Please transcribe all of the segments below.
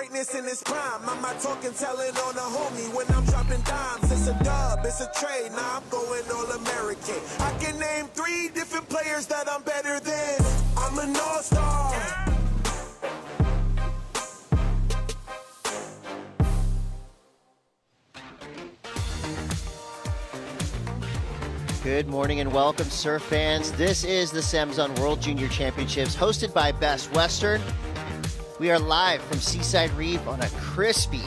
greatness in its prime. I'm not talking telling on a homie when I'm dropping dimes. It's a dub, it's a trade, now I'm going all-American. I can name 3 different players that I'm better than. I'm an all-star. Good morning and welcome, surf fans. This is the SAMBAZON World Junior Championships, hosted by Best Western. We are live from Seaside Reef on a crispy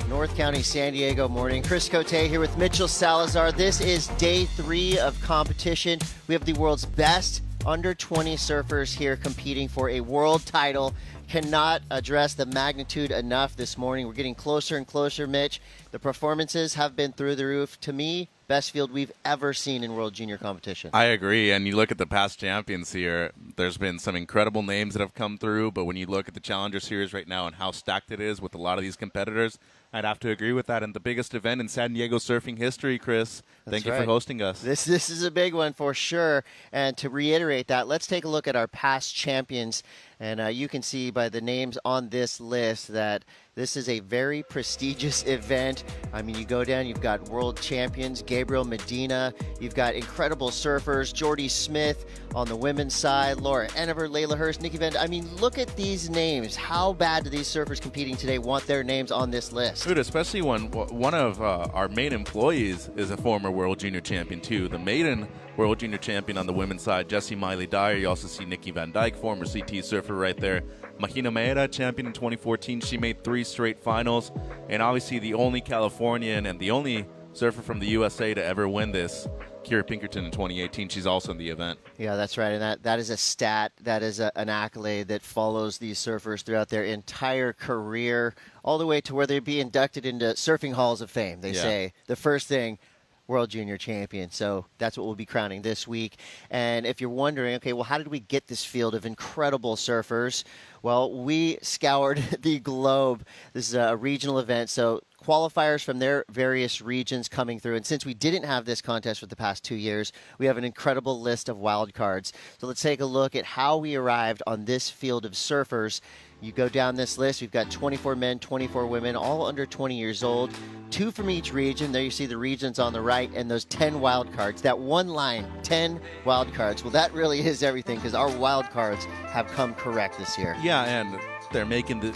North County, San Diego morning. Chris Cote here with Mitchell Salazar. This is day 3 of competition. We have the world's best under 20 surfers here competing for a world title. Cannot address the magnitude enough this morning. We're getting closer and closer, Mitch. The performances have been through the roof. To me, best field we've ever seen in World Junior competition. I agree, and you look at the past champions here, there's been some incredible names that have come through, but when you look at the Challenger Series right now and how stacked it is with a lot of these competitors, I'd have to agree with that. And the biggest event in San Diego surfing history, Chris. Thank you for hosting us. This is a big one for sure. And to reiterate that, let's take a look at our past champions. And you can see by the names on this list that this is a very prestigious event. I mean, you go down, you've got world champions, Gabriel, Medina. You've got incredible surfers, Jordy Smith on the women's side, Laura Enever, Layla Hurst, Nikki Van. I mean, look at these names. How bad do these surfers competing today want their names on this list? Dude, especially when one of our main employees is a former World Junior Champion, too. The maiden World Junior Champion on the women's side, Jessie Miley Dyer. You also see Nikki Van Dyke, former CT surfer right there. Mahina Maeda, champion in 2014. She made 3 straight finals. And obviously the only Californian and the only surfer from the USA to ever win this, Kira Pinkerton in 2018. She's also in the event. Yeah, that's right. And that is a stat, that is an accolade that follows these surfers throughout their entire career, all the way to where they'd be inducted into Surfing Halls of Fame. They say the first thing, World Junior Champion. So that's what we'll be crowning this week. And if you're wondering, okay, well, how did we get this field of incredible surfers? Well, we scoured the globe. This is a regional event, so qualifiers from their various regions coming through. And since we didn't have this contest for the past 2 years, we have an incredible list of wild cards. So let's take a look at how we arrived on this field of surfers. You go down this list, we've got 24 men, 24 women, all under 20 years old, 2 from each region. There you see the regions on the right, and those 10 wild cards. That one line, 10 wild cards. Well, that really is everything, because our wild cards have come correct this year. Yeah, and they're making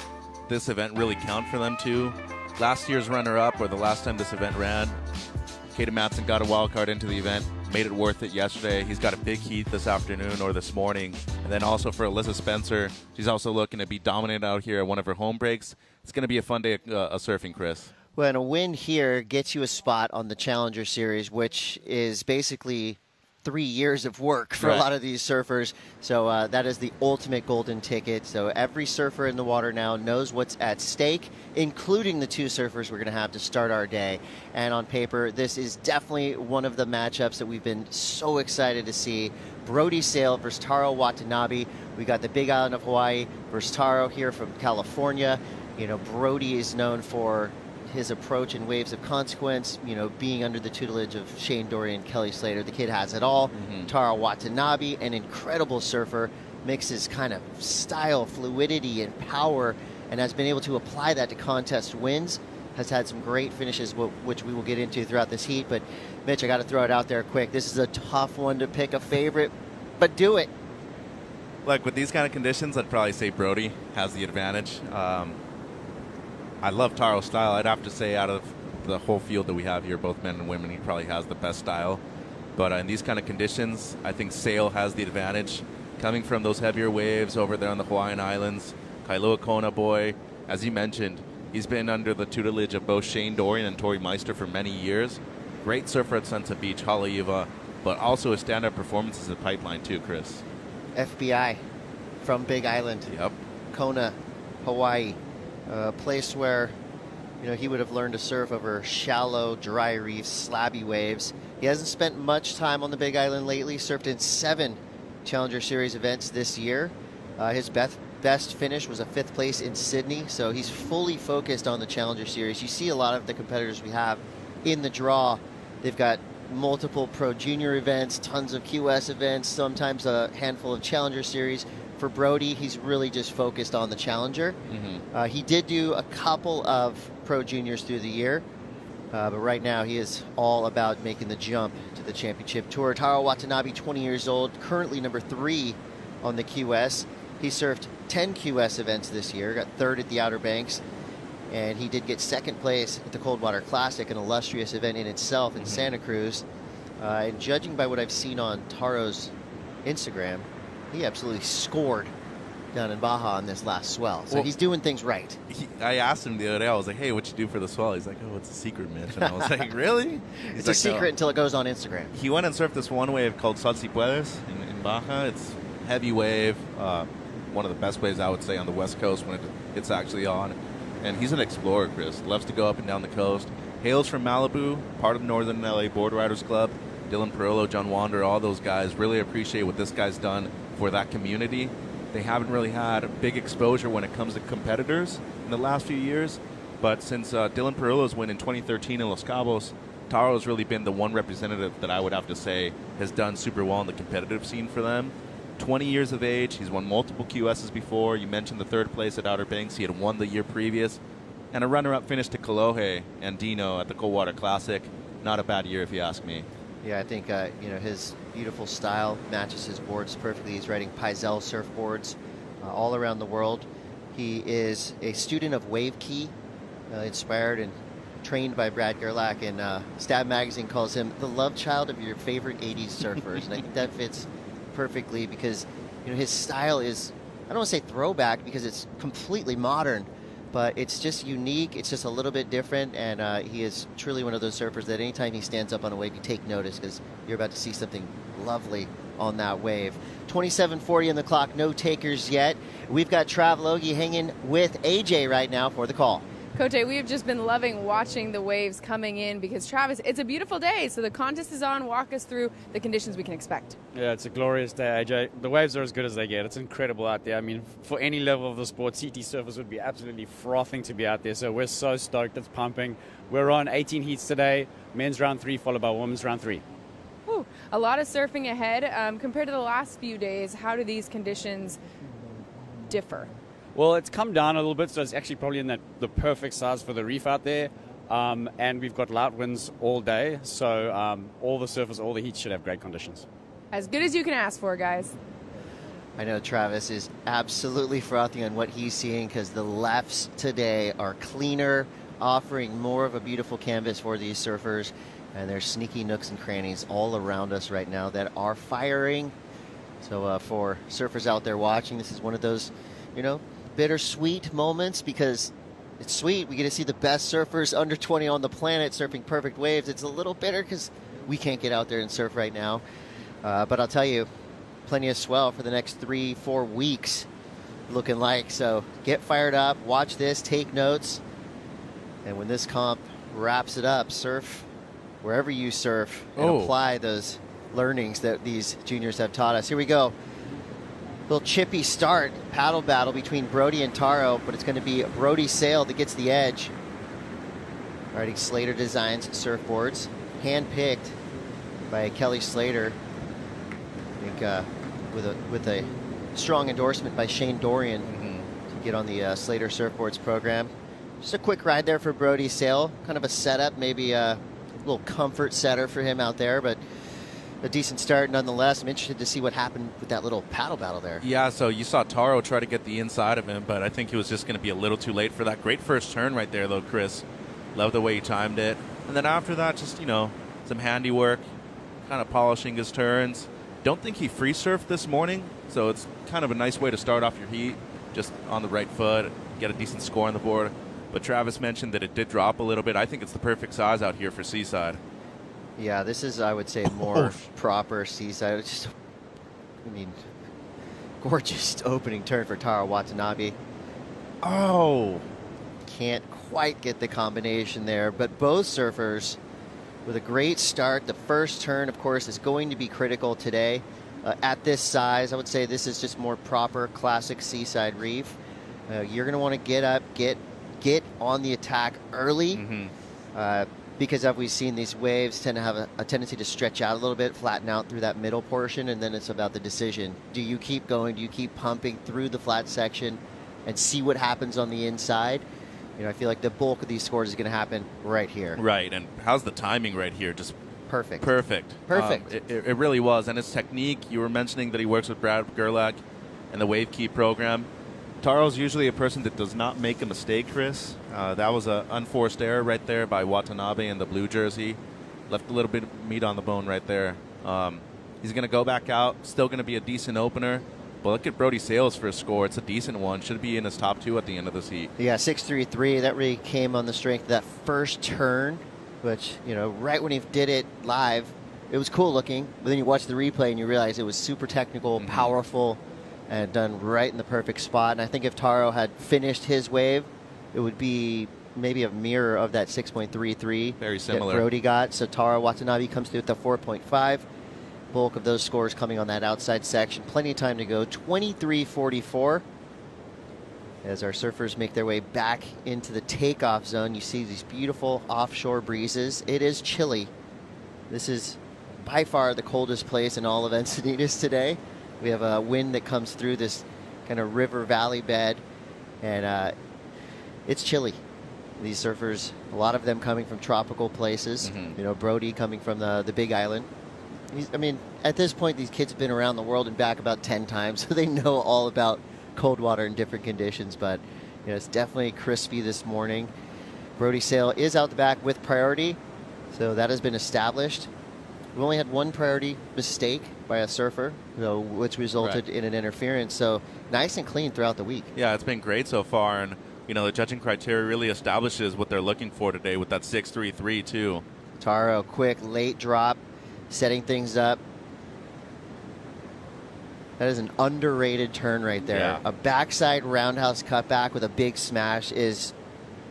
this event really count for them, too. Last year's runner-up, or the last time this event ran, Matson got a wild card into the event, made it worth it yesterday. He's got a big heat this afternoon or this morning. And then also for Alyssa Spencer, she's also looking to be dominant out here at one of her home breaks. It's going to be a fun day of surfing, Chris. Well, and a win here gets you a spot on the Challenger Series, which is basically 3 years of work for a lot of these surfers. So that is the ultimate golden ticket. So every surfer in the water now knows what's at stake, including the 2 surfers we're going to have to start our day. And on paper, this is definitely one of the matchups that we've been so excited to see. Brody Sail versus Taro Watanabe. We got the Big Island of Hawaii versus Taro here from California. You know, Brody is known for his approach in Waves of Consequence, you know, being under the tutelage of Shane Dory and Kelly Slater. The kid has it all. Taro Watanabe, an incredible surfer, mixes kind of style, fluidity, and power, and has been able to apply that to contest wins. Has had some great finishes, which we will get into throughout this heat. But, Mitch, I got to throw it out there quick. This is a tough one to pick a favorite, but do it. Like, with these kind of conditions, I'd probably say Brody has the advantage. I love Taro's style. I'd have to say out of the whole field that we have here, both men and women, he probably has the best style. But in these kind of conditions, I think Sail has the advantage. Coming from those heavier waves over there on the Hawaiian Islands, Kailua Kona boy, as you mentioned, he's been under the tutelage of both Shane Dorian and Tori Meister for many years. Great surfer at Sunset Beach, Haleiwa, but also his stand-up performances at Pipeline too, Chris. FBI from Big Island. Yep. Kona, Hawaii. A place where, you know, he would have learned to surf over shallow, dry reefs, slabby waves. He hasn't spent much time on the Big Island lately. Surfed in 7 Challenger Series events this year. His best finish was a 5th place in Sydney, so he's fully focused on the Challenger Series. You see a lot of the competitors we have in the draw. They've got multiple Pro Junior events, tons of QS events, sometimes a handful of Challenger Series. for Brody, he's really just focused on the Challenger. He did do a couple of Pro Juniors through the year, but right now he is all about making the jump to the Championship Tour. Taro Watanabe, 20 years old, currently number 3 on the QS. He surfed 10 QS events this year, got 3rd at the Outer Banks, and he did get 2nd place at the Coldwater Classic, an illustrious event in itself in Santa Cruz. And judging by what I've seen on Taro's Instagram, he absolutely scored down in Baja on this last swell. So he's doing things right. I asked him the other day, I was like, hey, what'd you do for the swell? He's like, oh, it's a secret, Mitch. And I was like, really? It's a secret until it goes on Instagram. He went and surfed this one wave called Sol Si Puedes in Baja. It's heavy wave, one of the best waves I would say on the West Coast when it's actually on. And he's an explorer, Chris. Loves to go up and down the coast. Hails from Malibu, part of the Northern LA Board Riders Club. Dylan Perillo, John Wander, all those guys really appreciate what this guy's done for that community. They haven't really had a big exposure when it comes to competitors in the last few years. But since Dylan Perillo's win in 2013 in Los Cabos, Taro's really been the one representative that I would have to say has done super well in the competitive scene for them. 20 years of age. He's won multiple QSs before. You mentioned the 3rd place at Outer Banks. He had won the year previous. And a runner-up finish to Kolohe and Dino at the Coldwater Classic. Not a bad year if you ask me. Yeah, I think his beautiful style matches his boards perfectly. He's riding Pizel surfboards all around the world. He is a student of Wave Key, inspired and trained by Brad Gerlach, and Stab Magazine calls him the love child of your favorite 80s surfers. And I think that fits perfectly because his style is, I don't want to say throwback because it's completely modern, but it's just unique. It's just a little bit different, and he is truly one of those surfers that anytime he stands up on a wave, you take notice because you're about to see something lovely on that wave. 27:40 on the clock, no takers yet. We've got Trav Logie hanging with AJ right now for the call. Coach, we have just been loving watching the waves coming in because, Travis, it's a beautiful day, so the contest is on. Walk us through the conditions we can expect. Yeah, it's a glorious day, AJ. The waves are as good as they get. It's incredible out there. I mean, for any level of the sport, CT surfers would be absolutely frothing to be out there, so we're so stoked. It's pumping. We're on 18 heats today, men's round 3 followed by women's round 3. Whew, a lot of surfing ahead. Compared to the last few days, how do these conditions differ? Well, it's come down a little bit, so it's actually probably in the perfect size for the reef out there. And we've got light winds all day, so all the surfers, all the heats should have great conditions. As good as you can ask for, guys. I know Travis is absolutely frothing on what he's seeing because the lefts today are cleaner, offering more of a beautiful canvas for these surfers. And there's sneaky nooks and crannies all around us right now that are firing. So for surfers out there watching, this is one of those, bittersweet moments because it's sweet. We get to see the best surfers under 20 on the planet surfing perfect waves. It's a little bitter because we can't get out there and surf right now. But I'll tell you, plenty of swell for the next 3-4 weeks looking like. So get fired up, watch this, take notes. And when this comp wraps it up, surf wherever you surf and apply those learnings that these juniors have taught us. Here we go. Little chippy start, paddle battle between Brody and Taro, but it's going to be Brody's sail that gets the edge. Riding Slater Designs surfboards, hand-picked by Kelly Slater. I think with a strong endorsement by Shane Dorian to get on the Slater Surfboards program. Just a quick ride there for Brody's sail, kind of a setup, maybe a little comfort setter for him out there, but a decent start nonetheless. I'm interested to see what happened with that little paddle battle there. Yeah, so you saw Taro try to get the inside of him, but I think he was just going to be a little too late for that. Great first turn right there, though, Chris. Love the way he timed it. And then after that, just, some handiwork, kind of polishing his turns. Don't think he free surfed this morning, so it's kind of a nice way to start off your heat, just on the right foot, get a decent score on the board. But Travis mentioned that it did drop a little bit. I think it's the perfect size out here for Seaside. Yeah, this is, I would say, more proper Seaside. It's just, gorgeous opening turn for Taro Watanabe. Can't quite get the combination there, but both surfers with a great start. The first turn, of course, is going to be critical today. At this size, I would say this is just more proper, classic Seaside reef. You're going to want to get up, get on the attack early. because as we've seen, these waves tend to have a tendency to stretch out a little bit, flatten out through that middle portion, and then it's about the decision. Do you keep going? Do you keep pumping through the flat section and see what happens on the inside? You know, I feel like the bulk of these scores is going to happen right here. Right, and how's the timing right here? Just perfect. Perfect. It really was, and his technique, you were mentioning that he works with Brad Gerlach and the Wave Key program. Taro's usually a person that does not make a mistake, Chris. That was an unforced error right there by Watanabe in the blue jersey. Left a little bit of meat on the bone right there. He's going to go back out, still going to be a decent opener. But look at Brody Sales for a score. It's a decent one. Should be in his top 2 at the end of this heat. Yeah, 6.33. That really came on the strength of that first turn, which, you know, right when he did it live, it was cool looking. But then you watch the replay and you realize it was super technical, powerful, and done right in the perfect spot. And I think if Taro had finished his wave, it would be maybe a mirror of that 6.33 very similar that Brody got. So Taro Watanabe comes through with the 4.5. Bulk of those scores coming on that outside section. Plenty of time to go. 23.44. As our surfers make their way back into the takeoff zone, you see these beautiful offshore breezes. It is chilly. This is by far the coldest place in all of Encinitas today. We have a wind that comes through this kind of river valley bed, and it's chilly. These surfers, a lot of them coming from tropical places. You know, Brody coming from the Big Island. I mean, at this point, these kids have been around the world and back about 10 times, so they know all about cold water in different conditions. But you know, it's definitely crispy this morning. Brody Sale is out the back with priority, so that has been established. We only had one priority mistake by a surfer, you know, which resulted in an interference. So nice and clean throughout the week. Yeah, it's been great so far, and you know, the judging criteria really establishes what they're looking for today with that 6.33 too. Taro, quick late drop, setting things up. That is an underrated turn right there. Yeah. A backside roundhouse cutback with a big smash is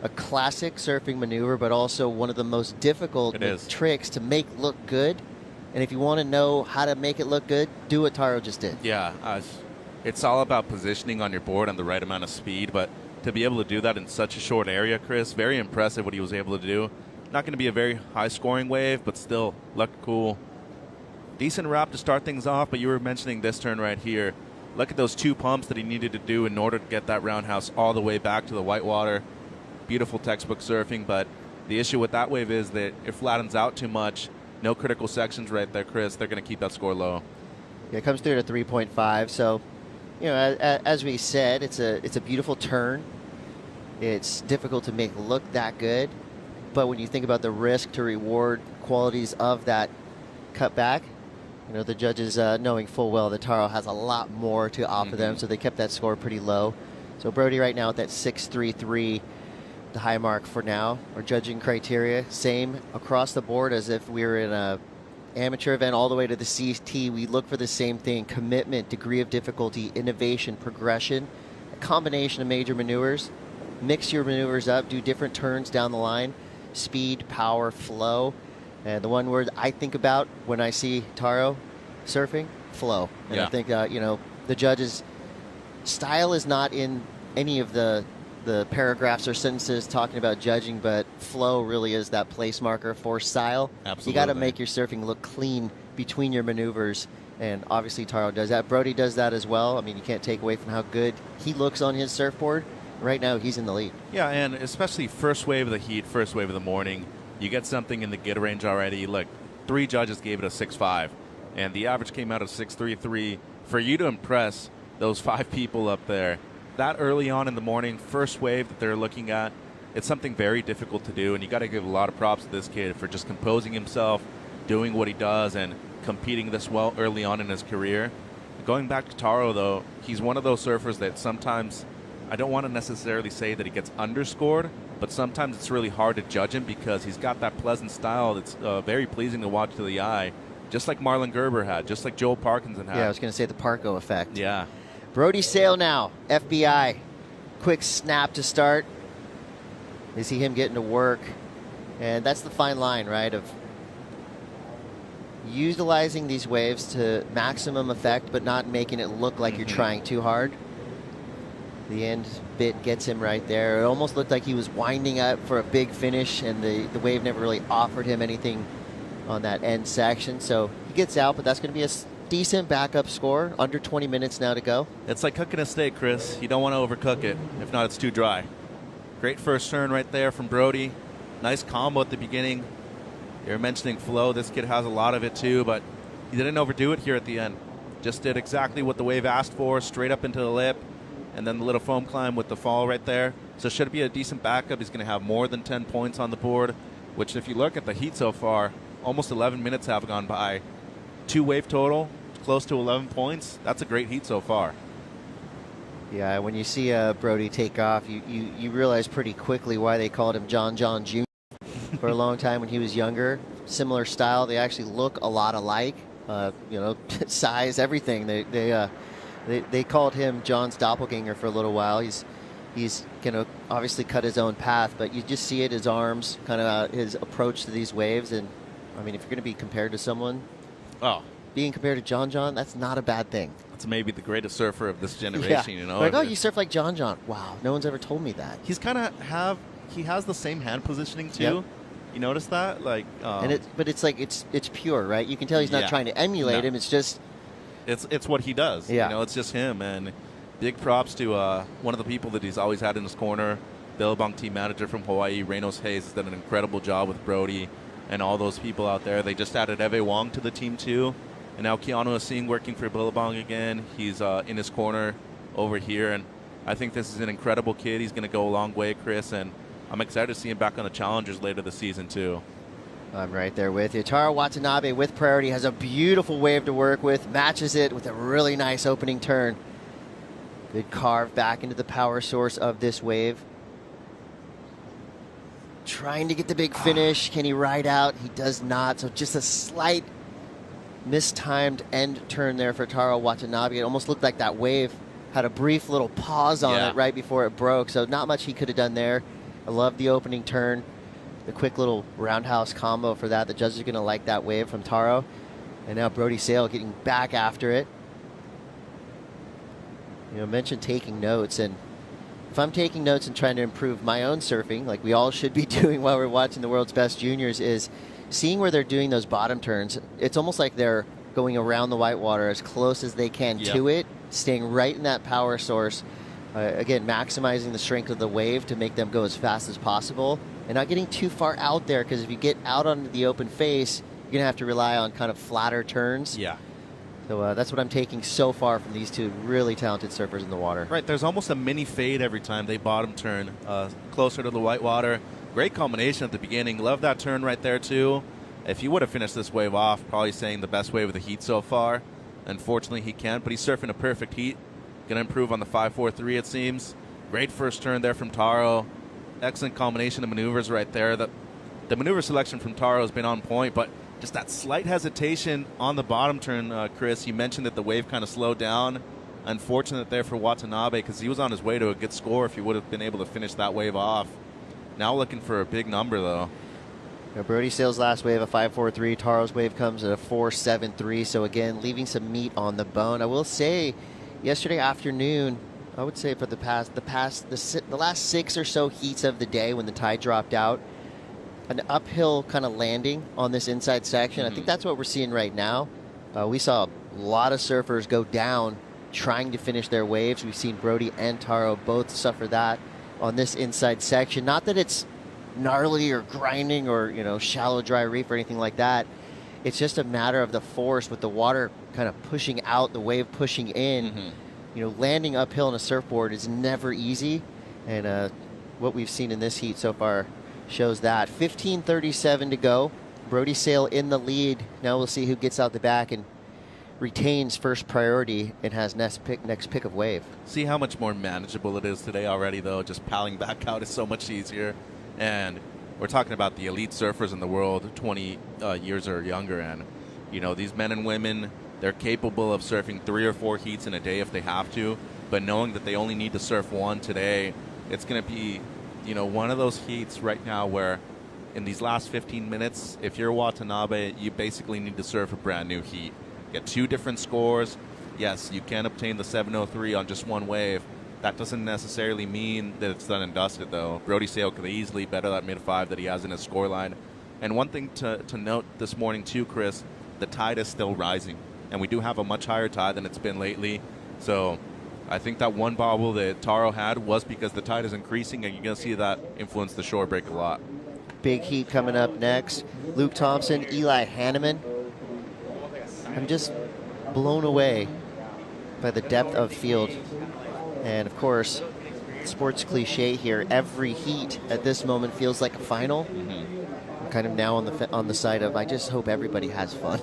a classic surfing maneuver, but also one of the most difficult tricks to make look good. And if you want to know how to make it look good, do what Taro just did. Yeah, it's all about positioning on your board and the right amount of speed, but to be able to do that in such a short area, Chris, very impressive what he was able to do. Not going to be a very high-scoring wave, but still looked cool. Decent wrap to start things off, but you were mentioning this turn right here. Look at those 2 pumps that he needed to do in order to get that roundhouse all the way back to the whitewater. Beautiful textbook surfing, but the issue with that wave is that it flattens out too much. No critical sections right there, Chris. They're going to keep that score low. Yeah, it comes through to 3.5. So, you know, as we said, it's a beautiful turn. It's difficult to make look that good, but when you think about the risk to reward qualities of that cutback, you know, the judges knowing full well that Taro has a lot more to offer them, so they kept that score pretty low. So Brody right now at that 6.33, the high mark for now. Our judging criteria, same across the board as if we were in a amateur event all the way to the CT. We look for the same thing: commitment, degree of difficulty, innovation, progression, a combination of major maneuvers. Mix your maneuvers up, do different turns down the line, speed, power, flow. And the one word I think about when I see Taro surfing, flow. And I think, you know, the judges' style is not in any of the paragraphs or sentences talking about judging, but flow really is that place marker for style. Absolutely. You got to make your surfing look clean between your maneuvers, and obviously Taro does that. Brody does that as well. I mean, you can't take away from how good he looks on his surfboard. Right now, he's in the lead. Yeah, and especially first wave of the heat, first wave of the morning, you get something in the get range already. Look, 3 judges gave it a 6.5, and the average came out of 6.33. For you to impress those 5 people up there, that early on in the morning, first wave that they're looking at, it's something very difficult to do, and you got to give a lot of props to this kid for just composing himself, doing what he does, and competing this well early on in his career. Going back to Taro, though, he's one of those surfers that sometimes, I don't want to necessarily say that he gets underscored, but sometimes it's really hard to judge him because he's got that pleasant style that's very pleasing to watch to the eye, just like Marlon Gerber had, just like Joel Parkinson had. Yeah, I was going to say the Parko effect. Yeah. Brody Sale now, FBI. Quick snap to start. You see him getting to work. And that's the fine line, right, of utilizing these waves to maximum effect, but not making it look like you're trying too hard. The end bit gets him right there. It almost looked like he was winding up for a big finish, and the wave never really offered him anything on that end section. So he gets out, but that's going to be a decent backup score. Under 20 minutes now to go. It's like cooking a steak, Chris. You don't want to overcook it. If not, it's too dry. Great first turn right there from Brody. Nice combo at the beginning. You're mentioning flow. This kid has a lot of it too, but he didn't overdo it here at the end. Just did exactly what the wave asked for, straight up into the lip, and then the little foam climb with the fall right there. So should it be a decent backup, he's going to have more than 10 points on the board, which if you look at the heat so far, almost 11 minutes have gone by. 2 wave total, close to 11 points. That's a great heat so far. Yeah, when you see Brody take off, you realize pretty quickly why they called him John Jr. for a long time when he was younger. Similar style. They actually look a lot alike. Size, everything. They called him John's doppelganger for a little while. He's going to obviously cut his own path, but you just see it, his arms, kind of his approach to these waves. And, I mean, if you're going to be compared to someone, being compared to John, that's not a bad thing. That's maybe the greatest surfer of this generation, yeah. you know. Like, oh, you surf like John. Wow, no one's ever told me that. He's kind of he has the same hand positioning too. Yep. You notice that? Like, but it's like it's pure, right? You can tell he's not trying to emulate him. It's just it's what he does. Yeah. You know, it's just him. And big props to one of the people that he's always had in his corner, Billabong team manager from Hawaii, Reynolds Hayes, has done an incredible job with Brody and all those people out there. They just added Eve Wong to the team too. And now Keanu is seeing working for Billabong again. He's in his corner over here. And I think this is an incredible kid. He's going to go a long way, Chris. And I'm excited to see him back on the Challengers later this season too. I'm right there with you. Taro Watanabe with priority has a beautiful wave to work with, matches it with a really nice opening turn. Good carve back into the power source of this wave. Trying to get the big finish. Can he ride out? He does not. So just a slight mistimed end turn there for Taro Watanabe. It almost looked like that wave had a brief little pause on it right before it broke. So not much he could have done there. I love the opening turn. The quick little roundhouse combo for that. The judges are going to like that wave from Taro. And now Brody Sale getting back after it. You know, mentioned taking notes. And if I'm taking notes and trying to improve my own surfing, like we all should be doing while we're watching the world's best juniors, is seeing where they're doing those bottom turns. It's almost like they're going around the whitewater as close as they can to it, staying right in that power source. Again, maximizing the strength of the wave to make them go as fast as possible and not getting too far out there, because if you get out onto the open face, you're going to have to rely on kind of flatter turns. Yeah. So that's what I'm taking so far from these two really talented surfers in the water. Right, there's almost a mini fade every time they bottom turn closer to the whitewater. Great combination at the beginning. Love that turn right there too. If he would have finished this wave off, probably saying the best wave of the heat so far. Unfortunately, he can't, but he's surfing a perfect heat. Going to improve on the 5.43, it seems. Great first turn there from Taro. Excellent combination of maneuvers right there. The maneuver selection from Taro has been on point, but just that slight hesitation on the bottom turn, Chris. You mentioned that the wave kind of slowed down. Unfortunate there for Watanabe, because he was on his way to a good score if he would have been able to finish that wave off. Now looking for a big number, though. Now Brody Sale's last wave, a 5.43. Taro's wave comes at a 4.73. So again, leaving some meat on the bone. I will say, yesterday afternoon, I would say for the last 6 or so heats of the day when the tide dropped out, an uphill kind of landing on this inside section. I think that's what we're seeing right now. We saw a lot of surfers go down trying to finish their waves. We've seen Brody and Taro both suffer that on this inside section. Not that it's gnarly or grinding or, you know, shallow dry reef or anything like that. It's just a matter of the force with the water kind of pushing out, the wave pushing in. You know, landing uphill on a surfboard is never easy. And what we've seen in this heat so far shows that. 15:37 to go. Brody Sale in the lead. Now we'll see who gets out the back and retains first priority and has next pick of wave. See how much more manageable it is today already, though. Just paddling back out is so much easier. And we're talking about the elite surfers in the world, 20 years or younger. And, you know, these men and women, they're capable of surfing 3 or 4 heats in a day if they have to. But knowing that they only need to surf one today, it's going to be, you know, one of those heats right now where in these last 15 minutes, if you're Watanabe, you basically need to surf a brand new heat. Get 2 different scores. Yes, you can obtain the 703 on just one wave, That doesn't necessarily mean that it's done and dusted, though. Brody Sale could easily better that mid-5 that he has in his scoreline. And one thing to note this morning, too, Chris, the tide is still rising. And we do have a much higher tide than it's been lately. So I think that one bobble that Taro had was because the tide is increasing, and you're going to see that influence the shore break a lot. Big heat coming up next. Luke Thompson, Eli Hanneman. I'm just blown away by the depth of field. And of course, sports cliche here, every heat at this moment feels like a final. I'm kind of now on the side of, I just hope everybody has fun.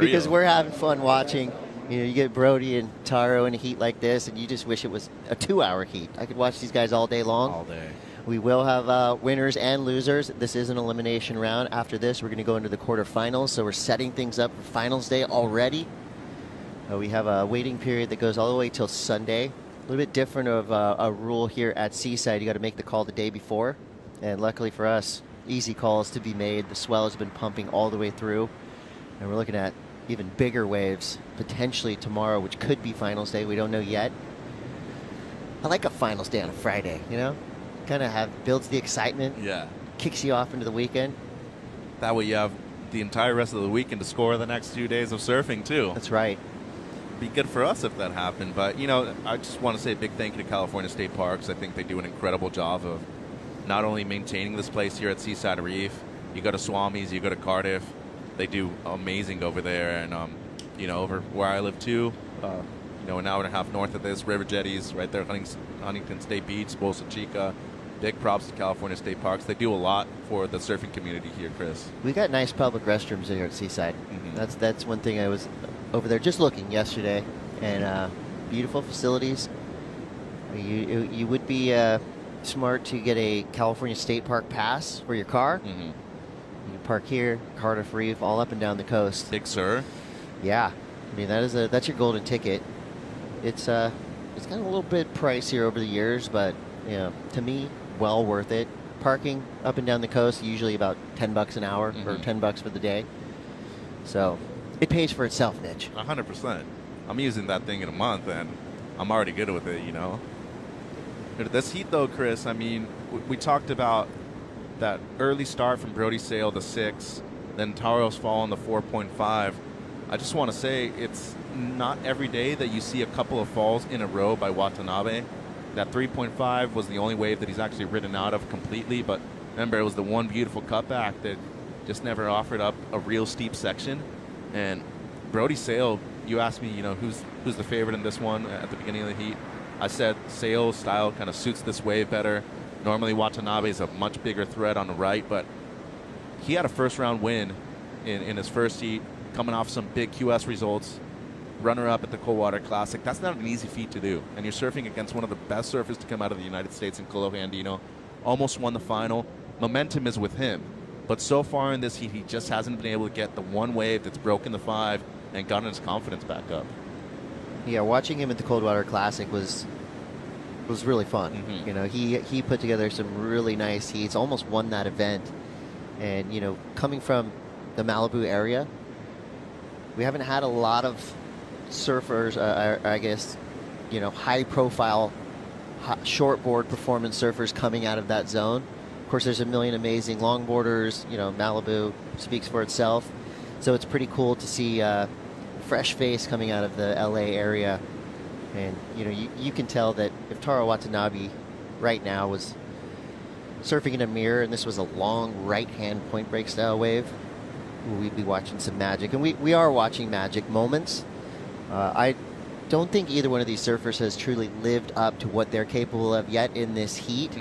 Because we're having fun watching. You know, you get Brody and Taro in a heat like this, and you just wish it was a 2-hour heat. I could watch these guys all day long. All day. We will have winners and losers. This is an elimination round. After this, we're going to go into the quarterfinals, so we're setting things up for finals day already. We have a waiting period that goes all the way till Sunday. A little bit different of a rule here at Seaside. You got to make the call the day before, and luckily for us, easy calls to be made. The swell has been pumping all the way through, and we're looking at even bigger waves potentially tomorrow, which could be finals day. We don't know yet. I like a finals day on a Friday, you know? Kind of builds the excitement. Yeah. Kicks you off into the weekend. That way you have the entire rest of the weekend to score the next 2 days of surfing, too. That's right. Be good for us if that happened. But, you know, I just want to say a big thank you to California State Parks. I think they do an incredible job of not only maintaining this place here at Seaside Reef. You go to Swami's, you go to Cardiff. They do amazing over there. And, you know, over where I live, too, you know, an hour and a half north of this, River Jetties, right there, Huntington State Beach, Bolsa Chica. Big props to California State Parks. They do a lot for the surfing community here, Chris. We got nice public restrooms here at Seaside. That's one thing. I was over there just looking yesterday, and beautiful facilities. You would be smart to get a California State Park pass for your car. You can park here, Cardiff Reef, all up and down the coast. Big Sur. Yeah, I mean that's your golden ticket. It's gotten a little bit pricier over the years, but you know, to me, well worth it. Parking up and down the coast, usually about $10 an hour or $10 for the day. So it pays for itself, Mitch. 100%. I'm using that thing in a month, and I'm already good with it, you know. This heat, though, Chris, I mean, we talked about that early start from Brody Sale, the 6, then Taro's fall on the 4.5. I just want to say it's not every day that you see a couple of falls in a row by Watanabe. That 3.5 was the only wave that he's actually ridden out of completely, but remember, it was the one beautiful cutback that just never offered up a real steep section. And Brody Sale, you asked me, you know, who's the favorite in this one at the beginning of the heat. I said Sale's style kind of suits this wave better. Normally Watanabe is a much bigger threat on the right, but he had a first-round win in his first heat, coming off some big QS results. Runner-up at the Coldwater Classic. That's not an easy feat to do. And you're surfing against one of the best surfers to come out of the United States in Kolo Andino. Almost won the final. Momentum is with him. But so far in this heat, he just hasn't been able to get the one wave that's broken the 5 and gotten his confidence back up. Yeah, watching him at the Coldwater Classic was really fun. You know, he put together some really nice heats, almost won that event. And, you know, coming from the Malibu area, we haven't had a lot of surfers, I guess, you know, high-profile shortboard performance surfers coming out of that zone. Of course, there's a million amazing longboarders. You know, Malibu speaks for itself. So it's pretty cool to see fresh face coming out of the LA area. And, you know, you can tell that if Taro Watanabe right now was surfing in a mirror and this was a long right-hand point break style wave, we'd be watching some magic. And we are watching magic moments. I don't think either one of these surfers has truly lived up to what they're capable of yet in this heat,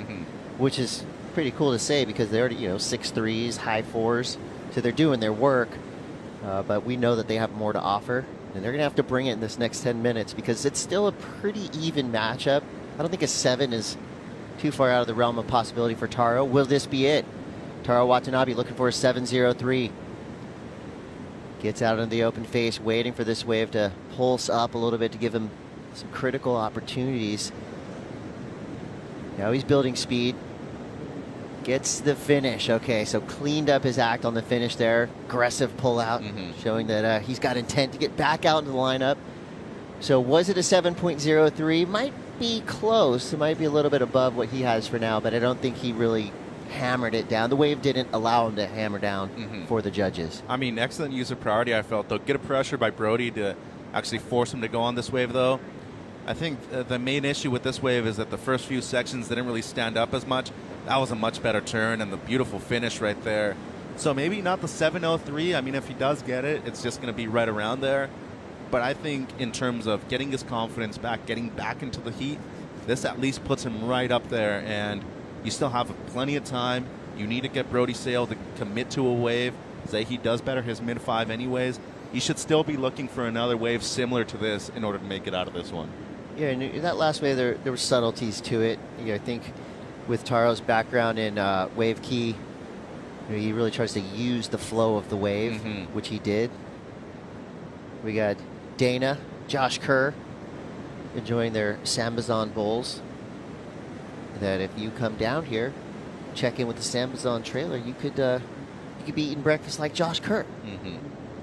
which is pretty cool to say because they're already, you know, 6'3s, high 4s, so they're doing their work. But we know that they have more to offer, and they're going to have to bring it in this next 10 minutes because it's still a pretty even matchup. I don't think a 7 is too far out of the realm of possibility for Taro. Will this be it? Taro Watanabe looking for a 7.03. Gets out into the open face, waiting for this wave to pulse up a little bit to give him some critical opportunities. Now he's building speed. Gets the finish. Okay, so cleaned up his act on the finish there. Aggressive pullout, showing that he's got intent to get back out into the lineup. So was it a 7.03? be close. It might be a little bit above what he has for now, but I don't think he really hammered it down. The wave didn't allow him to hammer down for the judges. I mean, excellent use of priority, I felt, though. Get a pressure by Brody to actually force him to go on this wave, though. I think the main issue with this wave is that the first few sections didn't really stand up as much. That was a much better turn and the beautiful finish right there. So maybe not the 703. I mean, if he does get it, it's just going to be right around there. But I think in terms of getting his confidence back, getting back into the heat, this at least puts him right up there. And you still have plenty of time. You need to get Brody Sale to commit to a wave. Say he does better his mid-5 anyways. You should still be looking for another wave similar to this in order to make it out of this one. Yeah, and in that last wave, there were subtleties to it. I think with Taro's background in wave key, he really tries to use the flow of the wave, which he did. We got Dana, Josh Kerr enjoying their Sambazon bowls. That if you come down here, check in with the Sambazon trailer, you could be eating breakfast like Josh Kerr.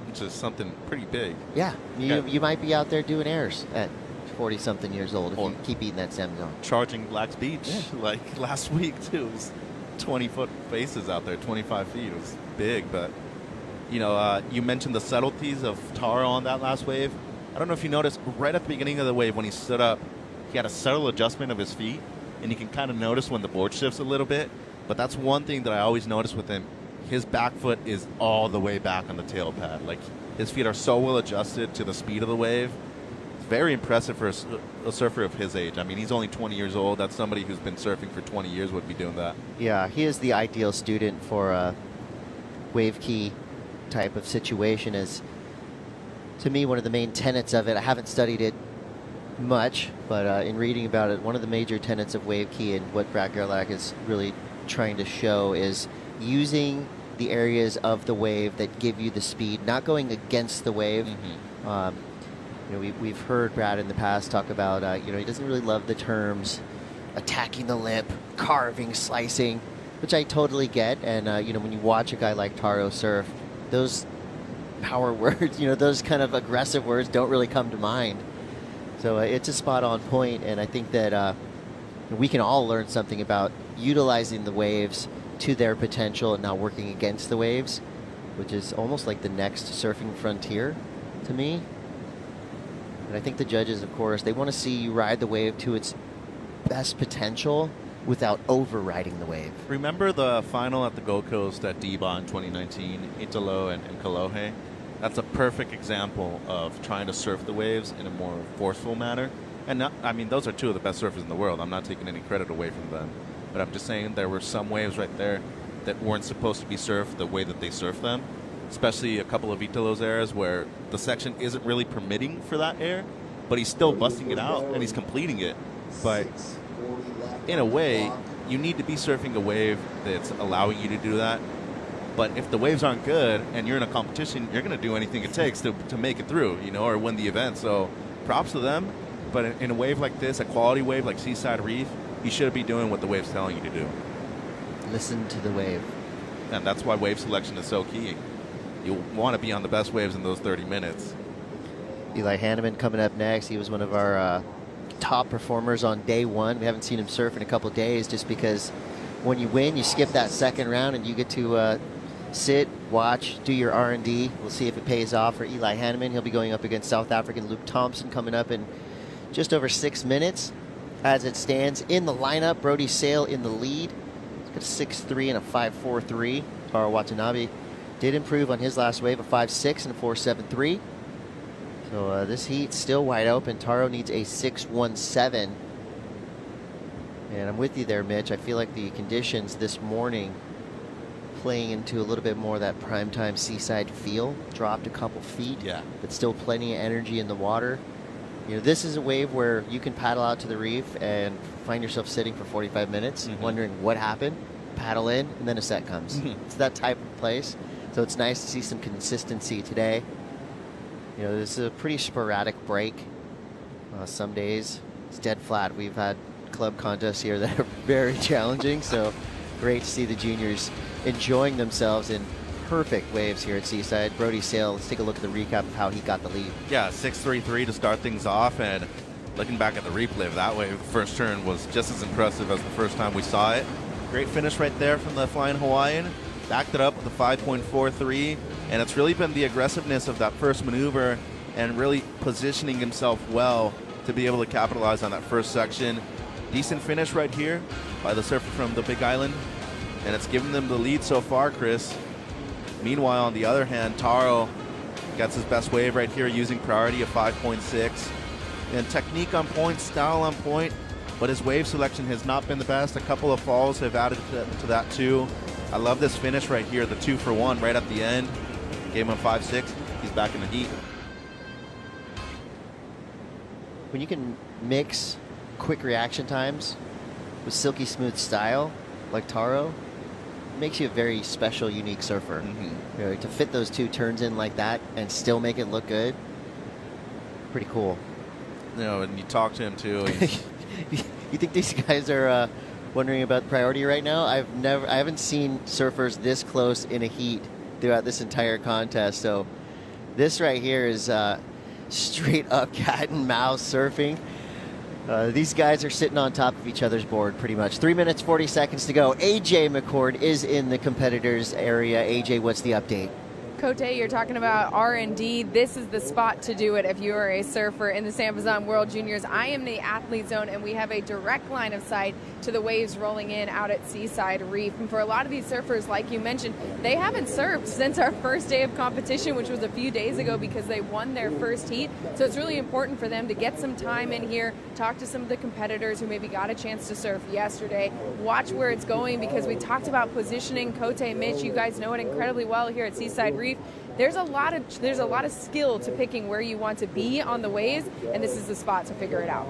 Which is something pretty big. Yeah, you might be out there doing airs at 40-something years old if you keep eating that Sambazon. Charging Blacks Beach like last week, too. It was 20-foot faces out there, 25 feet. It was big, but, you mentioned the subtleties of Taro on that last wave. I don't know if you noticed, right at the beginning of the wave when he stood up, he had a subtle adjustment of his feet, and you can kind of notice when the board shifts a little bit. But that's one thing that I always notice with him. His back foot is all the way back on the tail pad. Like, his feet are so well adjusted to the speed of the wave. It's very impressive for a surfer of his age. I mean, he's only 20 years old. That's somebody who's been surfing for 20 years would be doing that. Yeah, he is the ideal student for a wave key type of situation. Is, to me, one of the main tenets of it. I haven't studied it much, but in reading about it, one of the major tenets of wave key and what Brad Gerlach is really trying to show is using the areas of the wave that give you the speed, not going against the wave. We've heard Brad in the past talk about, he doesn't really love the terms attacking the lip, carving, slicing, which I totally get. And, when you watch a guy like Taro surf, those power words, those kind of aggressive words don't really come to mind. So it's a spot on point, and I think that we can all learn something about utilizing the waves to their potential and not working against the waves, which is almost like the next surfing frontier to me. And I think the judges, of course, they want to see you ride the wave to its best potential without overriding the wave. Remember the final at the Gold Coast at Diba in 2019, Italo and Kalohe? That's a perfect example of trying to surf the waves in a more forceful manner. And those are two of the best surfers in the world. I'm not taking any credit away from them. But I'm just saying there were some waves right there that weren't supposed to be surfed the way that they surf them, especially a couple of Italo's airs where the section isn't really permitting for that air, but he's still busting it out and he's completing it. But in a way, you need to be surfing a wave that's allowing you to do that. But if the waves aren't good and you're in a competition, you're going to do anything it takes to make it through, or win the event. So props to them. But in a wave like this, a quality wave like Seaside Reef, you should be doing what the wave's telling you to do. Listen to the wave. And that's why wave selection is so key. You want to be on the best waves in those 30 minutes. Eli Hanneman coming up next. He was one of our top performers on day one. We haven't seen him surf in a couple days just because when you win, you skip that second round and you get to sit, watch, do your R&D. We'll see if it pays off for Eli Hanneman. He'll be going up against South African Luke Thompson coming up in just over 6 minutes. As it stands in the lineup, Brody Sale in the lead. He's got a 6'3" and a 5'4'3". Taro Watanabe did improve on his last wave, a 5'6" and a 4'7'3". So this heat still wide open. Taro needs a 6'17". And I'm with you there, Mitch. I feel like the conditions this morning playing into a little bit more of that primetime seaside feel. Dropped a couple feet, but still plenty of energy in the water. This is a wave where you can paddle out to the reef and find yourself sitting for 45 minutes, wondering what happened, paddle in, and then a set comes. It's that type of place. So it's nice to see some consistency today. This is a pretty sporadic break. Some days it's dead flat. We've had club contests here that are very challenging, so great to see the juniors enjoying themselves in perfect waves here at Seaside. Brody Sale, let's take a look at the recap of how he got the lead. Yeah, 6'3'3" to start things off, and looking back at the replay of that wave, the first turn was just as impressive as the first time we saw it. Great finish right there from the Flying Hawaiian. Backed it up with a 5.43, and it's really been the aggressiveness of that first maneuver and really positioning himself well to be able to capitalize on that first section. Decent finish right here by the surfer from the Big Island, and it's given them the lead so far, Chris. Meanwhile, on the other hand, Taro gets his best wave right here using priority of 5.6. And technique on point, style on point, but his wave selection has not been the best. A couple of falls have added to that too. I love this finish right here, the 2-for-1 right at the end. Gave him a 5.6. He's back in the heat. When you can mix quick reaction times with silky smooth style like Taro, it makes you a very special, unique surfer. You know, to fit those two turns in like that and still make it look good, pretty cool. You know, and you talk to him too. You think these guys are wondering about priority right now? I haven't seen surfers this close in a heat throughout this entire contest. So this right here is straight up cat and mouse surfing. These guys are sitting on top of each other's board pretty much. 3 minutes, 40 seconds to go. AJ McCord is in the competitors area. AJ, what's the update? Cote, you're talking about R&D. This is the spot to do it if you are a surfer in the SAMBAZON World Juniors. I am in the athlete zone, and we have a direct line of sight to the waves rolling in out at Seaside Reef. And for a lot of these surfers, like you mentioned, they haven't surfed since our first day of competition, which was a few days ago because they won their first heat. So it's really important for them to get some time in here, talk to some of the competitors who maybe got a chance to surf yesterday, watch where it's going, because we talked about positioning. Cote, Mitch, you guys know it incredibly well here at Seaside Reef. There's a lot of skill to picking where you want to be on the waves, and this is the spot to figure it out.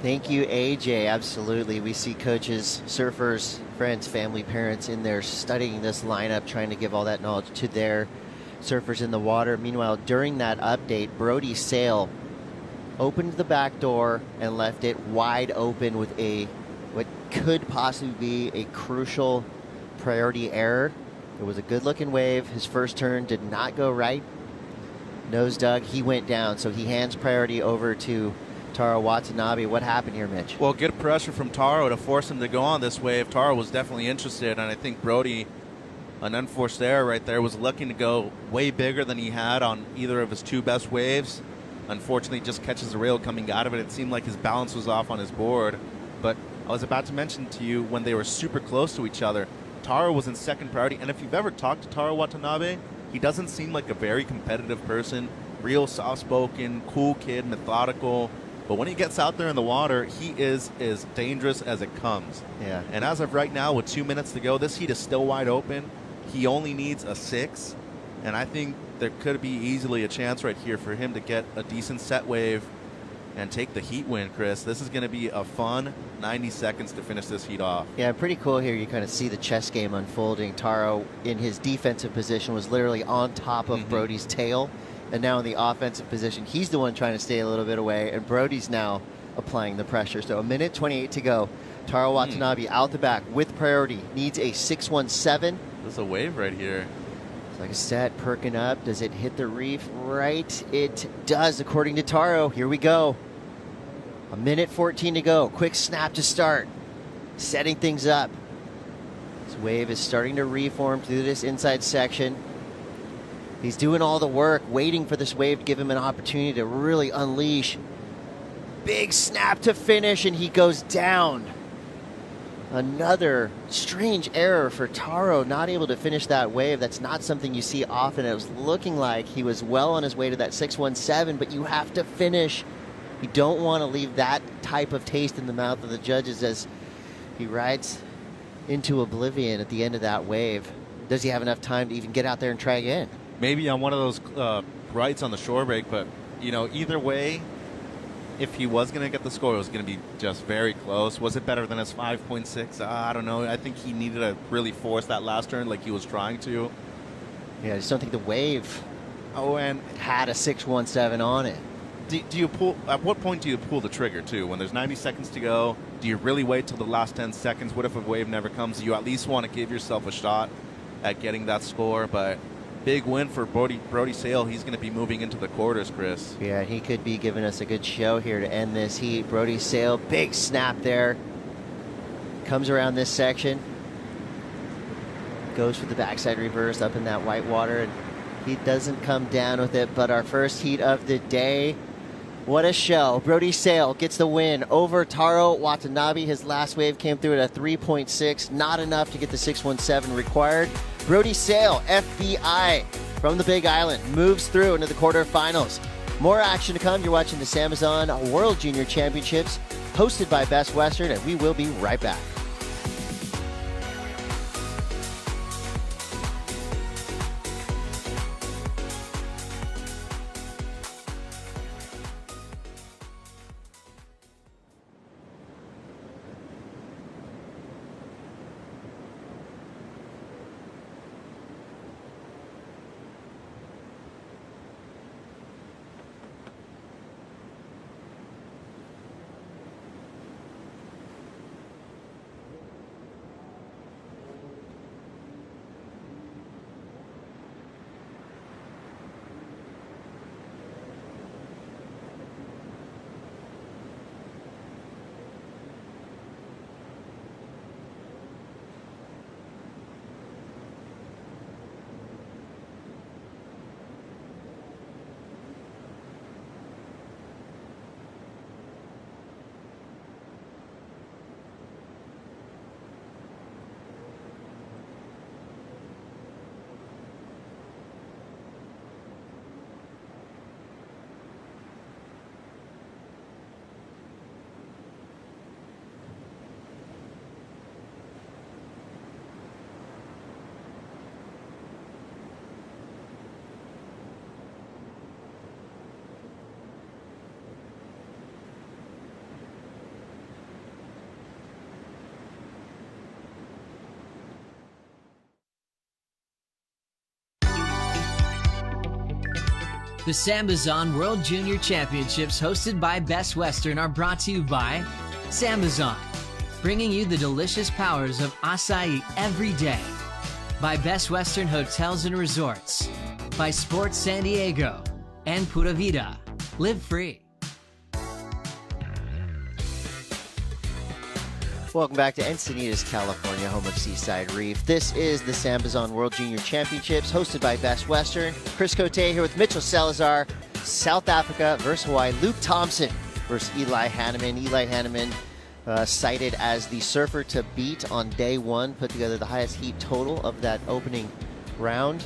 Thank you, AJ. Absolutely. We see coaches, surfers, friends, family, parents in there studying this lineup, trying to give all that knowledge to their surfers in the water. Meanwhile, during that update, Brody Sale opened the back door and left it wide open with what could possibly be a crucial priority error. It was a good-looking wave. His first turn did not go right. Nose dug, he went down, so he hands priority over to Taro Watanabe. What happened here, Mitch? Well, good pressure from Taro to force him to go on this wave. Taro was definitely interested, and I think Brody, an unforced error right there, was looking to go way bigger than he had on either of his two best waves. Unfortunately, just catches the rail coming out of it. It seemed like his balance was off on his board. But I was about to mention to you, when they were super close to each other, Taro was in second priority, and if you've ever talked to Taro Watanabe, he doesn't seem like a very competitive person. Real soft-spoken, cool kid, methodical. But when he gets out there in the water, he is as dangerous as it comes. Yeah. And as of right now, with 2 minutes to go, this heat is still wide open. He only needs a 6, and I think there could be easily a chance right here for him to get a decent set wave and take the heat win, Chris. This is going to be a fun 90 seconds to finish this heat off. Yeah, pretty cool here. You kind of see the chess game unfolding. Taro, in his defensive position, was literally on top of Brody's tail. And now in the offensive position, he's the one trying to stay a little bit away, and Brody's now applying the pressure. So 1:28 to go. Taro Watanabe out the back with priority. Needs a 6.17. There's a wave right here. Like I said, perking up. Does it hit the reef? Right, it does, according to Taro. Here we go. 1:14 to go. Quick snap to start. Setting things up. This wave is starting to reform through this inside section. He's doing all the work, waiting for this wave to give him an opportunity to really unleash. Big snap to finish, and he goes down. Another strange error for Taro, not able to finish that wave. That's not something you see often. It was looking like he was well on his way to that 6.17, but you have to finish. You don't want to leave that type of taste in the mouth of the judges as he rides into oblivion at the end of that wave. Does he have enough time to even get out there and try again? Maybe on one of those rights on the shore break, but either way, if he was going to get the score, it was going to be just very close. Was it better than his 5.6? I don't know. I think he needed to really force that last turn like he was trying to. Yeah, I just don't think the wave had a 6.17 on it. Do you pull? At what point do you pull the trigger too? When there's 90 seconds to go, do you really wait till the last 10 seconds? What if a wave never comes? Do you at least want to give yourself a shot at getting that score? But big win for Brody Sale. He's going to be moving into the quarters, Chris. Yeah, he could be giving us a good show here to end this heat. Brody Sale, big snap there. Comes around this section. Goes for the backside reverse up in that white water, and he doesn't come down with it. But our first heat of the day, what a show. Brody Sale gets the win over Taro Watanabe. His last wave came through at a 3.6, not enough to get the 617 required. Brody Sale, FBI from the Big Island, moves through into the quarterfinals. More action to come. You're watching the SAMBAZON World Junior Championships, hosted by Best Western, and we will be right back. The SAMBAZON World Junior Championships, hosted by Best Western, are brought to you by SAMBAZON, bringing you the delicious powers of acai every day. By Best Western Hotels and Resorts. By Sports San Diego. And Pura Vida. Live free. Welcome back to Encinitas, California, home of Seaside Reef. This is the SAMBAZON World Junior Championships, hosted by Best Western. Chris Cote here with Mitchell Salazar. South Africa versus Hawaii. Luke Thompson versus Eli Hanneman. Eli Hanneman cited as the surfer to beat on day one. Put together the highest heat total of that opening round.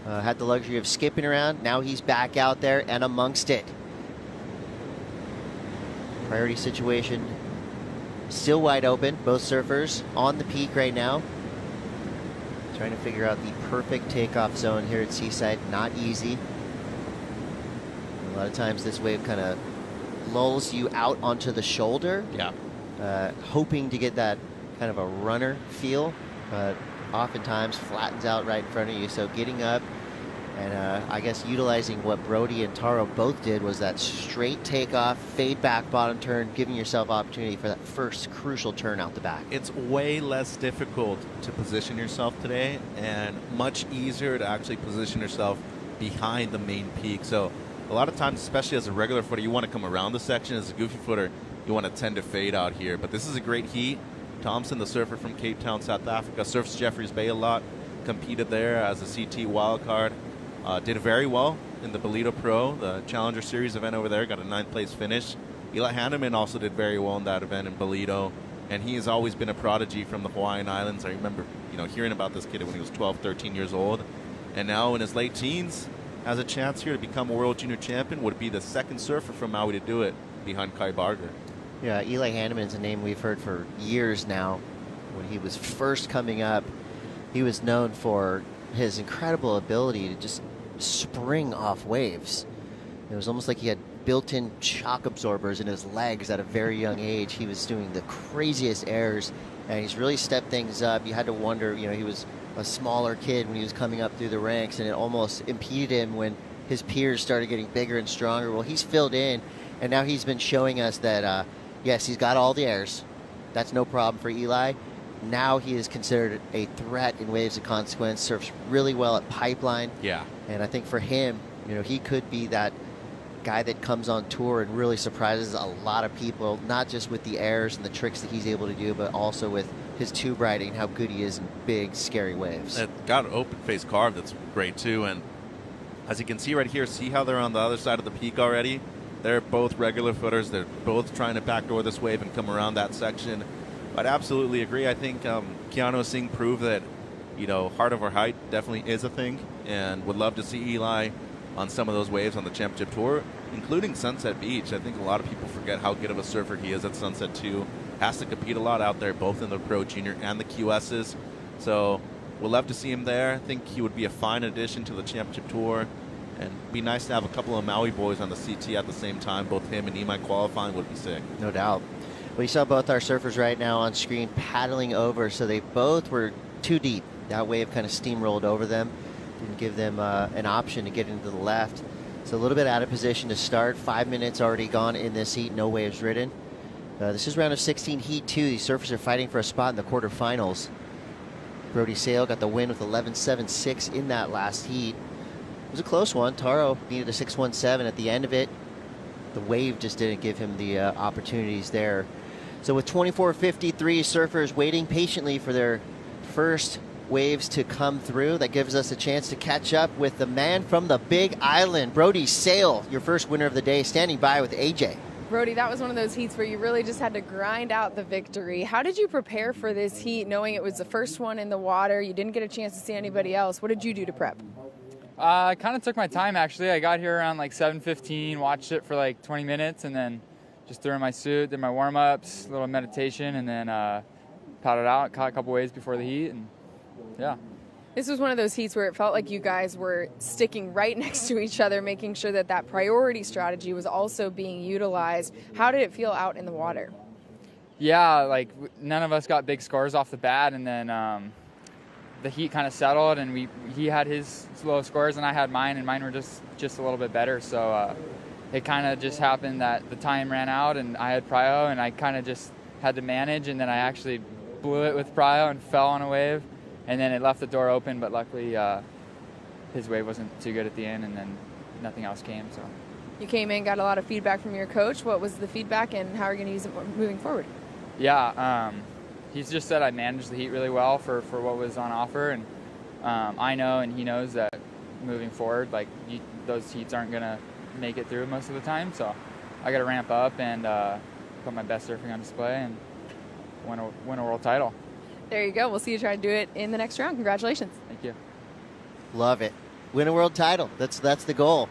Had the luxury of skipping around. Now he's back out there and amongst it. Priority situation still wide open. Both surfers on the peak right now. Trying to figure out the perfect takeoff zone here at Seaside. Not easy. A lot of times this wave kind of lulls you out onto the shoulder. Yeah. Hoping to get that kind of a runner feel, but oftentimes flattens out right in front of you. So getting up and I guess utilizing what Brody and Taro both did was that straight takeoff, fade back bottom turn, giving yourself opportunity for that first crucial turn out the back. It's way less difficult to position yourself today and much easier to actually position yourself behind the main peak. So a lot of times, especially as a regular footer, you want to come around the section. As a goofy footer, you want to tend to fade out here. But this is a great heat. Thompson, the surfer from Cape Town, South Africa, surfs Jeffreys Bay a lot, competed there as a CT wildcard. Did very well in the Bolito Pro, the Challenger Series event over there, got a 9th place finish. Eli Hanneman also did very well in that event in Bolito, and he has always been a prodigy from the Hawaiian Islands. I remember, hearing about this kid when he was 12, 13 years old, and now in his late teens, has a chance here to become a World Junior Champion. Would be the second surfer from Maui to do it, behind Kai Barger. Yeah, Eli Hanneman's a name we've heard for years now. When he was first coming up, he was known for his incredible ability to just spring off waves. It was almost like he had built-in shock absorbers in his legs at a very young age. He was doing the craziest airs, and he's really stepped things up. You had to wonder, he was a smaller kid when he was coming up through the ranks, and it almost impeded him when his peers started getting bigger and stronger. Well, he's filled in, and now he's been showing us that, yes, he's got all the airs. That's no problem for Eli. now he is considered a threat in waves of consequence, surfs really well at pipeline. Yeah. And I think for him, he could be that guy that comes on tour and really surprises a lot of people, not just with the airs and the tricks that he's able to do, but also with his tube riding, how good he is in big, scary waves. It got an open face carve that's great too. And as you can see right here, see how they're on the other side of the peak already? They're both regular footers. They're both trying to backdoor this wave and come around that section. I'd absolutely agree. I think Keanu Singh proved that, heart over height definitely is a thing, and would love to see Eli on some of those waves on the championship tour, including Sunset Beach. I think a lot of people forget how good of a surfer he is at Sunset too. Has to compete a lot out there, both in the Pro Junior and the QSs. So we'll love to see him there. I think he would be a fine addition to the championship tour, and be nice to have a couple of Maui boys on the CT at the same time. Both him and Imai qualifying would be sick. No doubt. Well, you saw both our surfers right now on screen paddling over, so they both were too deep. That wave kind of steamrolled over them, didn't give them an option to get into the left. So a little bit out of position to start. 5 minutes already gone in this heat, no waves ridden. This is round of 16, heat 2. These surfers are fighting for a spot in the quarterfinals. Brody Sale got the win with 11.76 in that last heat. It was a close one. Taro needed a 6.17 at the end of it. The wave just didn't give him the opportunities there. So with 24.53 surfers waiting patiently for their first waves to come through, that gives us a chance to catch up with the man from the Big Island, Brody Sale, your first winner of the day, standing by with AJ. Brody, that was one of those heats where you really just had to grind out the victory. How did you prepare for this heat, knowing it was the first one in the water? You didn't get a chance to see anybody else. What did you do to prep? I kind of took my time, actually. I got here around like 7:15, watched it for like 20 minutes, and then just threw in my suit, did my warm-ups, a little meditation, and then paddled out, caught a couple waves before the heat, and yeah. This was one of those heats where it felt like you guys were sticking right next to each other, making sure that that priority strategy was also being utilized. How did it feel out in the water? Yeah, like none of us got big scores off the bat, and then the heat kind of settled, and he had his low scores, and I had mine, and mine were just a little bit better. So it kind of just happened that the time ran out, and I had prio, and I kind of just had to manage, and then I actually blew it with prio and fell on a wave. And then it left the door open, but luckily his wave wasn't too good at the end, and then nothing else came. So you came in, got a lot of feedback from your coach. What was the feedback, and how are you going to use it moving forward? Yeah, he's just said I managed the heat really well for what was on offer, and I know and he knows that moving forward, like those heats aren't going to make it through most of the time. So I got to ramp up and put my best surfing on display and win a world title. There you go. We'll see you try to do it in the next round. Congratulations. Thank you. Love it. Win a world title. That's the goal.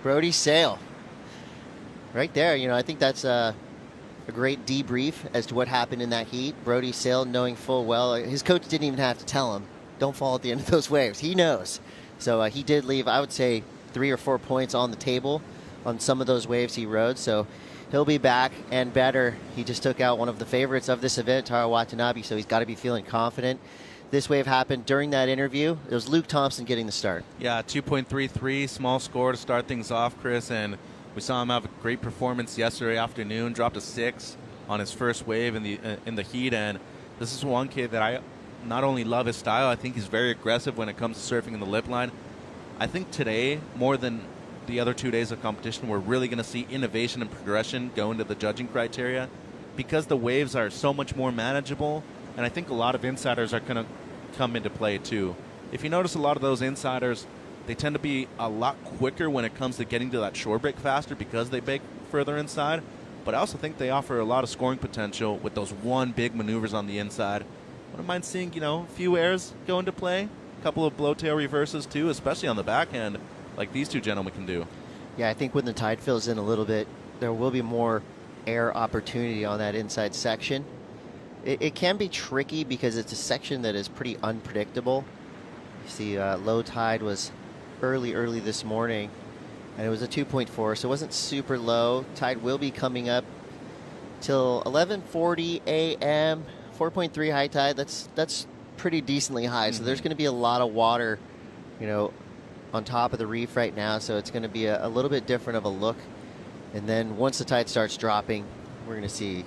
Brody Sale. Right there. I think that's a great debrief as to what happened in that heat. Brody Sale knowing full well. His coach didn't even have to tell him, don't fall at the end of those waves. He knows. So he did leave, I would say, 3 or 4 points on the table on some of those waves he rode. So he'll be back and better. He just took out one of the favorites of this event, Taro Watanabe, so he's got to be feeling confident. This wave happened during that interview. It was Luke Thompson getting the start. Yeah, 2.33, small score to start things off, Chris, and we saw him have a great performance yesterday afternoon, dropped a 6 on his first wave in the heat, and this is one kid that I not only love his style, I think he's very aggressive when it comes to surfing in the lip line. I think today, more than the other 2 days of competition, we're really going to see innovation and progression go into the judging criteria because the waves are so much more manageable, and I think a lot of insiders are going to come into play too. If you notice, a lot of those insiders, they tend to be a lot quicker when it comes to getting to that shore break faster because they break further inside, but I also think they offer a lot of scoring potential with those one big maneuvers on the inside. Wouldn't mind seeing, a few airs go into play, a couple of blowtail reverses too, especially on the backhand, like these two gentlemen can do. Yeah, I think when the tide fills in a little bit, there will be more air opportunity on that inside section. It can be tricky because it's a section that is pretty unpredictable. You see low tide was early this morning, and it was a 2.4, so it wasn't super low. Tide will be coming up till 11:40 a.m., 4.3 high tide. That's pretty decently high, so there's going to be a lot of water, on top of the reef right now, so it's going to be a little bit different of a look. And then once the tide starts dropping, we're going to see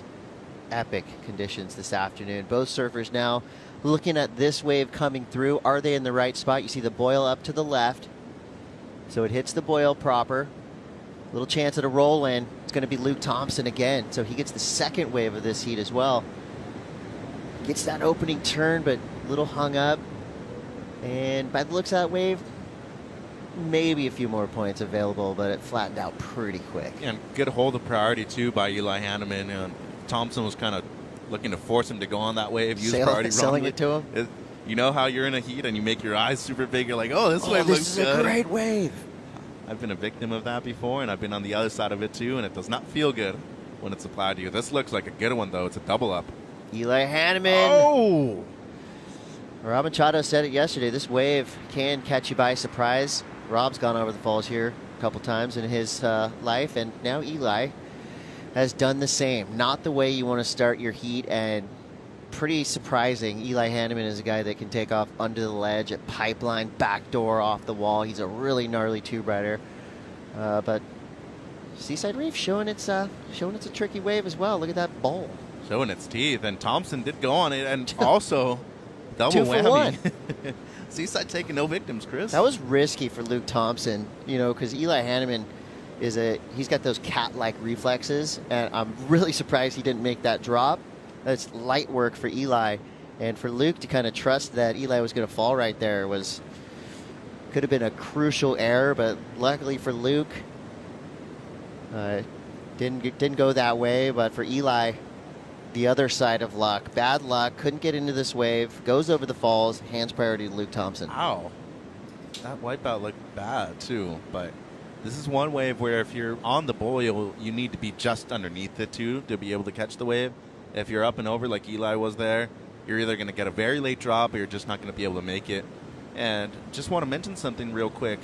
epic conditions this afternoon. Both surfers now looking at this wave coming through. Are they in the right spot? You see the boil up to the left. So it hits the boil proper. Little chance at a roll in. It's going to be Luke Thompson again. So he gets the second wave of this heat as well. Gets that opening turn, but a little hung up. And by the looks of that wave, maybe a few more points available, but it flattened out pretty quick. And good hold of priority, too, by Eli Hanneman. And Thompson was kind of looking to force him to go on that wave. Use priority selling it to him? You know how you're in a heat and you make your eyes super big. You're like, oh, this wave looks good. This is a great wave. I've been a victim of that before, and I've been on the other side of it, too, and it does not feel good when it's applied to you. This looks like a good one, though. It's a double up. Eli Hanneman. Oh! Rob Machado said it yesterday. This wave can catch you by surprise. Rob's gone over the falls here a couple times in his life, and now Eli has done the same. Not the way you want to start your heat, and pretty surprising. Eli Hanneman is a guy that can take off under the ledge at pipeline, backdoor off the wall. He's a really gnarly tube rider. But Seaside Reef showing it's a tricky wave as well. Look at that bowl. Showing its teeth, and Thompson did go on it, and also double 2 for whammy. 1. Seaside taking no victims, Chris. That was risky for Luke Thompson, because Eli Hanneman he's got those cat-like reflexes, and I'm really surprised he didn't make that drop. That's light work for Eli, and for Luke to kind of trust that Eli was going to fall right there could have been a crucial error, but luckily for Luke, didn't go that way. But for Eli, the other side of luck, bad luck, couldn't get into this wave, goes over the falls, hands priority to Luke Thompson. Ow. That wipeout looked bad, too, but this is one wave where if you're on the boil, you need to be just underneath it, too, to be able to catch the wave. If you're up and over like Eli was there, you're either going to get a very late drop or you're just not going to be able to make it. And just want to mention something real quick.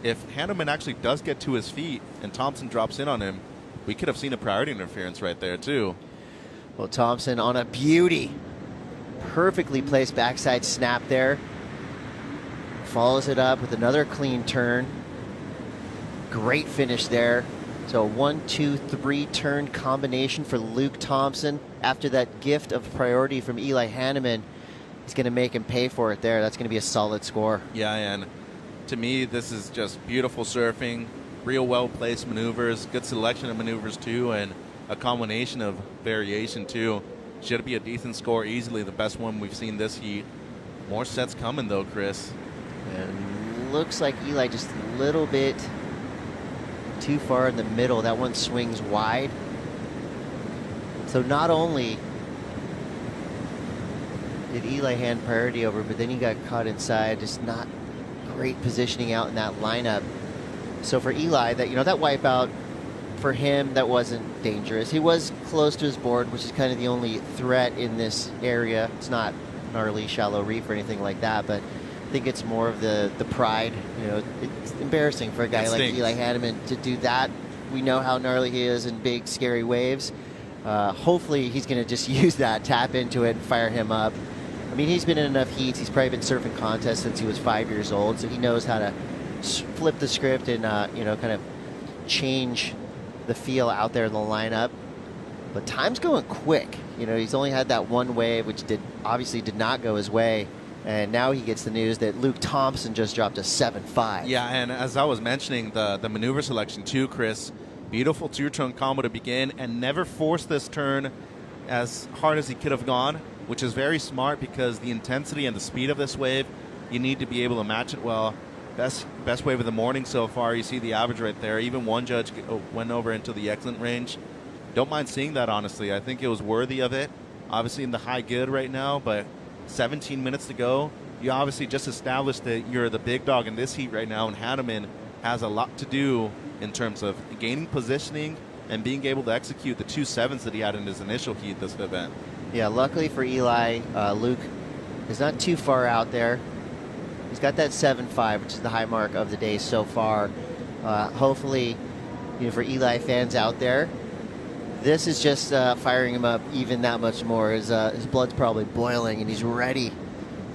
If Hanneman actually does get to his feet and Thompson drops in on him, we could have seen a priority interference right there, too. Well, Thompson on a beauty. Perfectly placed backside snap there. Follows it up with another clean turn. Great finish there. So 1, 2, 3 turn combination for Luke Thompson. After that gift of priority from Eli Hanneman, he's going to make him pay for it there. That's going to be a solid score. Yeah, and to me, this is just beautiful surfing, real well-placed maneuvers, good selection of maneuvers, too, and a combination of variation, too. Should be a decent score, easily the best one we've seen this heat. More sets coming, though, Chris. And looks like Eli just a little bit too far in the middle. That one swings wide. So not only did Eli hand priority over, but then he got caught inside. Just not great positioning out in that lineup. So for Eli, that wipeout, for him, that wasn't dangerous. He was close to his board, which is kind of the only threat in this area. It's not gnarly shallow reef or anything like that, but I think it's more of the pride. It's embarrassing for a guy like Eli Hanneman to do that. We know how gnarly he is in big, scary waves. Hopefully he's going to just use that, tap into it, and fire him up. I mean, he's been in enough heats. He's probably been surfing contests since he was 5 years old, so he knows how to flip the script and, kind of change the feel out there in the lineup. But time's going quick. He's only had that one wave, which obviously did not go his way. And now he gets the news that Luke Thompson just dropped a 7.5. Yeah, and as I was mentioning, the maneuver selection too, Chris. Beautiful two-turn combo to begin, and never forced this turn as hard as he could have gone, which is very smart because the intensity and the speed of this wave, you need to be able to match it well. Best wave of the morning so far. You see the average right there. Even one judge went over into the excellent range. Don't mind seeing that, honestly. I think it was worthy of it. Obviously in the high good right now, but 17 minutes to go. You obviously just established that you're the big dog in this heat right now, and Hanneman has a lot to do in terms of gaining positioning and being able to execute the 2 7s that he had in his initial heat this event. Yeah, luckily for Eli, Luke is not too far out there. He's got that 7.5, which is the high mark of the day so far. Hopefully, for Eli fans out there, this is just firing him up even that much more. His blood's probably boiling, and he's ready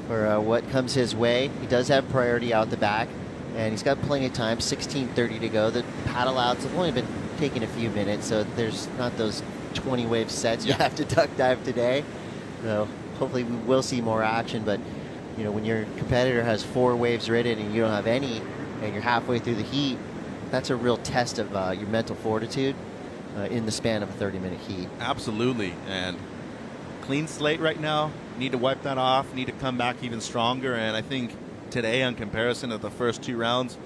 for what comes his way. He does have priority out the back, and he's got plenty of time, 16:30 to go. The paddle outs have only been taking a few minutes, so there's not those 20 wave sets you have to duck dive today. So hopefully we will see more action. But you know, when your competitor has 4 waves ridden and you don't have any, and you're halfway through the heat, that's a real test of your mental fortitude in the span of a 30-minute heat. Absolutely. And clean slate right now. Need to wipe that off. Need to come back even stronger. And I think today, in comparison to the first 2 rounds,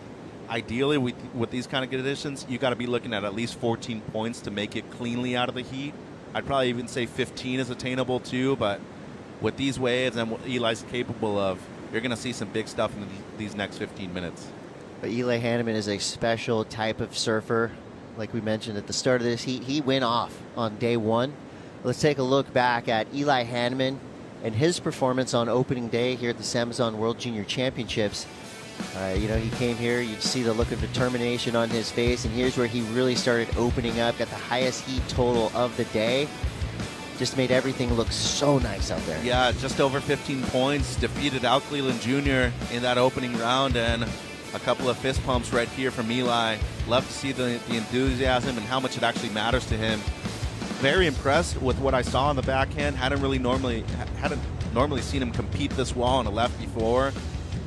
ideally with these kind of conditions, you got to be looking at least 14 points to make it cleanly out of the heat. I'd probably even say 15 is attainable too. But with these waves and what Eli's capable of, you're going to see some big stuff in these next 15 minutes. But Eli Hanneman is a special type of surfer. Like we mentioned at the start of this heat, he went off on day 1. Let's take a look back at Eli Hanneman and his performance on opening day here at the SAMBAZON World Junior Championships. You know, he came here, you see the look of determination on his face, and here's where he really started opening up, got the highest heat total of the day. Just made everything look so nice out there. Yeah, just over 15 points, defeated Cleland Jr. in that opening round, and a couple of fist pumps right here from Eli. Love to see the enthusiasm and how much it actually matters to him. Very impressed with what I saw on the backhand. Hadn't normally seen him compete this well on the left before.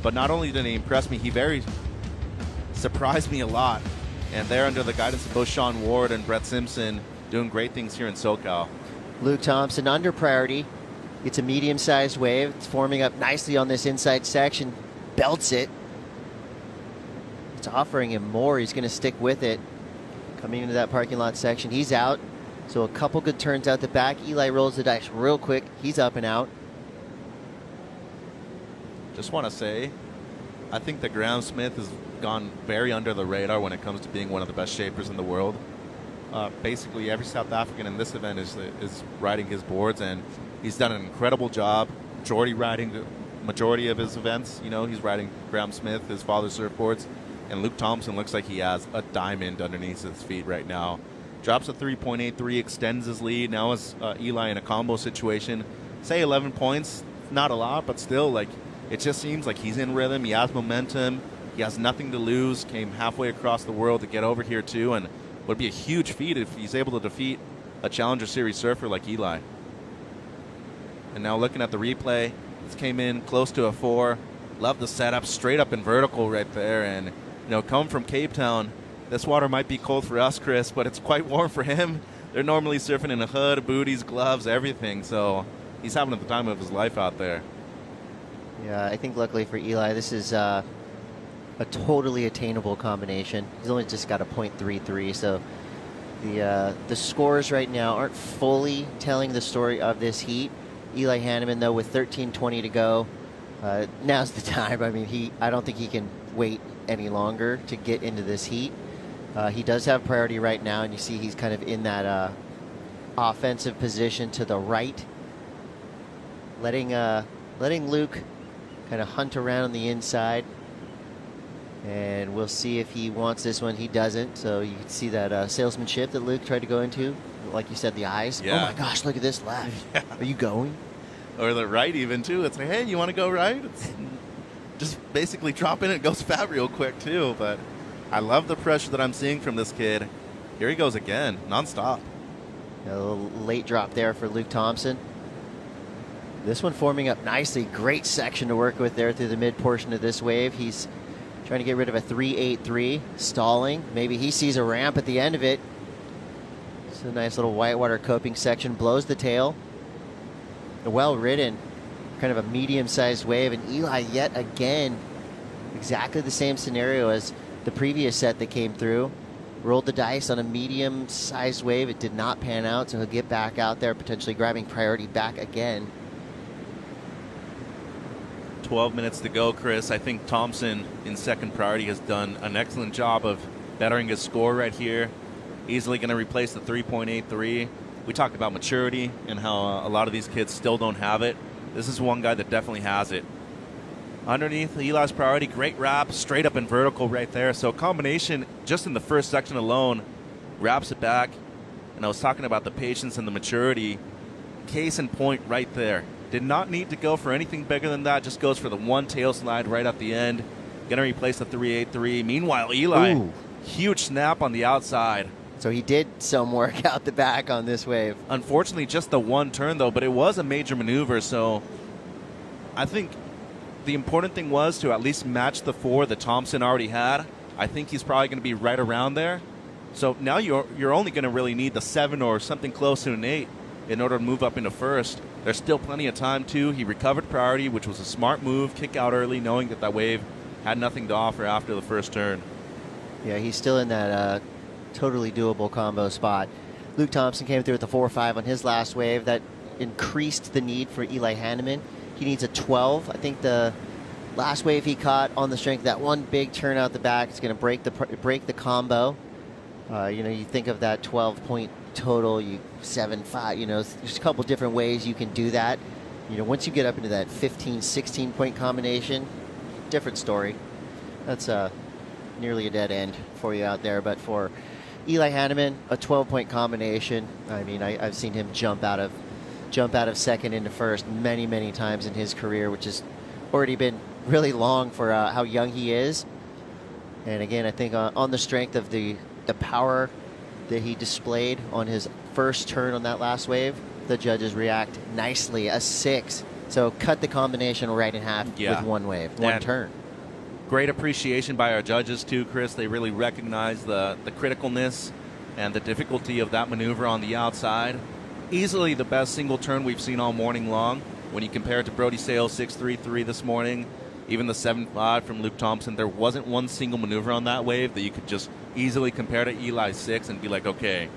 But not only did he impress me, he very surprised me a lot. And they're under the guidance of both Sean Ward and Brett Simpson, doing great things here in SoCal. Luke Thompson under priority. It's a medium-sized wave. It's forming up nicely on this inside section. Belts it. It's offering him more. He's going to stick with it. Coming into that parking lot section, he's out. So a couple good turns out the back. Eli rolls the dice real quick. He's up and out. Just want to say, I think that Graham Smith has gone very under the radar when it comes to being one of the best shapers in the world. Basically, every South African in this event is riding his boards, and he's done an incredible job. Jordy riding the majority of his events. You know, he's riding Graham Smith, his father's surfboards. And Luke Thompson looks like he has a diamond underneath his feet right now. Drops a 3.83, extends his lead. Now is Eli in a combo situation. Say 11 points, not a lot, but still, like, it just seems like he's in rhythm. He has momentum. He has nothing to lose. Came halfway across the world to get over here too, and would be a huge feat if he's able to defeat a Challenger Series surfer like Eli. And now looking at the replay, this came in close to a 4. Love the setup, straight up and vertical right there, and you know, come from Cape Town, this water might be cold for us, Chris, but it's quite warm for him. They're normally surfing in a hood, booties, gloves, everything, so he's having the time of his life out there. Yeah, I think luckily for Eli, this is a totally attainable combination. He's only just got a .33, so the scores right now aren't fully telling the story of this heat. Eli Hanneman, though, with 13:20 to go, now's the time. I mean, I don't think he can wait any longer to get into this heat. He does have priority right now, and you see he's kind of in that offensive position to the right, letting Luke kind of hunt around on the inside, and we'll see if he wants this one. He doesn't, so you can see that salesmanship that Luke tried to go into. Like you said, the eyes. Yeah. Oh my gosh, look at this left. Yeah. Are you going? Or the right even too. It's like, hey, you want to go right? It's just basically drop in and it goes fat real quick too. But I love the pressure that I'm seeing from this kid. Here he goes again, nonstop. A little late drop there for Luke Thompson. This one forming up nicely. Great section to work with there through the mid portion of this wave. He's trying to get rid of a 3.83, stalling. Maybe he sees a ramp at the end of it. It's a nice little whitewater coping section. Blows the tail. A well-ridden, kind of a medium-sized wave. And Eli yet again, exactly the same scenario as the previous set that came through. Rolled the dice on a medium-sized wave. It did not pan out, so he'll get back out there, potentially grabbing priority back again. 12 minutes to go, Chris. I think Thompson in second priority has done an excellent job of bettering his score right here. Easily going to replace the 3.83. We talked about maturity and how a lot of these kids still don't have it. This is one guy that definitely has it. Underneath Eli's priority, great wrap, straight up and vertical right there. So a combination just in the first section alone, wraps it back. And I was talking about the patience and the maturity. Case in point right there. Did not need to go for anything bigger than that. Just goes for the one tail slide right at the end. Going to replace the 3.83. Meanwhile, Eli, huge snap on the outside. So he did some work out the back on this wave. Unfortunately, just the one turn, though, but it was a major maneuver, so I think the important thing was to at least match the 4 that Thompson already had. I think he's probably going to be right around there. So now you're only going to really need the 7 or something close to an 8 in order to move up into first. There's still plenty of time, too. He recovered priority, which was a smart move, kick out early, knowing that that wave had nothing to offer after the first turn. Yeah, he's still in that totally doable combo spot. Luke Thompson came through with a 4-5 on his last wave. That increased the need for Eli Hanneman. He needs a 12. I think the last wave he caught on the strength, that one big turn out the back is going to break the combo. You think of that 12-point total, 7-5. There's a couple different ways you can do that. Once you get up into that 15, 16-point combination, different story. That's nearly a dead end for you out there. But for Eli Hanneman, a 12-point combination. I mean, I've seen him jump out of second into first many, many times in his career, which has already been really long for how young he is. And again, I think on the strength of the power that he displayed on his first turn on that last wave, the judges react nicely. A 6. So cut the combination right in half with one wave, one turn. Great appreciation by our judges, too, Chris. They really recognize the criticalness and the difficulty of that maneuver on the outside. Easily the best single turn we've seen all morning long. When you compare it to Brody Sale's 6.33 this morning, even the 7.5 from Luke Thompson, there wasn't one single maneuver on that wave that you could just easily compare to Eli's 6 and be like, okay,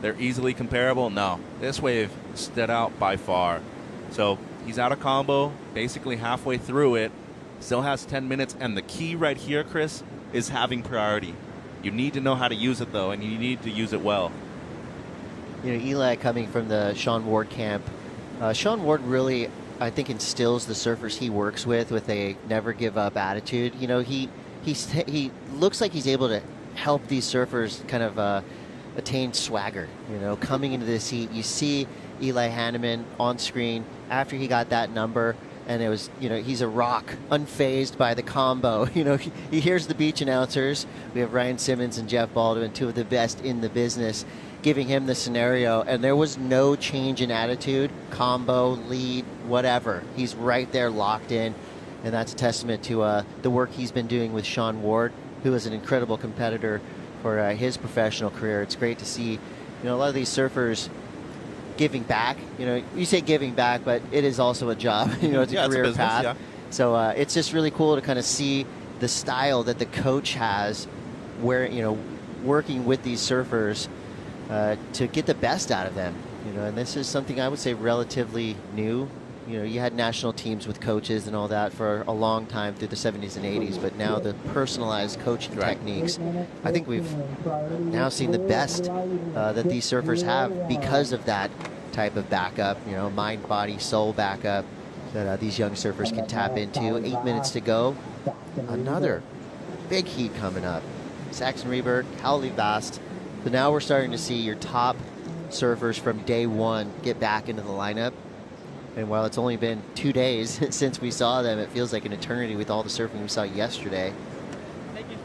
they're easily comparable. No, this wave stood out by far. So he's out of combo, basically halfway through it, still has 10 minutes, and the key right here, Chris, is having priority. You need to know how to use it, though, and you need to use it well. Eli coming from the Sean Ward camp, Sean Ward really, I think, instills the surfers he works with a never give up attitude. He looks like he's able to help these surfers kind of attain swagger. Coming into this heat, you see Eli Hanneman on screen after he got that number, and it was, he's a rock, unfazed by the combo. He hears the beach announcers. We have Ryan Simmons and Jeff Baldwin, two of the best in the business, giving him the scenario, and there was no change in attitude, combo, lead, whatever. He's right there locked in, and that's a testament to the work he's been doing with Sean Ward, who is an incredible competitor for his professional career. It's great to see, a lot of these surfers giving back. You say giving back, but it is also a job. It's a career path. Yeah. So it's just really cool to kind of see the style that the coach has, where working with these surfers to get the best out of them. And this is something I would say relatively new. You had national teams with coaches and all that for a long time through the 70s and 80s, but now the personalized coaching techniques, I think we've now seen the best that these surfers have because of that type of backup, mind, body, soul backup that these young surfers can tap into. 8 minutes to go. Another big heat coming up. Saxon Reber, Howley Vaast. So now we're starting to see your top surfers from day one get back into the lineup. And while it's only been 2 days since we saw them, it feels like an eternity with all the surfing we saw yesterday. Thank you.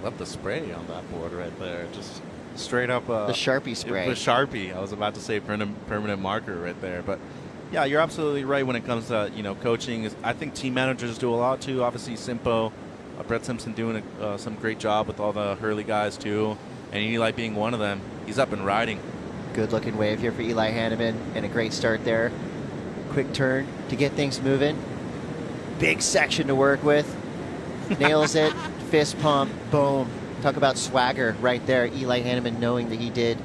Love the spray on that board right there. Just straight up. The Sharpie spray. The Sharpie. I was about to say permanent marker right there. But, yeah, you're absolutely right when it comes to, coaching. I think team managers do a lot, too. Obviously, Simpo, Brett Simpson doing some great job with all the Hurley guys, too. And Eli being one of them. He's up and riding. Good-looking wave here for Eli Hanneman, and a great start there. Quick turn to get things moving. Big section to work with. Nails it. Fist pump. Boom. Talk about swagger right there. Eli Hanneman knowing that he did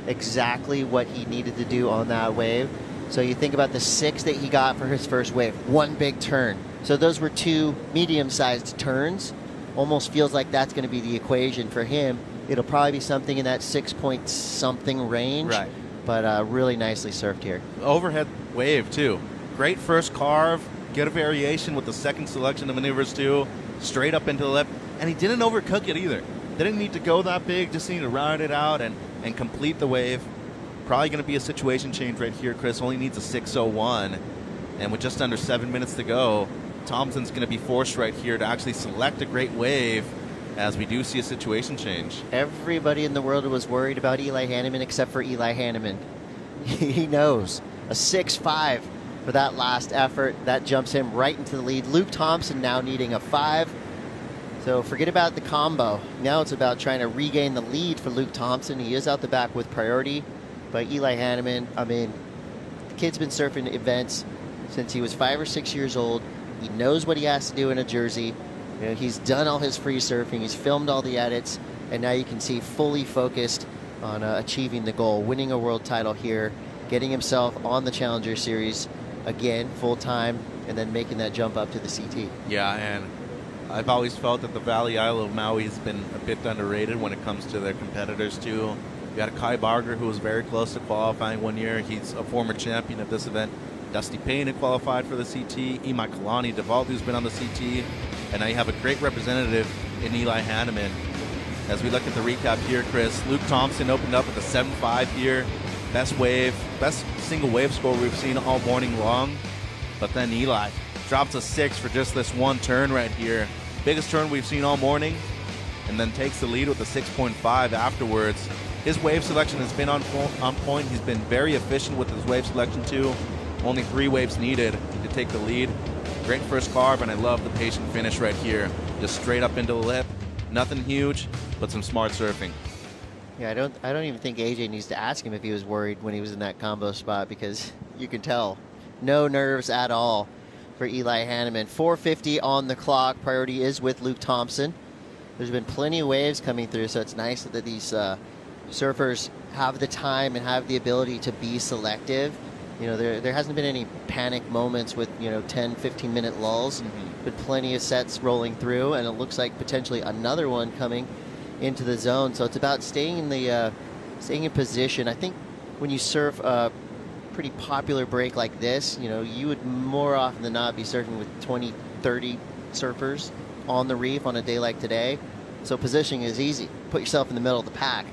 exactly what he needed to do on that wave. So you think about the 6 that he got for his first wave. One big turn. So those were 2 medium-sized turns. Almost feels like that's going to be the equation for him. It'll probably be something in that 6-point-something range. Right. But really nicely surfed here. Overhead wave, too. Great first carve. Get a variation with the second selection of maneuvers, too. Straight up into the lip. And he didn't overcook it either. Didn't need to go that big. Just need to ride it out and complete the wave. Probably going to be a situation change right here. Chris only needs a 6:01. And with just under 7 minutes to go, Thompson's going to be forced right here to actually select a great wave. as we do see a situation change. Everybody in the world was worried about Eli Hanneman except for Eli Hanneman. He knows. A 6-5 for that last effort. That jumps him right into the lead. Luke Thompson now needing a 5. So forget about the combo. Now it's about trying to regain the lead for Luke Thompson. He is out the back with priority. But Eli Hanneman, I mean, the kid's been surfing events since he was 5 or 6 years old. He knows what he has to do in a jersey. You know, he's done all his free surfing. He's filmed all the edits. And now you can see fully focused on achieving the goal, winning a world title here, getting himself on the Challenger Series again, full-time, and then making that jump up to the CT. Yeah, and I've always felt that the Valley Isle of Maui has been a bit underrated when it comes to their competitors, too. You got a Kai Barger, who was very close to qualifying one year. He's a former champion of this event. Dusty Payne had qualified for the CT. Imai Kalani Devaldu, who's been on the CT. And now you have a great representative in Eli Hanneman. As we look at the recap here, Chris, Luke Thompson opened up with a 7-5 here. Best single wave score we've seen all morning long. But then Eli drops a 6 for just this one turn right here. Biggest turn we've seen all morning. And then takes the lead with a 6.5 afterwards. His wave selection has been on point. He's been very efficient with his wave selection too. Only 3 waves needed to take the lead. Great first carve, and I love the patient finish right here. Just straight up into the lip. Nothing huge, but some smart surfing. Yeah, I don't even think AJ needs to ask him if he was worried when he was in that combo spot, because you can tell. No nerves at all for Eli Hanneman. 4:50 on the clock. Priority is with Luke Thompson. There's been plenty of waves coming through, so it's nice that these surfers have the time and have the ability to be selective. You know, there hasn't been any panic moments with, 10, 15-minute lulls. But plenty of sets rolling through, and it looks like potentially another one coming into the zone. So it's about staying in position. I think when you surf a pretty popular break like this, you would more often than not be surfing with 20, 30 surfers on the reef on a day like today. So positioning is easy. Put yourself in the middle of the pack.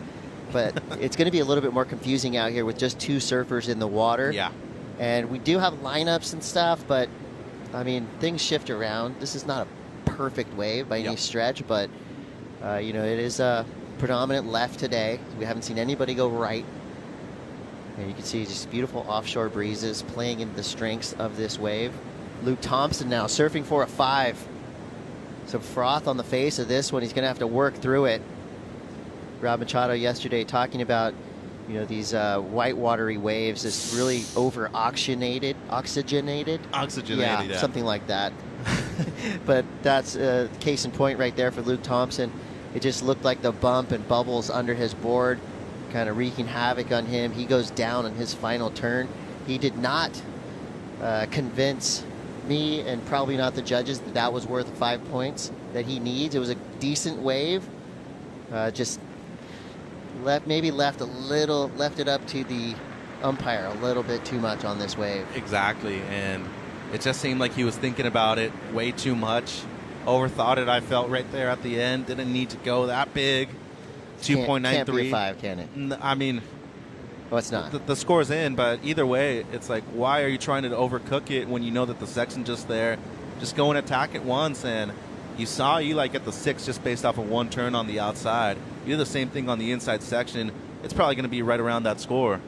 But it's going to be a little bit more confusing out here with just 2 surfers in the water. Yeah. And we do have lineups and stuff, but, I mean, things shift around. This is not a perfect wave by any stretch, but, it is a predominant left today. We haven't seen anybody go right. And you can see just beautiful offshore breezes playing into the strengths of this wave. Luke Thompson now surfing for a 5. Some froth on the face of this one. He's going to have to work through it. Rob Machado yesterday talking about, these white watery waves, this really oxygenated, yeah. Something like that. But that's case in point right there for Luke Thompson. It just looked like the bump and bubbles under his board, kind of wreaking havoc on him. He goes down on his final turn. He did not convince me, and probably not the judges, that was worth 5 points that he needs. It was a decent wave. Just left it up to the umpire a little bit too much on this wave. Exactly, and it just seemed like he was thinking about it way too much. Overthought it, I felt, right there at the end. Didn't need to go that big. 2.93. Can't be a 5, can it? I mean, oh, it's not. The score's in, but either way, it's like, why are you trying to overcook it when you know that the section's just there? Just go and attack it once, and you saw Eli get the 6 just based off of one turn on the outside. You do the same thing on the inside section, it's probably going to be right around that score.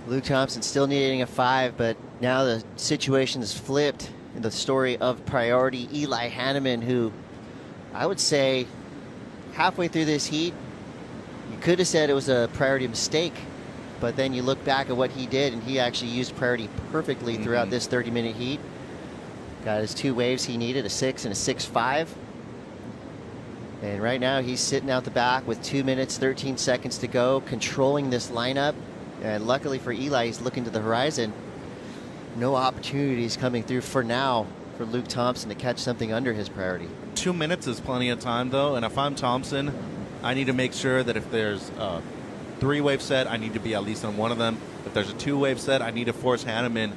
Luke Thompson still needing a 5, but now the situation is flipped in the story of priority. Eli Hanneman, who I would say halfway through this heat, you could have said it was a priority mistake, but then you look back at what he did, and he actually used priority perfectly throughout this 30-minute heat. Got his 2 waves he needed, a 6 and a 6.5. And right now he's sitting out the back with 2 minutes, 13 seconds to go, controlling this lineup. And luckily for Eli, he's looking to the horizon. No opportunities coming through for now for Luke Thompson to catch something under his priority. 2 minutes is plenty of time, though. And if I'm Thompson, I need to make sure that if there's a 3-wave set, I need to be at least on one of them. If there's a 2-wave set, I need to force Hanneman.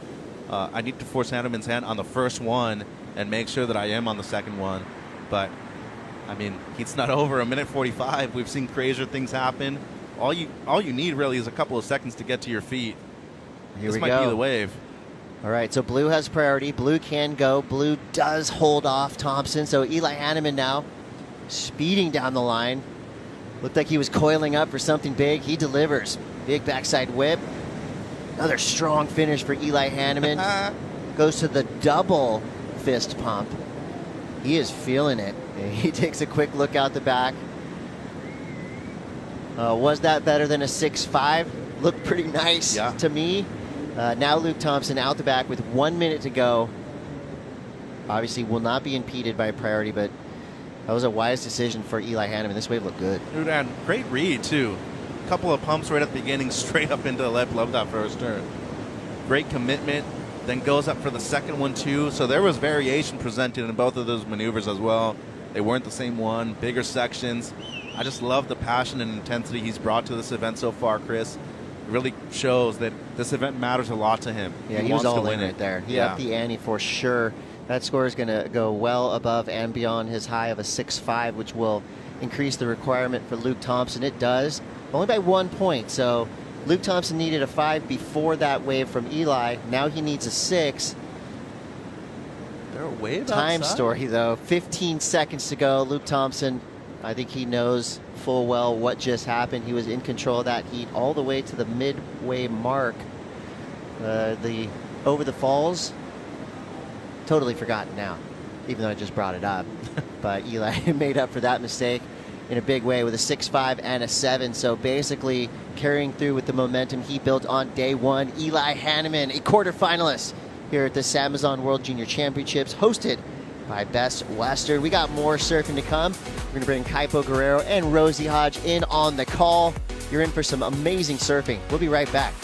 I need to force Hanneman's hand on the first one and make sure that I am on the second one. But, I mean, heat's not over. 1:45. We've seen crazier things happen. All you need really is a couple of seconds to get to your feet. Here this we might go. be the wave. All right, so Blue has priority. Blue can go. Blue does hold off Thompson. So Eli Hanneman now speeding down the line. Looked like he was coiling up for something big. He delivers. Big backside whip. Another strong finish for Eli Hanneman. Goes to the double fist pump. He is feeling it. He takes a quick look out the back. Was that better than a 6.5? Looked pretty nice to me. Now Luke Thompson out the back with 1 minute to go. Obviously will not be impeded by priority, but that was a wise decision for Eli Hanneman. This wave looked good. Dude, and great read, too. A couple of pumps right at the beginning, straight up into the left. Love that first turn. Great commitment. Then goes up for the second one, too. So there was variation presented in both of those maneuvers as well. They weren't the same one. Bigger sections. I just love the passion and intensity he's brought to this event so far, Chris. It really shows that this event matters a lot to him. Yeah, he was all in right there. He upped the ante for sure. That score is going to go well above and beyond his high of a 6.5, which will increase the requirement for Luke Thompson. It does, only by 1 point. So Luke Thompson needed a 5 before that wave from Eli. Now he needs a 6. They're a wave Time outside. story, though. 15 seconds to go. Luke Thompson, I think he knows full well what just happened. He was in control of that heat all the way to the midway mark. The over the falls, totally forgotten now, even though I just brought it up. But Eli made up for that mistake in a big way with a 6.5 and a 7. So basically carrying through with the momentum he built on day one. Eli Hanneman, a quarterfinalist here at the SAMBAZON World Junior Championships, hosted by Best Western. We got more surfing to come. We're going to bring Kaipo Guerrero and Rosie Hodge in on the call. You're in for some amazing surfing. We'll be right back.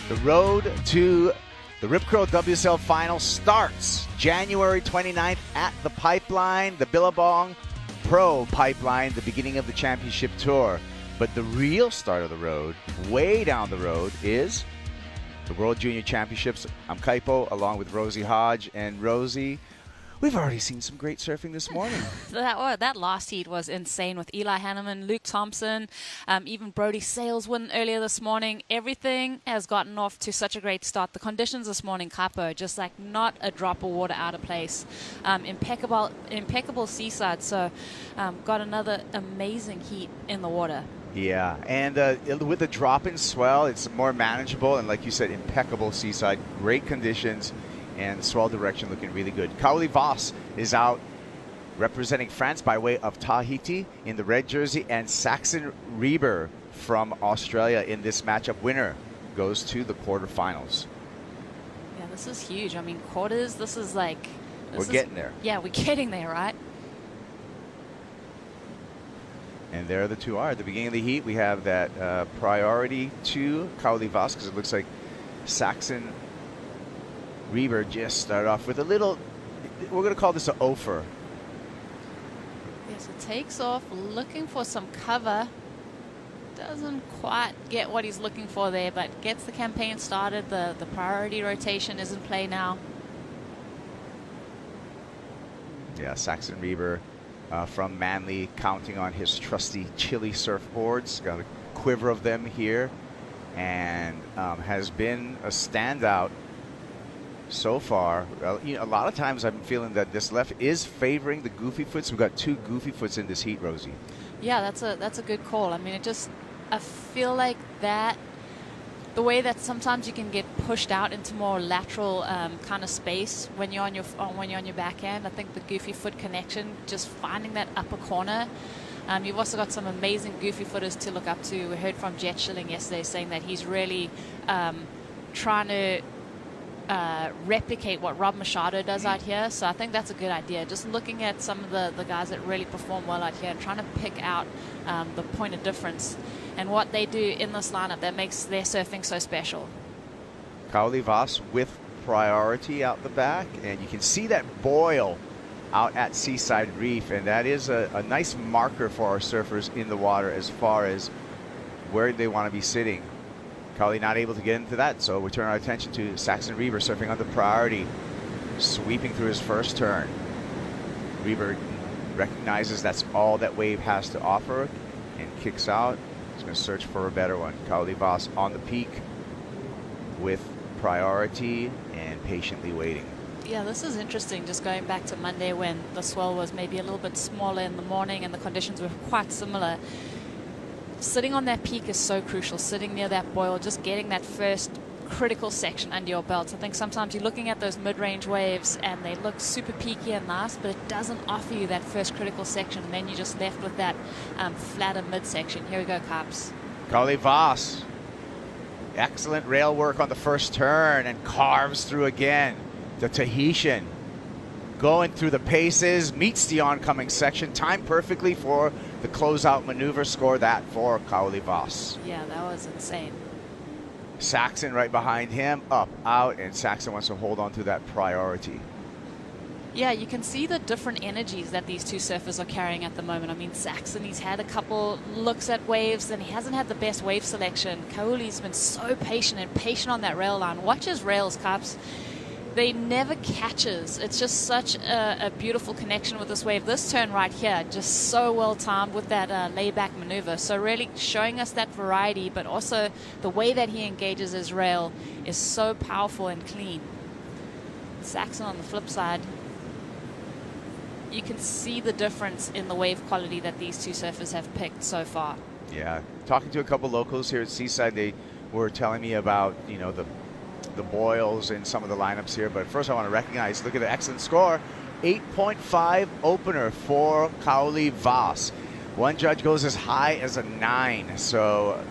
The road to the Rip Curl WSL final starts January 29th at the Pipeline, the Billabong Pro Pipeline, the beginning of the championship tour. But the real start of the road, way down the road, is the World Junior Championships. I'm Kaipo, along with Rosie Hodge. And Rosie, we've already seen some great surfing this morning. That last heat was insane with Eli Hanneman, Luke Thompson, even Brody Sales win earlier this morning. Everything has gotten off to such a great start. The conditions this morning, Capo, just like not a drop of water out of place. Impeccable seaside. So got another amazing heat in the water. Yeah, and with the drop in swell, it's more manageable. And like you said, impeccable seaside, great conditions. And swell direction looking really good. Kauli Vaast is out representing France by way of Tahiti in the red jersey, and Saxon Reber from Australia in this matchup. Winner goes to the quarterfinals. Yeah, this is huge. I mean, quarters, this is like... We're getting there. Yeah, we're getting there, right? And there the two are. At the beginning of the heat, we have that priority to Kauli Vaast, because it looks like Saxon Reber just started off with a little, we're going to call this an ofer. Yes, it takes off looking for some cover. Doesn't quite get what he's looking for there, but gets the campaign started. The priority rotation is in play now. Yeah, Saxon Reber from Manly, counting on his trusty Chili surfboards. Got a quiver of them here, and has been a standout so far. You know, a lot of times I'm feeling that this left is favoring the goofy foots. We've got two goofy foots in this heat, Rosie. Yeah, that's a good call. I mean, I feel like that, the way that sometimes you can get pushed out into more lateral kind of space when you're on your backhand. I think the goofy foot connection, just finding that upper corner. You've also got some amazing goofy footers to look up to. We heard from Jet Schilling yesterday saying that he's really trying to replicate what Rob Machado does out here. So I think that's a good idea. Just looking at some of the guys that really perform well out here and trying to pick out the point of difference and what they do in this lineup that makes their surfing so special. Kauli Vaast with priority out the back, and you can see that boil out at Seaside Reef, and that is a nice marker for our surfers in the water as far as where they want to be sitting. Kauli not able to get into that, so we turn our attention to Saxon Reber surfing on the priority, sweeping through his first turn. Reber recognizes that's all that wave has to offer and kicks out. He's going to search for a better one. Kauli Vaast on the peak with priority and patiently waiting. Yeah, this is interesting, just going back to Monday when the swell was maybe a little bit smaller in the morning and the conditions were quite similar. Sitting on that peak is so crucial, sitting near that boil, just getting that first critical section under your belt. I think sometimes you're looking at those mid-range waves and they look super peaky and nice, but it doesn't offer you that first critical section, and then you're just left with that flatter midsection. Here we go, Caps. Kauli Vaast, excellent rail work on the first turn and carves through again. The Tahitian going through the paces, meets the oncoming section, timed perfectly for the closeout maneuver. Score that for Kauli Vaast. Yeah, that was insane. Saxon right behind him, up, out, and Saxon wants to hold on to that priority. Yeah, you can see the different energies that these two surfers are carrying at the moment. I mean, Saxon, he's had a couple looks at waves and he hasn't had the best wave selection. Kauli's been so patient on that rail line. Watch his rails, Caps. They never catches. It's just such a beautiful connection with this wave. This turn right here, just so well timed with that layback maneuver. So really showing us that variety, but also the way that he engages his rail is so powerful and clean. Saxon on the flip side, you can see the difference in the wave quality that these two surfers have picked so far. Yeah, talking to a couple locals here at Seaside, they were telling me about, you know, the boils in some of the lineups here. But first I want to recognize, look at the excellent score. 8.5 opener for Kauli Vaast. One judge goes as high as a 9. So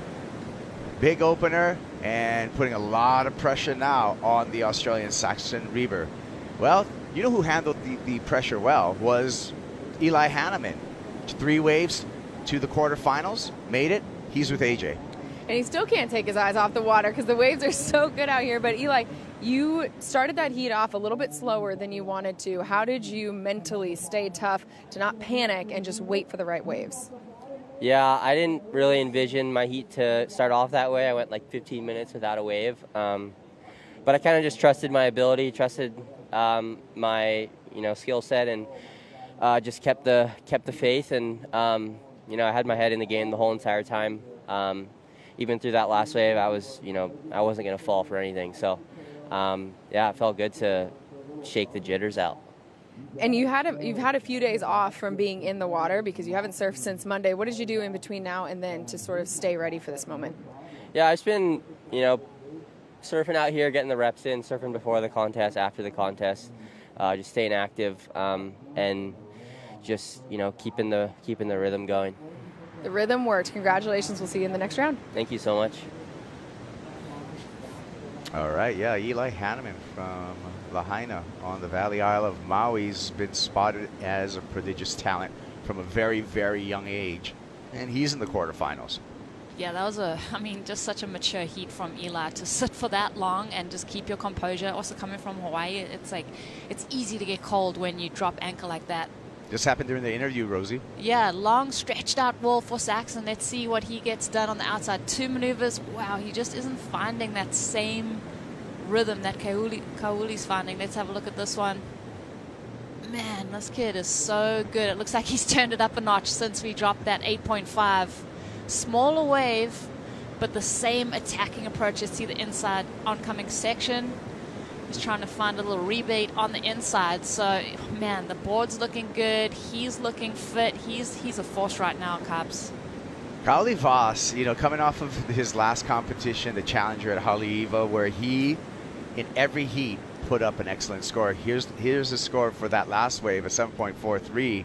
big opener and putting a lot of pressure now on the Australian Saxon Reber. Well, you know who handled the pressure well was Eli Hanneman. 3 waves to the quarterfinals, made it. He's with AJ. And he still can't take his eyes off the water because the waves are so good out here. But Eli, you started that heat off a little bit slower than you wanted to. How did you mentally stay tough to not panic and just wait for the right waves? Yeah, I didn't really envision my heat to start off that way. I went like 15 minutes without a wave. But I kind of just trusted my ability, trusted my skill set, and just kept the faith. And I had my head in the game the whole entire time. Even through that last wave, I wasn't going to fall for anything. So, it felt good to shake the jitters out. And you've had a few days off from being in the water because you haven't surfed since Monday. What did you do in between now and then to sort of stay ready for this moment? Yeah, I've been, surfing out here, getting the reps in, surfing before the contest, after the contest, just staying active. And, just keeping the rhythm going. The rhythm worked. Congratulations. We'll see you in the next round. Thank you so much. All right, yeah, Eli Hanneman from Lahaina on the Valley Isle of Maui's been spotted as a prodigious talent from a very, very young age, and he's in the quarterfinals. Yeah, that was just such a mature heat from Eli to sit for that long and just keep your composure. Also coming from Hawaii, it's easy to get cold when you drop anchor like that. This happened during the interview, Rosie. Yeah, long stretched out wall for Saxon. Let's see what he gets done on the outside. 2 maneuvers. Wow, he just isn't finding that same rhythm that Kauli's finding. Let's have a look at this one. Man, this kid is so good. It looks like he's turned it up a notch since we dropped that 8.5. Smaller wave, but the same attacking approach. Let's see the inside oncoming section. He's trying to find a little rebate on the inside. So, man, the board's looking good. He's looking fit. He's a force right now, Cubs. Kauli Vaast, coming off of his last competition, the Challenger at Haleiwa, where he, in every heat, put up an excellent score. Here's the score for that last wave, a 7.43.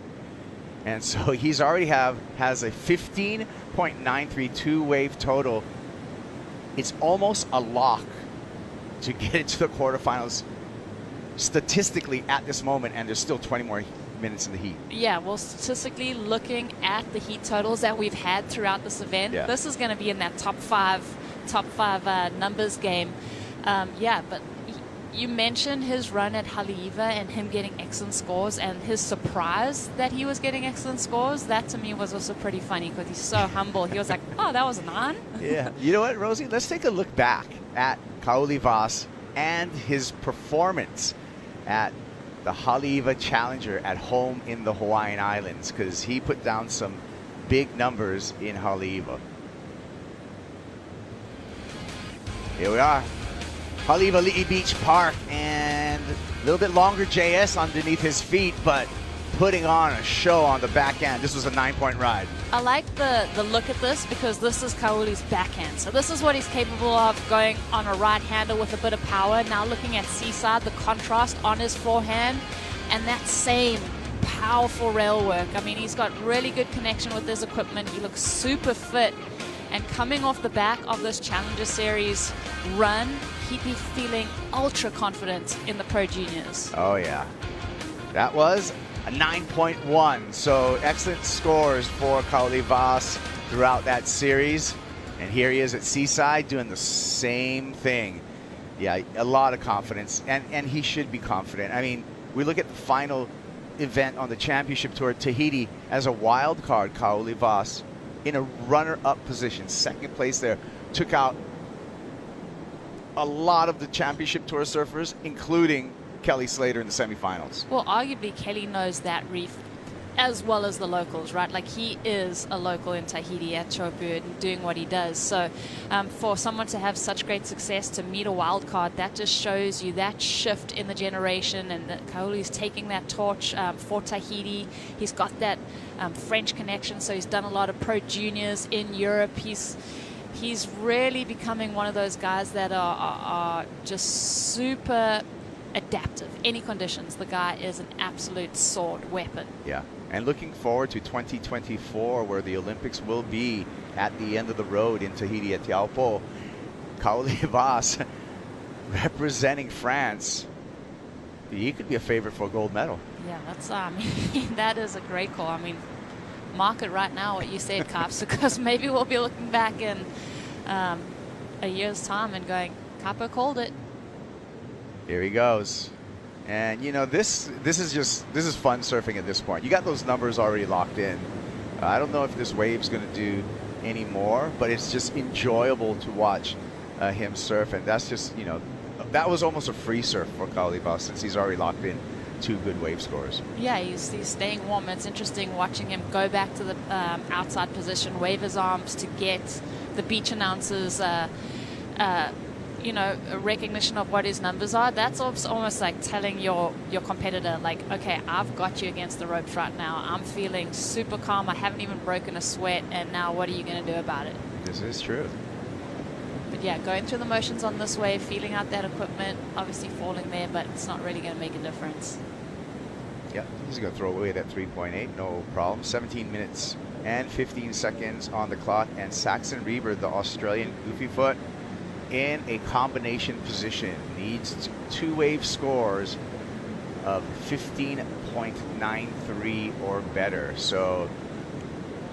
And so he's already has a 15.932 wave total. It's almost a lock to get into the quarterfinals statistically at this moment, and there's still 20 more minutes in the heat. Yeah, well, statistically, looking at the heat totals that we've had throughout this event, this is going to be in that top five numbers game. But you mentioned his run at Haleiwa and him getting excellent scores and his surprise that he was getting excellent scores. That to me was also pretty funny because he's so humble. He was like, oh, that was a 9? Yeah. You know what, Rosie? Let's take a look back at Kauli Vaast and his performance at the Haleiwa Challenger at home in the Hawaiian Islands, because he put down some big numbers in Haleiwa. Here we are. Haleiwa Li'i Beach Park, and a little bit longer JS underneath his feet, but putting on a show on the backhand. This was a 9-point ride. I like the look at this because this is Kauli's backhand. So this is what he's capable of, going on a right-hander with a bit of power. Now looking at Seaside, the contrast on his forehand, and that same powerful rail work. I mean, he's got really good connection with his equipment. He looks super fit. And coming off the back of this Challenger Series run, he'd be feeling ultra confident in the Pro Juniors. Oh, yeah. That was a 9.1. So excellent scores for Kauli Vaast throughout that series. And here he is at Seaside doing the same thing. Yeah, a lot of confidence. And he should be confident. I mean, we look at the final event on the championship tour, Tahiti, as a wild card, Kauli Vaast in a runner-up position, second place there, took out a lot of the championship tour surfers, including Kelly Slater in the semifinals. Well, arguably Kelly knows that reef as well as the locals, right? Like, he is a local in Tahiti at Chopu and doing what he does. So for someone to have such great success, to meet a wild card, that just shows you that shift in the generation, and that Kauli's taking that torch for Tahiti. He's got that French connection, so he's done a lot of Pro Juniors in Europe. He's really becoming one of those guys that are just super adaptive. Any conditions, the guy is an absolute sword weapon. Yeah, and looking forward to 2024, where the Olympics will be at the end of the road in Tahiti at Taupo. Kauli Vaast representing France. He could be a favorite for a gold medal. Yeah, that's that is a great call. I mean, mark it right now what you said, Caps, because maybe we'll be looking back in a year's time and going, Capo called it. Here he goes. And you know, this is fun surfing at this point. You got those numbers already locked in. I don't know if this wave's going to do any more, but it's just enjoyable to watch him surf. And that's just, you know, that was almost a free surf for Kauli Vaast, since he's already locked in 2 good wave scores. Yeah, he's staying warm. It's interesting watching him go back to the outside position, wave his arms to get the beach announcers you know, a recognition of what his numbers are. That's almost like telling your competitor, like, okay, I've got you against the ropes right now. I'm feeling super calm. I haven't even broken a sweat, and now what are you going to do about it? This is true. But yeah, going through the motions on this wave, feeling out that equipment, obviously falling there, but it's not really going to make a difference. Yep, he's going to throw away that 3.8, no problem. 17 minutes and 15 seconds on the clock, and Saxon Reber, the Australian goofy foot, in a combination position, needs 2 wave scores of 15.93 or better. So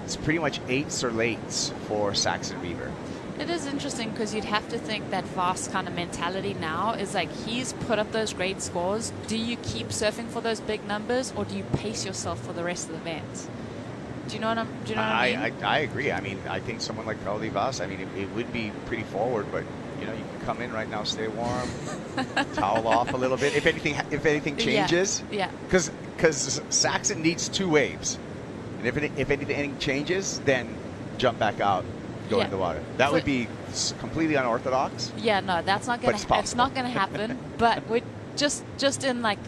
it's pretty much 8s or lates for Saxon Reber. It is interesting because you'd have to think that Vaast kind of mentality now is like he's put up those great scores. Do you keep surfing for those big numbers, or do you pace yourself for the rest of the events? Do you know what I mean? I agree. I mean, I think someone like Carl Vaast, I mean, it would be pretty forward, but you know, you can come in right now, stay warm, towel off a little bit. If anything changes, yeah. Because Saxon needs 2 waves, and if anything changes, then jump back out. Go in the water. That would be completely unorthodox. Yeah, no, that's not going to. It's not going to happen. But we're just in like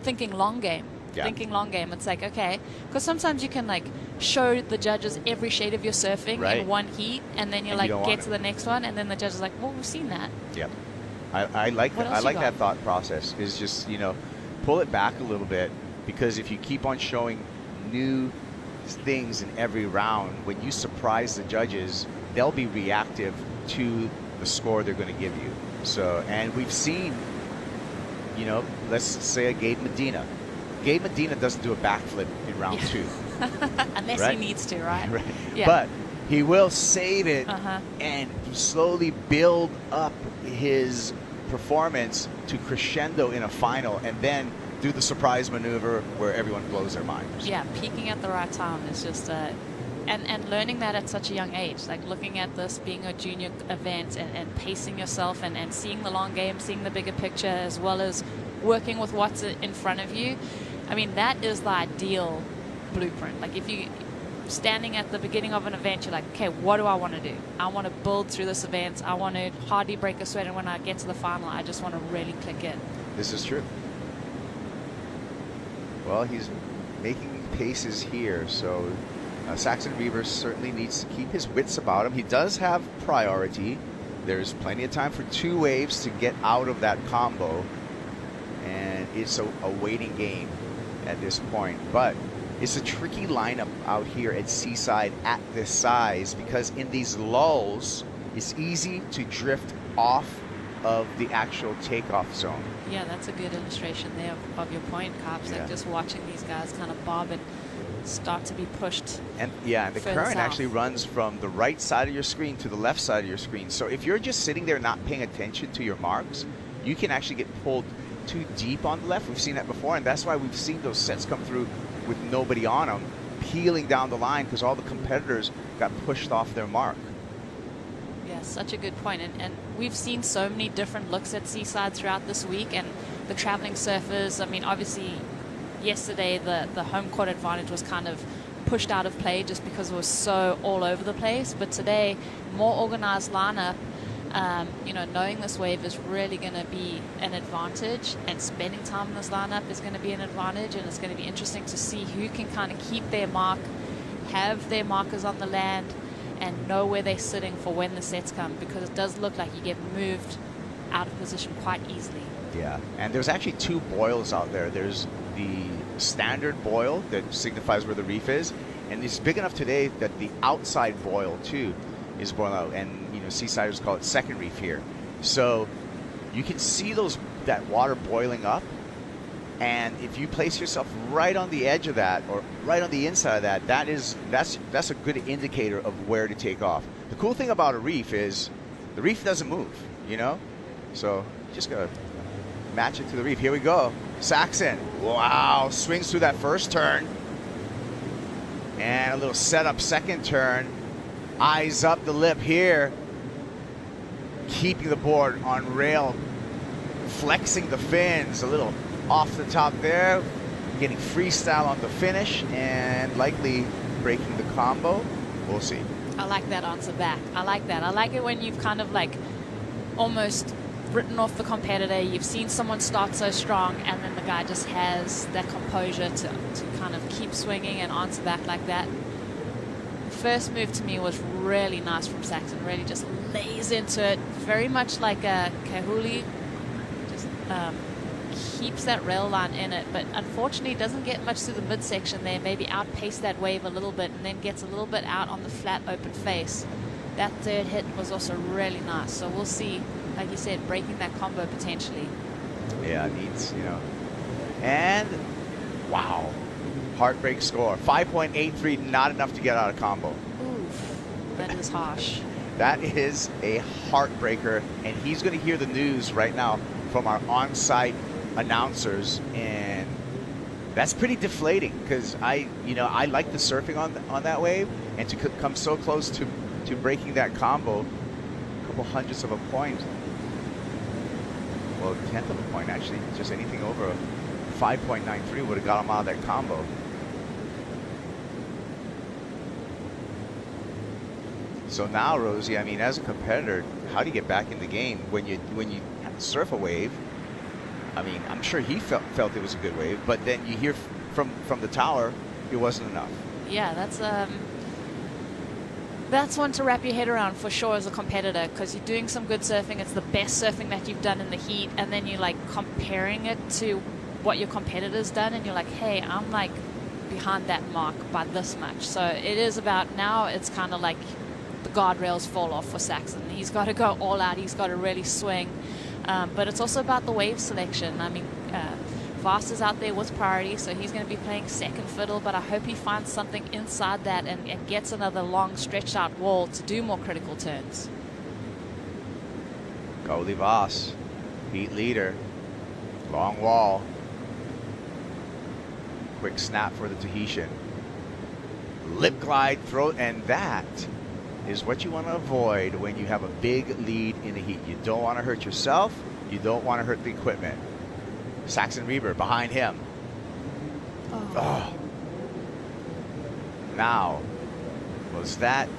thinking long game. Yeah. Thinking long game. It's like, okay, because sometimes you can like show the judges every shade of your surfing in one heat, and then you're like get to the next one, and then the judge is like, well, we've seen that. Yep. I like that. I like that thought process. Is just, you know, pull it back a little bit, because if you keep on showing new things in every round, when you surprise the judges, they'll be reactive to the score they're going to give you. So, and we've seen, you know, let's say a Gabe Medina. Gabe Medina doesn't do a backflip in round 2. Unless he needs to, right? Right. Yeah. But he will save it and slowly build up his performance to crescendo in a final, and then do the surprise maneuver where everyone blows their minds. Yeah, peaking at the right time is just and learning that at such a young age, like looking at this being a junior event and pacing yourself and seeing the long game, seeing the bigger picture, as well as working with what's in front of you. I mean, that is the ideal blueprint. Like if you standing at the beginning of an event, you're like, okay, what do I want to do? I want to build through this event. I want to hardly break a sweat, and when I get to the final, I just want to really click in. This is true. Well, he's making paces here, so Saxon Reber certainly needs to keep his wits about him. He does have priority. There's plenty of time for 2 waves to get out of that combo, and it's a waiting game at this point. But it's a tricky lineup out here at Seaside at this size, because in these lulls, it's easy to drift off of the actual takeoff zone. Yeah, that's a good illustration there of your point, Cops. Yeah. Like just watching these guys kind of bob and start to be pushed. And yeah, and the current south actually runs from the right side of your screen to the left side of your screen. So if you're just sitting there not paying attention to your marks, you can actually get pulled too deep on the left. We've seen that before, and that's why we've seen those sets come through with nobody on them, peeling down the line, because all the competitors got pushed off their mark. Yeah, such a good point. And we've seen so many different looks at Seaside throughout this week, and the traveling surfers, I mean, obviously yesterday the home court advantage was kind of pushed out of play just because it was so all over the place. But today, more organized lineup, you know, knowing this wave is really going to be an advantage, and spending time in this lineup is going to be an advantage, and it's going to be interesting to see who can kind of keep their mark, have their markers on the land, and know where they're sitting for when the sets come, because it does look like you get moved out of position quite easily. Yeah, and there's actually 2 boils out there. There's the standard boil that signifies where the reef is, and it's big enough today that the outside boil too is boiling out, and you know, Seasiders call it second reef here. So you can see that water boiling up, and if you place yourself right on the edge of that, or right on the inside of that, that's a good indicator of where to take off. The cool thing about a reef is the reef doesn't move, you know, so just gotta match it to the reef. Here we go. Saxon, wow, swings through that first turn, and a little setup second turn. Eyes up the lip here, keeping the board on rail, flexing the fins a little off the top there, getting freestyle on the finish, and likely breaking the combo. We'll see. I like that answer back. I like that. I like it when you've kind of like almost written off the competitor. You've seen someone start so strong, and then the guy just has that composure to kind of keep swinging and answer back like that. First move to me was really nice from Saxon. Really just lays into it, very much like a Kahuli, just keeps that rail line in it, but unfortunately doesn't get much through the midsection there, maybe outpace that wave a little bit, and then gets a little bit out on the flat open face. That third hit was also really nice, so we'll see, like you said, breaking that combo potentially. Yeah, needs, you know. And, wow, heartbreak score. 5.83, not enough to get out of combo. Oof, that is harsh. That is a heartbreaker, and he's going to hear the news right now from our on-site announcers, and that's pretty deflating because I like the surfing on that wave, and to come so close to breaking that combo, a couple hundredths of a point, well, a tenth of a point actually, just anything over a 5.93 would have got him out of that combo. So now, Rosie, I mean, as a competitor, how do you get back in the game when you surf a wave? I mean, I'm sure he felt it was a good wave, but then you hear from the tower, it wasn't enough. Yeah, that's one to wrap your head around for sure as a competitor, because you're doing some good surfing. It's the best surfing that you've done in the heat, and then you're like comparing it to what your competitor's done, and you're like, hey, I'm like behind that mark by this much. So it is about, now it's kind of like the guardrails fall off for Saxon. He's got to go all out. He's got to really swing. But it's also about the wave selection. I mean, Vaast is out there with priority, so he's going to be playing second fiddle, but I hope he finds something inside that and gets another long stretched out wall to do more critical turns. Cody Vaast, heat leader, long wall. Quick snap for the Tahitian. Lip glide, throw, and that is what you want to avoid when you have a big lead in the heat. You don't want to hurt yourself. You don't want to hurt the equipment. Saxon Reber behind him. Oh. Now, was that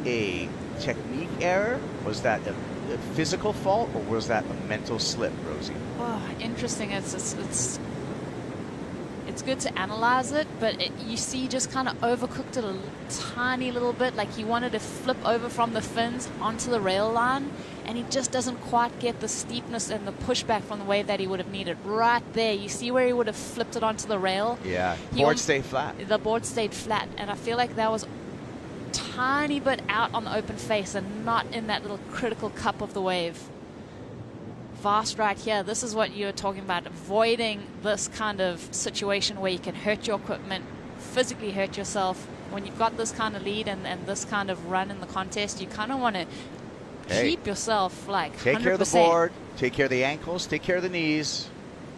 a technique error? Was that a physical fault, or was that a mental slip, Rosie? Oh, interesting. It's good to analyze it, but you see, just kind of overcooked it a tiny little bit. Like he wanted to flip over from the fins onto the rail line, and he just doesn't quite get the steepness and the pushback from the wave that he would have needed. Right there, you see where he would have flipped it onto the rail? Yeah, board stayed flat. The board stayed flat, and I feel like that was tiny bit out on the open face and not in that little critical cup of the wave. Vaast right here, this is what you're talking about, avoiding this kind of situation where you can hurt your equipment, physically hurt yourself. When you've got this kind of lead and this kind of run in the contest, you kind of want to keep yourself like 100%. Take care of the board, take care of the ankles, take care of the knees.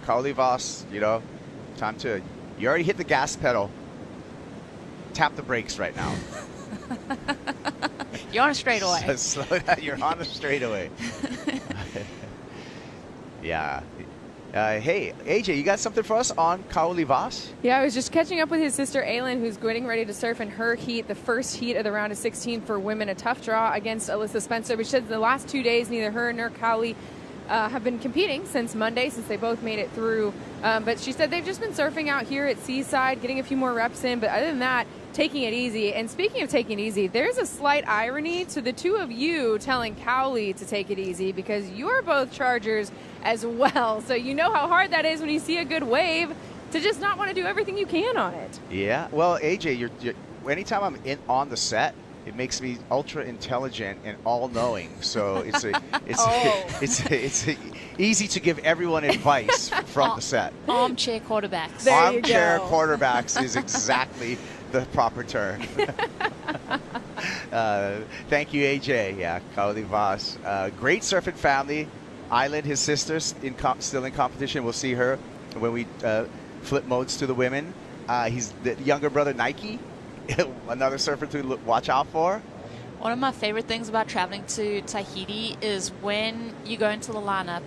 Kauli Vaast, time to, you already hit the gas pedal. Tap the brakes right now. You're on a straightaway. Slow down, you're on a straightaway. Yeah. Hey, AJ, you got something for us on Kauli Vaast? Yeah, I was just catching up with his sister, Aylin, who's getting ready to surf in her heat, the first heat of the round of 16 for women, a tough draw against Alyssa Spencer. But she said the last 2 days, neither her nor Kauli have been competing since Monday, since they both made it through. But she said they've just been surfing out here at Seaside, getting a few more reps in. But other than that, taking it easy. And speaking of taking it easy, there's a slight irony to the two of you telling Kauli to take it easy, because you're both Chargers as well. So you know how hard that is when you see a good wave to just not want to do everything you can on it. Yeah. Well, AJ, you're anytime I'm on the set, it makes me ultra intelligent and all-knowing. So it's easy to give everyone advice from the set. Armchair quarterbacks. Armchair quarterbacks is exactly the proper term. Thank you, AJ. Yeah, Kauli Vaast. Great surfing family. Island, his sister's still in competition. We'll see her when we flip modes to the women. He's the younger brother, Nike. Another surfer to watch out for. One of my favorite things about traveling to Tahiti is when you go into the lineup,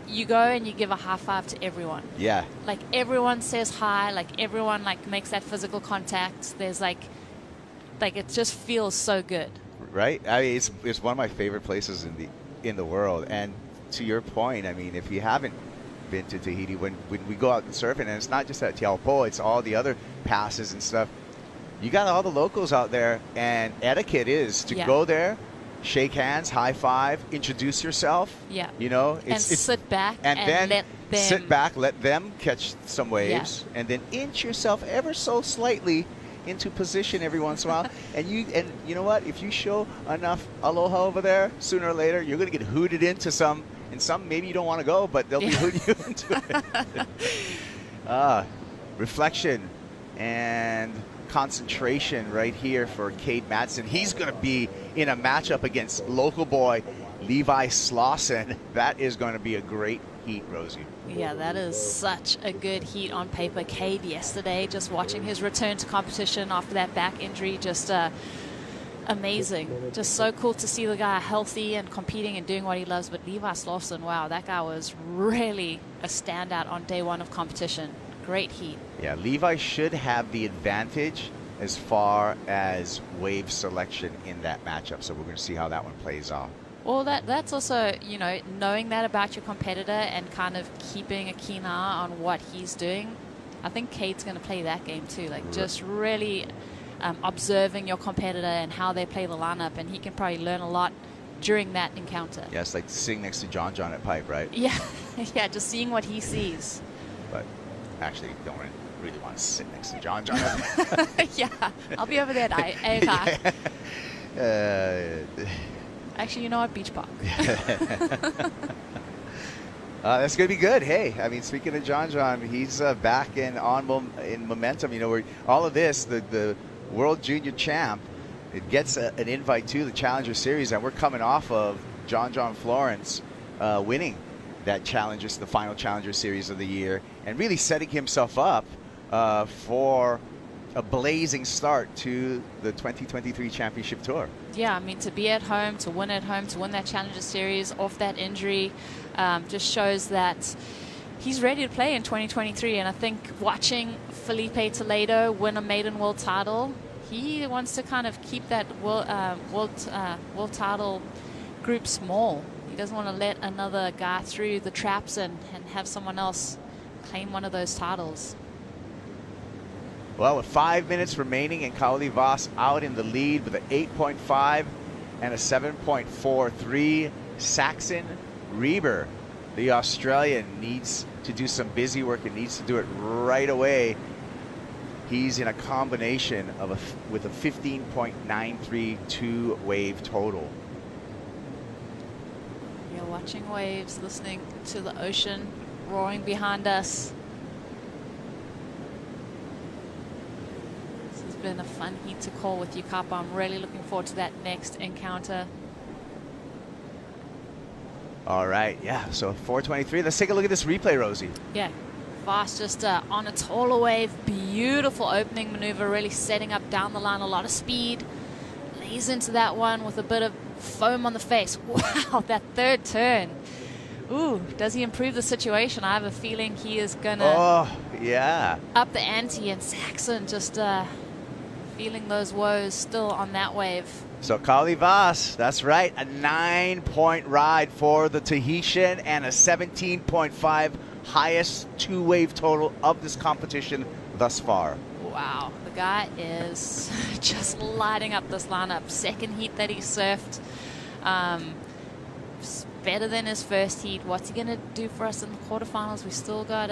you go and you give a high five to everyone. Yeah. Like everyone says hi, like everyone makes that physical contact. There's like it just feels so good. Right? I mean, it's one of my favorite places in the world. And to your point, I mean, if you haven't been to Tahiti, when we go out and surfing, and it's not just at Taupo, it's all the other passes and stuff. You got all the locals out there, and etiquette is to go there, shake hands, high five, introduce yourself. Yeah. You know, And sit back and then let them sit back, let them catch some waves, and then inch yourself ever so slightly into position every once in a while. And you know what? If you show enough aloha over there, sooner or later you're going to get hooted into some. And some maybe you don't want to go, but they'll be hooting you into it. Reflection and concentration right here for Cade Matson. He's going to be in a matchup against local boy Levi Slawson. That is going to be a great heat, Rosie. Yeah, that is such a good heat on paper. Cade yesterday, just watching his return to competition after that back injury, just amazing. Just so cool to see the guy healthy and competing and doing what he loves. But Levi Slawson, wow, that guy was really a standout on day one of competition. Great heat. Yeah, Levi should have the advantage as far as wave selection in that matchup. So we're going to see how that one plays off. Well, that's also, you know, knowing that about your competitor and kind of keeping a keen eye on what he's doing. I think Cade's going to play that game too. Like, just really observing your competitor and how they play the lineup, and he can probably learn a lot during that encounter. Yeah, it's like sitting next to John at Pipe, right? Yeah, yeah, just seeing what he sees. But actually, don't really want to sit next to John. Yeah, I'll be over there at AFI. Actually, you know what? Beach Park. That's going to be good. Hey, I mean, speaking of John, he's back in momentum. You know, where all of this, the World Junior Champ, it gets an invite to the Challenger Series, and we're coming off of John Florence winning that Challenger, the final Challenger Series of the year, and really setting himself up for a blazing start to the 2023 Championship Tour. Yeah, I mean, to be at home, to win that Challenger Series off that injury, just shows that he's ready to play in 2023. And I think watching Felipe Toledo win a maiden world title, he wants to kind of keep that world title group small. He doesn't want to let another guy through the traps and have someone else claim one of those titles. Well, with 5 minutes remaining and Kaoli Vaast out in the lead with an 8.5 and a 7.43. Saxon Reber, the Australian, needs to do some busy work and needs to do it right away. He's in a combination with a 15.932 wave total. You're watching waves, listening to the ocean roaring behind us. Been a fun heat to call with you, Kappa. I'm really looking forward to that next encounter. All right, yeah, so 4:23. Let's take a look at this replay, Rosie. Yeah, Vaast just on a taller wave. Beautiful opening maneuver, really setting up down the line, a lot of speed. Lays into that one with a bit of foam on the face. Wow, that third turn. Ooh, does he improve the situation? I have a feeling he is gonna up the ante, and Saxon just feeling those woes still on that wave. So Kaoli Vaast, that's right, a 9-point ride for the Tahitian and a 17.5 highest two-wave total of this competition thus far. Wow, the guy is just lighting up this lineup. Second heat that he surfed, better than his first heat. What's he gonna do for us in the quarterfinals? We still got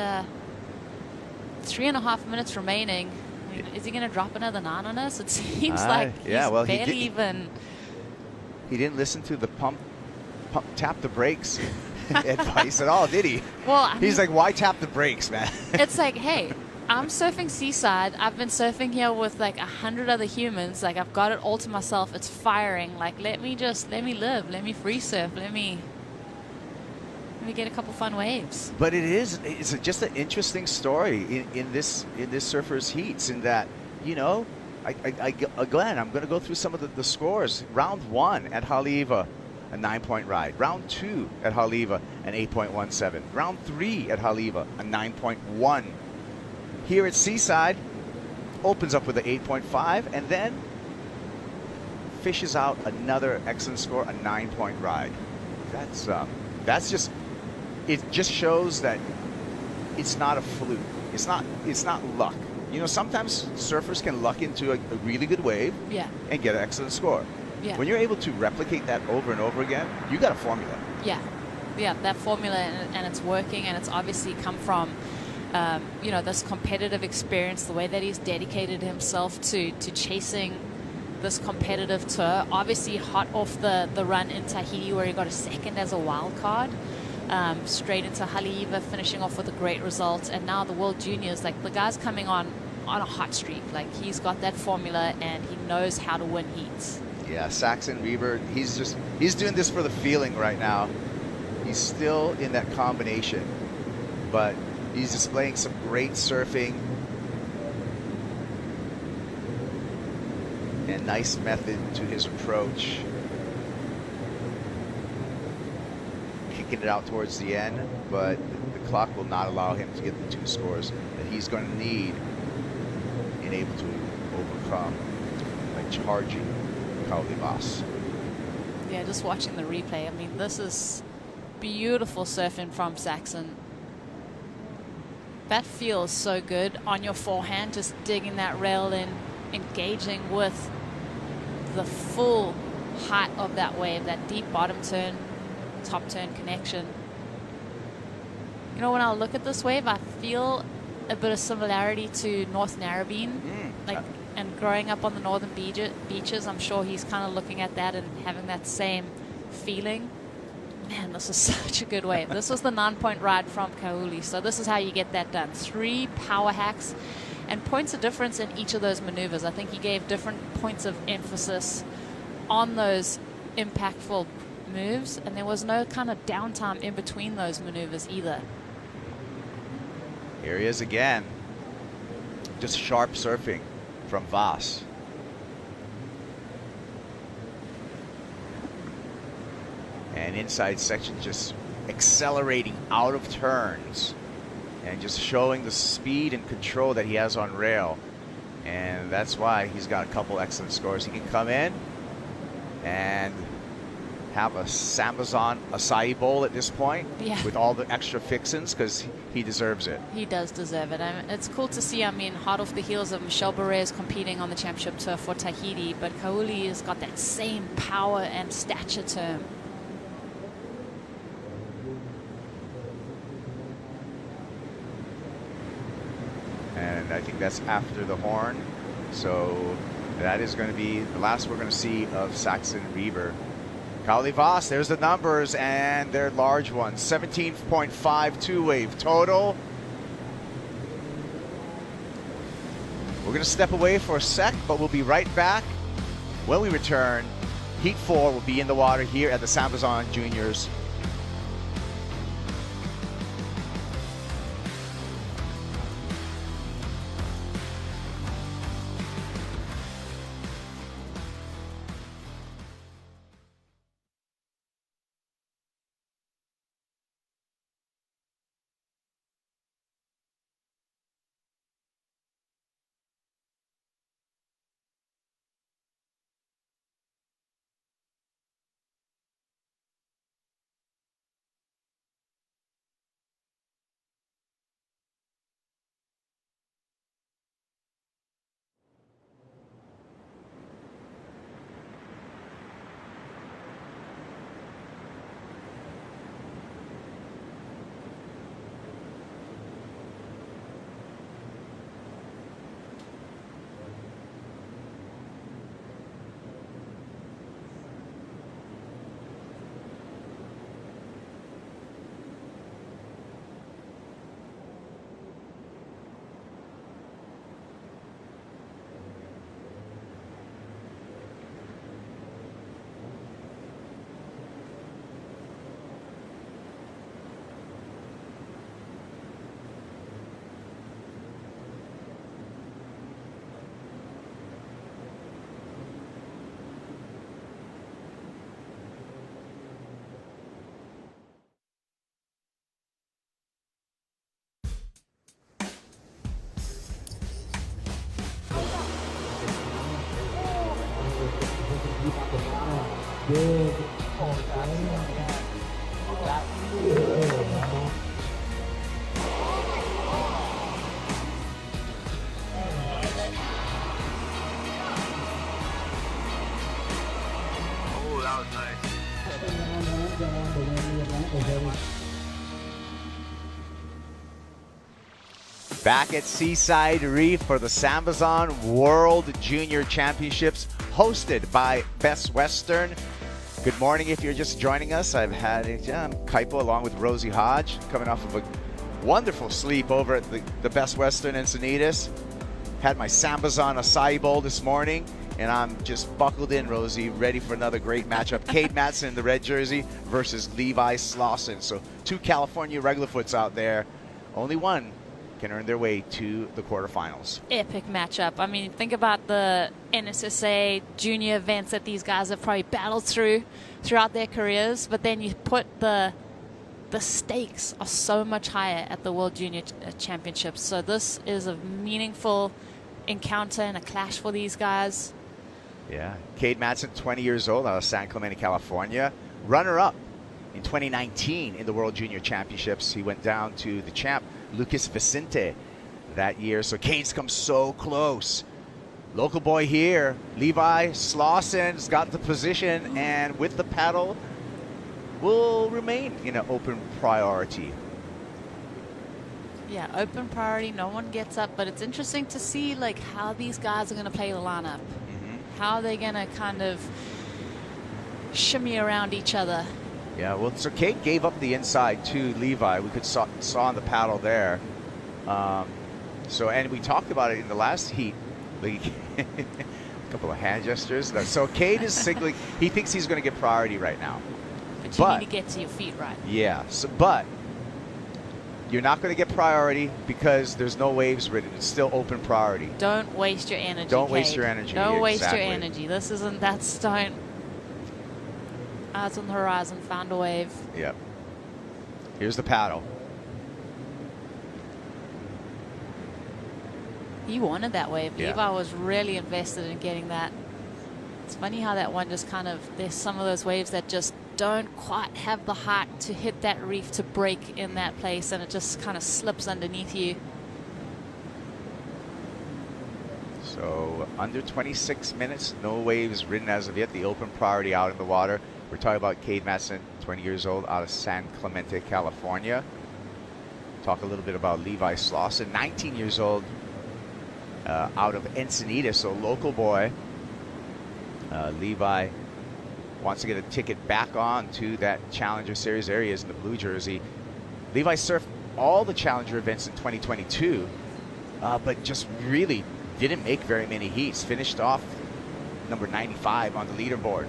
3.5 minutes remaining. I mean, is he going to drop another 9 on us? It seems like he's barely even. He didn't listen to the tap the brakes advice at all, did he? Well, he's like, why tap the brakes, man? It's like, hey, I'm surfing seaside. I've been surfing here with like 100 other humans. Like, I've got it all to myself. It's firing. Like, let me live. Let me free surf. Let me get a couple fun waves. But it's just an interesting story in this surfer's heats, in that, you know, Glenn, I'm going to go through some of the scores. Round 1 at Haleiwa, a 9-point ride. Round 2 at Haleiwa, an 8.17. Round 3 at Haleiwa, a 9.1. Here at Seaside, opens up with an 8.5, and then fishes out another excellent score, a 9-point ride. That's just. It just shows that it's not a fluke. It's not luck. You know, sometimes surfers can luck into a really good wave and get an excellent score. Yeah. When you're able to replicate that over and over again, you got a formula. Yeah, that formula, and it's working, and it's obviously come from, you know, this competitive experience, the way that he's dedicated himself to chasing this competitive tour. Obviously hot off the run in Tahiti where he got a second as a wild card. Straight into Haleiwa, finishing off with a great result, and now the World Juniors, like the guy's coming on a hot streak. Like he's got that formula and he knows how to win heats. Yeah, Saxon, Reber, he's doing this for the feeling right now. He's still in that combination, but he's displaying some great surfing and nice method to his approach. Kicking it out towards the end, but the clock will not allow him to get the 2 scores that he's going to need and able to overcome by charging Vaast. Yeah, just watching the replay, I mean, this is beautiful surfing from Saxon. That feels so good on your forehand, just digging that rail in, engaging with the full height of that wave, that deep bottom turn, top turn connection. You know, when I look at this wave, I feel a bit of similarity to North Narrabeen. And growing up on the northern beaches, I'm sure he's kind of looking at that and having that same feeling. Man, this is such a good wave. This was the 9-point ride from Kauli, so this is how you get that done. 3 power hacks and points of difference in each of those maneuvers. I think he gave different points of emphasis on those impactful moves, and there was no kind of downtime in between those maneuvers either. Here he is again. Just sharp surfing from Vaast. And inside section just accelerating out of turns and just showing the speed and control that he has on rail. And that's why he's got a couple excellent scores. He can come in and have a Sambazon acai bowl at this point with all the extra fixins because he deserves it. He does deserve it. I mean, it's cool to see, I mean, hot off the heels of Michel Barres competing on the championship tour for Tahiti, but Kauli has got that same power and stature to him. And I think that's after the horn. So that is going to be the last we're going to see of Saxon Reber. Kauli Vaast, there's the numbers, and they're large ones. 17.52 wave total. We're going to step away for a sec, but we'll be right back. When we return, Heat 4 will be in the water here at the SAMBAZON Juniors. Back at Seaside Reef for the SAMBAZON World Junior Championships, hosted by Best Western. Good morning if you're just joining us. I've had Kaipo along with Rosie Hodge, coming off of a wonderful sleep over at the Best Western Encinitas. Had my SAMBAZON acai bowl this morning, and I'm just buckled in, Rosie, ready for another great matchup. Cade Matson in the red jersey versus Levi Slawson. So 2 California regular foots out there. Only one can earn their way to the quarterfinals. Epic matchup. I mean, think about the NSSA junior events that these guys have probably battled throughout their careers, but then you put the stakes are so much higher at the World Junior Championships. So this is a meaningful encounter and a clash for these guys. Yeah. Cade Matson, 20 years old, out of San Clemente, California. Runner-up in 2019 in the World Junior Championships. He went down to the champ, Lucas Vicente, that year. So Cade's come so close. Local boy here, Levi Slawson's got the position, and with the paddle, will remain in an open priority. Yeah, open priority. No one gets up, but it's interesting to see like how these guys are going to play the lineup. How are they going to kind of shimmy around each other? Yeah, well, so Cade gave up the inside to Levi. We could saw on the paddle there. And we talked about it in the last heat. A couple of hand gestures. So Cade is signaling he thinks he's going to get priority right now. But you need to get to your feet right. Yeah, but you're not going to get priority because there's no waves written. It's still open priority. Don't waste your energy. Don't waste Cade. your energy. Don't waste your Exactly. energy. This isn't that stone. Eyes on the horizon, found a wave. Yep. Here's the paddle. He wanted that wave. Yeah. Levi was really invested in getting that. It's funny how that one just kind of, there's some of those waves that just don't quite have the height to hit that reef to break in that place, and it just kind of slips underneath you. So under 26 minutes, no waves written as of yet. The open priority out in the water. We're talking about Cade Matson, 20 years old, out of San Clemente, California. Talk a little bit about Levi Slawson, 19 years old, out of Encinitas, so local boy. Levi wants to get a ticket back on to that Challenger Series areas in the blue jersey. Levi surfed all the Challenger events in 2022, but just really didn't make very many heats. Finished off number 95 on the leaderboard.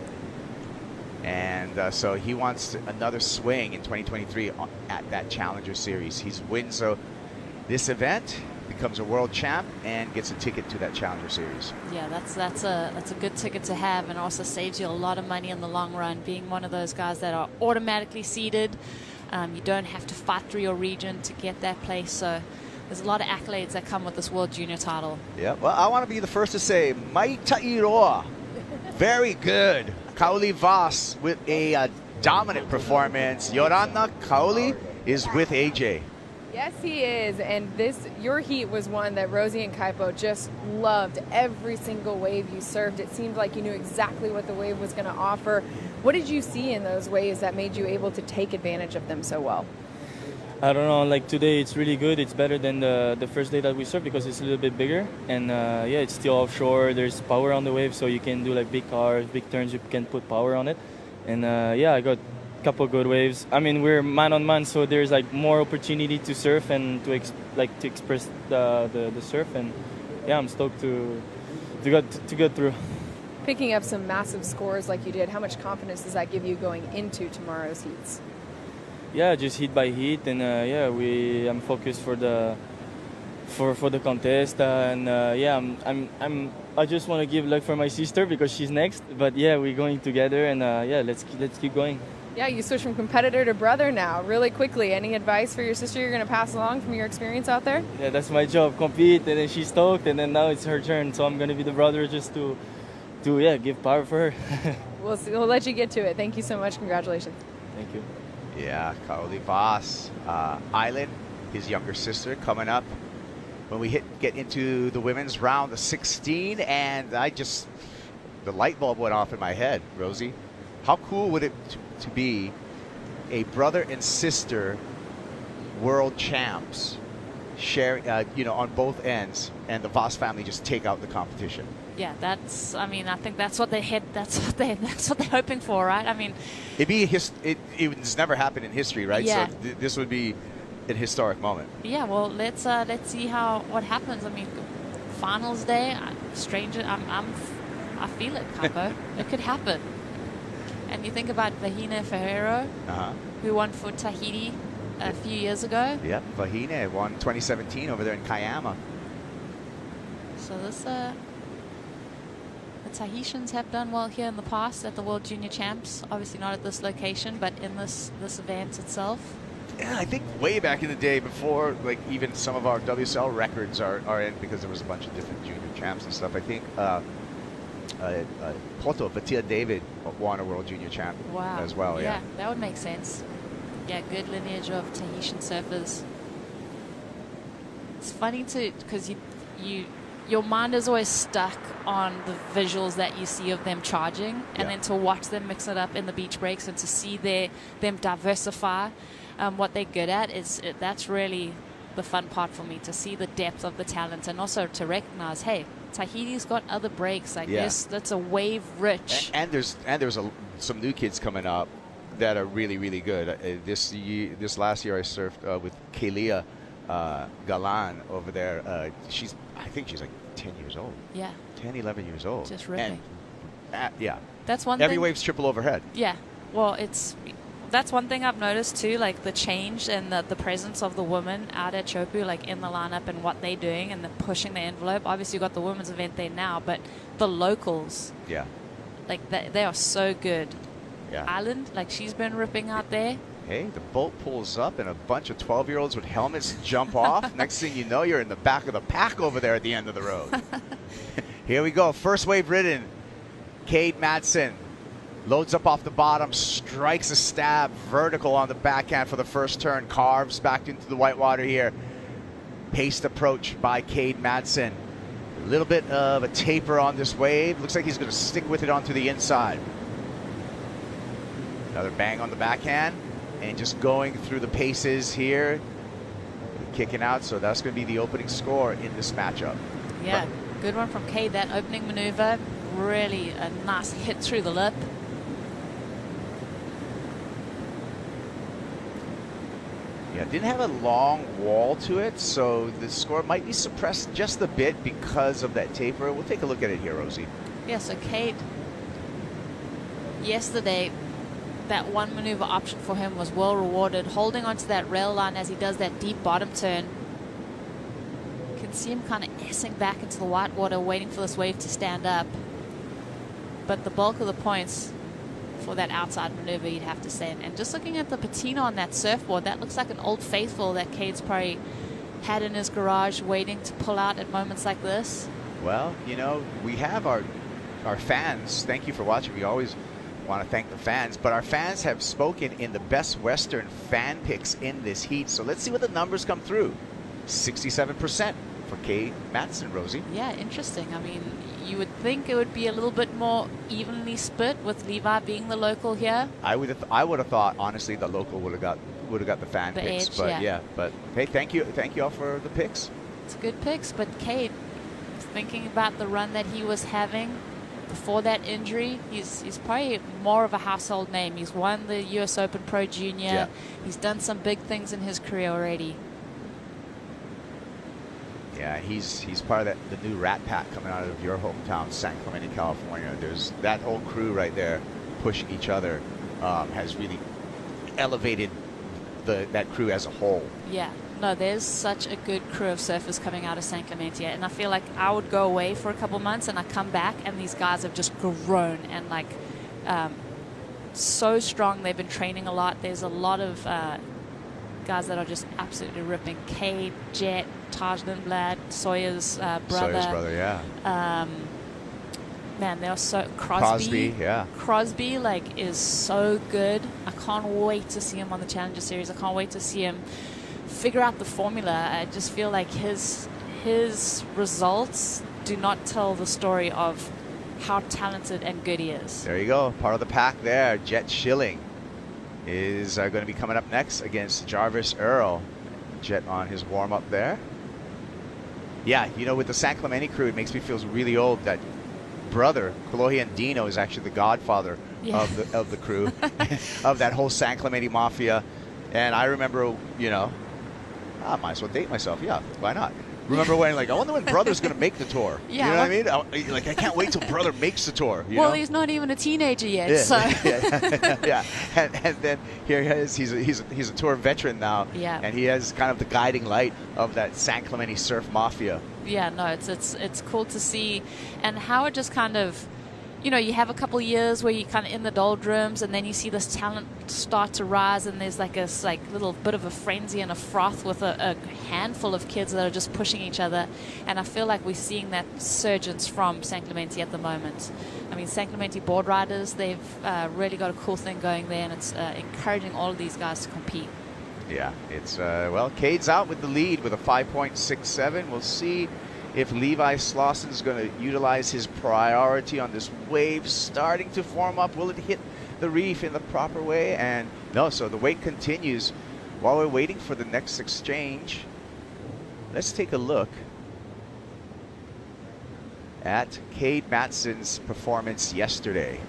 And so he wants another swing in 2023 at that Challenger Series. He's win, so this event becomes a world champ and gets a ticket to that Challenger Series. Yeah, that's a good ticket to have, and also saves you a lot of money in the long run, being one of those guys that are automatically seeded. You don't have to fight through your region to get that place, so there's a lot of accolades that come with this World Junior title. Yeah, well, I want to be the first to say, Maita Iroa, very good. Kauli Vaast with a dominant performance. Yorana Kauli is with AJ. Yes, he is. And your heat was one that Rosie and Kaipo just loved. Every single wave you surfed, it seemed like you knew exactly what the wave was going to offer. What did you see in those waves that made you able to take advantage of them so well? I don't know, like today it's really good. It's better than the first day that we surfed because it's a little bit bigger. And yeah, it's still offshore. There's power on the wave, so you can do like big cars, big turns, you can put power on it. And yeah, I got a couple good waves. I mean, we're man on man, so there's like more opportunity to surf and to express the surf. And yeah, I'm stoked to get through. Picking up some massive scores like you did, how much confidence does that give you going into tomorrow's heats? Yeah, just heat by heat, and yeah, I'm focused for the contest, and yeah, I just want to give luck for my sister because she's next. But yeah, we're going together, and yeah, let's keep going. Yeah, you switch from competitor to brother now, really quickly. Any advice for your sister you're going to pass along from your experience out there? Yeah, that's my job, compete, and then she's stoked, and then now it's her turn, so I'm going to be the brother just to yeah, give power for her. We'll let you get to it. Thank you so much. Congratulations. Thank you. Yeah, Kauli Vaast, Island, his younger sister, coming up when we get into the women's round of 16, and the light bulb went off in my head, Rosie. How cool would it to be a brother and sister world champs share, on both ends, and the Vaast family just take out the competition. Yeah, I think that's what that's what they're hoping for, right? I mean, it's never happened in history, right? Yeah. So this would be an historic moment. Yeah, well, let's see what happens. I mean, finals day, I feel it, Capo. It could happen. And you think about Vahine Ferreiro, who won for Tahiti a few years ago. Yep, Vahine won 2017 over there in Kiama. So the Tahitians have done well here in the past at the World Junior Champs. Obviously not at this location, but in this event itself. Yeah, I think way back in the day, before like even some of our WSL records are in, because there was a bunch of different junior champs and stuff. I think Poto Vatia David won a World Junior Champ as well. Yeah, that would make sense. Yeah, good lineage of Tahitian surfers. It's funny too, because your mind is always stuck on the visuals that you see of them charging, and then to watch them mix it up in the beach breaks and to see them diversify what they're good at, that's really the fun part for me, to see the depth of the talent and also to recognize, hey, Tahiti's got other breaks. I guess that's a wave rich. And there's some new kids coming up that are really, really good. This last year I surfed with Kelia Galan over there. I think she's like 10 years old. Yeah. 10, 11 years old. Just ripping. And, that's one Every thing. wave's triple overhead. Yeah. Well, that's one thing I've noticed too, like the change and the presence of the women out at Chopu, like in the lineup and what they're doing and pushing the envelope. Obviously, you've got the women's event there now, but the locals, like they are so good. Yeah. Island, like she's been ripping out there. Hey, the boat pulls up and a bunch of 12-year-olds with helmets jump off. Next thing you know, you're in the back of the pack over there at the end of the road. Here we go. First wave ridden. Cade Matson loads up off the bottom, strikes a stab vertical on the backhand for the first turn, carves back into the whitewater here. Paced approach by Cade Matson. A little bit of a taper on this wave. Looks like he's going to stick with it onto the inside. Another bang on the backhand. And just going through the paces here, kicking out, so that's going to be the opening score in this matchup. Yeah, good one from Cade. That opening maneuver, really a nice hit through the lip. Yeah, didn't have a long wall to it, so the score might be suppressed just a bit because of that taper. We'll take a look at it here, Rosie. Yeah, so Cade, yesterday, that one maneuver option for him was well rewarded, holding onto that rail line as he does that deep bottom turn. You can see him kind of essing back into the whitewater, waiting for this wave to stand up. But the bulk of the points for that outside maneuver, you'd have to say. And just looking at the patina on that surfboard, that looks like an Old Faithful that Cade's probably had in his garage waiting to pull out at moments like this. Well, we have our fans. Thank you for watching. We always want to thank the fans, but our fans have spoken in the best Western fan picks in this heat. So let's see what the numbers come through. 67% for Cade Matson, Rosie. Yeah, interesting. I mean, you would think it would be a little bit more evenly split with Levi being the local here. I would have thought, honestly, the local would have got the fan picks. Edge, but yeah, but hey, thank you all for the picks. It's good picks, but Cade, thinking about the run that he was having before that injury, he's probably more of a household name. He's won the US Open Pro Junior. Yeah. He's done some big things in his career already. Yeah, he's part of the new Rat Pack coming out of your hometown, San Clemente, California. There's that whole crew right there pushing each other has really elevated that crew as a whole. Yeah. No, there's such a good crew of surfers coming out of San Clemente, and I feel like I would go away for a couple months and I come back and these guys have just grown and like so strong. They've been training a lot. There's a lot of guys that are just absolutely ripping. Cade, Jet, Taj Lindblad, Sawyer's brother. Sawyer's brother, yeah. Man, they're so Crosby, yeah. Crosby is so good. I can't wait to see him on the Challenger Series. I can't wait to see him figure out the formula. I just feel like his results do not tell the story of how talented and good he is. There you go, part of the pack there, Jet Schilling. is going to be coming up next against Jarvis Earle. Jet on his warm-up there. Yeah, you know, with the San Clemente crew, it makes me feel really old that brother, Kolohe Andino, is actually the godfather of the crew, of that whole San Clemente Mafia. And I remember, you know, I might as well date myself. Yeah, why not? Remember when, like, I wonder when Brother's going to make the tour. Yeah. You know what I mean? Like, I can't wait till Brother makes the tour. You Well, know? he's not even a teenager yet, Yeah. so. Yeah. And then here he is. He's a tour veteran now. Yeah. And he has kind of the guiding light of that San Clemente surf mafia. Yeah, no, it's cool to see, and how it just kind of, you know, you have a couple years where you're kind of in the doldrums, and then you see this talent start to rise, and there's like a little bit of a frenzy and a froth with a handful of kids that are just pushing each other, and I feel like we're seeing that surgence from San Clemente at the moment. I mean, San Clemente board riders, they've really got a cool thing going there, and it's encouraging all of these guys to compete. Yeah, it's, well, Cade's out with the lead with a 5.67. We'll see if Levi Slawson is going to utilize his priority on this wave starting to form up. Will it hit the reef in the proper way? And no, so the wait continues. While we're waiting for the next exchange, let's take a look at Cade Matson's performance yesterday.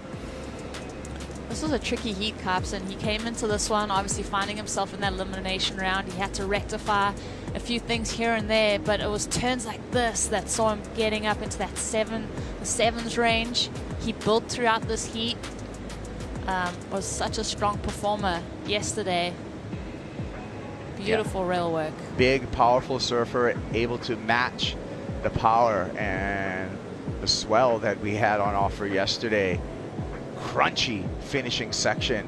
This was a tricky heat, Cups, and he came into this one obviously finding himself in that elimination round. He had to rectify a few things here and there, but it was turns like this that saw him getting up into that the sevens range. He built throughout this heat. Was such a strong performer yesterday. Beautiful rail work. Big, powerful surfer, able to match the power and the swell that we had on offer yesterday. Crunchy finishing section,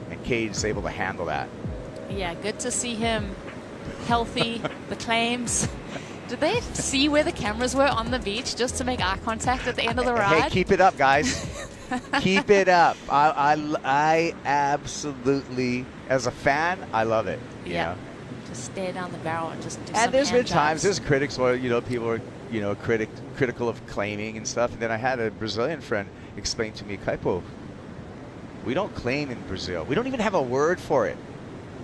and Cade's able to handle that. Yeah, good to see him healthy. The claims. Did they see where the cameras were on the beach just to make eye contact at the end of the ride? Hey, keep it up, guys. Keep it up. I absolutely, as a fan, I love it. Yeah. Just stare down the barrel and just do some And there's been hand times, jobs. there's critics where, you know, people are, you know, critical of claiming and stuff. And then I had a Brazilian friend explain to me, Kaipo, we don't claim in Brazil. We don't even have a word for it.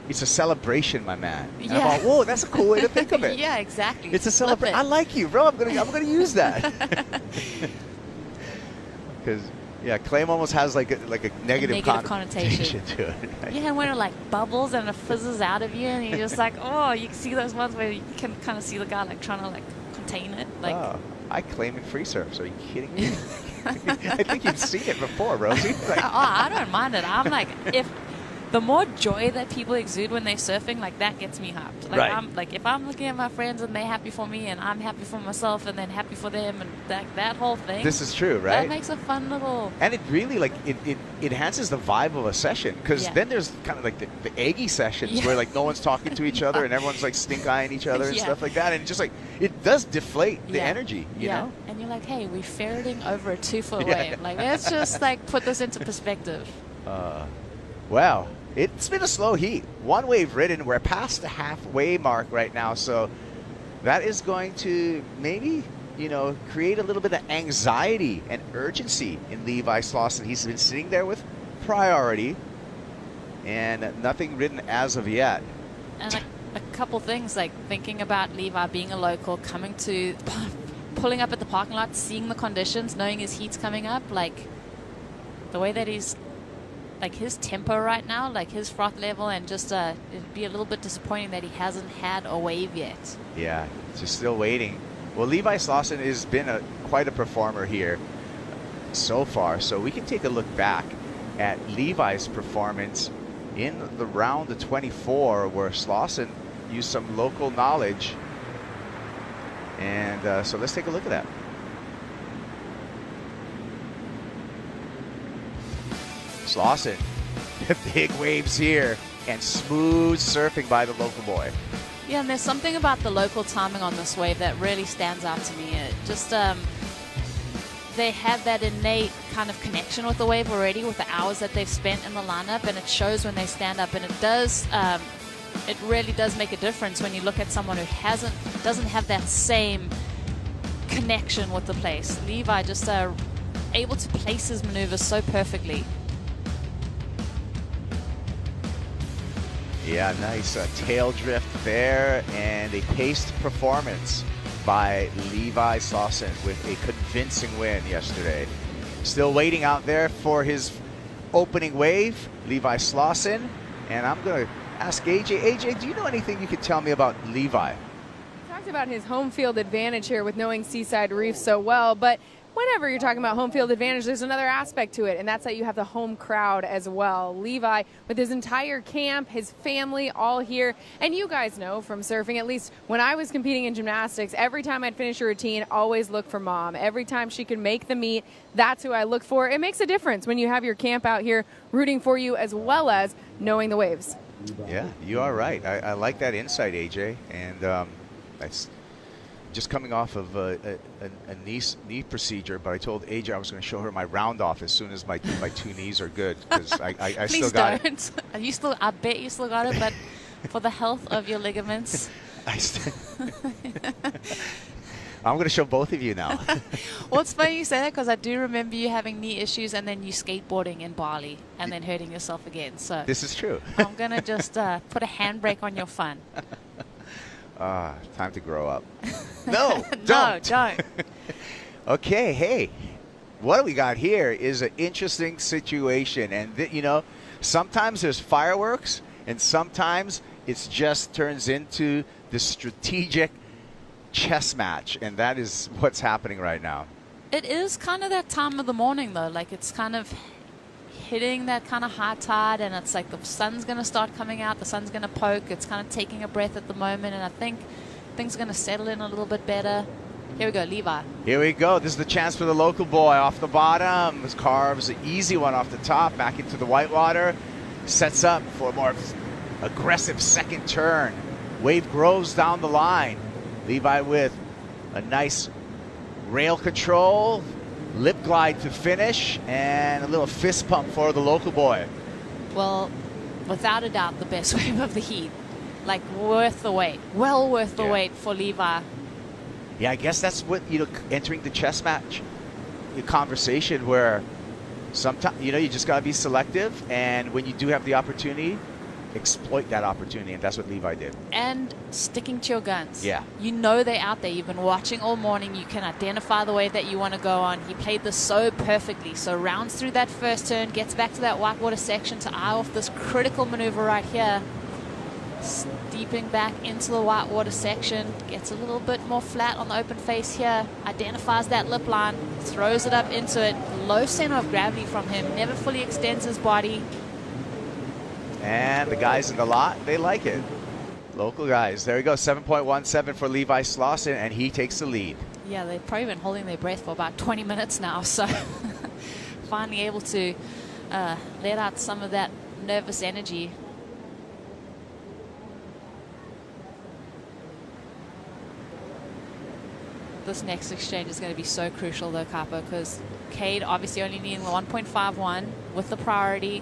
It's a celebration, my man. And I'm like, whoa, that's a cool way to think of it. Yeah, exactly. It's a Flip celebration. it. I like you, bro. I'm gonna use that. Because yeah, claim almost has like a negative connotation to it. Right? Yeah, when it like bubbles and it fizzes out of you, and you're just like, oh, you can see those ones where you can kind of see the guy like trying to like contain it. Like, oh, I claim in free surf. So are you kidding me? I think you've seen it before, Rosie. Like, oh, I don't mind it. I'm like, if the more joy that people exude when they're surfing, like that gets me hyped. Like, right. I'm like, if I'm looking at my friends and they're happy for me and I'm happy for myself and then happy for them and that whole thing. this is true, right? That makes a fun little. And it really like it enhances the vibe of a session, because then there's kind of like the eggy sessions where like no one's talking to each other and everyone's like stink eyeing each other and stuff like that, and just like it does deflate the energy, you know. And you're like, hey, we're ferreting over a 2-foot wave. Like, let's just like put this into perspective. Wow. It's been a slow heat. One wave ridden. We're past the halfway mark right now, so that is going to maybe, you know, create a little bit of anxiety and urgency in Levi Slawson. He's been sitting there with priority and nothing ridden as of yet. And a couple things, like thinking about Levi being a local, pulling up at the parking lot, seeing the conditions, knowing his heat's coming up, like the way that he's, like his tempo right now, like his froth level, and just it'd be a little bit disappointing that he hasn't had a wave yet. Yeah, just still waiting. Well, Levi Slawson has been quite a performer here so far, so we can take a look back at Levi's performance in the round of 24, where Slawson used some local knowledge. And so let's take a look at that. Slawson, big waves here, and smooth surfing by the local boy. Yeah, and there's something about the local timing on this wave that really stands out to me. It just, they have that innate kind of connection with the wave already, with the hours that they've spent in the lineup, and it shows when they stand up, and it does, it really does make a difference when you look at someone who doesn't have that same connection with the place. Levi just able to place his maneuvers so perfectly. Yeah, nice tail drift there, and a paced performance by Levi Slawson with a convincing win yesterday. Still waiting out there for his opening wave, Levi Slawson. And I'm going to ask AJ. AJ, do you know anything you could tell me about Levi? We talked about his home field advantage here with knowing Seaside Reef so well, but whenever you're talking about home field advantage, there's another aspect to it, and that's that you have the home crowd as well. Levi, with his entire camp, his family, all here. And you guys know from surfing, at least when I was competing in gymnastics, every time I'd finish a routine, always look for mom. Every time she could make the meet, that's who I look for. It makes a difference when you have your camp out here rooting for you as well as knowing the waves. Yeah, you are right. I like that insight, AJ. And that's just coming off of a knee procedure, but I told AJ I was going to show her my round off as soon as my two knees are good, because I still got it. I bet you still got it, but for the health of your ligaments. I'm going to show both of you now. Well, it's funny you say that, because I do remember you having knee issues and then you skateboarding in Bali and then hurting yourself again. So this is true. I'm going to just put a handbrake on your fun. Time to grow up. No, No, don't. Okay, hey, what we got here is an interesting situation. And, you know, sometimes there's fireworks, and sometimes it just turns into the strategic chess match. And that is what's happening right now. It is kind of that time of the morning, though. Like, it's kind of hitting that kind of high tide, and it's like the sun's going to start coming out, the sun's going to poke, it's kind of taking a breath at the moment, and I think things are going to settle in a little bit better. Here we go, Levi. Here we go. This is the chance for the local boy off the bottom. This carves an easy one off the top, back into the whitewater. Sets up for a more aggressive second turn. Wave grows down the line. Levi with a nice rail control. Lip glide to finish, and a little fist pump for the local boy. Well, without a doubt, the best wave of the heat. Like, worth the wait. Well worth the wait for Levi. Yeah, I guess that's what, you know, entering the chess match conversation, where sometimes, you know, you just got to be selective, and when you do have the opportunity, exploit that opportunity, and that's what Levi did. And sticking to your guns. Yeah. You know they're out there. You've been watching all morning. You can identify the wave that you want to go on. He played this so perfectly. So rounds through that first turn, gets back to that whitewater section to eye off this critical maneuver right here. Steeping back into the whitewater section, gets a little bit more flat on the open face here, identifies that lip line, throws it up into it. Low center of gravity from him, never fully extends his body. And the guys in the lot, they like it. Local guys. There we go. 7.17 for Levi Slawson, and he takes the lead. Yeah, they've probably been holding their breath for about 20 minutes now, so finally able to let out some of that nervous energy. This next exchange is going to be so crucial, though, Capo, because Cade obviously only needing the 1.51 with the priority.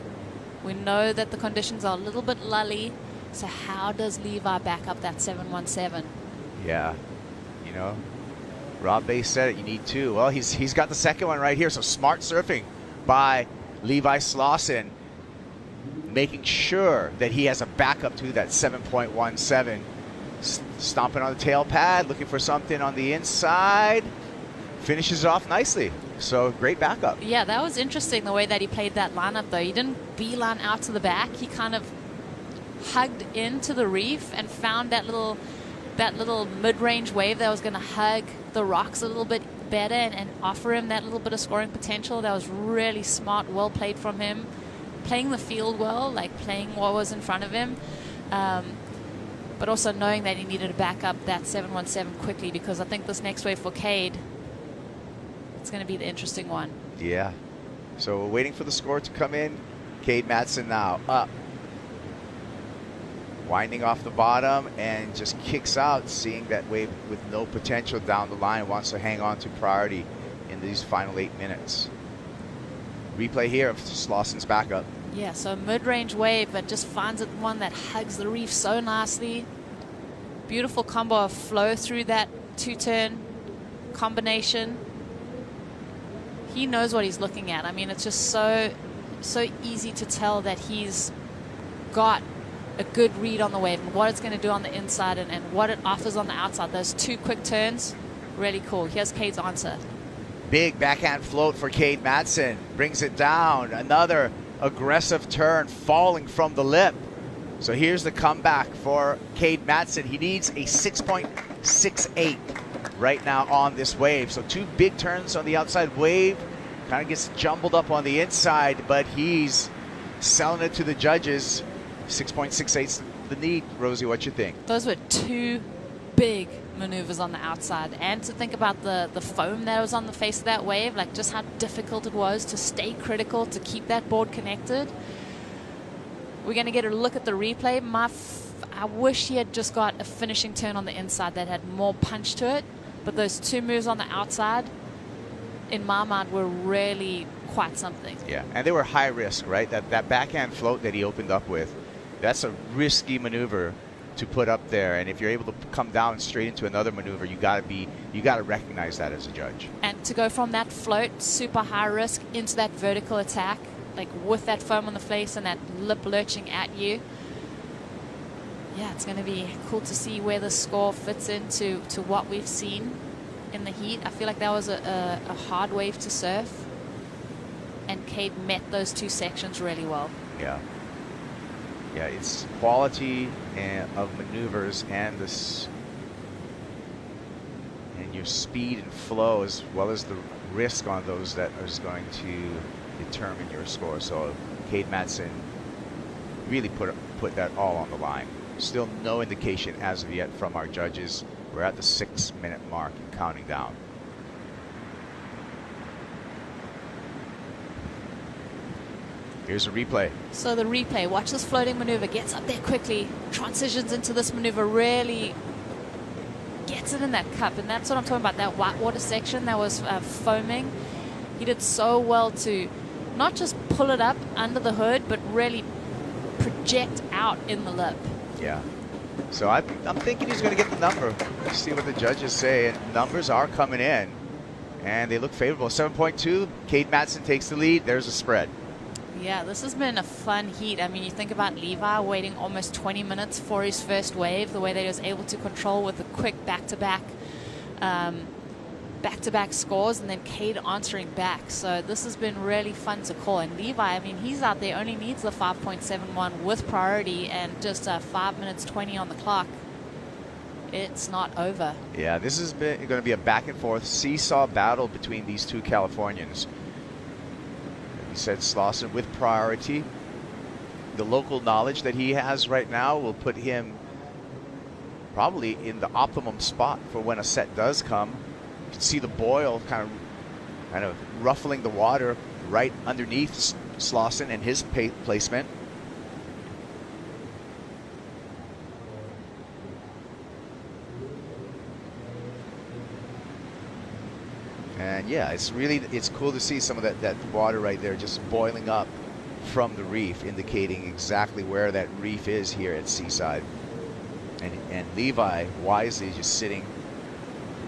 We know that the conditions are a little bit lully, so how does Levi back up that 717? Yeah, you know, Rob Bay said it, you need two. Well, he's got the second one right here, so smart surfing by Levi Slawson, making sure that he has a backup to that 7.17. Stomping on the tail pad, looking for something on the inside. Finishes it off nicely. So great backup. Yeah, that was interesting the way that he played that lineup, though. He didn't beeline out to the back. He kind of hugged into the reef and found that little mid-range wave that was going to hug the rocks a little bit better and offer him that little bit of scoring potential. That was really smart, well played from him. Playing the field well, like playing what was in front of him. But also knowing that he needed to back up that 717 quickly, because I think this next wave for Cade, it's going to be the interesting one. Yeah. So we're waiting for the score to come in. Cade Matson now up. Winding off the bottom and just kicks out, seeing that wave with no potential down the line. Wants to hang on to priority in these final 8 minutes. Replay here of Slawson's backup. Yeah, so mid-range wave, but just finds it one that hugs the reef so nicely. Beautiful combo of flow through that two-turn combination. He knows what he's looking at. I mean, it's just so easy to tell that he's got a good read on the wave and what it's going to do on the inside and what it offers on the outside. Those 2 quick turns, really cool. Here's Cade's answer. Big backhand float for Cade Matson. Brings it down. Another aggressive turn falling from the lip. So here's the comeback for Cade Matson. He needs a 6.68 right now on this wave. So 2 big turns on the outside wave. Kind of gets jumbled up on the inside, but he's selling it to the judges. 6.68's the need. Rosie, what you think? Those were 2 big maneuvers on the outside, and to think about the foam that was on the face of that wave, like just how difficult it was to stay critical, to keep that board connected. We're going to get a look at the replay. I wish he had just got a finishing turn on the inside that had more punch to it, but those 2 moves on the outside, in my mind, were really quite something. Yeah, and they were high risk, right? That backhand float that he opened up with, that's a risky maneuver to put up there, and if you're able to come down straight into another maneuver, you got to recognize that as a judge. And to go from that float, super high risk, into that vertical attack, like with that foam on the face and that lip lurching at you. Yeah, it's going to be cool to see where the score fits into what we've seen in the heat. I feel like that was a hard wave to surf, and Cade met those 2 sections really well. Yeah. Yeah, it's quality of maneuvers and your speed and flow, as well as the risk on those, that is going to determine your score. So Cade Matson really put that all on the line. Still no indication as of yet from our judges. We're at the 6-minute mark and counting down. Here's a replay. So the replay, watch this floating maneuver, gets up there quickly, transitions into this maneuver, really gets it in that cup. And that's what I'm talking about, that whitewater section that was foaming. He did so well to not just pull it up under the hood, but really project out in the lip. Yeah. So I'm thinking he's going to get the number. Let's see what the judges say. And numbers are coming in, and they look favorable. 7.2, Cade Matson takes the lead. There's a spread. Yeah, this has been a fun heat. I mean, you think about Levi waiting almost 20 minutes for his first wave, the way that he was able to control with the quick back-to-back scores, and then Cade answering back. So this has been really fun to call. And Levi, I mean, he's out there, only needs the 5.71 with priority and just 5 minutes 20 on the clock. It's not over. Yeah, this is going to be a back-and-forth seesaw battle between these 2 Californians. He said Slawson with priority. The local knowledge that he has right now will put him probably in the optimum spot for when a set does come. You can see the boil kind of ruffling the water right underneath Slawson and his placement. And yeah, it's cool to see some of that water right there just boiling up from the reef, indicating exactly where that reef is here at Seaside. And Levi wisely just sitting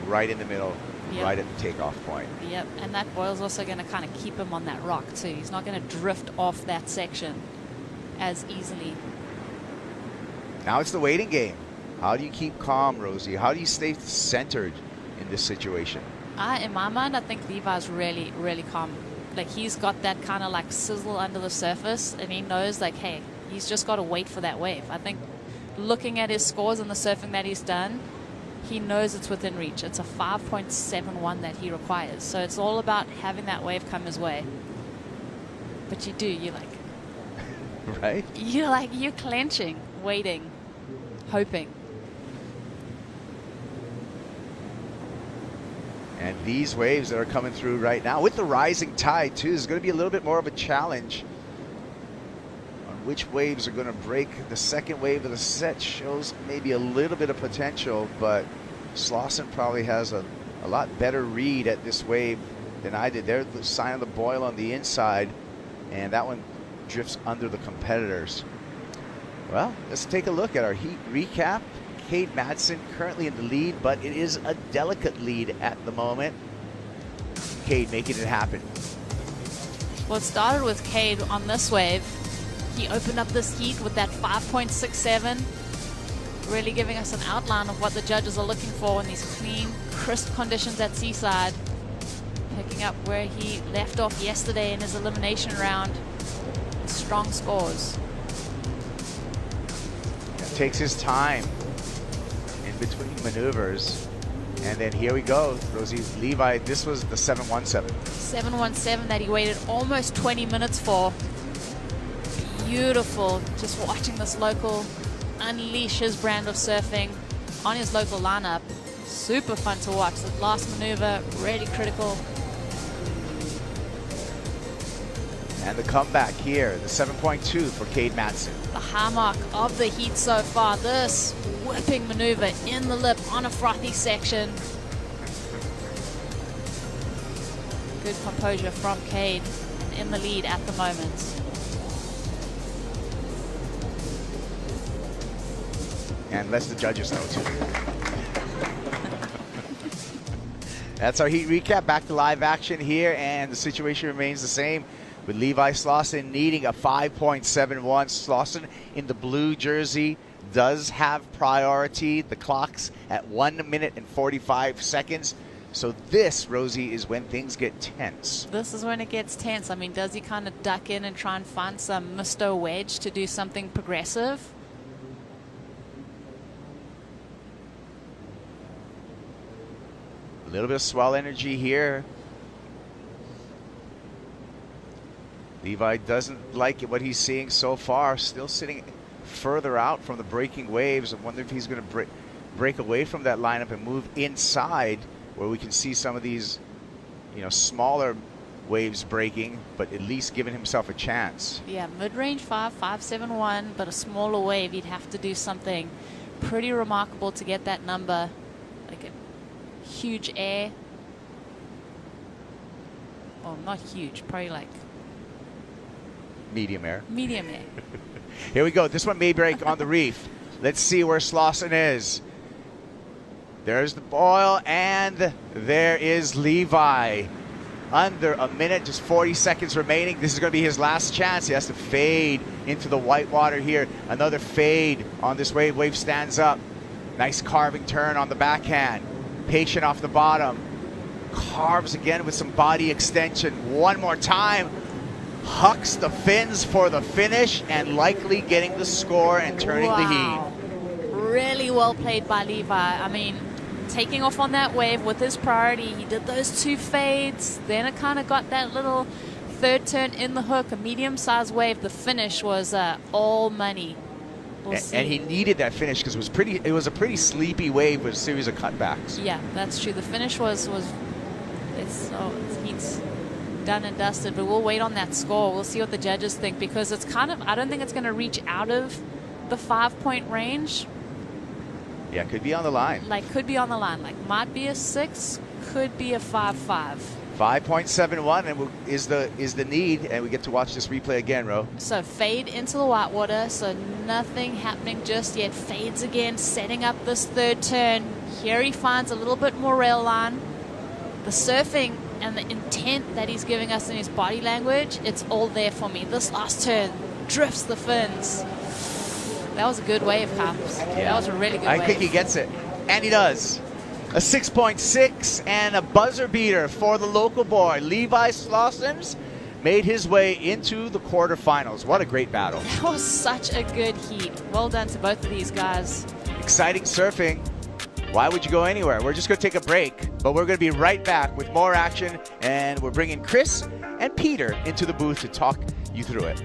right in the middle, yep, right at the takeoff point. Yep, and that boil's also going to kind of keep him on that rock too. He's not going to drift off that section as easily. Now it's the waiting game. How do you keep calm, Rosie? How do you stay centered in this situation? In my mind, I think Levi's really, really calm. Like, he's got that kind of like sizzle under the surface, and he knows, like, hey, he's just got to wait for that wave. I think looking at his scores and the surfing that he's done, he knows it's within reach. It's a 5.71 that he requires. So it's all about having that wave come his way. But you're like... right? You're clenching, waiting, hoping. And these waves that are coming through right now, with the rising tide too, is going to be a little bit more of a challenge on which waves are going to break. The second wave of the set shows maybe a little bit of potential, but Slawson probably has a lot better read at this wave than I did. There's the sign of the boil on the inside, and that one drifts under the competitors. Well, let's take a look at our heat recap. Cade Matson currently in the lead, but it is a delicate lead at the moment. Cade making it happen. Well, it started with Cade on this wave. He opened up this heat with that 5.67, really giving us an outline of what the judges are looking for in these clean, crisp conditions at Seaside. Picking up where he left off yesterday in his elimination round. Strong scores. Takes his time in between maneuvers. And then here we go, Rosie. Levi, this was the 717. 717 that he waited almost 20 minutes for. Beautiful. Just watching this local unleash his brand of surfing on his local lineup. Super fun to watch. The last maneuver, really critical. And the comeback here, the 7.2 for Cade Matson. The high mark of the heat so far. This whipping maneuver in the lip on a frothy section. Good composure from Cade, and in the lead at the moment. And lets the judges know too. That's our heat recap. Back to live action here, and the situation remains the same, with Levi Slawson needing a 5.71. Slawson in the blue jersey does have priority. The clock's at 1 minute and 45 seconds. So this, Rosie, is when things get tense. This is when it gets tense. I mean, does he kind of duck in and try and find some Mr. Wedge to do something progressive? A little bit of swell energy here. Levi doesn't like what he's seeing so far. Still sitting further out from the breaking waves. I wonder if he's going to break away from that lineup and move inside, where we can see some of these, smaller waves breaking, but at least giving himself a chance. Yeah, mid-range 5.71, but a smaller wave. He'd have to do something pretty remarkable to get that number. Like a huge air. Well, not huge, probably like medium air. Medium air. Here we go. This one may break on the reef. Let's see where Slawson is. There's the boil, and there is Levi. Under a minute, just 40 seconds remaining. This is going to be his last chance. He has to fade into the white water here. Another fade on this wave. Wave stands up. Nice carving turn on the backhand. Patient off the bottom. Carves again with some body extension. One more time. Hucks the fins for the finish, and likely getting the score and turning the heat. Really well played by Levi. I mean, taking off on that wave with his priority. He did those two fades. Then it kind of got that little third turn in the hook, a medium-sized wave. The finish was all money. And he needed that finish because it was a pretty sleepy wave with a series of cutbacks. Yeah, that's true. The finish was he's done and dusted, but we'll wait on that score. We'll see what the judges think, because it's kind of, I don't think it's going to reach out of the 5-point range. Yeah, could be on the line. Like, could be on the line. Like, might be a 6, could be a 5.5. 5.71 and is the need, and we get to watch this replay again, Ro. So fade into the white water, so nothing happening just yet. Fades again, setting up this third turn. Here he finds a little bit more rail line. The surfing and the intent that he's giving us in his body language, it's all there for me. This last turn drifts the fins. That was a good wave, Caps. Yeah. That was a really good wave. I think he gets it, and he does. A 6.6 and a buzzer beater for the local boy. Levi Slawson's made his way into the quarterfinals. What a great battle. That was such a good heat. Well done to both of these guys. Exciting surfing. Why would you go anywhere? We're just going to take a break, but we're going to be right back with more action, and we're bringing Chris and Peter into the booth to talk you through it.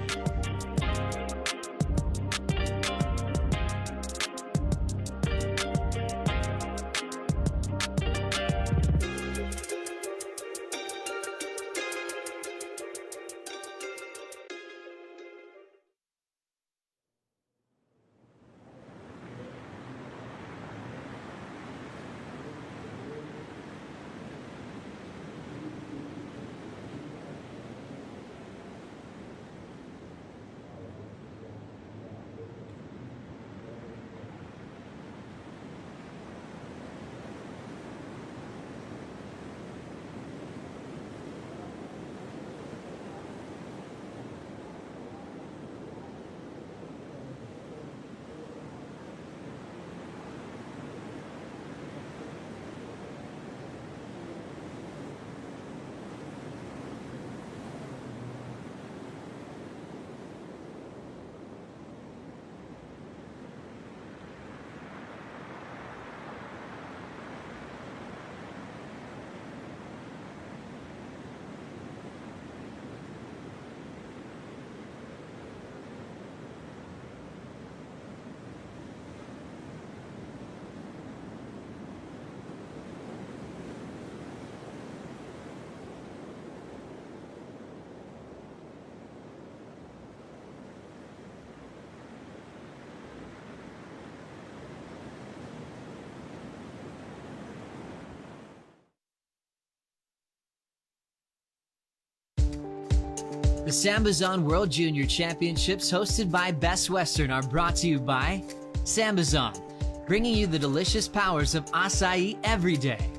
The SAMBAZON World Junior Championships hosted by Best Western are brought to you by SAMBAZON, bringing you the delicious powers of acai every day,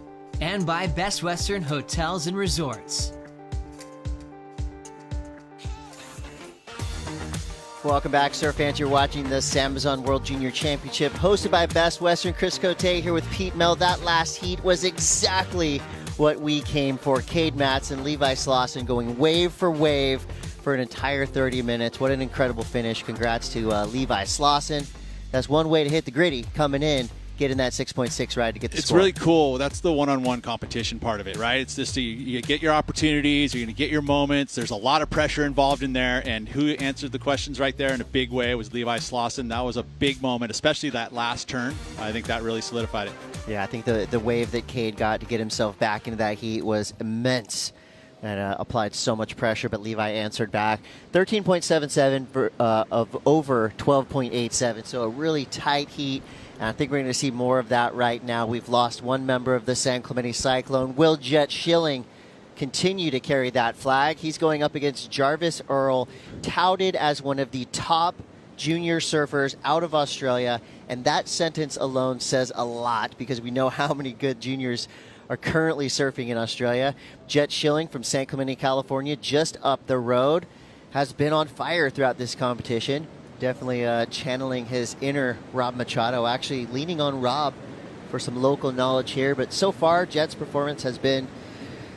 and by Best Western Hotels and Resorts. Welcome back, surf fans. You're watching the SAMBAZON World Junior Championship hosted by Best Western. Chris Cote here with Pete Mel. That last heat was exactly what we came for. Cade Matson, Levi Slawson going wave for wave for an entire 30 minutes. What an incredible finish. Congrats to Levi Slawson. That's one way to hit the gritty, coming in, getting that 6.6 ride to get the It's score. really cool. That's the one-on-one competition part of it, right? It's just you get your opportunities, you're going to get your moments. There's a lot of pressure involved in there, and who answered the questions right there in a big way was Levi Slawson. That was a big moment, especially that last turn. I think that really solidified it. Yeah, I think the wave that Cade got to get himself back into that heat was immense and applied so much pressure, but Levi answered back. 13.77 of over 12.87, so a really tight heat. And I think we're going to see more of that right now. We've lost one member of the San Clemente Cyclone. Will Jet Schilling continue to carry that flag? He's going up against Jarvis Earle, touted as one of the top junior surfers out of Australia. And that sentence alone says a lot because we know how many good juniors are currently surfing in Australia. Jet Schilling from San Clemente, California, just up the road, has been on fire throughout this competition. Definitely channeling his inner Rob Machado, actually leaning on Rob for some local knowledge here. But so far, Jet's performance has been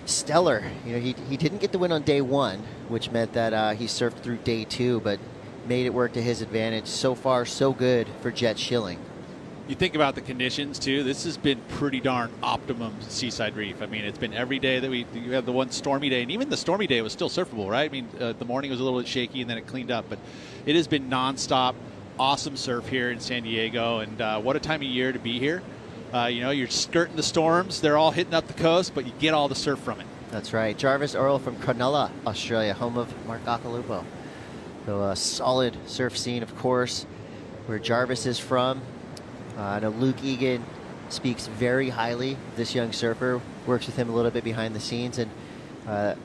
stellar. You know, he didn't get the win on day one, which meant that he surfed through day two, but made it work to his advantage. So far, so good for Jet Schilling. You think about the conditions, too. This has been pretty darn optimum Seaside Reef. I mean, it's been every day that you have the one stormy day, and even the stormy day was still surfable, right? I mean, the morning was a little bit shaky, and then it cleaned up. But it has been nonstop, awesome surf here in San Diego, and what a time of year to be here. You know, you're skirting the storms. They're all hitting up the coast, but you get all the surf from it. That's right. Jarvis Earle from Cronulla, Australia, home of Mark Akalupo. So a solid surf scene, of course, where Jarvis is from. I know Luke Egan speaks very highly of this young surfer, works with him a little bit behind the scenes, and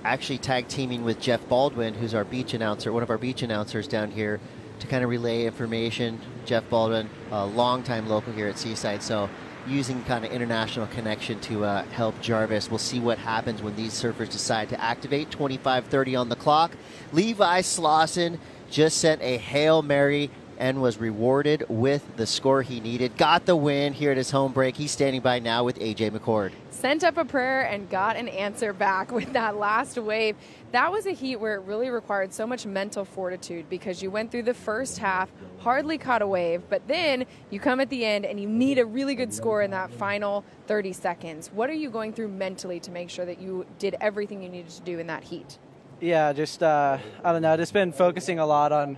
actually tag teaming with Jeff Baldwin, who's our beach announcer, one of our beach announcers down here, to kind of relay information. Jeff Baldwin, a longtime local here at Seaside, so using kind of international connection to help Jarvis. We'll see what happens when these surfers decide to activate. 25:30 on the clock. Levi Slawson just sent a Hail Mary and was rewarded with the score he needed. Got the win here at his home break. He's standing by now with AJ McCord. Sent up a prayer and got an answer back with that last wave. That was a heat where it really required so much mental fortitude because you went through the first half, hardly caught a wave, but then you come at the end and you need a really good score in that final 30 seconds. What are you going through mentally to make sure that you did everything you needed to do in that heat? Yeah, just, I don't know, just been focusing a lot on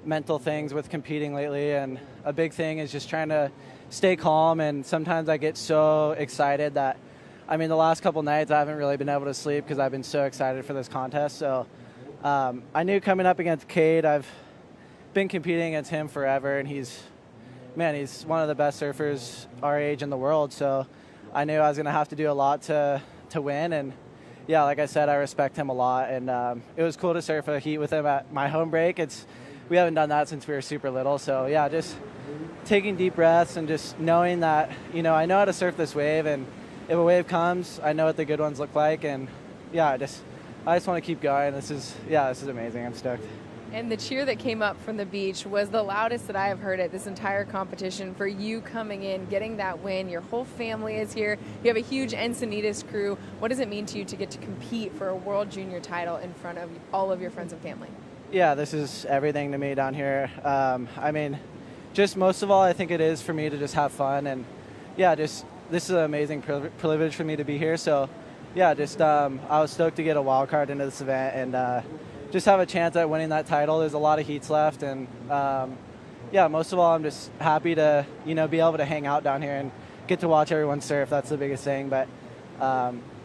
mental things with competing lately, and a big thing is just trying to stay calm, and sometimes I get so excited that, I mean, the last couple nights I haven't really been able to sleep because I've been so excited for this contest. So I knew coming up against Cade, I've been competing against him forever, and he's one of the best surfers our age in the world, so I knew I was going to have to do a lot to win, and yeah, like I said, I respect him a lot, and it was cool to surf a heat with him at my home break. We haven't done that since we were super little, so yeah, just taking deep breaths and just knowing that, you know, I know how to surf this wave, and if a wave comes, I know what the good ones look like, and yeah, I just want to keep going. This is amazing. I'm stoked. And the cheer that came up from the beach was the loudest that I have heard at this entire competition for you coming in, getting that win. Your whole family is here. You have a huge Encinitas crew. What does it mean to you to get to compete for a World Junior title in front of all of your friends and family? Yeah, this is everything to me down here. I mean, just most of all, I think it is for me to just have fun. And yeah, this is an amazing privilege for me to be here. So yeah, I was stoked to get a wild card into this event and just have a chance at winning that title. There's a lot of heats left. And yeah, most of all, I'm just happy to, you know, be able to hang out down here and get to watch everyone surf. That's the biggest thing. But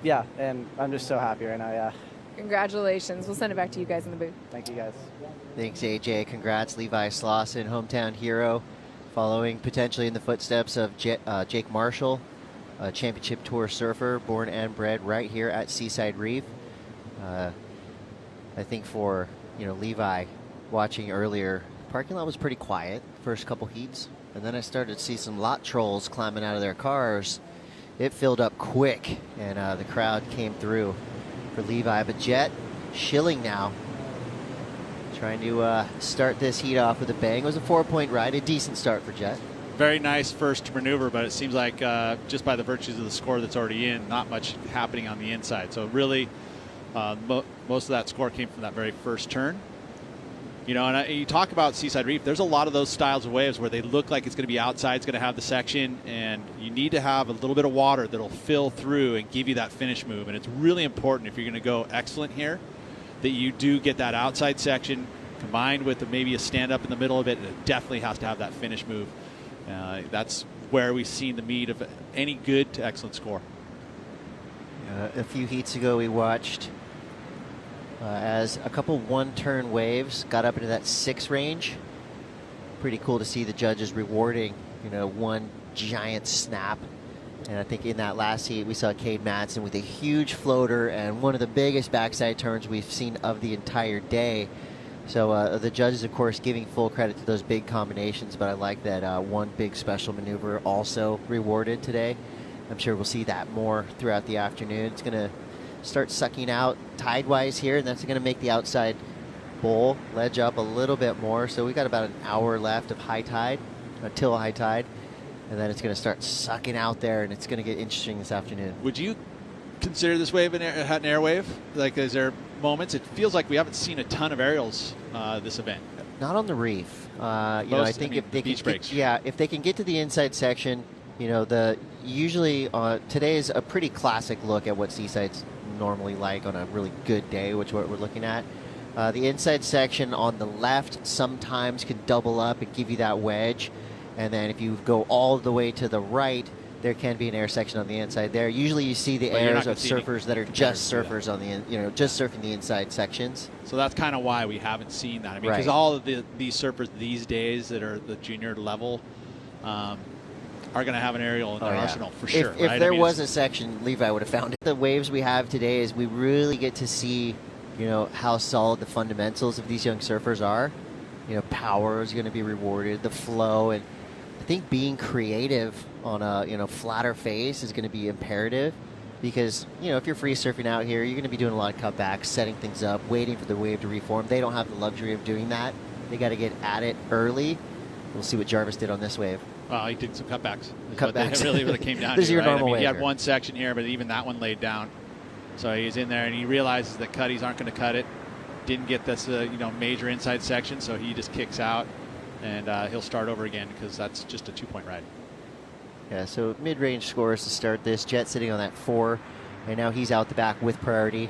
yeah, and I'm just so happy right now, yeah. Congratulations. We'll send it back to you guys in the booth. Thank you, guys. Thanks, AJ. Congrats, Levi Slawson, hometown hero, following potentially in the footsteps of Jake Marshall, a championship tour surfer, born and bred right here at Seaside Reef. I think for, Levi watching earlier, parking lot was pretty quiet first couple heats. And then I started to see some lot trolls climbing out of their cars. It filled up quick, and the crowd came through for Levi. But Jet, Schilling now, trying to start this heat off with a bang. It was a 4-point ride, a decent start for Jet. Very nice first maneuver, but it seems like just by the virtues of the score that's already in, not much happening on the inside. So really, most of that score came from that very first turn. And you talk about Seaside Reef, there's a lot of those styles of waves where they look like it's going to be outside, it's going to have the section, and you need to have a little bit of water that'll fill through and give you that finish move. And it's really important if you're going to go excellent here that you do get that outside section combined with maybe a stand up in the middle of it, and it definitely has to have that finish move. That's where we've seen the meat of any good to excellent score. A few heats ago we watched as a couple one-turn waves got up into that 6 range. Pretty cool to see the judges rewarding, one giant snap. And I think in that last heat we saw Matson with a huge floater and one of the biggest backside turns we've seen of the entire day. So the judges, of course, giving full credit to those big combinations, but I like that one big special maneuver also rewarded today. I'm sure we'll see that more throughout the afternoon. It's going to start sucking out tide-wise here, and that's going to make the outside bowl ledge up a little bit more. So we got about an hour left of high tide, until high tide, and then it's going to start sucking out there, and it's going to get interesting this afternoon. Would you consider this wave an air wave? Like, is there moments? It feels like we haven't seen a ton of aerials this event. Not on the reef. I think if they can if they can get to the inside section, usually today is a pretty classic look at what Seaside's normally like on a really good day, which is what we're looking at. The inside section on the left sometimes can double up and give you that wedge, and then if you go all the way to the right, there can be an air section on the inside there. Usually you see the airs of surfers that are just surfers on the, just surfing the inside sections. So that's kind of why we haven't seen that. I mean, because all of these surfers these days that are the junior level are going to have an aerial in their arsenal for sure. If there was a section, Levi would have found it. The waves we have today is we really get to see, how solid the fundamentals of these young surfers are. Power is going to be rewarded, the flow, and I think being creative on a flatter face is going to be imperative, because if you're free surfing out here, you're going to be doing a lot of cutbacks, setting things up, waiting for the wave to reform. They don't have the luxury of doing that. They got to get at it early. We'll see what Jarvis did on this wave. Well, he did some cutbacks. It really came down to. This is your normal wave. He had one section here, but even that one laid down. So he's in there, and he realizes that cutties aren't going to cut it. Didn't get this major inside section, so he just kicks out. And he'll start over again because that's just a 2-point ride. Yeah, so mid-range scores to start this. Jet sitting on that 4, and now he's out the back with priority.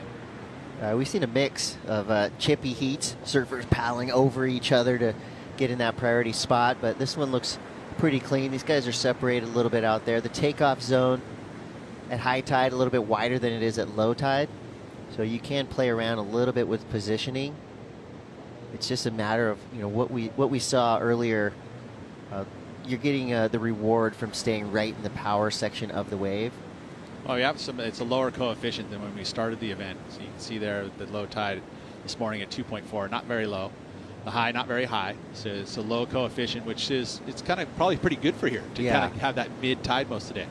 We've seen a mix of chippy heats, surfers paddling over each other to get in that priority spot, but this one looks pretty clean. These guys are separated a little bit out there. The takeoff zone at high tide a little bit wider than it is at low tide, so you can play around a little bit with positioning. It's just a matter of what we saw earlier. You're getting the reward from staying right in the power section of the wave. Oh, yeah, it's a lower coefficient than when we started the event. So you can see there the low tide this morning at 2.4, not very low. The high, not very high. So it's a low coefficient, which is kind of probably pretty good for here to kind of have that mid tide most of the day.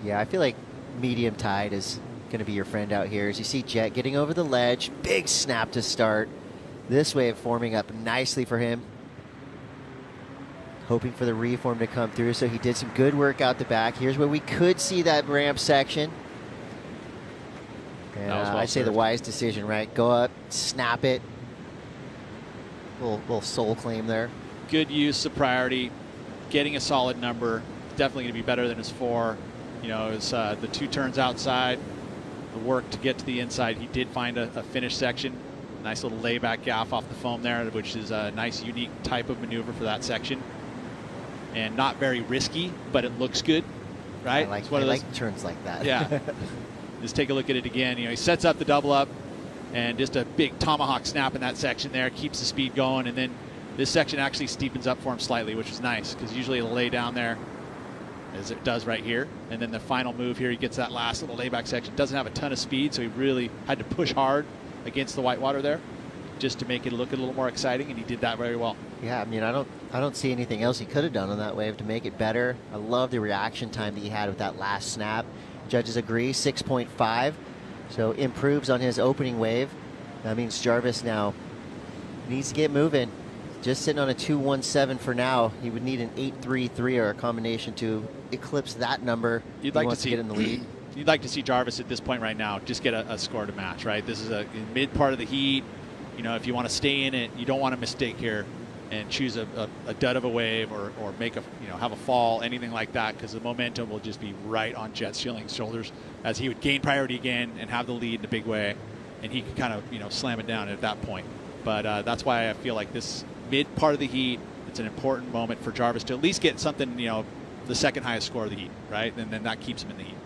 Yeah, I feel like medium tide is going to be your friend out here. As you see Jet getting over the ledge, big snap to start. This wave forming up nicely for him. Hoping for the reform to come through, so he did some good work out the back. Here's where we could see that ramp section. And I'd say the wise decision, right? Go up, snap it. Little soul claim there. Good use of priority, getting a solid number. Definitely going to be better than his 4. It's the 2 turns outside, the work to get to the inside. He did find a finish section. Nice little layback gaff off the foam there, which is a nice, unique type of maneuver for that section. And not very risky, but it looks good, right? I like turns like that. Yeah. Just take a look at it again. He sets up the double up, and just a big tomahawk snap in that section there, keeps the speed going, and then this section actually steepens up for him slightly, which is nice, because usually it'll lay down there, as it does right here. And then the final move here, he gets that last little layback section. Doesn't have a ton of speed, so he really had to push hard against the whitewater there. just to make it look a little more exciting, and he did that very well. Yeah, I mean, I don't see anything else he could have done on that wave to make it better. I love the reaction time that he had with that last snap. Judges agree, 6.5, so improves on his opening wave. That means Jarvis now needs to get moving. Just sitting on a 2.17 for now. He would need an 8.33 or a combination to eclipse that number. You'd like to get in the lead. You'd like to see Jarvis at this point right now just get a score to match, right? This is a mid part of the heat. You know, if you want to stay in it, you don't want a mistake here and choose a dud of a wave or make a, have a fall, anything like that, because the momentum will just be right on Jet Schilling's shoulders as he would gain priority again and have the lead in a big way, and he could kind of, slam it down at that point. But that's why I feel like this mid part of the heat, it's an important moment for Jarvis to at least get something, the second highest score of the heat, right? And then that keeps him in the heat.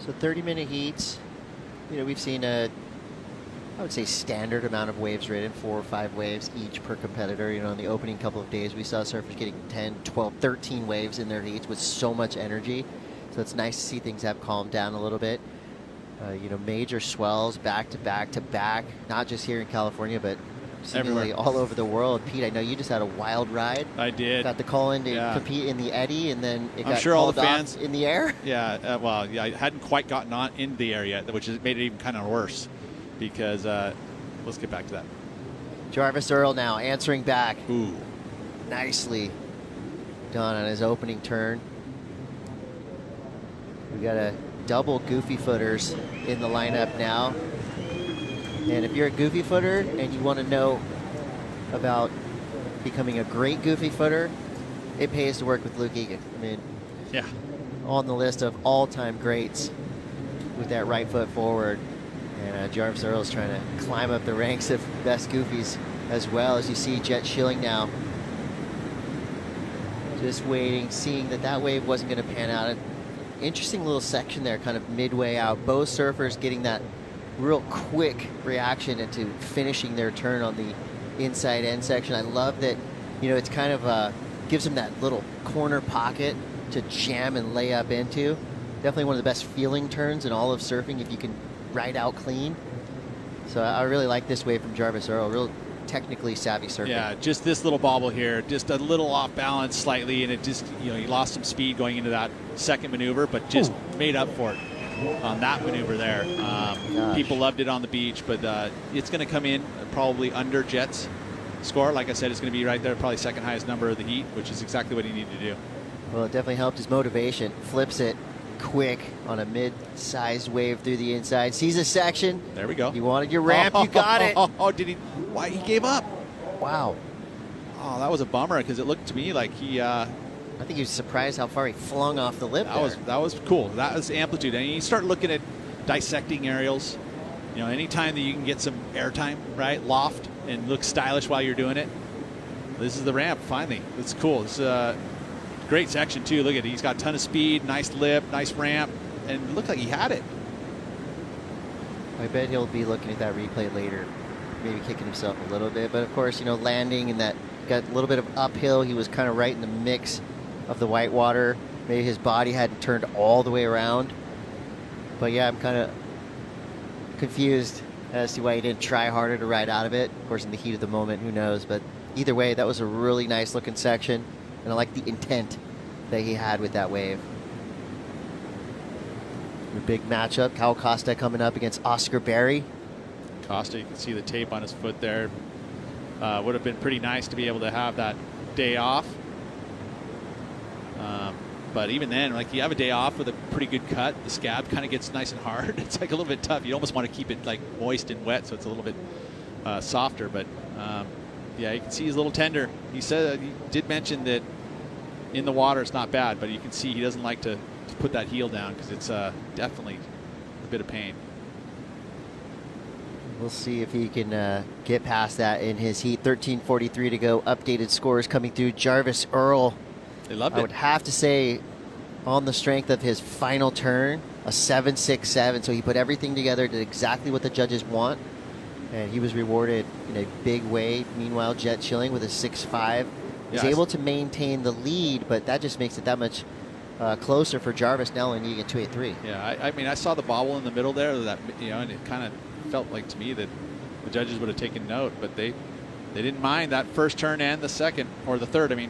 So 30-minute heats, we've seen I would say standard amount of waves ridden, 4 or 5 waves each per competitor. In the opening couple of days, we saw surfers getting 10, 12, 13 waves in their heats with so much energy. So it's nice to see things have calmed down a little bit. Major swells back to back to back, not just here in California, but seemingly all over the world. Pete, I know you just had a wild ride. I did. Got the call in to compete in the eddy, and then it got sure called all the fans off in the air. Yeah, I hadn't quite gotten on in the air yet, which has made it even kind of worse because let's get back to that. Jarvis Earle now answering back. Ooh. Nicely done on his opening turn. We got a double goofy footers in the lineup now. And if you're a goofy footer and you want to know about becoming a great goofy footer, it pays to work with Luke Egan. I mean, yeah, on the list of all-time greats with that right foot forward. And Jarvis Earle's trying to climb up the ranks of best goofies as well. As you see Jet Schilling now just waiting, seeing that wave wasn't going to pan out. An interesting little section there, kind of midway out. Both surfers getting that real quick reaction into finishing their turn on the inside end section. I love that, it's kind of gives them that little corner pocket to jam and lay up into. Definitely one of the best feeling turns in all of surfing if you can ride out clean. So I really like this wave from Jarvis Earle. Real technically savvy surfing. Yeah, just this little bobble here, just a little off balance slightly, and it just, he lost some speed going into that second maneuver, but just made up for it on that maneuver there. People loved it on the beach, but it's going to come in probably under Jet's score. Like I said, it's going to be right there, probably second highest number of the heat, which is exactly what he needed to do. Well, it definitely helped his motivation. Flips it quick on a mid-sized wave through the inside. Sees a section. There we go. You wanted your ramp, you got it. Oh, did he? Why he gave up? Wow. Oh, that was a bummer because it looked to me like he. I think he was surprised how far he flung off the lip. That was cool. That was amplitude. And you start looking at dissecting aerials. Anytime that you can get some airtime, right, loft, and look stylish while you're doing it. This is the ramp. Finally, it's cool. It's great section too. Look at it. He's got a ton of speed, nice lip, nice ramp, and it looked like he had it. I bet he'll be looking at that replay later, maybe kicking himself a little bit. But of course, landing and that got a little bit of uphill. He was kind of right in the mix of the white water. Maybe his body hadn't turned all the way around. But yeah, I'm kind of confused as to why he didn't try harder to ride out of it. Of course, in the heat of the moment, who knows? But either way, that was a really nice looking section. And I like the intent that he had with that wave. The big matchup, Kyle Costa coming up against Oscar Berry. Costa, you can see the tape on his foot there. Would have been pretty nice to be able to have that day off. But even then, like, you have a day off with a pretty good cut, the scab kind of gets nice and hard. It's like a little bit tough. You almost want to keep it like moist and wet so it's a little bit softer. But yeah, you can see he's a little tender. He said he did mention that in the water it's not bad, but you can see he doesn't like to put that heel down because it's definitely a bit of pain. We'll see if he can get past that in his heat. 13:43 to go. Updated scores coming through. Jarvis Earle. They loved it. I would have to say, on the strength of his final turn, a 7.67. So he put everything together, did exactly what the judges want, and he was rewarded in a big way. Meanwhile, Jet Schilling with a 6.5 was able to maintain the lead, but that just makes it that much closer for Jarvis now, and you get 2.83. Yeah, I mean, I saw the bobble in the middle there, that, and it kind of felt like to me that the judges would have taken note, but they didn't mind that first turn and the second, or the third, I mean,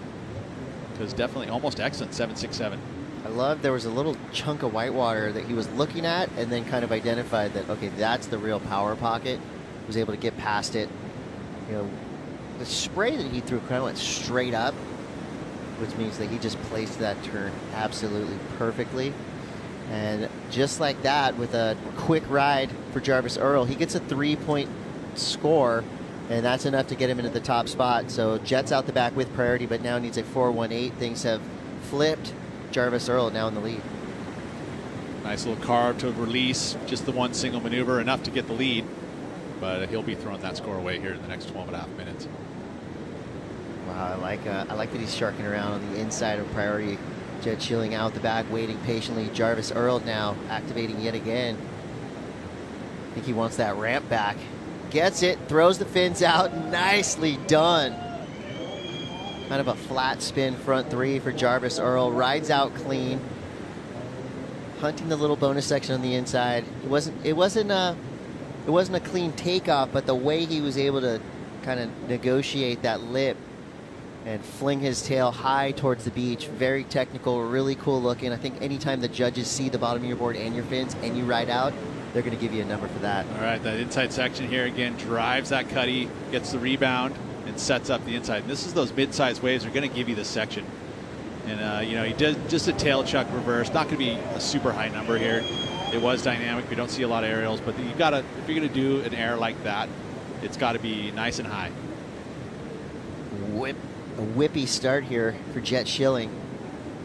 because definitely almost excellent, 7.67. I love there was a little chunk of whitewater that he was looking at and then kind of identified that, okay, that's the real power pocket. Was able to get past it. You know, the spray that he threw kind of went straight up, which means that he just placed that turn absolutely perfectly. And just like that, with a quick ride for Jarvis Earle, he gets a 3-point score, and that's enough to get him into the top spot. So Jet's out the back with priority, but now needs a 4.18. Things have flipped. Jarvis Earle now in the lead. Nice little carve to release, just the one single maneuver, enough to get the lead. But he'll be throwing that score away here in the next 12.5 minutes. Wow, I like that he's sharking around on the inside of priority. Jet Schilling out the back, waiting patiently. Jarvis Earle now activating yet again. I think he wants that ramp back. Gets it, throws the fins out. Nicely done. Kind of a flat spin front three for Jarvis Earle. Rides out clean. Hunting the little bonus section on the inside. It wasn't a clean takeoff, but the way he was able to kind of negotiate that lip and fling his tail high towards the beach. Very technical, really cool looking. I think anytime the judges see the bottom of your board and your fins and you ride out, they're going to give you a number for that. All right, that inside section here again drives that cutty, gets the rebound, and sets up the inside. And this is those mid-sized waves are going to give you this section. And, you know, he did just a tail chuck reverse. Not going to be a super high number here. It was dynamic. We don't see a lot of aerials, but you got to, if you're going to do an air like that, it's got to be nice and high. A whippy start here for Jet Schilling.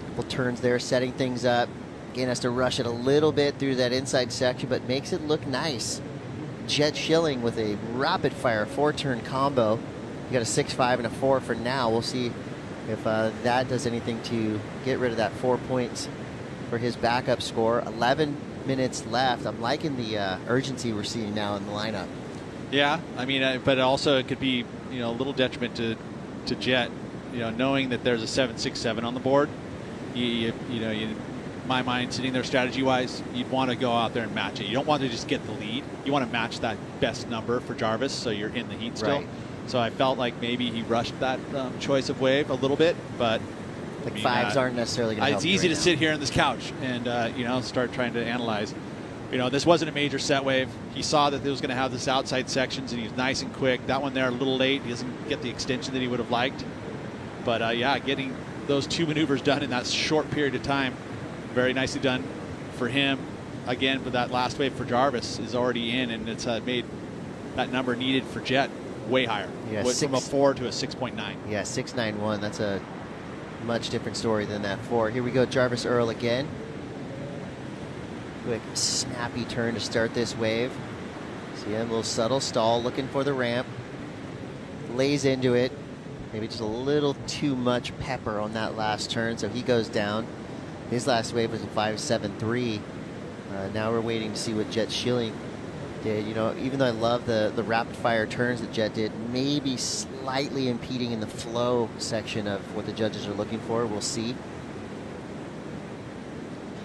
Couple turns there, setting things up. Again, has to rush it a little bit through that inside section, but makes it look nice. Jet Schilling with a rapid fire 4-turn combo. You got a 6.5 and a 4 for now. We'll see if that does anything to get rid of that 4 points for his backup score. 11 minutes left. I'm liking the urgency we're seeing now in the lineup. Yeah, I mean, but also it could be, you know, a little detriment to Jet, you know, knowing that there's a 7.67 on the board. You know, in my mind, sitting there strategy-wise, you'd want to go out there and match it. You don't want to just get the lead. You want to match that best number for Jarvis, so you're in the heat still. Right. So I felt like maybe he rushed that choice of wave a little bit, but like, I mean, fives aren't necessarily going to help. It's easy to sit here on this couch and you know, start trying to analyze. You know, this wasn't a major set wave. He saw that it was going to have this outside sections, and he was nice and quick. That one there a little late. He doesn't get the extension that he would have liked. But yeah, getting those two maneuvers done in that short period of time, very nicely done for him. Again, but that last wave for Jarvis is already in, and it's made that number needed for Jet way higher. Yeah, went from a 4 to a 6.9. Yeah, 6.91. That's a much different story than that 4. Here we go, Jarvis Earle again. Quick, snappy turn to start this wave. See a little subtle stall, looking for the ramp. Lays into it. Maybe just a little too much pepper on that last turn, so he goes down. His last wave was a 5.73. Now we're waiting to see what Jet Schilling did. You know, even though I love the rapid fire turns that Jet did, maybe slightly impeding in the flow section of what the judges are looking for. We'll see.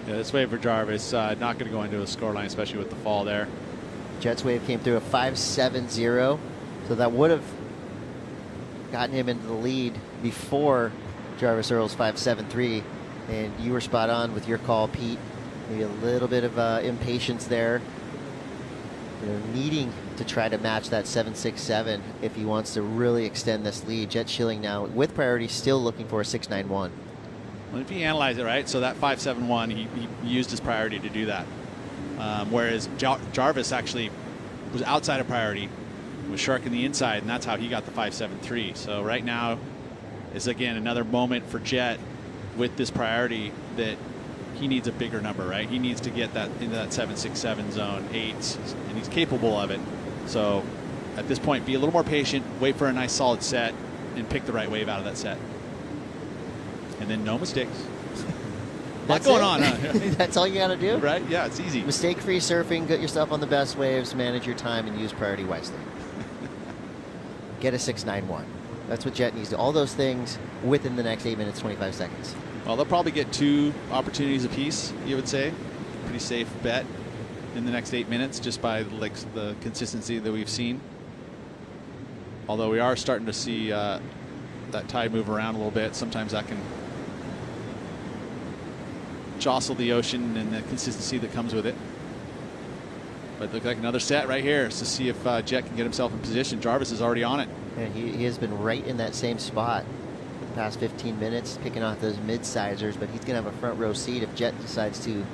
Yeah, this wave for Jarvis, not going to go into a scoreline, especially with the fall there. Jet's wave came through a 5.70, so that would have gotten him into the lead before Jarvis Earle's 5.73. And you were spot on with your call, Pete. Maybe a little bit of impatience there. You know, needing to try to match that 7.67 if he wants to really extend this lead. Jet Schilling now with priority, still looking for a 6.91. Well, if you analyze it right, so that 5.71, he used his priority to do that. Whereas Jarvis actually was outside of priority, was sharking the inside, and that's how he got the 5.73. So right now is, again, another moment for Jet with this priority that he needs a bigger number, right? He needs to get that into that 7.67 zone, 8s, and he's capable of it. So at this point, be a little more patient, wait for a nice solid set, and pick the right wave out of that set. And then no mistakes. What's going on, huh? That's all you got to do? Right? Yeah, it's easy. Mistake-free surfing, get yourself on the best waves, manage your time, and use priority wisely. Get a 6.91. That's what Jet needs to do. All those things within the next 8 minutes, 25 seconds. Well, they'll probably get 2 opportunities apiece, you would say. Pretty safe bet. in the next 8 minutes just by the consistency that we've seen. Although we are starting to see that tide move around a little bit. Sometimes that can jostle the ocean and the consistency that comes with it. But look like another set right here to see if Jet can get himself in position. Jarvis is already on it. Yeah, he has been right in that same spot for the past 15 minutes, picking off those mid-sizers, but he's going to have a front row seat if Jet decides to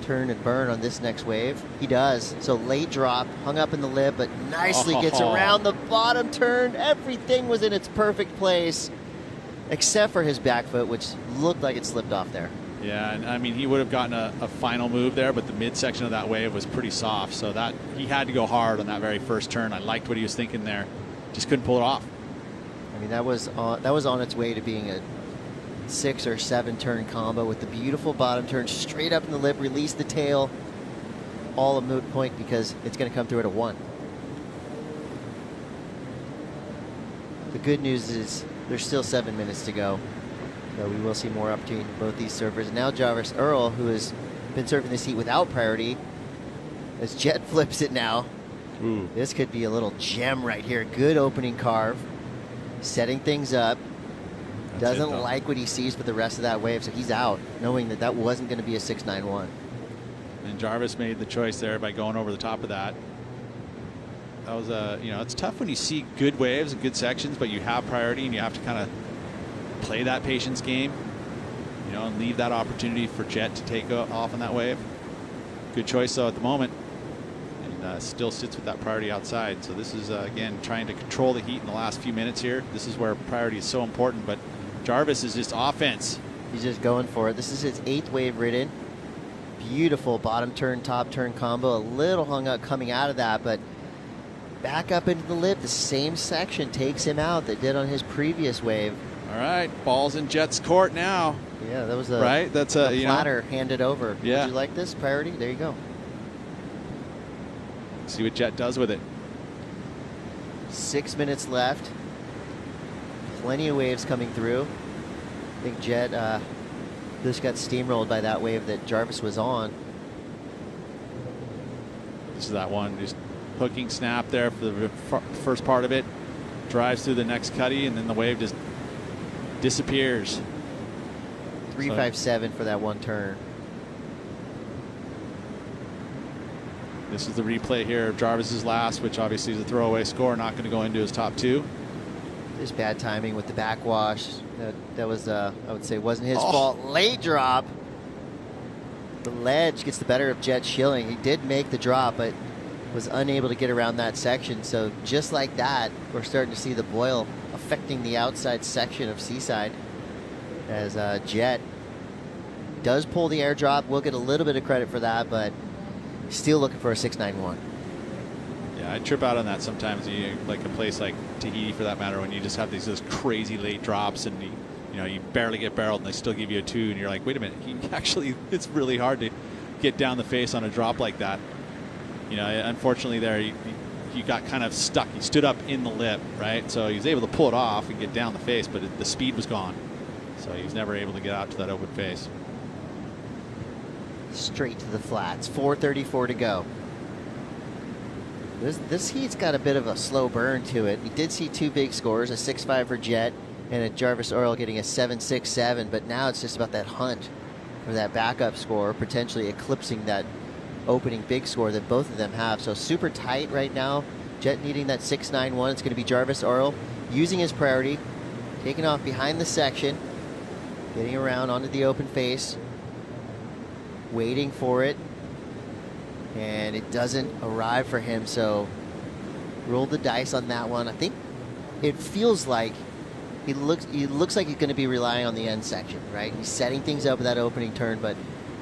turn and burn on this next wave. He does. So late drop, hung up in the lip, but nicely gets around the bottom turn. Everything was in its perfect place, except for his back foot, which looked like it slipped off there. Yeah, and I mean, he would have gotten a final move there, but the midsection of that wave was pretty soft, so that he had to go hard on that very first turn. I liked what he was thinking there. Just couldn't pull it off. I mean, that was on its way to being a 6 or 7 turn combo with the beautiful bottom turn straight up in the lip, release the tail. All a moot point because it's going to come through at a 1. The good news is there's still 7 minutes to go. So we will see more opportunity in both these servers. And now Jarvis Earle, who has been serving this heat without priority, as Jet flips it now. Ooh. This could be a little gem right here. Good opening carve. Setting things up. Doesn't like what he sees for the rest of that wave, so he's out, knowing that that wasn't going to be a 6-9-1. And Jarvis made the choice there by going over the top of that. That was it's tough when you see good waves and good sections, but you have priority and you have to kind of play that patience game, and leave that opportunity for Jet to take off on that wave. Good choice though at the moment, and still sits with that priority outside. So this is again trying to control the heat in the last few minutes here. This is where priority is so important, but Jarvis is just offense. He's just going for it. This is his 8th wave ridden. Beautiful bottom turn, top turn combo. A little hung up coming out of that, but back up into the lip. The same section takes him out that did on his previous wave. All right, ball's in Jet's court now. Yeah, that was a right. That's a platter handed over. Yeah. Would you like this priority? There you go. See what Jet does with it. 6 minutes left. Plenty of waves coming through. I think Jet just got steamrolled by that wave that Jarvis was on. This is that one, just hooking snap there for the first part of it. Drives through the next cutty, and then the wave just disappears. 357 for that one turn. This is the replay here of Jarvis's last, which obviously is a throwaway score, not going to go into his top 2. Just bad timing with the backwash. That was, I would say, wasn't his fault. Late drop. The ledge gets the better of Jet Schilling. He did make the drop, but was unable to get around that section. So just like that, we're starting to see the boil affecting the outside section of Seaside as Jet does pull the airdrop. We'll get a little bit of credit for that, but still looking for a 6-9-1. Yeah, I trip out on that sometimes. Like a place like Tahiti, for that matter, when you just have those crazy late drops and you barely get barreled and they still give you a 2, and you're like, wait a minute, it's really hard to get down the face on a drop like that. Unfortunately there you got kind of stuck. He stood up in the lip, right? So he was able to pull it off and get down the face, but the speed was gone. So he was never able to get out to that open face. Straight to the flats. 4:34 to go. This heat's got a bit of a slow burn to it. We did see 2 big scores, a 6-5 for Jet and a Jarvis Earle getting a 7-6-7, but now it's just about that hunt for that backup score, potentially eclipsing that opening big score that both of them have. So super tight right now. Jet needing that 6-9-1. It's going to be Jarvis Earle using his priority, taking off behind the section, getting around onto the open face, waiting for it, and it doesn't arrive for him. So roll the dice on that one. I think it feels like he looks like he's going to be relying on the end section, right? He's setting things up with that opening turn, but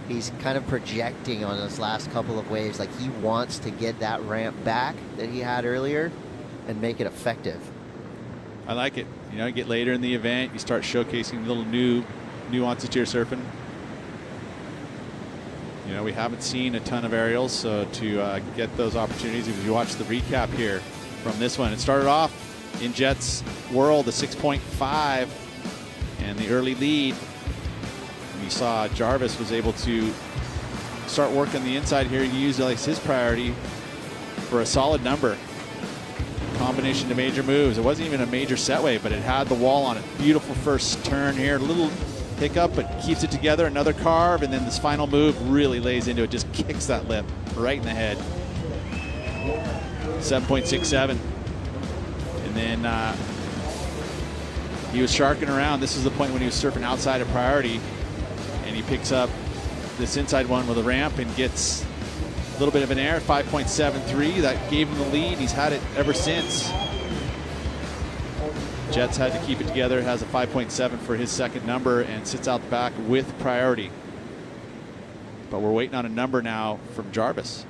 he's kind of projecting on those last couple of waves. Like he wants to get that ramp back that he had earlier and make it effective. I like it. You get later in the event, you start showcasing little nuances to your surfing. We haven't seen a ton of aerials, so to get those opportunities, if you watch the recap here from this one, it started off in Jet's world, a 6.5 and the early lead. You saw Jarvis was able to start working the inside here. He used his priority for a solid number. Combination to major moves. It wasn't even a major set wave, but it had the wall on it. Beautiful first turn here. A little hiccup, but keeps it together. Another carve, and then this final move really lays into it. Just kicks that lip right in the head. 7.67. And then he was sharking around. This is the point when he was surfing outside of priority, and he picks up this inside one with a ramp and gets a little bit of an air, 5.73. That gave him the lead. He's had it ever since. Jets had to keep it together. Has a 5.7 for his second number and sits out the back with priority. But we're waiting on a number now from Jarvis.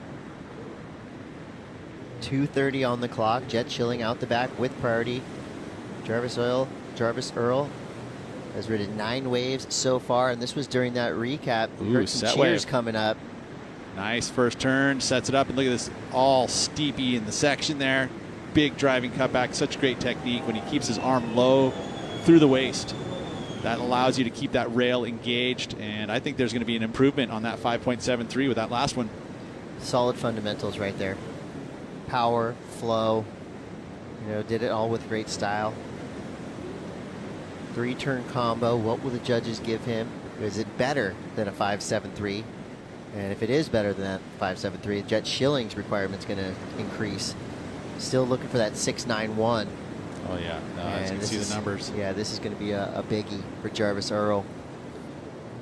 2:30 on the clock. Jet Schilling out the back with priority. Jarvis Earle has ridden 9 waves so far, and this was during that recap. We heard some cheers coming up. Nice first turn, sets it up, and look at this, all steepy in the section there. Big driving cutback, such great technique when he keeps his arm low through the waist. That allows you to keep that rail engaged, and I think there's going to be an improvement on that 5.73 with that last one. Solid fundamentals right there. Power, flow, did it all with great style. 3-turn combo, what will the judges give him? Is it better than a 5.73? And if it is better than that 5.73, Jet Schilling's requirement's going to increase. Still looking for that 6.91. Oh yeah, as you can see the numbers. Yeah, this is going to be a biggie for Jarvis Earle.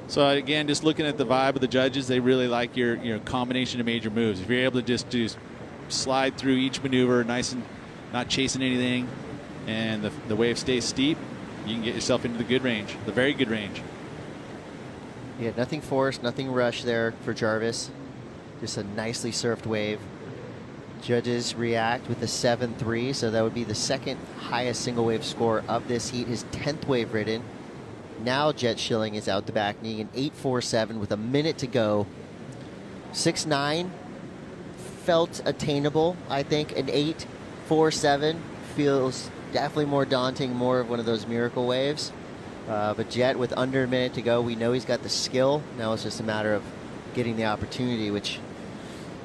So again, just looking at the vibe of the judges, they really like your combination of major moves. If you're able to just slide through each maneuver, nice and not chasing anything, and the wave stays steep, you can get yourself into the good range, the very good range. Yeah, nothing forced, nothing rushed there for Jarvis. Just a nicely surfed wave. Judges react with a 7.3, so that would be the second highest single wave score of this heat, his 10th wave ridden. Now Jet Schilling is out the back, needing an 8.47 with a minute to go. 6.9 felt attainable, I think. An 8.47 feels definitely more daunting, more of one of those miracle waves. But Jet, with under a minute to go, we know he's got the skill. Now it's just a matter of getting the opportunity, which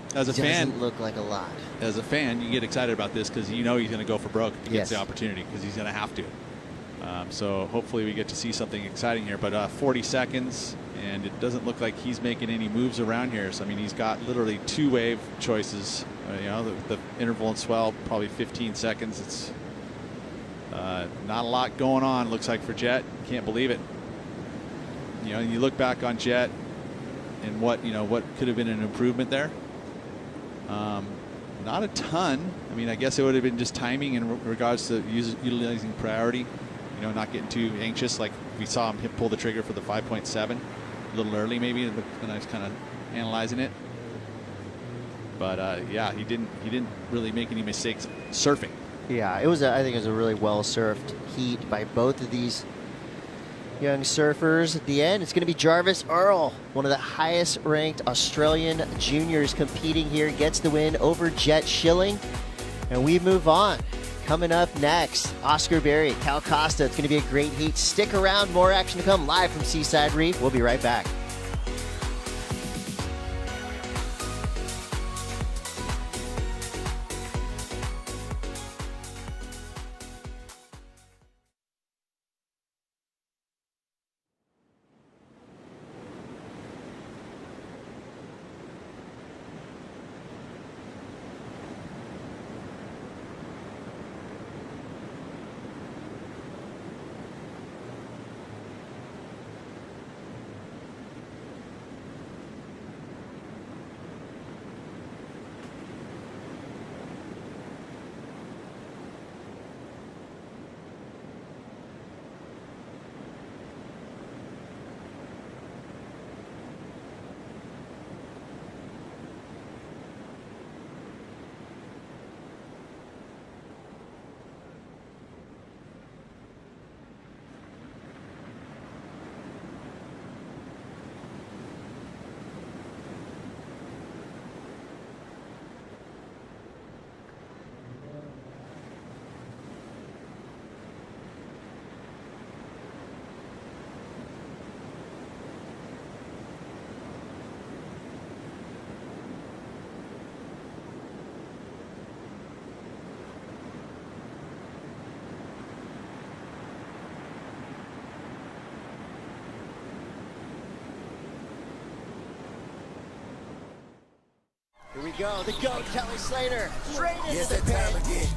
doesn't look like a lot. As a fan, you get excited about this because you know he's going to go for broke if he gets the opportunity, because he's going to have to. So hopefully we get to see something exciting here. But 40 seconds, and it doesn't look like he's making any moves around here. So, I mean, he's got literally 2 wave choices. The interval and swell, probably 15 seconds. It's not a lot going on, looks like, for Jet. Can't believe it. You look back on Jet and what could have been an improvement there. Not a ton. I mean, I guess it would have been just timing in regards to utilizing priority. Not getting too anxious, like we saw him pull the trigger for the 5.7 a little early, maybe, when I was kind of analyzing it. But yeah, he didn't really make any mistakes surfing. Yeah, I think it was a really well-surfed heat by both of these young surfers. At the end, it's going to be Jarvis Earle, one of the highest-ranked Australian juniors competing here, gets the win over Jet Schilling. And we move on. Coming up next, Oscar Berry, Cal Costa. It's going to be a great heat. Stick around. More action to come live from Seaside Reef. We'll be right back. go. The GOAT, Kelly Slater. Straight into Yes, the that time pit. again.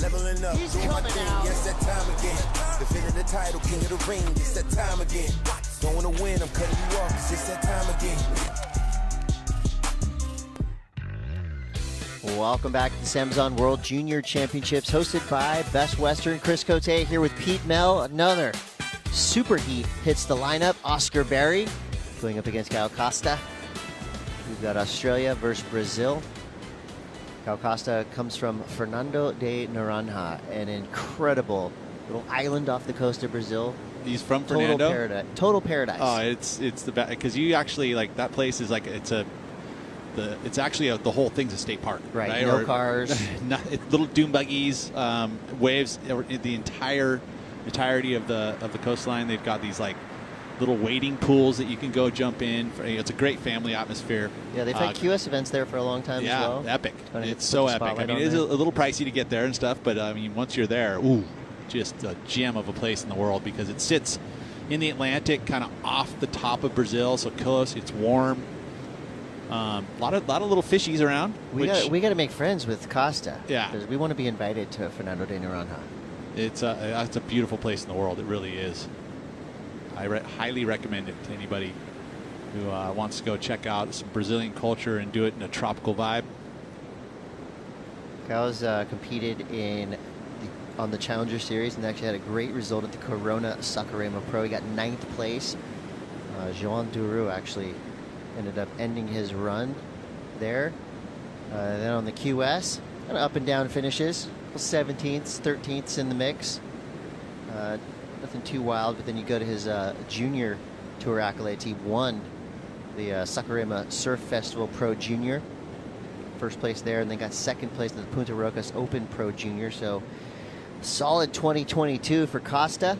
Leveling up, He's doing my coming thing. out. Yes, that time again. Defending the title, king of the ring. It's that time again. Don't wanna win, I'm cutting you off. It's just that time again. Welcome back to the SAMBAZON World Junior Championships, hosted by Best Western. Chris Cote here with Pete Mel. Another super heat hits the lineup. Oscar Berry going up against Costa. We've got Australia versus Brazil. Costa comes from Fernando de Noronha, an incredible little island off the coast of Brazil. He's from Total Fernando? paradise. Total paradise. Oh, it's the best because you actually like that place is like it's actually the whole thing's a state park, right? No cars, it's little dune buggies, waves. The entirety of the coastline. They've got these like little wading pools that you can go jump in. It's a great family atmosphere. Yeah, they've had QS events there for a long time as well. Yeah, epic. It's so epic. I mean, it is a little pricey to get there and stuff, but I mean, once you're there, ooh, just a gem of a place in the world because it sits in the Atlantic, kind of off the top of Brazil, so close. It's warm. A lot of little fishies around. We got to make friends with Costa. Yeah, because we want to be invited to Fernando de Noronha. It's a beautiful place in the world. It really is. I highly recommend it to anybody who wants to go check out some Brazilian culture and do it in a tropical vibe. Cal's competed on the Challenger Series and actually had a great result at the Corona Saquarema Pro. He got 9th place. João Duru actually ended up ending his run there. Then on the QS, kind of up and down finishes. 17ths, 13ths in the mix. Nothing too wild, but then you go to his junior tour accolades. He won the Saquarema Surf Festival Pro Junior. First place there, and then got 2nd place in the Punta Rocas Open Pro Junior. So solid 2022 for Costa.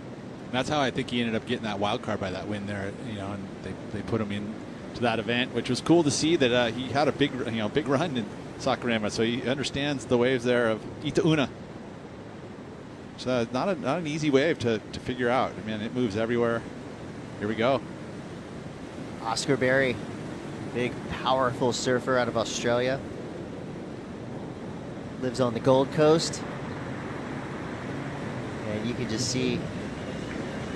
That's how I think he ended up getting that wild card by that win there. You know, and they put him in to that event, which was cool to see that he had a big run in Saquarema, so he understands the waves there of Itaúna. So not an easy wave to figure out. I mean, it moves everywhere. Here we go. Oscar Berry, big, powerful surfer out of Australia. Lives on the Gold Coast. And you can just see,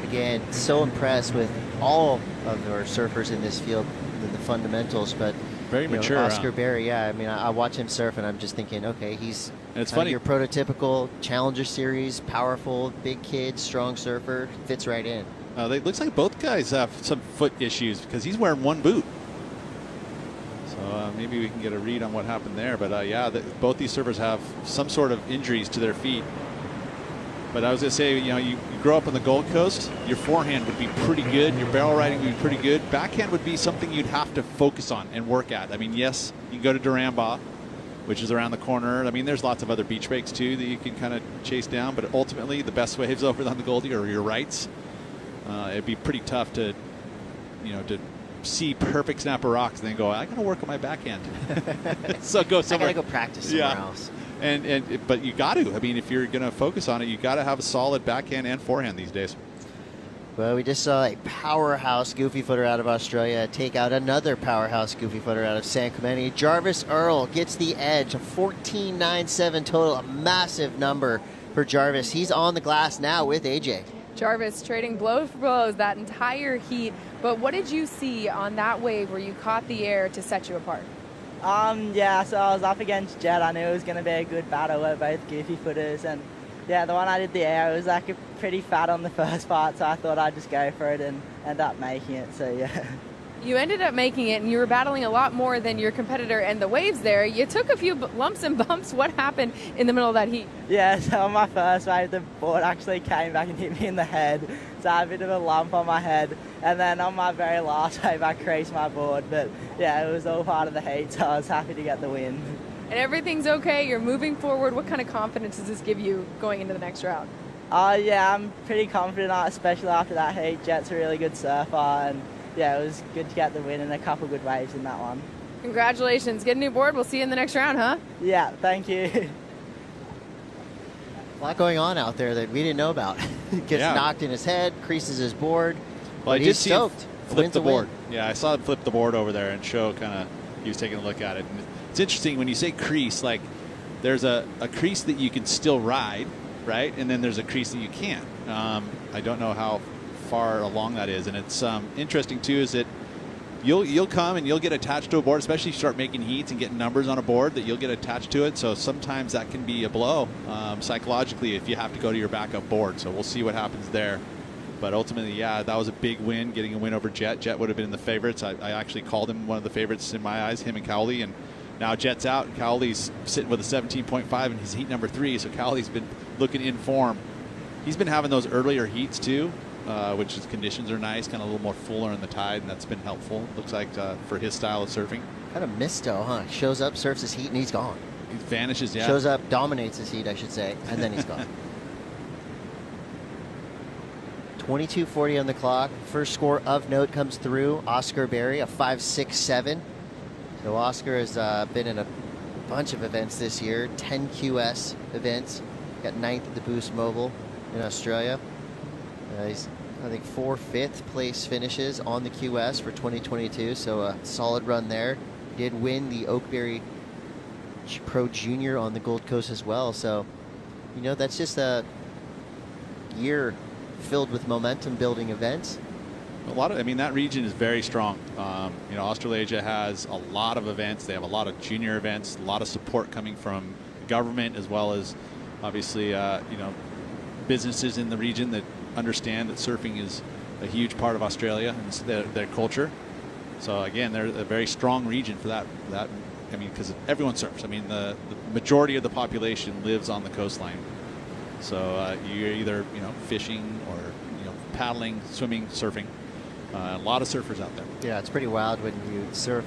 again, so impressed with all of our surfers in this field, the fundamentals, but very mature. Oscar Berry, yeah. I mean, I watch him surf, and I'm just thinking, okay, he's it's funny. Your prototypical Challenger Series, powerful, big kid, strong surfer, fits right in. It looks like both guys have some foot issues because he's wearing one boot. So maybe we can get a read on what happened there. But yeah, both these surfers have some sort of injuries to their feet. But I was going to say, you grow up on the Gold Coast, your forehand would be pretty good, your barrel riding would be pretty good. Backhand would be something you'd have to focus on and work at. I mean, yes, you can go to Duramba, which is around the corner. I mean, there's lots of other beach breaks too that you can kind of chase down, but ultimately the best waves over on the Goldie are your rights. It'd be pretty tough to see perfect snapper rocks and then go, I got to work on my backhand. So go somewhere. I got to go practice somewhere else. But you got to. I mean, if you're going to focus on it, you got to have a solid backhand and forehand these days. Well, we just saw a powerhouse goofy footer out of Australia take out another powerhouse goofy footer out of San Clemente. Jarvis Earle gets the edge, a 14.97 total, a massive number for Jarvis. He's on the glass now with AJ. Jarvis trading blow for blows that entire heat. But what did you see on that wave where you caught the air to set you apart? Yeah, so I was up against Jet. I knew it was going to be a good battle with both goofy footers. And yeah, the one I did the air, it was like a pretty fat on the first part, so I thought I'd just go for it and end up making it. So yeah. You ended up making it, and you were battling a lot more than your competitor and the waves there. You took a few lumps and bumps. What happened in the middle of that heat? Yeah, so on my first wave, the board actually came back and hit me in the head. So I had a bit of a lump on my head. And then on my very last wave, I creased my board. But yeah, it was all part of the heat, so I was happy to get the win. And everything's okay. You're moving forward. What kind of confidence does this give you going into the next round? Yeah, I'm pretty confident, especially after that heat. Jet's a really good surfer, and yeah, it was good to get the win and a couple good waves in that one. Congratulations. Get a new board. We'll see you in the next round, huh? Yeah, thank you. A lot going on out there that we didn't know about. Gets knocked in his head, creases his board. Well, I did see him stoked. flip the board. Yeah, I saw him flip the board over there and show kind of he was taking a look at it. And it's interesting when you say crease, like there's a crease that you can still ride, right? And then there's a crease that you can't. I don't know how far along that is. And it's interesting too is that you'll come and you'll get attached to a board, especially if you start making heats and getting numbers on a board, that you'll get attached to it. So sometimes that can be a blow psychologically if you have to go to your backup board. So we'll see what happens there. But ultimately, yeah, that was a big win, getting a win over Jet. Jet would have been in the favorites. I actually called him one of the favorites in my eyes, him and Cowley. And now Jet's out, and Cowley's sitting with a 17.5 in his heat number 3. So Cowley's been looking in form. He's been having those earlier heats too, which is conditions are nice, kind of a little more fuller in the tide, and that's been helpful. Looks like for his style of surfing. Kind of Misto, huh? Shows up, surfs his heat, and he's gone. He vanishes, yeah. Shows up, dominates his heat, I should say, and then he's gone. 22:40 on the clock. First score of note comes through. Oscar Berry, a 5.67. So Oscar has been in a bunch of events this year, 10 QS events. Got 9th at the Boost Mobile in Australia. He's, I think, 4 5th place finishes on the QS for 2022, so a solid run there. Did win the Oakberry Pro Junior on the Gold Coast as well, so, you know, that's just a year filled with momentum building events. A lot of, I mean, that region is very strong. You know, Australasia has a lot of events. They have a lot of junior events, a lot of support coming from the government, as well as obviously, you know, businesses in the region that understand that surfing is a huge part of Australia and their culture. So again, they're a very strong region for that. I mean, because everyone surfs. I mean, the majority of the population lives on the coastline. So you're either, you know, fishing or, you know, paddling, swimming, surfing. A lot of surfers out there. Yeah, it's pretty wild when you surf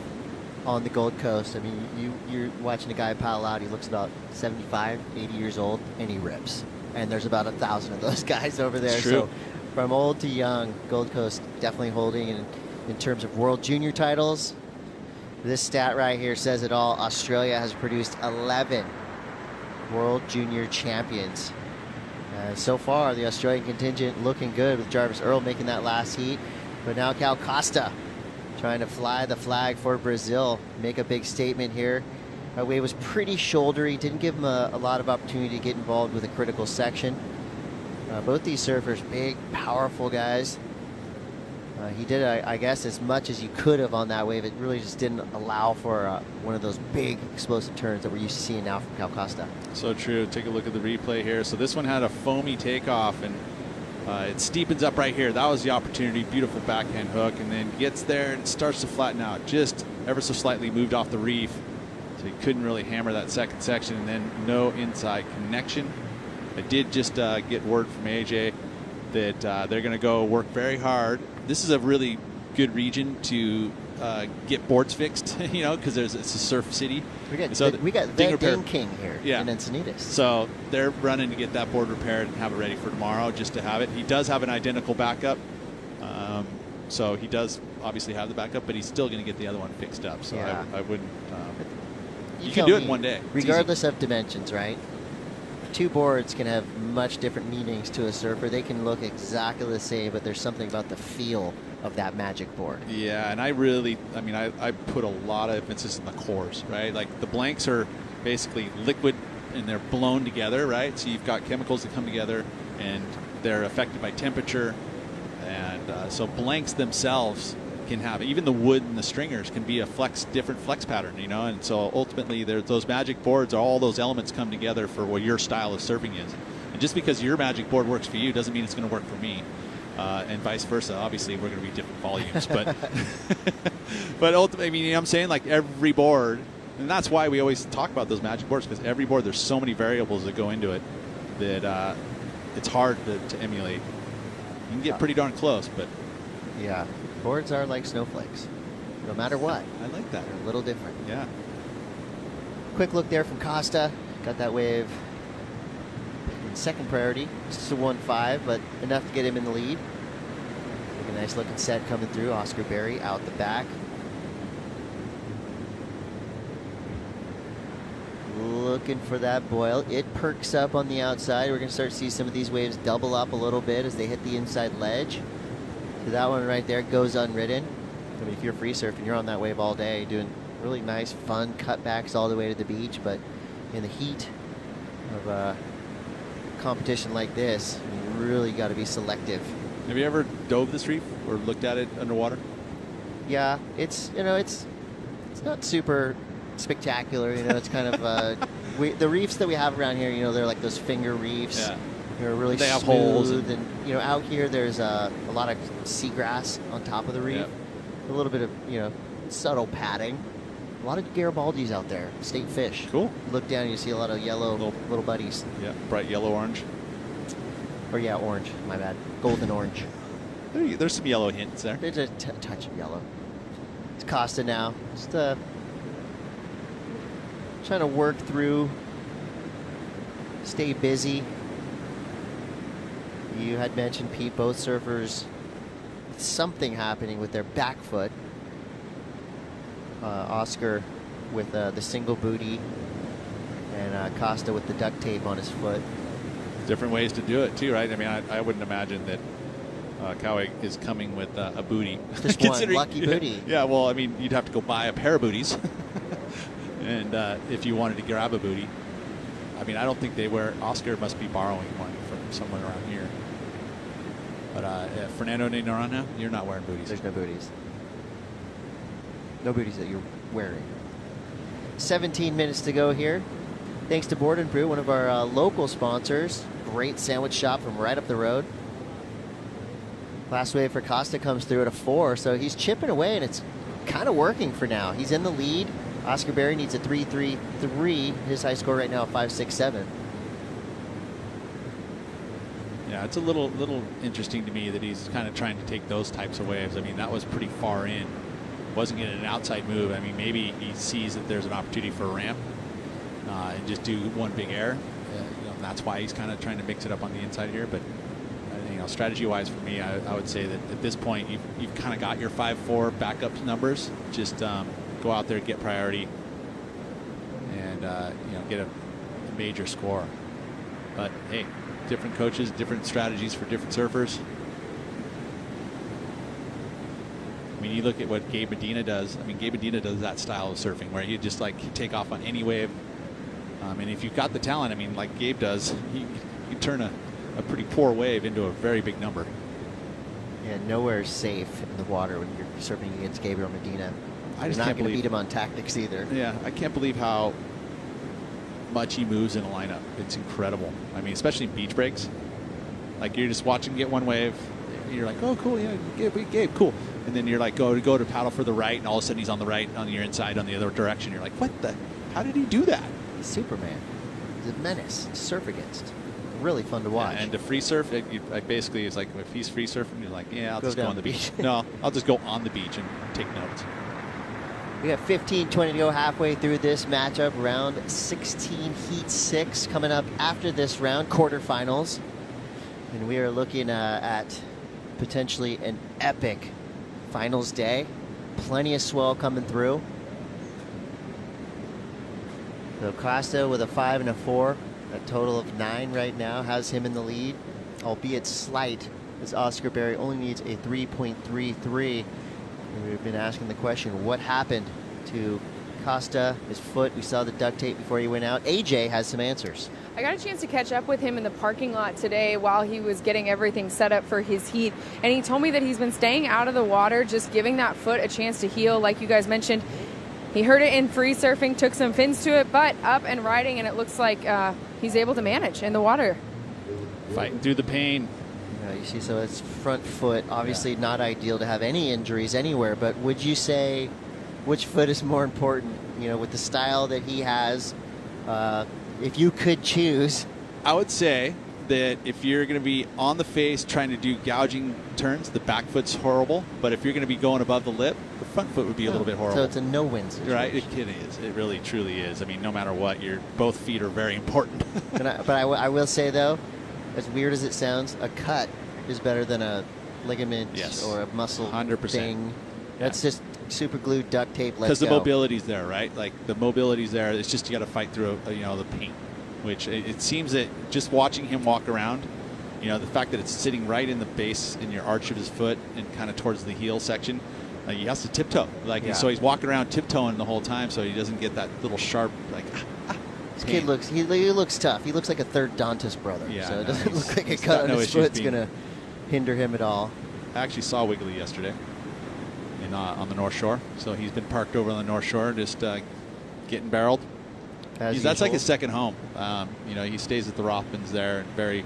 on the Gold Coast. I mean, you're watching a guy paddle out. He looks about 75, 80 years old, and he rips. And there's about 1,000 of those guys over there. So from old to young, Gold Coast definitely holding. And in terms of World Junior titles, this stat right here says it all. Australia has produced 11 World Junior champions. So far, the Australian contingent looking good with Jarvis Earle making that last heat. But now Cal Costa trying to fly the flag for Brazil, make a big statement here. That wave was pretty shouldery, didn't give him a lot of opportunity to get involved with a critical section. Both these surfers, big, powerful guys. He did, I guess, as much as you could have on that wave. It really just didn't allow for one of those big explosive turns that we're used to seeing now from Cal Costa. So true. Take a look at the replay here. So this one had a foamy takeoff, and it steepens up right here. That was the opportunity. Beautiful backhand hook, and then gets there and starts to flatten out. Just ever so slightly moved off the reef. So he couldn't really hammer that second section, and then no inside connection. I did just get word from AJ that they're going to go work very hard. This is a really good region to get boards fixed, you know, because it's a surf city. We got the Ding King here in Encinitas. So they're running to get that board repaired and have it ready for tomorrow, just to have it. He does have an identical backup, so he does obviously have the backup, but he's still going to get the other one fixed up. So yeah. I wouldn't. You can do it in one day. Regardless of dimensions, right? Two boards can have much different meanings to a surfer. They can look exactly the same, but there's something about the feel of that magic board. Yeah, and I put a lot of emphasis in the cores, right? Like the blanks are basically liquid and they're blown together, right? So you've got chemicals that come together and they're affected by temperature. And so blanks themselves can have, even the wood and the stringers can be a different flex pattern, you know, and so ultimately those magic boards, all those elements come together for what your style of surfing is. And just because your magic board works for you doesn't mean it's going to work for me, and vice versa. Obviously, we're going to be different volumes, but but ultimately, I mean, you know what I'm saying, like every board, and that's why we always talk about those magic boards, because every board, there's so many variables that go into it that it's hard to emulate. You can get pretty darn close, but yeah. Boards are like snowflakes, no matter what. I like that. They're a little different. Yeah. Quick look there from Costa. Got that wave in second priority. Just a 1.5, but enough to get him in the lead. Like a nice looking set coming through. Oscar Berry out the back. Looking for that boil. It perks up on the outside. We're going to start to see some of these waves double up a little bit as they hit the inside ledge. So that one right there goes unridden. I mean, if you're free surfing, you're on that wave all day doing really nice, fun cutbacks all the way to the beach. But in the heat of a competition like this, you really got to be selective. Have you ever dove this reef or looked at it underwater? Yeah, it's not super spectacular. It's kind of the reefs that we have around here. They're like those finger reefs. Yeah. They're really They have smooth, holes and out here there's a lot of seagrass on top of the reef. Yep. A little bit of subtle padding. A lot of Garibaldis out there, state fish. Cool. Look down and you see a lot of yellow little buddies. Yeah, bright yellow orange. Or yeah, orange. My bad. Golden orange. There's some yellow hints there. There's a touch of yellow. It's Costa now. Just trying to work through, stay busy. You had mentioned, Pete, both surfers with something happening with their back foot. Oscar with the single booty, and Costa with the duct tape on his foot. Different ways to do it too, right? I mean, I wouldn't imagine that Cowie is coming with a booty. Just one lucky booty. Yeah, well, I mean, you'd have to go buy a pair of booties. And if you wanted to grab a booty, I mean, I don't think they wear. Oscar must be borrowing one from someone around here. But Fernando de Noronha, you're not wearing booties. There's no booties. No booties that you're wearing. 17 minutes to go here. Thanks to Board and Brew, one of our local sponsors. Great sandwich shop from right up the road. Last wave for Costa comes through at a 4, so he's chipping away, and it's kind of working for now. He's in the lead. Oscar Berry needs a 3.33. His high score right now, 5.67. Yeah, it's a little interesting to me that he's kind of trying to take those types of waves. I mean, that was pretty far in. Wasn't getting an outside move. I mean, maybe he sees that there's an opportunity for a ramp and just do one big air. And that's why he's kind of trying to mix it up on the inside here. But strategy-wise for me, I would say that at this point you've kind of got your 5-4 backup numbers. Just go out there, get priority, and get a major score. But hey, different coaches, different strategies for different surfers. I mean, you look at what Gabe Medina does. I mean, Gabe Medina does that style of surfing where he just he'd take off on any wave. And if you've got the talent, I mean, like Gabe does, you turn a pretty poor wave into a very big number. Yeah, nowhere safe in the water when you're surfing against Gabriel Medina. I just You're not can't going to believe beat him on tactics either. Yeah, I can't believe how much he moves in a lineup. It's incredible. I mean, especially in beach breaks. Like, you're just watching him get one wave. You're like, oh, cool, yeah, Gabe, cool. And then you're like, go to paddle for the right, and all of a sudden he's on the right, on your inside, on the other direction. You're like, how did he do that? He's Superman. He's a menace to surf against. Really fun to watch. Yeah, and to free surf, basically, it's like if he's free surfing, you're like, yeah, I'll just go on the beach. beach. No, I'll just go on the beach and take notes. We got 15-20 to go halfway through this matchup. Round 16, Heat 6 coming up after this round, quarterfinals. And we are looking at potentially an epic finals day. Plenty of swell coming through. So Costa with a 5 and a 4. A total of 9 right now has him in the lead, albeit slight, as Oscar Berry only needs a 3.33. And we've been asking the question, what happened to Costa, his foot? We saw the duct tape before he went out. AJ has some answers. I got a chance to catch up with him in the parking lot today while he was getting everything set up for his heat. And he told me that he's been staying out of the water, just giving that foot a chance to heal. Like you guys mentioned, he hurt it in free surfing, took some fins to it, but up and riding, and it looks like he's able to manage in the water. Fighting through the pain. You see, so it's front foot. Obviously not ideal to have any injuries anywhere, but would you say which foot is more important, with the style that he has? If you could choose. I would say that if you're going to be on the face trying to do gouging turns, the back foot's horrible. But if you're going to be going above the lip, the front foot would be a little bit horrible. So it's a no-win situation. Right? It is. It really, truly is. I mean, no matter what, both feet are very important. But I will say, though, as weird as it sounds, a cut is better than a ligament or a muscle 100%. thing. That's just super glue, duct tape, let's go. Because the mobility's there, right? Like, the mobility's there. It's just you got to fight through, the pain. Which it seems that just watching him walk around, the fact that it's sitting right in the base, in your arch of his foot and kind of towards the heel section, Like he has to tiptoe. So he's walking around tiptoeing the whole time, so he doesn't get that little sharp This kid looks he looks tough. He looks like a third Dantas brother. Yeah, so it no, doesn't look like a cut on his foot's going to hinder him at all. I actually saw Wiggly yesterday on the North Shore. So he's been parked over on the North Shore, just getting barreled. That's like his second home. He stays at the Rothmans there and very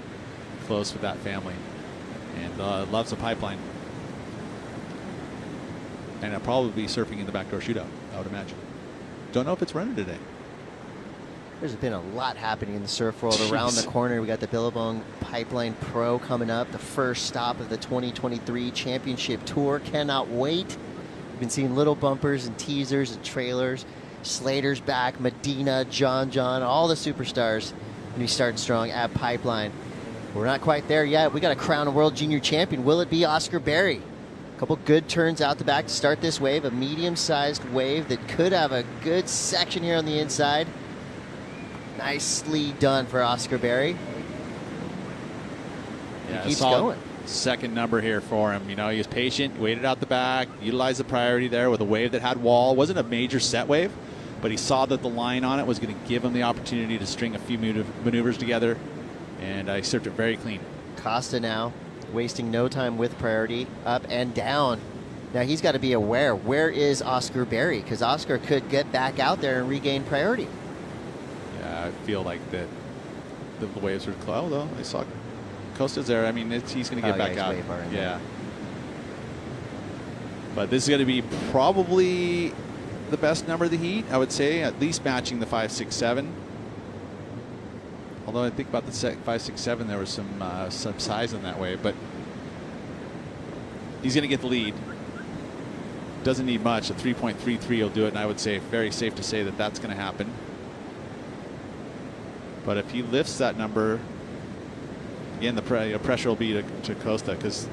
close with that family, and loves the pipeline. And I'll probably be surfing in the backdoor shootout, I would imagine. Don't know if it's running today. There's been a lot happening in the surf world. Around the corner, we got the Billabong Pipeline Pro coming up, the first stop of the 2023 Championship Tour. Cannot wait. We've been seeing little bumpers and teasers and trailers. Slater's back, Medina, John, all the superstars. And we start strong at Pipeline. We're not quite there yet. We got to crown a World Junior Champion. Will it be Oscar Berry? A couple good turns out the back to start this wave. A medium-sized wave that could have a good section here on the inside. Nicely done for Oscar Berry. Yeah, he keeps going. Second number here for him. He was patient, waited out the back, utilized the priority there with a wave that had wall. It wasn't a major set wave, but he saw that the line on it was going to give him the opportunity to string a few maneuvers together, and he surfed it very clean. Costa now wasting no time with priority, up and down. Now he's got to be aware, where is Oscar Berry? Because Oscar could get back out there and regain priority. Yeah, I feel like that the waves are close, though. I saw Costa's there. I mean, he's going to get back out. Yeah. But this is going to be probably the best number of the heat, I would say, at least matching the 5.67. Although I think about the 5.67, there was some size in that wave, but he's going to get the lead. Doesn't need much. A 3.33 will do it, and I would say very safe to say that that's going to happen. But if he lifts that number, again, the pressure will be to Costa, because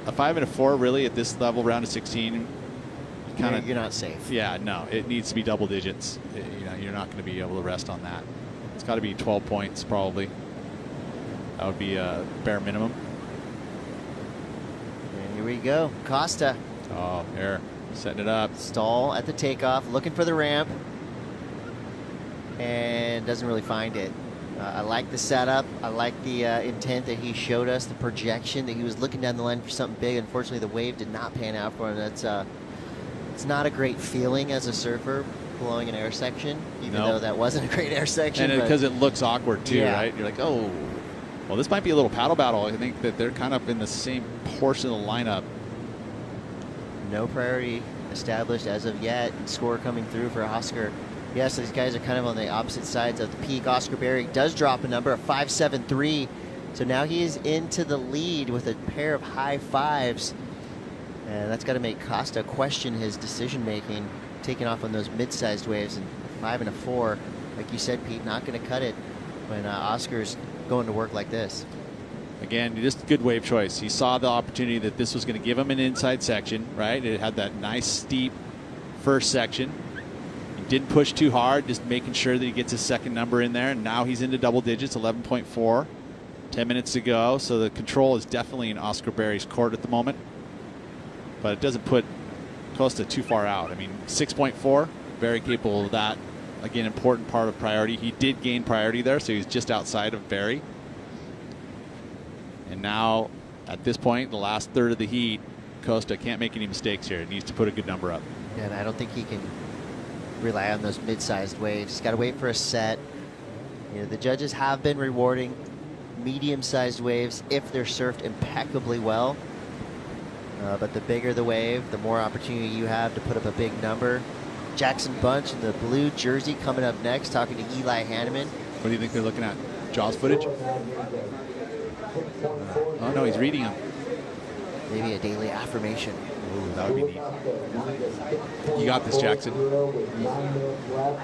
a 5 and a 4 really at this level, round of 16, you're not safe. Yeah, no, it needs to be double digits. You're not going to be able to rest on that. It's got to be 12 points probably. That would be a bare minimum. And here we go, Costa. Oh, there, setting it up. Stall at the takeoff, looking for the ramp, and doesn't really find it. I like the setup. I like the intent that he showed us, the projection that he was looking down the line for something big. Unfortunately, the wave did not pan out for him. It's not a great feeling as a surfer blowing an air section, even though that wasn't a great air section. And because it looks awkward too, right? You're like, oh, well, this might be a little paddle battle. I think that they're kind of in the same portion of the lineup. No priority established as of yet. Score coming through for Oscar. Yes, these guys are kind of on the opposite sides of the peak. Oscar Berry does drop a number of 5.73. So now he is into the lead with a pair of high fives. And that's got to make Costa question his decision-making, taking off on those mid-sized waves. And 5 and a 4, like you said, Pete, not going to cut it when Oscar's going to work like this. Again, just good wave choice. He saw the opportunity that this was going to give him an inside section, right? It had that nice steep first section. Didn't push too hard, just making sure that he gets his second number in there. And now he's into double digits, 11.4. 10 minutes to go. So the control is definitely in Oscar Berry's court at the moment. But it doesn't put Costa too far out. I mean, 6.4, very capable of that. Again, important part of priority. He did gain priority there, so he's just outside of Berry. And now, at this point, the last third of the heat, Costa can't make any mistakes here. He needs to put a good number up. Yeah, and I don't think he can rely on those mid-sized waves. He's got to wait for a set. The judges have been rewarding medium-sized waves if they're surfed impeccably well. But the bigger the wave, the more opportunity you have to put up a big number. Jackson Bunch in the blue jersey coming up next, talking to Eli Hanneman. What do you think they're looking at? Jaws footage? Oh, no, he's reading them. Maybe a daily affirmation. Ooh, that would be neat. You got this, Jackson.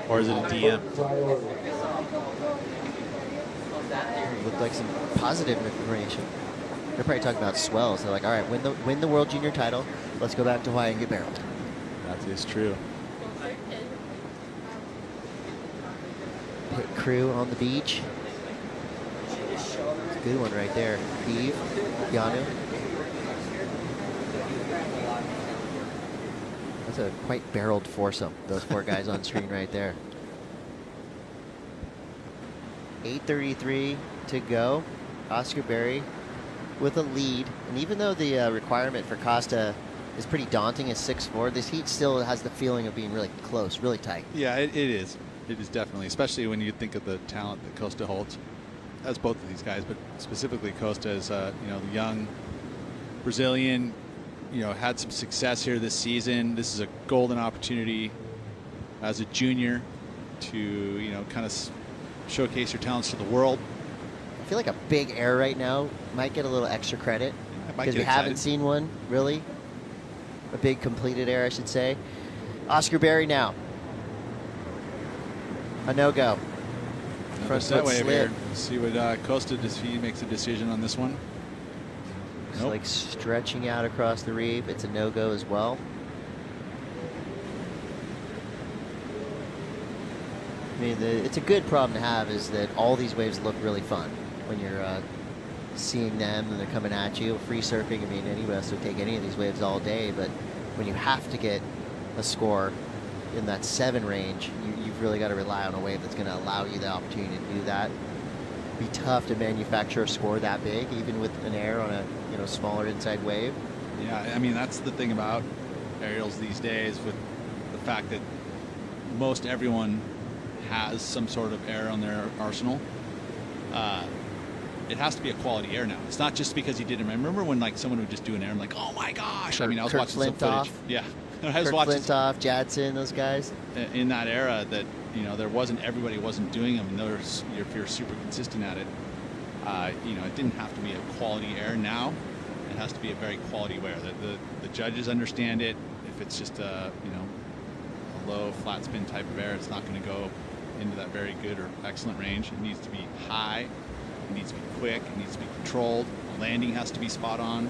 Or is it a DM? Looked like some positive information. They're probably talking about swells. They're like, all right, win the World Junior title. Let's go back to Hawaii and get barreled. That is true. Pit crew on the beach. It's a good one right there. Eve, Yanu. That's a quite barreled foursome, those four guys on screen right there. 8:33 to go. Oscar Berry with a lead. And even though the requirement for Costa is pretty daunting at 6'4", this heat still has the feeling of being really close, really tight. Yeah, it is. It is definitely, especially when you think of the talent that Costa holds, as both of these guys, but specifically Costa is, the young Brazilian, had some success here this season. This is a golden opportunity as a junior to, kind of showcase your talents to the world. I feel like a big air right now might get a little extra credit because we haven't seen one, really. A big completed air, I should say. Oscar Berry now. A no-go. Front foot slid. See what Costa does. He makes a decision on this one. It's like stretching out across the reef. It's a no-go as well. I mean, it's a good problem to have is that all these waves look really fun when you're seeing them and they're coming at you. Free surfing, I mean, any of us would take any of these waves all day, but when you have to get a score in that 7 range, you've really got to rely on a wave that's going to allow you the opportunity to do that. It'd be tough to manufacture a score that big, even with an air on a smaller inside wave. Yeah, I mean, that's the thing about aerials these days, with the fact that most everyone has some sort of air on their arsenal. It has to be a quality air now. It's not just because he didn't. Remember when someone would just do an air, I'm like, oh my gosh. I mean, I was watching some footage. Yeah. I was watching Flintoff, Jadson, those guys. In that era that, everybody wasn't doing them. And if you're super consistent at it, it didn't have to be a quality air. Now it has to be a very quality wear. The judges understand it. If it's just a low flat spin type of air, it's not going to go into that very good or excellent range. It needs to be high. It needs to be quick. It needs to be controlled. Landing has to be spot on.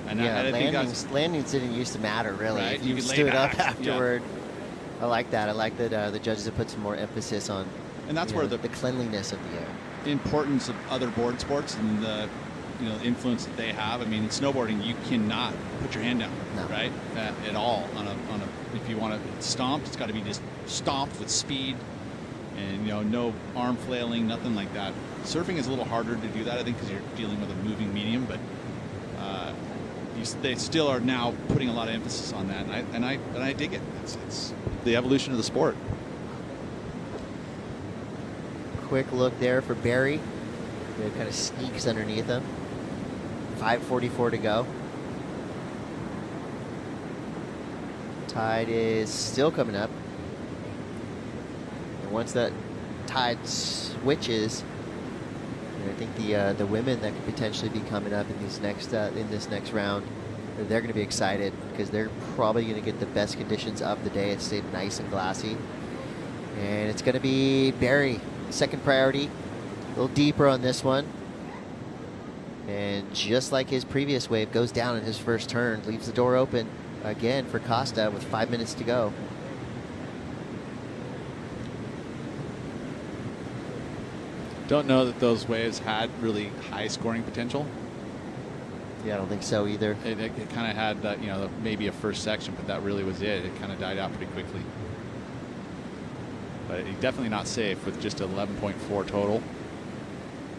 And I think landings didn't used to matter, really. Right? If you stood up afterward. Yeah. I like that. I like that the judges have put some more emphasis on and that's where the cleanliness of the air. The importance of other board sports and the influence that they have. I mean, in snowboarding, you cannot put your hand down, right? At all. If you want to stomp, it's got to be just stomped with speed and, no arm flailing, nothing like that. Surfing is a little harder to do that, I think, because you're dealing with a moving medium, but they still are now putting a lot of emphasis on that, and I dig it. It's the evolution of the sport. Quick look there for Berry. It kind of sneaks underneath him. 5:44 to go. Tide is still coming up. And once that tide switches, I think the women that could potentially be coming up in this next round, they're going to be excited because they're probably going to get the best conditions of the day. It stayed nice and glassy, and it's going to be Berry, second priority, a little deeper on this one, and just like his previous wave, goes down in his first turn, leaves the door open again for Costa with 5 minutes to go. Don't know that those waves had really high scoring potential. Yeah, I don't think so either. It kind of had that, maybe a first section, but that really was it. It kind of died out pretty quickly. But definitely not safe with just 11.4 total.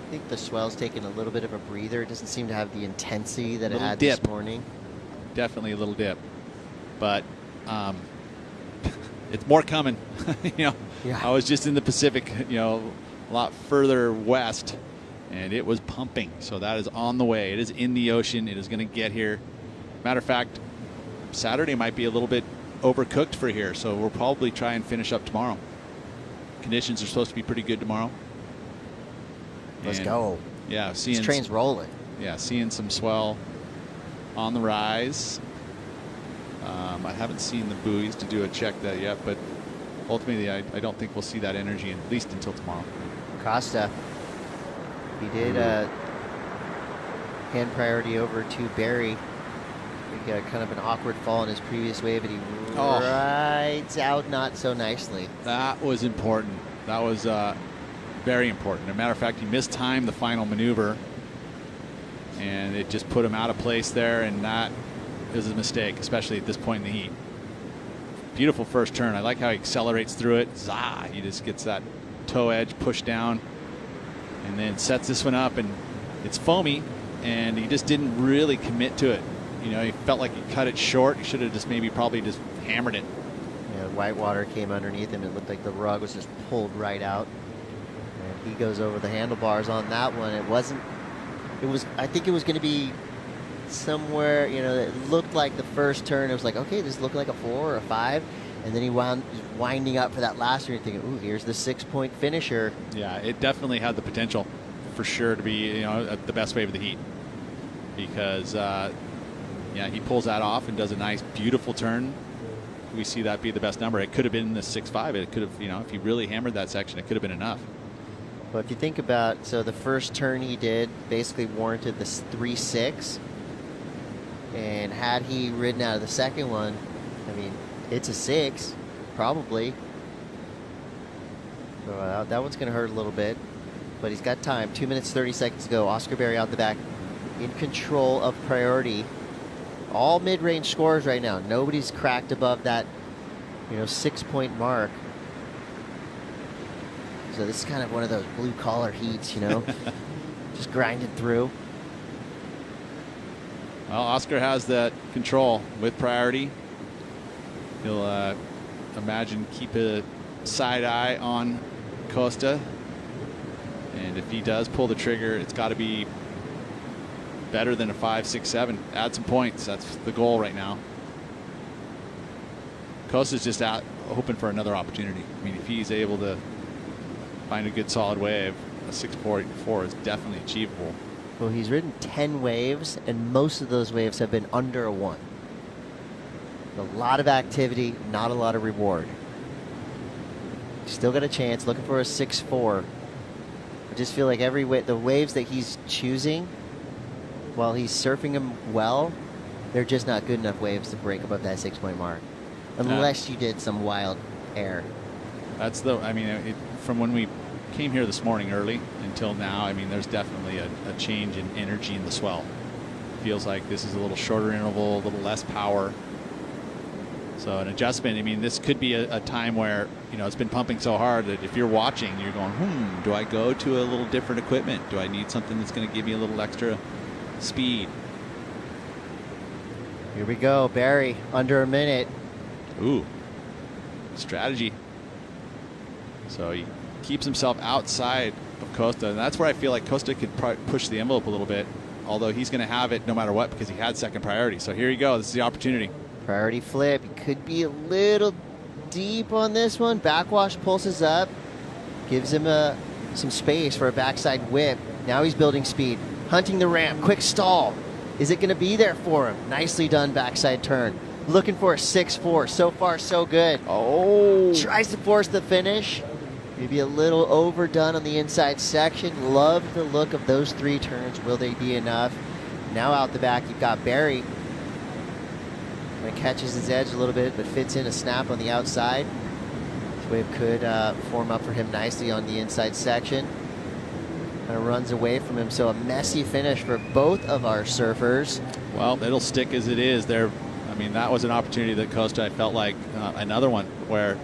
I think the swell's taking a little bit of a breather. It doesn't seem to have the intensity that it had dip this morning. Definitely a little dip, but it's more coming. Yeah. I was just in the Pacific, a lot further west, and it was pumping. So that is on the way. It is in the ocean. It is going to get here. Matter of fact, Saturday might be a little bit overcooked for here, so we'll probably try and finish up tomorrow. Conditions are supposed to be pretty good tomorrow. Let's go. Yeah, this train's rolling. Yeah, seeing some swell on the rise. I haven't seen the buoys to do a check that yet, but ultimately I don't think we'll see that energy at least until tomorrow. Costa, he did hand priority over to Berry. He got kind of an awkward fall in his previous wave, but he rides out not so nicely. That was important. That was very important. As a matter of fact, he mistimed the final maneuver, and it just put him out of place there, and that is a mistake, especially at this point in the heat. Beautiful first turn. I like how he accelerates through it. Zah! He just gets that toe edge pushed down and then sets this one up, and it's foamy, and he just didn't really commit to it. You know, he felt like he cut it short. He should have just probably just hammered it. Yeah, white water came underneath him. It looked like the rug was just pulled right out. And he goes over the handlebars on that one. I think it was going to be somewhere, you know, it looked like the first turn. It was like, okay, this looked like a 4 or a 5. And then he winding up for that last turn. You're thinking, ooh, here's the 6-point finisher. Yeah, it definitely had the potential for sure to be, you know, the best wave of the heat. Because, yeah, he pulls that off and does a nice, beautiful turn. We see that be the best number. It could have been the 6.5. It could have, you know, if he really hammered that section, it could have been enough. But if you think about, so the first turn he did basically warranted this 3.6. And had he ridden out of the second one, I mean, it's a 6, probably. So that one's going to hurt a little bit. But he's got time. 2 minutes, 30 seconds to go. Oscar Berry out the back in control of priority. All mid-range scores right now. Nobody's cracked above that, you know, 6-point mark. So this is kind of one of those blue-collar heats, you know, just grinding through. Well, Oscar has that control with priority. He'll imagine keep a side eye on Costa. And if he does pull the trigger, it's got to be better than a 5, 6, 7. Add some points. That's the goal right now. Costa's just out hoping for another opportunity. I mean, if he's able to find a good solid wave, a 6.4 is definitely achievable. Well, he's ridden 10 waves, and most of those waves have been under a 1. A lot of activity, not a lot of reward. Still got a chance, looking for a 6.4. I just feel like the waves that he's choosing, while he's surfing them well, they're just not good enough waves to break above that 6-point mark. Unless you did some wild air. That's I mean, from when we came here this morning early until now, I mean, there's definitely a change in energy in the swell. Feels like this is a little shorter interval, a little less power. So an adjustment, I mean, this could be a time where, you know, it's been pumping so hard that if you're watching, you're going, do I go to a little different equipment? Do I need something that's going to give me a little extra speed? Here we go, Barry, under a minute. Ooh, strategy. So he keeps himself outside of Costa, and that's where I feel like Costa could push the envelope a little bit, although he's going to have it no matter what because he had second priority. So here you go. This is the opportunity. Priority flip. He could be a little deep on this one. Backwash pulses up, gives him some space for a backside whip. Now he's building speed, hunting the ramp. Quick stall. Is it going to be there for him? Nicely done backside turn. Looking for a 6.4. So far, so good. Oh. Tries to force the finish. Maybe a little overdone on the inside section. Love the look of those 3 turns. Will they be enough? Now out the back, you've got Barry. That catches his edge a little bit, but fits in a snap on the outside. This wave could form up for him nicely on the inside section. Kind of runs away from him, so a messy finish for both of our surfers. Well, it'll stick as it is. I mean, that was an opportunity that Costa, I felt like another one where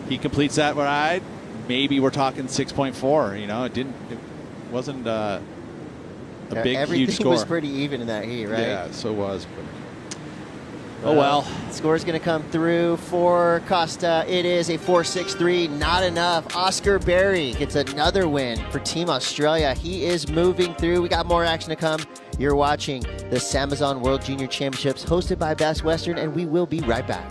he completes that ride. Maybe we're talking 6.4. You know, it wasn't a big, huge score. Everything was pretty even in that heat, right? Yeah, so it was. Oh well. Score's going to come through for Costa. It is a 4.63. Not enough. Oscar Berry gets another win for Team Australia. He is moving through. We got more action to come. You're watching the SAMBAZON World Junior Championships hosted by Best Western, and we will be right back.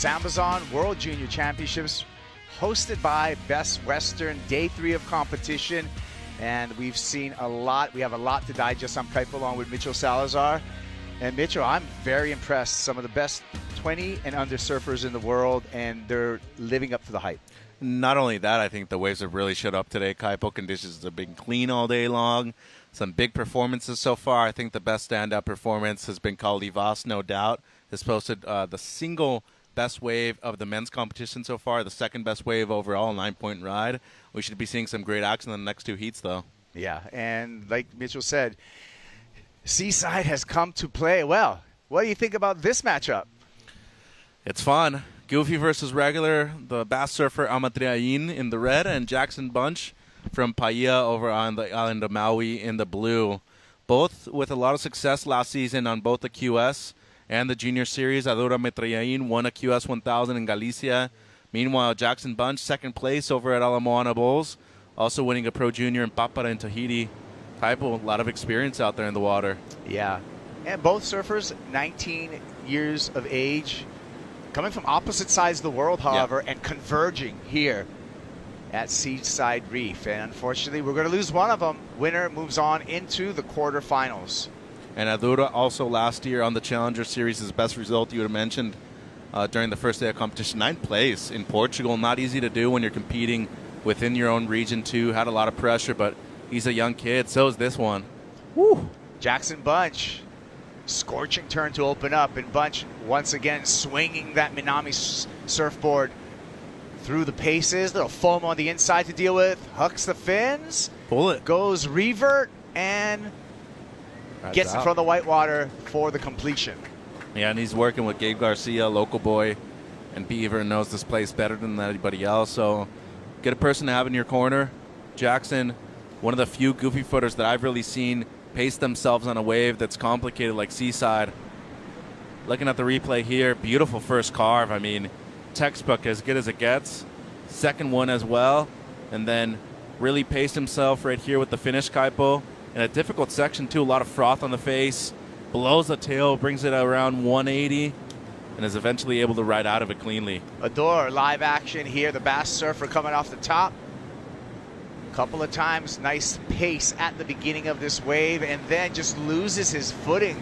SAMBAZON World Junior Championships, hosted by Best Western, day 3 of competition. And we've seen a lot. We have a lot to digest. I'm Kaipo along with Mitchell Salazar. And Mitchell, I'm very impressed. Some of the best 20 and under surfers in the world, and they're living up to the hype. Not only that, I think the waves have really showed up today. Kaipo conditions have been clean all day long. Some big performances so far. I think the best standout performance has been Kali Vaast, no doubt. Has posted the single best wave of the men's competition so far, the second best wave overall, 9-point ride. We should be seeing some great action in the next 2 heats, though. Yeah, and like Mitchell said, Seaside has come to play. Well, what do you think about this matchup? It's fun. Goofy versus regular, the bass surfer Amatriain in the red, and Jackson Bunch from Paia over on the island of Maui in the blue. Both with a lot of success last season on both the QS and the Junior Series. Adora Amatriain won a QS 1000 in Galicia. Meanwhile, Jackson Bunch, second place over at Ala Moana Bowls, also winning a Pro Junior in Papara in Tahiti. Kaipo, a lot of experience out there in the water. Yeah, and both surfers, 19 years of age, coming from opposite sides of the world, however, and converging here at Seaside Reef. And unfortunately, we're going to lose one of them. Winner moves on into the quarterfinals. And Adura also last year on the Challenger Series, his best result you had mentioned during the first day of competition, 9th place in Portugal. Not easy to do when you're competing within your own region too. Had a lot of pressure, but he's a young kid. So is this one. Woo! Jackson Bunch, scorching turn to open up, and Bunch once again swinging that Minami surfboard through the paces. Little foam on the inside to deal with. Hucks the fins. Pull it. Goes revert and gets in front of the whitewater for the completion. Yeah, and he's working with Gabe Garcia, local boy, and Beaver knows this place better than anybody else. So get a person to have in your corner. Jackson, one of the few goofy footers that I've really seen pace themselves on a wave that's complicated like Seaside. Looking at the replay here, beautiful first carve. I mean, textbook, as good as it gets. Second one as well. And then really paced himself right here with the finish, Kaipo. In a difficult section, too. A lot of froth on the face. Blows the tail, brings it around 180, and is eventually able to ride out of it cleanly. Adore live action here. The bass surfer coming off the top. Couple of times, nice pace at the beginning of this wave, and then just loses his footing.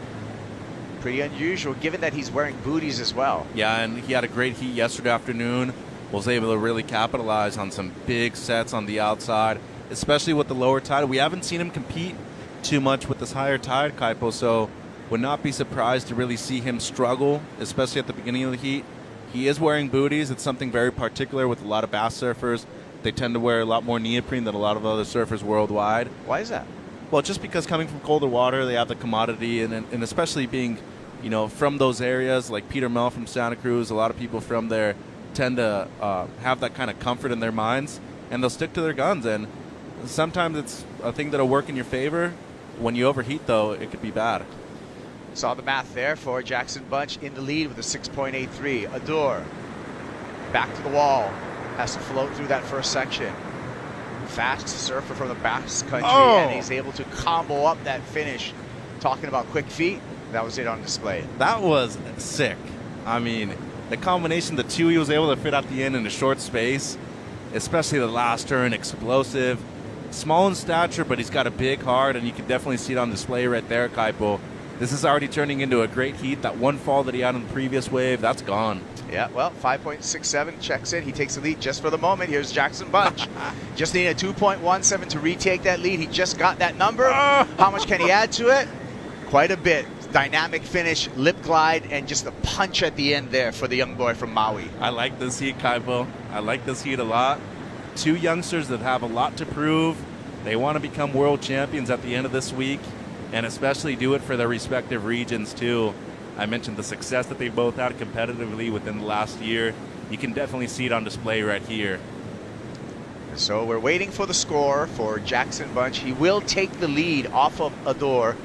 Pretty unusual, given that he's wearing booties as well. Yeah, and he had a great heat yesterday afternoon. Was able to really capitalize on some big sets on the outside, especially with the lower tide. We haven't seen him compete too much with this higher tide, Kaipo, so would not be surprised to really see him struggle, especially at the beginning of the heat. He is wearing booties. It's something very particular with a lot of bass surfers. They tend to wear a lot more neoprene than a lot of other surfers worldwide. Why is that? Well, just because coming from colder water, they have the commodity, and especially being, you know, from those areas, like Peter Mel from Santa Cruz, a lot of people from there tend to have that kind of comfort in their minds, and they'll stick to their guns. And sometimes it's a thing that'll work in your favor. When you overheat, though, it could be bad. Saw the math there for Jackson Bunch in the lead with a 6.83. Adore back to the wall, has to float through that first section. Fast surfer from the Basque Country, and he's able to combo up that finish. Talking about quick feet, that was it on display. That was sick. I mean, the combination of the two he was able to fit at the end in a short space, especially the last turn, explosive. Small in stature, but he's got a big heart, and you can definitely see it on display right there, Kaipo. This is already turning into a great heat. That one fall that he had on the previous wave, that's gone. Yeah, well, 5.67 checks in. He takes the lead just for the moment. Here's Jackson Bunch. Just need a 2.17 to retake that lead. He just got that number. How much can he add to it? Quite a bit. Dynamic finish, lip glide, and just a punch at the end there for the young boy from Maui. I like this heat, Kaipo. I like this heat a lot. Two youngsters that have a lot to prove. They want to become world champions at the end of this week, and especially do it for their respective regions too. I mentioned the success that they both had competitively within the last year. You can definitely see it on display right here. So we're waiting for the score for Jackson Bunch. He will take the lead off of Adore.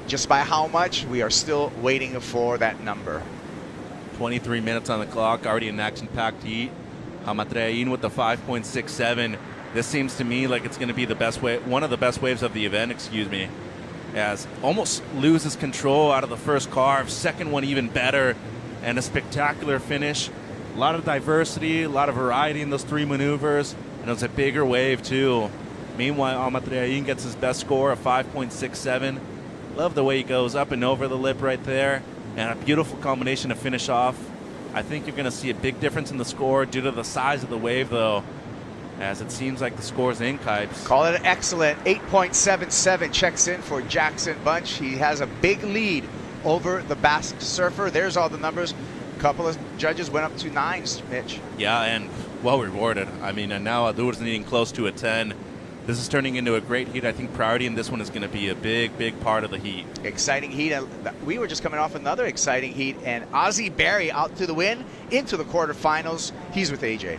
Just by how much, we are still waiting for that number. 23 minutes on the clock, already an action-packed heat. Amatriain with the 5.67. This seems to me like it's going to be the best wave, one of the best waves of the event, as almost loses control out of the first carve. Second one even better, and a spectacular finish. A lot of diversity, a lot of variety in those 3 maneuvers, and it was a bigger wave too. Meanwhile, Amatreain gets his best score of 5.67. Love the way he goes up and over the lip right there, and a beautiful combination to finish off. I think you're going to see a big difference in the score due to the size of the wave, though, as it seems like the score's in, Kipes. Call it excellent. 8.77 checks in for Jackson Bunch. He has a big lead over the Basque surfer. There's all the numbers. A couple of judges went up to 9s, Mitch. Yeah, and well rewarded. I mean, and now Adur's needing close to a 10. This is turning into a great heat. I think priority in this one is going to be a big, big part of the heat. Exciting heat. We were just coming off another exciting heat, and Ozzie Barry out to the win into the quarterfinals. He's with AJ.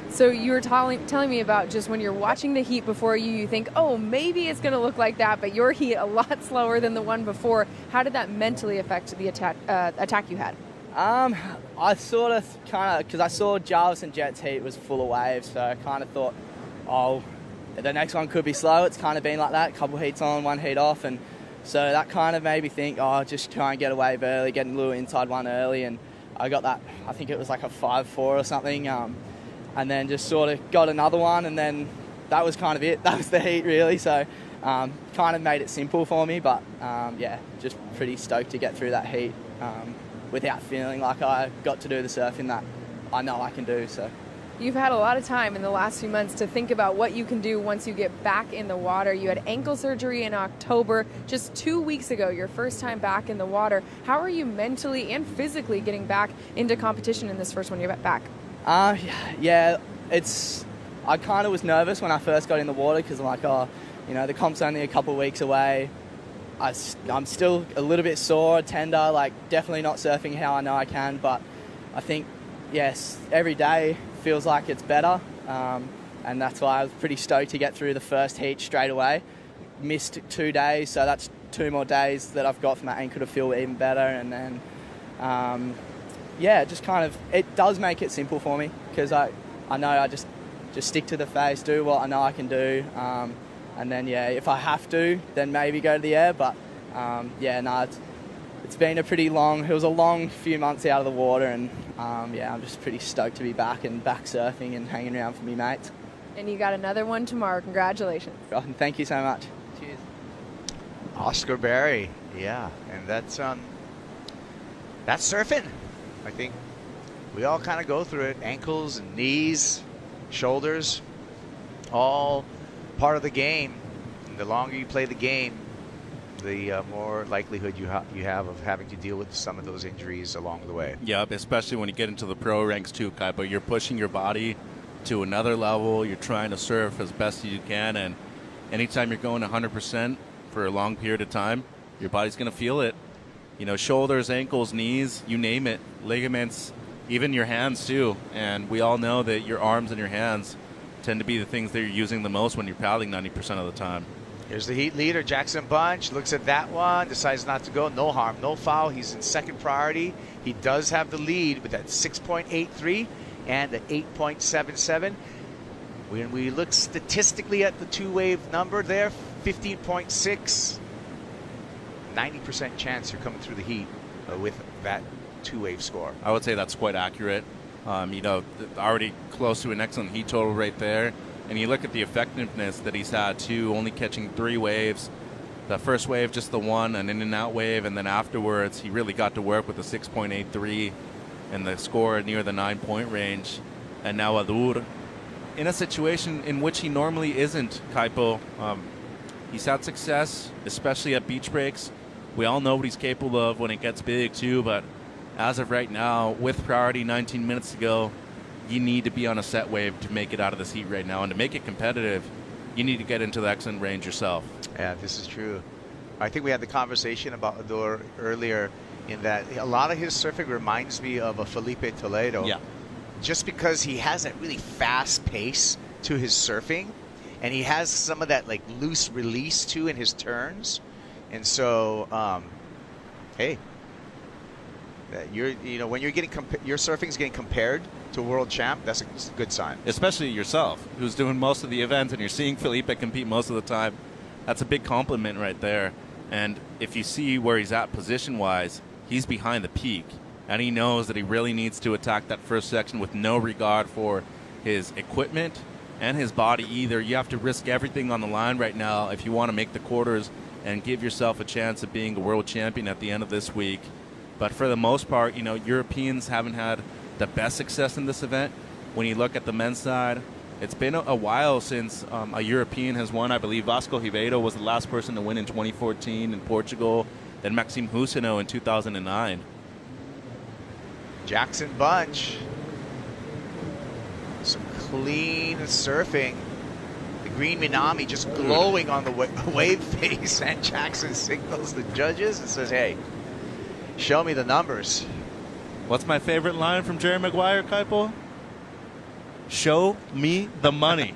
So you were telling me about just when you're watching the heat before you think, oh, maybe it's going to look like that, but your heat a lot slower than the one before. How did that mentally affect the attack you had? I sort of because I saw Jarvis and Jet's heat was full of waves, so I kind of thought, oh, the next one could be slow. It's kind of been like that, a couple heats on, 1 heat off, and so that kind of made me think, oh, just try and get a wave early, get a little inside one early, and I got that, I think it was like a 5-4 or something, and then just sort of got another one, and then that was kind of it. That was the heat, really, so kind of made it simple for me, but yeah, just pretty stoked to get through that heat without feeling like I got to do the surfing that I know I can do, so. You've had a lot of time in the last few months to think about what you can do once you get back in the water. You had ankle surgery in October, just 2 weeks ago, your first time back in the water. How are you mentally and physically getting back into competition in this first one you're back? Yeah, I kind of was nervous when I first got in the water because I'm like, oh, you know, the comp's only a couple of weeks away. I'm still a little bit sore, tender, like definitely not surfing how I know I can, but I think, yes, every day feels like it's better, and that's why I was pretty stoked to get through the first heat straight away. Missed 2 days, so that's 2 more days that I've got for my ankle to feel even better, and then yeah, just kind of, it does make it simple for me because I know I just stick to the face, do what I know I can do, and then yeah, if I have to, then maybe go to the air, but yeah, no, it's been a pretty long, it was a long few months out of the water, and yeah, I'm just pretty stoked to be back and back surfing and hanging around for me mates. And you got another one tomorrow. Congratulations. Oh, thank you so much. Cheers. Oscar Barry, yeah, and that's surfing. I think we all kind of go through it. Ankles and knees, shoulders, all part of the game. And the longer you play the game, the more likelihood you have of having to deal with some of those injuries along the way. Yep, especially when you get into the pro ranks too, Kaipo. You're pushing your body to another level. You're trying to surf as best as you can, and anytime you're going 100% for a long period of time, your body's going to feel it. You know, shoulders, ankles, knees, you name it, ligaments, even your hands too. And we all know that your arms and your hands tend to be the things that you're using the most when you're paddling 90% of the time. Here's the heat leader, Jackson Bunch, looks at that one, decides not to go. No harm, no foul. He's in second priority. He does have the lead with that 6.83 and the 8.77. When we look statistically at the two-wave number there, 15.6, 90% chance you're coming through the heat with that two-wave score. I would say that's quite accurate. You know, already close to an excellent heat total right there. And you look at the effectiveness that he's had too, only catching 3 waves. The first wave, just the one, an in and out wave, and then afterwards he really got to work with the 6.83 and the score near the 9-point range. And now Adur, in a situation in which he normally isn't, Kaipo. He's had success, especially at beach breaks. We all know what he's capable of when it gets big too, but as of right now, with priority 19 minutes to go, you need to be on a set wave to make it out of this heat right now. And to make it competitive, you need to get into the excellent range yourself. Yeah, this is true. I think we had the conversation about Adur earlier in that a lot of his surfing reminds me of a Felipe Toledo. Yeah. Just because he has that really fast pace to his surfing, and he has some of that like loose release too in his turns. And so, hey, when you're getting your surfing's getting compared to world champ, that's a good sign. Especially yourself, who's doing most of the events, and you're seeing Felipe compete most of the time. That's a big compliment right there. And if you see where he's at position-wise, he's behind the peak. and he knows that he really needs to attack that first section with no regard for his equipment and his body either. You have to risk everything on the line right now if you want to make the quarters and give yourself a chance of being a world champion at the end of this week. But for the most part, you know, Europeans haven't had the best success in this event. When you look at the men's side, it's been a while since a European has won. I believe Vasco Ribeiro was the last person to win in 2014 in Portugal, then Maxime Husseneau in 2009. Jackson Bunch. Some clean surfing. The green Minami just glowing on the wave face, and Jackson signals the judges and says, hey, show me the numbers. What's my favorite line from Jerry Maguire, Kaipo? Show me the money.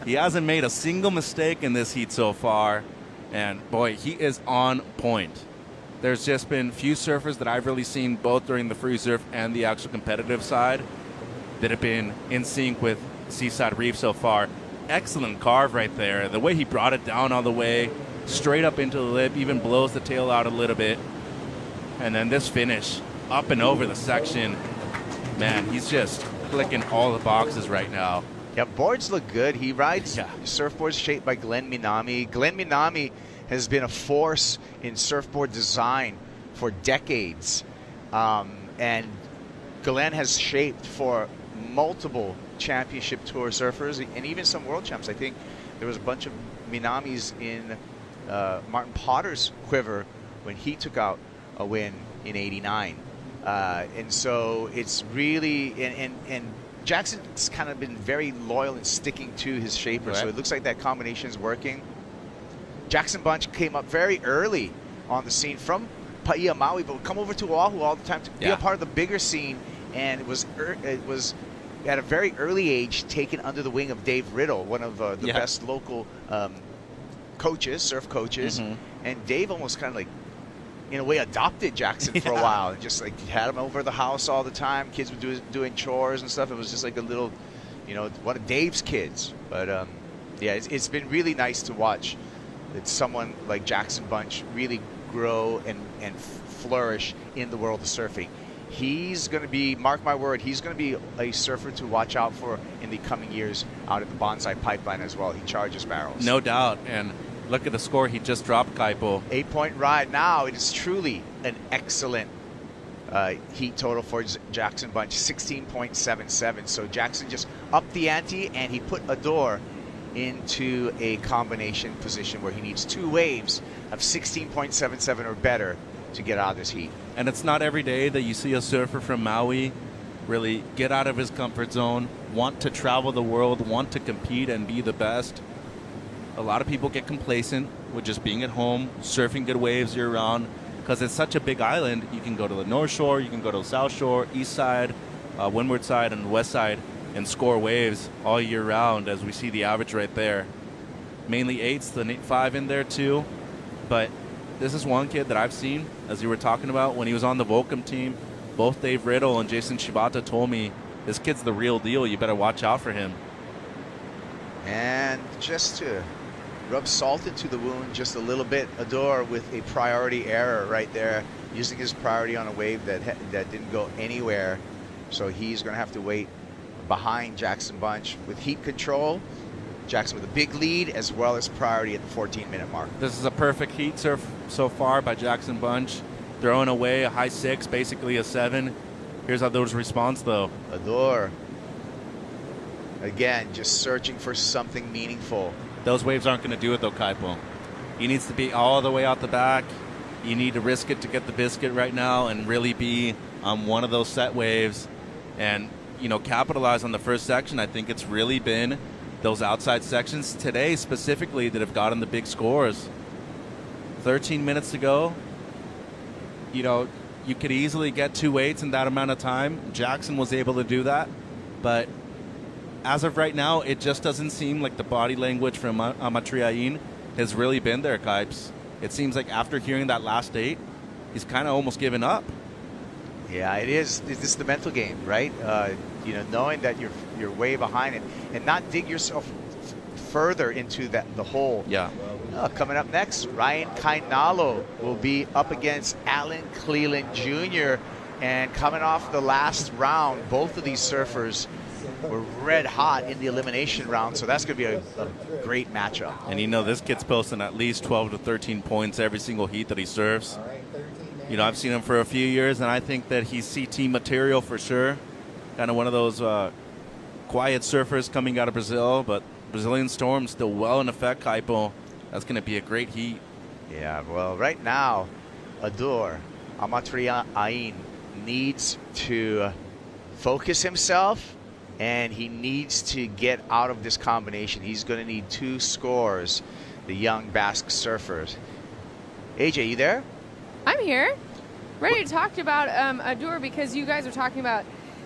He hasn't made a single mistake in this heat so far, and boy, he is on point. There's just been few surfers that I've really seen, both during the free surf and the actual competitive side, that have been in sync with Seaside Reef so far. Excellent carve right there. The way he brought it down all the way, straight up into the lip, even blows the tail out a little bit. And then this finish, up and over the section. Man, he's just clicking all the boxes right now. Yeah, boards look good. He rides surfboards shaped by Glenn Minami. Glenn Minami has been a force in surfboard design for decades. And Glenn has shaped for multiple championship tour surfers and even some world champs. I think there was a bunch of Minamis in Martin Potter's quiver when he took out a win in '89. And so it's really, and Jackson's kind of been very loyal in sticking to his shaper. Right. So it looks like that combination is working. Jackson Bunch came up very early on the scene from Paia Maui, but would come over to Oahu all the time to be a part of the bigger scene. And it was at a very early age taken under the wing of Dave Riddle, one of the best local coaches, surf coaches. And Dave almost kind of like, in a way, adopted Jackson for a while, and just like had him over the house all the time. Kids were doing chores and stuff. It was just like a little, you know, one of Dave's kids. But yeah, it's been really nice to watch that someone like Jackson Bunch really grow and flourish in the world of surfing. He's going to be, mark my word, he's going to be a surfer to watch out for in the coming years out at the Bonsai Pipeline as well. He charges barrels. No doubt. And look at the score he just dropped, Kaipo. 8-point ride. Now it is truly an excellent heat total for Jackson Bunch, 16.77. So Jackson just upped the ante, and he put Adore into a combination position where he needs two waves of 16.77 or better to get out of this heat. And it's not every day that you see a surfer from Maui really get out of his comfort zone, want to travel the world, want to compete and be the best. A lot of people get complacent with just being at home, surfing good waves year-round, because it's such a big island. You can go to the North Shore, you can go to the South Shore, East Side, Windward Side, and West Side, and score waves all year round, as we see the average right there. Mainly 8s, the 5 in there too. But this is one kid that I've seen, as you were talking about, when he was on the Volcom team. Both Dave Riddle and Jason Shibata told me, this kid's the real deal. You better watch out for him. And just to rub salt into the wound just a little bit, Adore with a priority error right there, using his priority on a wave that didn't go anywhere. So he's going to have to wait behind Jackson Bunch with heat control. Jackson with a big lead as well as priority at the 14-minute mark. This is a perfect heat surf so far by Jackson Bunch. Throwing away a high 6, basically a 7. Here's how those response though. Adore. Again, just searching for something meaningful. Those waves aren't going to do it though, Kaipo. He needs to be all the way out the back. You need to risk it to get the biscuit right now and really be on one of those set waves and, you know, capitalize on the first section. I think it's really been those outside sections today specifically that have gotten the big scores. 13 minutes to go. You know, you could easily get 2 8s in that amount of time. Jackson was able to do that. But as of right now, it just doesn't seem like the body language from Amatriain has really been there, Kipes. It seems like after hearing that last 8, he's kind of almost given up. Yeah, it is. This is the mental game, right? You know, knowing that you're way behind it and not dig yourself further into the hole. Yeah. Coming up next, Ryan Kainalo will be up against Alan Cleland Jr. And coming off the last round, both of these surfers were red hot in the elimination round, so that's going to be a great matchup. And you know, this kid's posting at least 12 to 13 points every single heat that he serves. You know, I've seen him for a few years, and I think that he's CT material for sure. Kind of one of those quiet surfers coming out of Brazil, but Brazilian Storm still well in effect, Kaipo. That's going to be a great heat. Yeah, well, right now, Ador Amatriain needs to focus himself, and he needs to get out of this combination. He's going to need 2 scores, the young Basque surfers. AJ, you there? I'm here, ready to talk about Ador, because you guys are talking about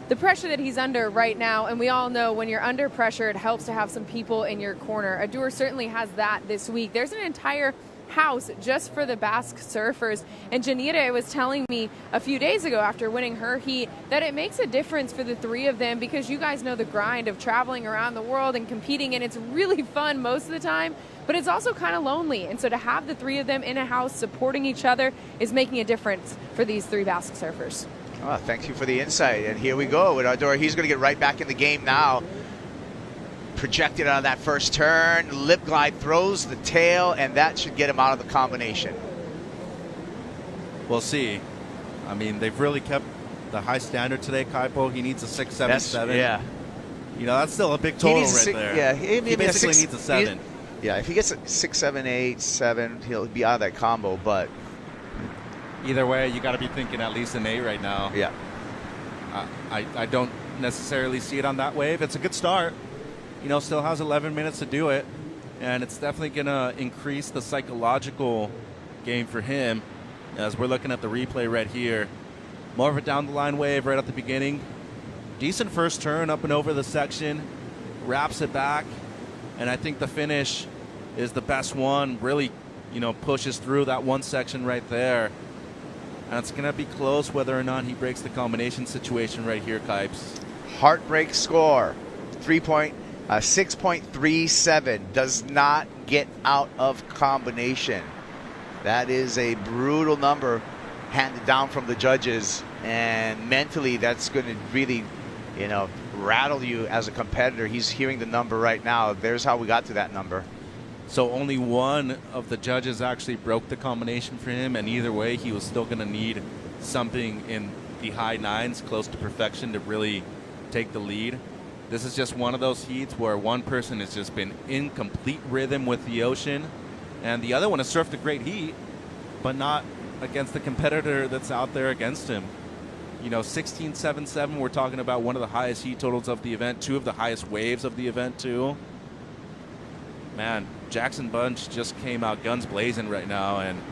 the pressure that he's under right now, and we all know when you're under pressure, it helps to have some people in your corner. Ador certainly has that this week. There's an entire house just for the Basque surfers, and Janita was telling me a few days ago after winning her heat that it makes a difference for the 3 of them, because you guys know the grind of traveling around the world and competing, and it's really fun most of the time, but it's also kind of lonely. And so to have the 3 of them in a house supporting each other is making a difference for these 3 Basque surfers. Oh, thank you for the insight. And here we go with Ador. He's going to get right back in the game now. Projected on that first turn. Lip glide throws the tail, and that should get him out of the combination. We'll see. I mean, they've really kept the high standard today, Kaipo. He needs a 6.77. Yeah. You know, that's still a big total right there. Yeah, he basically needs a 7. Yeah, if he gets a 6, 7, 8, 7, he'll be out of that combo, but either way, you got to be thinking at least an 8 right now. Yeah. I don't necessarily see it on that wave. It's a good start. You know, still has 11 minutes to do it, and it's definitely going to increase the psychological game for him as we're looking at the replay right here. More of a down-the-line wave right at the beginning. Decent first turn up and over the section, wraps it back, and I think the finish is the best one. Really, you know, pushes through that one section right there. And it's going to be close whether or not he breaks the combination situation right here, Kipes. Heartbreak score, 6.37, does not get out of combination. That is a brutal number handed down from the judges, and mentally that's going to really, you know, rattle you as a competitor. He's hearing the number right now. There's how we got to that number. So only one of the judges actually broke the combination for him, and either way, he was still going to need something in the high 9s, close to perfection, to really take the lead. This is just one of those heats where one person has just been in complete rhythm with the ocean, and the other one has surfed a great heat, but not against the competitor that's out there against him. You know, 16.77, we're talking about one of the highest heat totals of the event, 2 of the highest waves of the event, too. Man, Jackson Bunch just came out guns blazing right now, and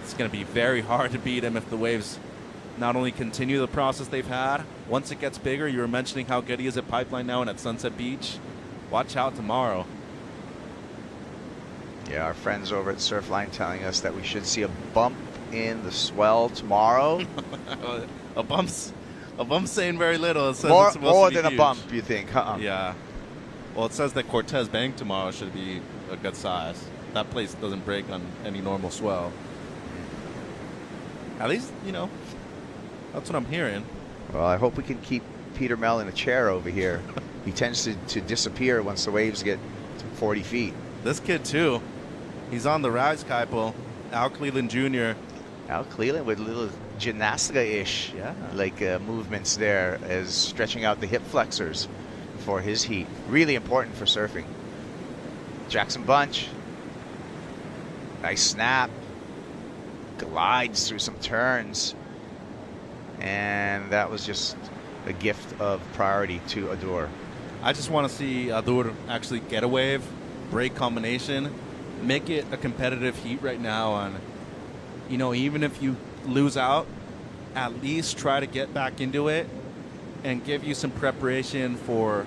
it's going to be very hard to beat him if the waves not only continue the process they've had. Once it gets bigger, you were mentioning how good he is at Pipeline now and at Sunset Beach. Watch out tomorrow. Yeah, our friends over at Surfline telling us that we should see a bump in the swell tomorrow. a bump's saying very little. It says more it's supposed to be than huge. A bump, you think? Yeah. Well, it says that Cortez Bank tomorrow should be a good size. That place doesn't break on any normal swell. At least, you know, that's what I'm hearing. Well, I hope we can keep Peter Mell in a chair over here. He tends to disappear once the waves get to 40 feet. This kid, too. He's on the rise, Kaipo. Al Cleland Jr. Al Cleland with a little gymnastica-ish movements there, as stretching out the hip flexors for his heat. Really important for surfing. Jackson Bunch. Nice snap. Glides through some turns. And that was just a gift of priority to Ador. I just want to see Ador actually get a wave, break combination, make it a competitive heat right now. And, you know, even if you lose out, at least try to get back into it and give you some preparation for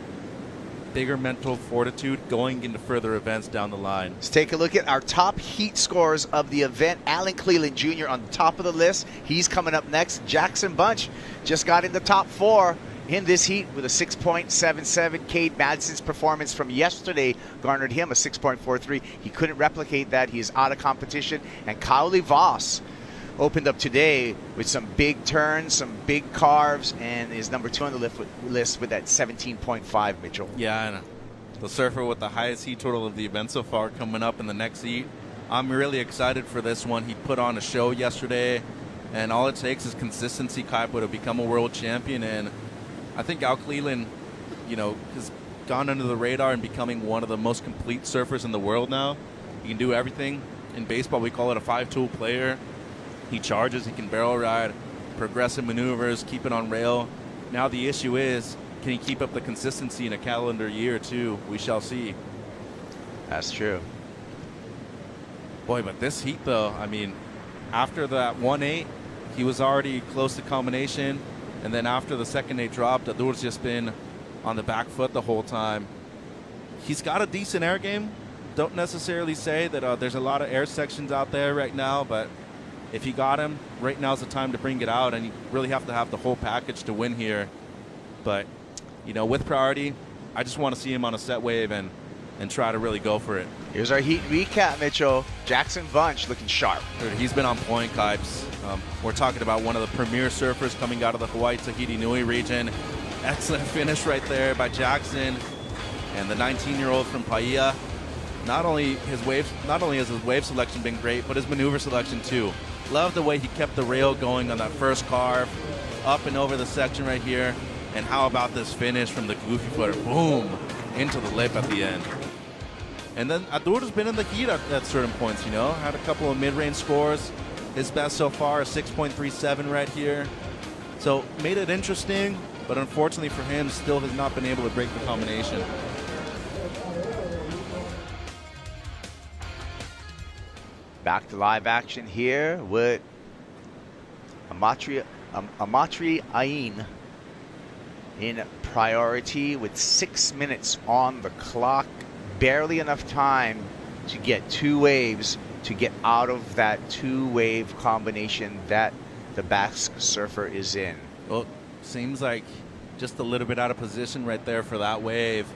bigger mental fortitude going into further events down the line. Let's take a look at our top heat scores of the event. Alan Cleland Jr. on the top of the list. He's coming up next. Jackson Bunch just got in the top 4 in this heat with a 6.77. Cade Madsen's performance from yesterday garnered him a 6.43. He couldn't replicate that. He is out of competition. And Kaoli Vaast opened up today with some big turns, some big carves, and is number 2 on the list with that 17.5, Mitchell. Yeah, and the surfer with the highest heat total of the event so far coming up in the next heat. I'm really excited for this one. He put on a show yesterday, and all it takes is consistency, Kaipo, to become a world champion. And I think Cleland, has gone under the radar and becoming one of the most complete surfers in the world now. He can do everything. In baseball, we call it a 5-tool player. He charges, he can barrel ride, progressive maneuvers, keep it on rail. Now the issue is, can he keep up the consistency in a calendar year or two? We shall see. That's true. Boy, but this heat, though, I mean, after that 1-8, he was already close to culmination. And then after the second 8 dropped, Adur's just been on the back foot the whole time. He's got a decent air game. Don't necessarily say that there's a lot of air sections out there right now, but if you got him, right now's the time to bring it out, and you really have to have the whole package to win here. But, with priority, I just want to see him on a set wave and try to really go for it. Here's our heat recap, Mitchell. Jackson Bunch looking sharp. Dude, he's been on point, Kipes. We're talking about one of the premier surfers coming out of the Hawaii Tahiti Nui region. Excellent finish right there by Jackson and the 19-year-old from Paia. Not only has his wave selection been great, but his maneuver selection too. Love the way he kept the rail going on that first carve, up and over the section right here. And how about this finish from the goofy footer? Boom! Into the lip at the end. And then Adur's been in the heat at certain points, Had a couple of mid-range scores. His best so far, 6.37 right here. So made it interesting, but unfortunately for him, still has not been able to break the combination. Back to live action here with Amatri Ain in priority with 6 minutes on the clock. Barely enough time to get 2 waves to get out of that 2-wave combination that the Basque surfer is in. Well, seems like just a little bit out of position right there for that wave.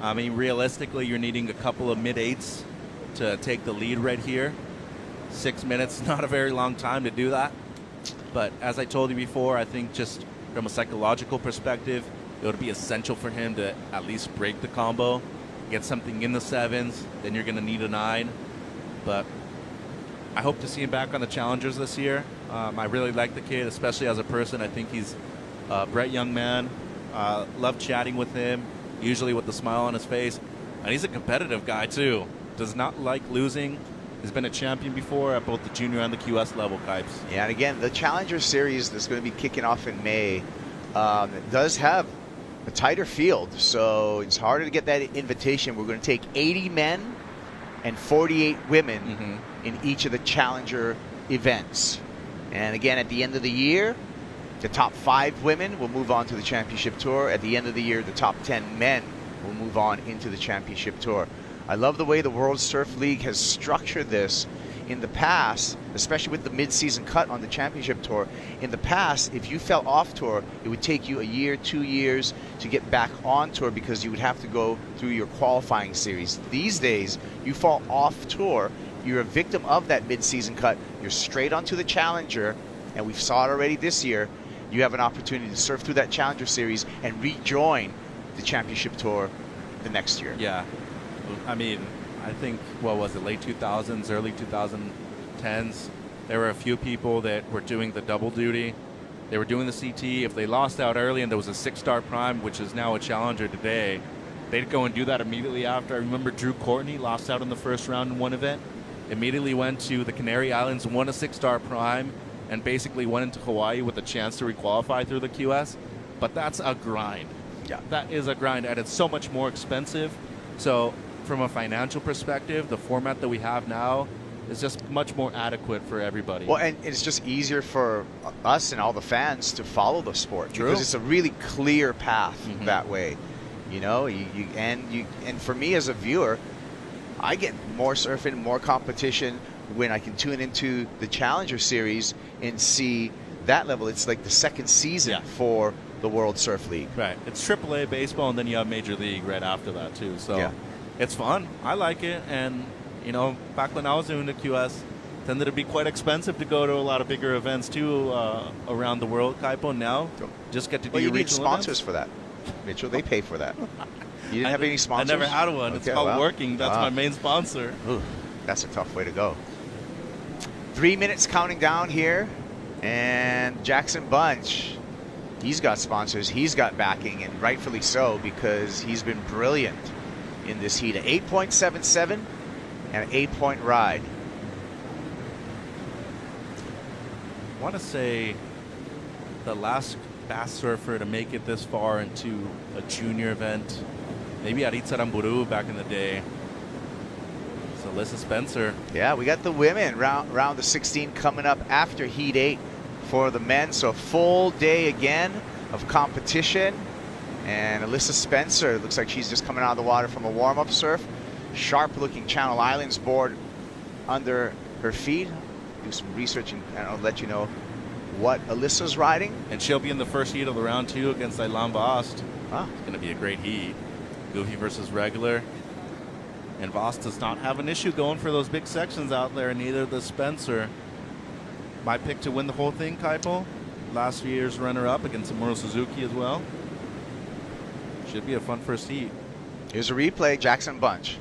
I mean, realistically, you're needing a couple of mid-8s to take the lead right here. 6 minutes, not a very long time to do that. But as I told you before, I think just from a psychological perspective, it would be essential for him to at least break the combo, get something in the 7s, then you're going to need a 9. But I hope to see him back on the Challengers this year. I really like the kid, especially as a person. I think he's a bright young man. Love chatting with him, usually with a smile on his face. And he's a competitive guy, too. Does not like losing. Has been a champion before at both the junior and the QS level, Kipes. Yeah, and again, the Challenger Series that's going to be kicking off in May does have a tighter field, so it's harder to get that invitation. We're going to take 80 men and 48 women in each of the Challenger events. And again, at the end of the year, the top 5 women will move on to the Championship Tour. At the end of the year, the top 10 men will move on into the Championship Tour. I love the way the World Surf League has structured this. In the past, especially with the mid-season cut on the Championship Tour, in the past, if you fell off tour, it would take you a year, 2 years to get back on tour because you would have to go through your qualifying series. These days, you fall off tour, you're a victim of that mid-season cut, you're straight onto the Challenger, and we saw it already this year. You have an opportunity to surf through that Challenger Series and rejoin the Championship Tour the next year. Yeah. I mean, I think, what was it, late 2000s, early 2010s, there were a few people that were doing the double duty. They were doing the CT. If they lost out early and there was a 6-star prime, which is now a Challenger today, they'd go and do that immediately after. I remember Drew Courtney lost out in the first round in one event, immediately went to the Canary Islands, won a 6-star prime, and basically went into Hawaii with a chance to requalify through the QS. But that's a grind. Yeah. That is a grind, and it's so much more expensive. So from a financial perspective, the format that we have now is just much more adequate for everybody. Well, and it's just easier for us and all the fans to follow the sport. True. Because it's a really clear path that way. And for me as a viewer, I get more surfing, more competition when I can tune into the Challenger Series and see that level. It's like the second season for the World Surf League. Right. It's AAA baseball, and then you have Major League right after that, too. So it's fun. I like it. And, back when I was doing the QS, tended to be quite expensive to go to a lot of bigger events too around the world. Kaipo now just get to do Well, you your need regional sponsors events. for that, Mitchell. They pay for that. You didn't have any sponsors? I never had one. It's called Working. That's my main sponsor. Ooh, that's a tough way to go. 3 minutes counting down here. And Jackson Bunch, he's got sponsors. He's got backing, and rightfully so, because he's been brilliant in this heat. An 8.77 and an 8-point ride. I want to say the last Bass surfer to make it this far into a junior event, maybe at Itzaramburu back in the day. So Alyssa Spencer. Yeah, we got the women round of 16 coming up after Heat 8 for the men. So a full day again of competition. And Alyssa Spencer, looks like she's just coming out of the water from a warm-up surf. Sharp-looking Channel Islands board under her feet. Do some research and I'll let you know what Alyssa's riding. And she'll be in the first heat of the round 2 against Ilan Vaast. Ah. It's going to be a great heat. Goofy versus regular. And Vaast does not have an issue going for those big sections out there, neither does Spencer. My pick to win the whole thing, Kaipo. Last year's runner-up against Samoru Suzuki as well. Should be a fun first heat. Here's a replay, Jackson Bunch.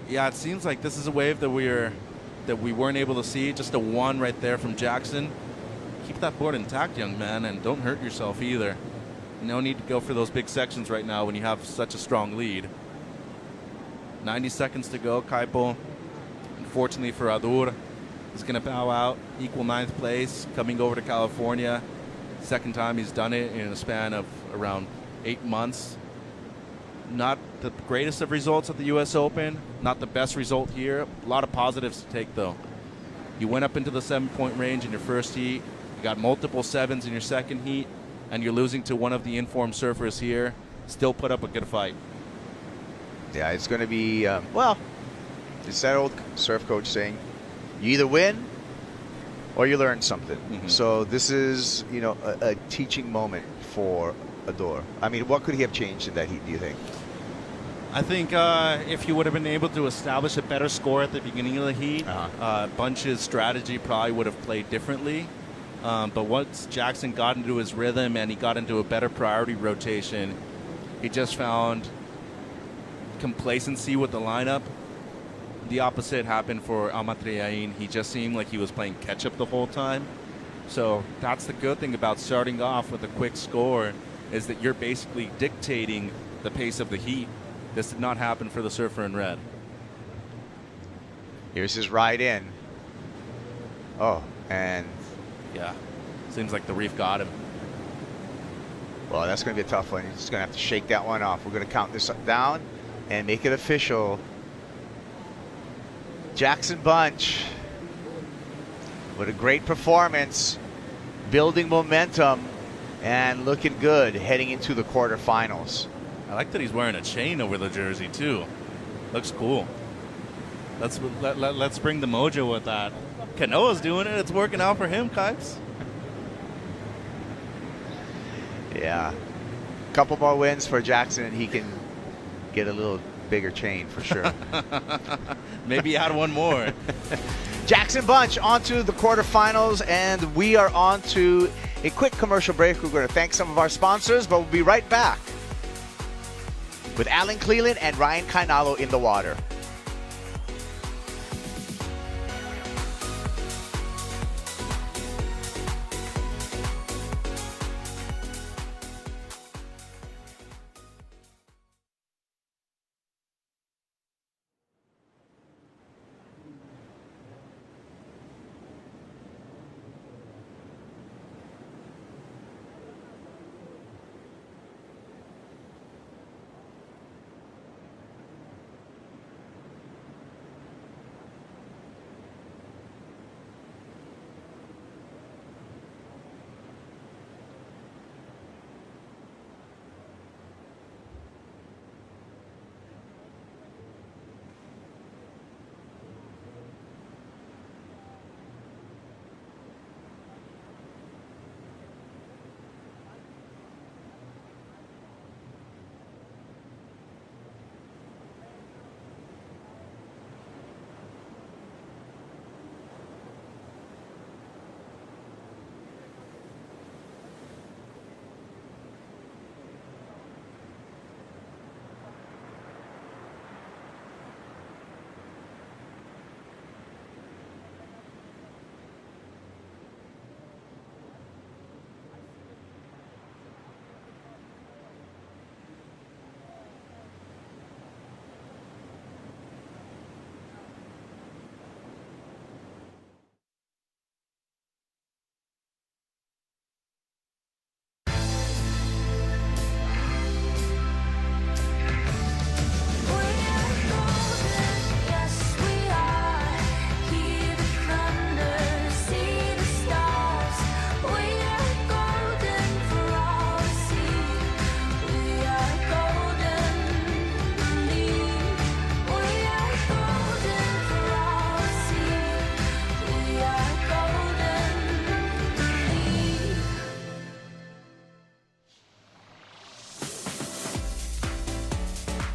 Yeah, it seems like this is a wave that we weren't able to see. Just a 1 right there from Jackson. Keep that board intact, young man, and don't hurt yourself either. No need to go for those big sections right now when you have such a strong lead. 90 seconds to go, Kaipo. Unfortunately for Adur, he's going to bow out. Equal 9th place, coming over to California. Second time he's done it in a span of around 8 months. Not the greatest of results at the U.S. Open. Not the best result here. A lot of positives to take, though. You went up into the 7-point range in your first heat. You got multiple 7s in your second heat. And you're losing to one of the informed surfers here. Still put up a good fight. Yeah, it's going to be, well, it's that old surf coach saying, you either win or you learn something. Mm-hmm. So this is, you know, a teaching moment for Ador. I mean, what could he have changed in that heat, do you think? I think if you would have been able to establish a better score at the beginning of the heat, Bunch's strategy probably would have played differently. But once Jackson got into his rhythm and he got into a better priority rotation, he just found complacency with the lineup. The opposite happened for Amatriain. He just seemed like he was playing catch-up the whole time. So that's the good thing about starting off with a quick score, is that you're basically dictating the pace of the heat. This did not happen for the surfer in red. Here's his ride in. Oh, and... yeah, seems like the reef got him. Well, that's going to be a tough one. He's just going to have to shake that one off. We're going to count this down and make it official. Jackson Bunch with a great performance, building momentum, and looking good heading into the quarterfinals. I like that he's wearing a chain over the jersey too. Looks cool. Let's bring the mojo with that. Kanoa's doing it. It's working out for him, Kipes. Yeah. A couple more wins for Jackson and he can get a little bigger chain for sure. Maybe add one more. Jackson Bunch onto the quarterfinals, and we are on to a quick commercial break. We're going to thank some of our sponsors, but we'll be right back with Alan Cleland and Ryan Kainalo in the water.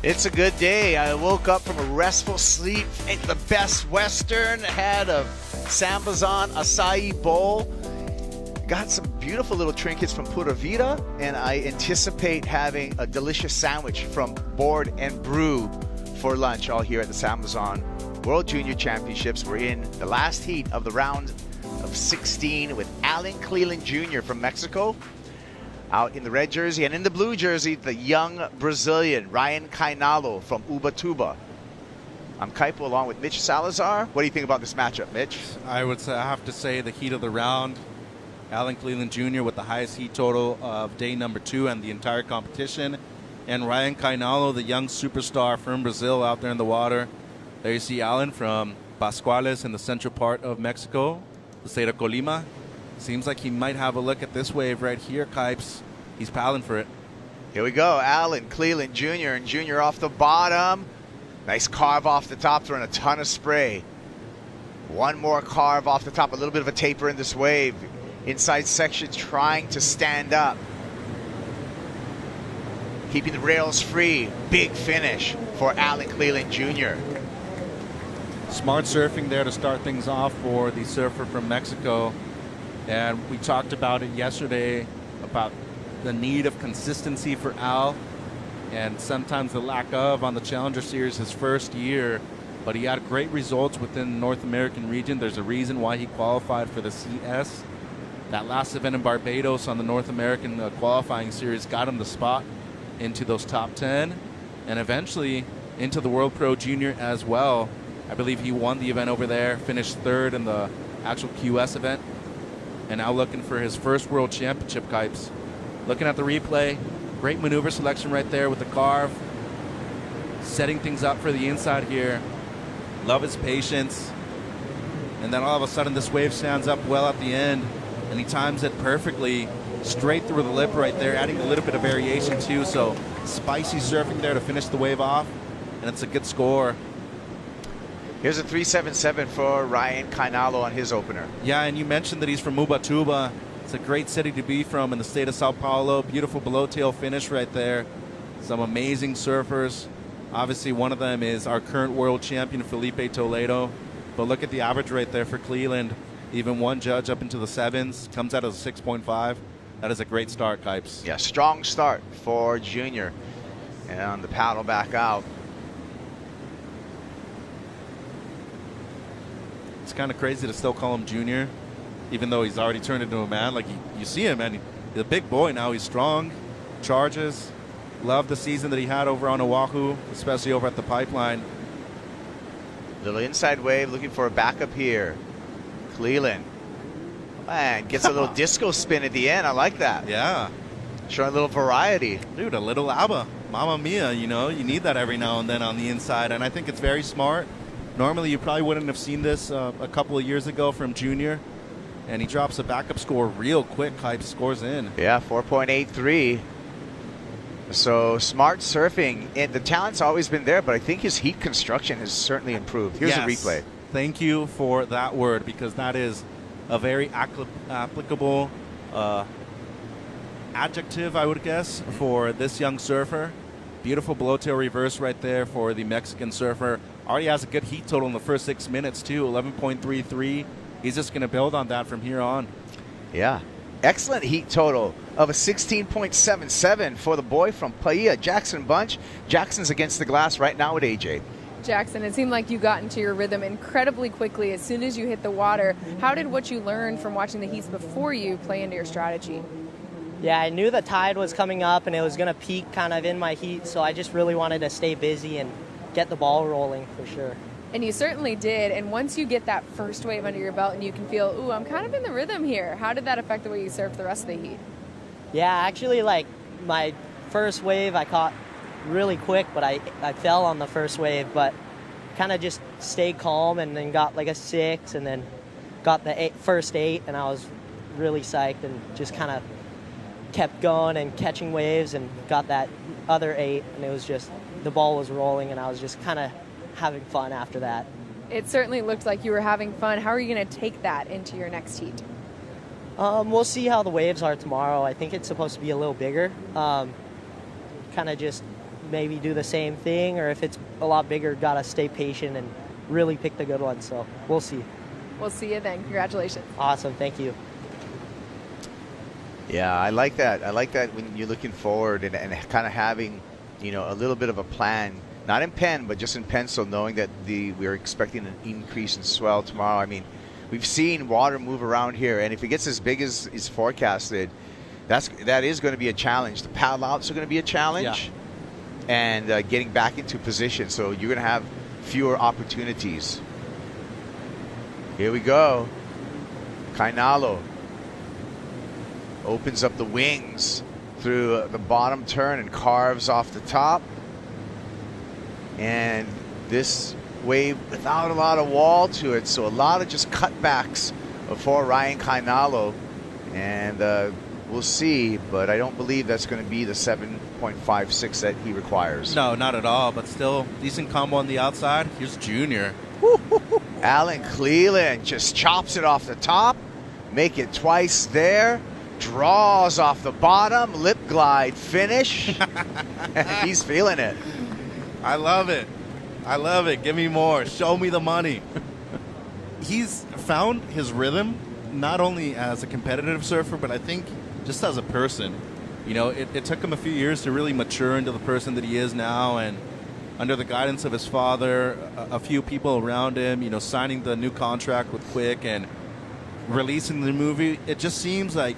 It's a good day. I woke up from a restful sleep, ate the best Western, had a Sambazon acai bowl, got some beautiful little trinkets from Pura Vida, and I anticipate having a delicious sandwich from Board and Brew for lunch, all here at the Sambazon World Junior Championships. We're in the last heat of the round of 16 with Cleland Jr. from Mexico out in the red jersey, and in the blue jersey, the young Brazilian Ryan Kainalo from Ubatuba. I'm Kaipo along with Mitch Salazar. What do you think about this matchup, Mitch? I have to say the heat of the round, Cleland Jr. with the highest heat total of day number 2 and the entire competition, and Ryan Kainalo, the young superstar from Brazil out there in the water. There you see Alan from Pascuales in the central part of Mexico, the state of Colima. Seems like he might have a look at this wave right here, Kipes. He's paddling for it. Here we go. Cleland Jr. and Jr. off the bottom. Nice carve off the top, throwing a ton of spray. One more carve off the top, a little bit of a taper in this wave. Inside section trying to stand up. Keeping the rails free. Big finish for Cleland Jr. Smart surfing there to start things off for the surfer from Mexico. And we talked about it yesterday, about the need of consistency for Al and sometimes the lack of on the Challenger Series his first year. But he had great results within the North American region. There's a reason why he qualified for the CS. That last event in Barbados on the North American qualifying series got him the spot into those top 10 and eventually into the World Pro Junior as well. I believe he won the event over there, finished 3rd in the actual QS event. And now looking for his first World Championship, Kipes. Looking at the replay, great maneuver selection right there with the carve. Setting things up for the inside here. Love his patience. And then all of a sudden this wave stands up well at the end. And he times it perfectly, straight through the lip right there, adding a little bit of variation too. So spicy surfing there to finish the wave off. And it's a good score. Here's a 3.77 for Ryan Kainalo on his opener. Yeah, and you mentioned that he's from Ubatuba. It's a great city to be from in the state of Sao Paulo. Beautiful below tail finish right there. Some amazing surfers. Obviously, one of them is our current world champion, Felipe Toledo. But look at the average right there for Cleland. Even one judge up into the 7s. Comes out as a 6.5. That is a great start, Kipes. Yeah, strong start for Junior. And on the paddle back out. It's kind of crazy to still call him Junior, even though he's already turned into a man. Like, you see him, and he's a big boy now. He's strong, charges. Love the season that he had over on Oahu, especially over at the pipeline. Little inside wave, looking for a backup here. Cleland. Man, gets a little disco spin at the end. I like that. Yeah. Showing a little variety. Dude, a little ABBA. Mamma mia, you know, you need that every now and then on the inside, and I think it's very smart. Normally, you probably wouldn't have seen this a couple of years ago from Junior. And he drops a backup score real quick. Hype scores in. Yeah, 4.83. So smart surfing. And the talent's always been there, but I think his heat construction has certainly improved. Here's a replay. Thank you for that word, because that is a very applicable adjective, I would guess, for this young surfer. Beautiful below tail reverse right there for the Mexican surfer. Already has a good heat total in the first 6 minutes, too, 11.33. He's just going to build on that from here on. Yeah. Excellent heat total of a 16.77 for the boy from Paia, Jackson Bunch. Jackson's against the glass right now with AJ. Jackson, it seemed like you got into your rhythm incredibly quickly as soon as you hit the water. How did what you learned from watching the heats before you play into your strategy? Yeah, I knew the tide was coming up and it was going to peak kind of in my heat, so I just really wanted to stay busy and get the ball rolling for sure. And you certainly did. And once you get that first wave under your belt and you can feel, ooh, I'm kind of in the rhythm here. How did that affect the way you surf the rest of the heat? Yeah, actually, like my first wave I caught really quick, but I fell on the first wave, but kind of just stayed calm and then got like a 6 and then got the first 8, and I was really psyched and just kind of kept going and catching waves and got that other 8, and it was just, the ball was rolling and I was just kind of having fun after that. It certainly looked like you were having fun. How are you going to take that into your next heat? We'll see how the waves are tomorrow. I think it's supposed to be a little bigger. Kind of just maybe do the same thing, or if it's a lot bigger, got to stay patient and really pick the good ones. So we'll see. We'll see you then. Congratulations. Awesome. Thank you. Yeah, I like that. I like that when you're looking forward and kind of having, you know, a little bit of a plan, not in pen, but just in pencil, knowing that we're expecting an increase in swell tomorrow. I mean, we've seen water move around here, and if it gets as big as is forecasted, that is going to be a challenge. The paddle outs are going to be a challenge, and getting back into position. So you're going to have fewer opportunities. Here we go. Kainalo opens up the wings through the bottom turn and carves off the top. And this wave without a lot of wall to it, so a lot of just cutbacks for Ryan Kainalo. And we'll see, but I don't believe that's going to be the 7.56 that he requires. No, not at all, but still decent combo on the outside. Here's Junior. Alan Cleland just chops it off the top, make it twice there, draws off the bottom, lip glide finish. He's feeling it. I love it. I love it. Give me more. Show me the money. He's found his rhythm, not only as a competitive surfer, but I think just as a person. You know, it took him a few years to really mature into the person that he is now, and under the guidance of his father, a few people around him, you know, signing the new contract with Quick and releasing the movie, it just seems like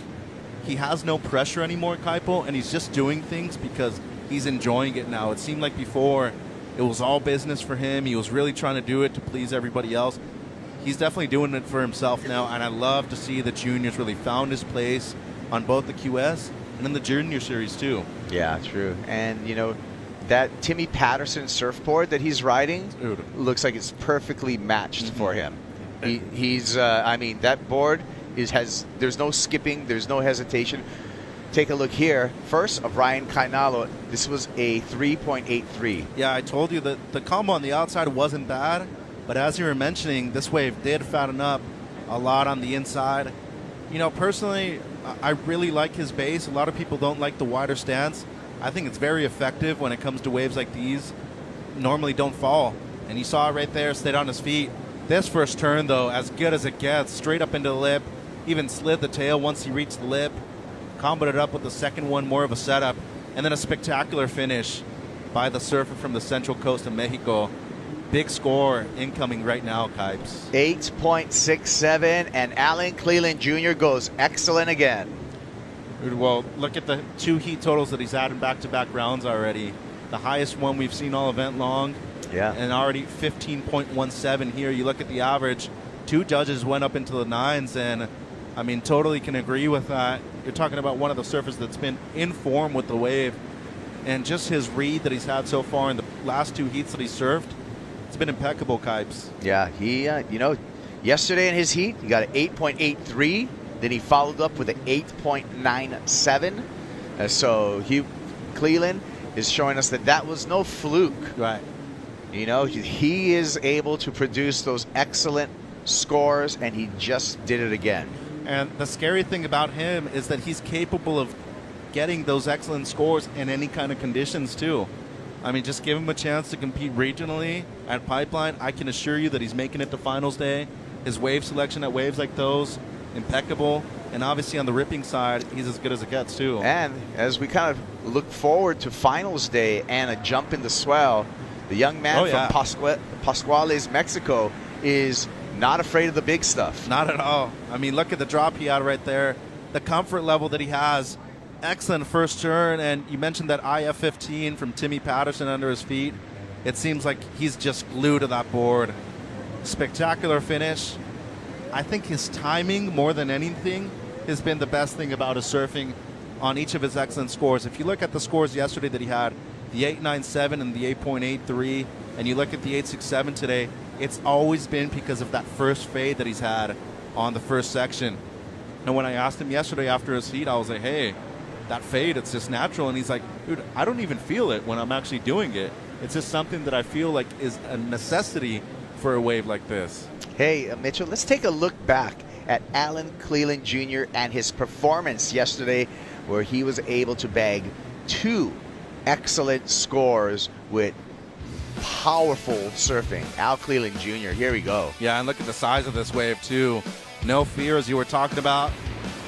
he has no pressure anymore, Kaipo, and he's just doing things because he's enjoying it now. It seemed like before it was all business for him. He was really trying to do it to please everybody else. He's definitely doing it for himself now, and I love to see the juniors really found his place on both the QS and in the junior series too. Yeah, true. And, you know, that Timmy Patterson surfboard that he's riding looks like it's perfectly matched for him. He's, I mean, that board there's no skipping, there's no hesitation. Take a look here. First of Ryan Kainalo, this was a 3.83. Yeah, I told you that the combo on the outside wasn't bad, but as you were mentioning, this wave did fatten up a lot on the inside. You know, personally, I really like his base. A lot of people don't like the wider stance. I think it's very effective when it comes to waves like these. Normally don't fall. And you saw it right there, stayed on his feet. This first turn, though, as good as it gets, straight up into the lip. Even slid the tail once he reached the lip. Comboed it up with the second one, more of a setup. And then a spectacular finish by the surfer from the central coast of Mexico. Big score incoming right now, Kipes. 8.67, and Alan Cleland Jr. goes excellent again. Well, look at the 2 heat totals that he's had in back-to-back rounds already. The highest one we've seen all event long. Yeah. And already 15.17 here. You look at the average. 2 judges went up into the 9s, and I mean, totally can agree with that. You're talking about one of the surfers that's been in form with the wave, and just his read that he's had so far in the last 2 heats that he surfed, it's been impeccable, Kipes. Yeah, he, you know, yesterday in his heat, he got an 8.83. Then he followed up with an 8.97. So Cleland is showing us that was no fluke. Right. You know, he is able to produce those excellent scores, and he just did it again. And the scary thing about him is that he's capable of getting those excellent scores in any kind of conditions, too. I mean, just give him a chance to compete regionally at Pipeline. I can assure you that he's making it to finals day. His wave selection at waves like those, impeccable. And obviously on the ripping side, he's as good as it gets, too. And as we kind of look forward to finals day and a jump in the swell, the young man from Pascuales, Mexico, is not afraid of the big stuff. Not at all. I mean, look at the drop he had right there. The comfort level that he has. Excellent first turn. And you mentioned that IF-15 from Timmy Patterson under his feet. It seems like he's just glued to that board. Spectacular finish. I think his timing, more than anything, has been the best thing about his surfing on each of his excellent scores. If you look at the scores yesterday that he had, the 8.97 and the 8.83, and you look at the 8.67 today, it's always been because of that first fade that he's had on the first section. And when I asked him yesterday after his heat, I was like, hey, that fade, it's just natural. And he's like, dude, I don't even feel it when I'm actually doing it. It's just something that I feel like is a necessity for a wave like this. Hey, Mitchell, let's take a look back at Alan Cleland Jr. and his performance yesterday, where he was able to bag 2 excellent scores with powerful surfing. Al Cleland Jr., here we go. Yeah, and look at the size of this wave, too. No fear, as you were talking about.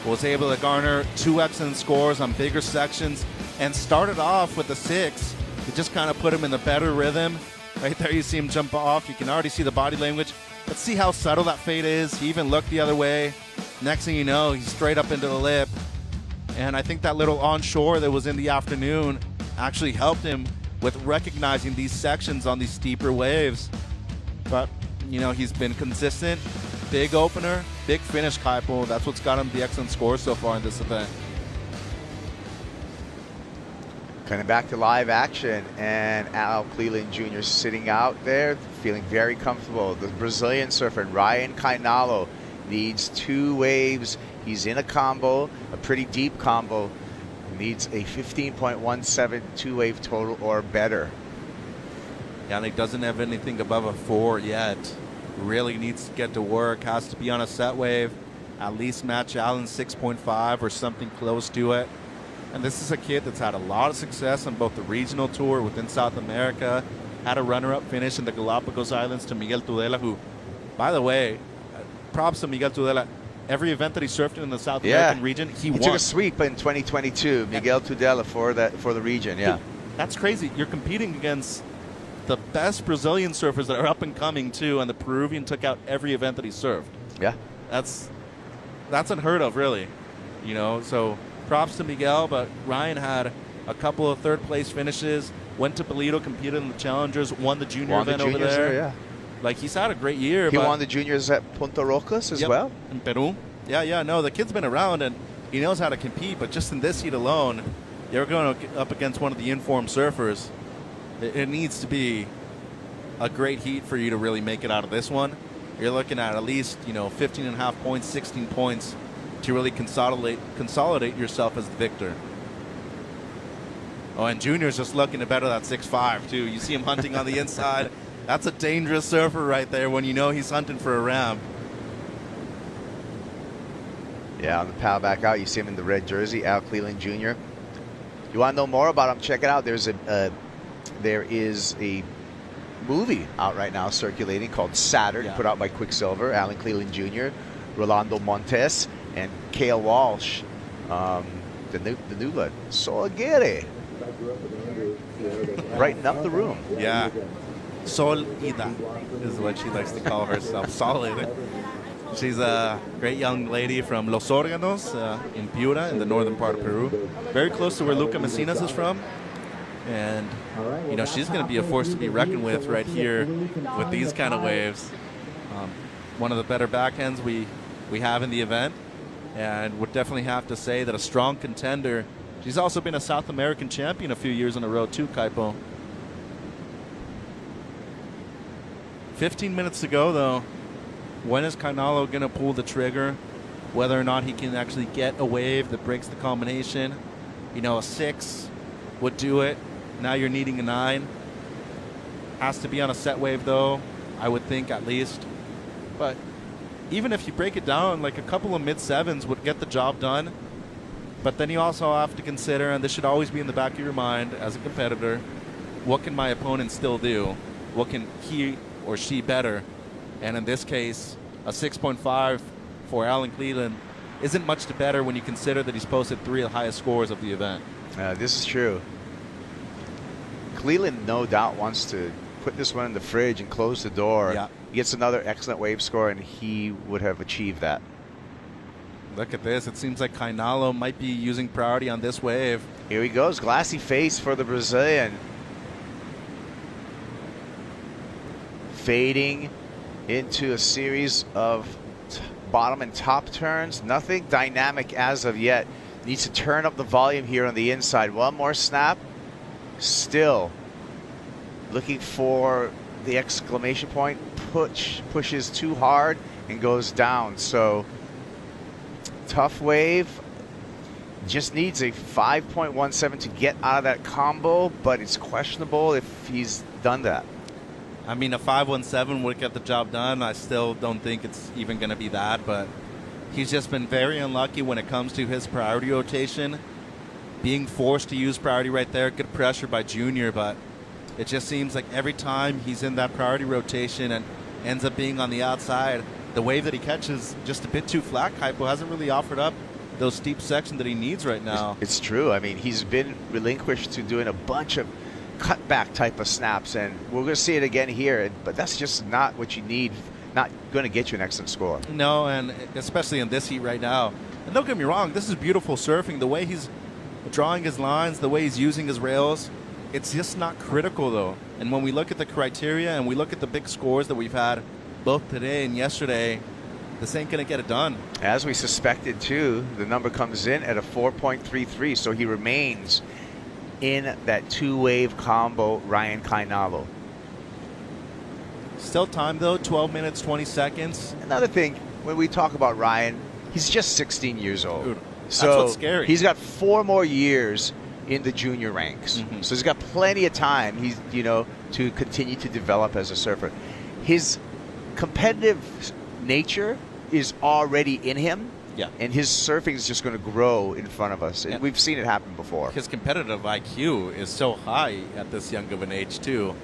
Was able to garner 2 excellent scores on bigger sections and started off with the 6. It just kind of put him in the better rhythm. Right there, you see him jump off. You can already see the body language. Let's see how subtle that fade is. He even looked the other way. Next thing you know, he's straight up into the lip. And I think that little onshore that was in the afternoon actually helped him with recognizing these sections on these steeper waves. But, you know, he's been consistent. Big opener, big finish, Kaipo. That's what's got him the excellent score so far in this event. Coming back to live action, and Al Cleland Jr. sitting out there, feeling very comfortable. The Brazilian surfer, Ryan Kainalo, needs 2 waves. He's in a combo, a pretty deep combo. Needs a 15.17 2-wave total or better. Yeah, and he doesn't have anything above a 4 yet. Really needs to get to work. Has to be on a set wave. At least match Allen's 6.5 or something close to it. And this is a kid that's had a lot of success on both the regional tour within South America. Had a runner-up finish in the Galapagos Islands to Miguel Tudela, who, by the way, props to Miguel Tudela. Every event that he surfed in the South American region, he won. He took a sweep in 2022, Miguel Tudela for the region, yeah. Dude, that's crazy. You're competing against the best Brazilian surfers that are up and coming, too, and the Peruvian took out every event that he surfed. Yeah. That's unheard of, really. You know, so props to Miguel, but Ryan had a couple of third-place finishes, went to Polito, competed in the Challengers, won the junior event over there. Yeah. Like, he's had a great year. He won the juniors at Punta Rocas as well? In Peru. Yeah, no, the kid's been around, and he knows how to compete, but just in this heat alone, you're going up against one of the informed surfers. It needs to be a great heat for you to really make it out of this one. You're looking at least, 15.5 points, 16 points to really consolidate yourself as the victor. Oh, and Junior's just looking to better that 6.5, too. You see him hunting on the inside. That's a dangerous surfer right there when you know he's hunting for a ramp. Yeah, on the paddle back out, you see him in the red jersey, Al Cleland Jr. You want to know more about him? Check it out. There is a movie out right now circulating called Saturn, put out by Quicksilver, Alan Cleland Jr., Rolando Montes, and Cale Walsh, the new blood. So Aguirre. Brighten up the room. Yeah. Sol Ida is what she likes to call herself. Solid. She's a great young lady from Los Órganos in Piura, in the northern part of Peru. Very close to where Luca Messinas is from. And, she's going to be a force to be reckoned with right here with these kind of waves. One of the better backhands we have in the event. And would definitely have to say that a strong contender. She's also been a South American champion a few years in a row too, Kaipo. 15 minutes to go, though. When is Kainalo going to pull the trigger? Whether or not he can actually get a wave that breaks the combination. A 6 would do it. Now you're needing a 9. Has to be on a set wave, though, I would think, at least. But even if you break it down, like a couple of mid-7s would get the job done. But then you also have to consider, and this should always be in the back of your mind as a competitor, what can my opponent still do? What can he or she better? And in this case, a 6.5 for Alan Cleland isn't much to better when you consider that he's posted 3 of the highest scores of the event. This is true. Cleland no doubt wants to put this one in the fridge and close the door. Yeah. He gets another excellent wave score, and he would have achieved that. Look at this. It seems like Kainalo might be using priority on this wave. Here he goes. Glassy face for the Brazilian. Fading into a series of bottom and top turns. Nothing dynamic as of yet. Needs to turn up the volume here on the inside. One more snap. Still looking for the exclamation point. Pushes too hard and goes down. So tough wave. Just needs a 5.17 to get out of that combo, but it's questionable if he's done that. I mean, a 5.17 would get the job done. I still don't think it's even going to be that, but he's just been very unlucky when it comes to his priority rotation. being forced to use priority right there. Good pressure by Junior, but it just seems like every time he's in that priority rotation and ends up being on the outside, the wave that he catches just a bit too flat. Kaipo hasn't really offered up those steep sections that he needs right now. It's true. I mean, he's been relinquished to doing a bunch of cutback type of snaps, and we're going to see it again here, but that's just not what you need. Not going to get you an excellent score. No, and especially in this heat right now. And don't get me wrong, this is beautiful surfing. The way he's drawing his lines, the way he's using his rails, it's just not critical, though. And when we look at the criteria and we look at the big scores that we've had both today and yesterday, this ain't going to get it done. As we suspected, too, the number comes in at a 4.33, so he remains in that two-wave combo, Ryan Kainalo. Still time, though, 12 minutes, 20 seconds. Another thing, when we talk about Ryan, he's just 16 years old. Dude, so that's what's scary. He's got 4 more years in the junior ranks. So he's got plenty of time, to continue to develop as a surfer. His competitive nature is already in him. Yeah. And his surfing is just going to grow in front of us. And we've seen it happen before. His competitive IQ is so high at this young of an age, too.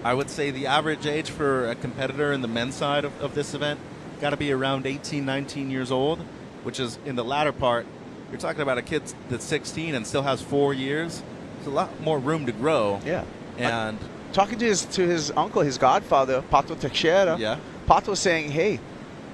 I would say the average age for a competitor in the men's side of this event got to be around 18, 19 years old, which is in the latter part. You're talking about a kid that's 16 and still has 4 years. There's a lot more room to grow. Yeah. And talking to his uncle, his godfather, Pato Teixeira, Pato was saying, hey,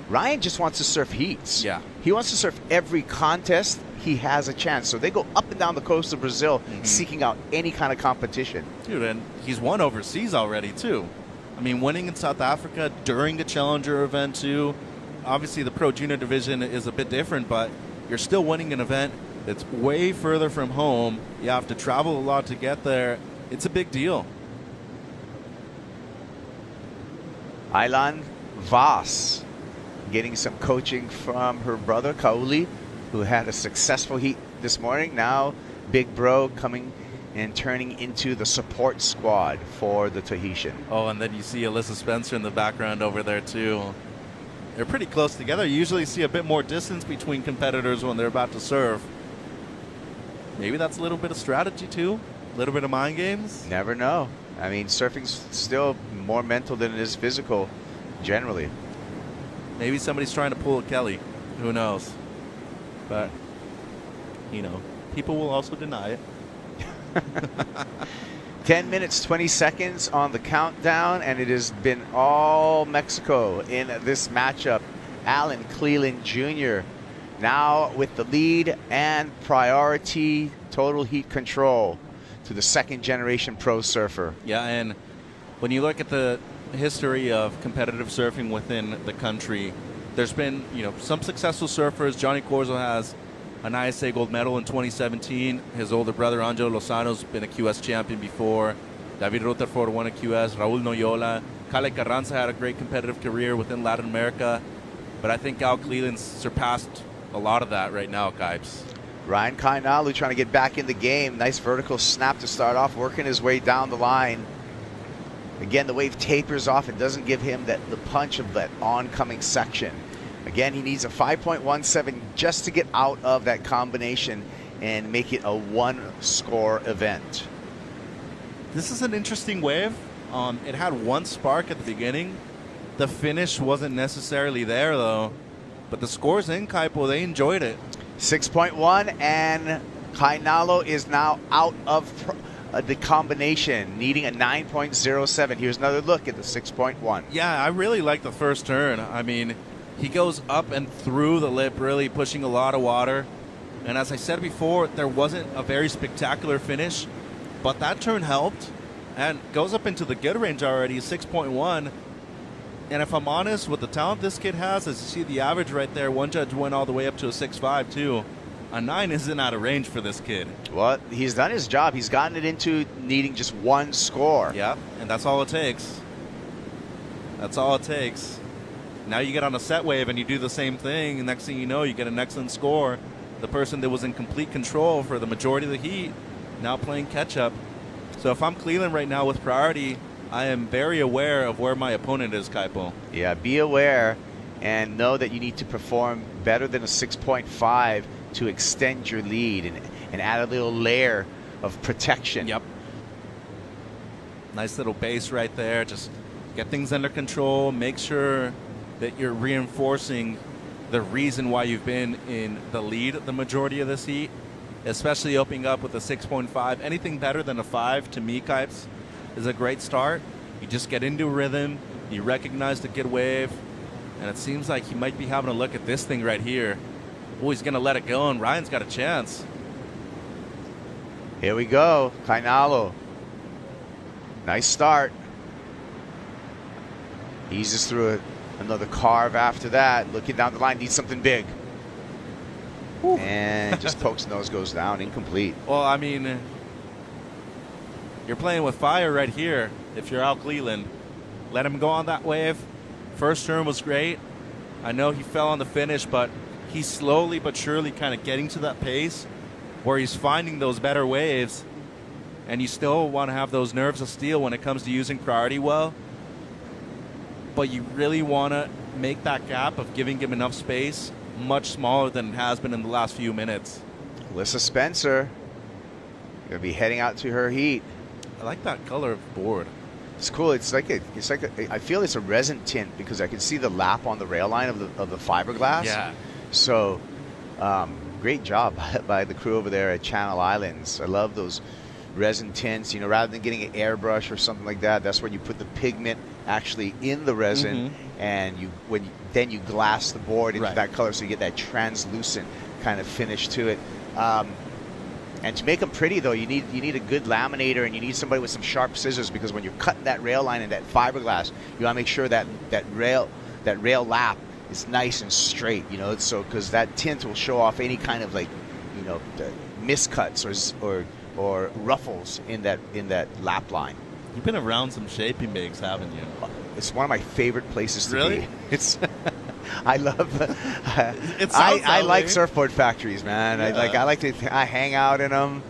Ryan just wants to surf heats. Yeah. He wants to surf every contest. He has a chance. So they go up and down the coast of Brazil seeking out any kind of competition. Dude, and he's won overseas already, too. I mean, winning in South Africa during the Challenger event, too. Obviously, the Pro Junior division is a bit different, but you're still winning an event that's way further from home. You have to travel a lot to get there. It's a big deal. Aylan Vaast getting some coaching from her brother, Kauli, who had a successful heat this morning. Now, Big Bro coming and turning into the support squad for the Tahitian. Oh, and then you see Alyssa Spencer in the background over there, too. They're pretty close together. You usually see a bit more distance between competitors when they're about to serve. Maybe that's a little bit of strategy, too. A little bit of mind games. Never know. I mean, surfing's still more mental than it is physical, generally. Maybe somebody's trying to pull a Kelly. Who knows? But, people will also deny it. 10 minutes, 20 seconds on the countdown, and it has been all Mexico in this matchup. Alan Cleland Jr. now with the lead and priority total heat control to the second-generation pro surfer. Yeah, and when you look at the history of competitive surfing within the country, there's been, some successful surfers. Johnny Corzo has an ISA gold medal in 2017. His older brother, Angelo Lozano's been a QS champion before. David Rutherford won a QS. Raul Noyola. Kale Carranza had a great competitive career within Latin America. But I think Al Cleland's surpassed a lot of that right now, Kipes. Ryan Kainalo trying to get back in the game. Nice vertical snap to start off, working his way down the line. Again, the wave tapers off. It doesn't give him the punch of that oncoming section. Again, he needs a 5.17 just to get out of that combination and make it a one-score event. This is an interesting wave. It had one spark at the beginning. The finish wasn't necessarily there, though. But the scores in Kaipo, they enjoyed it. 6.1, and Kainalo is now out of the combination, needing a 9.07. Here's another look at the 6.1. Yeah, I really like the first turn. I mean, he goes up and through the lip, really pushing a lot of water. And as I said before, there wasn't a very spectacular finish, but that turn helped and goes up into the good range already, 6.1. And if I'm honest, with the talent this kid has, as you see the average right there, one judge went all the way up to a 6.5 too. A 9 isn't out of range for this kid. Well, he's done his job. He's gotten it into needing just one score. Yeah, and that's all it takes. That's all it takes. Now you get on a set wave and you do the same thing, and next thing you know, you get an excellent score. The person that was in complete control for the majority of the heat now playing catch-up. So if I'm Cleland right now with priority, I am very aware of where my opponent is, Kaipo. Yeah, be aware and know that you need to perform better than a 6.5 to extend your lead. and add a little layer of protection. Yep. Nice little base right there. Just get things under control. Make sure that you're reinforcing the reason why you've been in the lead the majority of this heat, especially opening up with a 6.5. Anything better than a 5 to me, Kipes, is a great start. You just get into rhythm. You recognize the good wave. And it seems like he might be having a look at this thing right here. Oh, he's going to let it go, and Ryan's got a chance. Here we go. Kainalo. Nice start. Eases through another carve after that. Looking down the line, needs something big. And just pokes nose, goes down, incomplete. Well, I mean, you're playing with fire right here if you're Al Cleland. Let him go on that wave. First turn was great. I know he fell on the finish, but he's slowly but surely kind of getting to that pace where he's finding those better waves, and you still want to have those nerves of steel when it comes to using priority well, but you really want to make that gap of giving him enough space much smaller than it has been in the last few minutes. Alyssa Spencer going to be heading out to her heat. I like that color of board. It's cool. It's like I feel it's a resin tint because I can see the lap on the rail line of the fiberglass. Yeah. So, great job by the crew over there at Channel Islands. I love those resin tints. You know, rather than getting an airbrush or something like that, that's where you put the pigment actually in the resin, and then you glass the board into that color, so you get that translucent kind of finish to it. And to make them pretty, though, you need a good laminator, and you need somebody with some sharp scissors, because when you're cutting that rail line in that fiberglass, you want to make sure that rail lap is nice and straight. You know, so because that tint will show off any kind of miscuts or ruffles in that lap line. You've been around some shaping bags, haven't you? It's one of my favorite places to really? be. It's I love. I like surfboard factories, man. Yeah. I like to hang out in them.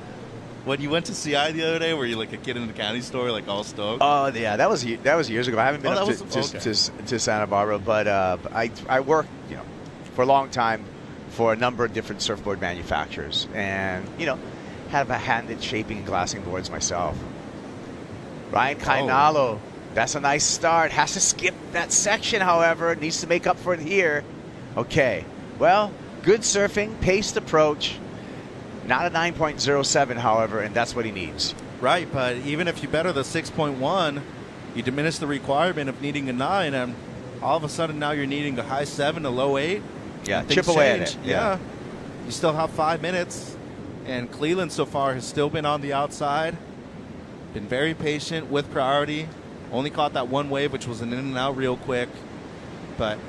When you went to CI the other day, were you like a kid in the candy store, like all stoked? Oh yeah, that was years ago. I haven't been up to Santa Barbara, but I worked for a long time for a number of different surfboard manufacturers, and have a hand at shaping and glassing boards myself. Ryan Kainalo. That's a nice start. Has to skip that section, however. Needs to make up for it here. Okay. Well, good surfing, paced approach. Not a 9.07, however, and that's what he needs. Right, but even if you better the 6.1, you diminish the requirement of needing a 9, and all of a sudden now you're needing a high 7, a low 8. Yeah, chip away at it. Yeah. You still have 5 minutes, and Cleland so far has still been on the outside. Been very patient with priority. Only caught that one wave, which was an in and out real quick. But,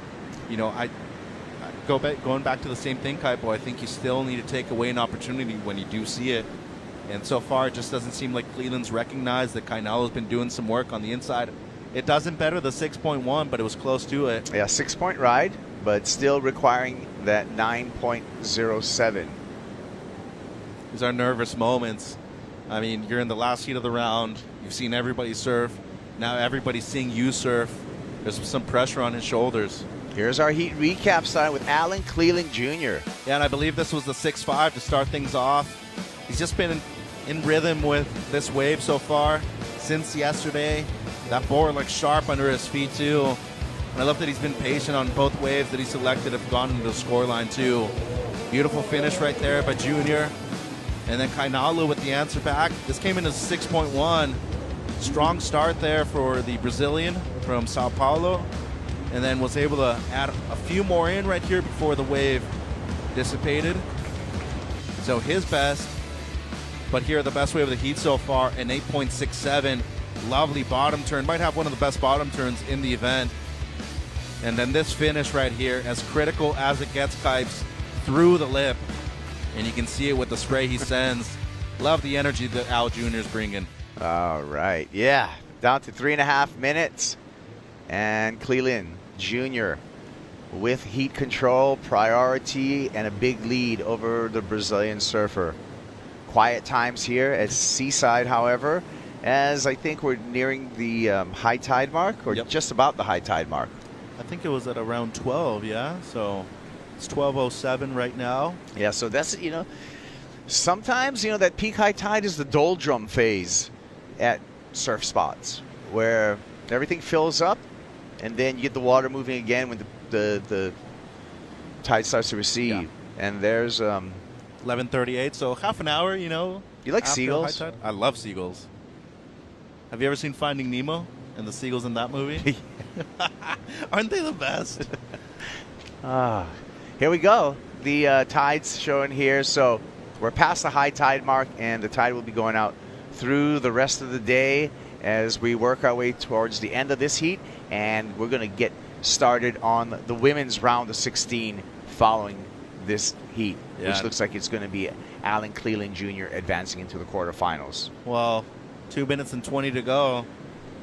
going back to the same thing, Kaipo, I think you still need to take away an opportunity when you do see it. And so far, it just doesn't seem like Cleland's recognized that Kainalo's been doing some work on the inside. It doesn't better the 6.1, but it was close to it. Yeah, 6-point ride, but still requiring that 9.07. These are nervous moments. I mean, you're in the last heat of the round. You've seen everybody surf. Now everybody's seeing you surf. There's some pressure on his shoulders. Here's our heat recap starting with Alan Cleland Jr. Yeah, and I believe this was the 6.5 to start things off. He's just been in rhythm with this wave so far since yesterday. That board looks sharp under his feet too. And I love that he's been patient on both waves that he selected have gone into the scoreline too. Beautiful finish right there by Junior. And then Kainalo with the answer back. This came in as 6.1. Strong start there for the Brazilian from Sao Paulo, and then was able to add a few more in right here before the wave dissipated. So his best, but here the best wave of the heat so far, an 8.67. Lovely bottom turn, might have one of the best bottom turns in the event. And then this finish right here, as critical as it gets, Kipes, through the lip, and you can see it with the spray he sends. Love the energy that Al Jr. is bringing. All right, yeah, down to 3.5 minutes, and Cleland Jr. with heat control, priority, and a big lead over the Brazilian surfer. Quiet times here at Seaside, however, as I think we're nearing the high tide mark, or just about the high tide mark. I think it was at around 12, yeah, so it's 12:07 right now. Yeah, so that's, sometimes, that peak high tide is the doldrum phase at surf spots where everything fills up and then you get the water moving again when the tide starts to recede. Yeah. And there's 11:38, so half an hour, You like after seagulls? high tide. I love seagulls. Have you ever seen Finding Nemo and the seagulls in that movie? Aren't they the best? Here we go. The tide's showing here. So we're past the high tide mark, and the tide will be going out through the rest of the day as we work our way towards the end of this heat. And we're going to get started on the women's round of 16 following this heat, which looks like it's going to be Alan Cleland Jr. advancing into the quarterfinals. Well, 2 minutes and 20 to go.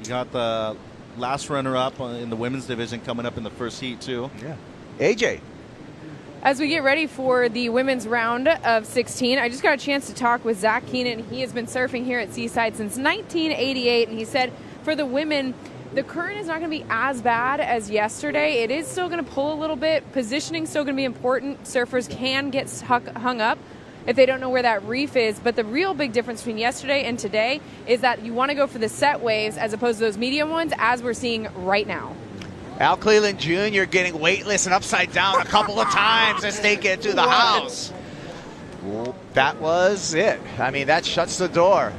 You got the last runner-up in the women's division coming up in the first heat, too. Yeah. AJ. As we get ready for the women's round of 16, I just got a chance to talk with Zach Keenan. He has been surfing here at Seaside since 1988, and he said for the women, the current is not going to be as bad as yesterday. It is still going to pull a little bit. Positioning still going to be important. Surfers can get hung up if they don't know where that reef is. But the real big difference between yesterday and today is that you want to go for the set waves as opposed to those medium ones, as we're seeing right now. Al Cleland Jr. getting weightless and upside down a couple of times as they get to the house. That was it. I mean, that shuts the door.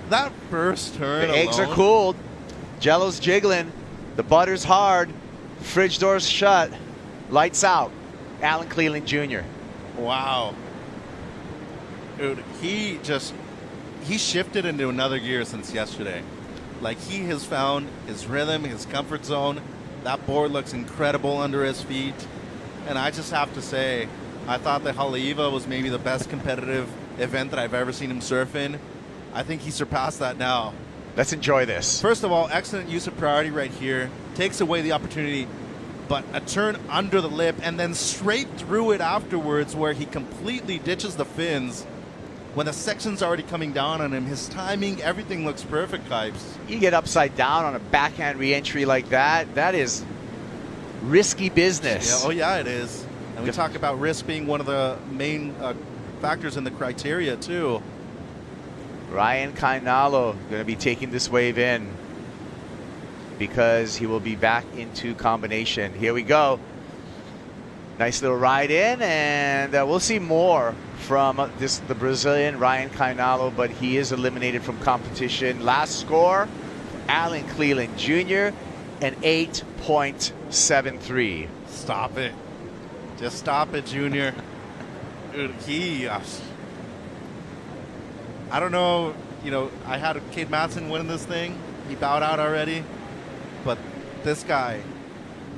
That first turn The eggs alone. are cooled. Jello's jiggling. The butter's hard. Fridge door's shut. Lights out. Alan Cleland Jr. Wow. Dude, he shifted into another gear since yesterday. Like, he has found his rhythm, his comfort zone. That board looks incredible under his feet. And I just have to say, I thought that Haleiwa was maybe the best competitive event that I've ever seen him surf in. I think he surpassed that now. Let's enjoy this. First of all, excellent use of priority right here. Takes away the opportunity, but a turn under the lip and then straight through it afterwards where he completely ditches the fins. When the section's already coming down on him, his timing, everything looks perfect, Kipes. You get upside down on a backhand re-entry like that, that is risky business. Yeah, oh, yeah, it is. And we talk about risk being one of the main factors in the criteria, too. Ryan Kainalo going to be taking this wave in because he will be back into combination. Here we go. Nice little ride in, and we'll see more from the Brazilian Ryan Kainalo, but he is eliminated from competition. Last score, Alan Cleland Jr., an 8.73. Stop it. Just stop it, Junior. Dude, I don't know, I had Kate Matson winning this thing. He bowed out already. But this guy,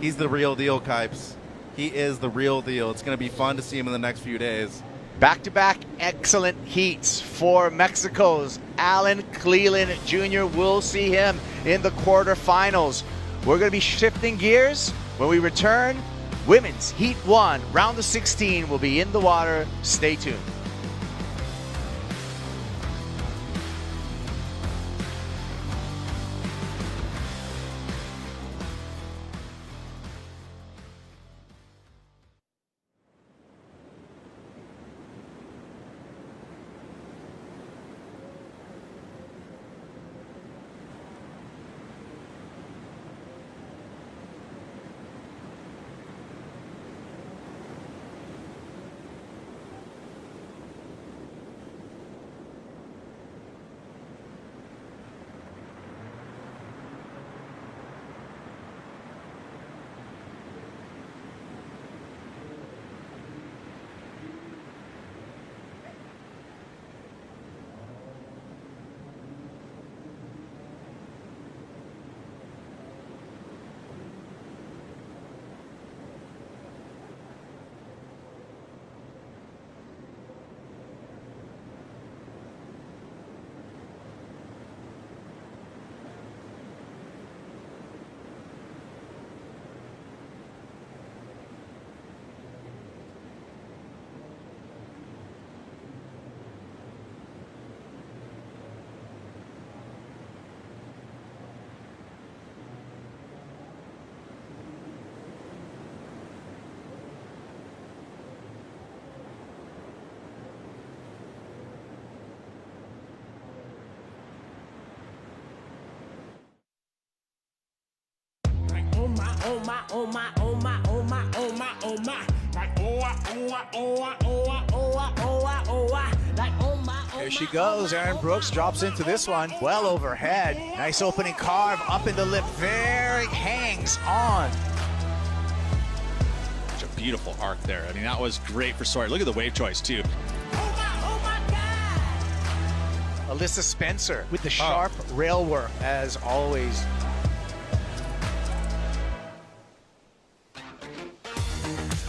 he's the real deal, Kipes. He is the real deal. It's going to be fun to see him in the next few days. Back-to-back excellent heats for Mexico's Alan Cleland Jr. We'll see him in the quarterfinals. We're going to be shifting gears when we return. Women's Heat 1, round of 16 will be in the water. Stay tuned. oh my, oh my, oh my, oh my, oh my, oh my. Like, oh, oh, oh, oh, oh, oh, oh, like, oh my, oh. Here she goes. Erin Brooks drops into this one. Well overhead. Nice opening carve up in the lip. Very hangs on. Such a beautiful arc there. I mean, that was great for Sawyer. Look at the wave choice, too. Alyssa Spencer with the sharp rail work, as always.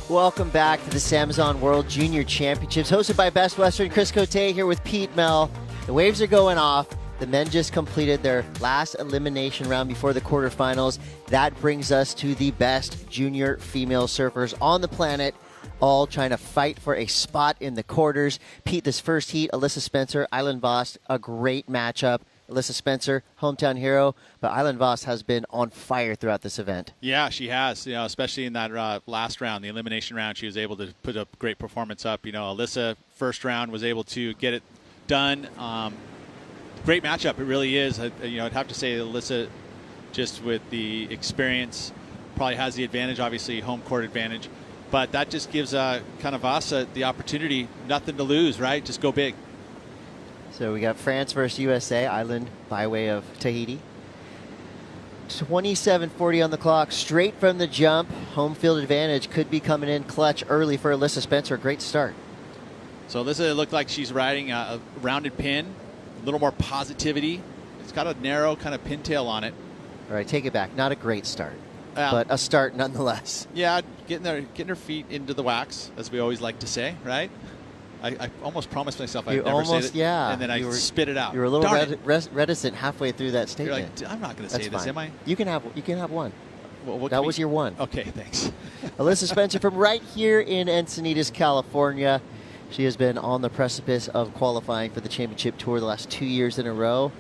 Welcome back to the SAMBAZON World Junior Championships, hosted by Best Western. Chris Cote here with Pete Mel. The waves are going off. The men just completed their last elimination round before the quarterfinals. That brings us to the best junior female surfers on the planet, all trying to fight for a spot in the quarters. Pete, this first heat, Alyssa Spencer, Island Vaast, a great matchup. Alyssa Spencer, hometown hero, but Island Vaast has been on fire throughout this event. Yeah, she has. You know, especially in that last round, the elimination round, she was able to put a great performance up. You know, Alyssa, first round, was able to get it done. Great matchup, it really is. You know, I'd have to say Alyssa, just with the experience, probably has the advantage, obviously, home court advantage. But that just gives kind of Vaast the opportunity, nothing to lose, right? Just go big. So we got France versus USA, Island by way of Tahiti. 27:40 on the clock, straight from the jump. Home field advantage could be coming in clutch early for Alyssa Spencer. Great start. So Alyssa looked like she's riding a rounded pin, a little more positivity. It's got a narrow kind of pintail on it. All right, take it back. Not a great start, but a start nonetheless. Yeah, getting her feet into the wax, as we always like to say, right? I almost promised myself I'd never say it, and then I spit it out. You were a little reticent halfway through that statement. You're like, I'm not going to say this, am I? You can have one. Well, that was your one. Okay, thanks. Alyssa Spencer from right here in Encinitas, California. She has been on the precipice of qualifying for the championship tour the last 2 years in a row.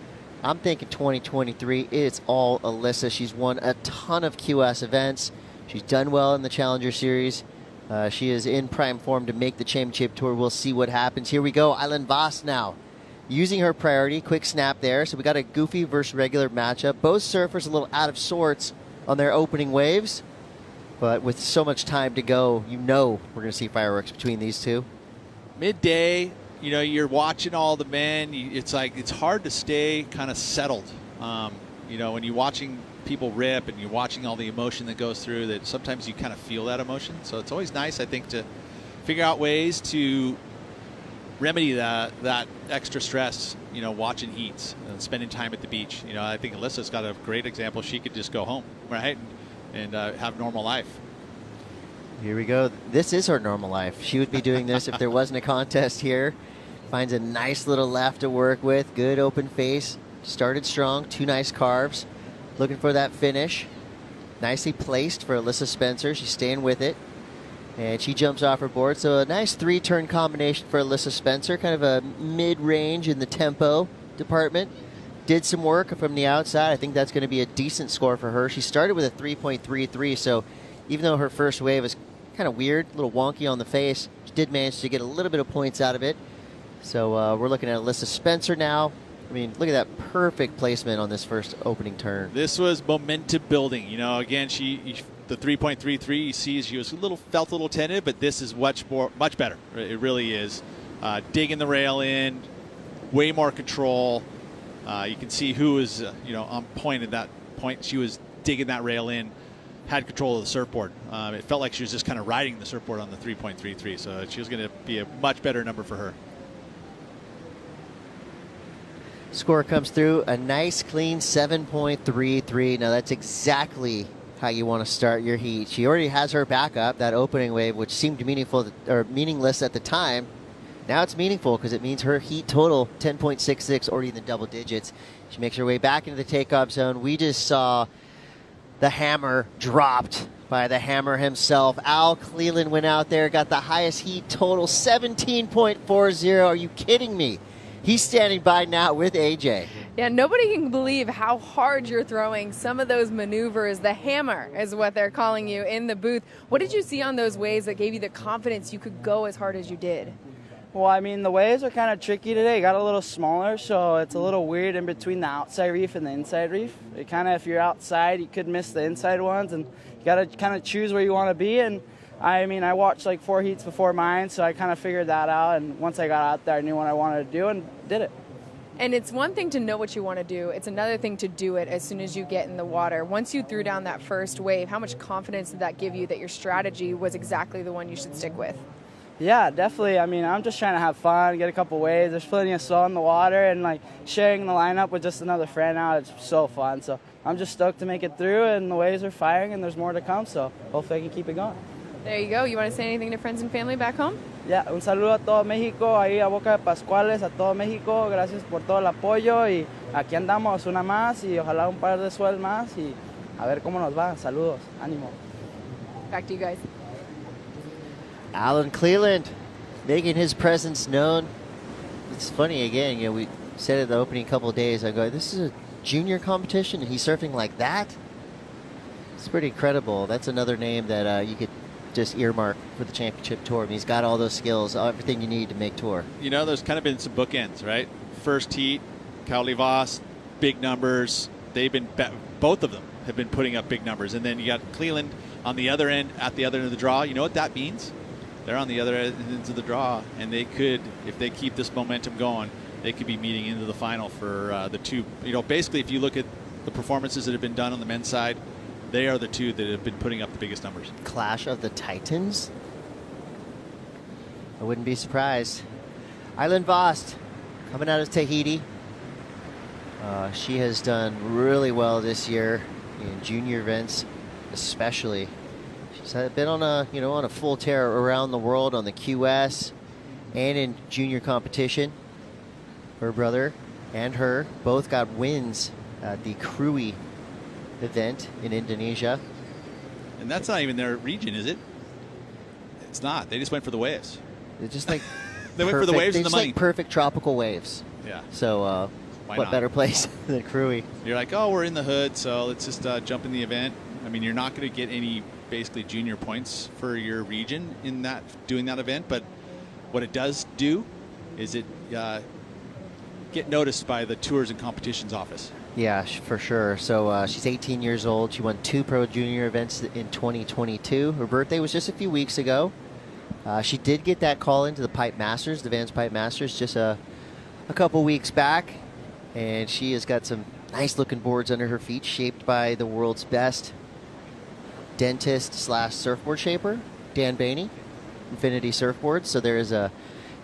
I'm thinking 2023, it's all Alyssa. She's won a ton of QS events. She's done well in the Challenger Series. She is in prime form to make the championship tour. We'll see what happens. Here we go. Island Vaast now using her priority. Quick snap there. So we got a goofy versus regular matchup. Both surfers a little out of sorts on their opening waves. But with so much time to go, you know we're going to see fireworks between these two. Midday, you know, you're watching all the men. It's like it's hard to stay kind of settled. You know, when you're watching people rip and you're watching all the emotion that goes through, that sometimes you kind of feel that emotion. So it's always nice, I think, to figure out ways to remedy that extra stress, you know, watching heats and spending time at the beach. You know, I think Alyssa's got a great example. She could just go home, right, and have normal life. Here we go. This is her normal life. She would be doing this if there wasn't a contest here. Finds a nice little left to work with. Good open face. Started strong. 2 nice carves. Looking for that finish. Nicely placed for Alyssa Spencer. She's staying with it. And she jumps off her board. So a nice 3-turn combination for Alyssa Spencer. Kind of a mid-range in the tempo department. Did some work from the outside. I think that's going to be a decent score for her. She started with a 3.33. So even though her first wave was kind of weird, a little wonky on the face, she did manage to get a little bit of points out of it. So we're looking at Alyssa Spencer now. I mean, look at that perfect placement on this first opening turn. This was momentum building. You know, again, the 3.33, you see she was felt a little tentative, but this is much better. It really is. Digging the rail in, way more control. You can see who was, on point at that point. She was digging that rail in, had control of the surfboard. It felt like she was just kind of riding the surfboard on the 3.33, so she was going to be a much better number for her. Score comes through, a nice clean 7.33. Now that's exactly how you want to start your heat. She already has her backup, that opening wave, which seemed meaningless at the time. Now it's meaningful because it means her heat total, 10.66, already in the double digits. She makes her way back into the takeoff zone. We just saw the hammer dropped by the hammer himself. Cleland went out there, got the highest heat total, 17.40. Are you kidding me? He's standing by now with AJ. Yeah, nobody can believe how hard you're throwing some of those maneuvers. The hammer is what they're calling you in the booth. What did you see on those waves that gave you the confidence you could go as hard as you did? Well, I mean, the waves are kind of tricky today. It got a little smaller, so it's a little weird in between the outside reef and the inside reef. It kind of, if you're outside, you could miss the inside ones, and you got to kind of choose where you want to be. And I mean, I watched like 4 heats before mine, so I kind of figured that out. And once I got out there, I knew what I wanted to do and did it. And it's one thing to know what you want to do. It's another thing to do it as soon as you get in the water. Once you threw down that first wave, how much confidence did that give you that your strategy was exactly the one you should stick with? Yeah, definitely. I mean, I'm just trying to have fun, get a couple waves. There's plenty of salt in the water, and like sharing the lineup with just another friend out, it's so fun. So I'm just stoked to make it through, and the waves are firing, and there's more to come. So hopefully I can keep it going. There you go. You want to say anything to friends and family back home? Yeah, un saludo a todo México, ahí a Boca de Pascuales, a todo México. Gracias por todo el apoyo y aquí andamos una más y ojalá un par de suels más y a ver cómo nos va. Saludos, ánimo. Back to you guys. Alan Cleland making his presence known. It's funny, again, you know, we said it the opening couple of days, I go, this is a junior competition and he's surfing like that? It's pretty incredible. That's another name that you could just earmark for the championship tour. I mean, he's got all those skills, everything you need to make tour. You know, there's kind of been some bookends, right? First heat, Vaast, big numbers. They've been, both of them have been putting up big numbers. And then you got Cleland on the other end, at the other end of the draw. You know what that means? They're on the other end of the draw, and they could, if they keep this momentum going, they could be meeting into the final for the two. You know, basically, if you look at the performances that have been done on the men's side, they are the two that have been putting up the biggest numbers. Clash of the Titans? I wouldn't be surprised. Island Vaast coming out of Tahiti. She has done really well this year in junior events, especially. She's been on a full tear around the world on the QS and in junior competition. Her brother and her both got wins at the Krui event in Indonesia. And that's not even their region, is it? It's not. They just went for the waves. They're just like they went for the waves and the money. Like perfect tropical waves. Yeah. So what not? better place than Krui? You're like, oh, we're in the hood, so let's just jump in the event. I mean, you're not going to get any basically junior points for your region in that doing that event, but what it does do is it get noticed by the tours and competitions office. Yeah, for sure. So she's 18 years old. She won 2 pro junior events in 2022. Her birthday was just a few weeks ago. She did get that call into the Pipe Masters, the Vans Pipe Masters, just a couple weeks back, and she has got some nice looking boards under her feet, shaped by the world's best dentist / surfboard shaper, Dan Bainey, Infinity Surfboards. So there is a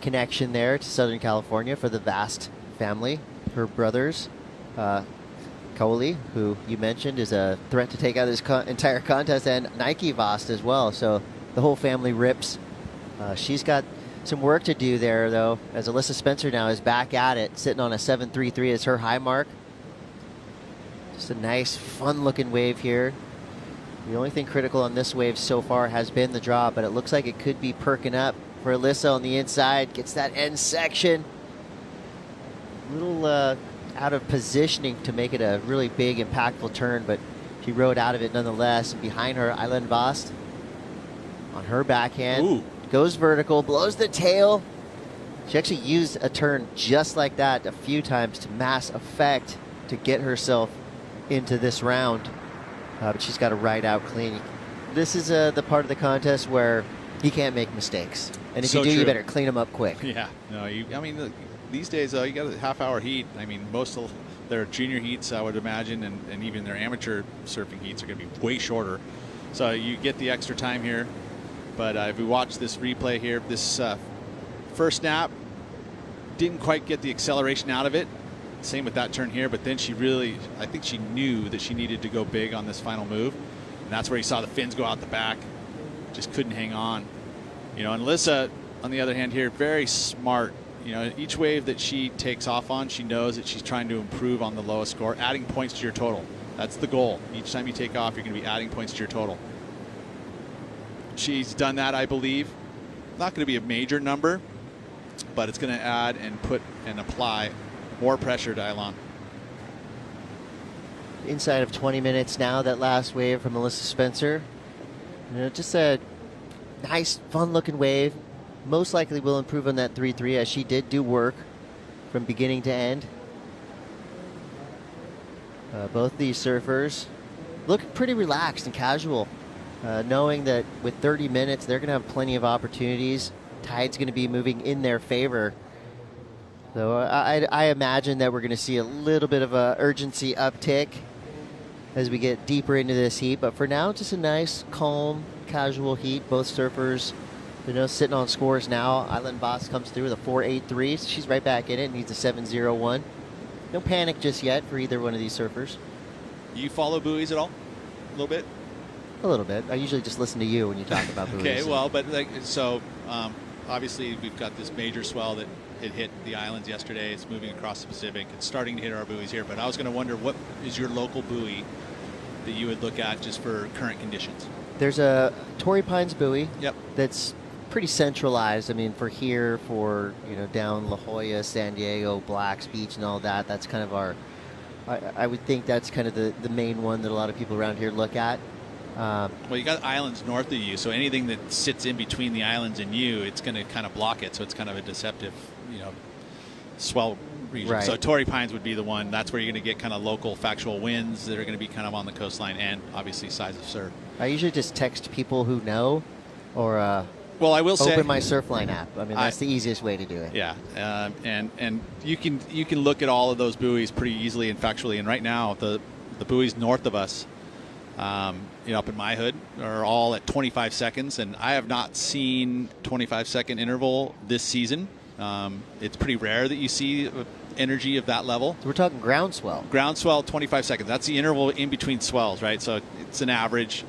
connection there to Southern California for the Vaast family. Her brothers, Kaoli, who you mentioned is a threat to take out this entire contest, and Nike Vaast as well. So the whole family rips. She's got some work to do there, though, as Alyssa Spencer now is back at it, sitting on a 7.33 as her high mark. Just a nice, fun-looking wave here. The only thing critical on this wave so far has been the draw, but it looks like it could be perking up for Alyssa on the inside. Gets that end section. A little out of positioning to make it a really big, impactful turn, but she rode out of it nonetheless. And behind her, Island Vaast on her backhand. Ooh. Goes vertical, blows the tail. She actually used a turn just like that a few times to mass effect to get herself into this round. But she's got to ride out clean. This is the part of the contest where you can't make mistakes. And if you do, you better clean them up quick. Yeah. No, I mean, look, these days, you got a half-hour heat. I mean, most of their junior heats, I would imagine, and even their amateur surfing heats are going to be way shorter. So you get the extra time here. But if we watch this replay here, this first snap didn't quite get the acceleration out of it. Same with that turn here, but then she really, I think she knew that she needed to go big on this final move. And that's where you saw the fins go out the back. Just couldn't hang on. You know, and Alyssa, on the other hand here, very smart. You know, each wave that she takes off on, she knows that she's trying to improve on the lowest score, adding points to your total. That's the goal. Each time you take off, you're going to be adding points to your total. She's done that, I believe. Not going to be a major number, but it's going to add and put and apply more pressure to Eilon. Inside of 20 minutes now, that last wave from Alyssa Spencer. You know, just a nice, fun-looking wave. most likely will improve on that 3-3, as she did do work from beginning to end. Both these surfers look pretty relaxed and casual, knowing that with 30 minutes, they're going to have plenty of opportunities. Tide's going to be moving in their favor. So I imagine that we're going to see a little bit of a urgency uptick as we get deeper into this heat. But for now, just a nice, calm, casual heat. Both surfers, sitting on scores now. Island Vaast comes through with a 4.83. So she's right back in it. Needs a 7.01. No panic just yet for either one of these surfers. You follow buoys at all? A little bit? A little bit. I usually just listen to you when you talk about buoys. Okay, well, but obviously we've got this major swell that it hit the islands yesterday. It's moving across the Pacific. It's starting to hit our buoys here. But I was going to wonder, what is your local buoy that you would look at just for current conditions? There's a Torrey Pines buoy. Yep. That's pretty centralized. I mean, for here, for down La Jolla, San Diego, Blacks Beach, and all that. That's kind of our. I would think that's kind of the main one that a lot of people around here look at. Well, you got islands north of you, so anything that sits in between the islands and you, it's going to kind of block it. So it's kind of a deceptive, swell region. Right. So Torrey Pines would be the one. That's where you're going to get kind of local factual winds that are going to be kind of on the coastline, and obviously size of surf. I usually just text people who know, or well, I will say, open my Surfline app. I mean, that's the easiest way to do it. Yeah, and you can look at all of those buoys pretty easily and factually. And right now, the buoys north of us, up in my hood, are all at 25 seconds, and I have not seen 25-second interval this season. It's pretty rare that you see energy of that level. So we're talking ground swell. Ground swell, 25 seconds. That's the interval in between swells, right? So it's an average.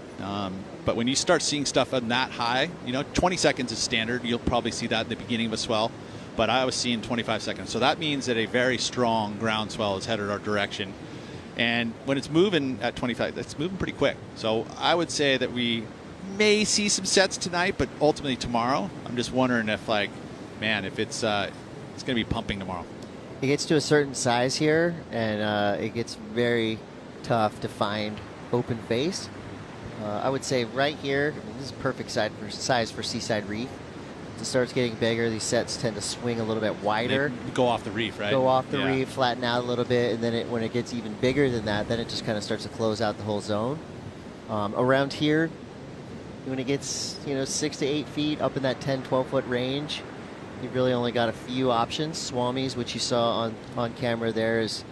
But when you start seeing stuff on that high, 20 seconds is standard. You'll probably see that in the beginning of a swell. But I was seeing 25 seconds. So that means that a very strong ground swell is headed our direction. And when it's moving at 25, it's moving pretty quick. So I would say that we may see some sets tonight, but ultimately tomorrow, I'm just wondering if it's going to be pumping tomorrow. It gets to a certain size here, and it gets very tough to find open face. I would say right here, this is perfect size for Seaside Reef. As it starts getting bigger, these sets tend to swing a little bit wider. They go off the reef, right? Go off the reef, flatten out a little bit, and then when it gets even bigger than that, then it just kind of starts to close out the whole zone. Around here, when it gets 6 to 8 feet up in that 10, 12-foot range, you've really only got a few options. Swamis, which you saw on camera there, is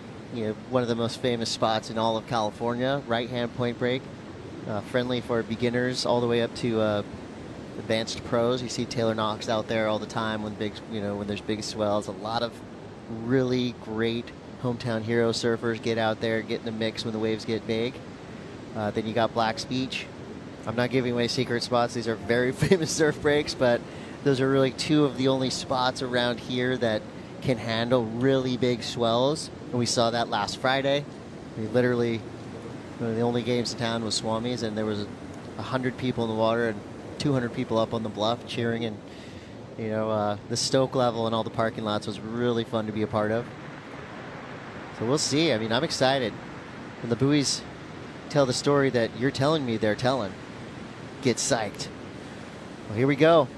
one of the most famous spots in all of California. Right-hand point break, friendly for beginners all the way up to advanced pros. You see Taylor Knox out there all the time when there's big swells. A lot of really great hometown hero surfers get out there, get in the mix when the waves get big. Then you got Blacks Beach. I'm not giving away secret spots. These are very famous surf breaks, but those are really two of the only spots around here that can handle really big swells. And we saw that last Friday. We literally, the only games in town was Swamis, and there was 100 people in the water and 200 people up on the bluff cheering, and the stoke level and all the parking lots was really fun to be a part of. So we'll see. I mean, I'm excited. When the buoys tell the story that you're telling me they're telling, get psyched. Well, here we go.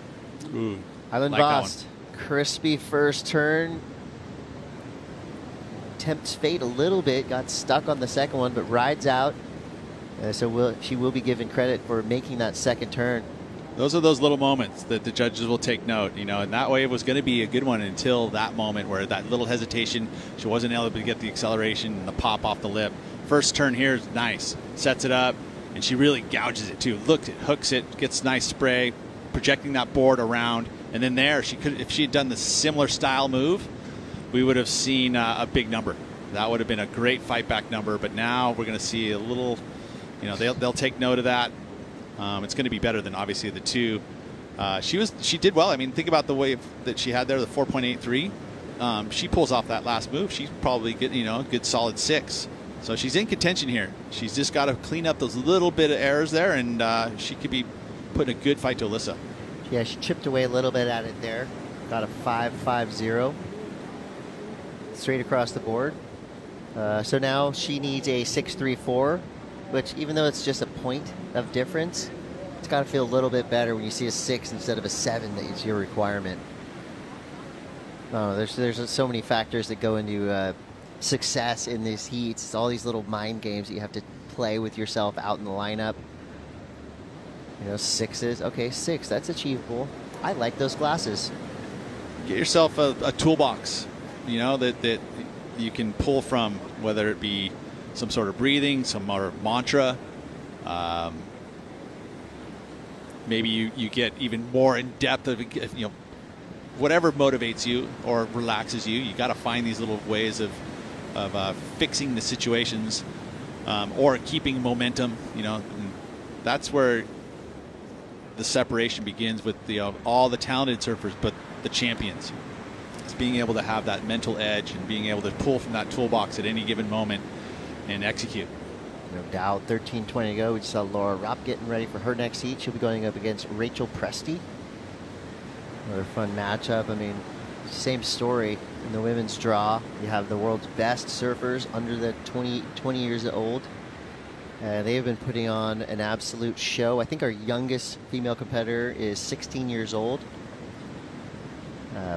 Ooh, Island Vaast, crispy first turn. Tempts fate a little bit, got stuck on the second one, but rides out. So she will be given credit for making that second turn. Those are those little moments that the judges will take note, and that wave was going to be a good one until that moment where that little hesitation, she wasn't able to get the acceleration and the pop off the lip. First turn here is nice, sets it up, and she really gouges it too. Look, it hooks it, gets nice spray, projecting that board around, and then there, if she had done the similar style move, we would have seen a big number. That would have been a great fight back number, but now we're going to see a little, they'll take note of that. It's going to be better than obviously the two. She did well. I mean, think about the wave that she had there, the 4.83. She pulls off that last move. She's probably getting a good solid 6. So she's in contention here. She's just got to clean up those little bit of errors there, and she could be putting a good fight to Alyssa. Yeah, she chipped away a little bit at it there. Got a 5.50 straight across the board. So now she needs a 6.34, which even though it's just a point of difference, it's got to feel a little bit better when you see a 6 instead of a 7 that is your requirement. Oh, there's so many factors that go into success in these heats. It's all these little mind games that you have to play with yourself out in the lineup. You know, 6s. Okay, 6. That's achievable. I like those glasses. Get yourself a toolbox, you know, that you can pull from, whether it be some sort of breathing, some sort of mantra. Maybe you get even more in depth of, you know, whatever motivates you or relaxes you. You got to find these little ways of fixing the situations or keeping momentum. You know, and that's where the separation begins with all the talented surfers, but the champions. It's being able to have that mental edge and being able to pull from that toolbox at any given moment and execute. No doubt. 13:20 to go. We just saw Raupp getting ready for her next heat. She'll be going up against Rachel Presti. Another fun matchup. I mean, same story in the women's draw. You have the world's best surfers under the 20 years old. They have been putting on an absolute show. I think our youngest female competitor is 16 years old.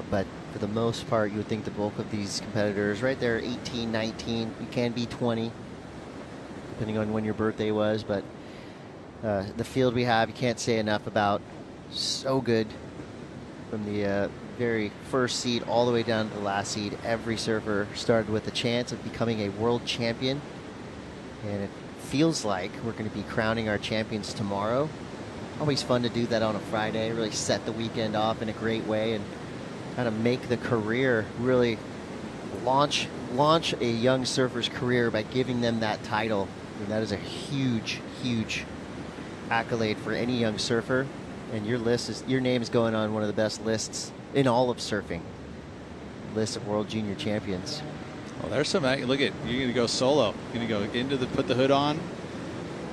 But for the most part, you would think the bulk of these competitors right there, 18, 19, you can be 20, depending on when your birthday was. But the field we have, you can't say enough about. So good. From the very first seed all the way down to the last seed, every surfer started with a chance of becoming a world champion. And it feels like we're going to be crowning our champions tomorrow. Always fun to do that on a Friday, really set the weekend off in a great way and kind of make the career, really launch a young surfer's career by giving them that title. I mean, that is a huge, huge accolade for any young surfer. And your name is going on one of the best lists in all of surfing. List of World Junior Champions. Well, there's some. Look at, you're going to go solo. You're going to go put the hood on,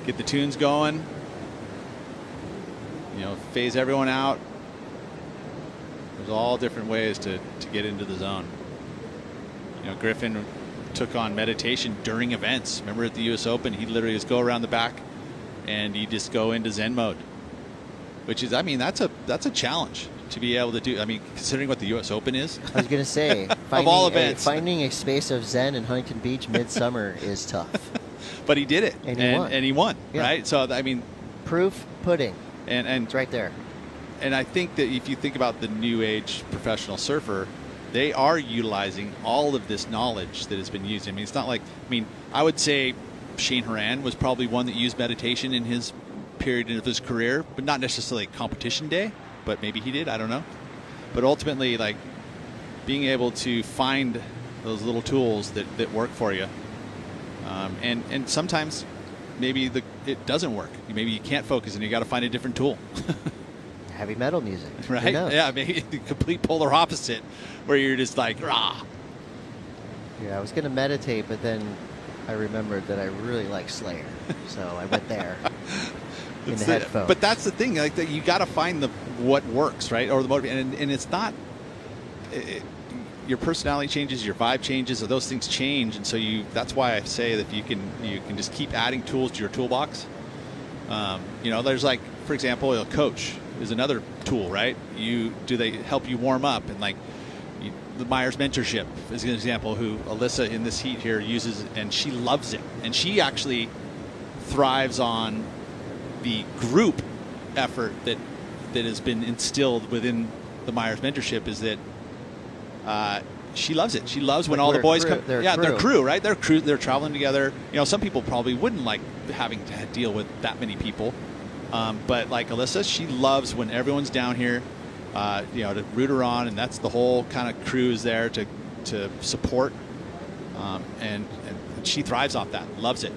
get the tunes going. You know, phase everyone out. There's all different ways to get into the zone. You know, Griffin took on meditation during events. Remember at the U.S. Open, he'd literally just go around the back and you just go into Zen mode. Which is, I mean, that's a challenge to be able to do. I mean, considering what the U.S. Open is. I was going to say, of all events, finding a space of Zen in Huntington Beach midsummer is tough. But he did it, and he won, yeah. Right? So I mean, proof pudding, and it's right there. And I think that if you think about the new age professional surfer, they are utilizing all of this knowledge that has been used. I mean, it's not like, I mean, I would say Shane Horan was probably one that used meditation in his period of his career, but not necessarily competition day, but maybe he did, I don't know. But ultimately, like, being able to find those little tools that work for you, and sometimes maybe it doesn't work. Maybe you can't focus and you got to find a different tool. Heavy metal music, right? Yeah, maybe the complete polar opposite, where you're just like, rah. Yeah, I was going to meditate, but then I remembered that I really like Slayer, so I went there. In the headphones. But that's the thing, like, that you got to find what works, right? Or the motivation, and it's not. Your personality changes, your vibe changes, or those things change, and so that's why I say that you can just keep adding tools to your toolbox. You know, there's, like, for example, a coach is another tool, right? Do they help you warm up, and like the Myers mentorship is an example who Alyssa in this heat here uses, and she loves it, and she actually thrives on the group effort that has been instilled within the Myers mentorship. Is that she loves it. She loves when all the boys come. They're crew, right? They're crew. They're traveling together. You know, some people probably wouldn't like having to deal with that many people, but like Alyssa, she loves when everyone's down here. You know, to root her on, and that's the whole kind of crew is there to support, and she thrives off that. Loves it.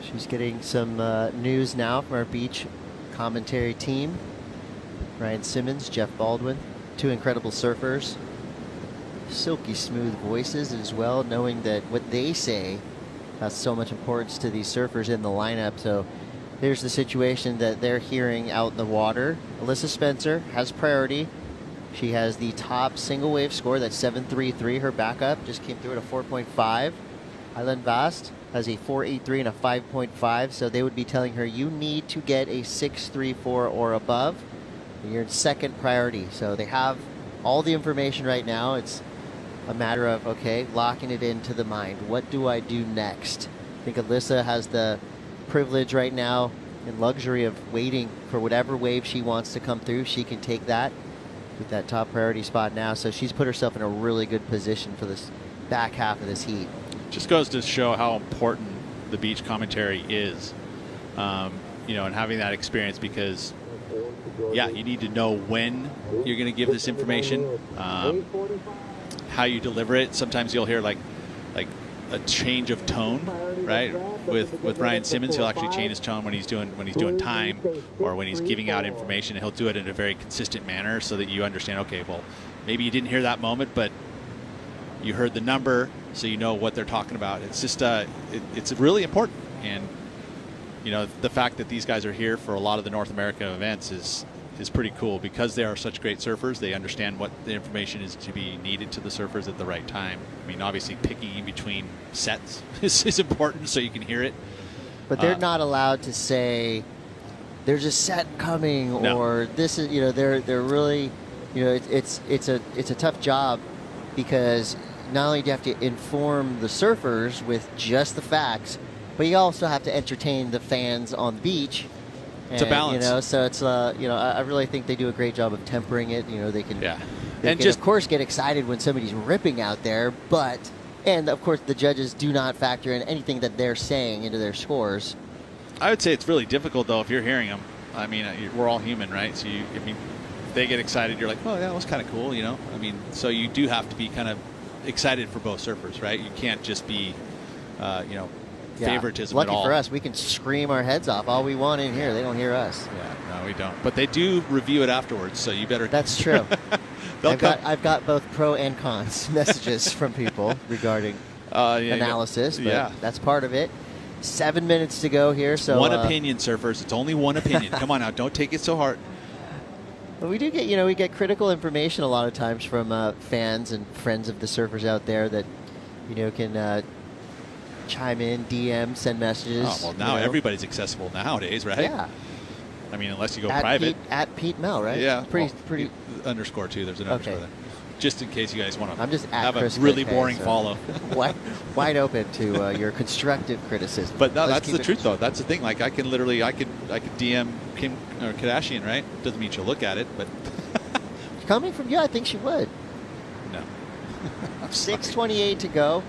She's getting some news now from our beach commentary team. Ryan Simmons, Jeff Baldwin, two incredible surfers. Silky smooth voices as well, knowing that what they say has so much importance to these surfers in the lineup. So there's the situation that they're hearing out in the water. Alyssa Spencer has priority. She has the top single wave score, that's 7.33. Her backup just came through at a 4.5. Island Vaast has a 4.83 and a 5.5, so they would be telling her you need to get a 6.34 or above. You're in second priority, so they have all the information right now. It's a matter of, okay, locking it into the mind. What do I do next? I think Alyssa has the privilege right now and luxury of waiting for whatever wave she wants to come through. She can take that with that top priority spot now, so she's put herself in a really good position for this back half of this heat. Just goes to show how important the beach commentary is, you know, and having that experience, because yeah, you need to know when you're going to give this information, how you deliver it. Sometimes you'll hear like a change of tone, right? With Ryan Simmons, he'll actually change his tone when he's doing time or when he's giving out information. He'll do it in a very consistent manner so that you understand, okay, well, maybe you didn't hear that moment, but you heard the number, so you know what they're talking about. It's just it's really important. And you know, the fact that these guys are here for a lot of the North American events is pretty cool, because they are such great surfers. They understand what the information is to be needed to the surfers at the right time. I mean, obviously picking in between sets is important so you can hear it. But they're not allowed to say there's a set coming or this is, you know, they're really, you know, it's a tough job, because not only do you have to inform the surfers with just the facts, but you also have to entertain the fans on the beach. It's a balance. You know, so it's, you know, I really think they do a great job of tempering it. You know, they can, and of course, get excited when somebody's ripping out there, and of course, the judges do not factor in anything that they're saying into their scores. I would say it's really difficult, though, if you're hearing them. I mean, we're all human, right? So, if they get excited, you're like, oh, yeah, that was kind of cool, you know? I mean, so you do have to be kind of excited for both surfers, right? You can't just be, you know, favoritism Lucky at all. for us, we can scream our heads off all we want in here. They don't hear us. Yeah, no, we don't. But they do review it afterwards, so you better. That's true. I've got both pro and cons messages from people regarding analysis, but that's part of it. 7 minutes to go here. So one opinion, surfers. It's only one opinion. Come on now, don't take it so hard. But we do get, you know, we get critical information a lot of times from fans and friends of the surfers out there that, you know, can chime in, DM, send messages. Oh, well, now everybody's accessible nowadays, right? Yeah. I mean, unless you go private. At Pete Mel, right? Yeah. Pretty. Underscore too. There's an underscore there. Just in case you guys want to have a really boring follow. wide open to your constructive criticism. But no, that's the truth, though. That's the thing. Like, I could DM Kim or Kardashian, right? Doesn't mean she'll look at it, but coming from you, I think she would. No. 6:28 to go.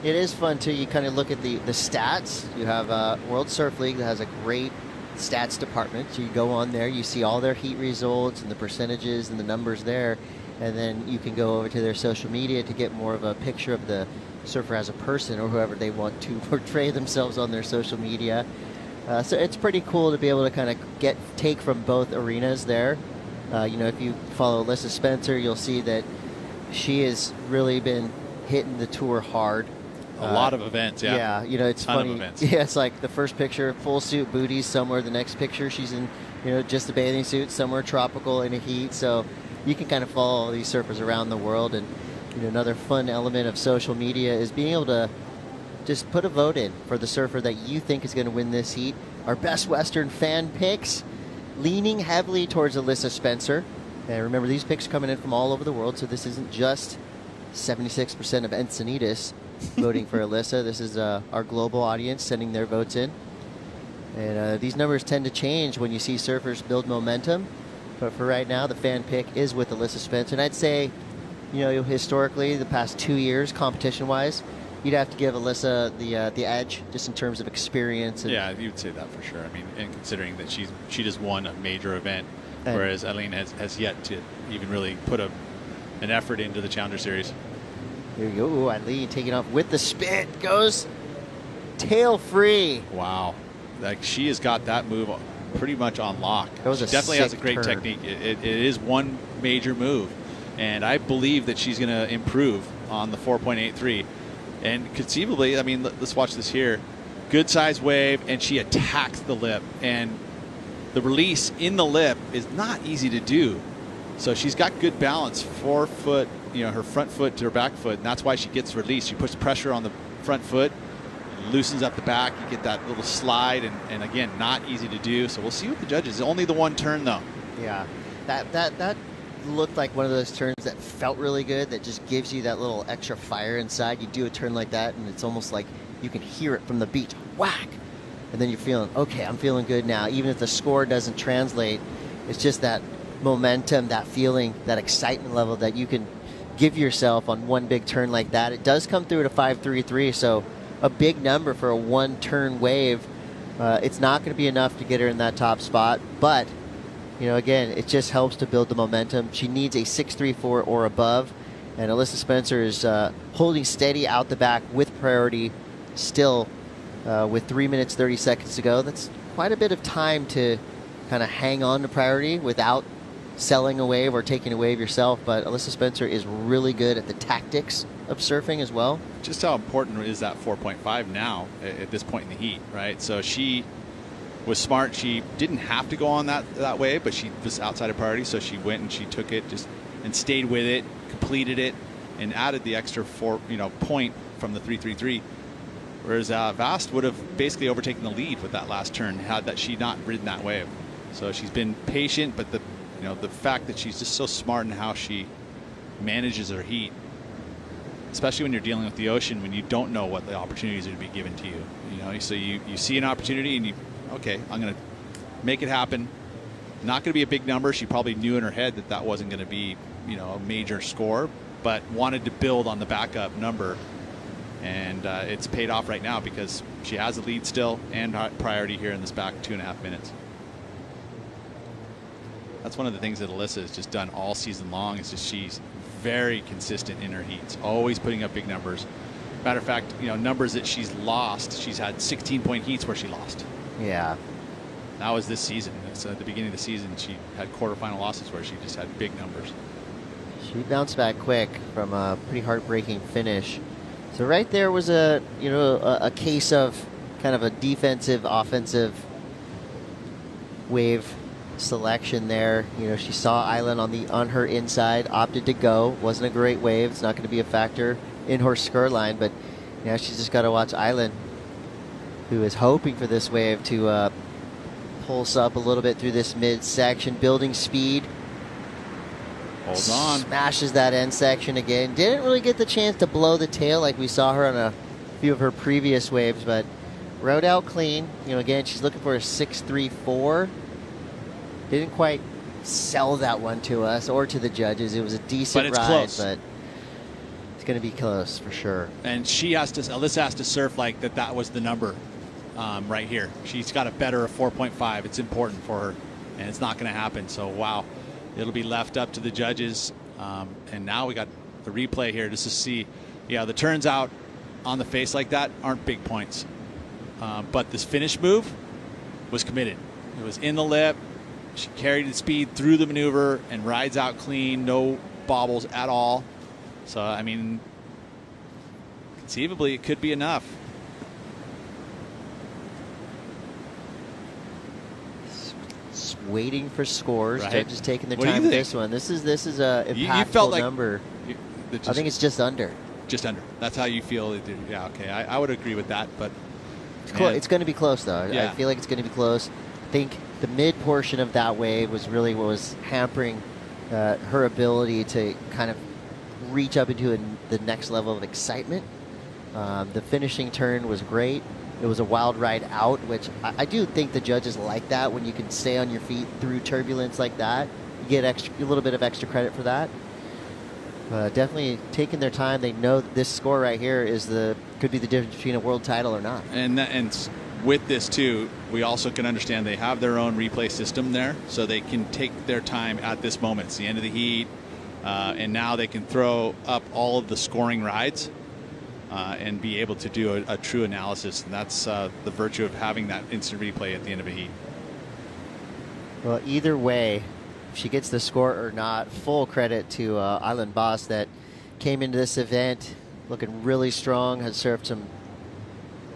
It is fun too. You kind of look at the stats. You have World Surf League that has a great stats department. So you go on there, you see all their heat results and the percentages and the numbers there, and then you can go over to their social media to get more of a picture of the surfer as a person, or whoever they want to portray themselves on their social media. So it's pretty cool to be able to kind of take from both arenas there. You know, if you follow Alyssa Spencer, you'll see that she has really been hitting the tour hard. A lot of events, yeah. Yeah, you know, it's funny. Yeah, it's like the first picture, full suit booties somewhere. The next picture, she's in, you know, just a bathing suit somewhere tropical in a heat. So you can kind of follow all these surfers around the world. And, you know, another fun element of social media is being able to just put a vote in for the surfer that you think is going to win this heat. Our best Western fan picks, leaning heavily towards Alyssa Spencer. And remember, these picks are coming in from all over the world, so this isn't just 76% of Encinitas voting for Alyssa. This is our global audience sending their votes in. And these numbers tend to change when you see surfers build momentum. But for right now, the fan pick is with Alyssa Spencer. And I'd say, you know, historically, the past 2 years, competition-wise, you'd have to give Alyssa the edge just in terms of experience. And yeah, you'd say that for sure. I mean, and considering that she just won a major event, whereas Eileen has yet to even really put an effort into the Challenger Series. Here you go. Ooh, Eileen taking off with the spin. Goes tail free. Wow. Like, she has got that move pretty much on lock. She definitely has a great technique. It is one major move. And I believe that she's going to improve on the 4.83. And conceivably, I mean, let's watch this here. Good size wave, and she attacks the lip. And the release in the lip is not easy to do. So she's got good balance, 4 foot, you know, her front foot to her back foot, and that's why she gets released. She puts pressure on the front foot, loosens up the back. You get that little slide, and again, not easy to do. So we'll see what the judges. Only the one turn though. Yeah, that looked like one of those turns that felt really good. That just gives you that little extra fire inside. You do a turn like that, and it's almost like you can hear it from the beach. Whack, and then you're feeling okay. I'm feeling good now. Even if the score doesn't translate, it's just that momentum, that feeling, that excitement level that you can give yourself on one big turn like that. It does come through at a 5.33, so a big number for a one-turn wave. It's not going to be enough to get her in that top spot, but again, it just helps to build the momentum. She needs a 6.34 or above, and Alyssa Spencer is holding steady out the back with priority still with 3 minutes 30 seconds to go. That's quite a bit of time to kind of hang on to priority without selling a wave or taking a wave yourself, but Alyssa Spencer is really good at the tactics of surfing as well. Just how important is that 4.5 now at this point in the heat, right? So she was smart. She didn't have to go on that wave, but she was outside of priority, so she went and she took it and stayed with it, completed it, and added the extra point from the 3.33. Whereas Vaast would have basically overtaken the lead with that last turn had she not ridden that wave. So she's been patient, but the fact that she's just so smart in how she manages her heat, especially when you're dealing with the ocean, when you don't know what the opportunities are to be given to you. So you see an opportunity and okay, I'm going to make it happen. Not going to be a big number. She probably knew in her head that wasn't going to be, a major score, but wanted to build on the backup number. And it's paid off right now because she has a lead still and priority here in this back 2.5 minutes. That's one of the things that Alyssa has just done all season long. Is just she's very consistent in her heats, always putting up big numbers. Matter of fact, numbers that she's lost. She's had 16-point heats where she lost. Yeah. That was this season. So at the beginning of the season, she had quarterfinal losses where she just had big numbers. She bounced back quick from a pretty heartbreaking finish. So right there was a case of kind of a defensive, offensive wave selection there. She saw Island on her inside, opted to go. Wasn't a great wave. It's not going to be a factor in her score line, but she's just got to watch Island, who is hoping for this wave to pulse up a little bit through this mid-section, building speed. Holds on. Smashes that end section again. Didn't really get the chance to blow the tail like we saw her on a few of her previous waves, but rode out clean. Again, she's looking for a 6.34. Didn't quite sell that one to us or to the judges. It was a decent ride, close. But it's going to be close for sure. And Alyssa has to surf like that was the number right here. She's got to better a 4.5. It's important for her, and it's not going to happen. So, wow. It'll be left up to the judges. And now we got the replay here just to see. Yeah, the turns out on the face like that aren't big points. But this finish move was committed. It was in the lip. She carried the speed through the maneuver and rides out clean, no bobbles at all. So, I mean, conceivably, it could be enough. Just waiting for scores. Right. Judges taking their What do you time with think? this one. This is a impactful you felt like number. I think it's just under. Just under. That's how you feel. Yeah, okay. I would agree with that, but It's going to be close, though. Yeah. I feel like it's going to be close. I think the mid portion of that wave was really what was hampering her ability to kind of reach up into the next level of excitement. The finishing turn was great. It was a wild ride out, which I do think the judges like that when you can stay on your feet through turbulence like that. You get a little bit of extra credit for that. Definitely taking their time. They know that this score right here could be the difference between a world title or not. And with this too, we also can understand they have their own replay system there, so they can take their time at this moment. It's the end of the heat, and now they can throw up all of the scoring rides and be able to do a true analysis. And that's the virtue of having that instant replay at the end of a heat. Well, either way, if she gets the score or not, full credit to Island Boss that came into this event looking really strong, has surfed some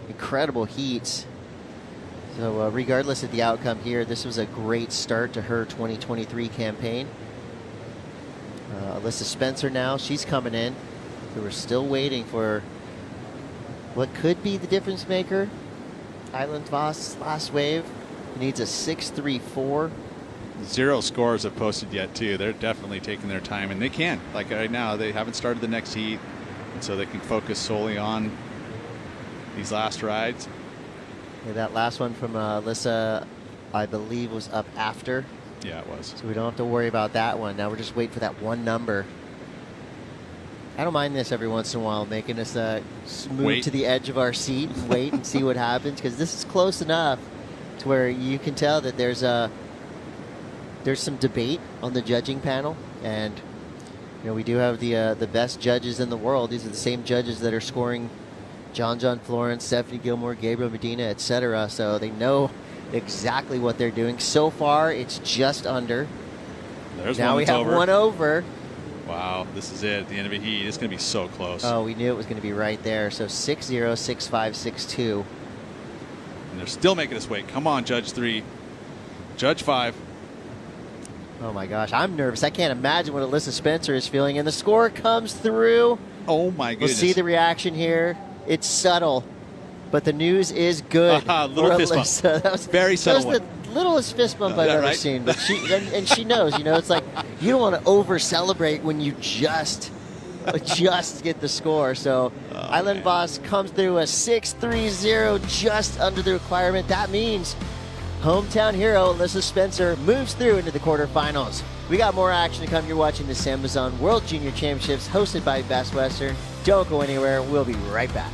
incredible heats. So regardless of the outcome here, this was a great start to her 2023 campaign. Alyssa Spencer now, she's coming in. So we're still waiting for what could be the difference maker. Island Vaast's last wave needs a 6.34. 0 scores have posted yet, too. They're definitely taking their time, and they can. Like right now, they haven't started the next heat, and so they can focus solely on these last rides. Yeah, that last one from Alyssa, I believe, was up after. Yeah, it was. So we don't have to worry about that one. Now we're just waiting for that one number. I don't mind this every once in a while, making us move to the edge of our seat and wait and see what happens, because this is close enough to where you can tell that there's some debate on the judging panel, and we do have the best judges in the world. These are the same judges that are scoring John Florence, Stephanie Gilmore, Gabriel Medina, etc. So they know exactly what they're doing. So far, it's just under. Now we have one over. Wow, this is it at the end of a heat. It's going to be so close. Oh, we knew it was going to be right there. So 6-0, 6-5, 6-2. And they're still making us wait. Come on, Judge 3. Judge 5. Oh, my gosh. I'm nervous. I can't imagine what Alyssa Spencer is feeling. And the score comes through. Oh, my goodness. We'll see the reaction here. It's subtle, but the news is good. Little fist bump. That was very subtle. That was the littlest fist bump I've ever seen. But she knows. It's like you don't want to over celebrate when you just get the score. So Island Vaast comes through a 6-3-0, just under the requirement. That means hometown hero Alyssa Spencer moves through into the quarterfinals. We got more action to come. You're watching the SAMBAZON World Junior Championships, hosted by Best Western. Don't go anywhere. We'll be right back.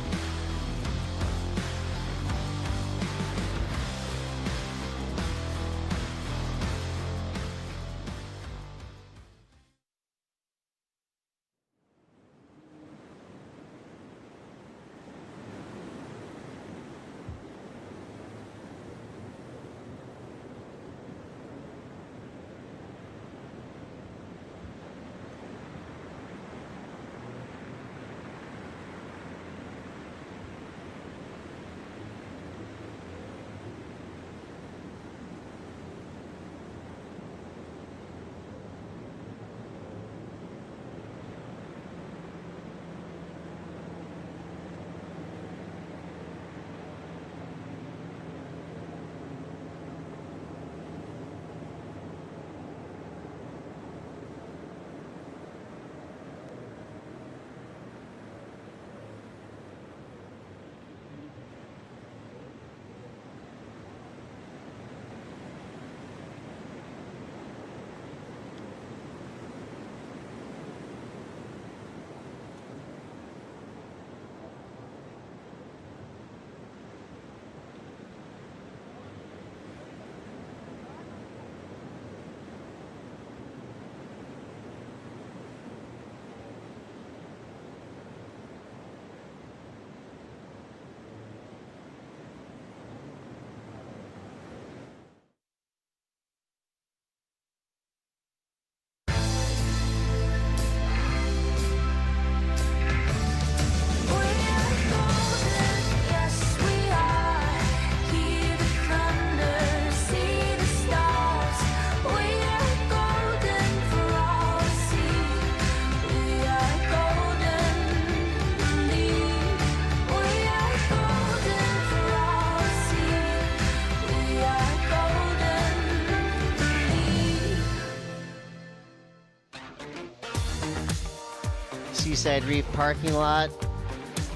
Seaside Reef parking lot.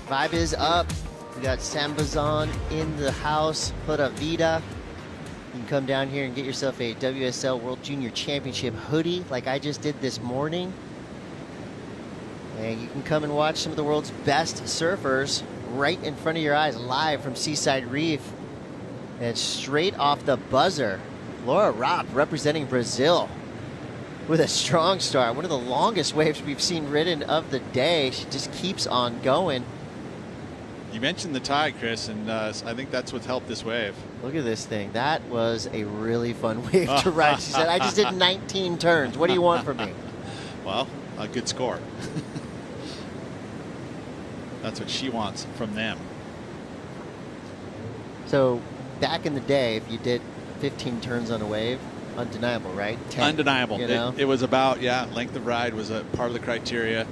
Vibe is up. We got SAMBAZON in the house. Pura Vida. You can come down here and get yourself a WSL World Junior Championship hoodie like I just did this morning. And you can come and watch some of the world's best surfers right in front of your eyes, live from Seaside Reef. And straight off the buzzer, Laura Raupp representing Brazil with a strong start. One of the longest waves we've seen ridden of the day. She just keeps on going. You mentioned the tide, Chris, and I think that's what helped this wave. Look at this thing. That was a really fun wave to ride. She said, I just did 19 turns. What do you want from me? Well, a good score. That's what she wants from them. So back in the day, if you did 15 turns on a wave, undeniable, right? 10, undeniable. You know? It was about, length of ride was a part of the criteria.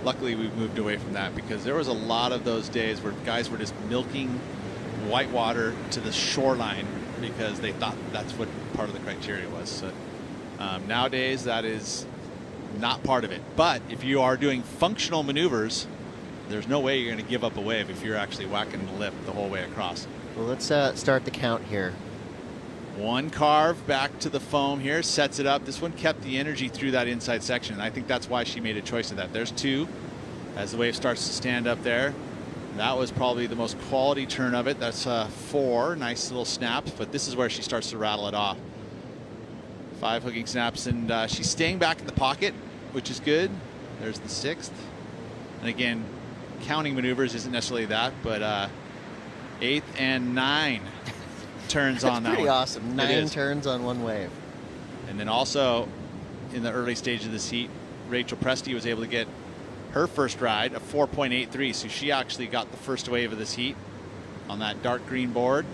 luckily we've moved away from that, because there was a lot of those days where guys were just milking whitewater to the shoreline because they thought that's what part of the criteria was. So nowadays that is not part of it. But if you are doing functional maneuvers, there's no way you're going to give up a wave if you're actually whacking the lip the whole way across. Well, let's start the count here. One carve back to the foam here, sets it up. This one kept the energy through that inside section, and I think that's why she made a choice of that. There's 2 as the wave starts to stand up there. That was probably the most quality turn of it. That's 4 nice little snaps, but this is where she starts to rattle it off. 5 hooking snaps, and she's staying back in the pocket, which is good. There's the 6th. And again, counting maneuvers isn't necessarily that, but 8th and 9 turns on that one. Pretty awesome. 9 turns on one wave. And then also in the early stage of this heat, Rachel Presti was able to get her first ride, a 4.83. So she actually got the first wave of this heat on that dark green board.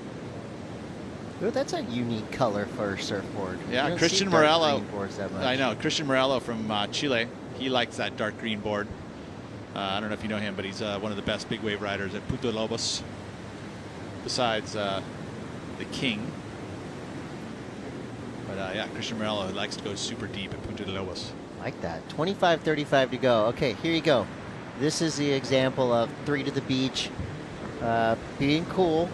Ooh, that's a unique color for a surfboard. Yeah, Christian Morello. I know. Christian Morello from Chile. He likes that dark green board. I don't know if you know him, but he's one of the best big wave riders at Punta Lobos, besides the King. But yeah, Christian Morello likes to go super deep at Punta de Lobos. Like that. 25:35 to go. Okay, here you go. This is the example of 3 to the beach. Being cool.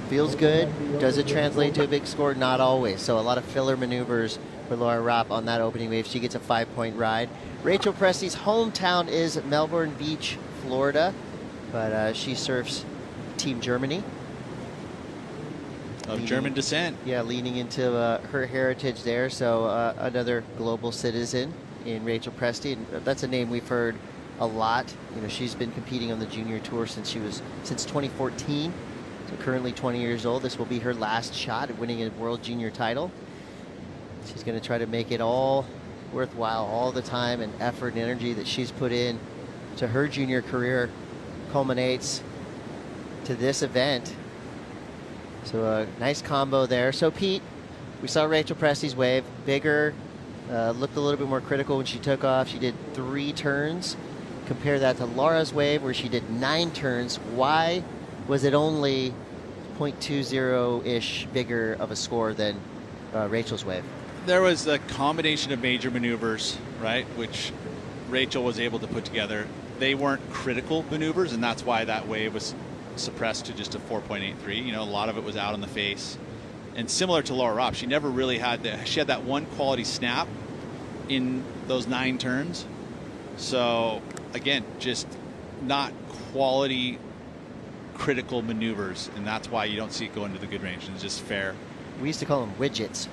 Feels good. Does it translate to a big score? Not always. So a lot of filler maneuvers for Laura Raupp on that opening wave. She gets a 5-point ride. Rachel Presti's hometown is Melbourne Beach, Florida, but she surfs Team Germany. Of German descent. Yeah, leaning into her heritage there. So another global citizen in Rachel Presti. And that's a name we've heard a lot. You know, she's been competing on the junior tour since 2014. So currently 20 years old. This will be her last shot at winning a World Junior title. She's going to try to make it all worthwhile. All the time and effort and energy that she's put in to her junior career culminates to this event. So a nice combo there. So Pete, we saw Rachel Presti's wave. Bigger, looked a little bit more critical when she took off. She did 3 turns. Compare that to Laura's wave where she did 9 turns. Why was it only 0.20-ish bigger of a score than Rachel's wave? There was a combination of major maneuvers, right, which Rachel was able to put together. They weren't critical maneuvers, and that's why that wave was suppressed to just a 4.83. You know, a lot of it was out on the face. And similar to Laura Raupp, she never really had she had that one quality snap in those 9 turns. So again, just not quality critical maneuvers, and that's why you don't see it go into the good range. It's just fair. We used to call them widgets.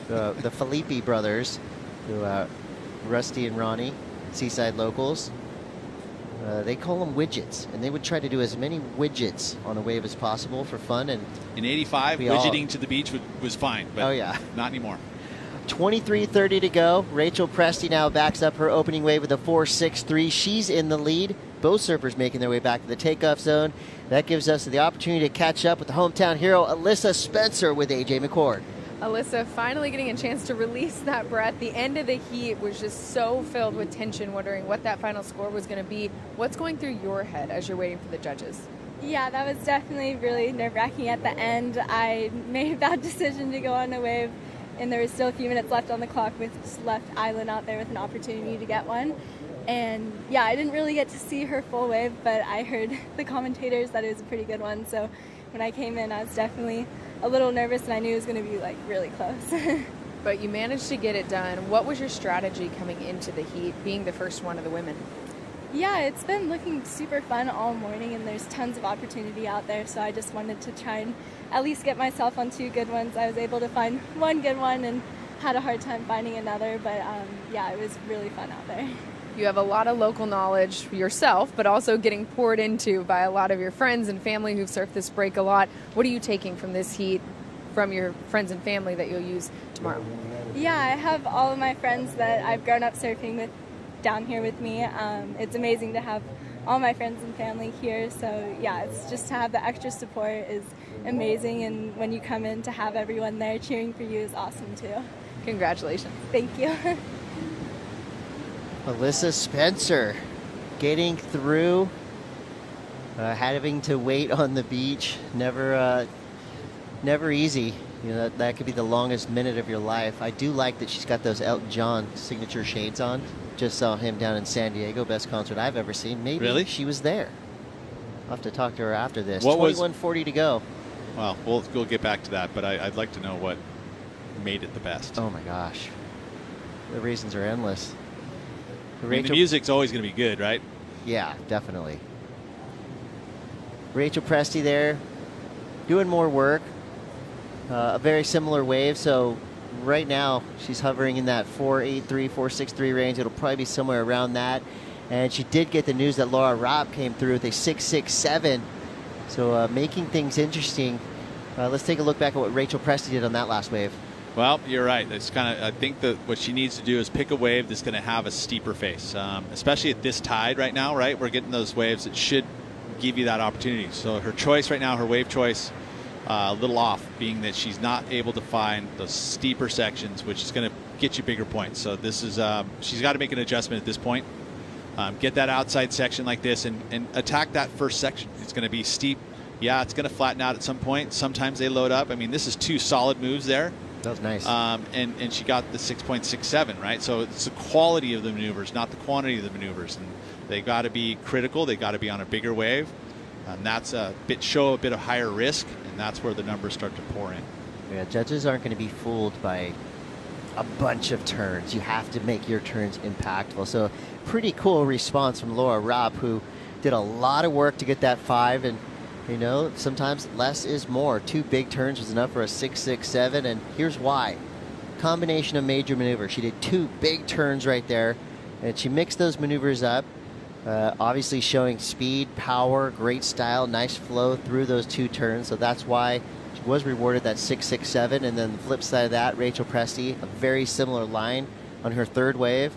The Filippi brothers, who, Rusty and Ronnie, Seaside locals, they call them widgets, and they would try to do as many widgets on a wave as possible for fun. And in '85, widgeting to the beach was fine, but not anymore. 23:30 to go. Rachel Presti now backs up her opening wave with a 4.63. She's in the lead. Both surfers making their way back to the takeoff zone. That gives us the opportunity to catch up with the hometown hero, Alyssa Spencer, with AJ McCord. Alyssa finally getting a chance to release that breath. The end of the heat was just so filled with tension, wondering what that final score was going to be. What's going through your head as you're waiting for the judges? Yeah, that was definitely really nerve-wracking at the end. I made a bad decision to go on a wave, and there was still a few minutes left on the clock with just left Island out there with an opportunity to get one. And yeah, I didn't really get to see her full wave, but I heard the commentators that it was a pretty good one. So when I came in, I was definitely a little nervous, and I knew it was going to be like really close. But you managed to get it done. What was your strategy coming into the heat, being the first one of the women? Yeah, it's been looking super fun all morning, and there's tons of opportunity out there. So I just wanted to try and at least get myself on 2 good ones. I was able to find one good one and had a hard time finding another, but yeah, it was really fun out there. You have a lot of local knowledge yourself, but also getting poured into by a lot of your friends and family who've surfed this break a lot. What are you taking from this heat, from your friends and family that you'll use tomorrow? Yeah, I have all of my friends that I've grown up surfing with down here with me. It's amazing to have all my friends and family here. So yeah, it's just to have the extra support is amazing. And when you come in, to have everyone there cheering for you is awesome too. Congratulations. Thank you. Alyssa Spencer getting through, having to wait on the beach, never easy. You know, that could be the longest minute of your life. I do like that she's got those Elton John signature shades on. Just saw him down in San Diego, best concert I've ever seen. Maybe really? She was there. I'll have to talk to her after this. What 21:40 to go. Well, we'll get back to that, but I'd like to know what made it the best. Oh my gosh, the reasons are endless. I mean, the music's always going to be good, right? Yeah, definitely. Rachel Presti there, doing more work. A very similar wave, so right now she's hovering in that 4.83, 4.63 range. It'll probably be somewhere around that. And she did get the news that Laura Raupp came through with a 6.67, so making things interesting. Let's take a look back at what Rachel Presti did on that last wave. Well, you're right. It's kind of. I think that what she needs to do is pick a wave that's going to have a steeper face, especially at this tide right now. Right, we're getting those waves that should give you that opportunity. So her choice right now, her wave choice, a little off, being that she's not able to find those steeper sections, which is going to get you bigger points. So this is she's got to make an adjustment at this point. Get that outside section like this and attack that first section. It's going to be steep. Yeah, it's going to flatten out at some point. Sometimes they load up. I mean, this is 2 solid moves there. That was nice. And she got the 6.67, right? So it's the quality of the maneuvers, not the quantity of the maneuvers. And they got to be critical. They got to be on a bigger wave. And that's show a bit of higher risk, and that's where the numbers start to pour in. Yeah, judges aren't going to be fooled by a bunch of turns. You have to make your turns impactful. So pretty cool response from Laura Raupp, who did a lot of work to get that 5. And, you know, sometimes less is more. 2 big turns was enough for a 6.67, and here's why. Combination of major maneuvers. She did 2 big turns right there, and she mixed those maneuvers up. Obviously showing speed, power, great style, nice flow through those 2 turns. So that's why she was rewarded that 6.67. And then the flip side of that, Rachel Presti, a very similar line on her 3rd wave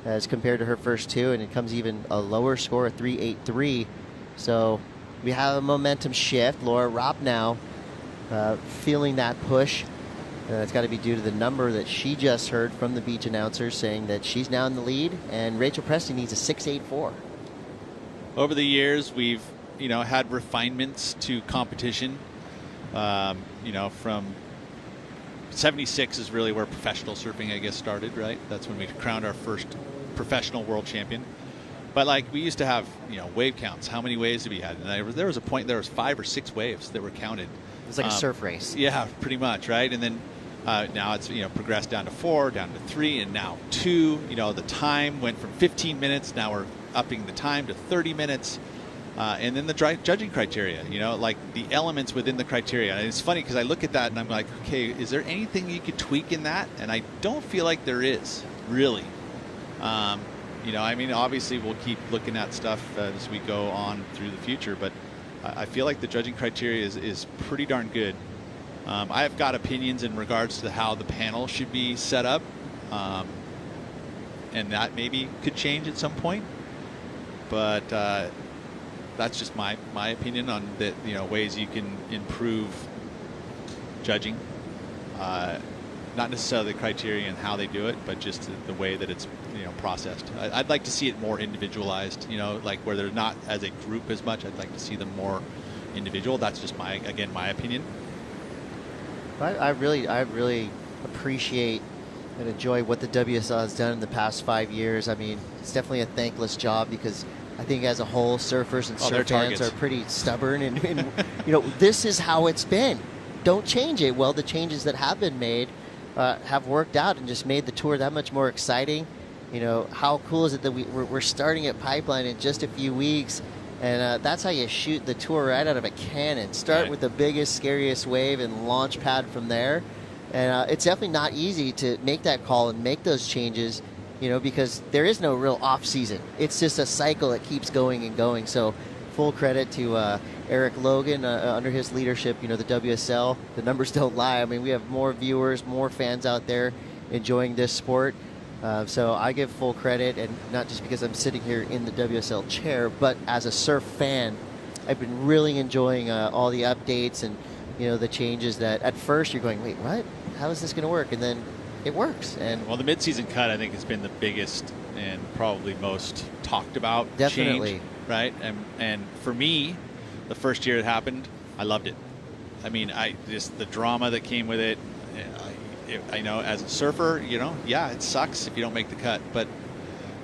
as compared to her first 2. And it comes even a lower score, a 3.83. So we have a momentum shift. Laura Raupp now feeling that push. It's got to be due to the number that she just heard from the beach announcer saying that she's now in the lead, and Rachel Presti needs a 6.84. Over the years, we've had refinements to competition. From 76 is really where professional surfing, I guess, started. Right, that's when we crowned our first professional world champion. But like we used to have, wave counts. How many waves did we had? And there was a point there was 5 or 6 waves that were counted. It was like a surf race. Yeah, pretty much, right? And then now it's progressed down to 4, down to 3, and now 2. The time went from 15 minutes. Now we're upping the time to 30 minutes. And then the judging criteria, like the elements within the criteria. And it's funny because I look at that and I'm like, okay, is there anything you could tweak in that? And I don't feel like there is, really. Obviously we'll keep looking at stuff as we go on through the future, but I feel like the judging criteria is pretty darn good. I have got opinions in regards to how the panel should be set up, and that maybe could change at some point. But that's just my opinion on the ways you can improve judging. Not necessarily the criteria and how they do it, but just the way that it's processed. I'd like to see it more individualized. Like where they're not as a group as much. I'd like to see them more individual. That's just my opinion. I really appreciate and enjoy what the WSL has done in the past 5 years. I mean, it's definitely a thankless job because I think as a whole, surfers and surf fans are pretty stubborn, and this is how it's been. Don't change it. Well, the changes that have been made have worked out and just made the tour that much more exciting. How cool is it that we're starting at Pipeline in just a few weeks, and that's how you shoot the tour right out of a cannon. Start with the biggest, scariest wave and launch pad from there. And it's definitely not easy to make that call and make those changes, because there is no real off season. It's just a cycle that keeps going and going. So full credit to Eric Logan under his leadership. The WSL, the numbers don't lie. I mean, we have more viewers, more fans out there enjoying this sport. So I give full credit, and not just because I'm sitting here in the WSL chair, but as a surf fan, I've been really enjoying all the updates and the changes that at first you're going, wait, what? How is this going to work? And then it works. And well, the midseason cut, I think, has been the biggest and probably most talked about definitely change, right? And for me, the first year it happened, I loved it. I mean, just the drama that came with it. I know as a surfer, yeah, it sucks if you don't make the cut, but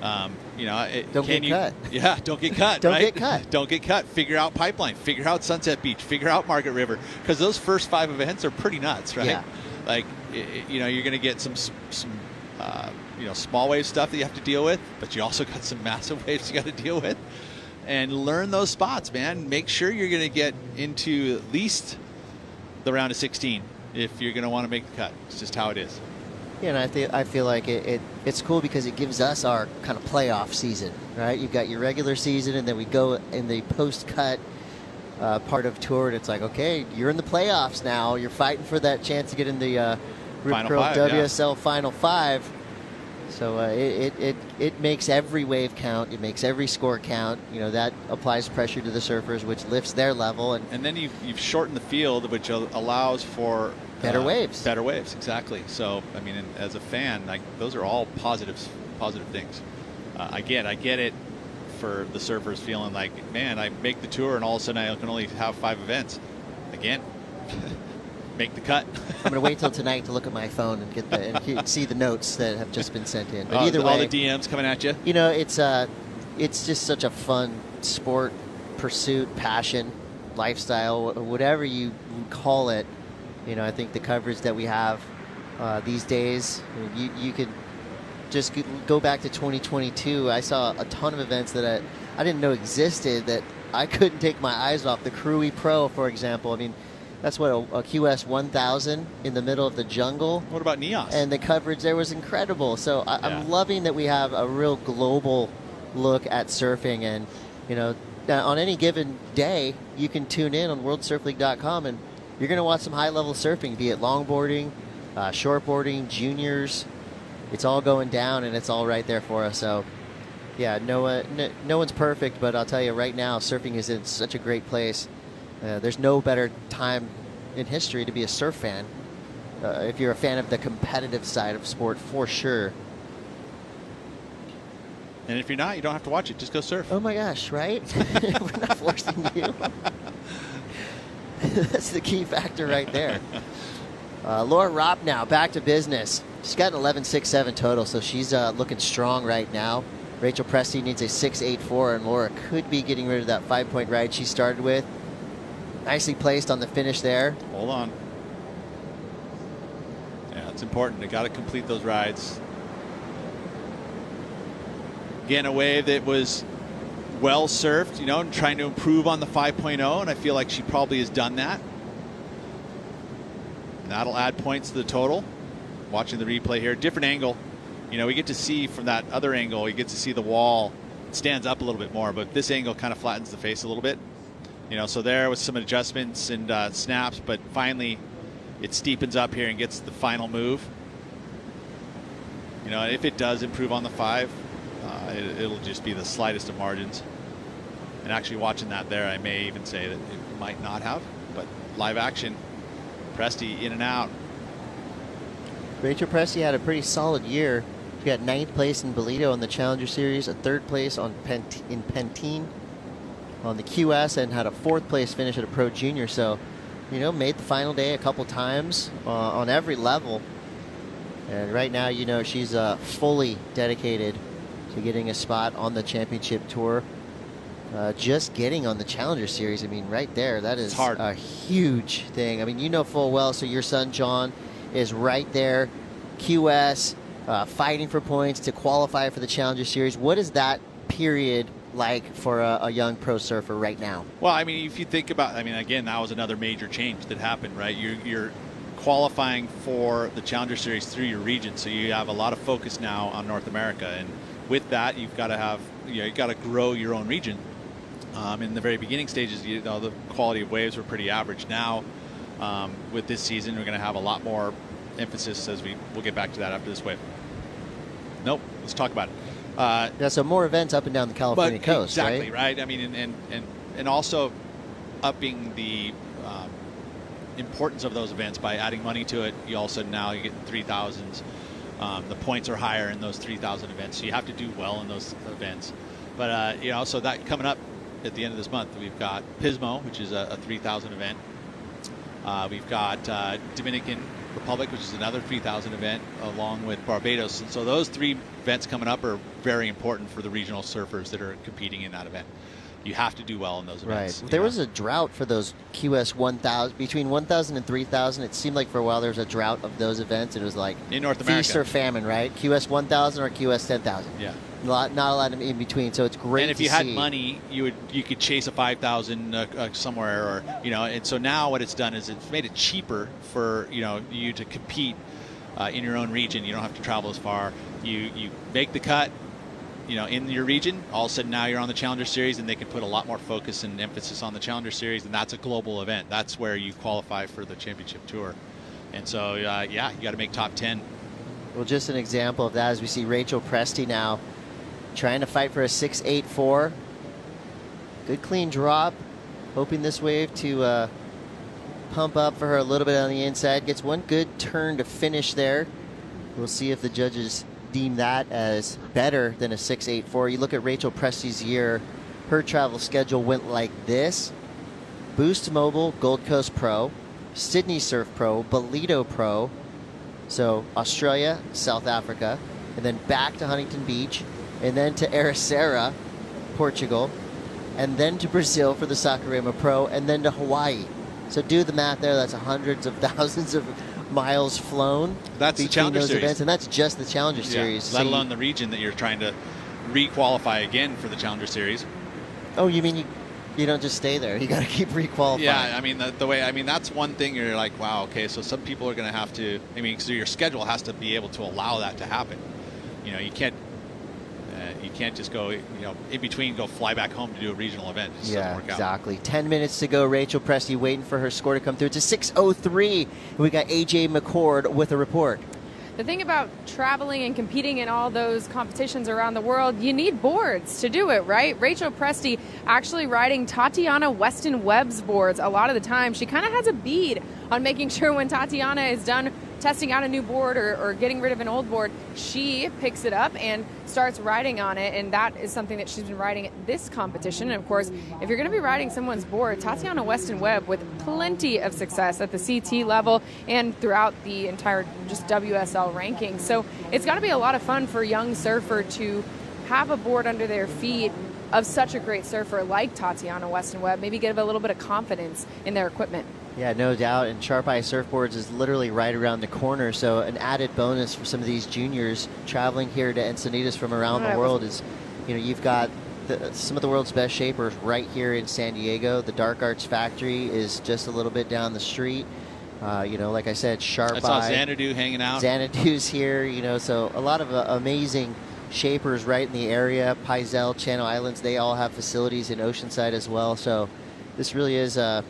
don't get cut. Yeah, don't get cut. Don't right? get cut. Don't get cut. Figure out Pipeline. Figure out Sunset Beach. Figure out Margaret River, because those first 5 events are pretty nuts, right? Yeah. Like, you're going to get some small wave stuff that you have to deal with, but you also got some massive waves you got to deal with, and learn those spots, man. Make sure you're going to get into at least the round of 16 if you're going to want to make the cut. It's just how it is. Yeah, and I feel like it's cool because it gives us our kind of playoff season, right? You've got your regular season, and then we go in the post-cut part of tour, and it's like, okay, you're in the playoffs now. You're fighting for that chance to get in the Rip Curl WSL Final 5. So it makes every wave count. It makes every score count. That applies pressure to the surfers, which lifts their level. And then you've shortened the field, which allows for better waves. Better waves, exactly. So, I mean, as a fan, those are all positive things. I get it for the surfers feeling like, man, I make the tour and all of a sudden I can only have 5 events. Again, make the cut. I'm going to wait till tonight to look at my phone and get and see the notes that have just been sent in. But either way, all the DMs coming at you. It's just such a fun sport, pursuit, passion, lifestyle, whatever you call it. I think the coverage that we have these days, you could just go back to 2022. I saw a ton of events that I didn't know existed that I couldn't take my eyes off. The Crewy Pro, for example. I mean, that's what a QS 1000 in the middle of the jungle. What about Neos? And the coverage there was incredible. So I'm loving that we have a real global look at surfing. And, on any given day, you can tune in on worldsurfleague.com and you're going to watch some high-level surfing, be it longboarding, shortboarding, juniors. It's all going down, and it's all right there for us. So, yeah, no one's perfect, but I'll tell you right now, surfing is in such a great place. There's no better time in history to be a surf fan. If you're a fan of the competitive side of sport, for sure. And if you're not, you don't have to watch it. Just go surf. Oh, my gosh, right? We're not forcing you. That's the key factor right there. Laura Raupp now back to business. She's got an 11.67 total, so she's looking strong right now. Rachel Presti needs a 6.84, and Laura could be getting rid of that 5-point ride she started with. Nicely placed on the finish there. Hold on. Yeah, it's important. They got to complete those rides. Again, a wave that was well surfed, and trying to improve on the 5.0, and I feel like she probably has done that. And that'll add points to the total. Watching the replay here, different angle. We get to see from that other angle, you get to see the wall. It stands up a little bit more, but this angle kind of flattens the face a little bit. So there was some adjustments and snaps, but finally it steepens up here and gets the final move. If it does improve on the 5, it'll just be the slightest of margins. And actually watching that there, I may even say that it might not have, but live action, Presti in and out. Rachel Presti had a pretty solid year. She got 9th place in Bolito on the Challenger Series, a 3rd place in Pentine on the QS, and had a 4th place finish at a Pro Junior. So, made the final day a couple times on every level. And right now, she's fully dedicated to getting a spot on the championship tour. Just getting on the Challenger Series, I mean, right there, that is a huge thing. I mean, full well, so your son, John, is right there, QS, fighting for points to qualify for the Challenger Series. What is that period like for a young pro surfer right now? Well, I mean, if you think about, again, that was another major change that happened, right? You're qualifying for the Challenger Series through your region, so you have a lot of focus now on North America, and with that, you've got to have, you've got to grow your own region. In the very beginning stages, the quality of waves were pretty average. Now, with this season, we're going to have a lot more emphasis as we'll get back to that after this wave. Nope, let's talk about it. So more events up and down the California coast, exactly, right? I mean, and also upping the importance of those events by adding money to it. You also now you get 3,000s. The points are higher in those 3,000 events, so you have to do well in those events. But so that coming up at the end of this month, we've got Pismo, which is a 3,000 event. We've got Dominican Republic, which is another 3,000 event, along with Barbados. And so those 3 events coming up are very important for the regional surfers that are competing in that event. You have to do well in those events. Right. There was a drought for those QS 1000, between 1,000 and 3,000. It seemed like for a while there was a drought of those events. It was like in North America, feast or famine, right? QS 1000 or QS 10,000. Yeah. Not a lot in between, so it's great. And if you had money, you could chase a 5,000 somewhere, or And so now what it's done is it's made it cheaper for you to compete in your own region. You don't have to travel as far. You make the cut, in your region. All of a sudden now you're on the Challenger Series, and they can put a lot more focus and emphasis on the Challenger Series, and that's a global event. That's where you qualify for the championship tour. And so you got to make top 10. Well, just an example of that is we see Rachel Presti now trying to fight for a 6.84. Good clean drop. Hoping this wave to pump up for her a little bit on the inside. Gets one good turn to finish there. We'll see if the judges deem that as better than a 6.84. You look at Rachel Presti's year, her travel schedule went like this. Boost Mobile, Gold Coast Pro, Sydney Surf Pro, Bolito Pro, so Australia, South Africa, and then back to Huntington Beach, and then to Ericeira, Portugal, and then to Brazil for the Saquarema Pro, and then to Hawaii. So do the math there. That's hundreds of thousands of miles flown. That's the Challenger Series. Events, and that's just the Challenger Series. Let alone the region that you're trying to re-qualify again for the Challenger Series. Oh, you mean you don't just stay there? You got to keep re-qualifying. Yeah, I mean that's one thing. You're like, wow, okay, so some people are going to have to. So your schedule has to be able to allow that to happen. You can't just go, in between, go fly back home to do a regional event. It just doesn't work out. Exactly. 10 minutes to go. Rachel Presti waiting for her score to come through. It's a 6.03. We got AJ McCord with a report. The thing about traveling and competing in all those competitions around the world, you need boards to do it, right? Rachel Presti actually riding Tatiana Weston Webb's boards a lot of the time. She kind of has a bead on making sure when Tatiana is done testing out a new board or getting rid of an old board, she picks it up and starts riding on it, and that is something that she's been riding at this competition. And of course, if you're going to be riding someone's board, Tatiana Weston Webb with plenty of success at the CT level and throughout the entire just WSL ranking. So it's got to be a lot of fun for a young surfer to have a board under their feet of such a great surfer like Tatiana Weston Webb, maybe give a little bit of confidence in their equipment. Yeah, no doubt. And Sharp Eye Surfboards is literally right around the corner. So an added bonus for some of these juniors traveling here to Encinitas from around the world is, you've got some of the world's best shapers right here in San Diego. The Dark Arts Factory is just a little bit down the street. Like I said, Sharp Eye. I saw Xanadu hanging out. Xanadu's here, so a lot of amazing shapers right in the area. Paisel, Channel Islands, they all have facilities in Oceanside as well. So this really is a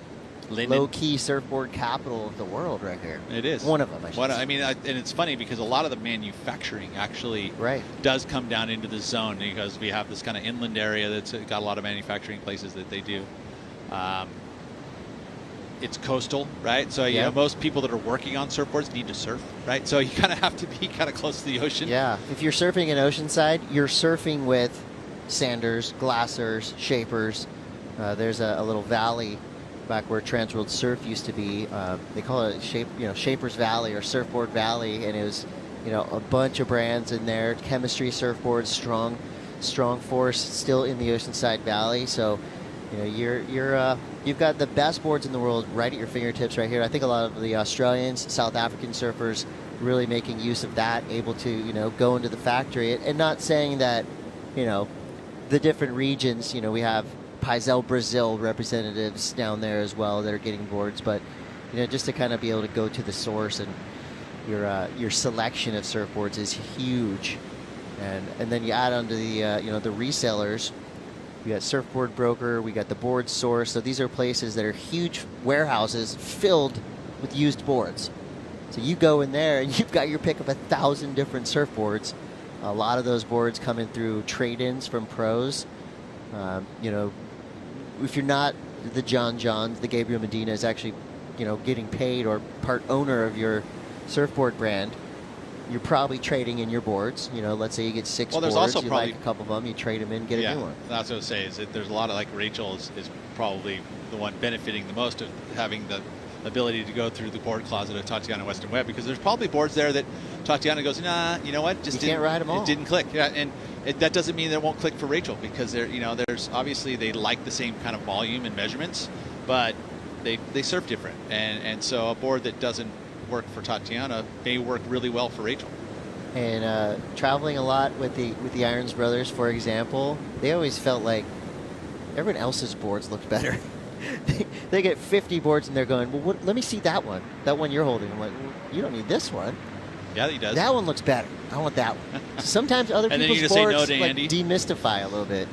low-key surfboard capital of the world right here. It is. One of them, and it's funny because a lot of the manufacturing actually does come down into the zone because we have this kind of inland area that's got a lot of manufacturing places that they do. It's coastal, right? So, most people that are working on surfboards need to surf, right? So you kind of have to be kind of close to the ocean. Yeah. If you're surfing in Oceanside, you're surfing with sanders, glassers, shapers. There's a little valley back where Transworld Surf used to be. They call it Shapers Valley or Surfboard Valley, and it was a bunch of brands in there. Chemistry surfboards, strong force, still in the Oceanside Valley. So you've got the best boards in the world right at your fingertips right here. I think a lot of the Australians, South African surfers really making use of that, able to go into the factory, and not saying that the different regions. We have Paisel Brazil representatives down there as well that are getting boards, but just to kind of be able to go to the source, and your selection of surfboards is huge, and then you add onto the the resellers. We got Surfboard Broker, we got the Board Source. So these are places that are huge warehouses filled with used boards. So you go in there and you've got your pick of 1,000 different surfboards. A lot of those boards coming through trade-ins from pros. If you're not the Johns, the Gabriel Medina is actually, getting paid or part owner of your surfboard brand. you're probably trading in your boards. You know, let's say you get 6 Well, there's boards, also you probably like a couple of them, you trade them in, get a new one. That's what I would say, is that there's a lot of, like, Rachel is probably the one benefiting the most of having the ability to go through the board closet of Tatiana Western Webb, because there's probably boards there that Tatiana goes, nah, you know what, you can't ride them all. It didn't click. Yeah, and that doesn't mean that it won't click for Rachel, because there's obviously they like the same kind of volume and measurements, but they serve different, and so a board that doesn't work for Tatiana may work really well for Rachel. And traveling a lot with the Irons brothers, for example, they always felt like everyone else's boards looked better. They get 50 boards and they're going, well, let me see that one you're holding. I'm like, well, you don't need this one. Yeah, he does. That one looks better. I want that one. So sometimes other And then you people's just say boards no to like Andy? demystify a little bit.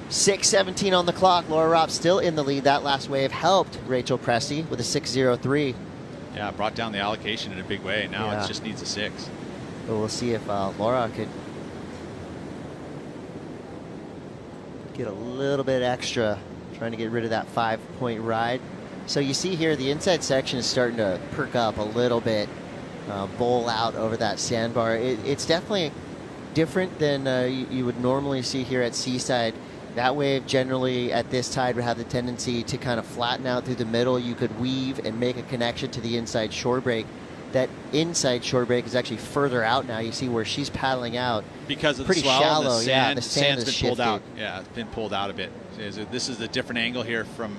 6:17 on the clock. Laura Raupp still in the lead. That last wave helped Rachel Presti with a 6:03. Yeah, brought down the allocation in a big way. Now Yeah. it just needs a 6. But we'll see if Laura could get a little bit extra, trying to get rid of that 5-point ride. So you see here the inside section is starting to perk up a little bit, bowl out over that sandbar. It's definitely different than you would normally see here at Seaside. That wave generally at this tide would have the tendency to kind of flatten out through the middle. You could weave and make a connection to the inside shore break. That inside shore break is actually further out now. You see where she's paddling out. Because of pretty the swell shallow, and the sand, yeah. The the sand's been shifted. pulled out. Yeah, it's been pulled out a bit. This is a different angle here from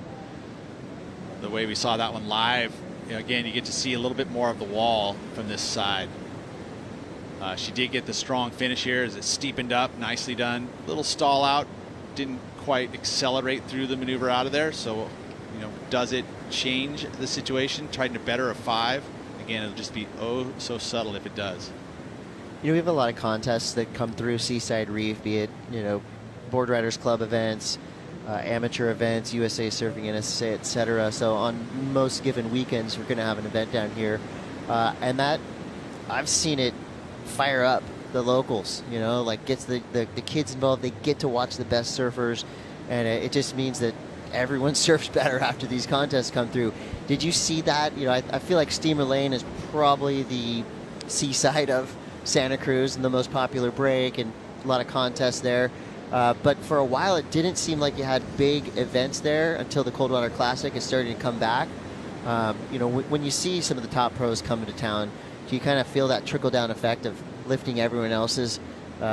the way we saw that one live. Again, you get to see a little bit more of the wall from this side. She did get the strong finish here as it steepened up. Nicely done. Little stall out. Didn't quite accelerate through the maneuver out of there. So, does it change the situation? Trying to better a 5. Again, it'll just be so subtle if it does. We have a lot of contests that come through Seaside Reef, be it, Board Riders Club events, amateur events, USA Surfing NSA, etc. So on most given weekends, we're going to have an event down here. And that, I've seen it fire up the locals, like gets the kids involved. They get to watch the best surfers, and it just means that everyone surfs better after these contests come through. Did you see that? I feel like Steamer Lane is probably the seaside of Santa Cruz and the most popular break, and a lot of contests there. But for a while, it didn't seem like you had big events there until the Coldwater Classic is starting to come back. When you see some of the top pros come into town, do you kind of feel that trickle-down effect of lifting everyone else's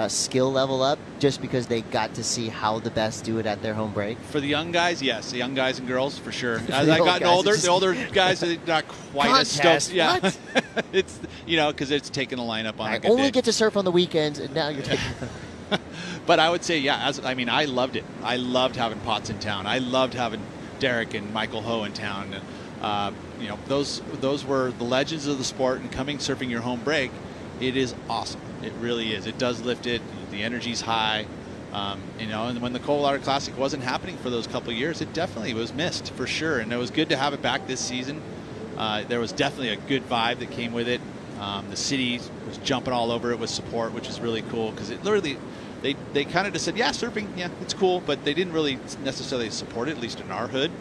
skill level up just because they got to see how the best do it at their home break? For the young guys, yes. The young guys and girls, for sure. As the I've old gotten guys, older, it's the older guys are not quite as Contest, stoked. Yeah. what? It's, because it's taking a lineup on a I good only day. get to surf on the weekends, and now you're taking... But I would say, yeah, I loved it. I loved having Potts in town. I loved having Derek and Michael Ho in town. Those were the legends of the sport, and coming surfing your home break, it is awesome. It really is. It does lift it. The energy's high. And when the Coldwater Classic wasn't happening for those couple of years, it definitely was missed for sure. And it was good to have it back this season. There was definitely a good vibe that came with it. The city was jumping all over it with support, which is really cool, because it literally, they kind of just said, yeah, surfing, yeah, it's cool, but they didn't really necessarily support it, at least in our hood.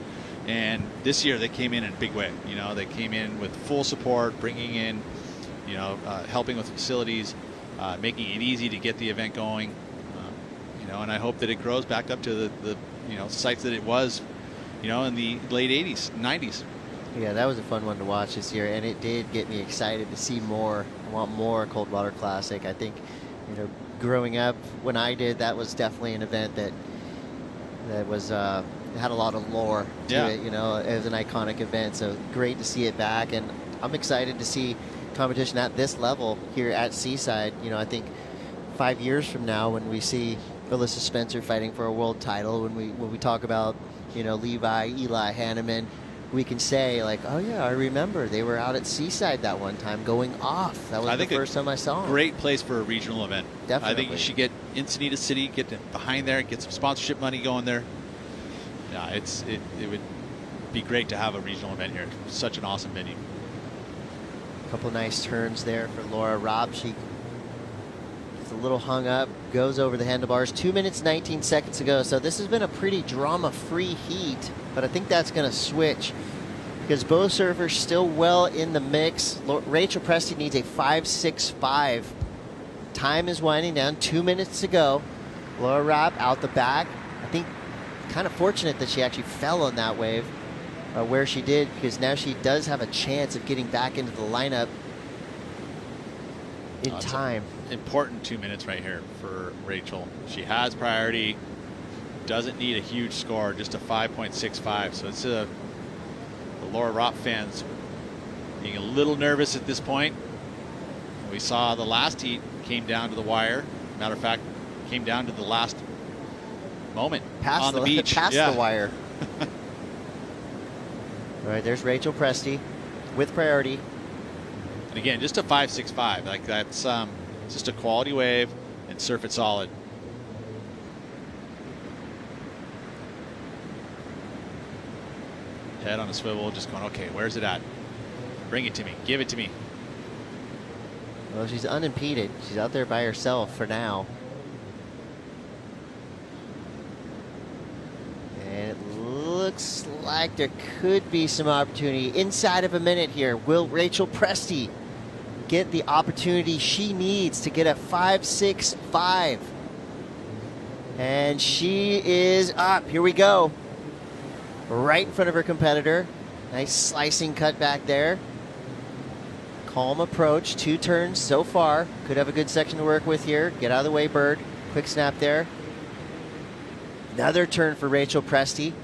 And this year they came in a big way. They came in with full support, bringing in, helping with facilities, making it easy to get the event going. And I hope that it grows back up to the sites that it was, in the late 80s, 90s. Yeah, that was a fun one to watch this year, and it did get me excited to see more. I want more Coldwater Classic. I think, growing up when I did, that was definitely an event that was had a lot of lore to it. It was an iconic event, so great to see it back, and I'm excited to see competition at this level here at Seaside. I think 5 years from now, when we see Alyssa Spencer fighting for a world title, when we talk about Levi, Eli, Hanneman, we can say, like, oh yeah, I remember they were out at Seaside that one time going off. That was the first time I saw them. Great place for a regional event. Definitely. I think you should get Encinitas City, get behind there, get some sponsorship money going there. Yeah, it would be great to have a regional event here. It's such an awesome venue. A couple nice turns there for Laura Raupp. She gets a little hung up, goes over the handlebars. 2 minutes, 19 seconds to go. So this has been a pretty drama-free heat, but I think that's going to switch because both surfers still well in the mix. Rachel Presti needs a 5.65. Time is winding down, 2 minutes to go. Laura Raupp out the back. I think kind of fortunate that she actually fell on that wave where she did, because now she does have a chance of getting back into the lineup in time. Important 2 minutes right here for Rachel. She has priority, doesn't need a huge score, just a 5.65. So it's the Laura Raupp fans being a little nervous at this point. We saw the last heat came down to the wire. Matter of fact, came down to the last moment on the beach. Past the wire. All right, there's Rachel Presti with priority. And again, just a 5.65. Like that's just a quality wave and surf it solid. Head on a swivel, just going, okay, where's it at? Bring it to me. Give it to me. Well, she's unimpeded. She's out there by herself for now. And it looks like there could be some opportunity inside of a minute here. Will Rachel Presti get the opportunity she needs to get a 5.65? And she is up. Here we go. Right in front of her competitor. Nice slicing cut back there. Calm approach, 2 turns so far. Could have a good section to work with here. Get out of the way, Bird. Quick snap there. Another turn for Rachel Presti.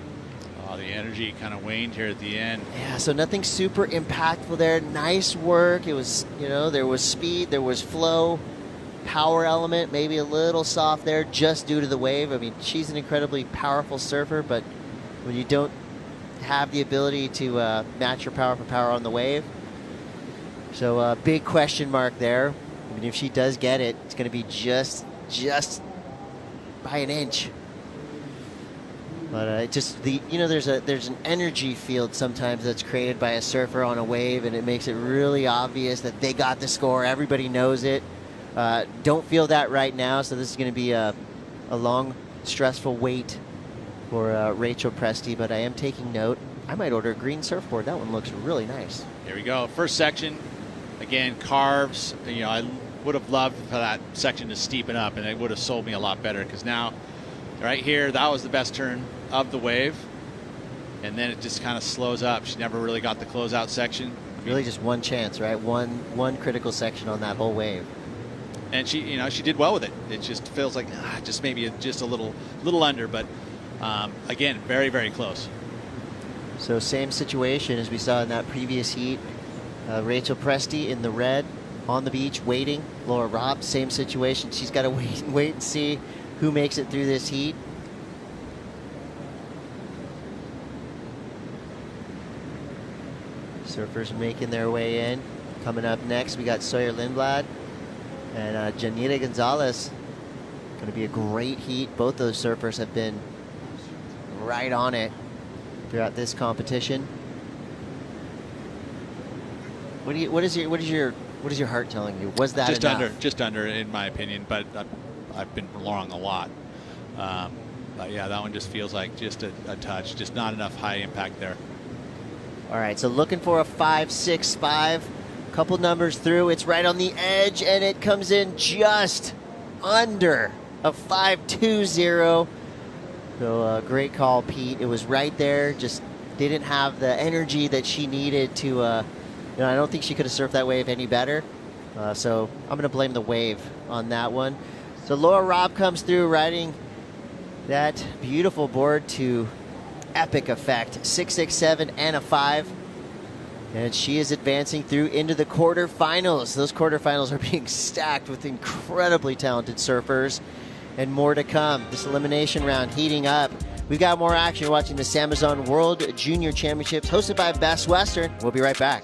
Oh, the energy kind of waned here at the end. Yeah, so nothing super impactful there. Nice work. It was, you know, there was speed, there was flow, power element, maybe a little soft there just due to the wave. I mean, she's an incredibly powerful surfer, but when you don't have the ability to match your power for power on the wave. So big question mark there. I mean, if she does get it, it's going to be just by an inch. But just there's an energy field sometimes that's created by a surfer on a wave, and it makes it really obvious that they got the score. Everybody knows it. Don't feel that right now, so this is going to be a long, stressful wait for Rachel Presti. But I am taking note. I might order a green surfboard. That one looks really nice. Here we go. First section. Again, carves. You know, I would have loved for that section to steepen up, and it would have sold me a lot better, because now, right here, that was the best turn of the wave, and then it just kind of slows up. She never really got the closeout section. Really, just one chance, right? One critical section on that whole wave. And she, you know, she did well with it. It just feels like just maybe just a little under, but again, very, very close. So same situation as we saw in that previous heat. Rachel Presti in the red on the beach waiting. Laura Raupp, same situation. She's got to wait and see who makes it through this heat. Surfers making their way in. Coming up next, we got Sawyer Lindblad and Janita Gonzalez. Going to be a great heat. Both those surfers have been right on it throughout this competition. What is your heart telling you? Was that enough? Just under, in my opinion, but I've been wrong a lot. But yeah, that one just feels like just a touch, just not enough high impact there. All right, so looking for a 5.65. Couple numbers through. It's right on the edge, and it comes in just under a 5.20. So great call, Pete. It was right there. Just didn't have the energy that she needed to. I don't think she could have surfed that wave any better. So I'm going to blame the wave on that one. So Laura Raupp comes through riding that beautiful board to epic effect. 6.67 and a 5. And she is advancing through into the quarterfinals. Those quarterfinals are being stacked with incredibly talented surfers, and more to come. This elimination round heating up. We've got more action. You're watching the SAMBAZON World Junior Championships hosted by Best Western. We'll be right back.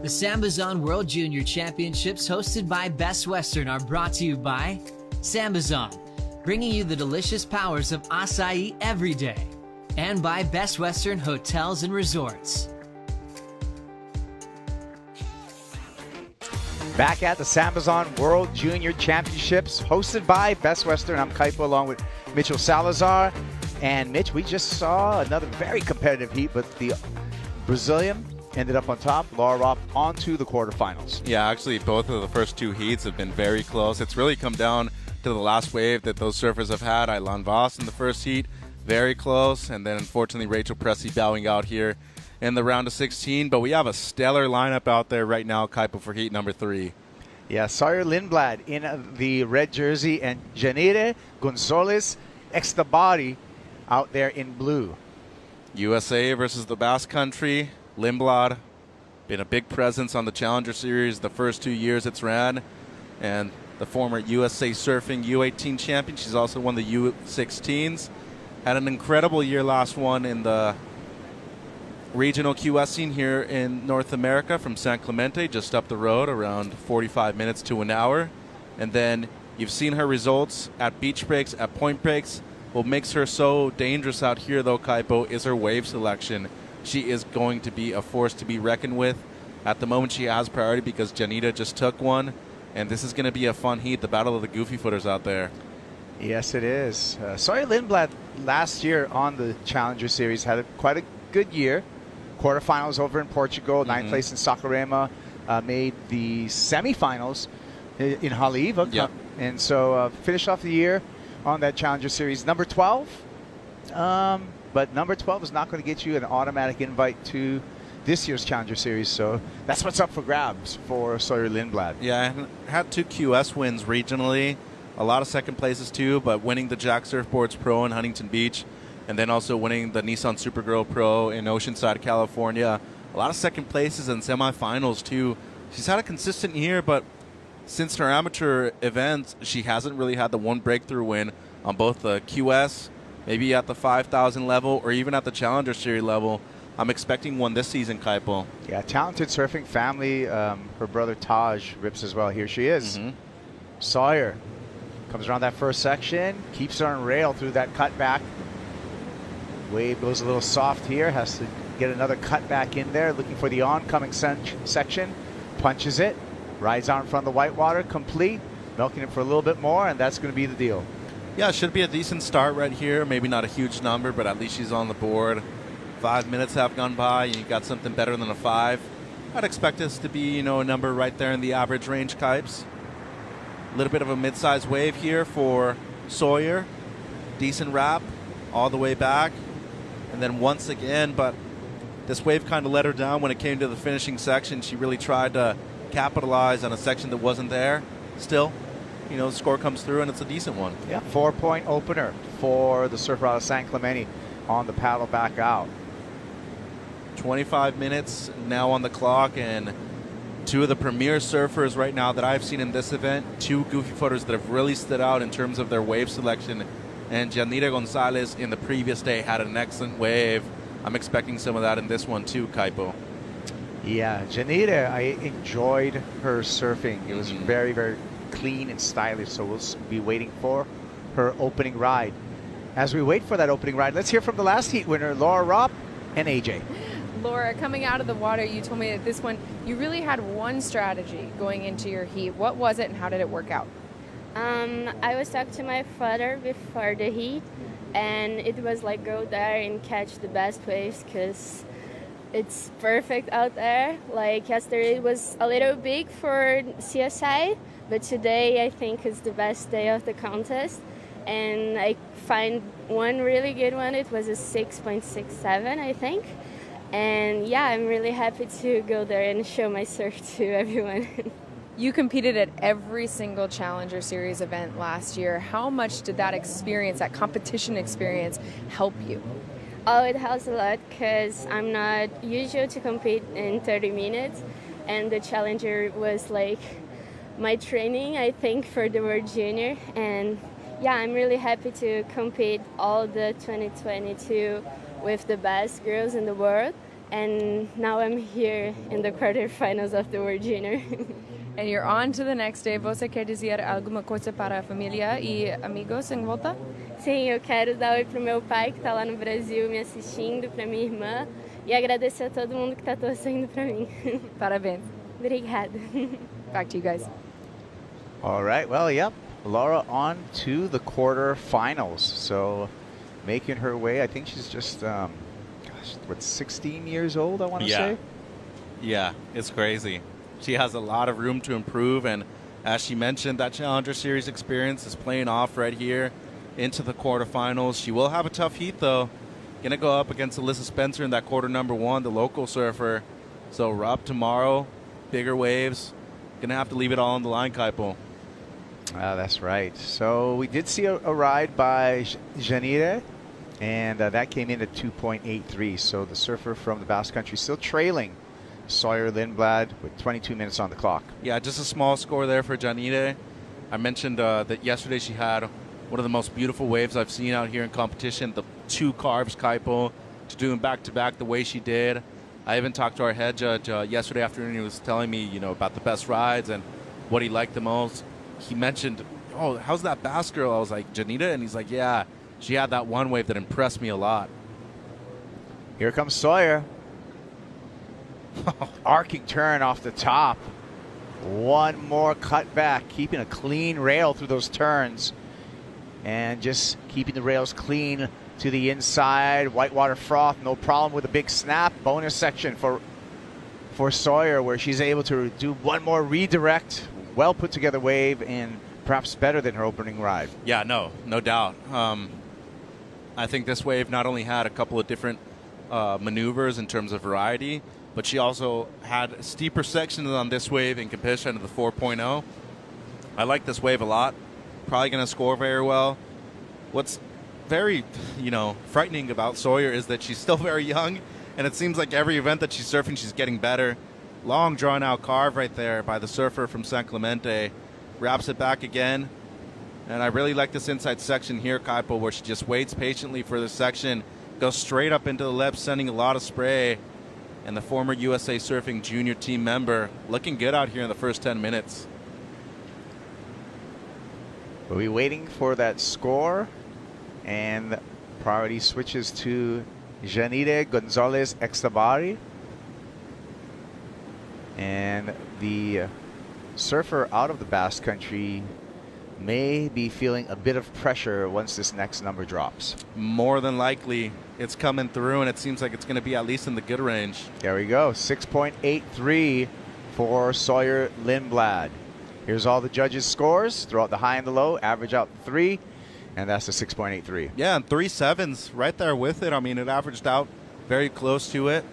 The SAMBAZON World Junior Championships hosted by Best Western are brought to you by SAMBAZON, bringing you the delicious powers of acai every day, and by Best Western Hotels and Resorts. Back at the SAMBAZON World Junior Championships hosted by Best Western. I'm Kaipo along with Mitchell Salazar. And Mitch, we just saw another very competitive heat, but the Brazilian ended up on top. Raupp onto the quarterfinals. Yeah, actually, both of the first two heats have been very close. It's really come down to the last wave that those surfers have had. Vaast in the first heat, very close. And then, unfortunately, Presti bowing out here in the round of 16. But we have a stellar lineup out there right now, Kaipo, for heat number 3. Yeah, Sawyer Lindblad in the red jersey and Janire Gonzalez extra body out there in blue. USA versus the Basque Country. Lindblad, been a big presence on the Challenger Series the first 2 years it's ran. And the former USA Surfing U18 champion. She's also won the U16s. Had an incredible year last one in the regional QS scene here in North America from San Clemente, just up the road, around 45 minutes to an hour. And then you've seen her results at beach breaks, at point breaks. What makes her so dangerous out here, though, Kaipo, is her wave selection. She is going to be a force to be reckoned with. At the moment, she has priority because Janita just took one, and this is going to be a fun heat, the battle of the goofy footers out there. Yes, it is. Sawyer Lindblad last year on the Challenger Series had quite a good year. Quarterfinals over in Portugal, ninth place in Saquarema, made the semifinals in Haleiwa. Yep. And so finished off the year on that Challenger Series. Number 12. But number 12 is not going to get you an automatic invite to this year's Challenger Series. So that's what's up for grabs for Sawyer Lindblad. Yeah, had 2 QS wins regionally. A lot of second places too, but winning the Jack Surfboards Pro in Huntington Beach, and then also winning the Nissan Supergirl Pro in Oceanside, California. A lot of second places and semifinals too. She's had a consistent year, but since her amateur events, she hasn't really had the one breakthrough win on both the QS, maybe at the 5,000 level, or even at the Challenger Series level. I'm expecting one this season, Kaipo. Yeah, talented surfing family. Her brother Taj rips as well. Here she is. Sawyer comes around that first section, keeps her on rail through that cutback. Wave goes a little soft here, has to get another cutback in there, looking for the oncoming section. Punches it, rides out in front of the whitewater, complete, milking it for a little bit more, and that's going to be the deal. Yeah, it should be a decent start right here. Maybe not a huge number, but at least she's on the board. 5 minutes have gone by, and you got something better than a 5. I'd expect this to be, a number right there in the average range, Kipes. A little bit of a mid-sized wave here for Sawyer. Decent wrap all the way back. And then once again, but this wave kind of let her down when it came to the finishing section. She really tried to capitalize on a section that wasn't there. Still, the score comes through, and it's a decent one. Yeah, 4-point opener for the surfer out of San Clemente on the paddle back out. 25 minutes now on the clock, and 2 of the premier surfers right now that I've seen in this event, 2 goofy footers that have really stood out in terms of their wave selection. And Janita Gonzalez in the previous day had an excellent wave. I'm expecting some of that in this one too, Kaipo. Yeah, Janita, I enjoyed her surfing. It was very, very clean and stylish, so we'll be waiting for her opening ride. As we wait for that opening ride, let's hear from the last heat winner, Laura Raupp and AJ. Laura, coming out of the water, you told me that this one, you really had one strategy going into your heat. What was it, and how did it work out? I was talking to my father before the heat, and it was like go there and catch the best waves because it's perfect out there. Like yesterday it was a little big for CSI, but today I think is the best day of the contest. And I find one really good one. It was a 6.67, I think. And yeah, I'm really happy to go there and show my surf to everyone. You competed at every single Challenger Series event last year. How much did that experience, that competition experience, help you? Oh, it helps a lot because I'm not usual to compete in 30 minutes. And the Challenger was like my training, I think, for the World Junior. And yeah, I'm really happy to compete all the 2022 with the best girls in the world. and now I'm here in the quarterfinals of the World Junior. And you're on to the next day. Você quer dizer alguma coisa para a família e amigos em volta? Sim, eu quero dar oi pro meu pai que está lá no Brasil me assistindo, para minha irmã e agradecer a todo mundo que está torcendo para mim. Parabéns. Obrigada. Back to you guys. All right. Well, yep. Laura on to the quarterfinals. So making her way. I think she's just, 16 years old, I want to say? Yeah, it's crazy. She has a lot of room to improve, and as she mentioned, that Challenger Series experience is playing off right here into the quarterfinals. She will have a tough heat, though. Going to go up against Alyssa Spencer in that quarter number 1, the local surfer. So Raupp tomorrow, bigger waves. Going to have to leave it all on the line, Kaipo. That's right. So we did see a ride by Janire, and that came in at 2.83. So the surfer from the Basque Country still trailing Sawyer Lindblad with 22 minutes on the clock. Yeah, just a small score there for Janire. I mentioned that yesterday she had one of the most beautiful waves I've seen out here in competition. The 2 carves, Kaipo, to doing back-to-back the way she did. I even talked to our head judge yesterday afternoon. He was telling me, about the best rides and what he liked the most. He mentioned, oh, how's that Basque girl? I was like, Janita? And he's like, yeah, she had that one wave that impressed me a lot. Here comes Sawyer. Arcing turn off the top. One more cutback, keeping a clean rail through those turns. And just keeping the rails clean to the inside. Whitewater froth, no problem with a big snap. Bonus section for Sawyer, where she's able to do one more redirect. Well put together wave, and perhaps better than her opening ride. Yeah, no doubt. I think this wave not only had a couple of different maneuvers in terms of variety, but she also had steeper sections on this wave in comparison to the 4.0. I like this wave a lot. Probably going to score very well. What's very, frightening about Sawyer is that she's still very young, and it seems like every event that she's surfing, she's getting better. Long drawn-out carve right there by the surfer from San Clemente. Wraps it back again. And I really like this inside section here, Kaipo, where she just waits patiently for the section, goes straight up into the lip, sending a lot of spray. And the former USA Surfing junior team member looking good out here in the first 10 minutes. We'll be waiting for that score, and priority switches to Janire Gonzalez Extabari. And the surfer out of the Basque Country may be feeling a bit of pressure once this next number drops. More than likely, it's coming through, and it seems like it's going to be at least in the good range. There we go, 6.83 for Sawyer Lindblad. Here's all the judges' scores throughout the high and the low, average out 3, and that's the 6.83. Yeah, and 3 sevens right there with it. I mean, it averaged out very close to it,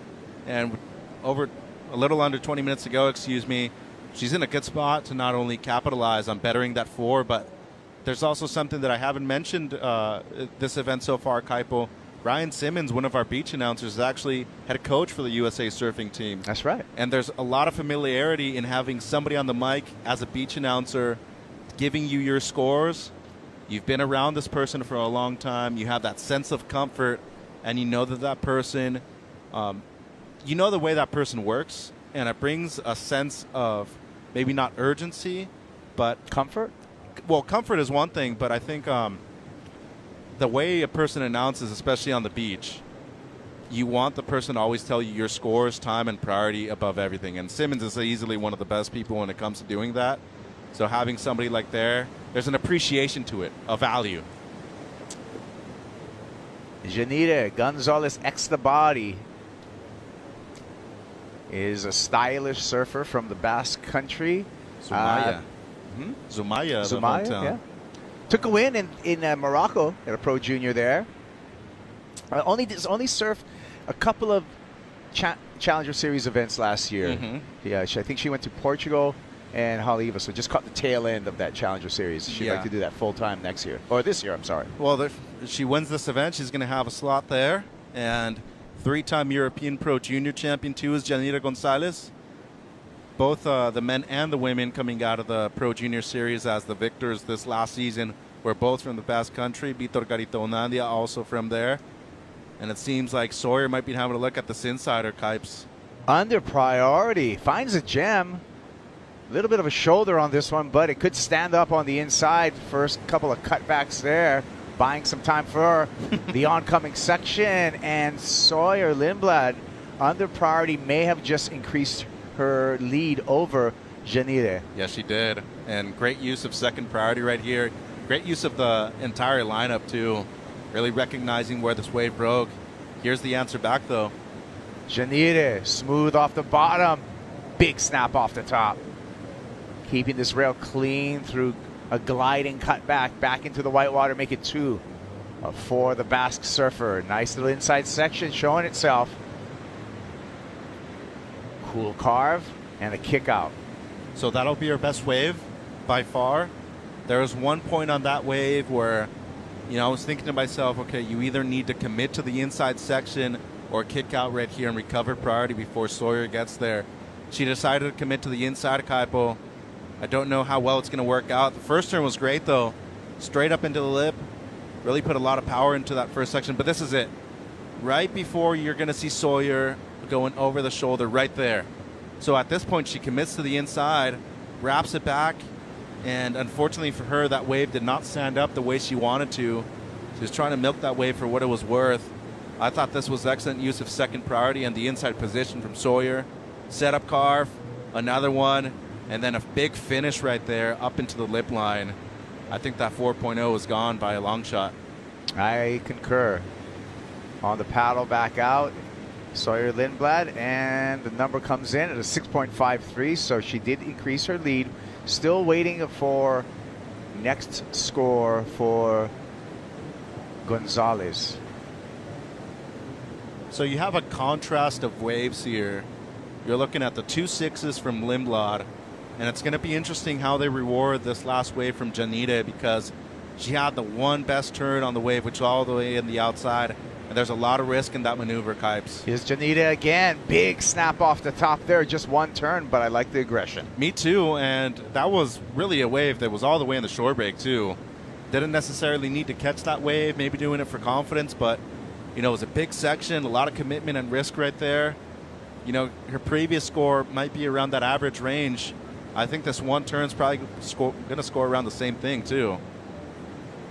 and over a little under 20 minutes to go, she's in a good spot to not only capitalize on bettering that 4, but there's also something that I haven't mentioned this event so far, Kaipo. Ryan Simmons, one of our beach announcers, is actually head coach for the USA Surfing team. That's right. And there's a lot of familiarity in having somebody on the mic as a beach announcer giving you your scores. You've been around this person for a long time. You have that sense of comfort, and you know that person, you know the way that person works, and it brings a sense of maybe not urgency, but comfort. Well, comfort is one thing, but I think the way a person announces, especially on the beach, you want the person to always tell you your scores, time, and priority above everything. And Simmons is easily one of the best people when it comes to doing that. So having somebody like there's an appreciation to it, a value. Janire Gonzalez Extabari is a stylish surfer from the Basque Country. Zumaya. Zumaya, yeah. Took a win in Morocco at a pro junior there. Only surfed a couple of Challenger Series events last year. Mm-hmm. Yeah, I think she went to Portugal and Haleiwa, so just caught the tail end of that Challenger Series. She'd like to do that full time next year, or this year. I'm sorry. Well, if she wins this event, she's going to have a slot there, and 3-time European Pro Junior Champion too is Janira Gonzalez. Both the men and the women coming out of the Pro Junior Series as the victors this last season were both from the Basque Country. Vitor Garito Onandia also from there. And it seems like Sawyer might be having a look at this insider, Kipes. Under priority. Finds a gem. A little bit of a shoulder on this one, but it could stand up on the inside. First couple of cutbacks there. Buying some time for the oncoming section. And Sawyer Lindblad, under priority, may have just increased her lead over Janire. Yes, she did. And great use of second priority right here. Great use of the entire lineup, too. Really recognizing where this wave broke. Here's the answer back, though. Janire, smooth off the bottom. Big snap off the top. Keeping this rail clean through a gliding cutback back into the whitewater. Make it 2 for the Basque surfer. Nice little inside section showing itself. Cool carve and a kick out. So that'll be her best wave by far. There was one point on that wave where, I was thinking to myself, okay, you either need to commit to the inside section or kick out right here and recover priority before Sawyer gets there. She decided to commit to the inside of Kaipo. I don't know how well it's going to work out. The first turn was great, though. Straight up into the lip. Really put a lot of power into that first section. But this is it. Right before you're going to see Sawyer going over the shoulder right there. So at this point, she commits to the inside, wraps it back, and unfortunately for her, that wave did not stand up the way she wanted to. She was trying to milk that wave for what it was worth. I thought this was excellent use of second priority and the inside position from Sawyer. Setup carve, another one, and then a big finish right there up into the lip line. I think that 4.0 is gone by a long shot. I concur. On the paddle back out, Sawyer Lindblad, and the number comes in at a 6.53, so she did increase her lead. Still waiting for next score for Gonzalez. So you have a contrast of waves here. You're looking at the 2 6s from Lindblad, and it's going to be interesting how they reward this last wave from Janita, because she had the one best turn on the wave, which was all the way in the outside. And there's a lot of risk in that maneuver, Kipes. Here's Janita again. Big snap off the top there. Just one turn, but I like the aggression. Me too, and that was really a wave that was all the way in the shore break, too. Didn't necessarily need to catch that wave, maybe doing it for confidence, but, it was a big section, a lot of commitment and risk right there. Her previous score might be around that average range. I think this one turn's probably going to score around the same thing, too.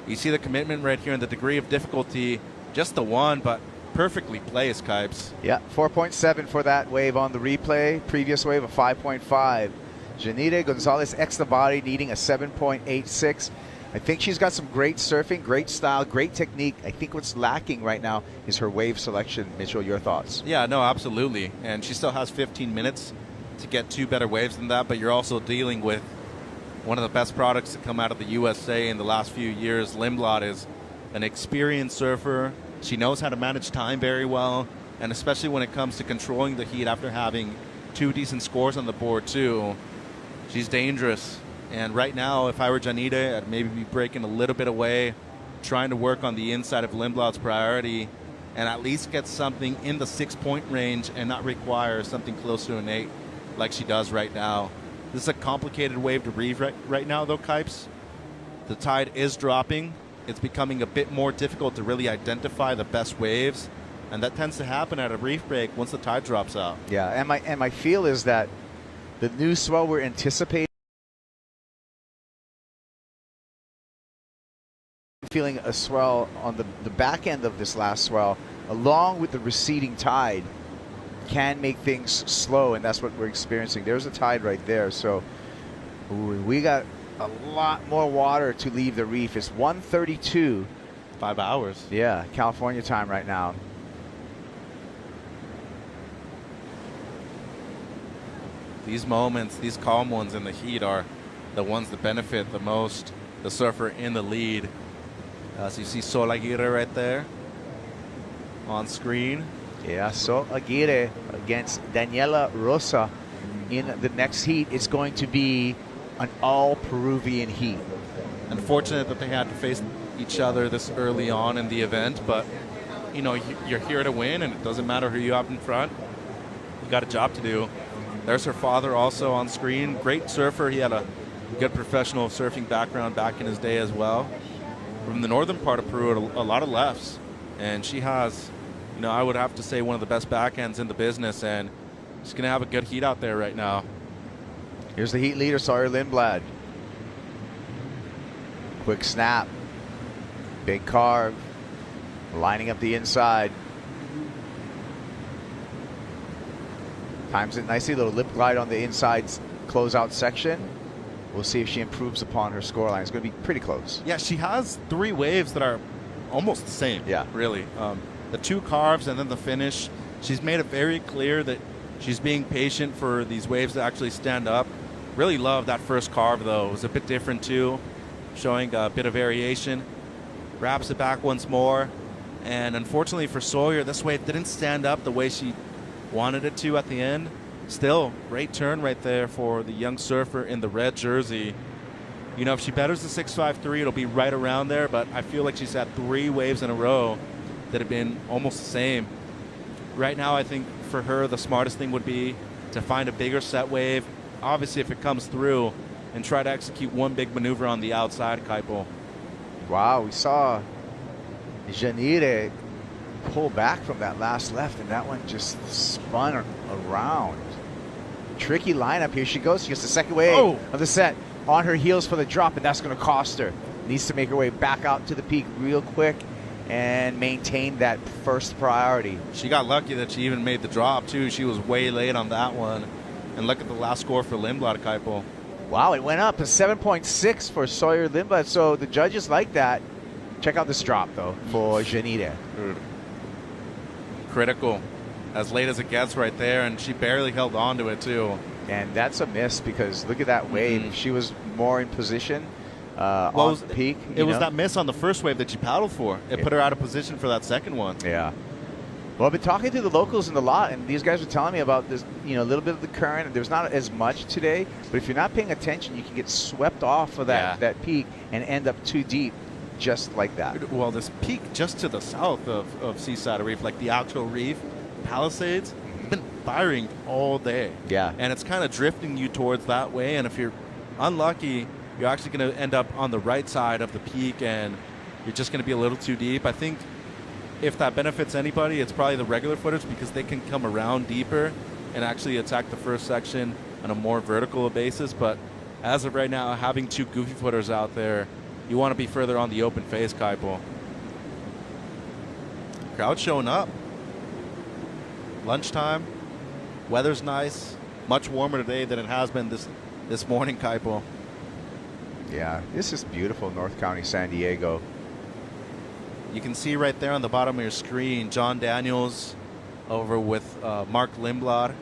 You see the commitment right here and the degree of difficulty. Just the one, but perfectly placed, Kipes. Yeah, 4.7 for that wave on the replay. Previous wave of 5.5. Janita Gonzalez X the body needing a 7.86. I think she's got some great surfing, great style, great technique. I think what's lacking right now is her wave selection. Mitchell, your thoughts? Yeah, no, absolutely. And she still has 15 minutes to get 2 better waves than that, but you're also dealing with one of the best products to come out of the USA in the last few years. Lindblad is an experienced surfer. She knows how to manage time very well, and especially when it comes to controlling the heat after having 2 decent scores on the board, too. She's dangerous. And right now, if I were Janita, I'd maybe be breaking a little bit away, trying to work on the inside of Lindblad's priority, and at least get something in the 6-point range and not require something close to an 8 like she does right now. This is a complicated wave to reef right now, though, Kipes. The tide is dropping. It's becoming a bit more difficult to really identify the best waves, and that tends to happen at a reef break once the tide drops out. Yeah, and my feel is that the new swell we're anticipating, feeling a swell on the back end of this last swell, along with the receding tide, can make things slow, and that's what we're experiencing. There's a tide right there, so we got a lot more water to leave the reef. It's 1:32. 5 hours. Yeah, California time right now. These moments, these calm ones in the heat, are the ones that benefit the most the surfer in the lead. So you see Sol Aguirre right there on screen. Yeah, Sol Aguirre against Daniela Rosa in the next heat. It's going to be an all-Peruvian heat. Unfortunate that they had to face each other this early on in the event, but you're here to win, and it doesn't matter who you have in front. You got a job to do. There's her father also on screen. Great surfer. He had a good professional surfing background back in his day as well. From the northern part of Peru, a lot of lefts, and she has I would have to say one of the best backhands in the business, and she's going to have a good heat out there right now. Here's the heat leader, Sawyer Lindblad. Quick snap. Big carve. Lining up the inside. Times it nicely. Little lip glide on the inside closeout section. We'll see if she improves upon her scoreline. It's going to be pretty close. Yeah, she has 3 waves that are almost the same. Yeah. Really. The 2 carves and then the finish. She's made it very clear that she's being patient for these waves to actually stand up. Really love that first carve, though. It was a bit different, too, showing a bit of variation. Wraps it back once more. And unfortunately for Sawyer, this wave didn't stand up the way she wanted it to at the end. Still, great turn right there for the young surfer in the red jersey. If she betters the 6.53, it'll be right around there, but I feel like she's had 3 waves in a row that have been almost the same. Right now, I think for her, the smartest thing would be to find a bigger set wave, obviously if it comes through, and try to execute one big maneuver on the outside, Kaipo. Wow, we saw Janire pull back from that last left, and that one just spun around. Tricky lineup. Here she goes. She gets the second wave of the set on her heels for the drop, and that's going to cost her. Needs to make her way back out to the peak real quick and maintain that first priority. She got lucky that she even made the drop, too. She was way late on that one. And look at the last score for Lindblad, Kaipo. Wow, it went up to 7.6 for Sawyer Lindblad, so the judges like that. Check out this drop, though, for Janita. Critical. As late as it gets right there, and she barely held on to it, too. And that's a miss because look at that wave. Mm-hmm. She was more in position on the peak. It was that miss on the first wave that she paddled for. It put her out of position for that second one. Yeah. Well, I've been talking to the locals in the lot, and these guys were telling me about this, a little bit of the current. There's not as much today, but if you're not paying attention, you can get swept off of that peak and end up too deep, just like that. Well, this peak just to the south of Seaside Reef, like the actual reef, Palisades, been firing all day. Yeah. And it's kind of drifting you towards that way, and if you're unlucky, you're actually going to end up on the right side of the peak, and you're just going to be a little too deep. I think if that benefits anybody, it's probably the regular footers because they can come around deeper and actually attack the first section on a more vertical basis. But as of right now, having 2 goofy footers out there, you want to be further on the open face, Kaipo. Crowd showing up. Lunchtime. Weather's nice. Much warmer today than it has been this morning, Kaipo. Yeah, this is beautiful, North County, San Diego. You can see right there on the bottom of your screen, John Daniels over with Mark Lindblad.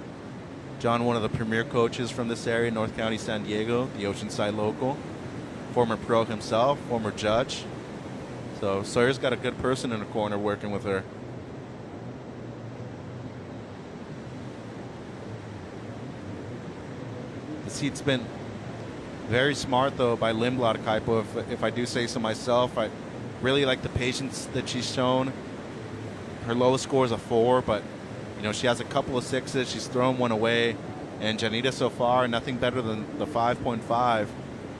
John, one of the premier coaches from this area, North County, San Diego, the Oceanside local. Former pro himself, former judge. So Sawyer's got a good person in the corner working with her. This heat's been very smart, though, by Lindblad, Kaipo, if I do say so myself. I really like the patience that she's shown. Her lowest score is a 4, but she has a couple of 6s. She's thrown one away. And Janita so far, nothing better than the 5.5,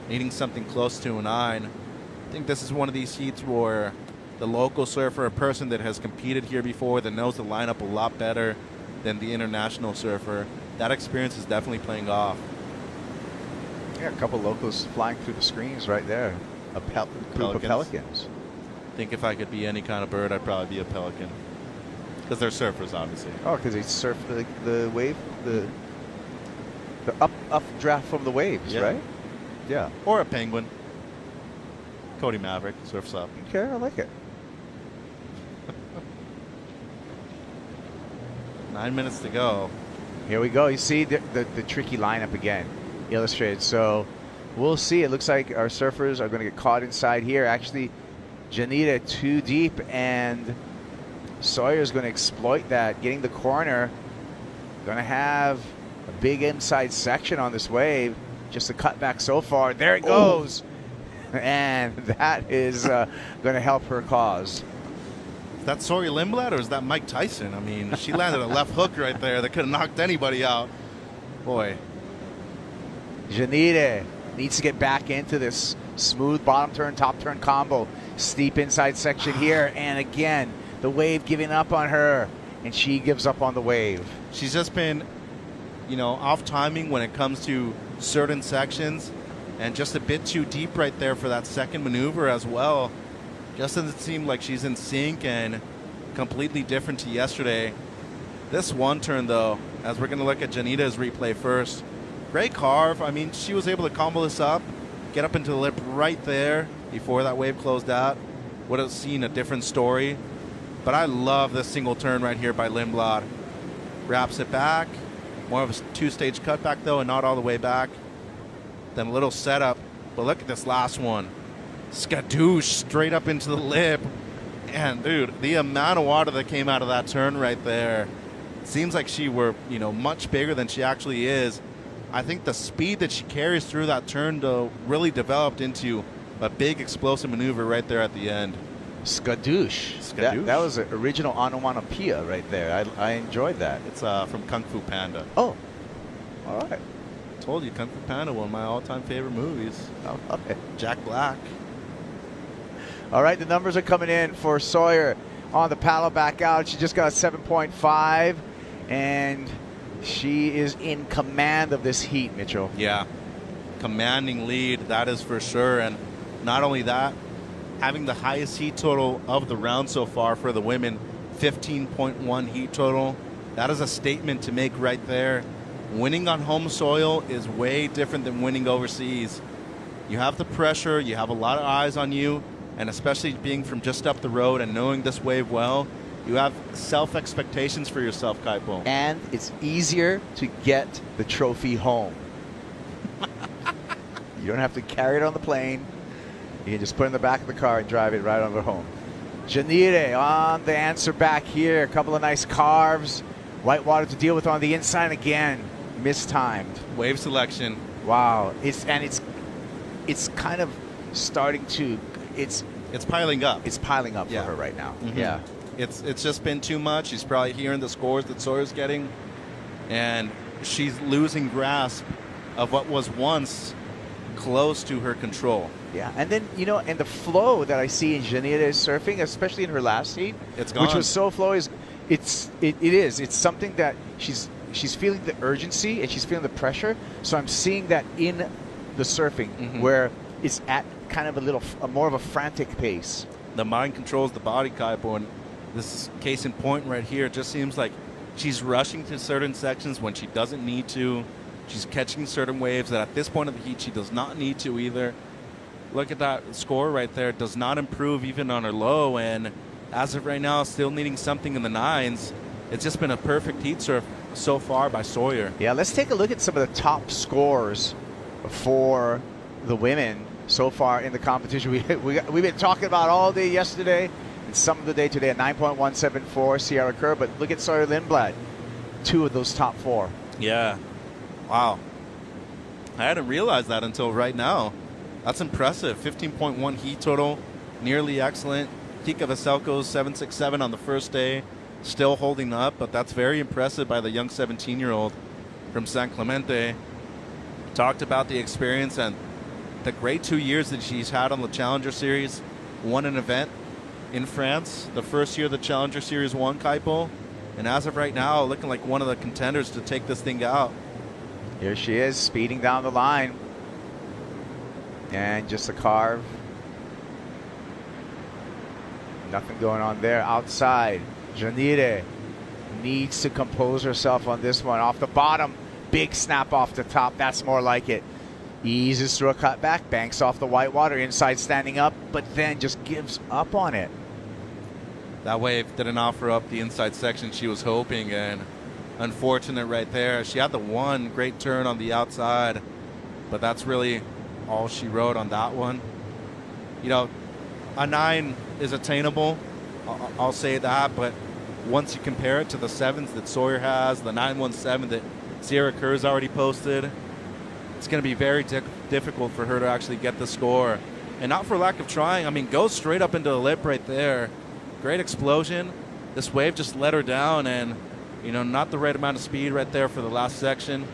needing something close to a 9. I think this is one of these heats where the local surfer, a person that has competed here before, that knows the lineup a lot better than the international surfer, that experience is definitely playing off. Yeah, a couple locals flying through the screens right there. A group of pelicans. I think if I could be any kind of bird, I'd probably be a pelican. Because they're surfers, obviously. Oh, because they surf the wave, the updraft from the waves, right? Yeah. Or a penguin. Cody Maverick surfs up. Okay, I like it. 9 minutes to go. Here we go. You see the tricky lineup again illustrated. So we'll see. It looks like our surfers are going to get caught inside here. Actually, Janita too deep, and Sawyer's going to exploit that, getting the corner. Going to have a big inside section on this wave. Just a cutback so far. There it goes. And that is going to help her cause. Is that Sawyer Lindblad or is that Mike Tyson? I mean, she landed a left hook right there that could have knocked anybody out. Boy. Janita needs to get back into this smooth bottom turn, top turn combo. Steep inside section here. And again, The wave giving up on her, and she gives up on the wave. She's just been, off timing when it comes to certain sections, and just a bit too deep right there for that second maneuver as well. Just doesn't seem like she's in sync and completely different to yesterday. This one turn, though, as we're going to look at Janita's replay first, great carve. I mean, she was able to combo this up, get up into the lip right there before that wave closed out. Would have seen a different story. But I love this single turn right here by Lindblad. Wraps it back. More of a two-stage cutback, though, and not all the way back. Then a little setup. But look at this last one. Skadoosh straight up into the lip. And, dude, the amount of water that came out of that turn right there. Seems like she were, much bigger than she actually is. I think the speed that she carries through that turn, though, really developed into a big explosive maneuver right there at the end. Skadoosh. That was an original onomatopoeia right there. I enjoyed that. It's from Kung Fu Panda. Oh, all right. Told you, Kung Fu Panda, one of my all-time favorite movies. Okay. Jack Black. All right, the numbers are coming in for Sawyer on the paddle back out. She just got 7.5, and she is in command of this heat, Mitchell. Yeah, commanding lead, that is for sure. And not only that, having the highest heat total of the round so far for the women, 15.1 heat total. That is a statement to make right there. Winning on home soil is way different than winning overseas. You have the pressure, you have a lot of eyes on you, and especially being from just up the road and knowing this wave well, you have self-expectations for yourself, Kaipo. And it's easier to get the trophy home. You don't have to carry it on the plane. You can just put it in the back of the car and drive it right over home. Janire on the answer back here. A couple of nice carves. Whitewater to deal with on the inside again. Mistimed. Wave selection. Wow. It's kind of starting to... It's piling up. It's piling up for her right now. Mm-hmm. Yeah. It's just been too much. She's probably hearing the scores that Sawyer's getting, and she's losing grasp of what was once close to her control. Yeah, and then, and the flow that I see in Janita's surfing, especially in her last heat, it's gone. Which was so flow, it's something that she's feeling the urgency and she's feeling the pressure. So I'm seeing that in the surfing, where it's at kind of a more of a frantic pace. The mind controls the body, Kaipo, and this is case in point right here. It just seems like she's rushing to certain sections when she doesn't need to. She's catching certain waves that at this point of the heat she does not need to either. Look at that score right there. It does not improve even on her low, and as of right now, still needing something in the nines. It's just been a perfect heat surf so far by Sawyer. Yeah, let's take a look at some of the top scores for the women so far in the competition. We've been talking about all day yesterday and some of the day today at 9.174 Sierra Kerr, but look at Sawyer Lindblad, 2 of those top 4. Yeah. Wow. I hadn't realized that until right now. That's impressive. 15.1 heat total, nearly excellent. Kika Veselko's 7.67 on the first day, still holding up, but that's very impressive by the young 17-year-old from San Clemente. Talked about the experience and the great 2 years that she's had on the Challenger Series. Won an event in France, the first year the Challenger Series won, Kaipo. And as of right now, looking like one of the contenders to take this thing out. Here she is, speeding down the line. And just a carve. Nothing going on there. Outside, Janire needs to compose herself on this one. Off the bottom, big snap off the top. That's more like it. Eases through a cutback, banks off the whitewater, inside standing up, but then just gives up on it. That wave didn't offer up the inside section she was hoping, and unfortunate right there. She had the one great turn on the outside, but that's really all she rode on that one. A 9 is attainable, I'll say that, but once you compare it to the 7s that Sawyer has, the 9.17 that Sierra Kerr's already posted, it's going to be very difficult for her to actually get the score. And not for lack of trying. I mean, goes straight up into the lip right there. Great explosion. This wave just let her down, and, not the right amount of speed right there for the last section.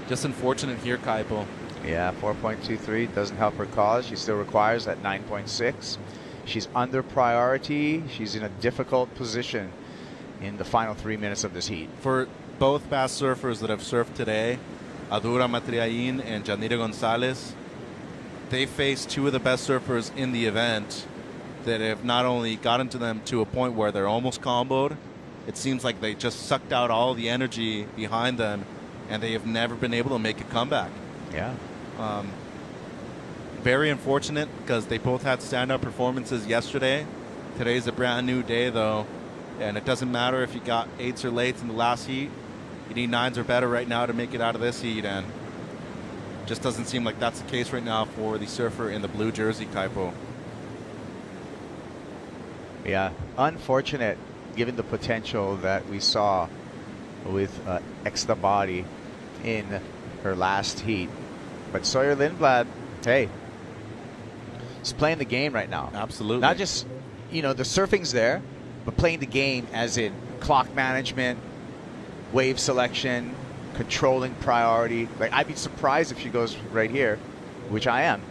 Just unfortunate here, Kaipo. Yeah, 4.23 doesn't help her cause. She still requires that 9.6. She's under priority. She's in a difficult position in the final 3 minutes of this heat. For both Bass surfers that have surfed today, Adura Matriain and Janira Gonzalez, they faced two of the best surfers in the event that have not only gotten to them to a point where they're almost comboed, it seems like they just sucked out all the energy behind them, and they have never been able to make a comeback. Yeah. Very unfortunate because they both had stand-up performances yesterday. Today's a brand new day, though, and it doesn't matter if you got 8s or lates in the last heat. You need 9s or better right now to make it out of this heat, and just doesn't seem like that's the case right now for the surfer in the blue jersey, Kaipo. Yeah, unfortunate given the potential that we saw with Extra Body in her last heat. But Sawyer Lindblad, hey, he's playing the game right now. Absolutely. Not just, the surfing's there, but playing the game as in clock management, wave selection, controlling priority. Like, I'd be surprised if she goes right here, which I am.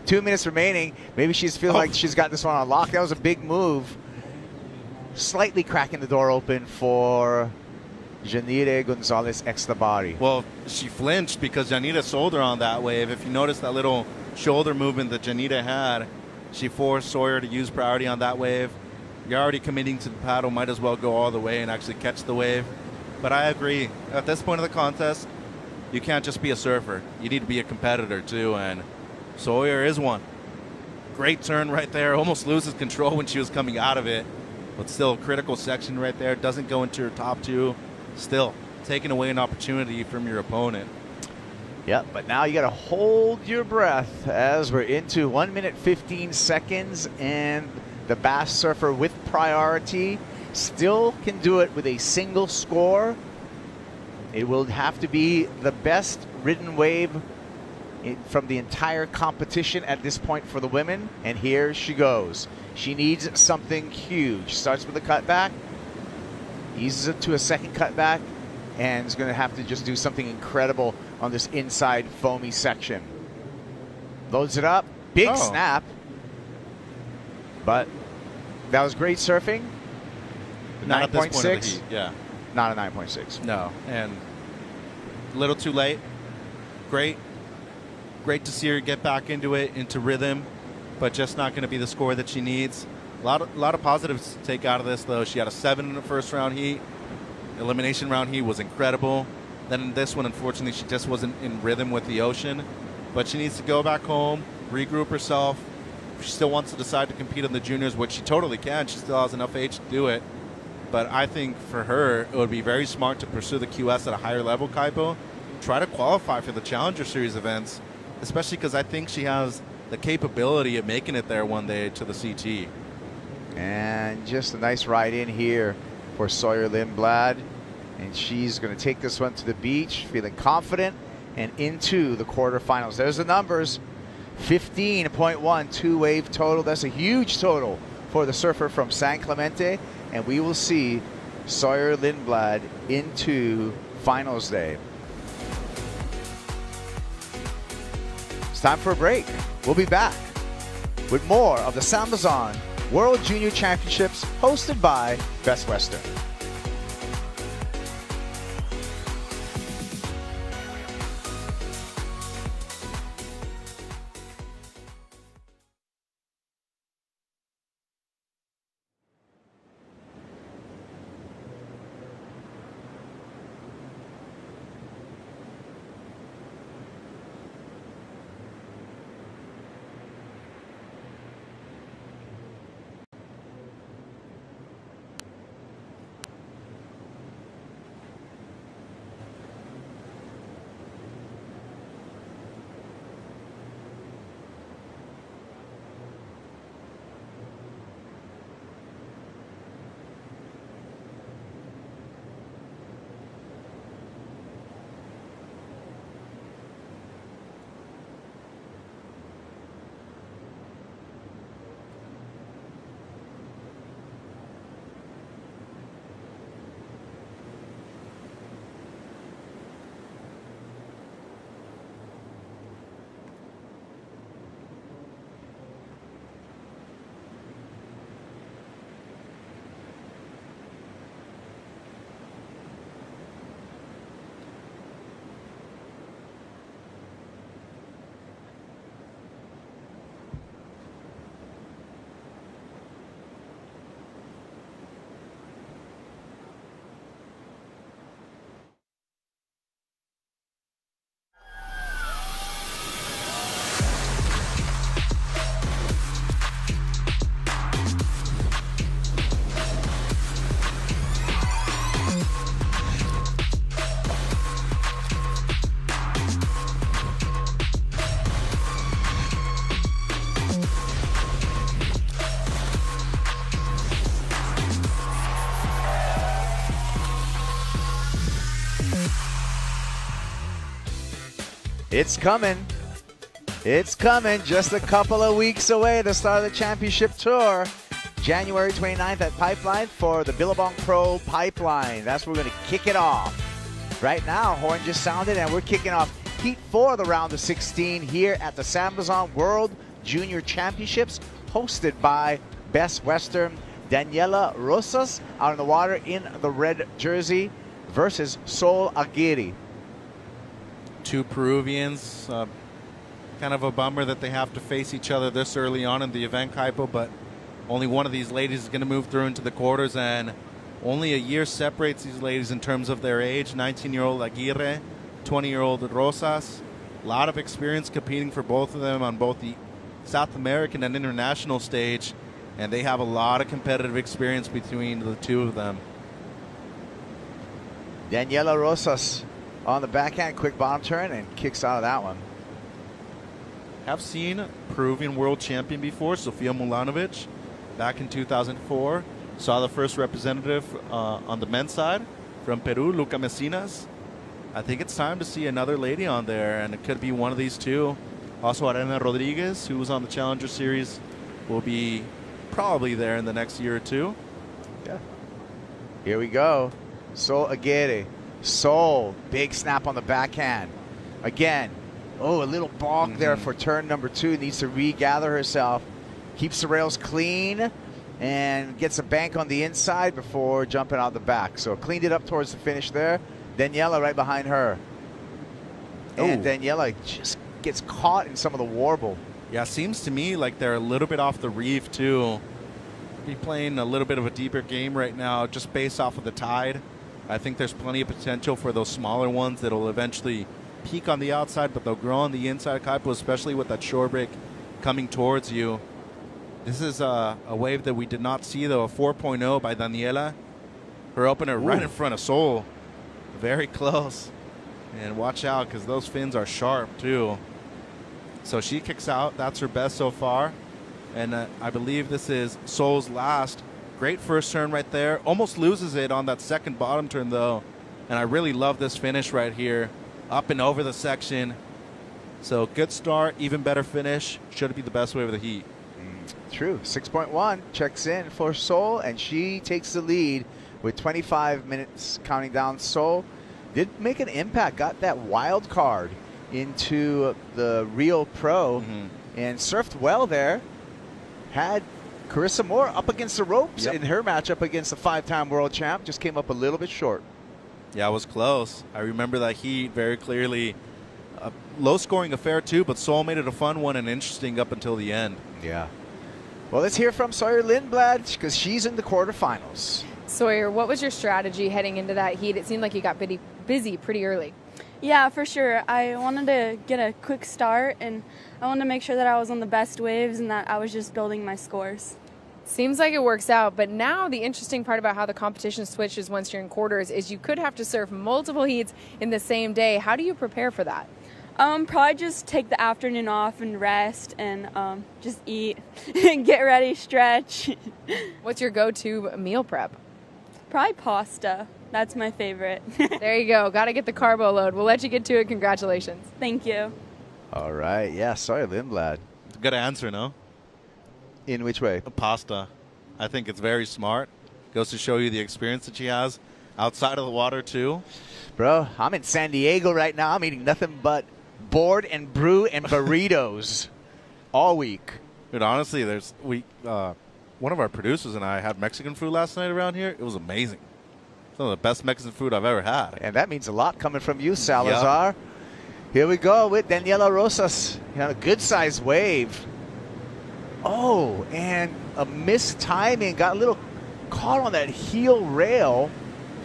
2 minutes remaining. Maybe she's feeling like she's got this one on lock. That was a big move. Slightly cracking the door open for Janira Gonzalez Extra Body. Well, she flinched because Janita sold her on that wave. If you notice that little shoulder movement that Janita had, she forced Sawyer to use priority on that wave. You're already committing to the paddle, might as well go all the way and actually catch the wave. But I agree. At this point of the contest, you can't just be a surfer. You need to be a competitor too, and Sawyer is one. Great turn right there. Almost loses control when she was coming out of it. But still, critical section right there. Doesn't go into her top two. Still, taking away an opportunity from your opponent. Yep, but now you got to hold your breath as we're into 1 minute 15 seconds, and the Bass surfer with priority still can do it with a single score. It will have to be the best ridden wave from the entire competition at this point for the women, and here she goes. She needs something huge. Starts with a cutback, eases it to a second cutback, and is going to have to just do something incredible on this inside foamy section. Loads it up, big snap, but that was great surfing. Not at this point of the 9.6. heat, yeah. Not a 9.6. No, and a little too late. Great to see her get back into it, into rhythm, but just not going to be the score that she needs. A lot of positives to take out of this, though. She had a 7 in the first round heat. Elimination round heat was incredible. Then in this one, unfortunately, she just wasn't in rhythm with the ocean. But she needs to go back home, regroup herself. If she still wants to decide to compete in the juniors, which she totally can. She still has enough age to do it. But I think for her, it would be very smart to pursue the QS at a higher level, Kaipo. Try to qualify for the Challenger Series events, especially because I think she has the capability of making it there one day to the CT. And just a nice ride in here for Sawyer Lindblad. And she's going to take this one to the beach, feeling confident, and into the quarterfinals. There's the numbers. 15.1 two-wave total. That's a huge total for the surfer from San Clemente. And we will see Sawyer Lindblad into finals day. It's time for a break. We'll be back with more of the SAMBAZON World Junior Championships hosted by Best Western. It's coming. It's coming. Just a couple of weeks away to start the championship tour. January 29th at Pipeline for the Billabong Pro Pipeline. That's where we're going to kick it off. Right now, horn just sounded, and we're kicking off Heat 4 of the round of 16 here at the SAMBAZON World Junior Championships, hosted by Best Western. Daniela Rosas out in the water in the red jersey versus Sol Aguirre. Two Peruvians. Kind of a bummer that they have to face each other this early on in the event, Kaipo, but only one of these ladies is going to move through into the quarters, and only a year separates these ladies in terms of their age. 19-year-old Aguirre, 20-year-old Rosas. A lot of experience competing for both of them on both the South American and international stage, and they have a lot of competitive experience between the two of them. Daniela Rosas on the backhand, quick bottom turn, and kicks out of that one. Have seen Peruvian world champion before, Sofia Mulanovic, back in 2004. Saw the first representative on the men's side from Peru, Luca Mesinas. I think it's time to see another lady on there, and it could be one of these two. Also, Arena Rodriguez, who was on the Challenger Series, will be probably there in the next year or two. Yeah. Here we go. Sol Aguirre. Sol, big snap on the backhand. Again, oh, a little balk there for turn number 2. Needs to regather herself. Keeps the rails clean and gets a bank on the inside before jumping out the back. So cleaned it up towards the finish there. Daniela right behind her. And Daniela just gets caught in some of the warble. Yeah, seems to me like they're a little bit off the reef too. Be playing a little bit of a deeper game right now just based off of the tide. I think there's plenty of potential for those smaller ones that'll eventually peak on the outside, but they'll grow on the inside, Kaipo, especially with that shore break coming towards you. This is a wave that we did not see, though, a 4.0 by Daniela. Her opener right in front of Sol. Very close. And watch out, because those fins are sharp, too. So she kicks out. That's her best so far. And I believe this is Sol's last. Great first turn right there. Almost loses it on that second bottom turn, though. And I really love this finish right here. Up and over the section. So good start, even better finish. Should be the best wave of the heat. True. 6.1 checks in for Sol, and she takes the lead with 25 minutes counting down. Sol did make an impact, got that wild card into the Rio Pro, and surfed well there. Had Carissa Moore up against the ropes in her matchup against the 5-time world champ. Just came up a little bit short. Yeah, it was close. I remember that heat very clearly. A low-scoring affair, too, but Sol made it a fun one and interesting up until the end. Yeah. Well, let's hear from Sawyer Lindblad, because she's in the quarterfinals. Sawyer, what was your strategy heading into that heat? It seemed like you got busy pretty early. Yeah, for sure. I wanted to get a quick start, and I wanted to make sure that I was on the best waves and that I was just building my scores. Seems like it works out, but now the interesting part about how the competition switches once you're in quarters is you could have to surf multiple heats in the same day. How do you prepare for that? Probably just take the afternoon off and rest and just eat and get ready, stretch. What's your go-to meal prep? Probably pasta. That's my favorite. There you go. Got to get the carbo load. We'll let you get to it. Congratulations. Thank you. All right. Yeah, Sawyer Lindblad. Good answer, no? In which way? Pasta. I think it's very smart. Goes to show you the experience that she has outside of the water, too. Bro, I'm in San Diego right now. I'm eating nothing but board and brew and burritos all week. Dude, honestly, one of our producers and I had Mexican food last night around here. It was amazing. Some of the best Mexican food I've ever had. And that means a lot coming from you, Salazar. Yep. Here we go with Daniela Rosas. A good-sized wave. Oh, and a missed timing. Got a little caught on that heel rail.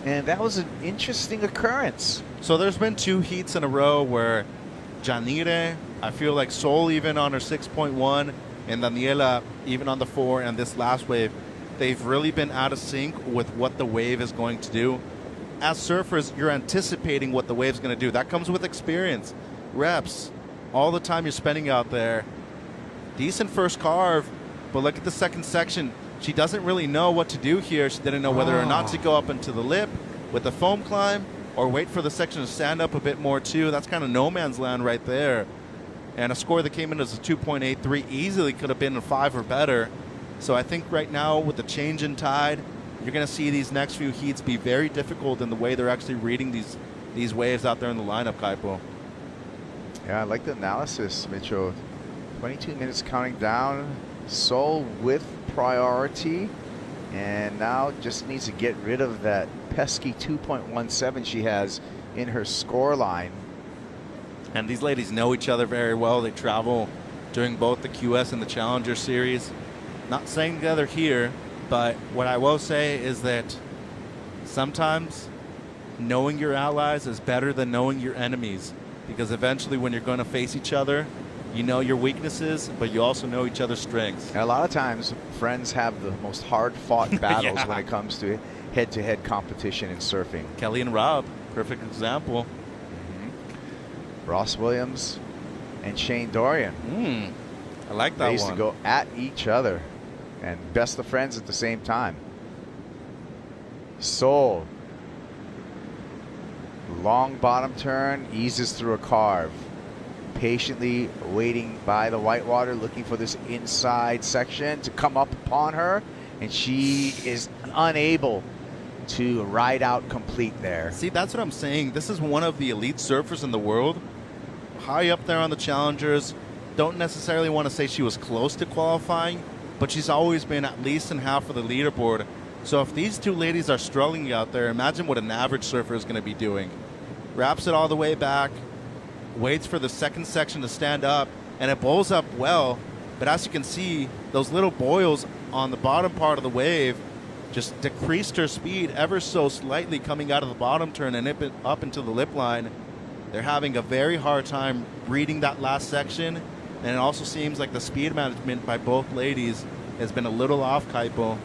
And that was an interesting occurrence. So there's been 2 heats in a row where Janire, I feel like Sol even on her 6.1, and Daniela even on the 4, and this last wave, they've really been out of sync with what the wave is going to do. As surfers, you're anticipating what the wave's going to do. That comes with experience, reps, all the time you're spending out there. Decent first carve, but look at the second section. She doesn't really know what to do here. She didn't know whether or not to go up into the lip with the foam climb. or wait for the section to stand up a bit more too. That's kind of no man's land right there. And a score that came in as a 2.83 easily could have been a 5 or better. So I think right now with the change in tide, you're going to see these next few heats be very difficult in the way they're actually reading these waves out there in the lineup, Kaipo. Yeah, I like the analysis, Mitchell. 22 minutes counting down. Seoul with priority. And now just needs to get rid of that pesky 2.17 she has in her score line. And these ladies know each other very well. They travel during both the QS and the Challenger Series. Not staying together here, but what I will say is that sometimes knowing your allies is better than knowing your enemies, because eventually when you're going to face each other, you know your weaknesses, but you also know each other's strengths. And a lot of times, friends have the most hard-fought battles Yeah. when it comes to head-to-head competition in surfing. Kelly and Raupp, perfect example. Ross Williams and Shane Dorian. I like that They used one. to go at each other and best of friends at the same time. Seoul. Long bottom turn, eases through a carve. Patiently waiting by the whitewater, looking for this inside section to come up upon her, and she is unable to ride out complete there. See, that's what I'm saying. This is one of the elite surfers in the world. High up there on the Challengers. Don't necessarily want to say she was close to qualifying, but she's always been at least in half of the leaderboard. So if these two ladies are struggling out there, imagine what an average surfer is going to be doing. Wraps it all the way back, waits for the second section to stand up, and it bowls up well. But as you can see, those little boils on the bottom part of the wave just decreased her speed ever so slightly coming out of the bottom turn and up into the lip line. They're having a very hard time reading that last section, and it also seems like the speed management by both ladies has been a little off, Kaipo.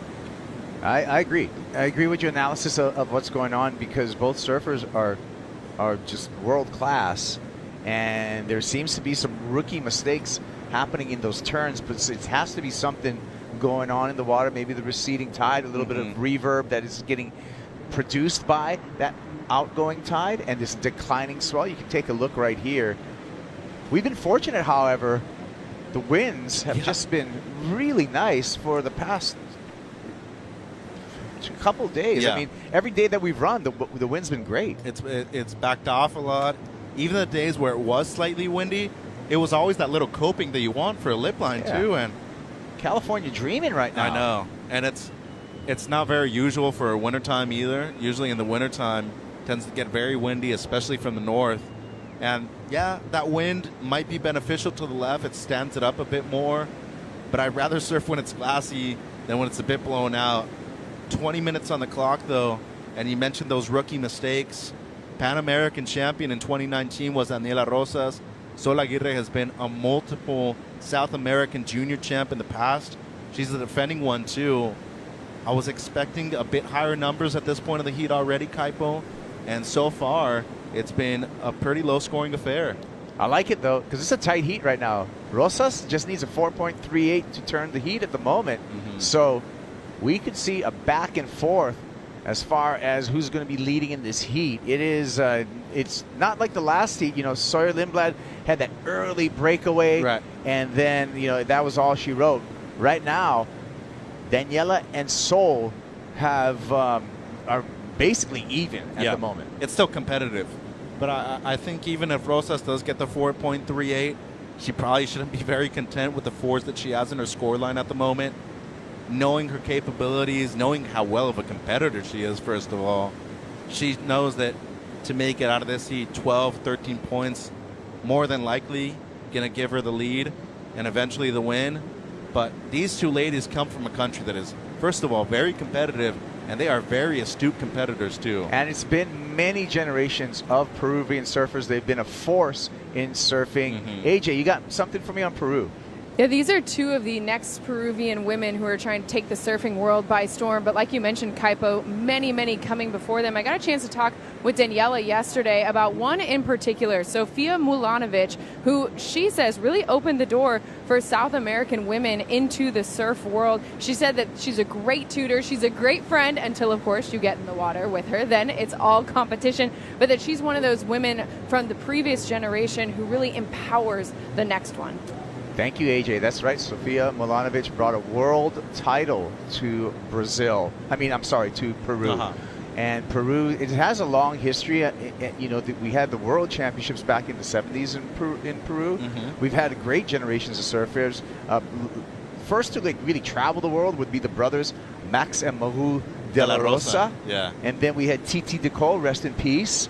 I agree. I agree with your analysis of what's going on, because both surfers are just world class, and there seems to be some rookie mistakes happening in those turns, but it has to be something going on in the water, maybe the receding tide, a little bit of reverb that is getting produced by that outgoing tide and this declining swell. You can take a look right here. We've been fortunate, however, the winds have just been really nice for the past couple days. Yeah. I mean, every day that we've run, the wind's been great. It's backed off a lot. Even the days where it was slightly windy, it was always that little coping that you want for a lip line too. And California dreaming right now. I know, and it's not very usual for wintertime either. Usually in the wintertime, it tends to get very windy, especially from the north. And yeah, that wind might be beneficial to the left. It stands it up a bit more. But I'd rather surf when it's glassy than when it's a bit blown out. 20 minutes on the clock, though, and you mentioned those rookie mistakes. Pan American champion in 2019 was Daniela Rosas. Sol Aguirre has been a multiple South American junior champ in the past. She's the defending one, too. I was expecting a bit higher numbers at this point of the heat already, Kaipo, and so far, it's been a pretty low-scoring affair. I like it, though, because it's a tight heat right now. Rosas just needs a 4.38 to turn the heat at the moment. So we could see a back and forth as far as who's going to be leading in this heat. It is, it's not like the last heat. You know, Sawyer Lindblad had that early breakaway, and then, you know, that was all she wrote. Right now, Daniela and Sol have are basically even at the moment. It's still competitive. But I think even if Rosas does get the 4.38, she probably shouldn't be very content with the fours that she has in her scoreline at the moment. Knowing her capabilities, knowing how well of a competitor she is, first of all, she knows that to make it out of this heat, 12, 13 points, more than likely going to give her the lead and eventually the win. But these two ladies come from a country that is, first of all, very competitive, and they are very astute competitors, too. And it's been many generations of Peruvian surfers. They've been a force in surfing. AJ, you got something for me on Peru? Yeah, these are two of the next Peruvian women who are trying to take the surfing world by storm. But like you mentioned, Kaipo, many coming before them. I got a chance to talk with Daniela yesterday about one in particular, Sofia Mulanovic, who she says really opened the door for South American women into the surf world. She said that she's a great tutor, she's a great friend, until, of course, you get in the water with her. Then it's all competition. But that she's one of those women from the previous generation who really empowers the next one. Thank you, AJ. That's right. Sofia Mulanovic brought a world title to Brazil. To Peru. And Peru, it has a long history. We had the World Championships back in the 70s in Peru. We've had great generations of surfers. First to really travel the world would be the brothers Max and Mahu de la Rosa. Yeah. And then we had Titi Decole, rest in peace.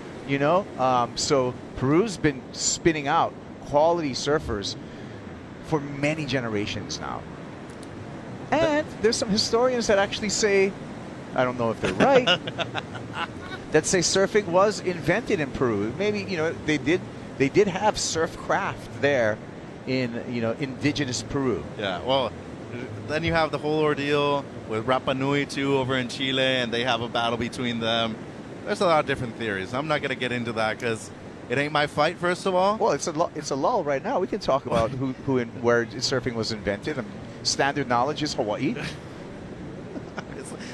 So Peru's been spinning out quality surfers for many generations now. And there's some historians that actually say, I don't know if they're right, that say surfing was invented in Peru. Maybe, they did have surf craft there in, indigenous Peru. Yeah, well, then you have the whole ordeal with Rapa Nui too over in Chile, and they have a battle between them. There's a lot of different theories. I'm not going to get into that because it ain't my fight, first of all. Well, it's a lull right now. We can talk about who and where surfing was invented. Standard knowledge is Hawaii.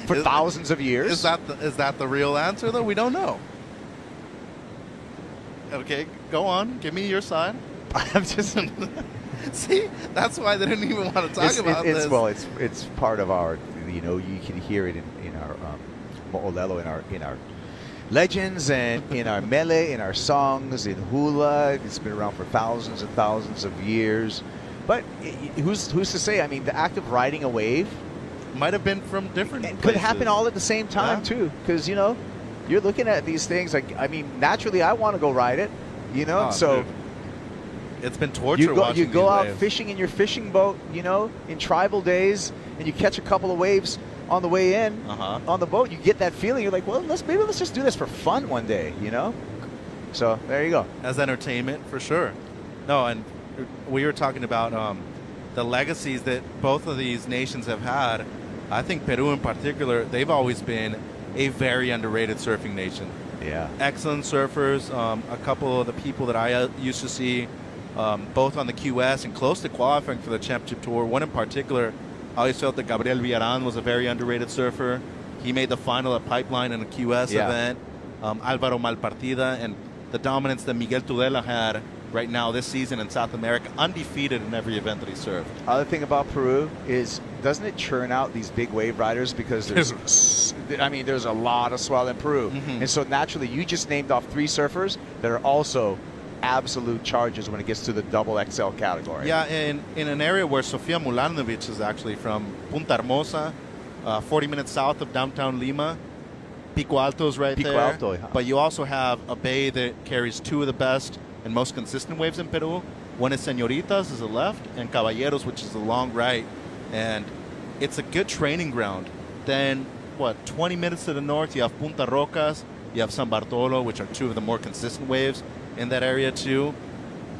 For thousands of years. Is that the real answer, though? We don't know. Okay, go on. Give me your side. I'm just... See, that's why they didn't even want to talk about this. Well, it's part of our, you can hear it in our mo'olelo, in our legends, and in our mele, in our songs, in hula. It's been around for thousands and thousands of years. But who's to say? I mean, the act of riding a wave might have been from different places. Could happen all at the same time, too. Because, you're looking at these things, naturally I want to go ride it, so... Dude. It's been torture watching You go out waves. fishing in your fishing boat, in tribal days, and you catch a couple of waves on the way in on the boat. You get that feeling. You're like, well, maybe let's just do this for fun one day, So there you go. As entertainment, for sure. No, and we were talking about the legacies that both of these nations have had. I think Peru in particular, they've always been a very underrated surfing nation. Yeah. Excellent surfers. A couple of the people that I used to see both on the QS and close to qualifying for the championship tour. One in particular, I always felt that Gabriel Villaran was a very underrated surfer. He made the final at Pipeline in a QS event. Alvaro Malpartida, and the dominance that Miguel Tudela had right now this season in South America, undefeated in every event that he served. Other thing about Peru is, doesn't it churn out these big wave riders? Because there's a lot of swell in Peru. And so naturally, you just named off 3 surfers that are also absolute charges when it gets to the double XL category. Yeah, in an area where Sofia Mulanovic is actually from, Punta Hermosa, 40 minutes south of downtown Lima. Pico Alto is right there. Alto, But you also have a bay that carries 2 of the best and most consistent waves in Peru. One is Señoritas, is the left, and Caballeros, which is the long right. And it's a good training ground. Then, 20 minutes to the north, you have Punta Rocas, you have San Bartolo, which are 2 of the more consistent waves in that area too.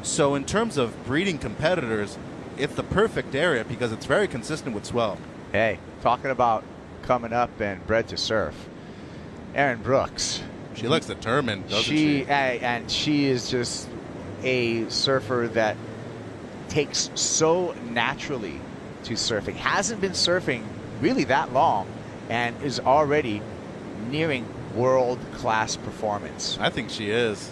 So in terms of breeding competitors, it's the perfect area because it's very consistent with swell. Hey, talking about coming up and bred to surf, Erin Brooks. She looks determined, doesn't she? And she is just a surfer that takes so naturally to surfing. Hasn't been surfing really that long and is already nearing world-class performance. I think she is.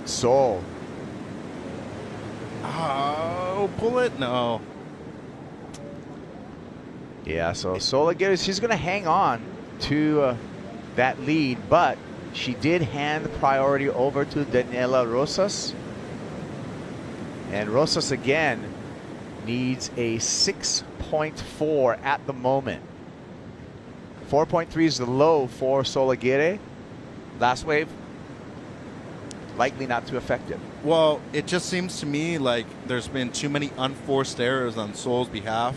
Sol. Oh, pull it? No. Yeah, so Sol Aguirre, she's going to hang on to that lead, but she did hand the priority over to Daniela Rosas. And Rosas, again, needs a 6.4 at the moment. 4.3 is the low for Sol Aguirre. Last wave, likely not too effective. Well, it just seems to me like there's been too many unforced errors on Sol's behalf,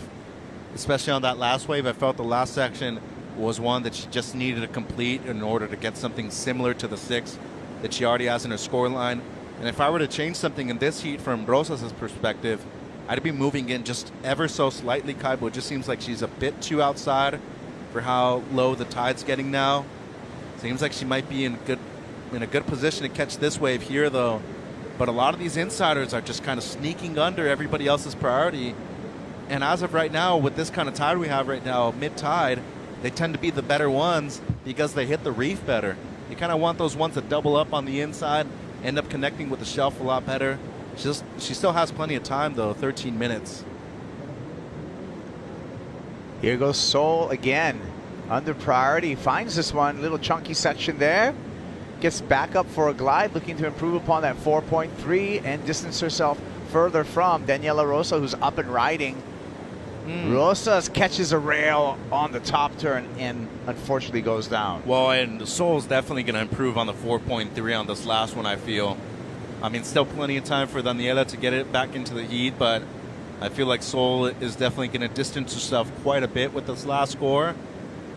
especially on that last wave. I felt the last section was one that she just needed to complete in order to get something similar to the 6 that she already has in her scoreline. And if I were to change something in this heat from Rosas' perspective, I'd be moving in just ever so slightly, Kaibo. It just seems like she's a bit too outside for how low the tide's getting now. Seems like she might be in a good position to catch this wave here, though. But a lot of these insiders are just kind of sneaking under everybody else's priority. And as of right now, with this kind of tide we have right now, mid-tide, they tend to be the better ones because they hit the reef better. You kind of want those ones that double up on the inside, end up connecting with the shelf a lot better. She still has plenty of time, though, 13 minutes. Here goes Seoul again. Under priority, finds this one, little chunky section there. Gets back up for a glide, looking to improve upon that 4.3 and distance herself further from Daniela Rosa, who's up and riding. Rosas catches a rail on the top turn and unfortunately goes down. Well, and Seoul's definitely going to improve on the 4.3 on this last one, I feel. I mean, still plenty of time for Daniela to get it back into the heat, but I feel like Seoul is definitely going to distance herself quite a bit with this last score.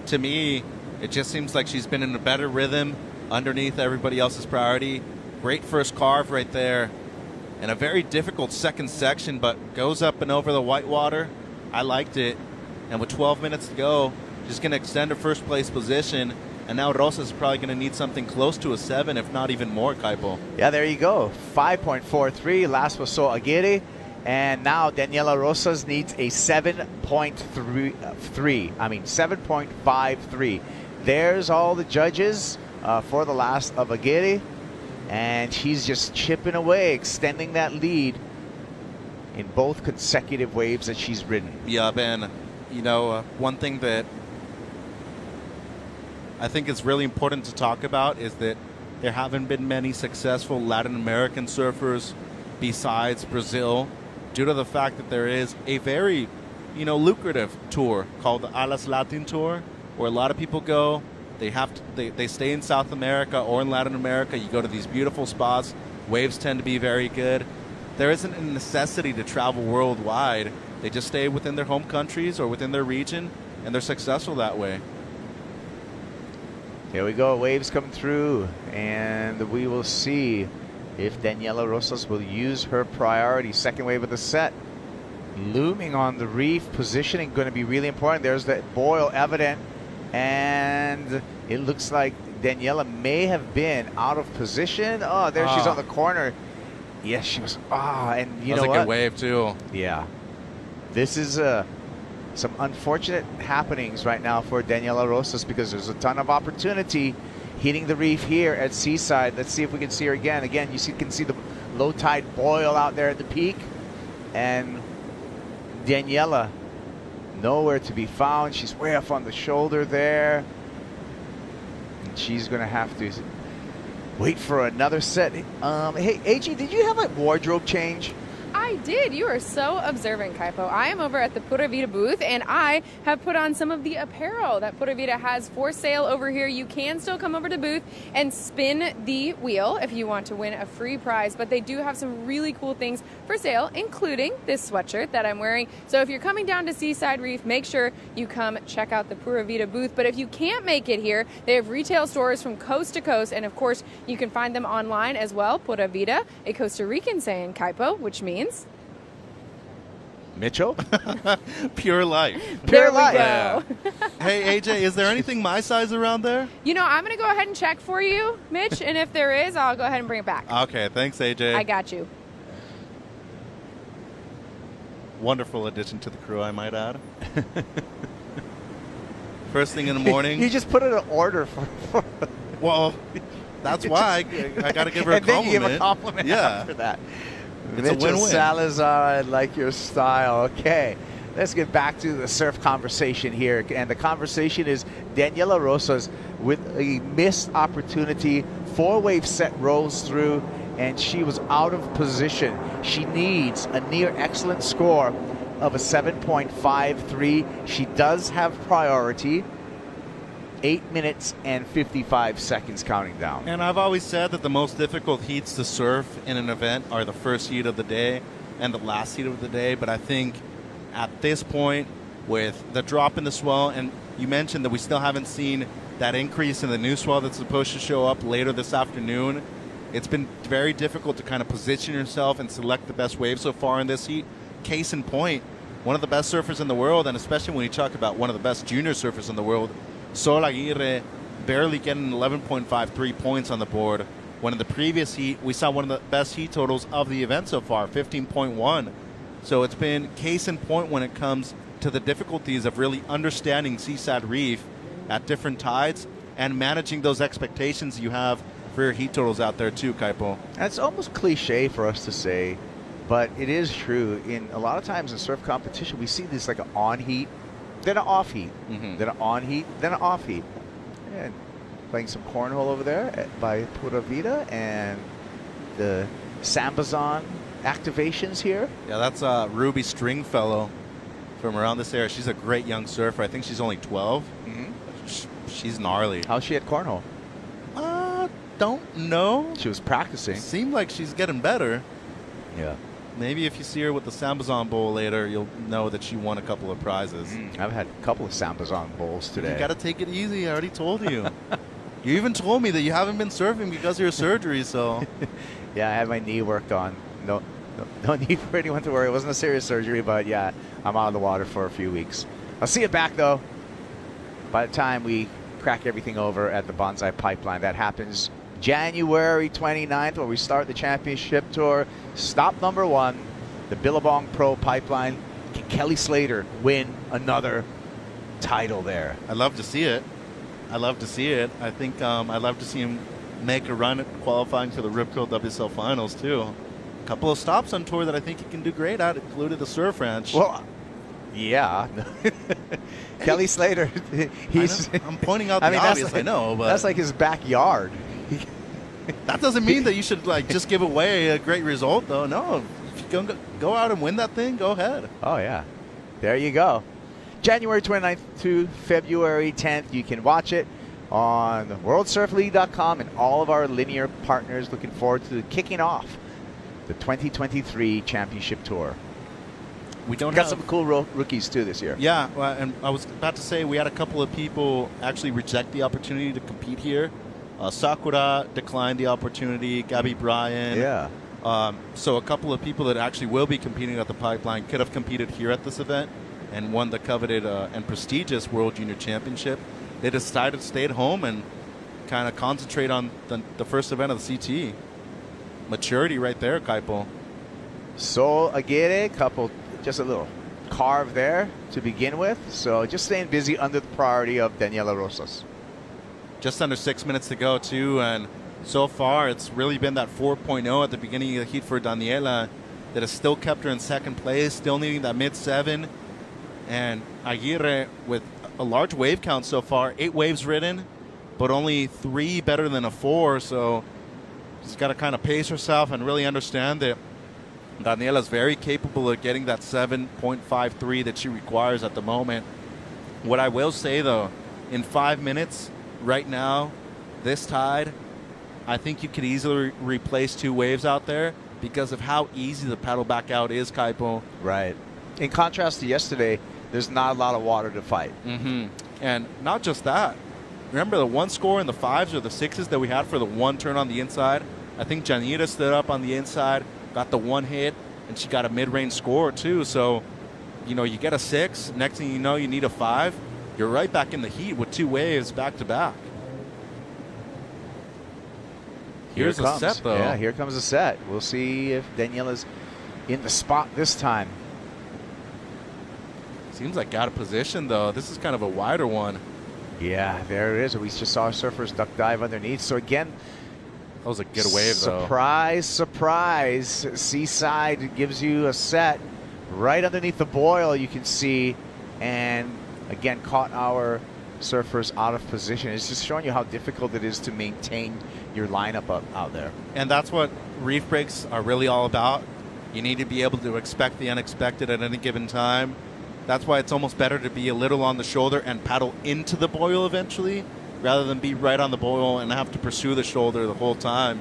To me, it just seems like she's been in a better rhythm underneath everybody else's priority. Great first carve right there. And a very difficult second section, but goes up and over the whitewater. I liked it. And with 12 minutes to go, she's going to extend her first place position. And now Rosas is probably going to need something close to a 7, if not even more, Kaipo. Yeah, there you go. 5.43. Last was So Aguirre. And now Daniela Rosas needs a 7.53. There's all the judges for the last of Aguirre. And she's just chipping away, extending that lead in both consecutive waves that she's ridden. Yeah, Ben, you know, one thing that I think is really important to talk about is that there haven't been many successful Latin American surfers besides Brazil, due to the fact that there is a very, lucrative tour called the Alas Latin Tour, where a lot of people go. They stay in South America or in Latin America. You go to these beautiful spots. Waves tend to be very good. There isn't a necessity to travel worldwide. They just stay within their home countries or within their region, and they're successful that way. Here we go. Waves come through, and we will see if Daniela Rosas will use her priority. Second wave of the set. Looming on the reef. Positioning going to be really important. There's that boil evident. And it looks like Daniela may have been out of position. Oh, there she's on the corner. Yes, she was. And you know what? That was a good wave, too. Yeah. This is some unfortunate happenings right now for Daniela Rosas because there's a ton of opportunity hitting the reef here at Seaside. Let's see if we can see her again. Again, can see the low tide boil out there at the peak. And Daniela, nowhere to be found. She's way off on the shoulder there. And she's going to have to wait for another set. Hey, AG, did you have a wardrobe change? I did. You are so observant, Kaipo. I am over at the Pura Vida booth, and I have put on some of the apparel that Pura Vida has for sale over here. You can still come over to the booth and spin the wheel if you want to win a free prize, but they do have some really cool things for sale, including this sweatshirt that I'm wearing. So if you're coming down to Seaside Reef, make sure you come check out the Pura Vida booth. But if you can't make it here, they have retail stores from coast to coast, and of course, you can find them online as well. Pura Vida, a Costa Rican saying, Kaipo, which means Mitchell? Pure life. Pure life. Yeah. Hey, AJ, is there anything my size around there? I'm going to go ahead and check for you, Mitch, and if there is, I'll go ahead and bring it back. Okay, thanks, AJ. I got you. Wonderful addition to the crew, I might add. First thing in the morning. You just put in an order for well, that's why I got to give her a and then compliment. you give a compliment after that. It's a win-win. Salazar, I like your style. Okay, let's get back to the surf conversation here. And the conversation is Daniela Rosas with a missed opportunity. 4-wave set rolls through, and she was out of position. She needs a near excellent score of a 7.53. She does have priority. 8 minutes and 55 seconds counting down. And I've always said that the most difficult heats to surf in an event are the first heat of the day and the last heat of the day. But I think at this point, with the drop in the swell, and you mentioned that we still haven't seen that increase in the new swell that's supposed to show up later this afternoon. It's been very difficult to kind of position yourself and select the best wave so far in this heat. Case in point, one of the best surfers in the world, and especially when you talk about one of the best junior surfers in the world, Sol Aguirre, barely getting 11.53 points on the board. When in the previous heat, we saw one of the best heat totals of the event so far, 15.1. So it's been case in point when it comes to the difficulties of really understanding Seaside Reef at different tides and managing those expectations you have for your heat totals out there too, Kaipo. And it's almost cliche for us to say, but it is true. In a lot of times in surf competition, we see this like an on heat, then an off heat, then an on heat, then an off heat. And playing some cornhole over there by Pura Vida and the Sambazon activations here. Yeah, that's Ruby Stringfellow from around this area. She's a great young surfer. I think she's only 12. She's gnarly. How's she at cornhole? Don't know. She was practicing. Seemed like she's getting better. Yeah. Maybe if you see her with the Sambazon Bowl later, you'll know that she won a couple of prizes. I've had a couple of Sambazon Bowls today. You got to take it easy. I already told you. You even told me that you haven't been surfing because of your surgery, so. Yeah, I had my knee worked on. No need for anyone to worry. It wasn't a serious surgery, but yeah, I'm out of the water for a few weeks. I'll see you back, though. By the time we crack everything over at the Bonsai Pipeline, that happens January 29th, where we start the championship tour. Stop number 1, the Billabong Pro Pipeline. Can Kelly Slater win another title there? I'd love to see it. I think I'd love to see him make a run at qualifying for the Rip Curl WSL Finals, too. A couple of stops on tour that I think he can do great at, included the Surf Ranch. Well, yeah. Kelly Slater, I'm pointing out the obvious, I know, but that's like his backyard. That doesn't mean that you should just give away a great result, though. No, if you go out and win that thing, go ahead. Oh, yeah. There you go. January 29th to February 10th. You can watch it on WorldSurfLeague.com and all of our linear partners. Looking forward to kicking off the 2023 Championship Tour. We got some cool rookies, too, this year. Yeah, and I was about to say we had a couple of people actually reject the opportunity to compete here. Sakura declined the opportunity, Gabby Bryan. Yeah. So a couple of people that actually will be competing at the Pipeline could have competed here at this event and won the coveted and prestigious World Junior Championship. They decided to stay at home and kind of concentrate on the first event of the CT. Maturity right there, Kaipo. Sol Aguirre, just a little carve there to begin with. So just staying busy under the priority of Daniela Rosas. Just under 6 minutes to go, too, and so far it's really been that 4.0 at the beginning of the heat for Daniela that has still kept her in second place, still needing that mid-7. And Aguirre with a large wave count so far, 8 waves ridden, but only 3 better than a 4, so she's got to kind of pace herself and really understand that Daniela's very capable of getting that 7.53 that she requires at the moment. What I will say, though, in 5 minutes, right now, this tide, I think you could easily replace 2 waves out there because of how easy the paddle back out is, Kaipo. Right. In contrast to yesterday, there's not a lot of water to fight. And not just that. Remember the 1 score in the 5s or the 6s that we had for the 1 turn on the inside? I think Janita stood up on the inside, got the 1 hit, and she got a mid-range score, too. So, you get a 6. Next thing you know, you need a 5. You're right back in the heat with 2 waves back-to-back. Here's a set, though. Yeah, here comes a set. We'll see if Daniela's in the spot this time. Seems like out of position, though. This is kind of a wider one. Yeah, there it is. We just saw our surfers duck dive underneath. So, again, that was a good wave, though. Surprise, surprise. Seaside gives you a set right underneath the boil, you can see. And again, caught our surfers out of position. It's just showing you how difficult it is to maintain your lineup out there. And that's what reef breaks are really all about. You need to be able to expect the unexpected at any given time. That's why it's almost better to be a little on the shoulder and paddle into the boil eventually, rather than be right on the boil and have to pursue the shoulder the whole time.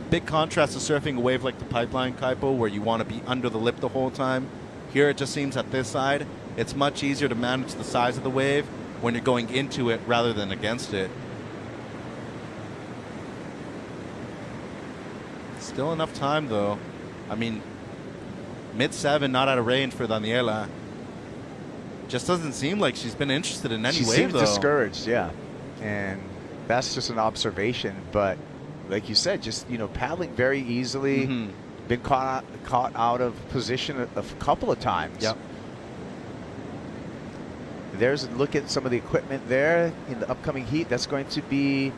Big contrast to surfing a wave like the Pipeline, Kaipo, where you want to be under the lip the whole time. Here it just seems at this side, it's much easier to manage the size of the wave when you're going into it rather than against it. Still enough time, though. I mean, mid-7, not out of range for Daniela. Just doesn't seem like she's been interested in any wave, though. She seems discouraged, yeah. And that's just an observation. But like you said, just, you know, paddling very easily. Been caught out of position a couple of times. Yep. There's a look at some of the equipment there in the upcoming heat. That's going to be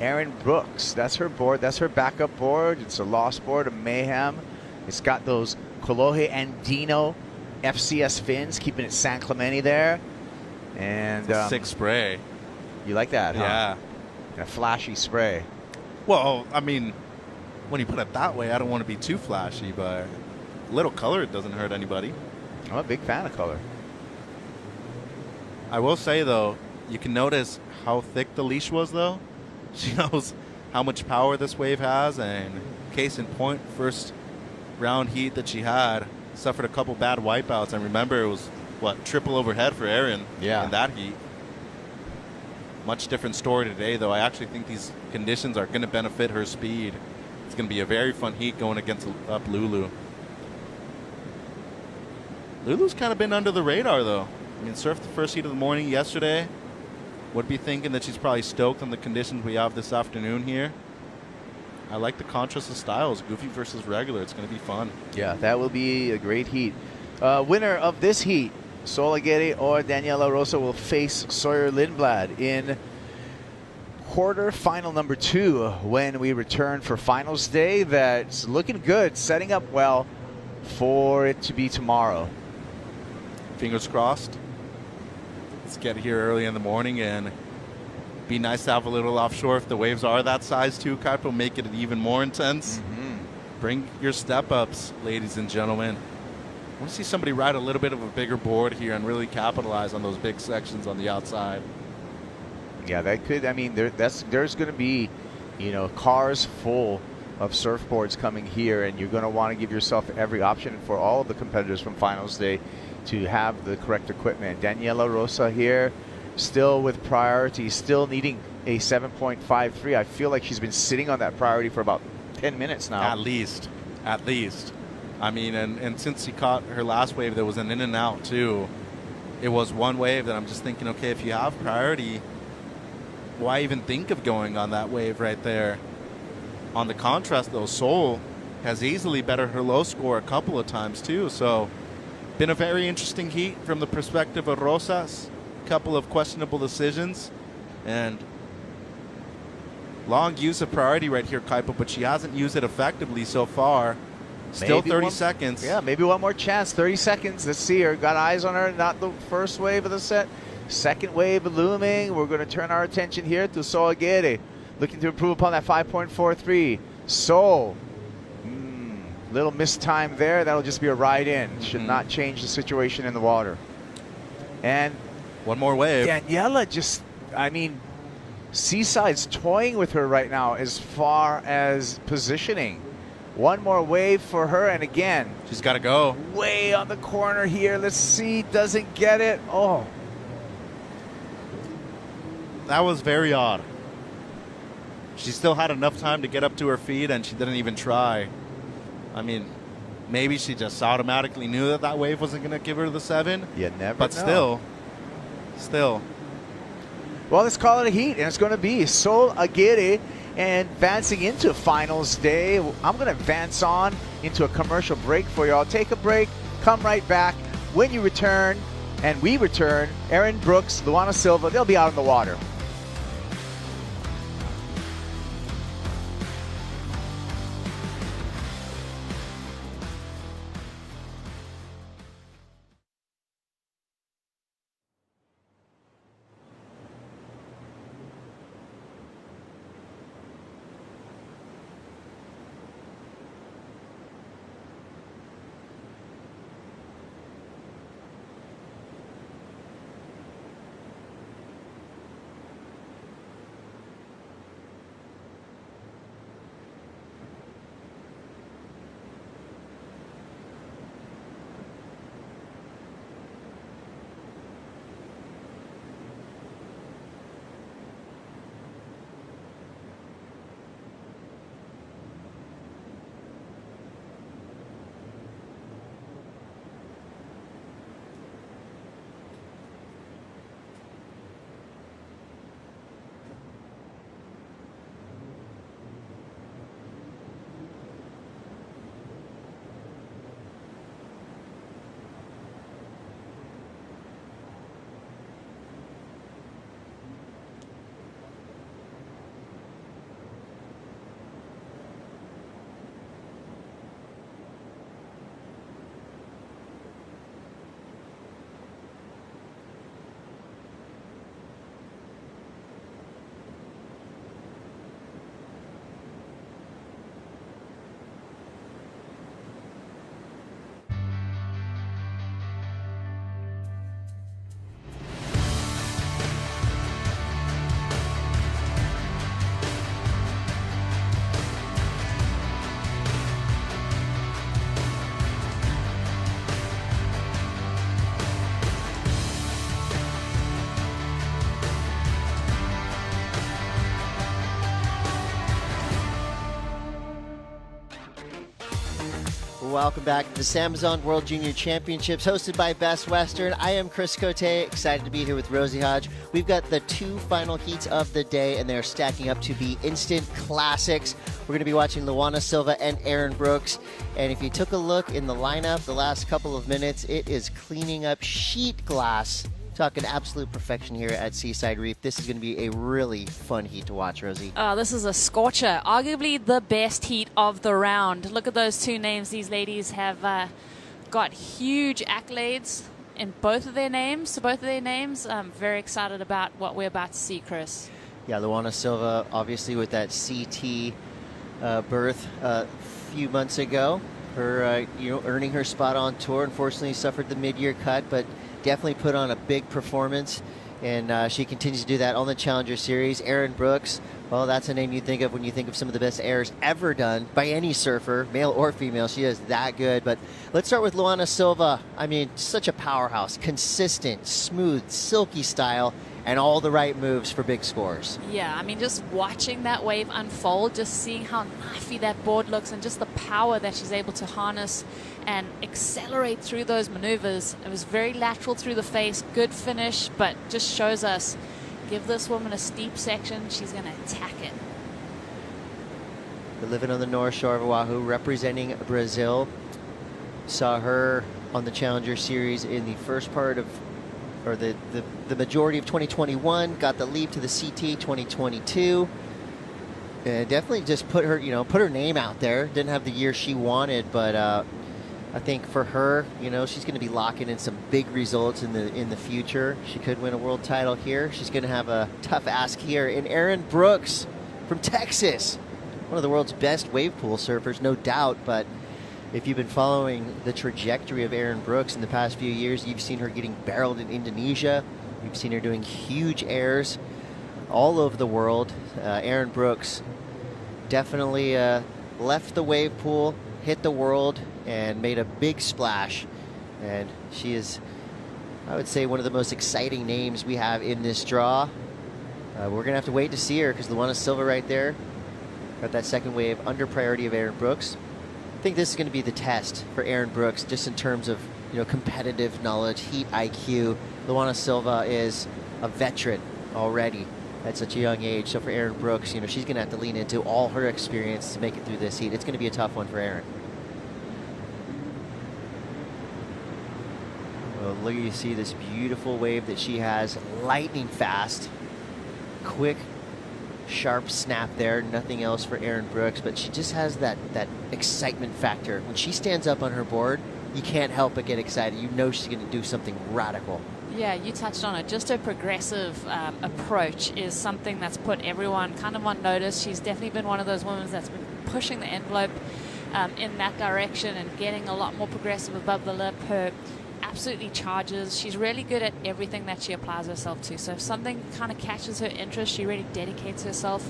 Erin Brooks. That's her board. That's her backup board. It's a Lost board, a Mayhem. It's got those Kolohe Andino FCS fins, keeping it San Clemente there. And sick spray. You like that, huh? Yeah. And a flashy spray. Well, I mean, when you put it that way, I don't want to be too flashy, but a little color doesn't hurt anybody. I'm a big fan of color. I will say, though, you can notice how thick the leash was, though. She knows how much power this wave has, and case in point, first round heat that she had, suffered a couple bad wipeouts. And remember, it was, what, triple overhead for Erin in that heat. Much different story today, though. I actually think these conditions are going to benefit her speed. It's going to be a very fun heat going against up Lulu. Lulu's kind of been under the radar, though. I mean, surfed the first heat of the morning yesterday. Would be thinking that she's probably stoked on the conditions we have this afternoon here. I like the contrast of styles, goofy versus regular. It's going to be fun. Yeah, that will be a great heat. Winner of this heat, Sol Aguirre or Daniela Rosa, will face Sawyer Lindblad in quarter-final number 2 when we return for finals day. That's looking good, setting up well for it to be tomorrow. Fingers crossed. Let's get here early in the morning, and be nice to have a little offshore if the waves are that size too, Kaipo. Make it even more intense. Bring your step-ups, ladies and gentlemen. I want to see somebody ride a little bit of a bigger board here and really capitalize on those big sections on the outside. Yeah, that could, I mean, there's going to be, you know, cars full of surfboards coming here, and you're going to want to give yourself every option for all of the competitors from finals day to have the correct equipment. Daniela Rosa here, still with priority, still needing a 7.53. I feel like she's been sitting on that priority for about 10 minutes now. At least. I mean, and since she caught her last wave, there was an in and out too. It was one wave that I'm just thinking, okay, if you have priority, why even think of going on that wave right there? On the contrast, though, Sol has easily bettered her low score a couple of times too. So, been a very interesting heat from the perspective of Rosas. Couple of questionable decisions, and long use of priority right here, Kaipo, but she hasn't used it effectively so far. Still maybe 30 seconds. Yeah, maybe one more chance. 30 seconds. Let's see her. Got eyes on her. Not the first wave of the set. Second wave looming. We're going to turn our attention here to Sol Aguirre, looking to improve upon that 5.43. Sol. Little missed time there. That'll just be a ride in. Should not change the situation in the water. And one more wave. Daniela just, I mean, Seaside's toying with her right now as far as positioning. One more wave for her, and again, she's got to go. Way on the corner here. Let's see, doesn't get it. Oh. That was very odd. She still had enough time to get up to her feet, and she didn't even try. I mean, maybe she just automatically knew that that wave wasn't going to give her the 7. You never but know. Still. Well, let's call it a heat, and it's going to be Sol Aguirre and advancing into finals day. I'm going to advance on into a commercial break for you. I'll take a break, come right back. When you return, and we return, Erin Brooks, Luana Silva, they'll be out in the water. welcome back to the SAMBAZON World Junior Championships hosted by Best Western. I am Chris Cote, excited to be here with Rosie Hodge. We've got the 2 final heats of the day, and they're stacking up to be instant classics. We're going to be watching Luana Silva and Aaron Brooks. And if you took a look in the lineup the last couple of minutes, it is cleaning up sheet glass. Talking absolute perfection here at Seaside Reef. This is going to be a really fun heat to watch, Rosie. Oh, this is a scorcher. Arguably the best heat of the round. Look at those 2 names. These ladies have got huge accolades in both of their names. I'm very excited about what we're about to see, Chris. Yeah, Luana Silva, obviously with that CT birth a few months ago. Her, earning her spot on tour. Unfortunately, suffered the mid-year cut, but definitely put on a big performance, and she continues to do that on the Challenger Series. Aaron Brooks, well, that's a name you think of when you think of some of the best airs ever done by any surfer, male or female. She is that good. But let's start with Luana Silva. I mean, such a powerhouse, consistent, smooth, silky style, and all the right moves for big scores. Yeah, I mean, just watching that wave unfold, just seeing how knifey that board looks and just the power that she's able to harness and accelerate through those maneuvers. It was very lateral through the face, good finish, but just shows us, give this woman a steep section, she's going to attack it. They're living on the North Shore of Oahu, representing Brazil. Saw her on the Challenger Series in the first part of, or the majority of 2021, got the leap to the CT 2022. Definitely just put her name out there. Didn't have the year she wanted, but I think for her, she's going to be locking in some big results in the future. She could win a world title here. She's going to have a tough ask here. And Aaron Brooks from Texas, one of the world's best wave pool surfers, no doubt, but if you've been following the trajectory of Aaron Brooks in the past few years, you've seen her getting barreled in Indonesia. You've seen her doing huge airs all over the world. Aaron Brooks definitely left the wave pool, hit the world, and made a big splash. And she is, I would say, one of the most exciting names we have in this draw. We're going to have to wait to see her because Luana Silva right there got that second wave under priority of Aaron Brooks. I think this is going to be the test for Aaron Brooks just in terms of competitive knowledge, heat IQ. Luana Silva is a veteran already at such a young age. So for Aaron Brooks, she's going to have to lean into all her experience to make it through this heat. It's going to be a tough one for Aaron. Well, look, you see this beautiful wave that she has, lightning fast, quick, sharp snap there. Nothing else for Aaron Brooks, but she just has that excitement factor. When she stands up on her board, you can't help but get excited. She's going to do something radical. Yeah, you touched on it. Just her progressive approach is something that's put everyone kind of on notice. She's definitely been one of those women that's been pushing the envelope in that direction and getting a lot more progressive above the lip. Her absolutely charges. She's really good at everything that she applies herself to. So if something kind of catches her interest, she really dedicates herself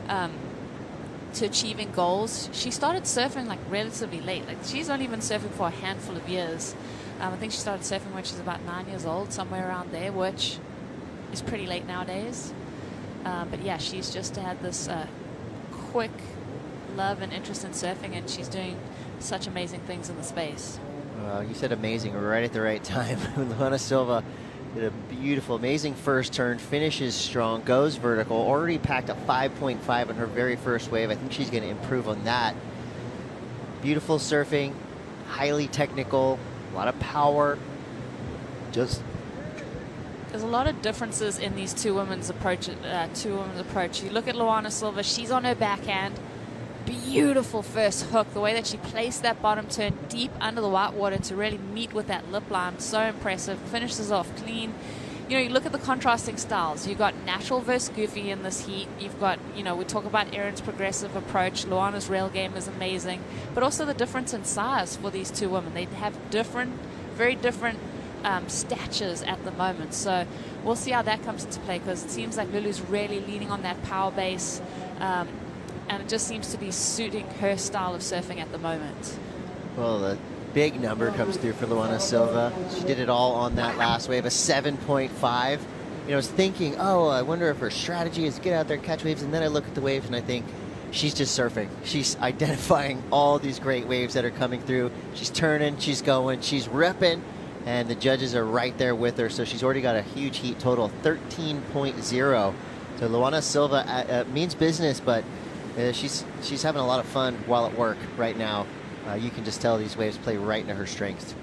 to achieving goals. She started surfing like relatively late. Like she's only been surfing for a handful of years. I think she started surfing when she was about 9 years old, somewhere around there, which is pretty late nowadays. But yeah, she's just had this quick love and interest in surfing, and she's doing such amazing things in the space. You said amazing, right at the right time. Luana Silva did a beautiful, amazing first turn, finishes strong, goes vertical, already packed a 5.5 on her very first wave. I think she's going to improve on that. Beautiful surfing, highly technical, a lot of power. There's a lot of differences in these two women's approach. You look at Luana Silva, she's on her backhand. Beautiful first hook, the way that she placed that bottom turn deep under the white water to really meet with that lip line, so impressive. Finishes off clean. You look at the contrasting styles. You've got natural versus goofy in this heat. You've got, we talk about Aaron's progressive approach. Luana's rail game is amazing, but also the difference in size for these two women. They have very different statures at the moment. So we'll see how that comes into play, because it seems like Lulu's really leaning on that power base. And it just seems to be suiting her style of surfing at the moment. Well, the big number comes through for Luana Silva. She did it all on that last wave, a 7.5. I was thinking, I wonder if her strategy is to get out there, catch waves, and then I look at the waves and I think, she's just surfing. She's identifying all these great waves that are coming through. She's turning, she's going, she's ripping, and the judges are right there with her. So she's already got a huge heat total of 13.0. So Luana Silva means business, but she's having a lot of fun while at work right now. You can just tell these waves play right into her strengths.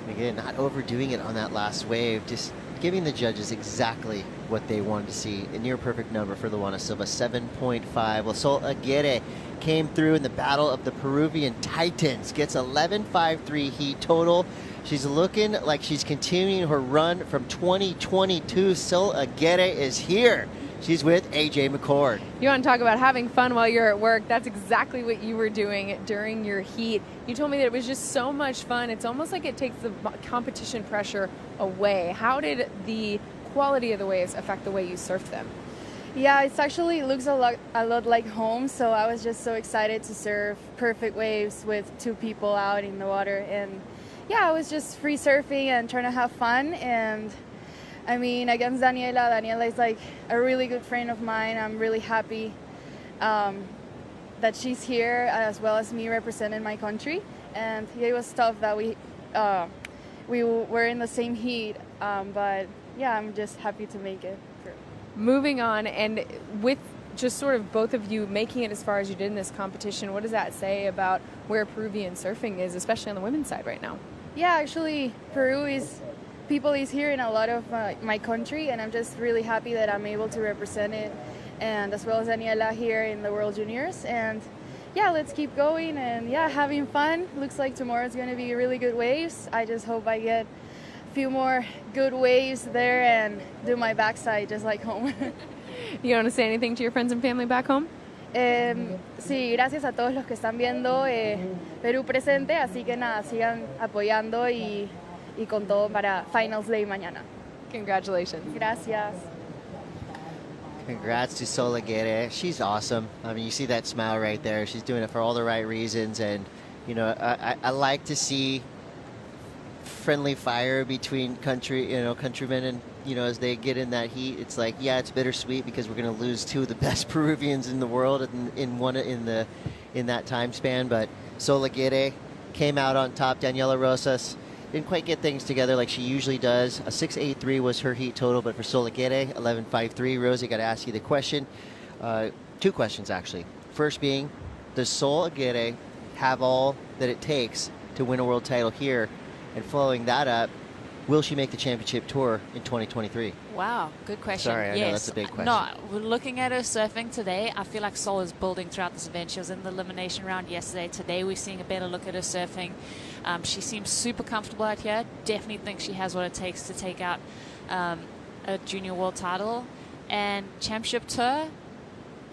Again, not overdoing it on that last wave, just giving the judges exactly what they wanted to see. A near perfect number for Luana Silva, 7.5. Well, Sol Aguirre came through in the battle of the Peruvian Titans, gets 11.53 heat total. She's looking like she's continuing her run from 2022. Sol Aguirre is here. She's with AJ McCord. You want to talk about having fun while you're at work? That's exactly what you were doing during your heat. You told me that it was just so much fun. It's almost like it takes the competition pressure away. How did the quality of the waves affect the way you surfed them? Yeah, it actually looks a lot like home, so I was just so excited to surf perfect waves with two people out in the water. And yeah, I was just free surfing and trying to have fun. And I mean, against Daniela is like a really good friend of mine. I'm really happy that she's here, as well as me representing my country. And it was tough that we were in the same heat, but yeah, I'm just happy to make it through. Moving on, and with just sort of both of you making it as far as you did in this competition, what does that say about where Peruvian surfing is, especially on the women's side right now? Yeah, actually, people is here in a lot of my country, and I'm just really happy that I'm able to represent it, and as well as Daniela here in the World Juniors. And yeah, let's keep going, and yeah, having fun. Looks like tomorrow's going to be really good waves. I just hope I get a few more good waves there and do my backside just like home. You want to say anything to your friends and family back home? Sí, gracias a todos los que están viendo Perú presente, así que nada, sigan apoyando y con todo para Finals Day mañana. Congratulations. Gracias. Congrats to Sol Aguirre. She's awesome. I mean, you see that smile right there. She's doing it for all the right reasons. And, you know, I like to see friendly fire between countrymen, and, you know, as they get in that heat, it's like, yeah, it's bittersweet because we're going to lose two of the best Peruvians in the world in that time span. But Sol Aguirre came out on top. Daniela Rosas didn't quite get things together like she usually does. A 6.83 was her heat total, but for Sol Aguirre, 11.53. Rosie, got to ask you the question. Two questions, actually. First being, does Sol Aguirre have all that it takes to win a world title here? And following that up, will she make the championship tour in 2023? Wow, good question. Sorry, I know that's a big question. No, we're looking at her surfing today. I feel like Sol is building throughout this event. She was in the elimination round yesterday. Today we're seeing a better look at her surfing. She seems super comfortable out here. Definitely think she has what it takes to take out a junior world title. And championship tour,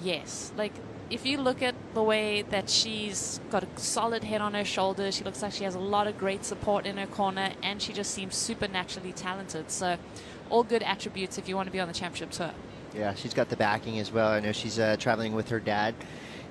yes. Like, if you look at the way that she's got a solid head on her shoulders, she looks like she has a lot of great support in her corner, and she just seems supernaturally talented. So all good attributes if you want to be on the championship tour. Yeah, she's got the backing as well. I know she's traveling with her dad,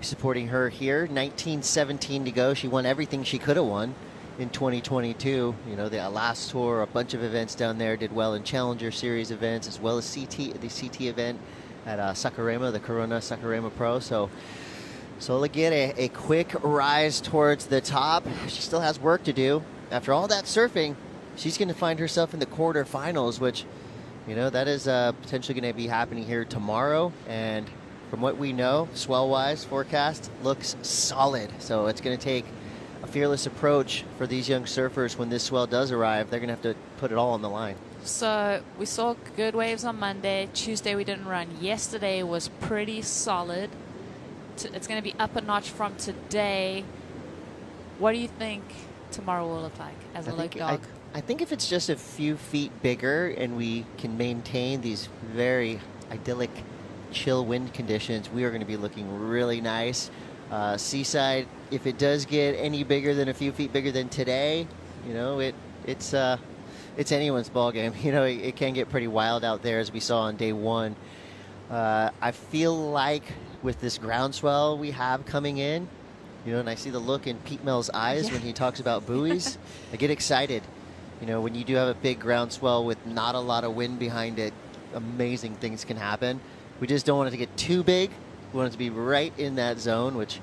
supporting her here. 19-17 to go. She won everything she could have won in 2022. You know, the last tour, a bunch of events down there, did well in Challenger Series events, as well as the CT event at Saquarema, the Corona Saquarema Pro. So Sol Aguirre, a quick rise towards the top. She still has work to do. After all that surfing, she's going to find herself in the quarterfinals, which, you know, that is potentially going to be happening here tomorrow. And from what we know, swell-wise, forecast looks solid. So it's going to take a fearless approach for these young surfers when this swell does arrive. They're going to have to put it all on the line. So we saw good waves on Monday. Tuesday we didn't run. Yesterday was pretty solid. It's going to be up a notch from today. What do you think tomorrow will look like as a lake dog? I think if it's just a few feet bigger and we can maintain these very idyllic chill wind conditions, we are going to be looking really nice. Seaside, if it does get any bigger than a few feet bigger than today, you know, it's anyone's ball game. You know, it can get pretty wild out there, as we saw on day one. I feel like with this groundswell we have coming in, you know, and I see the look in Pete Mel's eyes when he talks about buoys, I get excited. You know, when you do have a big groundswell with not a lot of wind behind it, amazing things can happen. We just don't want it to get too big. We want it to be right in that zone, which,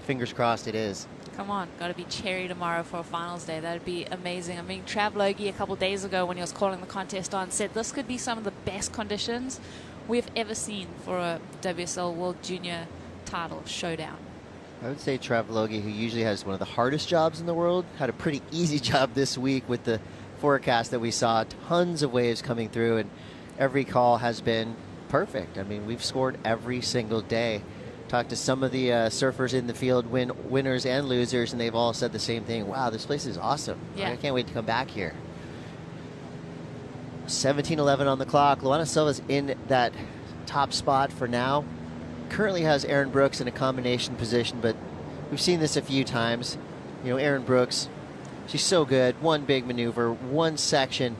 fingers crossed, it is. Come on, got to be cherry tomorrow for a finals day. That'd be amazing. I mean, Trav Logie a couple days ago when he was calling the contest on said this could be some of the best conditions we've ever seen for a WSL World Junior title showdown. I would say Trav Logie, who usually has one of the hardest jobs in the world, had a pretty easy job this week with the forecast that we saw. Tons of waves coming through, and every call has been perfect. I mean, we've scored every single day. Talked to some of the surfers in the field, winners and losers, and they've all said the same thing. Wow, this place is awesome. Yeah. I can't wait to come back here. 17:11 on the clock. Luana Silva's in that top spot for now. Currently has Erin Brooks in a combination position, but we've seen this a few times. You know, Erin Brooks, she's so good. One big maneuver, one section,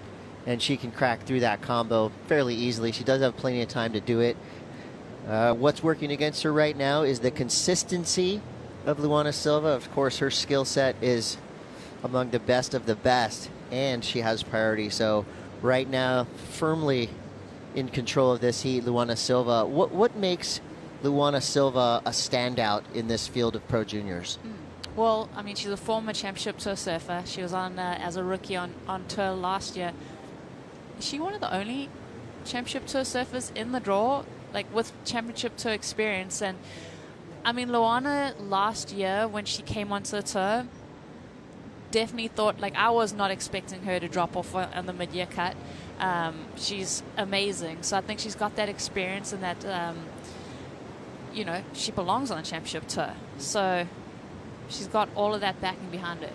and she can crack through that combo fairly easily. She does have plenty of time to do it. What's working against her right now is the consistency of Luana Silva. Of course, her skill set is among the best of the best, and she has priority. So right now, firmly in control of this heat, Luana Silva. What makes Luana Silva a standout in this field of pro juniors? Well, I mean, she's a former championship tour surfer. She was on as a rookie on tour last year. Is she one of the only championship tour surfers in the draw, like with championship tour experience? And I mean, Luana last year when she came onto the tour, definitely thought, like, I was not expecting her to drop off on the mid-year cut. She's amazing. So I think she's got that experience and that, you know, she belongs on the championship tour. So she's got all of that backing behind her.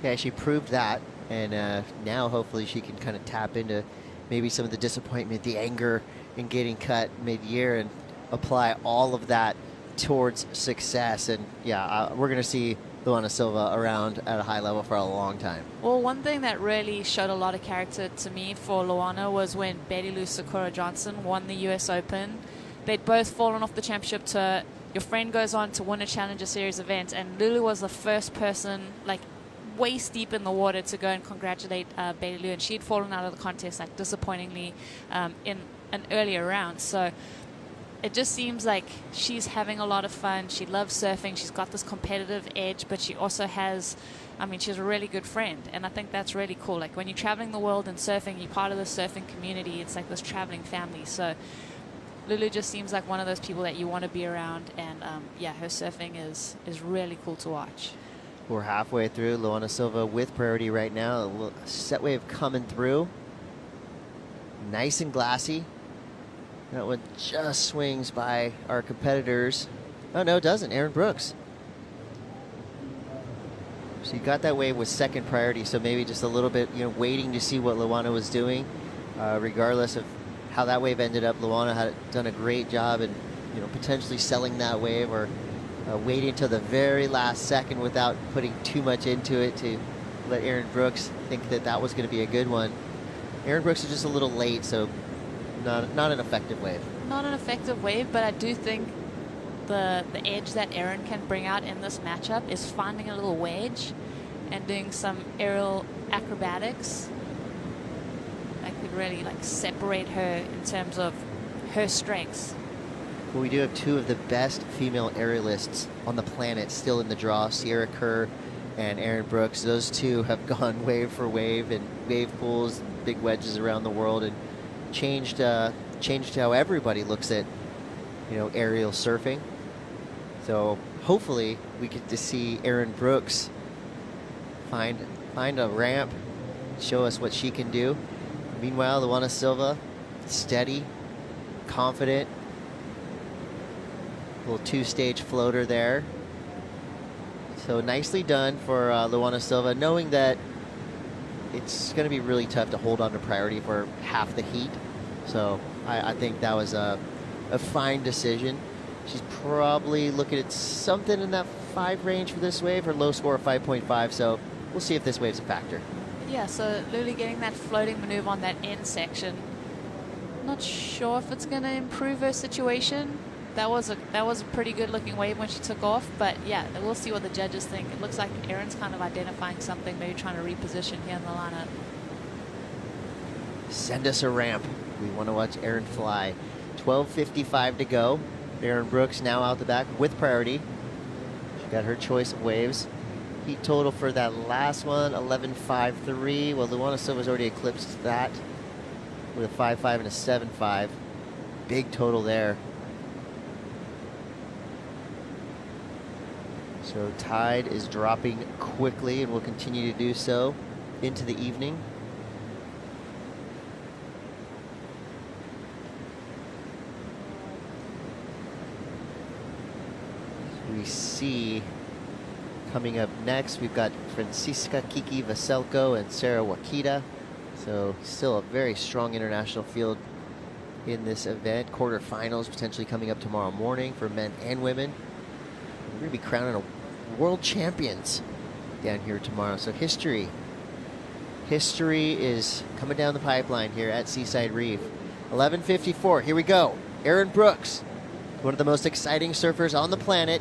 Yeah, she proved that. And now hopefully she can kind of tap into maybe some of the disappointment, the anger in getting cut mid-year, and apply all of that towards success. And yeah, we're going to see Luana Silva around at a high level for a long time. Well, one thing that really showed a lot of character to me for Luana was when Betty Lou Sakura Johnson won the US Open. They'd both fallen off the championship tour. Your friend goes on to win a Challenger Series event, and Lulu was the first person, like, waist deep in the water to go and congratulate Betty Lou, and she'd fallen out of the contest, like, disappointingly in an earlier round. So it just seems like she's having a lot of fun. She loves surfing. She's got this competitive edge, but she also has, I mean, she's a really good friend, and I think that's really cool. Like, when you're traveling the world and surfing, you're part of the surfing community. It's like this traveling family. So Lulu just seems like one of those people that you want to be around, and yeah, her surfing is really cool to watch. We're halfway through. Luana Silva with priority right now. A set wave coming through. Nice and glassy. That one just swings by our competitors. Oh, no, it doesn't. Erin Brooks. So you got that wave with second priority, so maybe just a little bit, you know, waiting to see what Luana was doing. Regardless of how that wave ended up, Luana had done a great job in, you know, potentially selling that wave, or waiting until the very last second without putting too much into it to let Erin Brooks think that that was going to be a good one. Erin Brooks is just a little late, so not an effective wave. Not an effective wave, but I do think the edge that Erin can bring out in this matchup is finding a little wedge and doing some aerial acrobatics that could really, like, separate her in terms of her strengths. Well, we do have two of the best female aerialists on the planet still in the draw, Sierra Kerr and Erin Brooks. Those two have gone wave for wave and wave pools and big wedges around the world, and changed how everybody looks at, you know, aerial surfing. So hopefully we get to see Erin Brooks find a ramp, show us what she can do. Meanwhile, Luana Silva, steady, confident. Little two-stage floater there. So nicely done for Luana Silva, knowing that it's going to be really tough to hold on to priority for half the heat. So I think that was a fine decision. She's probably looking at something in that 5 range for this wave. Her low score of 5.5, so we'll see if this wave's a factor. Yeah, so Lulu getting that floating maneuver on that end section. Not sure if it's going to improve her situation. That was a pretty good looking wave when she took off, but yeah, we'll see what the judges think. It looks like Erin's kind of identifying something, maybe trying to reposition here in the lineup. Send us a ramp. We want to watch Erin fly. 12:55 to go. Erin Brooks now out the back with priority. She got her choice of waves. Heat total for that last one, 11.53. Well, Luana Silva's already eclipsed that with a 5.5 and a 7.5. Big total there. So tide is dropping quickly and will continue to do so into the evening. We see coming up next, we've got Francisca Kiki Veselko and Sarah Wakita. So still a very strong international field in this event. Quarterfinals potentially coming up tomorrow morning for men and women. We're going to be crowning a world champions down here tomorrow. So history is coming down the pipeline here at Seaside Reef. 11:54, here we go. Erin Brooks, one of the most exciting surfers on the planet,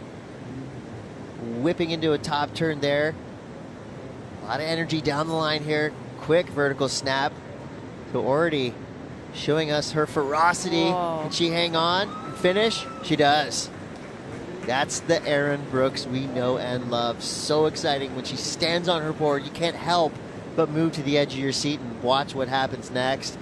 whipping into a top turn there. A lot of energy down the line here. Quick vertical snap. So already showing us her ferocity. Whoa. Can she hang on and finish? She does. That's the Erin Brooks we know and love. So exciting when she stands on her board. You can't help but move to the edge of your seat and watch what happens next.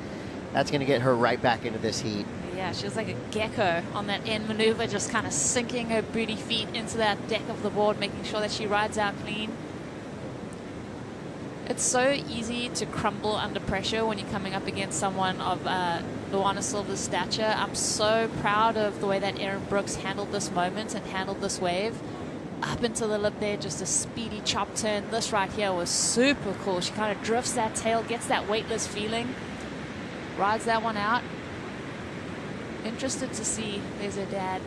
That's going to get her right back into this heat. Yeah, she was like a gecko on that end maneuver, just kind of sinking her booty feet into that deck of the board, making sure that she rides out clean. It's so easy to crumble under pressure when you're coming up against someone of Luana Silva's stature. I'm so proud of the way that Erin Brooks handled this moment and handled this wave. Up into the lip there, just a speedy chop turn. This right here was super cool. She kind of drifts that tail, gets that weightless feeling, rides that one out. Interested to see, there's her dad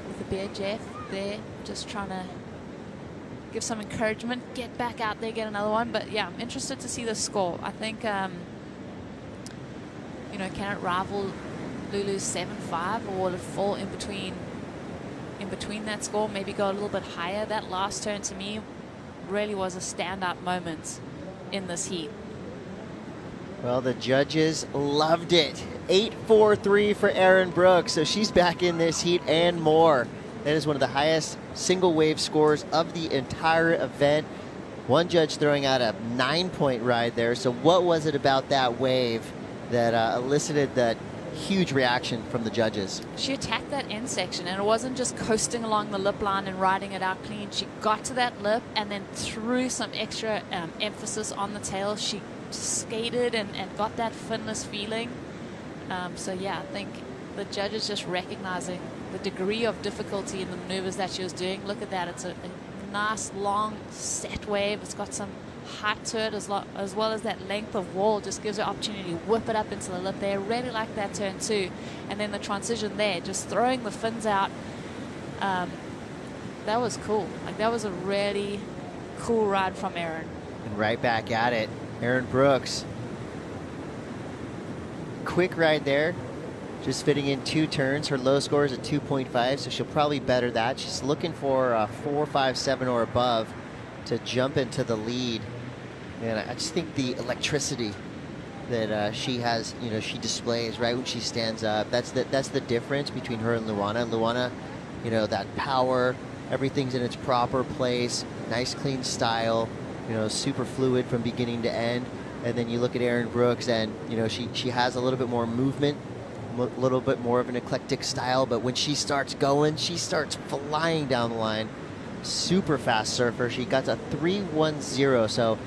with the beard, Jeff, there, just trying to give some encouragement, get back out there, get another one. But yeah, I'm interested to see the score. I think, you know, can it rival Lulu's 7.5, or will it fall in between that score, maybe go a little bit higher? That last turn to me really was a standout moment in this heat. Well, the judges loved it. 8.43 for Erin Brooks, so she's back in this heat and more. That is one of the highest single wave scores of the entire event. One judge throwing out a 9-point ride there. So what was it about that wave that elicited that huge reaction from the judges? She attacked that end section, and it wasn't just coasting along the lip line and riding it out clean. She got to that lip and then threw some extra emphasis on the tail. She skated and got that finless feeling. So yeah, I think the judges just recognizing the degree of difficulty in the maneuvers that she was doing. Look at that. It's a nice long set wave. It's got some height to it as well as that length of wall. Just gives her opportunity to whip it up into the lip there. Really like that turn too. And then the transition there, just throwing the fins out. That was cool. Like, that was a really cool ride from Erin. And right back at it. Erin Brooks. Quick ride there. Just fitting in 2 turns. Her low score is a 2.5, so she'll probably better that. She's looking for a 4.57 or above to jump into the lead. And I just think the electricity that she has, you know, she displays right when she stands up. That's the difference between her and Luana. Luana, you know, that power, everything's in its proper place, nice clean style, you know, super fluid from beginning to end. And then you look at Erin Brooks, and you know, she has a little bit more movement, a little bit more of an eclectic style, but when she starts going, she starts flying down the line. Super fast surfer. She got a 3.10, so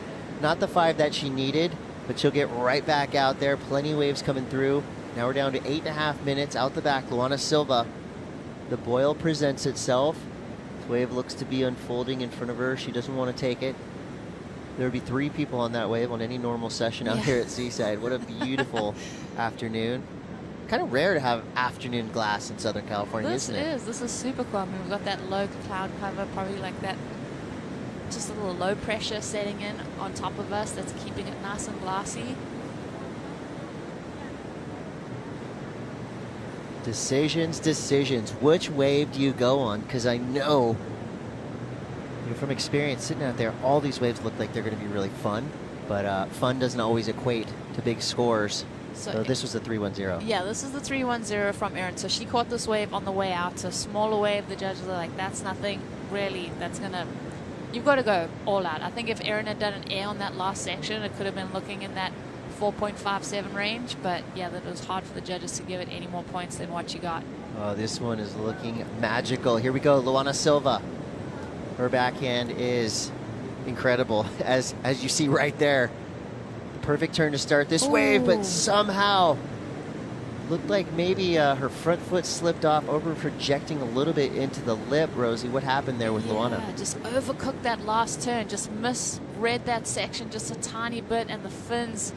not the 5 that she needed, but she'll get right back out there. Plenty of waves coming through. Now we're down to 8.5 minutes. Out the back, Luana Silva. The boil presents itself. This wave looks to be unfolding in front of her. She doesn't want to take it. There would be 3 people on that wave on any normal session out here at Seaside. What a beautiful afternoon. Kind of rare to have afternoon glass in Southern California, isn't it? This is super cool. I mean, we've got that low cloud cover, probably like that, just a little low pressure setting in on top of us that's keeping it nice and glassy. Decisions. Which wave do you go on? Because I know, from experience sitting out there, all these waves look like they're going to be really fun, but fun doesn't always equate to big scores. So this was the 310. Yeah, this is the 310 from Erin. So she caught this wave on the way out. So smaller wave. The judges are like, that's nothing really. That's gonna. You've got to go all out. I think if Erin had done an air on that last section, it could have been looking in that 4.57 range. But yeah, that was hard for the judges to give it any more points than what you got. Oh, this one is looking magical. Here we go, Luana Silva. Her backhand is incredible, as you see right there. The perfect turn to start this wave, but somehow looked like maybe her front foot slipped off, over projecting a little bit into the lip. Rosie, what happened there with Luana? Just overcooked that last turn, just misread that section just a tiny bit, and the fins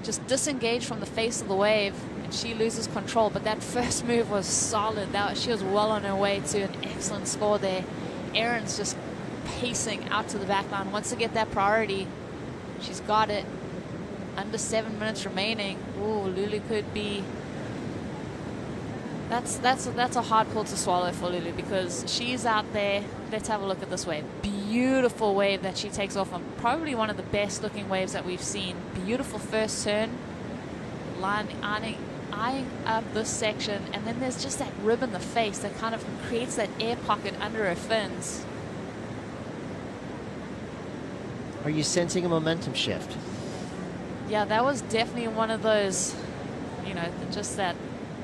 just disengaged from the face of the wave, and she loses control. But that first move was solid. She was well on her way to an excellent score there. Erin's just pacing out to the back line. Wants to get that priority. She's got it. Under 7 minutes remaining. Ooh, Lulu could be... That's a hard pill to swallow for Lulu, because she's out there. Let's have a look at this wave. Beautiful wave that she takes off on. Probably one of the best looking waves that we've seen. Beautiful first turn. Eyeing up this section, and then there's just that rib in the face that kind of creates that air pocket under her fins. Are you sensing a momentum shift? Yeah, that was definitely one of those, you know, just that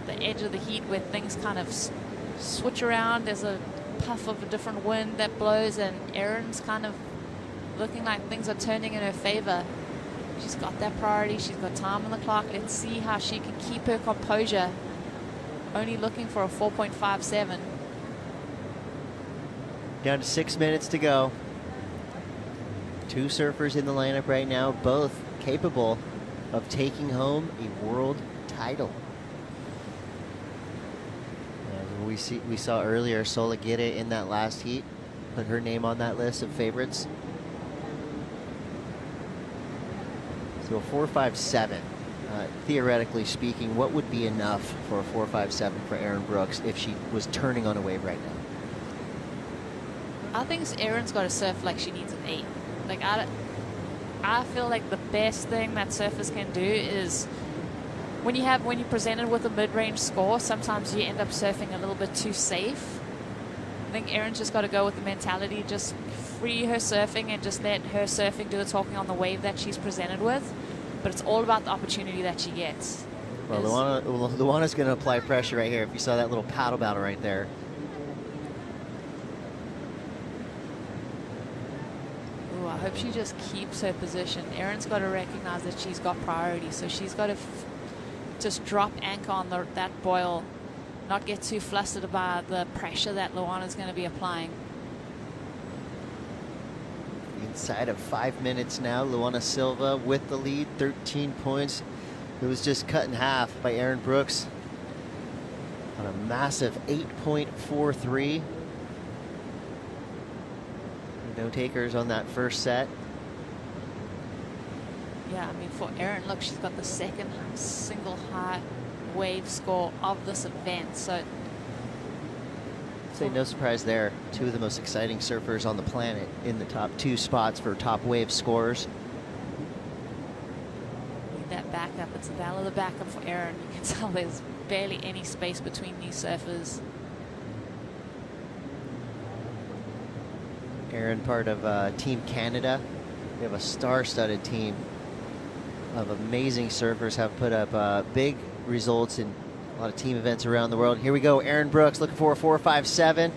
the edge of the heat where things kind of switch around. There's a puff of a different wind that blows, and Erin's kind of looking like things are turning in her favor. She's got that priority. She's got time on the clock. Let's see how she can keep her composure. Only looking for a 4.57. Down to 6 minutes to go. Two surfers in the lineup right now, both capable of taking home a world title. We saw earlier Solagire in that last heat, put her name on that list of favorites. So a 4.57, theoretically speaking, what would be enough for a 4.57 for Erin Brooks if she was turning on a wave right now? I think Erin's got to surf like she needs an 8. Like I feel like the best thing that surfers can do is when you're presented with a mid-range score, sometimes you end up surfing a little bit too safe. I think Erin's just got to go with the mentality, just free her surfing and just let her surfing do the talking on the wave that she's presented with. But it's all about the opportunity that she gets. Well, Luana's going to apply pressure right here. If you saw that little paddle battle right there. Ooh, I hope she just keeps her position. Erin's got to recognize that she's got priority, so she's got to just drop anchor on that boil, not get too flustered by the pressure that Luana's going to be applying. Inside of 5 minutes now, Luana Silva with the lead, 13 points. It was just cut in half by Erin Brooks on a massive 8.43. No takers on that first set. Yeah, I mean, for Erin, look, she's got the second single high wave score of this event. So, say no surprise there. Two of the most exciting surfers on the planet in the top 2 spots for top wave scores. Need that backup. It's a battle of the backup for Erin. You can tell there's barely any space between these surfers. Erin, part of Team Canada. We have a star-studded team of amazing surfers, have put up big results in a lot of team events around the world. Here we go, Erin Brooks looking for a 4.57.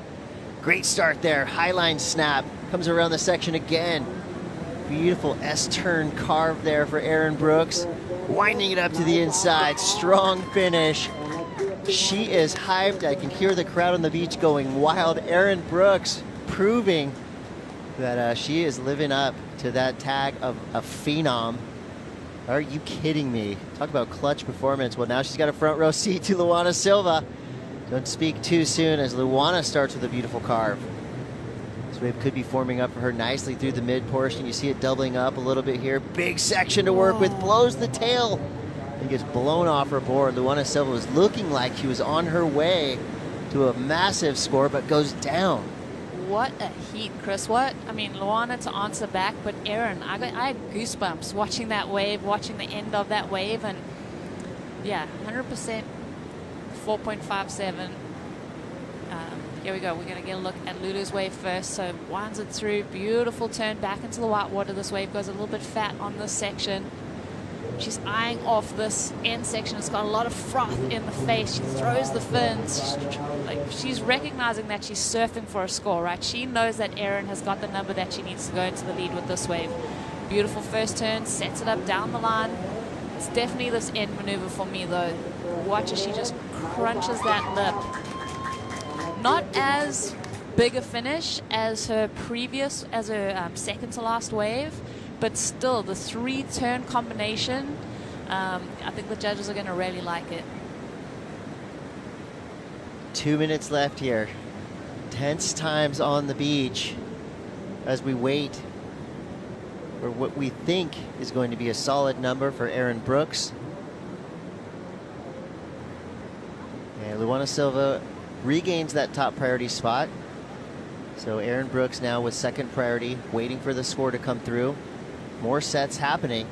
Great start there, highline snap, comes around the section again. Beautiful S-turn carve there for Erin Brooks. Winding it up to the inside, strong finish. She is hyped, I can hear the crowd on the beach going wild. Erin Brooks proving that she is living up to that tag of a phenom. Are you kidding me? Talk about clutch performance. Well, now she's got a front row seat to Luana Silva. Don't speak too soon as Luana starts with a beautiful carve. This wave could be forming up for her nicely through the mid portion. You see it doubling up a little bit here. Big section to work with, blows the tail and gets blown off her board. Luana Silva was looking like she was on her way to a massive score, but goes down. What a heat, Chris. What? I mean, Luana to answer back, but Erin, I had goosebumps watching that wave, watching the end of that wave, and Yeah, 100%, 4.57. Here we go. We're going to get a look at Lulu's wave first. So winds it through. Beautiful turn back into the white water. This wave goes a little bit fat on this section. She's eyeing off this end section. It's got a lot of froth in the face. She throws the fins. She's recognizing that she's surfing for a score, right? She knows that Erin has got the number that she needs to go into the lead with this wave. Beautiful first turn. Sets it up down the line. It's definitely this end maneuver for me, though. Watch as she just crunches that lip. Not as big a finish as her second to last wave, but still the 3-turn combination, I think the judges are going to really like it. 2 minutes left here. Tense times on the beach as we wait for what we think is going to be a solid number for Erin Brooks. And Luana Silva regains that top priority spot. So Erin Brooks now with second priority, waiting for the score to come through. More sets happening.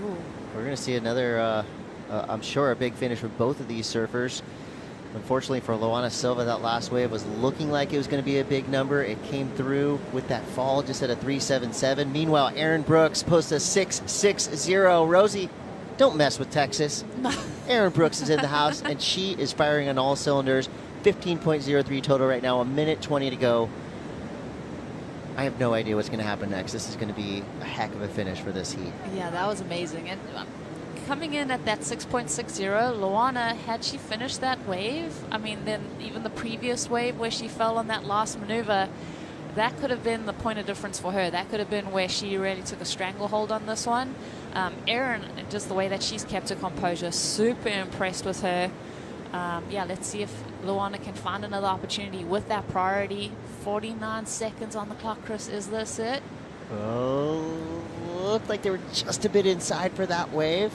Ooh. We're going to see another, I'm sure, a big finish with both of these surfers. Unfortunately for Luana Silva, that last wave was looking like it was going to be a big number. It came through with that fall just at a 3.77. Meanwhile, Erin Brooks posts a 6.60. Rosie, don't mess with Texas. Erin Brooks is in the house, and she is firing on all cylinders. 15.03 total right now, 1:20 to go. I have no idea what's going to happen next. This is going to be a heck of a finish for this heat. Yeah, that was amazing. And coming in at that 6.60, Luana, had she finished that wave, I mean, then even the previous wave where she fell on that last maneuver, that could have been the point of difference for her. That could have been where she really took a stranglehold on this one. Erin, just the way that she's kept her composure, super impressed with her. Yeah, let's see if Luana can find another opportunity with that priority. 49 seconds on the clock, Chris. Is this it? Oh, looked like they were just a bit inside for that wave.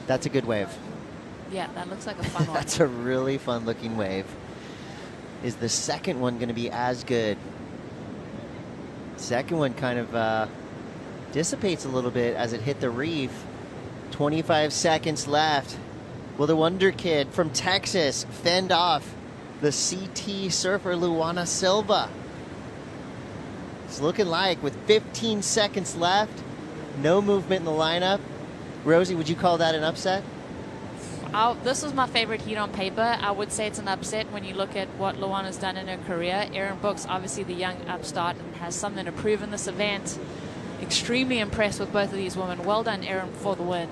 That's a good wave. Yeah, that looks like a fun one. That's a really fun looking wave. Is the second one going to be as good? Second one kind of dissipates a little bit as it hit the reef. 25 seconds left. Will the Wonder Kid from Texas fend off the CT surfer Luana Silva? It's looking like with 15 seconds left, no movement in the lineup. Rosie, would you call that an upset? This was my favorite heat on paper. I would say it's an upset when you look at what Luana's done in her career. Erin Brooks, obviously the young upstart, and has something to prove in this event. Extremely impressed with both of these women. Well done, Erin, for the win.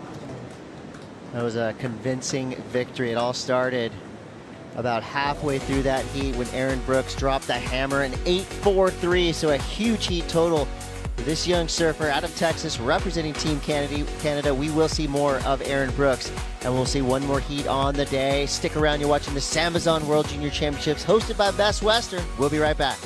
That was a convincing victory. It all started about halfway through that heat when Erin Brooks dropped the hammer in 8.43, so a huge heat total for this young surfer out of Texas representing Team Canada. We will see more of Erin Brooks, and we'll see one more heat on the day. Stick around. You're watching the SAMBAZON World Junior Championships hosted by Best Western. We'll be right back.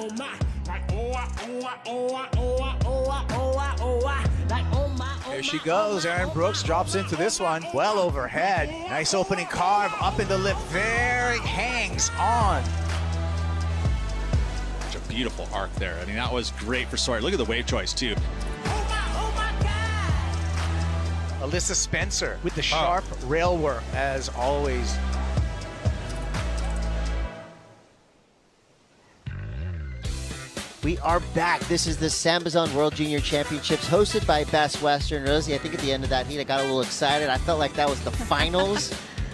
oh my, like oh I, oh I, oh I, oh I, oh I, oh I, oh I, like oh my, oh There she goes. Erin Brooks drops into this one. Well overhead. Nice opening carve up in the lip. Very hangs on. Such a beautiful arc there. I mean, that was great for Sawyer. Look at the wave choice, too. Alyssa Spencer with the sharp rail work, as always. We are back. This is the SAMBAZON World Junior Championships hosted by Best Western. Rosie, I think at the end of that heat I got a little excited. I felt like that was the finals.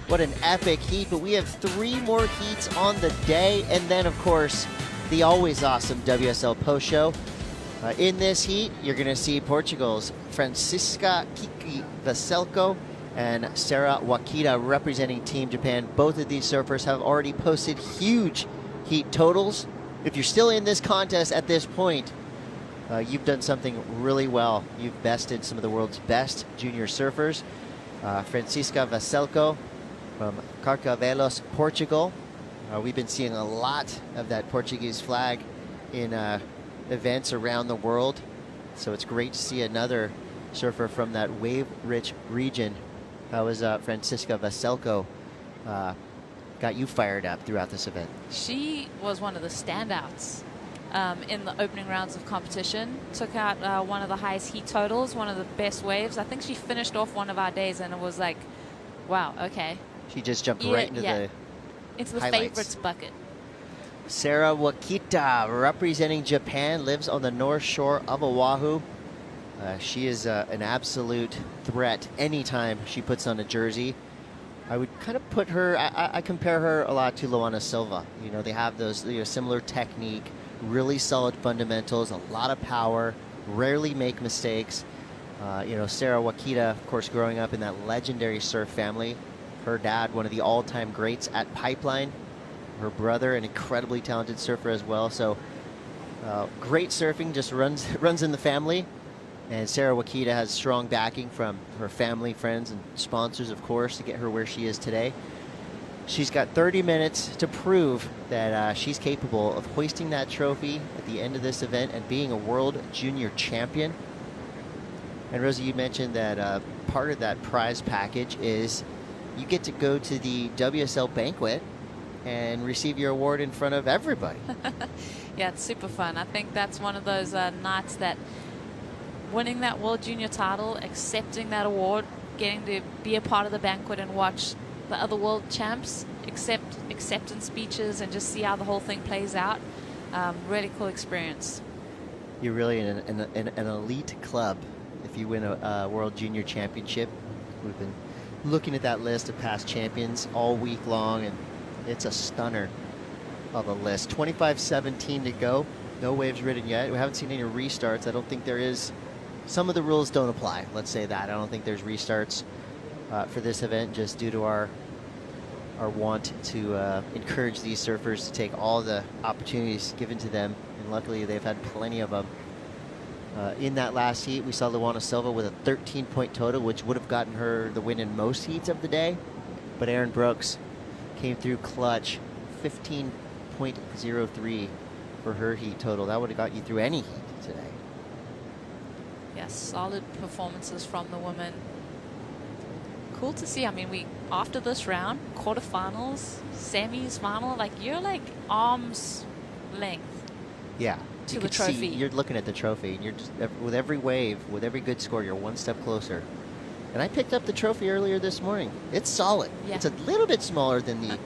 What an epic heat. But we have 3 more heats on the day. And then, of course, the always awesome WSL post show. In this heat, you're going to see Portugal's Francisca Kiki Veselko and Sarah Wakita representing Team Japan. Both of these surfers have already posted huge heat totals. If you're still in this contest at this point, you've done something really well. You've bested some of the world's best junior surfers. Francisca Veselko from Carcavelos, Portugal. We've been seeing a lot of that Portuguese flag in events around the world. So it's great to see another surfer from that wave-rich region. How was Francisca Veselko got you fired up throughout this event? She was one of the standouts in the opening rounds of competition. Took out one of the highest heat totals, one of the best waves. I think she finished off one of our days, and it was like, wow, okay. She just jumped right into the highlights. Favorites bucket. Sarah Wakita, representing Japan, lives on the north shore of Oahu. She is an absolute threat anytime she puts on a jersey. I would kind of put her, I compare her a lot to Luana Silva. You know, they have those similar technique, really solid fundamentals, a lot of power, rarely make mistakes. Sarah Wakita, of course, growing up in that legendary surf family. Her dad, one of the all-time greats at Pipeline. Her brother, an incredibly talented surfer as well. So great surfing just runs in the family. And Sarah Wakita has strong backing from her family, friends, and sponsors, of course, to get her where she is today. She's got 30 minutes to prove that she's capable of hoisting that trophy at the end of this event and being a World Junior Champion. And Rosie, you mentioned that part of that prize package is you get to go to the WSL banquet and receive your award in front of everybody. Yeah, it's super fun. I think that's one of those nights that winning that World Junior title, accepting that award, getting to be a part of the banquet and watch the other world champs accept acceptance speeches and just see how the whole thing plays out. Really cool experience. You're really in an elite club if you win a World Junior Championship. We've been looking at that list of past champions all week long, and it's a stunner of a list. 25-17 to go. No waves ridden yet. We haven't seen any restarts. I don't think there is. Some of the rules don't apply. Let's say that. I don't think there's restarts for this event, just due to our want to encourage these surfers to take all the opportunities given to them. And luckily, they've had plenty of them. In that last heat, we saw Luana Silva with a 13-point total, which would have gotten her the win in most heats of the day. But Erin Brooks came through clutch, 15.03 for her heat total. That would have got you through any heat today. Yes, solid performances from the women. Cool to see. I mean, after this round, quarterfinals, semis, final, you're arm's length. Yeah. To the trophy. See, you're looking at the trophy, and you're just, with every wave, with every good score, you're one step closer. And I picked up the trophy earlier this morning. It's solid. Yeah. It's a little bit smaller than the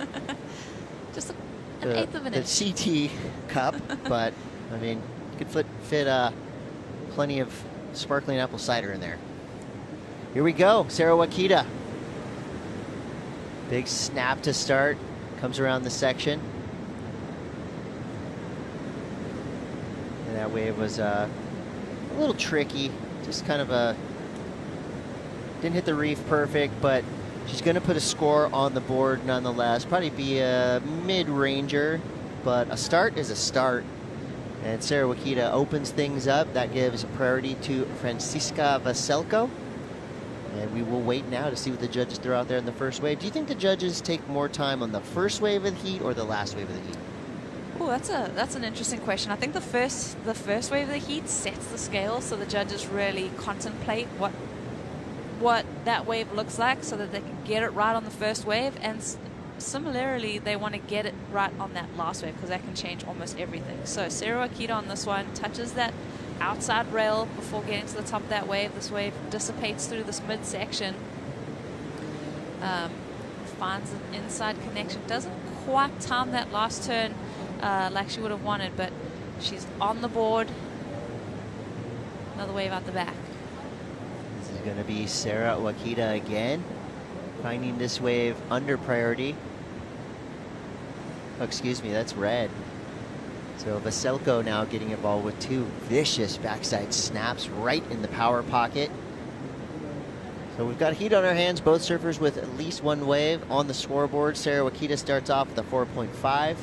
just an eighth of an inch. The CT cup, but I mean, you could fit plenty of sparkling apple cider in there. Here we go, Sarah Wakita. Big snap to start, comes around the section. And that wave was a little tricky, just kind of didn't hit the reef perfect, but she's going to put a score on the board nonetheless. Probably be a mid-ranger, but a start is a start. And Sarah Wakita opens things up. That gives priority to Francisca Veselko. And we will wait now to see what the judges throw out there in the first wave. Do you think the judges take more time on the first wave of the heat or the last wave of the heat? Oh, that's an interesting question. I think the first wave of the heat sets the scale, so the judges really contemplate what that wave looks like, so that they can get it right on the first wave, and similarly, they want to get it right on that last wave because that can change almost everything. So Sarah Wakita on this one touches that outside rail before getting to the top of that wave. This wave dissipates through this midsection. Finds an inside connection. Doesn't quite time that last turn like she would have wanted, but she's on the board. Another wave out the back. This is going to be Sarah Wakita again, finding this wave under priority. Oh, excuse me, that's red. So Veselko now getting involved with 2 vicious backside snaps right in the power pocket. So we've got heat on our hands, both surfers with at least 1 wave on the scoreboard. Sarah Wakita starts off with a 4.5.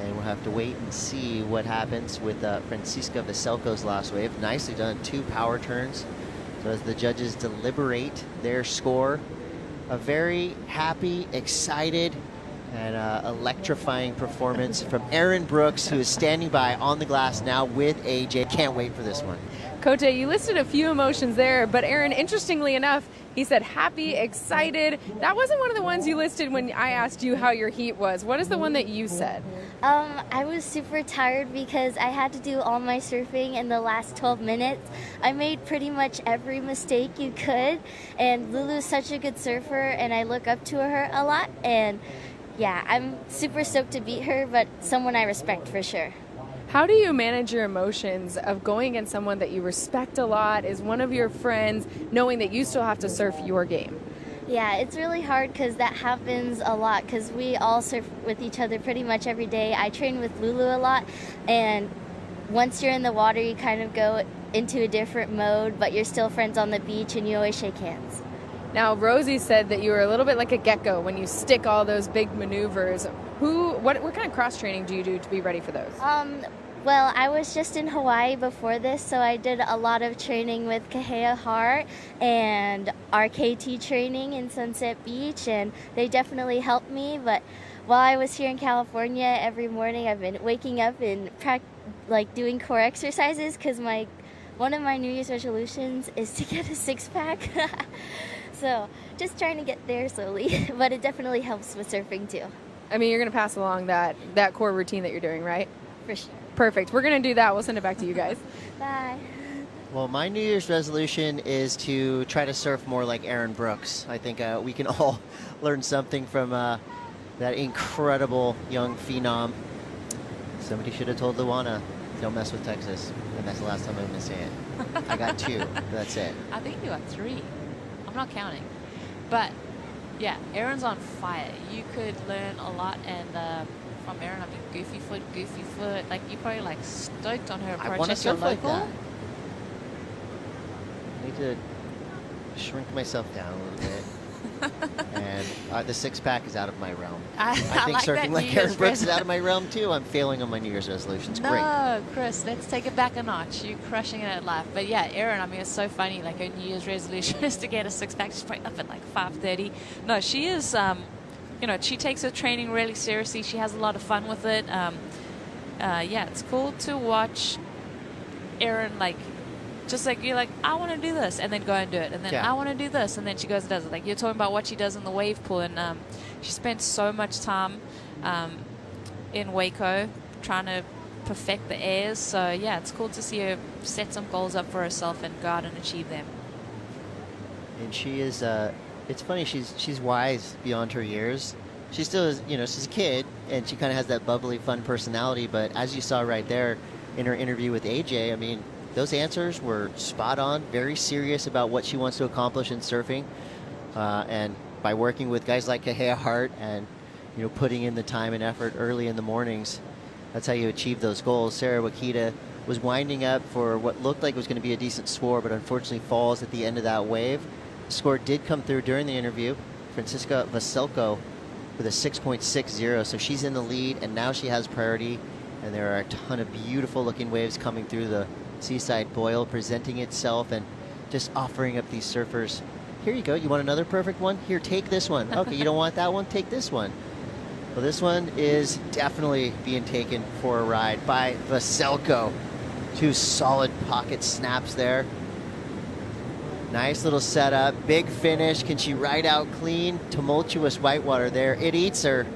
And we'll have to wait and see what happens with Francisca Veselko's last wave. Nicely done, 2 power turns. So as the judges deliberate their score, a very happy, excited, and electrifying performance from Aaron Brooks, who is standing by on the glass now with AJ. Can't wait for this one. Cote, you listed a few emotions there, but Aaron, interestingly enough, he said happy, excited. That wasn't one of the ones you listed when I asked you how your heat was. What is the one that you said? I was super tired because I had to do all my surfing in the last 12 minutes. I made pretty much every mistake you could, and Lulu's such a good surfer, and I look up to her a lot, and yeah, I'm super stoked to beat her, but someone I respect for sure. How do you manage your emotions of going against someone that you respect a lot, is one of your friends, knowing that you still have to surf your game? Yeah, it's really hard because that happens a lot because we all surf with each other pretty much every day. I train with Lulu a lot, and once you're in the water, you kind of go into a different mode, but you're still friends on the beach and you always shake hands. Now, Rosie said that you were a little bit like a gecko when you stick all those big maneuvers. What kind of cross training do you do to be ready for those? Well, I was just in Hawaii before this, so I did a lot of training with Kahea Hart and RKT training in Sunset Beach, and they definitely helped me. But while I was here in California, every morning I've been waking up and doing core exercises because one of my New Year's resolutions is to get a 6-pack. So just trying to get there slowly, but it definitely helps with surfing too. I mean, you're going to pass along that core routine that you're doing, right? For sure. Perfect. We're going to do that. We'll send it back to you guys. Bye. Well, my New Year's resolution is to try to surf more like Aaron Brooks. I think we can all learn something from that incredible young phenom. Somebody should have told Luana, don't mess with Texas. And that's the last time I'm going to say it. I got 2. That's it. I think you got 3. I'm not counting. But, yeah, Aaron's on fire. You could learn a lot, and from Aaron, I mean, goofy foot. Like, you're probably, stoked on her approach. I want to if you're surf like local. that. I need to shrink myself down a little bit. And the 6-pack is out of my realm. I think like surfing that like New Aaron Year's Brooks is out of my realm, too. I'm failing on my New Year's resolutions. Great. No, Chris, let's take it back a notch. You're crushing it at life. But yeah, Erin, I mean, it's so funny. Like, her New Year's resolution is to get a 6-pack. She's probably up at 5:30. No, she is, she takes her training really seriously. She has a lot of fun with it. Yeah, it's cool to watch Erin, you're like, I want to do this, and then go and do it. And then I want to do this, and then she goes and does it. Like, you're talking about what she does in the wave pool, and she spent so much time in Waco trying to perfect the airs. So, yeah, it's cool to see her set some goals up for herself and go out and achieve them. And she is, it's funny, she's wise beyond her years. She still is, she's a kid, and she kind of has that bubbly, fun personality. But as you saw right there in her interview with AJ, I mean, those answers were spot on, very serious about what she wants to accomplish in surfing. And by working with guys like Kahea Hart and, putting in the time and effort early in the mornings, that's how you achieve those goals. Sarah Wakita was winding up for what looked like was going to be a decent score, but unfortunately falls at the end of that wave. The score did come through during the interview. Francisca Veselko with a 6.60, so she's in the lead, and now she has priority. And there are a ton of beautiful looking waves coming through the Seaside Boil, presenting itself and just offering up these surfers. Here you go. You want another perfect one? Here, take this one. Okay, you don't want that one? Take this one. Well, this one is definitely being taken for a ride by Veselko. 2 solid pocket snaps there. Nice little setup, big finish. Can she ride out clean? Tumultuous whitewater there. It eats her,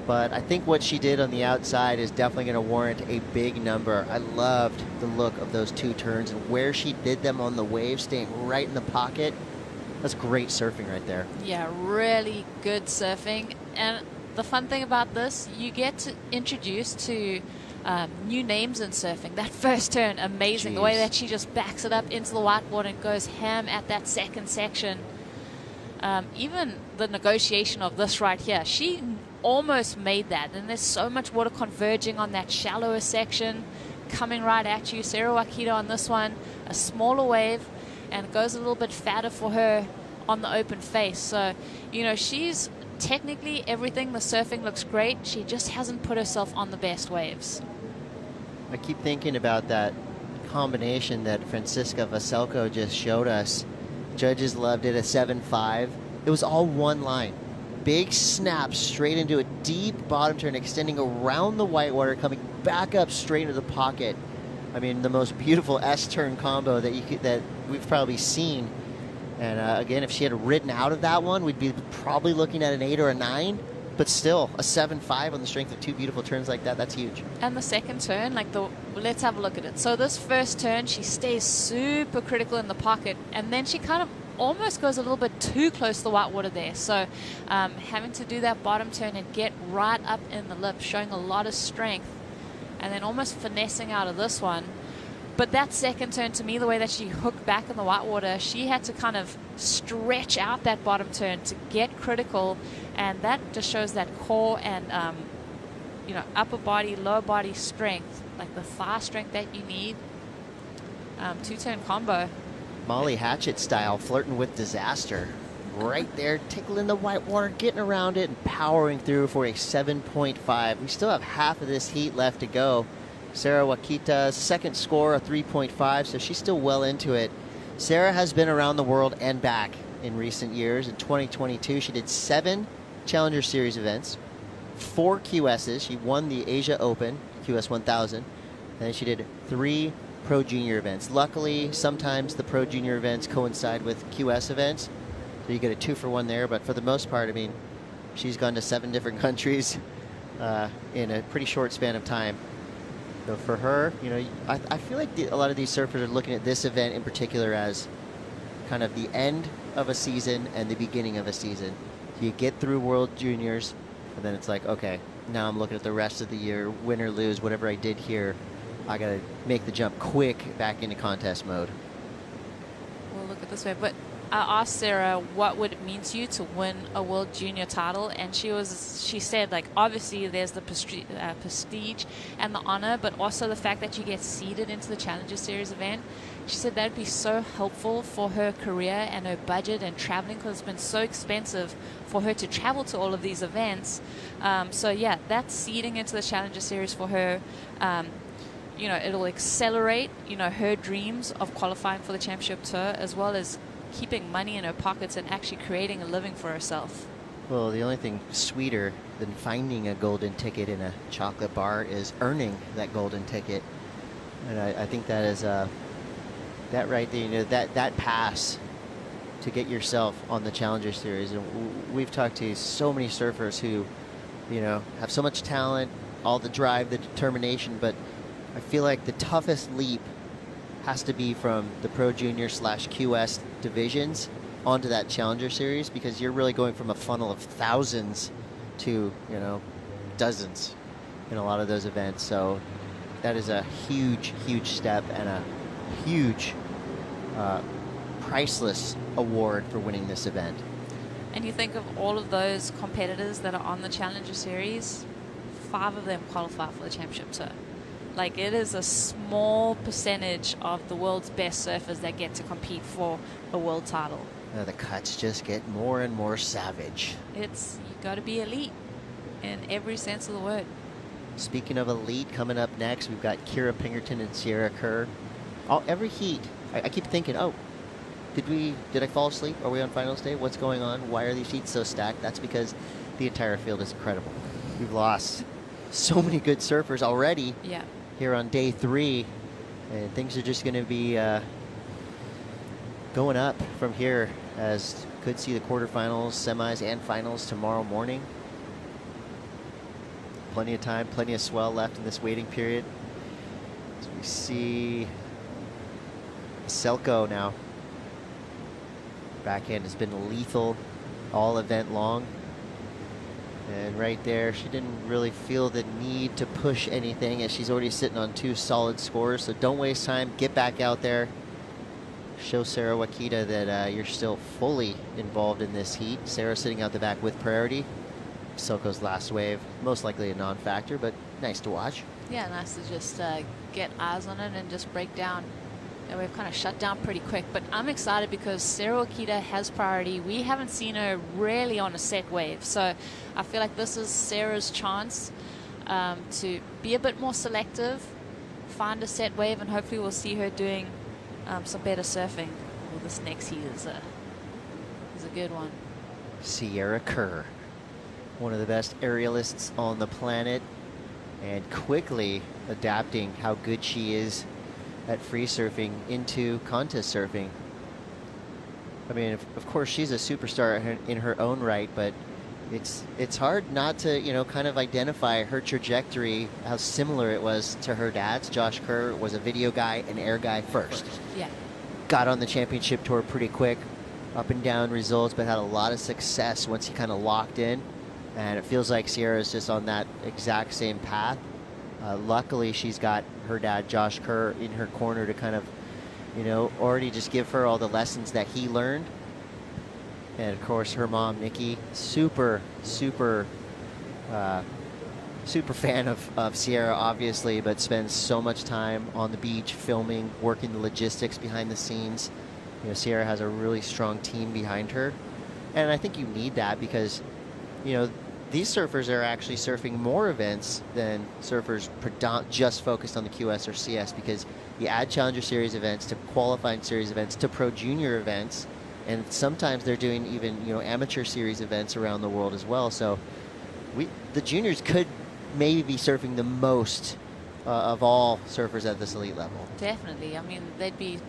but I think what she did on the outside is definitely going to warrant a big number. I loved the look of those 2 turns and where she did them on the wave, staying right in the pocket. That's great surfing right there. Yeah, really good surfing. And the fun thing about this, you get to introduce to new names in surfing. That first turn, amazing. Jeez. The way that she just backs it up into the whitewater and goes ham at that second section. Even the negotiation of this right here, she almost made that. And there's so much water converging on that shallower section, coming right at you. Sarah Wakita on this one, a smaller wave, and it goes a little bit fatter for her on the open face. So, you know, she's technically everything. The surfing looks great. She just hasn't put herself on the best waves. I keep thinking about that combination that Francisca Veselko just showed us. Judges loved it, a 7.5. It was all one line. Big snap straight into a deep bottom turn, extending around the whitewater, coming back up straight into the pocket. I mean, the most beautiful S-turn combo that we've probably seen. And again, if she had ridden out of that one, we'd be probably looking at an 8 or a 9. But still, a 7.5 on the strength of 2 beautiful turns like that, that's huge. And the second turn, let's have a look at it. So this first turn, she stays super critical in the pocket, and then she kind of almost goes a little bit too close to the whitewater there. So having to do that bottom turn and get right up in the lip, showing a lot of strength, and then almost finessing out of this one. But that second turn, to me, the way that she hooked back in the whitewater, she had to kind of stretch out that bottom turn to get critical, and that just shows that core and you know, upper body, lower body strength, like the thigh strength that you need. 2-turn combo. Molly Hatchet style, flirting with disaster. Right there, tickling the whitewater, getting around it, and powering through for a 7.5. We still have half of this heat left to go. Sarah Wakita's second score, a 3.5, so she's still well into it. Sarah has been around the world and back in recent years. In 2022, she did 7 Challenger Series events, 4 QSs. She won the Asia Open, QS 1000, and then she did 3 Pro Junior events. Luckily, sometimes the Pro Junior events coincide with QS events, so you get a 2-for-1 there, but for the most part, I mean, she's gone to 7 different countries in a pretty short span of time. So for her, you know, I feel like a lot of these surfers are looking at this event in particular as kind of the end of a season and the beginning of a season. So you get through World Juniors, and then it's like, okay, now I'm looking at the rest of the year, win or lose, whatever I did here, I got to make the jump quick back into contest mode. We'll look at this way, but I asked Sarah what would it mean to you to win a World Junior title, and she said, like, obviously there's the prestige and the honor, but also the fact that you get seeded into the Challenger Series event. She said that would be so helpful for her career and her budget and traveling, because it's been so expensive for her to travel to all of these events. So yeah, that's seeding into the Challenger Series for her. You know, it'll accelerate, you know, her dreams of qualifying for the championship tour, as well as keeping money in her pockets and actually creating a living for herself. Well, the only thing sweeter than finding a golden ticket in a chocolate bar is earning that golden ticket. And I think that is that right there, you know, that pass to get yourself on the Challenger Series. And we've talked to so many surfers who, you know, have so much talent, all the drive, the determination, but I feel like the toughest leap has to be from the Pro Junior / QS divisions onto that Challenger Series, because you're really going from a funnel of thousands to, you know, dozens in a lot of those events. So that is a huge, huge step and a huge, priceless award for winning this event. And you think of all of those competitors that are on the Challenger Series, 5 of them qualify for the championship tour. Like, it is a small percentage of the world's best surfers that get to compete for a world title. The cuts just get more and more savage. You got to be elite in every sense of the word. Speaking of elite, coming up next, we've got Kira Pinkerton and Sierra Kerr. Every heat, I keep thinking, oh, did I fall asleep? Are we on finals day? What's going on? Why are these heats so stacked? That's because the entire field is incredible. We've lost so many good surfers already here on day 3, and things are just going to be going up from here, as could see the quarterfinals, semis, and finals tomorrow morning. Plenty of time, plenty of swell left in this waiting period. So we see Veselko now. Backhand has been lethal all event long. And right there, she didn't really feel the need to push anything, as she's already sitting on 2 solid scores. So don't waste time. Get back out there. Show Sarah Wakita that you're still fully involved in this heat. Sarah sitting out the back with priority. Veselko's last wave, most likely a non-factor, but nice to watch. Yeah, nice to just get eyes on it and just break down. And we've kind of shut down pretty quick, but I'm excited because Sarah Wakita has priority. We haven't seen her really on a set wave, so I feel like this is Sarah's chance to be a bit more selective, find a set wave, and hopefully we'll see her doing some better surfing. Well, this next heat is a good one. Sierra Kerr, one of the best aerialists on the planet, and quickly adapting how good she is at free surfing into contest surfing. I mean, of course, she's a superstar in her own right, but it's hard not to, you know, kind of identify her trajectory, how similar it was to her dad's. Josh Kerr was a video guy and air guy first. Yeah. Got on the championship tour pretty quick, up and down results, but had a lot of success once he kind of locked in. And it feels like Sierra's just on that exact same path. Luckily, she's got her dad, Josh Kerr, in her corner to kind of, you know, already just give her all the lessons that he learned. And of course, her mom, Nikki, super fan of Sierra, obviously, but spends so much time on the beach filming, working the logistics behind the scenes. You know, Sierra has a really strong team behind her. And I think you need that because, you know, these surfers are actually surfing more events than surfers just focused on the QS or CS, because you add Challenger Series events to qualifying series events to Pro Junior events, and sometimes they're doing even, you know, amateur series events around the world as well. So the juniors could maybe be surfing the most of all surfers at this elite level. Definitely. I mean, they'd be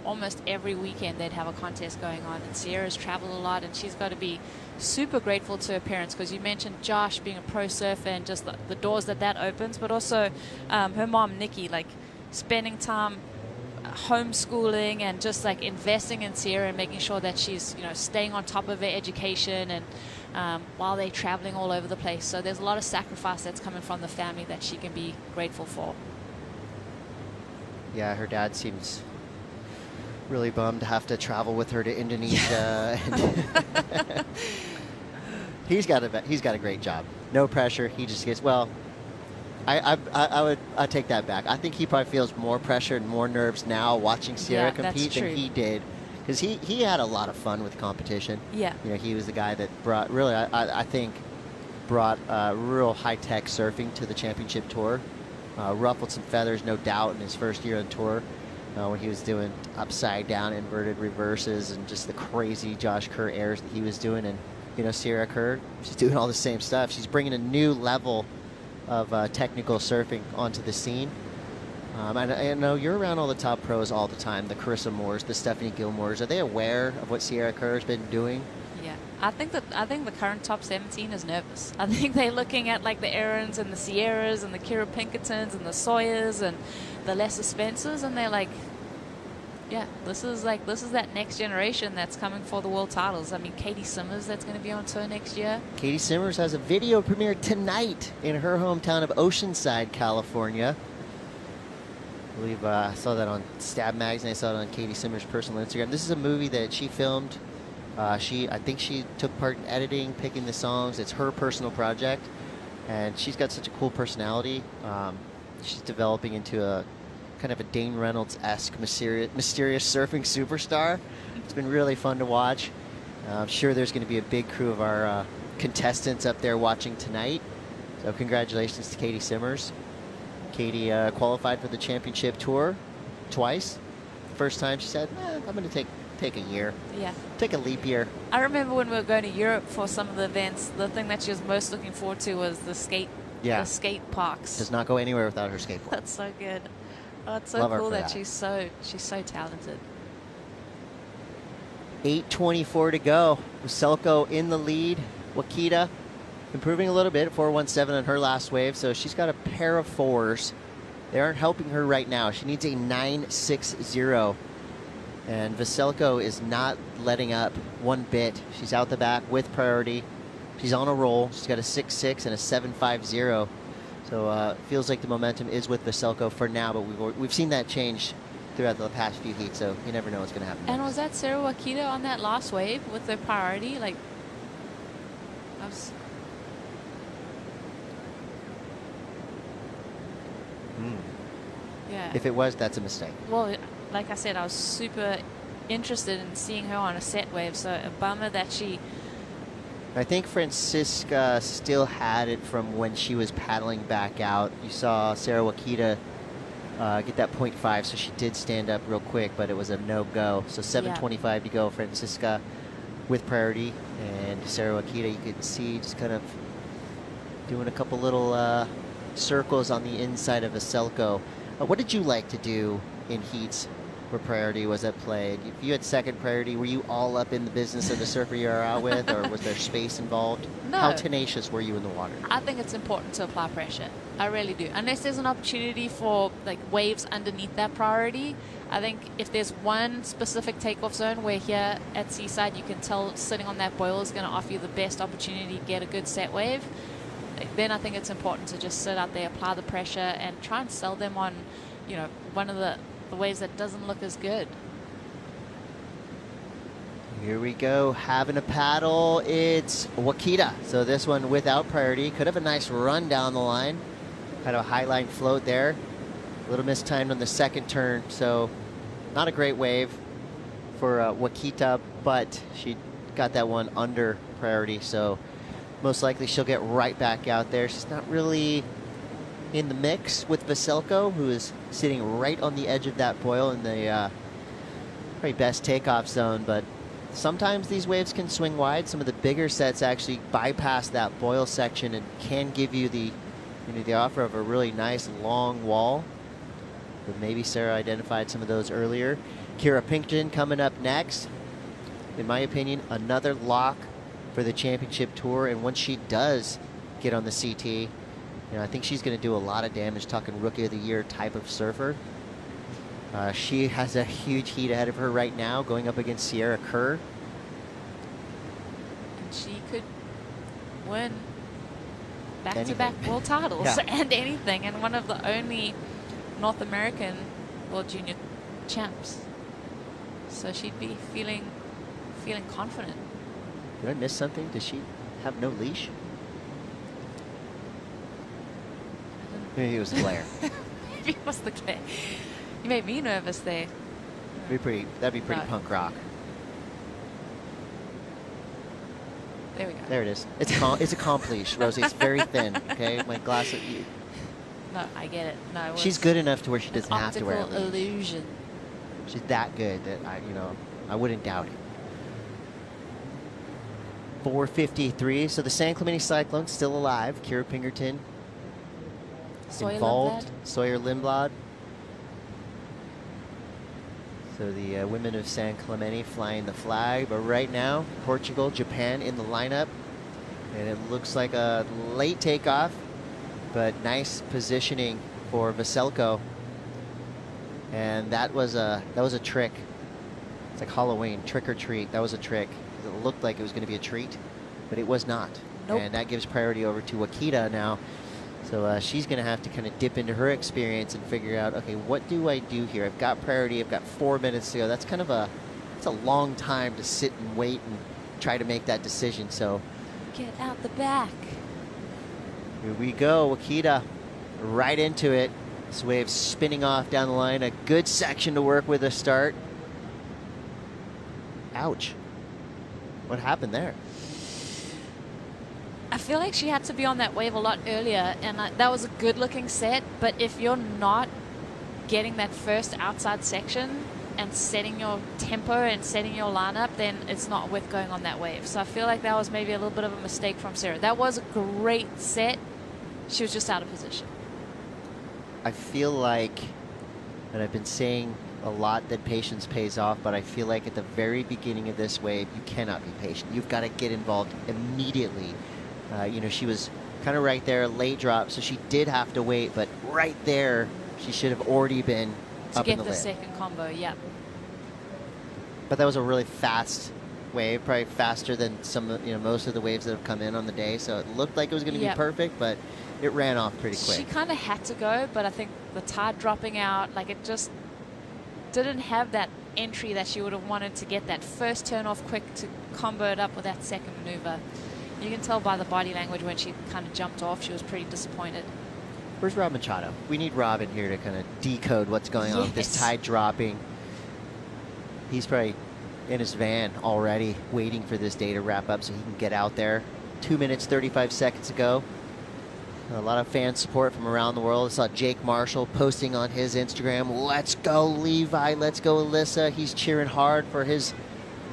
almost every weekend they'd have a contest going on, and Sierra's traveled a lot, and she's got to be super grateful to her parents, because you mentioned Josh being a pro surfer and just the doors that opens, but also her mom Nikki, like spending time homeschooling and just like investing in Sierra and making sure that she's, you know, staying on top of her education, and while they're traveling all over the place. So there's a lot of sacrifice that's coming from the family that she can be grateful for. Yeah, her dad seems really bummed to have to travel with her to Indonesia. He's got a great job. No pressure. He just gets, well, I take that back. I think he probably feels more pressure and more nerves now watching Sierra compete than he did, because he had a lot of fun with competition. Yeah. You know, he was the guy that brought really, I think, brought real high-tech surfing to the championship tour. Ruffled some feathers, no doubt, in his first year on tour. When he was doing upside down inverted reverses and just the crazy Josh Kerr airs that he was doing. And, you know, Sierra Kerr, she's doing all the same stuff. She's bringing a new level of technical surfing onto the scene. And I know you're around all the top pros all the time, the Carissa Moores, the Stephanie Gilmores. Are they aware of what Sierra Kerr's been doing? Yeah, I think the current top 17 is nervous. I think they're looking at like the Aarons and the Sierras and the Kira Pinkertons and the Sawyers and the Lesser Spencers, and they're like, yeah, this is that next generation that's coming for the world titles. I mean, Katie Simmers, that's going to be on tour next year. Katie Simmers has a video premiere tonight in her hometown of Oceanside, California. I believe I saw that on Stab Magazine. I saw it on Katie Simmers' personal Instagram. This is a movie that she filmed. I think she took part in editing, picking the songs. It's her personal project, and she's got such a cool personality. She's developing into a kind of a Dane Reynolds-esque mysterious surfing superstar. It's been really fun to watch. I'm sure there's going to be a big crew of our contestants up there watching tonight. So congratulations to Katie Simmers. Katie qualified for the championship tour twice. First time she said, I'm going to take take a year. Yeah. Take a leap year. I remember when we were going to Europe for some of the events, the thing that she was most looking forward to was the skate parks. Does not go anywhere without her skateboard. That's so good. Oh, it's so Love her cool for that that. she's so talented. 8:24 to go. Veselko in the lead. Wakita improving a little bit, 4.17 on her last wave, so she's got a pair of 4s. They aren't helping her right now. She needs a 9.60. And Veselko is not letting up one bit. She's out the back with priority. She's on a roll. She's got a 6.6 and a 7.50. So feels like the momentum is with Veselko for now, but we've seen that change throughout the past few heats, so you never know what's going to happen. And was that Sarah Wakita on that last wave with the priority? Like, yeah. If it was, that's a mistake. Well, like I said, I was super interested in seeing her on a set wave, so a bummer that she... I think Francisca still had it from when she was paddling back out. You saw Sarah Wakita get that 0.5, so she did stand up real quick, but it was a no-go. So 7.25 to go, Francisca with priority, and Sarah Wakita, you could see just kind of doing a couple little circles on the inside of Veselko. What did you like to do in heats where priority was at play? If you had second priority, were you all up in the business of the surfer you were out with, or was there space involved? No. How tenacious were you in the water? I think it's important to apply pressure. I really do. Unless there's an opportunity for like waves underneath that priority, I think if there's one specific takeoff zone where here at Seaside you can tell sitting on that boil is going to offer you the best opportunity to get a good set wave, then I think it's important to just sit out there, apply the pressure, and try and sell them on, you know, one of the waves that doesn't look as good. Here we go, having a paddle. It's Wakita. So this one without priority. Could have a nice run down the line. Kind of a high line float there. A little mistimed on the second turn. So not a great wave for Wakita, but she got that one under priority. So most likely she'll get right back out there. She's not really in the mix with Veselko, who is sitting right on the edge of that boil in the probably best takeoff zone, but sometimes these waves can swing wide. Some of the bigger sets actually bypass that boil section and can give you the offer of a really nice long wall. But maybe Sarah identified some of those earlier. Kira Pinkerton coming up next. In my opinion, another lock for the championship tour, and once she does get on the CT, you know, I think she's going to do a lot of damage, talking rookie of the year type of surfer. She has a huge heat ahead of her right now, going up against Sierra Kerr. And she could win back-to-back world titles and anything, and one of the only North American World Junior champs. So she'd be feeling confident. Did I miss something? Does she have no leash? Maybe it was the glare. Maybe it was the glare. You made me nervous there. That'd be pretty punk rock. There we go. There it is. It's a comp leash, Rosie. It's very thin. Okay, my glass. No, I get it. No, she's good enough to where she doesn't have to wear a optical leash. illusion. She's that good that I wouldn't doubt it. 4:53. So the San Clemente Cyclones still alive. Kira Pinkerton involved. Sawyer Lindblad. So the women of San Clemente flying the flag. But right now, Portugal, Japan in the lineup. And it looks like a late takeoff, but nice positioning for Veselko. And that was a trick. It's like Halloween, trick or treat. That was a trick. It looked like it was going to be a treat, but it was not. Nope. And that gives priority over to Wakita now. So she's going to have to kind of dip into her experience and figure out, okay, what do I do here? I've got priority. I've got 4 minutes to go. That's kind of it's a long time to sit and wait and try to make that decision. So get out the back. Here we go, Wakita right into it. This wave spinning off down the line. A good section to work with to start. Ouch. What happened there? I feel like she had to be on that wave a lot earlier, and that was a good looking set, but if you're not getting that first outside section, and setting your tempo and setting your lineup, then it's not worth going on that wave. So I feel like that was maybe a little bit of a mistake from Sarah. That was a great set. She was just out of position. I feel like, and I've been saying a lot, that patience pays off, but I feel like at the very beginning of this wave, you cannot be patient. You've got to get involved immediately. You know, she was kind of right there, late drop, so she did have to wait, but right there, she should have already been to up get in the the lid. second combo, yeah. But that was a really fast wave, probably faster than most of the waves that have come in on the day, so it looked like it was going to Yep. be perfect, but it ran off pretty quick. She kind of had to go, but I think the tide dropping out, like it just didn't have that entry that she would have wanted to get that first turn off quick to combo it up with that second maneuver. You can tell by the body language when she kind of jumped off, she was pretty disappointed. Where's Rob Machado? We need Rob in here to kind of decode what's going on with this Yes. tide dropping. He's probably in his van already waiting for this day to wrap up so he can get out there. 2 minutes, 35 seconds ago. A lot of fan support from around the world. I saw Jake Marshall posting on his Instagram, "Let's go Levi, let's go Alyssa." He's cheering hard for his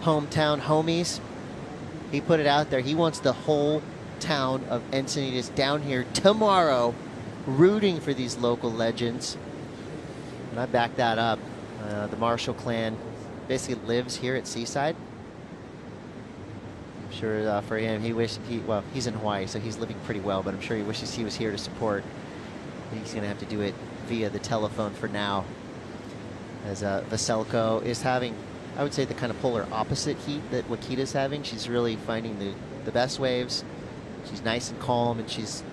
hometown homies. He put it out there. He wants the whole town of Encinitas down here tomorrow rooting for these local legends. And I back that up. The Marshall clan basically lives here at Seaside. I'm sure for him, he's in Hawaii, so he's living pretty well, but I'm sure he wishes he was here to support. He's going to have to do it via the telephone for now, as Veselko is having, I would say, the kind of polar opposite heat that Wakita's having. She's really finding the best waves. She's nice and calm, and she's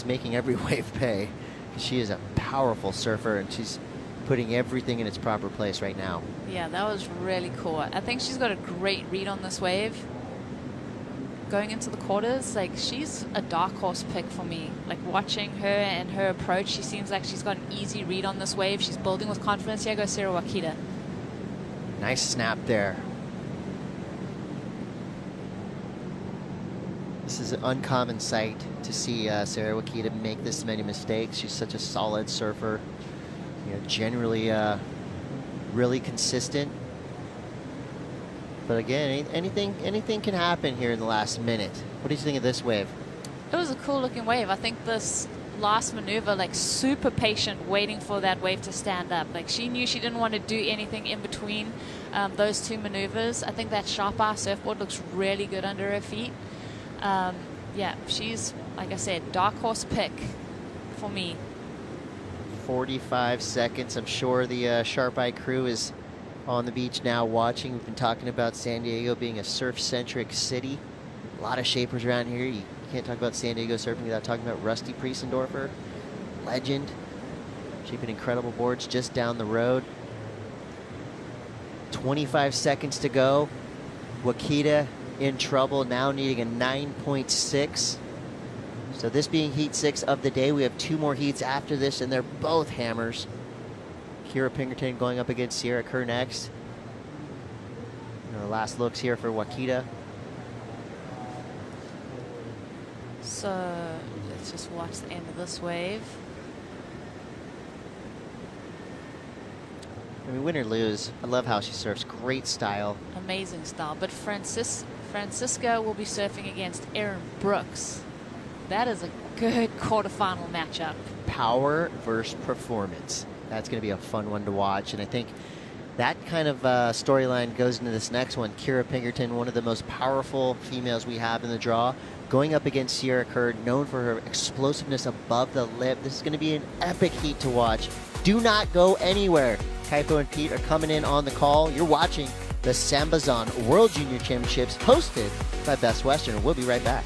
making every wave pay. She is a powerful surfer, and she's putting everything in its proper place right now. Yeah, that was really cool. I think she's got a great read on this wave. Going into the quarters, like, she's a dark horse pick for me. Like, watching her and her approach, she seems like she's got an easy read on this wave. She's building with confidence. Here goes Sarah Wakita. Nice snap there. This is an uncommon sight to see Sarah Wakita make this many mistakes. She's such a solid surfer. You know, generally really consistent. But again, anything can happen here in the last minute. What do you think of this wave? It was a cool looking wave. I think this last maneuver, like, super patient, waiting for that wave to stand up. Like, she knew she didn't want to do anything in between those two maneuvers. I think that sharp eye surfboard looks really good under her feet. Yeah, she's, like I said, dark horse pick for me. 45 seconds. I'm sure the Sharp Eye crew is on the beach now watching. We've been talking about San Diego being a surf-centric city. A lot of shapers around here. You can't talk about San Diego surfing without talking about Rusty Priestendorfer, legend, shaping incredible boards just down the road. 25 seconds to go. Wakita in trouble, now needing a 9.6. So this being heat 6 of the day, we have 2 more heats after this, and they're both hammers. Kira Pinkerton going up against Sierra Kerr next. Last looks here for Wakita. So let's just watch the end of this wave. I mean, win or lose, I love how she surfs. Great style. Amazing style. But Francisca will be surfing against Erin Brooks. That is a good quarterfinal matchup. Power versus performance. That's going to be a fun one to watch. And I think that kind of storyline goes into this next one. Kira Pinkerton, one of the most powerful females we have in the draw, going up against Sierra Kerr, known for her explosiveness above the lip. This is going to be an epic heat to watch. Do not go anywhere. Kaipo and Pete are coming in on the call. You're watching the SAMBAZON World Junior Championships, hosted by Best Western. We'll be right back.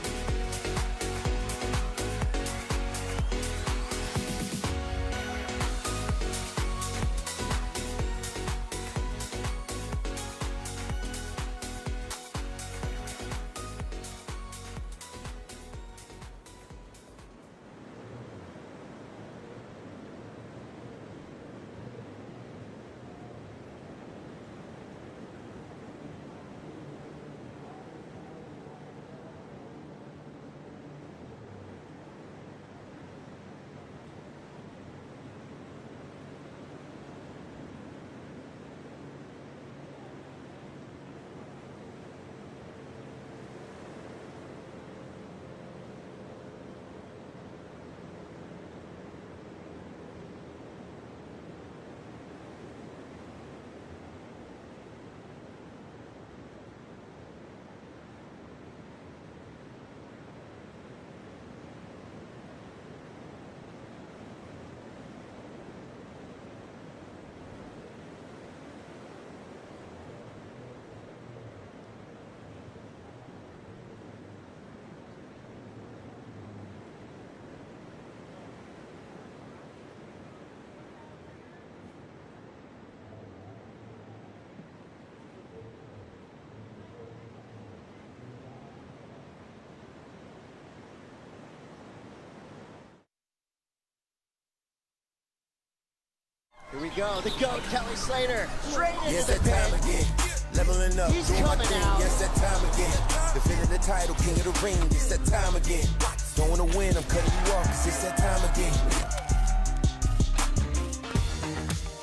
Here we go. The GOAT, Kelly Slater. Straight into Yes, the that time pin. again. Leveling up, He's doing my coming thing. out. Yes, that time again. Defending the title, king of the ring. It's that time again. Don't want to win, I'm cutting you off. 'Cause it's that time again.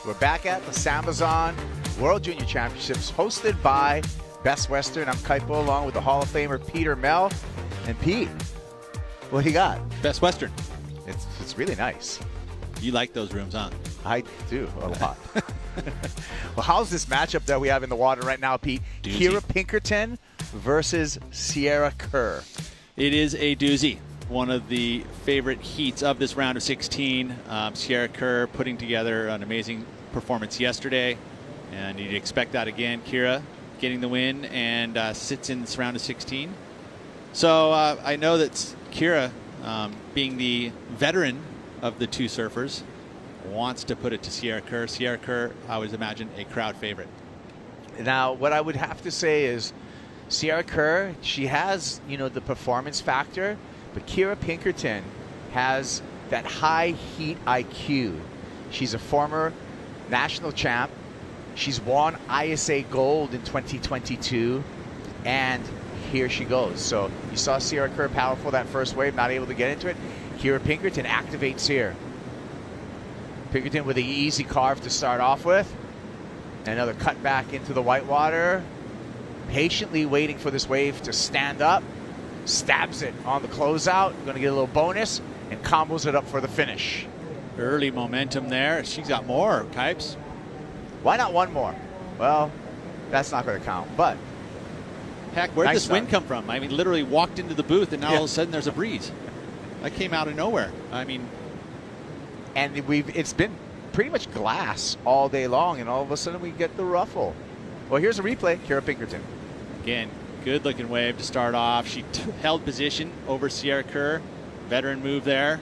We're back at the SAMBAZON World Junior Championships, hosted by Best Western. I'm Kaipo, along with the Hall of Famer Peter Mel. And Pete, what do you got? Best Western. It's really nice. You like those rooms, huh? I do, a lot. Well, how's this matchup that we have in the water right now, Pete? Doozy. Kira Pinkerton versus Sierra Kerr. It is a doozy. One of the favorite heats of this round of 16. Sierra Kerr putting together an amazing performance yesterday, and you'd expect that again. Kira getting the win and sits in this round of 16. So I know that Kira, being the veteran of the two surfers, wants to put it to Sierra Kerr. Sierra Kerr, I would imagine, a crowd favorite. Now, what I would have to say is Sierra Kerr, she has, the performance factor, but Kira Pinkerton has that high heat IQ. She's a former national champ. She's won ISA gold in 2022, and here she goes. So you saw Sierra Kerr powerful that first wave, not able to get into it. Kira Pinkerton activates here. Pinkerton with the easy carve to start off with. Another cut back into the whitewater. Patiently waiting for this wave to stand up. Stabs it on the closeout. Going to get a little bonus and combos it up for the finish. Early momentum there. She's got more, Kipes. Why not one more? Well, that's not going to count, but. Heck, where'd nice this wind come from? I mean, literally walked into the booth and now all of a sudden there's a breeze. That came out of nowhere. I mean. And it's been pretty much glass all day long, and all of a sudden we get the ruffle. Well, here's a replay. Kira Pinkerton. Again, good looking wave to start off. She held position over Sierra Kerr. Veteran move there.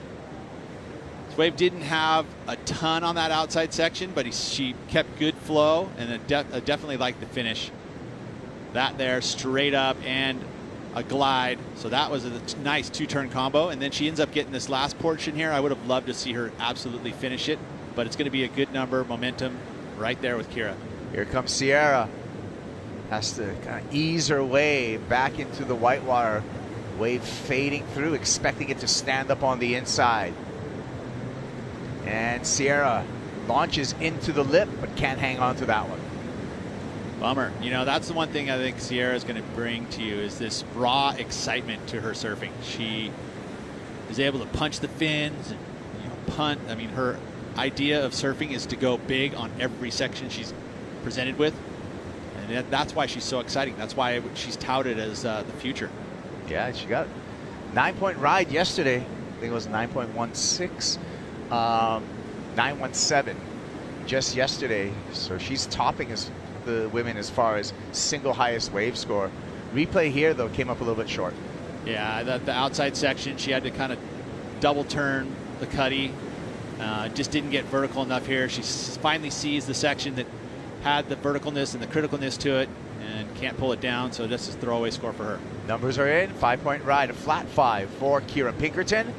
This wave didn't have a ton on that outside section, but she kept good flow, and I definitely liked the finish. That there, straight up and a glide. So that was a nice two-turn combo, and then she ends up getting this last portion here. I would have loved to see her absolutely finish it, but it's going to be a good number, momentum right there with Kira. Here comes Sierra. Has to kind of ease her way back into the whitewater. Wave fading through, expecting it to stand up on the inside. And Sierra launches into the lip, but can't hang on to that one. Bummer. That's the one thing I think Sierra is going to bring to you is this raw excitement to her surfing. She is able to punch the fins and punt. I mean, her idea of surfing is to go big on every section she's presented with. And that's why she's so exciting. That's why she's touted as the future. Yeah, she got 9-point ride yesterday. I think it was 9.16. 917 just yesterday. So she's topping the women as far as single highest wave score. Replay here, though, came up a little bit short. Yeah, the outside section, she had to kind of double turn the cutty. Just didn't get vertical enough here. She finally sees the section that had the verticalness and the criticalness to it and can't pull it down, so that's a throwaway score for her. Numbers are in. 5-point ride, a flat 5 for Kira Pinkerton,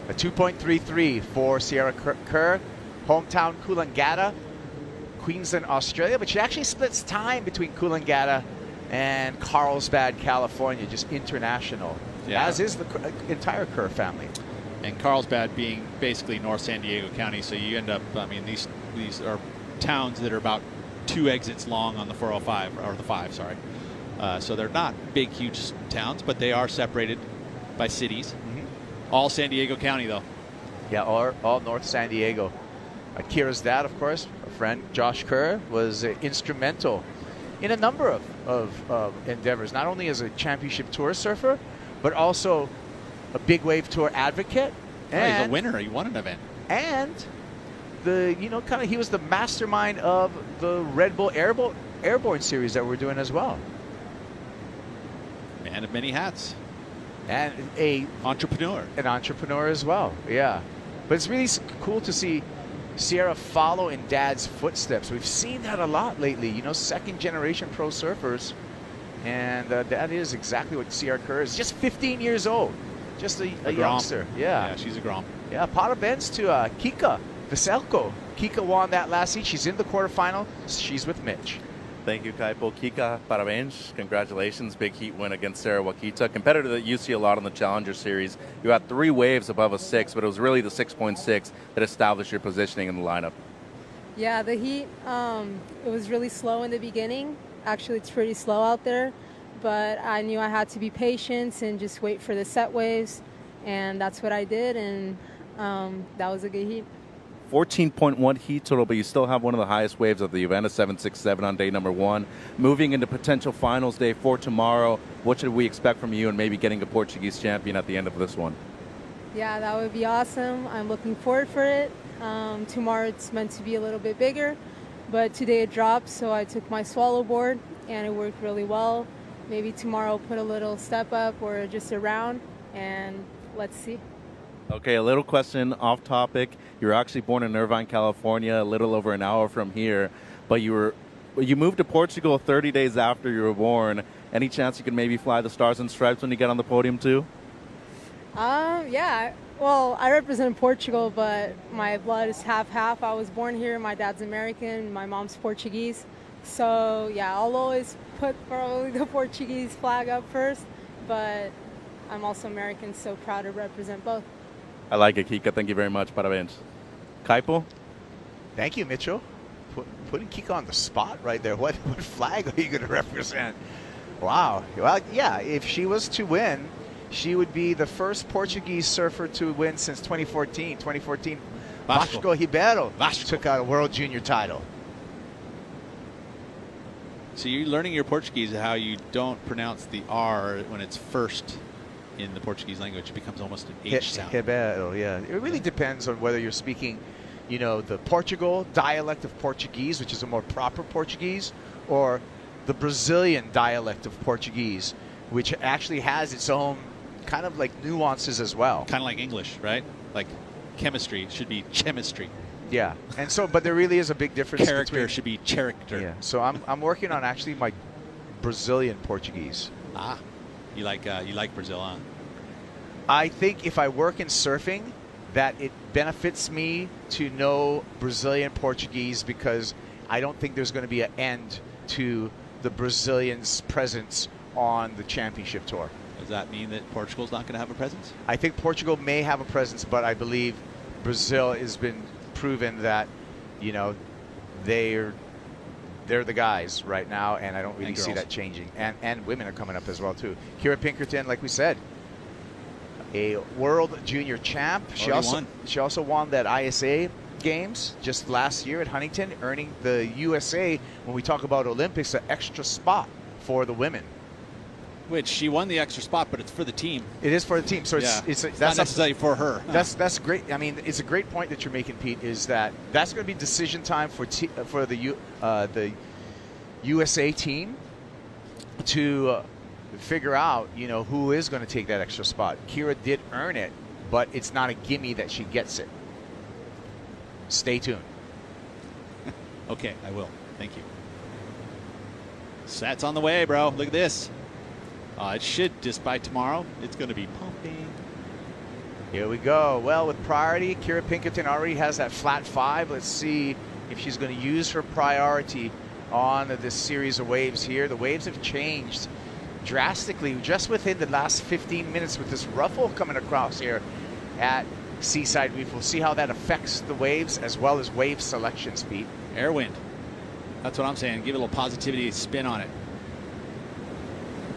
a 2.33 for Sierra Kerr. Hometown Coolangatta, Queensland, Australia, but she actually splits time between Coolangatta and Carlsbad, California, just international, as is the entire Kerr family. And Carlsbad being basically North San Diego County, so you end up, I mean, these are towns that are about 2 exits long on the 405, or the 5, sorry. So they're not big, huge towns, but they are separated by cities. All San Diego County, though. Yeah, all North San Diego. Kira's dad, of course, a friend, Josh Kerr, was instrumental in a number of endeavors, not only as a championship tour surfer, but also a big wave tour advocate. And he's a winner. He won an event. And he was the mastermind of the Red Bull Airborne series that we're doing as well. Man of many hats. And an entrepreneur as well, yeah. But it's really cool to see Sierra follow in Dad's footsteps. We've seen that a lot lately, second-generation pro surfers. And that is exactly what Sierra Kerr is. Just 15 years old. Just a youngster. Yeah, she's a grom. Yeah, pot of bends to Kika Veselko. Kika won that last heat. She's in the quarterfinal. She's with Mitch. Thank you, Kaipo. Kika, parabéns. Congratulations. Big heat win against Sarah Wakita. Competitor that you see a lot on the Challenger Series. You had 3 waves above a 6, but it was really the 6.6 that established your positioning in the lineup. Yeah, the heat, it was really slow in the beginning. Actually, it's pretty slow out there, but I knew I had to be patient and just wait for the set waves, and that's what I did, and that was a good heat. 14.1 heat total, but you still have one of the highest waves of the event, a 7.67 on day number 1. Moving into potential finals day for tomorrow, what should we expect from you and maybe getting a Portuguese champion at the end of this one? Yeah, that would be awesome. I'm looking forward for it. Tomorrow it's meant to be a little bit bigger, but today it dropped, so I took my swallow board and it worked really well. Maybe tomorrow I'll put a little step up or just a round, and let's see. Okay, a little question off topic. You were actually born in Irvine, California, a little over an hour from here, but you moved to Portugal 30 days after you were born. Any chance you could maybe fly the Stars and Stripes when you get on the podium too? Yeah. Well, I represent Portugal, but my blood is half-half. I was born here. My dad's American. My mom's Portuguese. So, yeah, I'll always put probably the Portuguese flag up first, but I'm also American, so proud to represent both. I like it, Kika. Thank you very much. Parabéns. Kaipo? Thank you, Mitchell. Putting Kika on the spot right there. What flag are you going to represent? Wow. Well, yeah, if she was to win, she would be the first Portuguese surfer to win since 2014. 2014, Vasco Ribeiro took out a World Junior title. So you're learning your Portuguese, how you don't pronounce the R when it's first in the Portuguese language. It becomes almost an H sound. Ribeiro, yeah. It really depends on whether you're speaking, the Portugal dialect of Portuguese, which is a more proper Portuguese, or the Brazilian dialect of Portuguese, which actually has its own kind of like nuances as well. Kind of like English, right? Like chemistry should be chemistry. Yeah, and so, but there really is a big difference. Character should be character. Yeah. So I'm working on actually my Brazilian Portuguese. Ah, you like Brazil, huh? I think if I work in surfing, that it benefits me to know Brazilian Portuguese, because I don't think there's going to be an end to the Brazilians' presence on the championship tour. Does that mean that Portugal's not going to have a presence? I think Portugal may have a presence, but I believe Brazil has been proven that, they're the guys right now, and I don't really see that changing. And women are coming up as well too. Kira Pinkerton, like we said, a World Junior champ. She also won that ISA Games just last year at Huntington, earning the USA, when we talk about Olympics, an extra spot for the women. Which she won the extra spot, but it's for the team. It is for the team, so it's not necessarily for her. That's great. I mean, it's a great point that you're making, Pete. Is that's going to be decision time for the USA team to figure out, who is going to take that extra spot. Kira did earn it, but it's not a gimme that she gets it. Stay tuned. Okay, I will. Thank you. Sets on the way, bro. Look at this. It should, just by tomorrow, it's going to be pumping. Here we go. Well, with priority, Kira Pinkerton already has that flat 5. Let's see if she's going to use her priority on this series of waves here. The waves have changed drastically just within the last 15 minutes with this ruffle coming across here at Seaside Reef. We'll see how that affects the waves as well as wave selection speed. Air wind. That's what I'm saying. Give it a little positivity spin on it.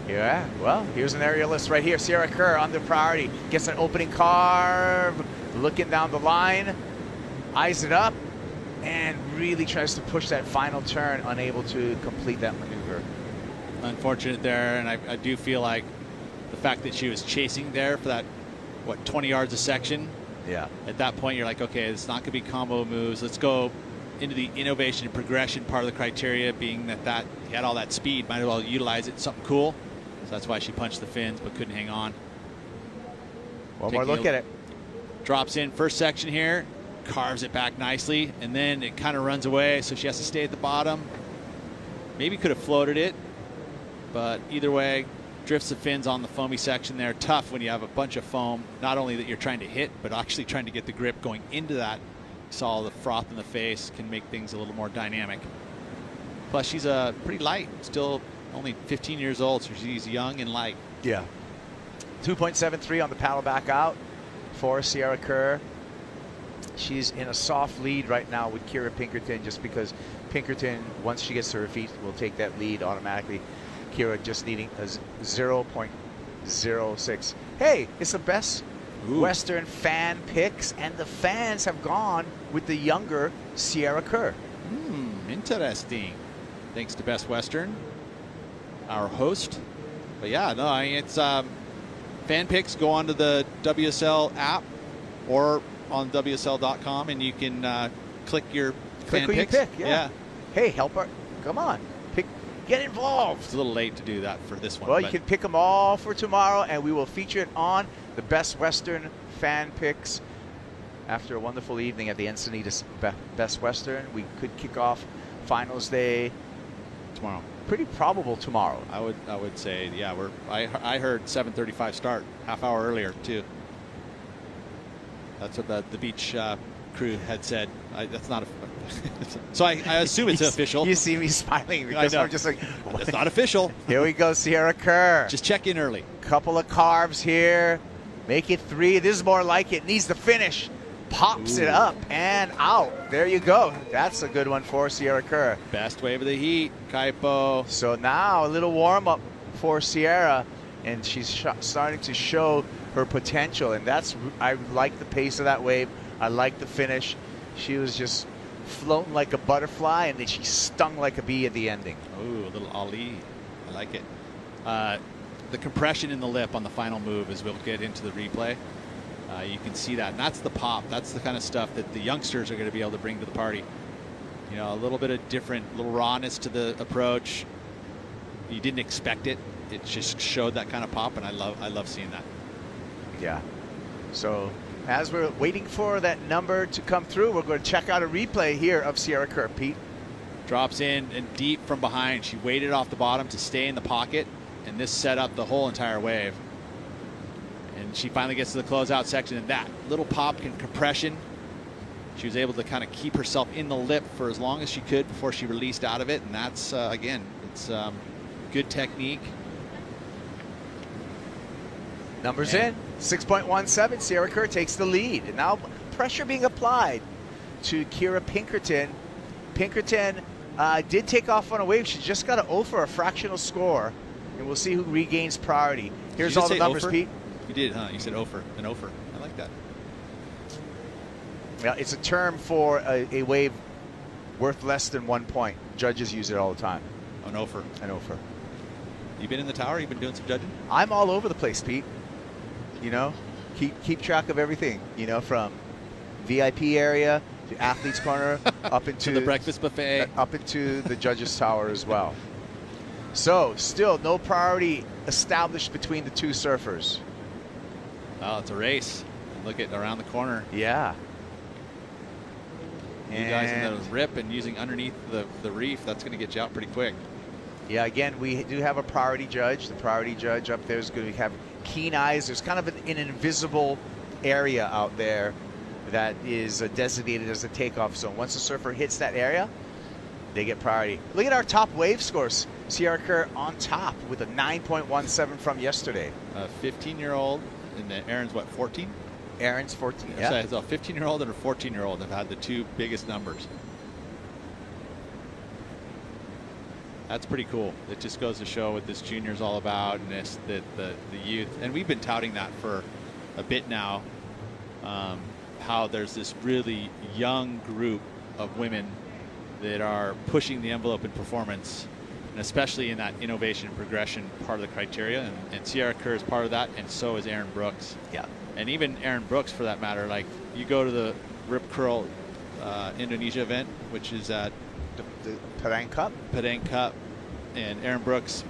Yeah, well, here's an aerialist right here. Sierra Kerr on the priority. Gets an opening carve. Looking down the line. Eyes it up. And really tries to push that final turn. Unable to complete that maneuver. Unfortunate there. And I do feel like the fact that she was chasing there for that, 20 yards a section. Yeah. At that point, you're like, okay, it's not going to be combo moves. Let's go into the innovation and progression part of the criteria, being that you had all that speed. Might as well utilize it in something cool. So that's why she punched the fins but couldn't hang on. One more look at it. Drops in first section here, carves it back nicely, and then it kind of runs away, so she has to stay at the bottom. Maybe could have floated it, but either way, drifts the fins on the foamy section there. Tough when you have a bunch of foam, not only that you're trying to hit, but actually trying to get the grip going into that saw the froth in the face can make things a little more dynamic. Plus, she's pretty light, still only 15 years old, so she's young and light. Yeah. 2.73 on the paddle back out for Sierra Kerr. She's in a soft lead right now with Kira Pinkerton, just because Pinkerton, once she gets to her feet, will take that lead automatically. Kira just needing a 0.06. Hey, it's the best Western fan picks, and the fans have gone with the younger Sierra Kerr. Interesting. Thanks to Best Western, our host. But yeah, no, I mean, it's fan picks. Go onto the WSL app or on WSL.com, and you can click your Click fan who picks. you pick, yeah. Hey, help her. Come on. Get involved. It's a little late to do that for this one. Well, you can pick them all for tomorrow, and we will feature it on the Best Western fan picks. After a wonderful evening at the Encinitas Best Western, we could kick off finals day tomorrow. Pretty probable tomorrow. I would say, yeah. I heard 7:35 start, half hour earlier too. That's what the beach crew had said. That's not a. So I assume it's official. You see me smiling because I'm just like, it's not official. Here we go, Sierra Kerr. Just check in early. Couple of carves here. Make it 3. This is more like it. Needs to finish. Pops it up and out. There you go. That's a good one for Sierra Kerr. Best wave of the heat, Kaipo. So now a little warm-up for Sierra, and she's starting to show her potential, and I like the pace of that wave. I like the finish. She was just floating like a butterfly, and then she stung like a bee at the ending. Ooh, a little Ali. I like it. The compression in the lip on the final move, as we'll get into the replay. You can see that, and that's the pop. That's the kind of stuff that the youngsters are going to be able to bring to the party. You know, a little bit of different, little rawness to the approach. You didn't expect it. It just showed that kind of pop, and I love seeing that. Yeah. So as we're waiting for that number to come through, we're going to check out a replay here of Sierra Kerr. Pete drops in and deep from behind. She waited off the bottom to stay in the pocket, and this set up the whole entire wave. And she finally gets to the closeout section, and that little pop and compression, she was able to kind of keep herself in the lip for as long as she could before she released out of it. And that's, again, it's good technique. Numbers in. 6.17. Sierra Kerr takes the lead. And now pressure being applied to Kira Pinkerton. Pinkerton did take off on a wave. She just got to 0 for a fractional score. And we'll see who regains priority. Here's all the numbers, Pete. You did, huh? You said Ofer, an Ofer. I like that. Yeah, it's a term for a wave worth less than 1 point. Judges use it all the time. An Ofer. An Ofer. You been in the tower? You been doing some judging? I'm all over the place, Pete. You know, keep track of everything. You know, from VIP area to athletes corner up into to the breakfast buffet, up into the judges tower as well. So still no priority established between the two surfers. Oh, it's a race. Look at around the corner. Yeah. You guys in the rip and using underneath the reef, that's going to get you out pretty quick. Yeah, again, we do have a priority judge. The priority judge up there is going to have keen eyes. There's kind of an invisible area out there that is designated as a takeoff zone. Once the surfer hits that area, they get priority. Look at our top wave scores. Sierra Kerr on top with a 9.17 from yesterday. A 15-year-old. And Aaron's what, 14? Aaron's 14, yeah. So a 15-year-old and a 14-year-old have had the two biggest numbers. That's pretty cool. It just goes to show what this junior's all about, and this, the youth. And we've been touting that for a bit now, how there's this really young group of women that are pushing the envelope in performance, and especially in that innovation and progression part of the criteria. And Sierra Kerr is part of that, and so is Aaron Brooks. Yeah. And even Aaron Brooks, for that matter. Like, you go to the Rip Curl Indonesia event, which is at the Padang Cup. Padang Cup, and Aaron Brooks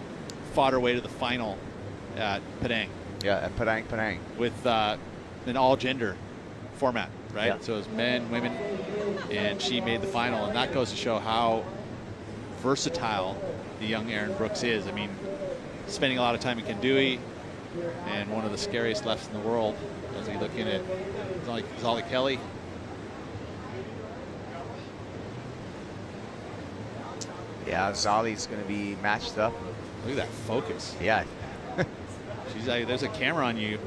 fought her way to the final at Padang. Yeah, at Padang. With an all-gender format, right? Yeah. So it was men, women, and she made the final. And that goes to show how versatile the young Aaron Brooks is. I mean, spending a lot of time in Kandui, and one of the scariest lefts in the world. As we look in at Zolly Kelly. Yeah, Zali's going to be matched up. Look at that focus. Yeah. She's like, there's a camera on you.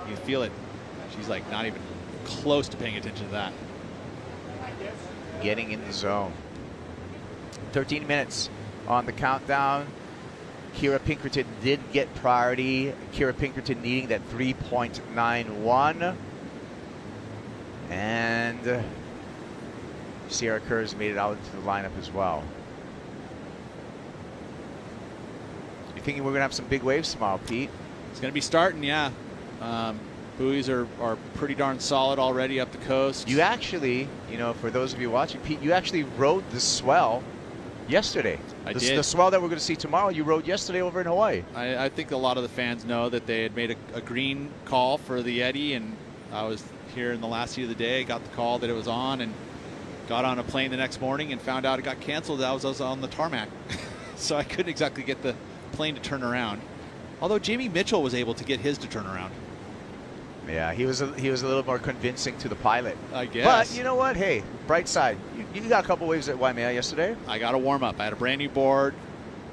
You feel it. She's like not even close to paying attention to that. Getting in the zone. 13 minutes on the countdown. Kira Pinkerton did get priority. Kira Pinkerton needing that 3.91. And Sierra Kerr's made it out into the lineup as well. You thinking we're going to have some big waves tomorrow, Pete? It's going to be starting, yeah. Buoys are pretty darn solid already up the coast. You actually, you know, for those of you watching, Pete, you actually rode the swell yesterday. I did. The swell that we're going to see tomorrow, you rode yesterday over in Hawaii. I think a lot of the fans know that they had made a green call for the eddy, and I was here in the last heat of the day, got the call that it was on, and got on a plane the next morning and found out it got canceled. I was on the tarmac. So I couldn't exactly get the plane to turn around. Although Jamie Mitchell was able to get his to turn around. Yeah, he was a little more convincing to the pilot, I guess. But you know what? Hey, bright side. You got a couple waves at Waimea yesterday. I got a warm up. I had a brand new board.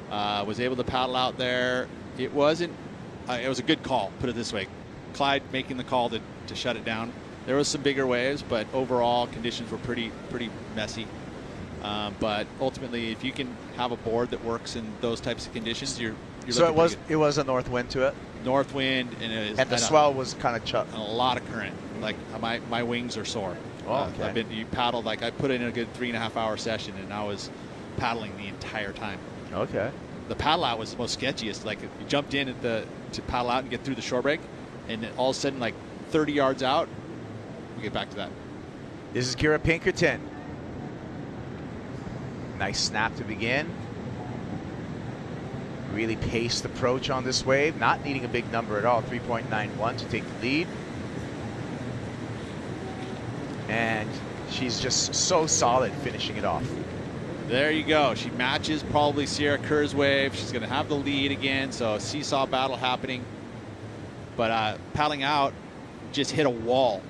Was able to paddle out there. It wasn't. It was a good call. Put it this way, Clyde making the call to shut it down. There was some bigger waves, but overall conditions were pretty messy. But ultimately, if you can have a board that works in those types of conditions, you're so it was a north wind to it. North wind, and the swell was kind of chuck. A lot of current. Like my wings are sore. Oh, okay. You paddled, like I put in a good 3.5 hour session, and I was paddling the entire time. Okay. The paddle out was the most sketchiest. Like you jumped in to paddle out and get through the shore break, and then all of a sudden, like 30 yards out, we get back to that. This is Kira Pinkerton. Nice snap to begin. Really paced approach on this wave, not needing a big number at all, 3.91 to take the lead. And she's just so solid finishing it off. There you go. She matches probably Sierra Kerr's wave. She's going to have the lead again, so a seesaw battle happening. But paddling out, just hit a wall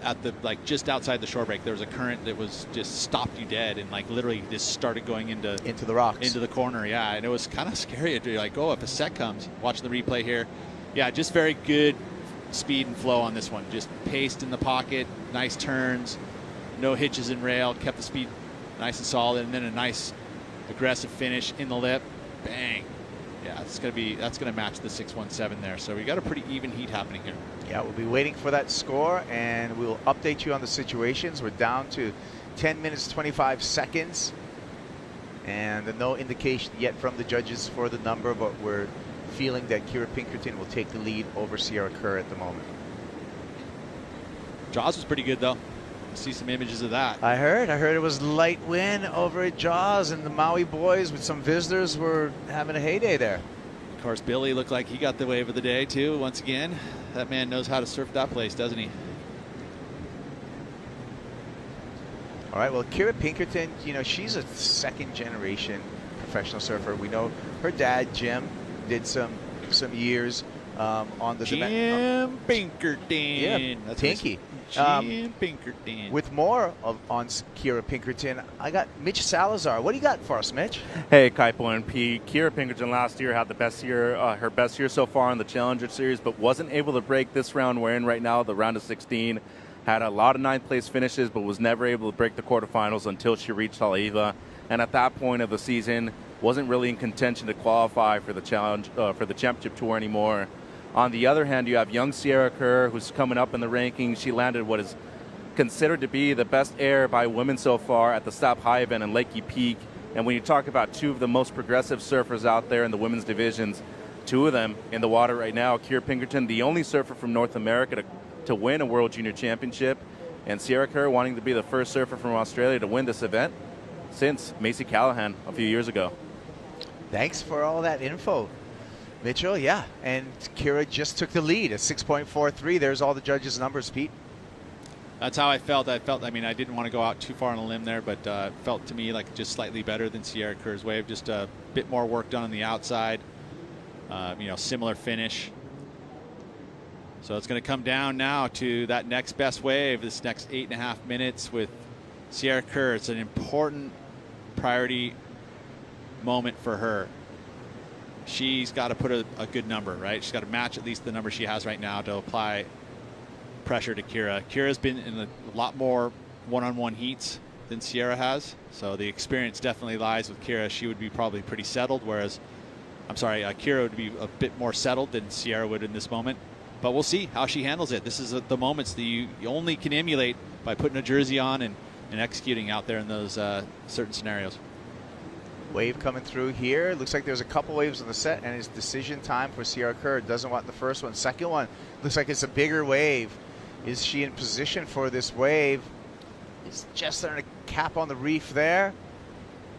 at the just outside the shore break. There was a current that was just stopped you dead, and like literally just started going into the rocks, into the corner. Yeah, and it was kind of scary. You're like, oh, if a set comes, watching the replay here. Yeah, just very good speed and flow on this one. Just paced in the pocket, nice turns, no hitches in rail, kept the speed nice and solid, and then a nice aggressive finish in the lip. Bang. Yeah, that's gonna match the 617 there. So we got a pretty even heat happening here. Yeah, we'll be waiting for that score, and we'll update you on the situations. We're down to 10 minutes 25 seconds, and no indication yet from the judges for the number, but we're feeling that Kira Pinkerton will take the lead over Sierra Kerr at the moment. Jaws was pretty good though. See some images of that. I heard it was light wind over at Jaws, and the Maui boys with some visitors were having a heyday there. Of course, Billy looked like he got the wave of the day too. Once again, that man knows how to surf that place, doesn't he? All right, well, Kira Pinkerton, you know, she's a second-generation professional surfer. We know her dad, Jim, did some years on the Jim Pinkerton. Yeah, that's Pinky. Jim Pinkerton. With more on Kira Pinkerton, I got Mitch Salazar. What do you got for us, Mitch? Hey, Kaipo and P. Kira Pinkerton last year had the best year, her best year so far in the Challenger Series, but wasn't able to break this round we're in right now, the round of 16. Had a lot of ninth place finishes, but was never able to break the quarterfinals until she reached Haleiwa. And at that point of the season, wasn't really in contention to qualify for the challenge, for the championship tour anymore. On the other hand, you have young Sierra Kerr, who's coming up in the rankings. She landed what is considered to be the best air by women so far at the Stop High event in Lakey Peak. And when you talk about two of the most progressive surfers out there in the women's divisions, two of them in the water right now, Kira Pinkerton, the only surfer from North America to win a World Junior Championship, and Sierra Kerr wanting to be the first surfer from Australia to win this event since Macy Callahan a few years ago. Thanks for all that info, Mitchell. Yeah, and Kira just took the lead at 6.43. There's all the judges' numbers, Pete. That's how I felt. I mean, I didn't want to go out too far on a limb there, but felt to me like just slightly better than Sierra Kerr's wave. Just a bit more work done on the outside. You know, similar finish. So it's going to come down now to that next best wave, this next 8.5 minutes with Sierra Kerr. It's an important priority moment for her. She's got to put a good number, right? She's got to match at least the number she has right now to apply pressure to Kira. Kira's been in a lot more one-on-one heats than Sierra has, so the experience definitely lies with Kira. She would be probably pretty settled, whereas, Kira would be a bit more settled than Sierra would in this moment. But we'll see how she handles it. This is the moments that you only can emulate by putting a jersey on and executing out there in those certain scenarios. Wave coming through here. Looks like there's a couple waves on the set, and it's decision time for Sierra Kerr. Doesn't want the first one. Second one looks like it's a bigger wave. Is she in position for this wave? It's just starting to cap on the reef there.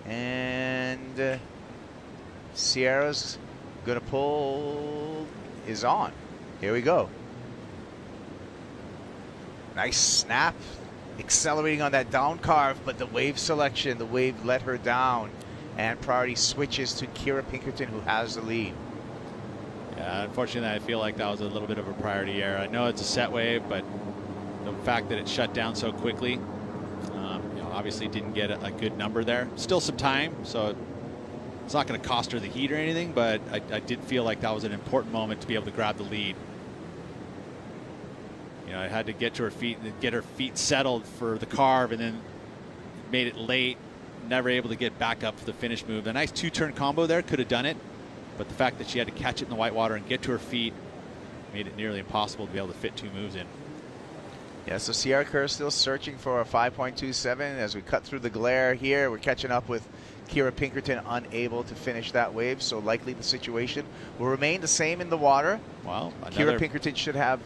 And Sierra's going to pull, is on. Here we go. Nice snap. Accelerating on that down carve, but the wave selection, the wave let her down. And priority switches to Kira Pinkerton, who has the lead. Yeah, unfortunately, I feel like that was a little bit of a priority error. I know it's a set wave, but the fact that it shut down so quickly, obviously didn't get a good number there. Still some time, so it's not going to cost her the heat or anything, but I did feel like that was an important moment to be able to grab the lead. I had to get to her feet and get her feet settled for the carve, and then made it late. Never able to get back up for the finish move. A nice two-turn combo there, could have done it, but the fact that she had to catch it in the white water and get to her feet made it nearly impossible to be able to fit two moves in. Yeah, so Sierra Kerr still searching for a 5.27 as we cut through the glare here. We're catching up with Kira Pinkerton, unable to finish that wave, so likely the situation will remain the same in the water. Well, Kira Pinkerton should have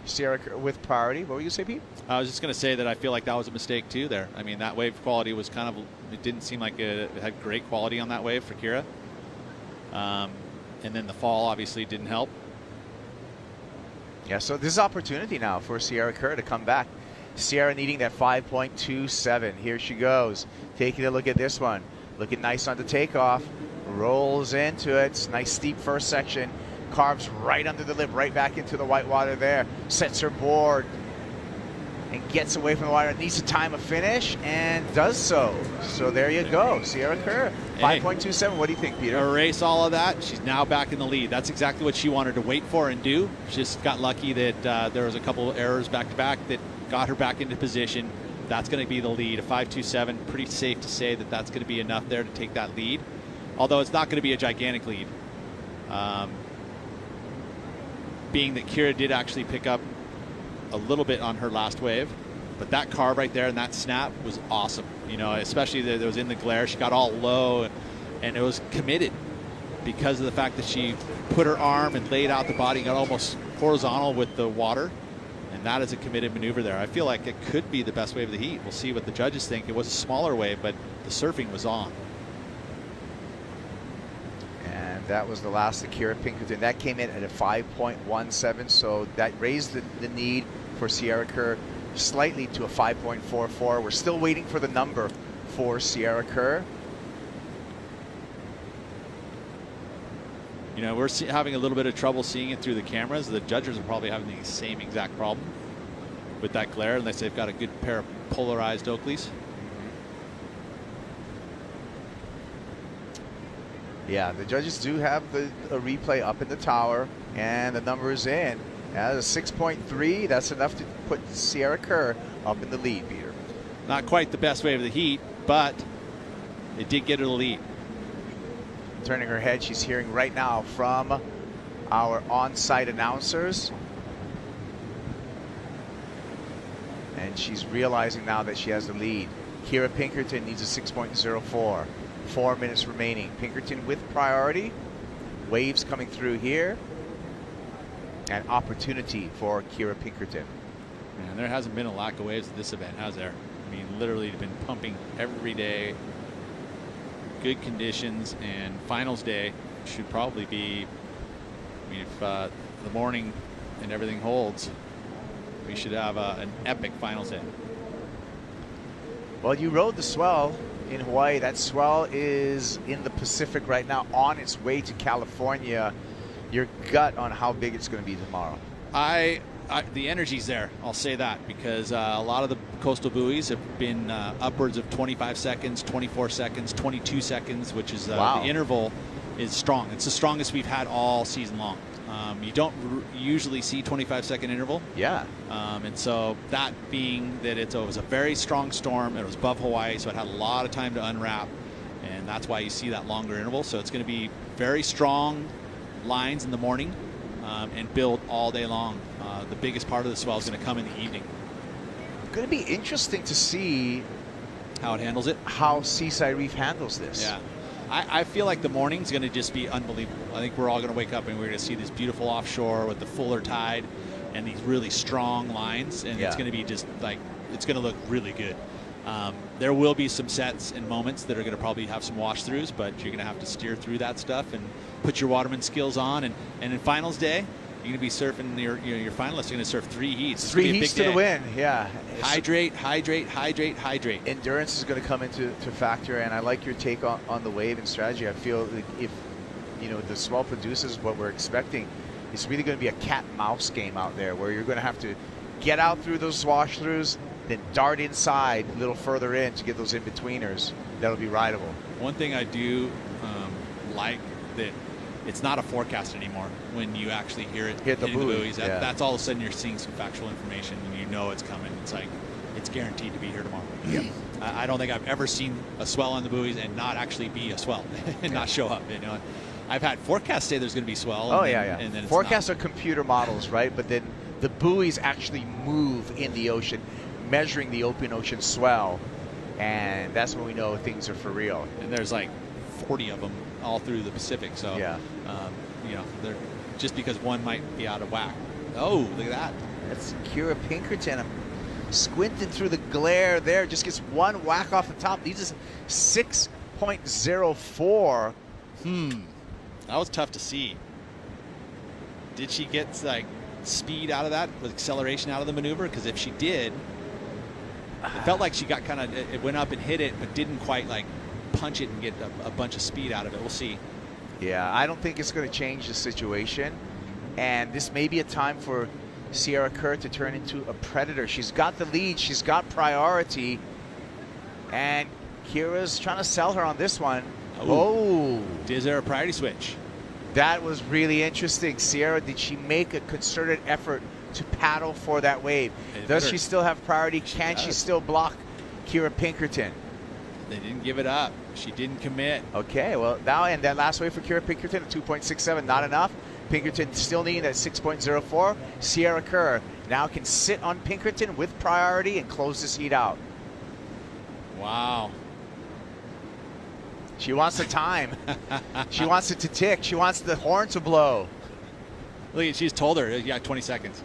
Sierra Kerr with priority. What were you going to say, Pete? I was just going to say that I feel like that was a mistake too there. I mean, that wave quality was kind of, it didn't seem like it had great quality on that wave for Kira. And then the fall obviously didn't help. Yeah, so this is opportunity now for Sierra Kerr to come back. Sierra needing that 5.27. Here she goes. Taking a look at this one. Looking nice on the takeoff. Rolls into it. Nice steep first section. Carves right under the lip, right back into the white water there. Sets her board and gets away from the water. Needs to time a finish and does so. So there you go. Sierra Kerr, 5.27. What do you think, Peter? Erase all of that. She's now back in the lead. That's exactly what she wanted to wait for and do. She just got lucky that there was a couple of errors back-to-back that got her back into position. That's going to be the lead. A 5.27. Pretty safe to say that that's going to be enough there to take that lead. Although it's not going to be a gigantic lead. Being that Kira did actually pick up a little bit on her last wave, but that carve right there and that snap was awesome. Especially that it was in the glare. She got all low and it was committed because of the fact that she put her arm and laid out the body, got almost horizontal with the water, and that is a committed maneuver there. I feel like it could be the best wave of the heat. We'll see what the judges think. It was a smaller wave, but the surfing was on. And that was the last of Kira Pinkerton. That came in at a 5.17, so that raised the need for Sierra Kerr slightly to a 5.44. We're still waiting for the number for Sierra Kerr. We're having a little bit of trouble seeing it through the cameras. The judges are probably having the same exact problem with that glare, unless they've got a good pair of polarized Oakleys. Yeah, the judges do have a replay up in the tower, and the number is in. At a 6.3, that's enough to put Sierra Kerr up in the lead, Peter. Not quite the best wave of the heat, but it did get her the lead. Turning her head, she's hearing right now from our on-site announcers. And she's realizing now that she has the lead. Kira Pinkerton needs a 6.04. 4 minutes remaining. Pinkerton with priority. Waves coming through here. An opportunity for Kira Pinkerton. And there hasn't been a lack of waves at this event, has there? I mean, literally been pumping every day. Good conditions, and finals day should probably be, if the morning and everything holds, we should have an epic finals day. Well, you rode the swell in Hawaii. That swell is in the Pacific right now, on its way to California. Your gut on how big it's going to be tomorrow? I the energy's there. I'll say that because a lot of the coastal buoys have been upwards of 25 seconds, 24 seconds, 22 seconds, which is the interval is strong. It's the strongest we've had all season long. You don't usually see 25-second interval. Yeah. And so that being that it was a very strong storm, it was above Hawaii, so it had a lot of time to unwrap, and that's why you see that longer interval. So it's going to be very strong lines in the morning and build all day long. The biggest part of the swell is going to come in the evening. Going to be interesting to see how it handles it. How Seaside Reef handles this. Yeah. I feel like the morning's going to just be unbelievable. I think we're all going to wake up and we're going to see this beautiful offshore with the fuller tide and these really strong lines, and it's going to be just like, it's going to look really good. There will be some sets and moments that are going to probably have some wash throughs, but you're going to have to steer through that stuff and put your waterman skills on. And in finals day, you're going to be surfing, your finalists are going to surf 3 heats. 3 heats to the win, yeah. Hydrate, hydrate, hydrate, hydrate. Endurance is going to come into factor, and I like your take on the wave and strategy. I feel like if the swell produces what we're expecting, it's really going to be a cat and mouse game out there where you're going to have to get out through those wash throughs, then dart inside a little further in to get those in-betweeners. That'll be rideable. One thing I do like that it's not a forecast anymore when you actually hear it hit the buoys. That's all of a sudden you're seeing some factual information and you know it's coming. It's like it's guaranteed to be here tomorrow. Yep. I don't think I've ever seen a swell on the buoys and not actually be a swell and not show up. I've had forecasts say there's going to be swell. And then forecasts are computer models, right? But then the buoys actually move in the ocean, measuring the open ocean swell, and that's when we know things are for real. And there's like 40 of them all through the Pacific. So, they're just because one might be out of whack. Oh, look at that. That's Kira Pinkerton. I'm squinting through the glare there. Just gets one whack off the top. These is 6.04. That was tough to see. Did she get like speed out of that with acceleration out of the maneuver? Because if she did, it felt like she got it went up and hit it, but didn't quite like punch it and get a bunch of speed out of it. We'll see. Yeah, I don't think it's going to change the situation. And this may be a time for Sierra Kerr to turn into a predator. She's got the lead. She's got priority. And Kira's trying to sell her on this one. Oh. Is there a priority switch? That was really interesting. Sierra, did she make a concerted effort to paddle for that wave? Does she still have priority? Can she still block Kira Pinkerton? They didn't give it up. She didn't commit. Okay, well, now and that last wave for Kira Pinkerton at 2.67, not enough. Pinkerton still needing at 6.04. Sierra Kerr now can sit on Pinkerton with priority and close this heat out. Wow. She wants the time. She wants it to tick. She wants the horn to blow. Look, she's told her, you got 20 seconds.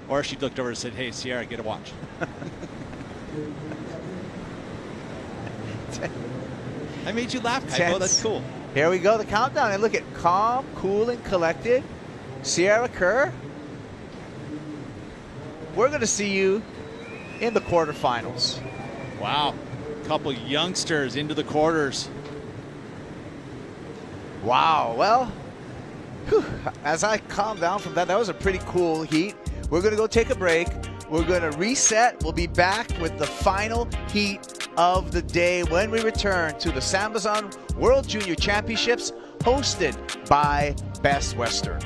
Or she looked over and said, hey, Sierra, get a watch. I made you laugh, Kaipo. That's cool. Here we go, the countdown. And look at calm, cool, and collected. Sierra Kerr, we're going to see you in the quarterfinals. Wow. A couple youngsters into the quarters. Wow. Well, as I calm down from that, that was a pretty cool heat. We're going to go take a break. We're going to reset. We'll be back with the final heat of the day when we return to the SAMBAZON World Junior Championships hosted by Best Western.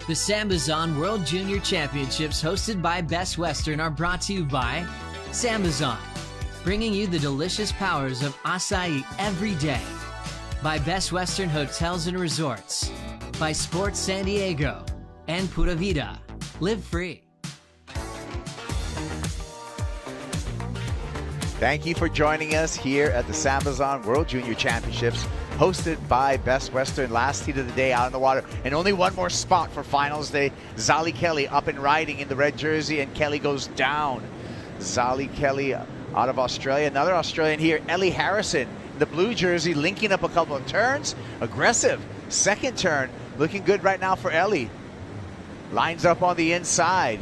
The SAMBAZON World Junior Championships hosted by Best Western are brought to you by SAMBAZON, bringing you the delicious powers of acai every day. By Best Western Hotels and Resorts. By Sports San Diego. And Pura Vida. Live free. Thank you for joining us here at the SAMBAZON World Junior Championships, hosted by Best Western. Last heat of the day out in the water, and only one more spot for finals day. Zali Kelly up and riding in the red jersey, and Kelly goes down. Zali Kelly out of Australia. Another Australian here, Ellie Harrison, the blue jersey, linking up a couple of turns. Aggressive. Second turn. Looking good right now for Ellie. Lines up on the inside.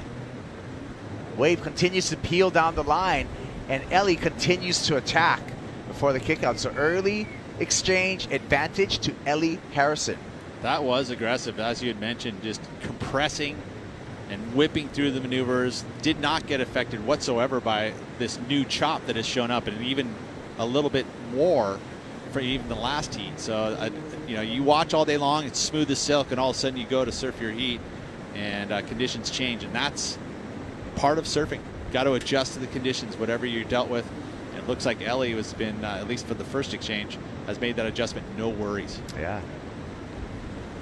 Wave continues to peel down the line, and Ellie continues to attack before the kickout. So early exchange advantage to Ellie Harrison. That was aggressive, as you had mentioned, just compressing and whipping through the maneuvers. Did not get affected whatsoever by this new chop that has shown up, and even a little bit more for even the last heat. So, you know, you watch all day long, it's smooth as silk, and all of a sudden you go to surf your heat, and conditions change, and that's part of surfing. Got to adjust to the conditions, whatever you're dealt with. And it looks like Ellie has been, at least for the first exchange, has made that adjustment. No worries. Yeah.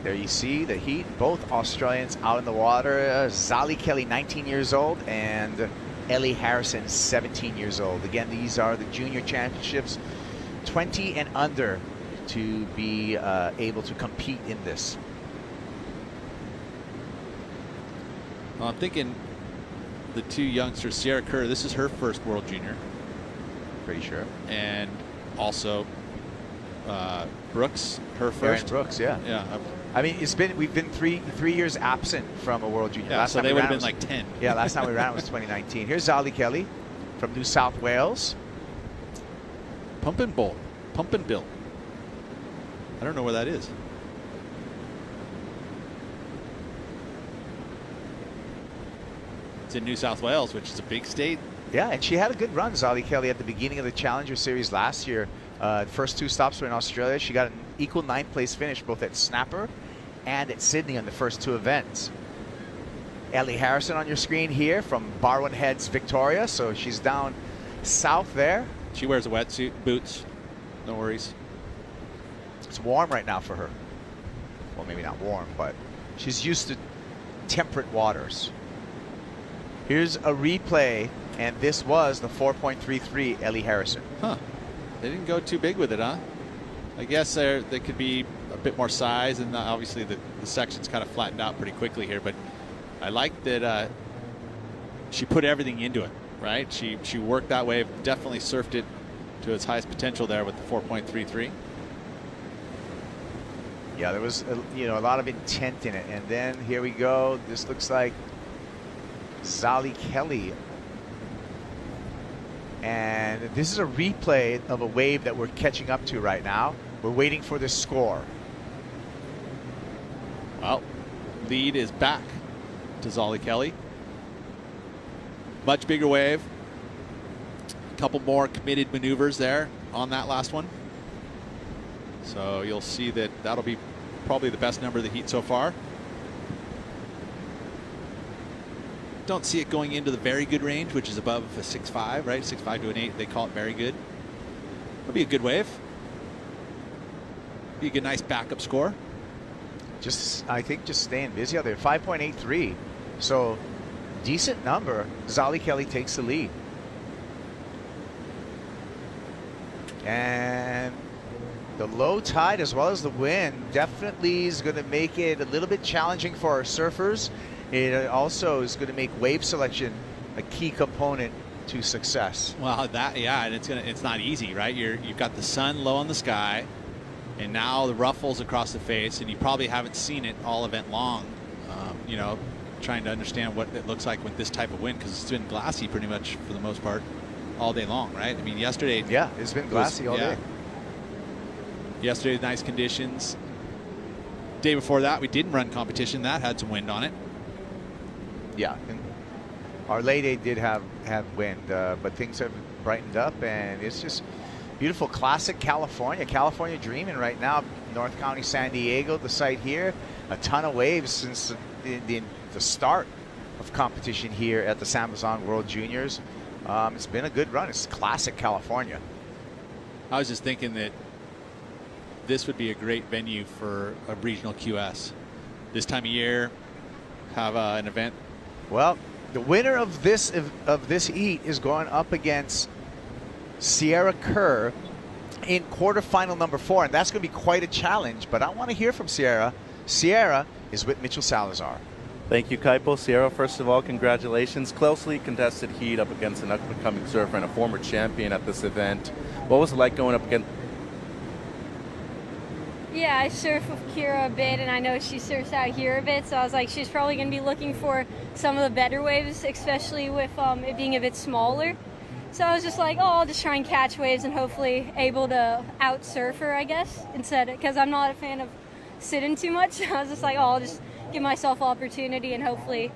There you see the heat. Both Australians out in the water. Zali Kelly, 19 years old, and Ellie Harrison, 17 years old. Again, these are the junior championships, 20 and under to be able to compete in this. Well, I'm thinking the two youngsters, Sierra Kerr, this is her first World Junior. Pretty sure. And also Brooks, her first. Erin Brooks, yeah. Yeah. I mean, we've been three years absent from a World Junior. Yeah, last so time they we would have ran been like 10. Yeah, last time we ran was 2019. Here's Zali Kelly from New South Wales. Pump and Built. I don't know where that is. It's in New South Wales, which is a big state. Yeah, and she had a good run, Zali Kelly, at the beginning of the Challenger Series last year. First two stops were in Australia. She got an equal 9th place finish both at Snapper and at Sydney on the first two events. Ellie Harrison on your screen here from Barwon Heads, Victoria. So she's down south there. She wears a wetsuit, boots, no worries. It's warm right now for her. Well, maybe not warm, but she's used to temperate waters. Here's a replay, and this was the 4.33 Ellie Harrison. Huh. They didn't go too big with it, huh? I guess there could be a bit more size, and obviously the section's kind of flattened out pretty quickly here, but I like that she put everything into it, right? She worked that wave, definitely surfed it to its highest potential there with the 4.33. Yeah, there was a lot of intent in it, and then here we go. This looks like Zali Kelly, and this is a replay of a wave that we're catching up to right now. We're waiting for the score. Well, lead is back to Zali Kelly. Much bigger wave. A couple more committed maneuvers there on that last one. So you'll see that that'll be probably the best number of the heat so far. Don't see it going into the very good range, which is above a 6.5, right? 6.5 to an 8, they call it very good. It'll be a good wave. Be a good, nice backup score. I think just staying busy out there. 5.83. So decent number. Zali Kelly takes the lead. And the low tide as well as the wind definitely is going to make it a little bit challenging for our surfers. It also is going to make wave selection a key component to success. Well, and it's not easy, right? You've got the sun low on the sky, and now the ruffles across the face, and you probably haven't seen it all event long. Trying to understand what it looks like with this type of wind, because it's been glassy pretty much for the most part all day long, right? I mean, yesterday. Yeah, it's been glassy all day. Yesterday, nice conditions. Day before that, we didn't run competition. That had some wind on it. Yeah, and our lay day did have wind, but things have brightened up, and it's just beautiful. Classic California dreaming right now. North County, San Diego, the site here. A ton of waves since the start of competition here at the SAMBAZON World Juniors. It's been a good run. It's classic California. I was just thinking that this would be a great venue for a regional QS. This time of year, have an event. Well, the winner of this heat is going up against Sierra Kerr in quarterfinal number 4, and that's going to be quite a challenge. But I want to hear from Sierra. Sierra is with Mitchell Salazar. Thank you, Kaipo. Sierra, first of all, congratulations. Closely contested heat up against an up-and-coming surfer and a former champion at this event. What was it like going up against? Yeah, I surf with Kira a bit, and I know she surfs out here a bit, so I was like, she's probably going to be looking for some of the better waves, especially with it being a bit smaller. So I was just like, oh, I'll just try and catch waves and hopefully able to out-surf her, I guess, instead, because I'm not a fan of sitting too much. I was just like, oh, I'll just give myself opportunity and hopefully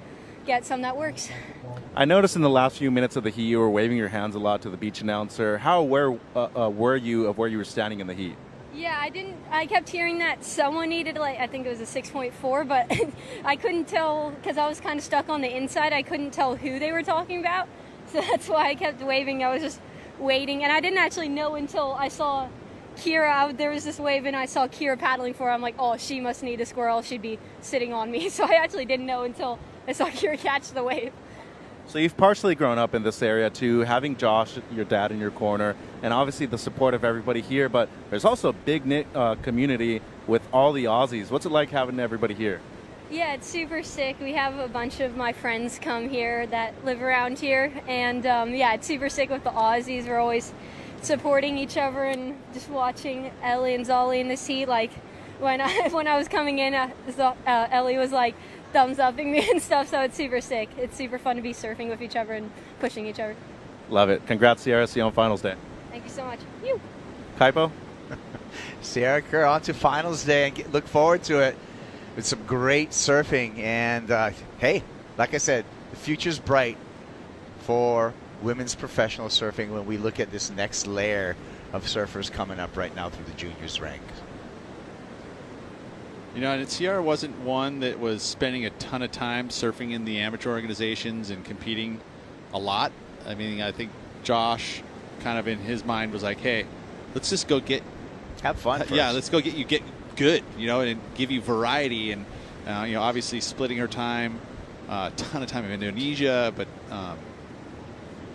get some that works. I noticed in the last few minutes of the heat, you were waving your hands a lot to the beach announcer. How aware were you of where you were standing in the heat? Yeah, I kept hearing that someone needed, like, I think it was a 6.4, but I couldn't tell, because I was kind of stuck on the inside, I couldn't tell who they were talking about, so that's why I kept waving. I was just waiting, and I didn't actually know until I saw Kira. There was this wave, and I saw Kira paddling for her. I'm like, oh, she must need a squirrel, she'd be sitting on me, so I actually didn't know until I saw Kira catch the wave. So you've partially grown up in this area too, having Josh, your dad, in your corner, and obviously the support of everybody here, but there's also a big community with all the Aussies. What's it like having everybody here? Yeah, it's super sick. We have a bunch of my friends come here that live around here, and yeah, it's super sick with the Aussies. We're always supporting each other and just watching Ellie and Zolly in this heat. Like, when I was coming in, Ellie was like, thumbs upping me and stuff, so it's super sick. It's super fun to be surfing with each other and pushing each other. Love it. Congrats, Sierra. See you on finals day. Thank you so much. You. Kaipo? Sierra Kerr on to finals day, and look forward to it with some great surfing. And hey, like I said, the future's bright for women's professional surfing when we look at this next layer of surfers coming up right now through the juniors ranks. You know, and Sierra wasn't one that was spending a ton of time surfing in the amateur organizations and competing a lot. I mean, I think Josh kind of in his mind was like, hey, let's just go have fun first. Yeah, let's go get good, you know, and give you variety. And, you know, obviously splitting her time, a ton of time in Indonesia, but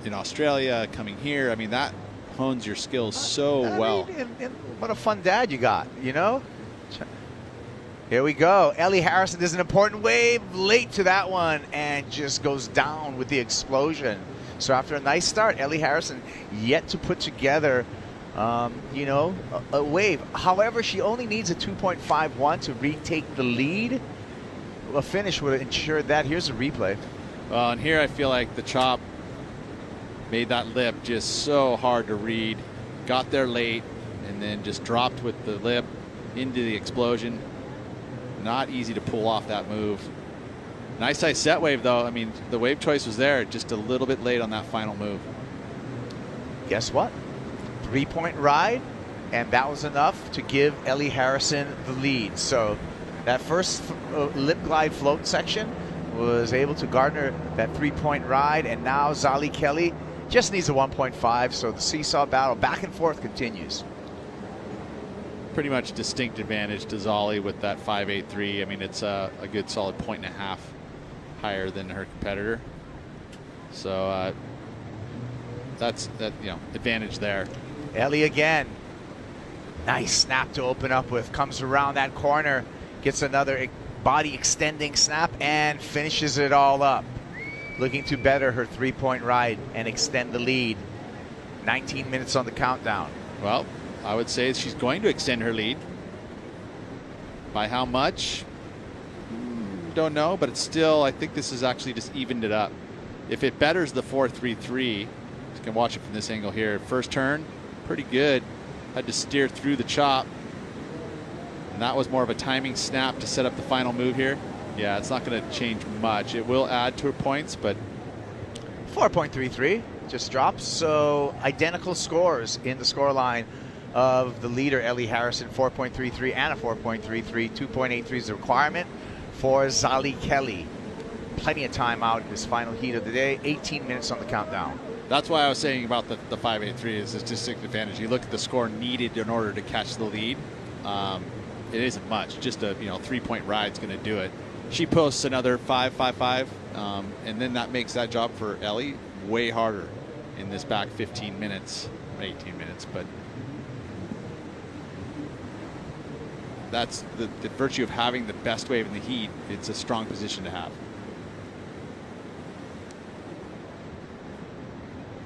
in Australia, coming here, I mean, that hones your skills so well. And what a fun dad you got, you know? Here we go. Ellie Harrison does an important wave late to that one and just goes down with the explosion. So after a nice start, Ellie Harrison yet to put together, you know, a wave. However, she only needs a 2.51 to retake the lead. A finish would have ensured that. Here's a replay. Well, and here I feel like the chop made that lip just so hard to read. Got there late and then just dropped with the lip into the explosion. Not easy to pull off that move. Nice size set wave, though. I mean, the wave choice was there, just a little bit late on that final move. Guess what? 3-point ride, and that was enough to give Ellie Harrison the lead. So that first lip glide float section was able to garner that 3-point ride, and now Zali Kelly just needs a 1.5, so the seesaw battle back and forth continues. Pretty much distinct advantage to Zolly with that 5.83. I mean, it's a good solid 1.5 higher than her competitor. So that's you know, advantage there. Ellie again. Nice snap to open up with. Comes around that corner, gets another body extending snap, and finishes it all up. Looking to better her 3-point ride and extend the lead. 19 minutes on the countdown. Well, I would say she's going to extend her lead. By how much? Don't know, but it's still, I think this has actually just evened it up. If it betters the 4.33, you can watch it from this angle here. First turn, pretty good. Had to steer through the chop. And that was more of a timing snap to set up the final move here. Yeah, it's not going to change much. It will add to her points, but 4.33 just drops. So identical scores in the scoreline of the leader, Ellie Harrison, 4.33 and a 4.33. 2.83 is the requirement for Zali Kelly. Plenty of time out in this final heat of the day. 18 minutes on the countdown. That's why I was saying about the 5.83 is the distinct advantage. You look at the score needed in order to catch the lead. It isn't much. Just a 3-point ride's going to do it. She posts another 5.55, and then that makes that job for Ellie way harder in this back 15 minutes, 18 minutes. But that's the virtue of having the best wave in the heat. It's a strong position to have.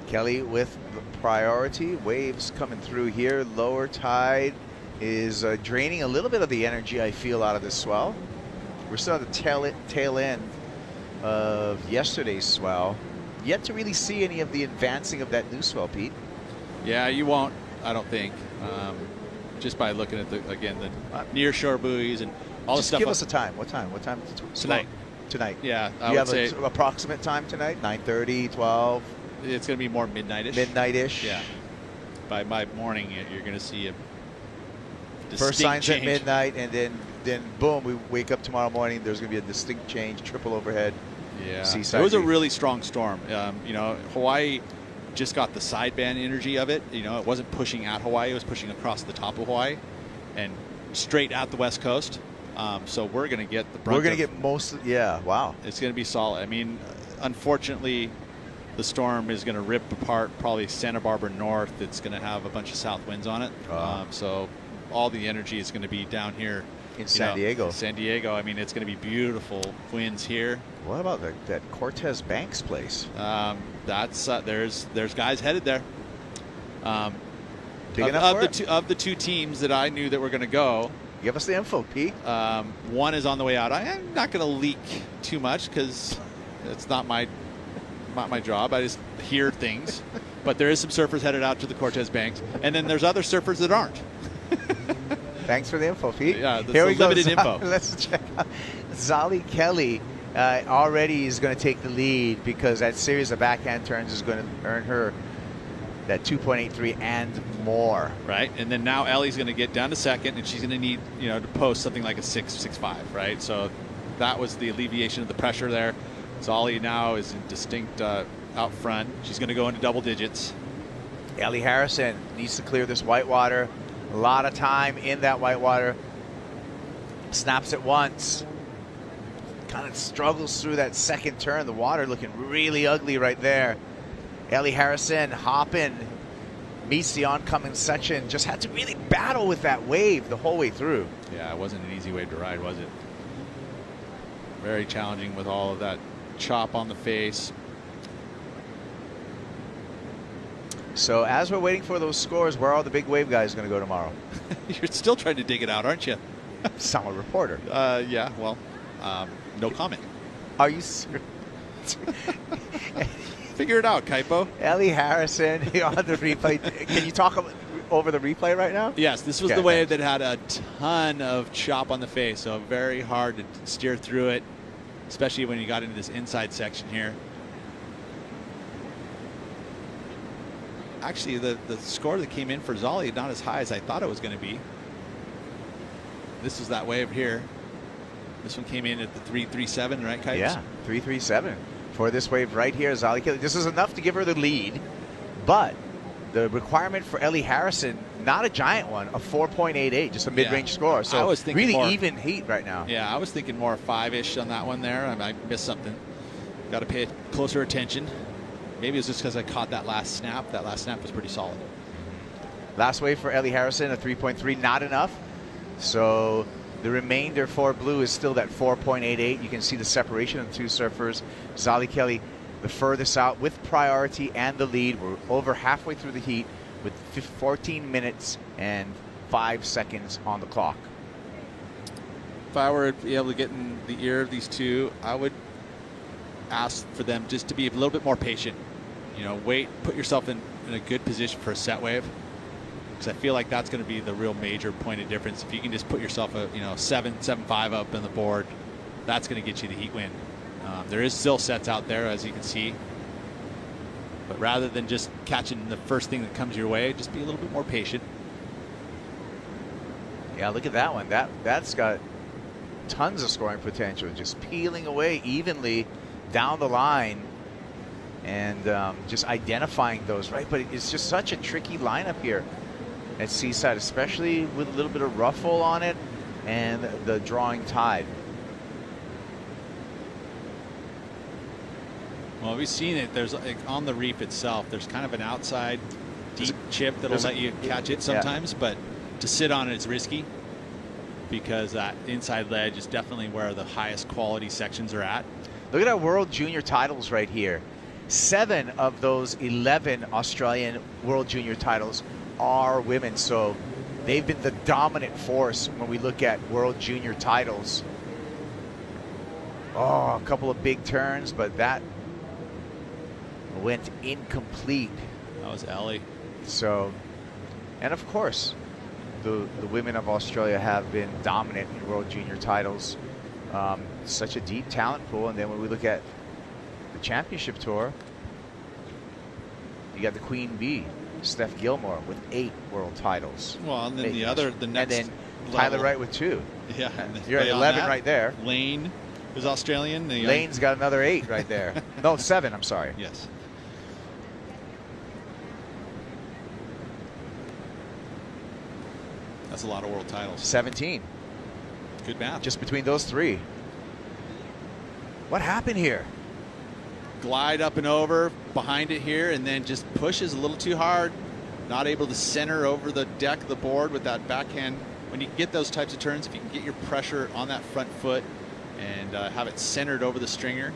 Kelly with the priority. Waves coming through here. Lower tide is draining a little bit of the energy, I feel, out of this swell. We're still at the tail end of yesterday's swell. Yet to really see any of the advancing of that new swell, Pete. Yeah, you won't, I don't think. Just by looking at the near shore buoys and all the Just stuff. give us a time. What time? What time? Tonight. Tonight. Yeah, Do you have an approximate time tonight? 9:30, 12? It's going to be more midnight-ish. Midnight-ish? Yeah. By morning, you're going to see a First signs change. at midnight, and then boom, we wake up tomorrow morning. There's going to be a distinct change, triple overhead. Yeah, Seaside it was a reef. really strong storm. Hawaii just got the sideband energy of it. It wasn't pushing at Hawaii; it was pushing across the top of Hawaii and straight at the west coast. So we're going to get the brunt. We're going to get most. Yeah, wow. It's going to be solid. I mean, unfortunately, the storm is going to rip apart probably Santa Barbara North. It's going to have a bunch of south winds on it. So all the energy is going to be down here in San Diego. San Diego. I mean, it's going to be beautiful winds here. What about that Cortez Banks place? There's guys headed there. Big enough for it? Of the two teams that I knew that were going to go. Give us the info, Pete. One is on the way out. I'm not going to leak too much because it's not my job. I just hear things. But there is some surfers headed out to the Cortez Banks, and then there's other surfers that aren't. Thanks for the info, Pete. Yeah, Here we go. limited info. Let's check out Zali Kelly. Already is going to take the lead because that series of backhand turns is going to earn her that 2.83 and more. Right, and then now Ellie's going to get down to second, and she's going to need to post something like a 6.65. Right, so that was the alleviation of the pressure there. Zali now is in distinct out front. She's going to go into double digits. Ellie Harrison needs to clear this whitewater. A lot of time in that whitewater. Snaps it once. Kind of struggles through that second turn. The water looking really ugly right there. Ellie Harrison hopping. Meets the oncoming section. Just had to really battle with that wave the whole way through. Yeah, it wasn't an easy wave to ride, was it? Very challenging with all of that chop on the face. So as we're waiting for those scores, where are the big wave guys going to go tomorrow? You're still trying to dig it out, aren't you? I'm a reporter. Yeah, well, no comment. Are you serious? Figure it out, Kaipo. Ellie Harrison on the replay. Can you talk over the replay right now? Yes, this was the wave that had a ton of chop on the face, so very hard to steer through it, especially when you got into this inside section here. Actually, the score that came in for Zali not as high as I thought it was going to be. This is that wave here. This one came in at the 3.37, right, Kipes? Yeah, 3.37 for this wave right here. Zali Kelly. This is enough to give her the lead, but the requirement for Ellie Harrison, not a giant one, a 4.88, just a mid-range score. So I was thinking really more, even heat right now. Yeah, I was thinking more 5-ish on that one there. I missed something. Got to pay closer attention. Maybe it was just because I caught that last snap. That last snap was pretty solid. Last wave for Ellie Harrison, a 3.3, not enough. So the remainder for blue is still that 4.88. You can see the separation of the two surfers. Zali Kelly, the furthest out with priority and the lead. We're over halfway through the heat with 14 minutes and 5 seconds on the clock. If I were to be able to get in the ear of these two, I would ask for them just to be a little bit more patient. Wait, put yourself in a good position for a set wave. Because I feel like that's going to be the real major point of difference. If you can just put yourself a 7.5 up on the board, that's going to get you the heat win. There is still sets out there, as you can see. But rather than just catching the first thing that comes your way, just be a little bit more patient. Yeah, look at that one. That's got tons of scoring potential, just peeling away evenly down the line and just identifying those, right? But it's just such a tricky lineup here at Seaside, especially with a little bit of ruffle on it and the drawing tide. Well, we've seen it. There's like, on the reef itself, there's kind of an outside deep chip that'll let you catch it sometimes, but to sit on it is risky because that inside ledge is definitely where the highest quality sections are at. Look at our World Junior titles right here. 7 of those 11 Australian World Junior titles are women, so they've been the dominant force when we look at World Junior titles. Oh, a couple of big turns, but that went incomplete. That was Earle. So, and of course, the women of Australia have been dominant in World Junior titles. Such a deep talent pool. And then when we look at the championship tour, you got the Queen Bee, Steph Gilmore, with 8 world titles. Well, and then the next and then Tyler Wright with 2. Yeah. You're at 11 right there. Lane is Australian. Lane's got another 8 right there. No, 7, I'm sorry. Yes. That's a lot of world titles. 17. Good math. Just between those 3. What happened here? Glide up and over behind it here, and then just pushes a little too hard. Not able to center over the deck of the board with that backhand. When you get those types of turns, if you can get your pressure on that front foot and have it centered over the stringer,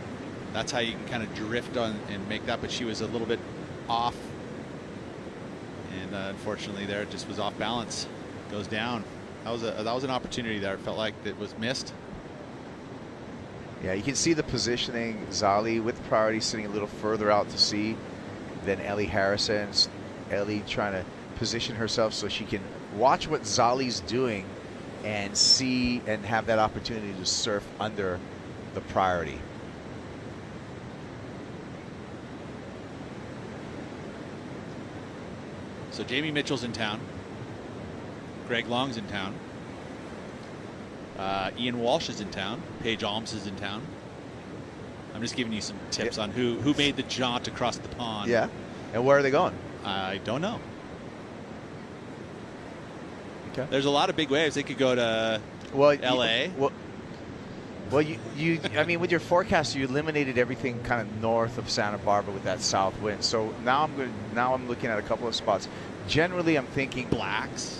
that's how you can kind of drift on and make that. But she was a little bit off, and unfortunately there it just was off balance. Goes down. That was an opportunity there. It felt like it was missed. Yeah, you can see the positioning. Zali with priority sitting a little further out to sea than Ellie Harrison. Ellie trying to position herself so she can watch what Zali's doing and see and have that opportunity to surf under the priority. So Jamie Mitchell's in town. Greg Long's in town. Ian Walsh is in town. Paige Alms is in town. I'm just giving you some tips on who made the jaunt across the pond. Yeah. And where are they going? I don't know. Okay. There's a lot of big waves. They could go to LA. Well, you I mean, with your forecast, you eliminated everything kind of north of Santa Barbara with that south wind. So now I'm looking at a couple of spots. Generally, I'm thinking Blacks.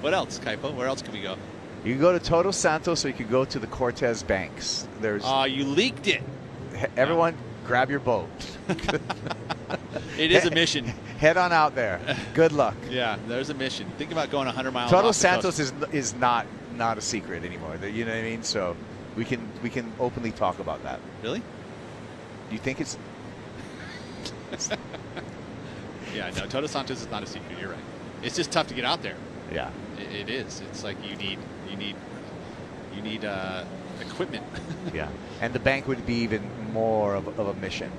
What else, Kaipo? Where else can we go? You can go to Todos Santos, or you could go to the Cortez Banks. There's. You leaked it. Everyone, grab your boat. It is a mission. Head on out there. Good luck. Yeah, there's a mission. Think about going 100 miles. Todos Santos is not a secret anymore. You know what I mean? So we can openly talk about that. Really? You think it's? Yeah, no. Todos Santos is not a secret. You're right. It's just tough to get out there. Yeah. It is. It's like you need equipment. Yeah, and the bank would be even more of a mission.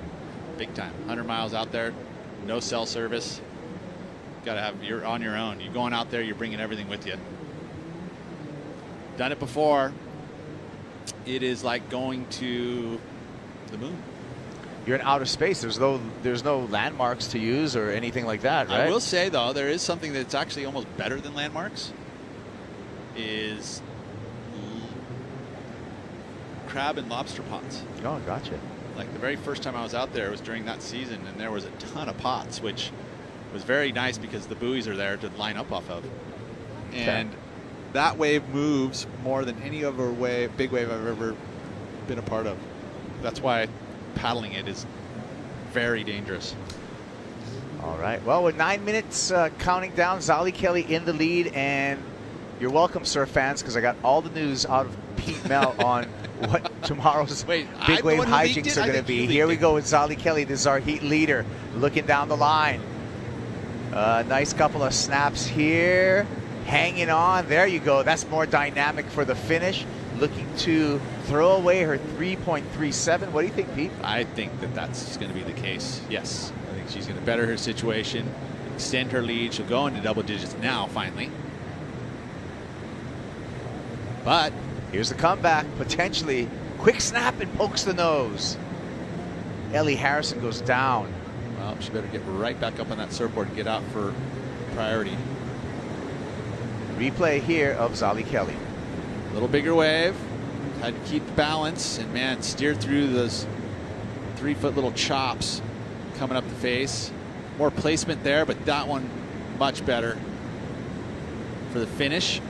Big time. 100 miles out there, no cell service. You're on your own. You're going out there. You're bringing everything with you. Done it before. It is like going to the moon. You're in outer space. There's no landmarks to use or anything like that, right? I will say though, there is something that's actually almost better than landmarks. Is crab and lobster pots. Oh, gotcha. Like the very first time I was out there, it was during that season, and there was a ton of pots, which was very nice because the buoys are there to line up off of. And that wave moves more than any other big wave I've ever been a part of. That's why paddling it is very dangerous. All right. Well, with 9 minutes counting down, Zali Kelly in the lead, and you're welcome, surf fans, because I got all the news out of Pete Mel on what tomorrow's big wave hijinks are going to be. Here we go with Zali Kelly. This is our heat leader looking down the line. Nice couple of snaps here. Hanging on. There you go. That's more dynamic for the finish. Looking to throw away her 3.37. What do you think, Pete? I think that's going to be the case. Yes. I think she's going to better her situation, extend her lead. She'll go into double digits now, finally. But here's the comeback, potentially. Quick snap and pokes the nose. Ellie Harrison goes down. Well, she better get right back up on that surfboard and get out for priority. Replay here of Zali Kelly. A little bigger wave. Had to keep balance and, man, steered through those 3-foot little chops coming up the face. More placement there, but that one much better for the finish.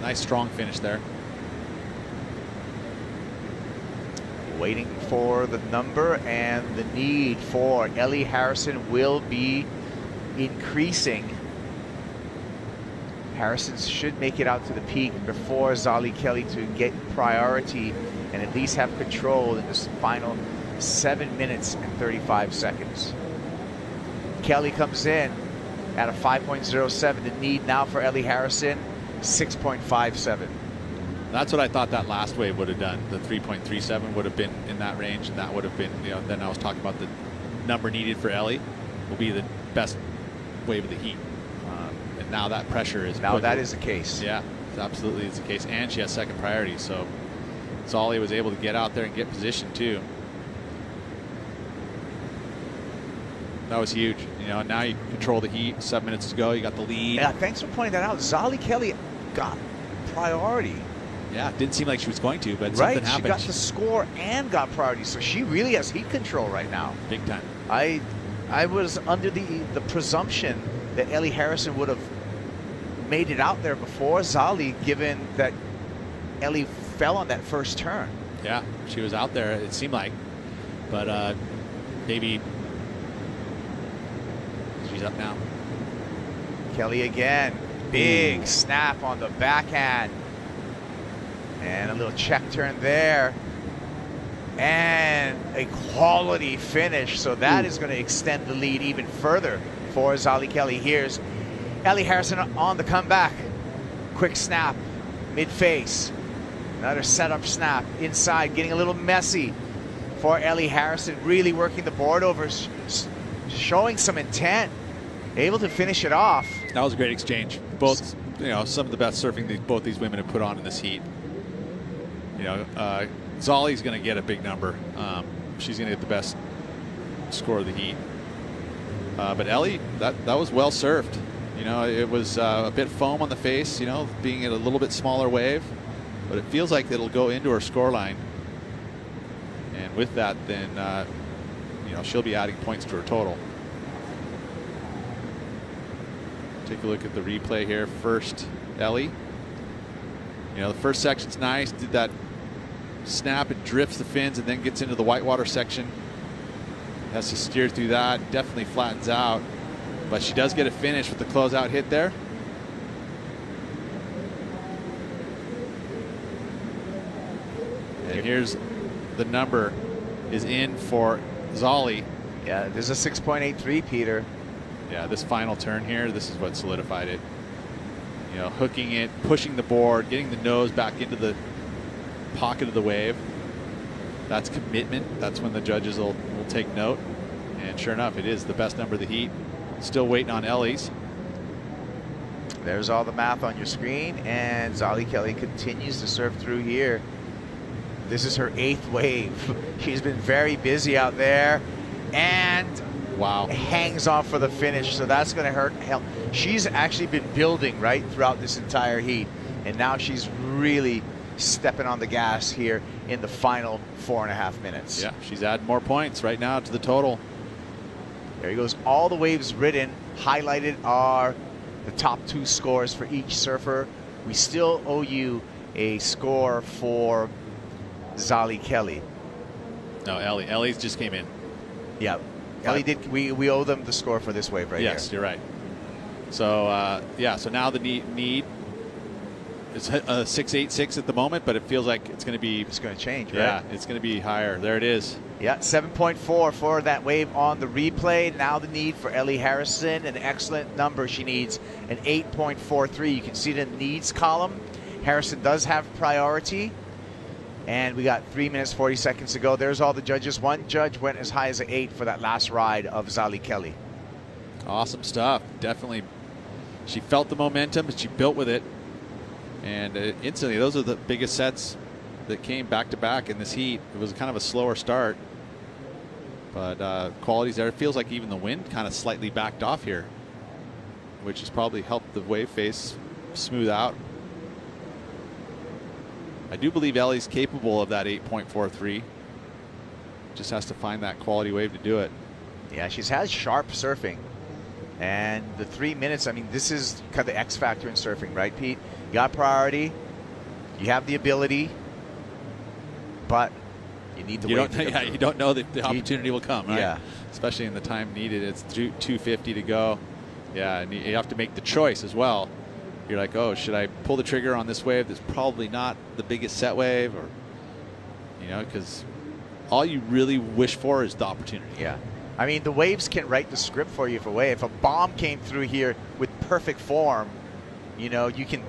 Nice strong finish there. Waiting for the number, and the need for Ellie Harrison will be increasing. Harrison should make it out to the peak before Zali Kelly to get priority and at least have control in this final 7 minutes and 35 seconds. Kelly comes in at a 5.07. The need now for Ellie Harrison, 6.57. That's what I thought that last wave would have done. The 3.37 would have been in that range, and that would have been, then I was talking about the number needed for Ellie will be the best wave of the heat. And now that pressure is... Now that is the case. Yeah, it absolutely is the case. And she has second priority, so Zali was able to get out there and get position too. That was huge. Now you control the heat. 7 minutes to go. You got the lead. Yeah, thanks for pointing that out. Zali Kelly got priority. Yeah, it didn't seem like she was going to, but right, something happened. She got the score and got priority, so she really has heat control right now. Big time. I was under the presumption that Ellie Harrison would have made it out there before Zali, given that Ellie fell on that first turn. Yeah, she was out there, it seemed like, but maybe she's up now. Kelly again, big snap on the backhand. And a little check turn there. And a quality finish. So that is going to extend the lead even further for Zali Kelly. Here's Ellie Harrison on the comeback. Quick snap, mid-face. Another setup snap inside, getting a little messy for Ellie Harrison. Really working the board over, showing some intent. Able to finish it off. That was a great exchange. Both, some of the best surfing both these women have put on in this heat. Zali's going to get a big number. She's going to get the best score of the heat. But Ellie, that was well served. It was a bit foam on the face, being at a little bit smaller wave. But it feels like it'll go into her score line. And with that, then, she'll be adding points to her total. Take a look at the replay here. First, Ellie. The first section's nice. Did that snap, it drifts the fins and then gets into the whitewater section. Has to steer through that. Definitely flattens out. But she does get a finish with the closeout hit there. And here's the number is in for Zali. Yeah, there's a 6.83, Peter. Yeah, this final turn here, this is what solidified it. Hooking it, pushing the board, getting the nose back into the pocket of the wave. That's commitment. That's when the judges will take note. And sure enough, it is the best number of the heat. Still waiting on Ellie's. There's all the math on your screen, and Zali Kelly continues to surf through here. This is her 8th wave. She's been very busy out there, and wow, hangs on for the finish, so that's going to hurt. Hell, she's actually been building right throughout this entire heat, and now she's really stepping on the gas here in the final 4.5 minutes. Yeah, she's adding more points right now to the total. There he goes. All the waves ridden. Highlighted are the top 2 scores for each surfer. We still owe you a score for Zali Kelly. No, Ellie. Ellie's just came in. Yeah. Ellie did. We owe them the score for this wave right here. Yes, you're right. So, so now the need is 6.86 at the moment, but it feels like it's going to be... It's going to change, right? Yeah, it's going to be higher. There it is. Yeah, 7.4 for that wave on the replay. Now the need for Ellie Harrison, an excellent number she needs, an 8.43. You can see it in the needs column. Harrison does have priority. And we got 3 minutes, 40 seconds to go. There's all the judges. One judge went as high as an 8 for that last ride of Zali Kelly. Awesome stuff. Definitely She felt the momentum, but she built with it. And instantly, those are the biggest sets that came back-to-back in this heat. It was kind of a slower start. But quality's there. It feels like even the wind kind of slightly backed off here, which has probably helped the wave face smooth out. I do believe Ellie's capable of that 8.43. Just has to find that quality wave to do it. Yeah, she's has sharp surfing. And the 3 minutes, I mean, this is kind of the X factor in surfing, right, Pete? You got priority, you have the ability, but you need the wave to come through. You don't know that the opportunity will come, right? Yeah. Especially in the time needed. It's 2:50 to go. Yeah, and you have to make the choice as well. You're like, oh, should I pull the trigger on this wave that's probably not the biggest set wave? Or, you know, because all you really wish for is the opportunity. Yeah. I mean, the waves can write the script for you for wave. If a bomb came through here with perfect form, you know, you can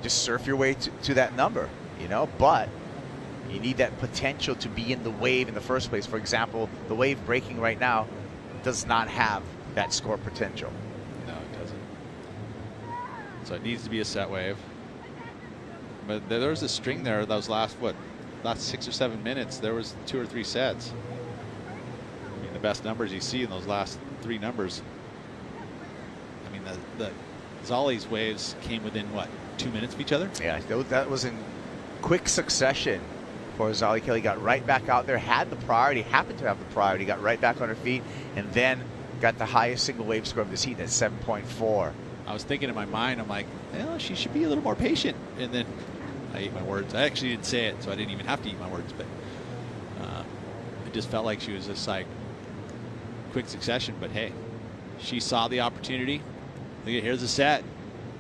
just surf your way to that number, you know, but you need that potential to be in the wave in the first place. For example, the wave breaking right now does not have that score potential. No, it doesn't. So it needs to be a set wave. But there was a string there. Those last 6 or 7 minutes, there was 2 or 3 sets. I mean, the best numbers you see in those last 3 numbers. I mean, the Zolly's waves came within, what, 2 minutes of each other? Yeah, that was in quick succession for Zolly Kelly. Got right back out there, had the priority, happened to have the priority, got right back on her feet, and then got the highest single wave score of this heat at 7.4. I was thinking in my mind, I'm like, well, she should be a little more patient. And then I ate my words. I actually didn't say it, so I didn't even have to eat my words. But it just felt like she was just like quick succession. But hey, she saw the opportunity. Look at, here's the set.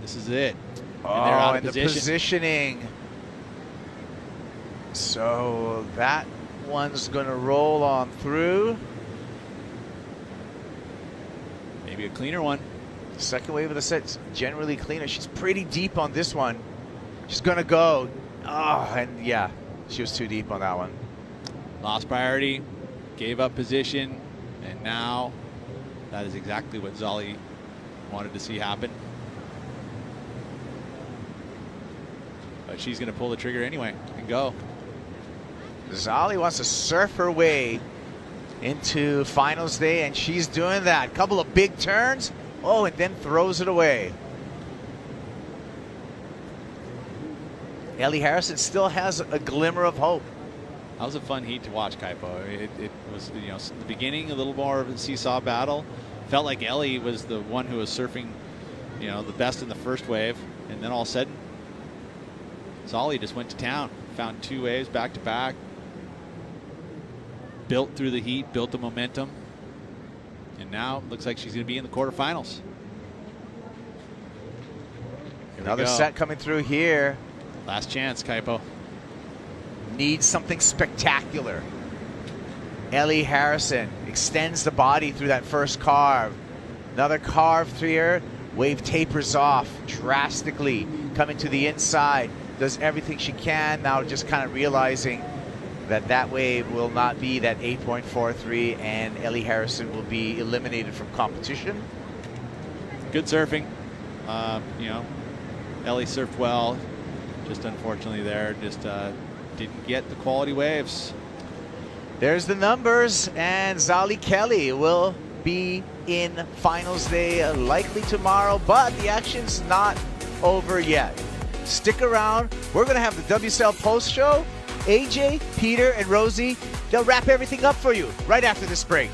This is it. And they're out of the positioning. So that one's going to roll on through. Maybe a cleaner one. Second wave of the set's generally cleaner. She's pretty deep on this one. She's going to go. Oh, and yeah, she was too deep on that one. Lost priority, gave up position, and now that is exactly what Zolly wanted to see happen. But she's going to pull the trigger anyway and go. Zolly wants to surf her way into finals day, and she's doing that. Couple of big turns. Oh, and then throws it away. Ellie Harrison still has a glimmer of hope. That was a fun heat to watch, Kaipo. It was, you know, the beginning, a little more of a seesaw battle. Felt like Ellie was the one who was surfing, you know, the best in the first wave, and then all of a sudden, Zolly just went to town. Found 2 waves back to back. Built through the heat, built the momentum. And now looks like she's going to be in the quarterfinals. Another set coming through here. Last chance, Kaipo. Needs something spectacular. Ellie Harrison extends the body through that first carve. Another carve through here. Wave tapers off drastically. Coming to the inside. Does everything she can. Now just kind of realizing that wave will not be that 8.43, and Ellie Harrison will be eliminated from competition. Good surfing. You know, Ellie surfed well. Just unfortunately there, just didn't get the quality waves. There's the numbers, and Zolly Kelly will be in finals day likely tomorrow, but the action's not over yet. Stick around. We're going to have the WSL post show. AJ, Peter, and Rosie, they'll wrap everything up for you right after this break.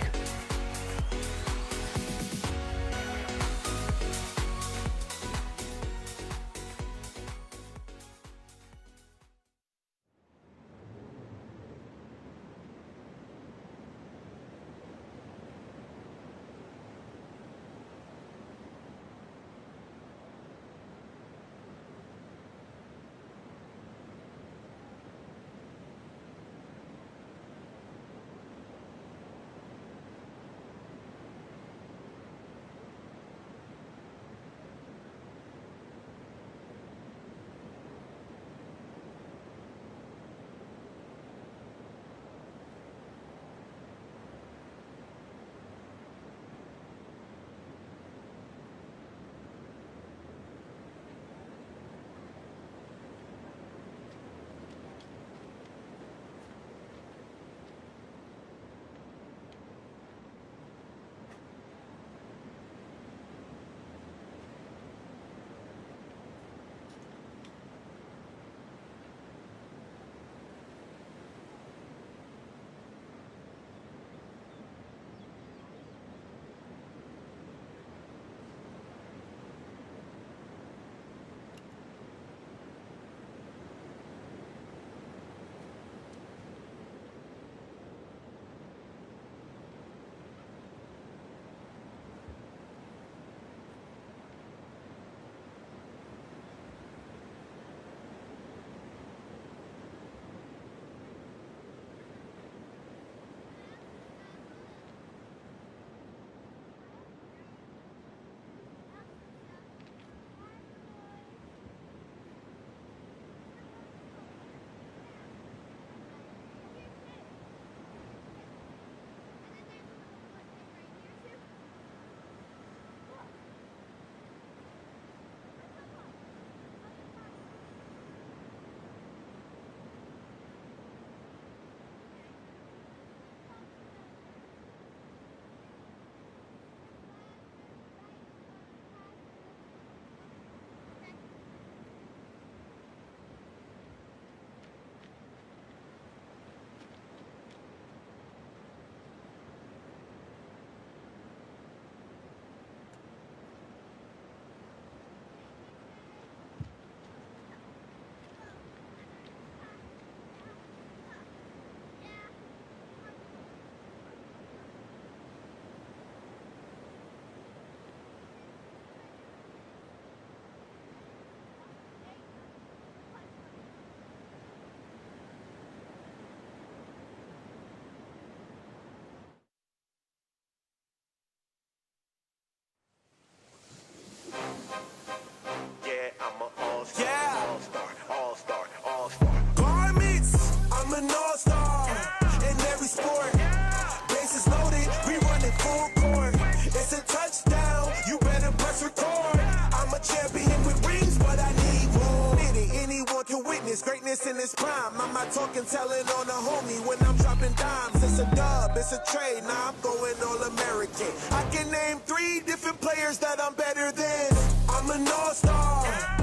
its prime. I'm not talking telling on a homie when I'm dropping dimes. It's a dub, it's a trade. Now I'm going all American. I can name 3 different players that I'm better than. I'm an all-star.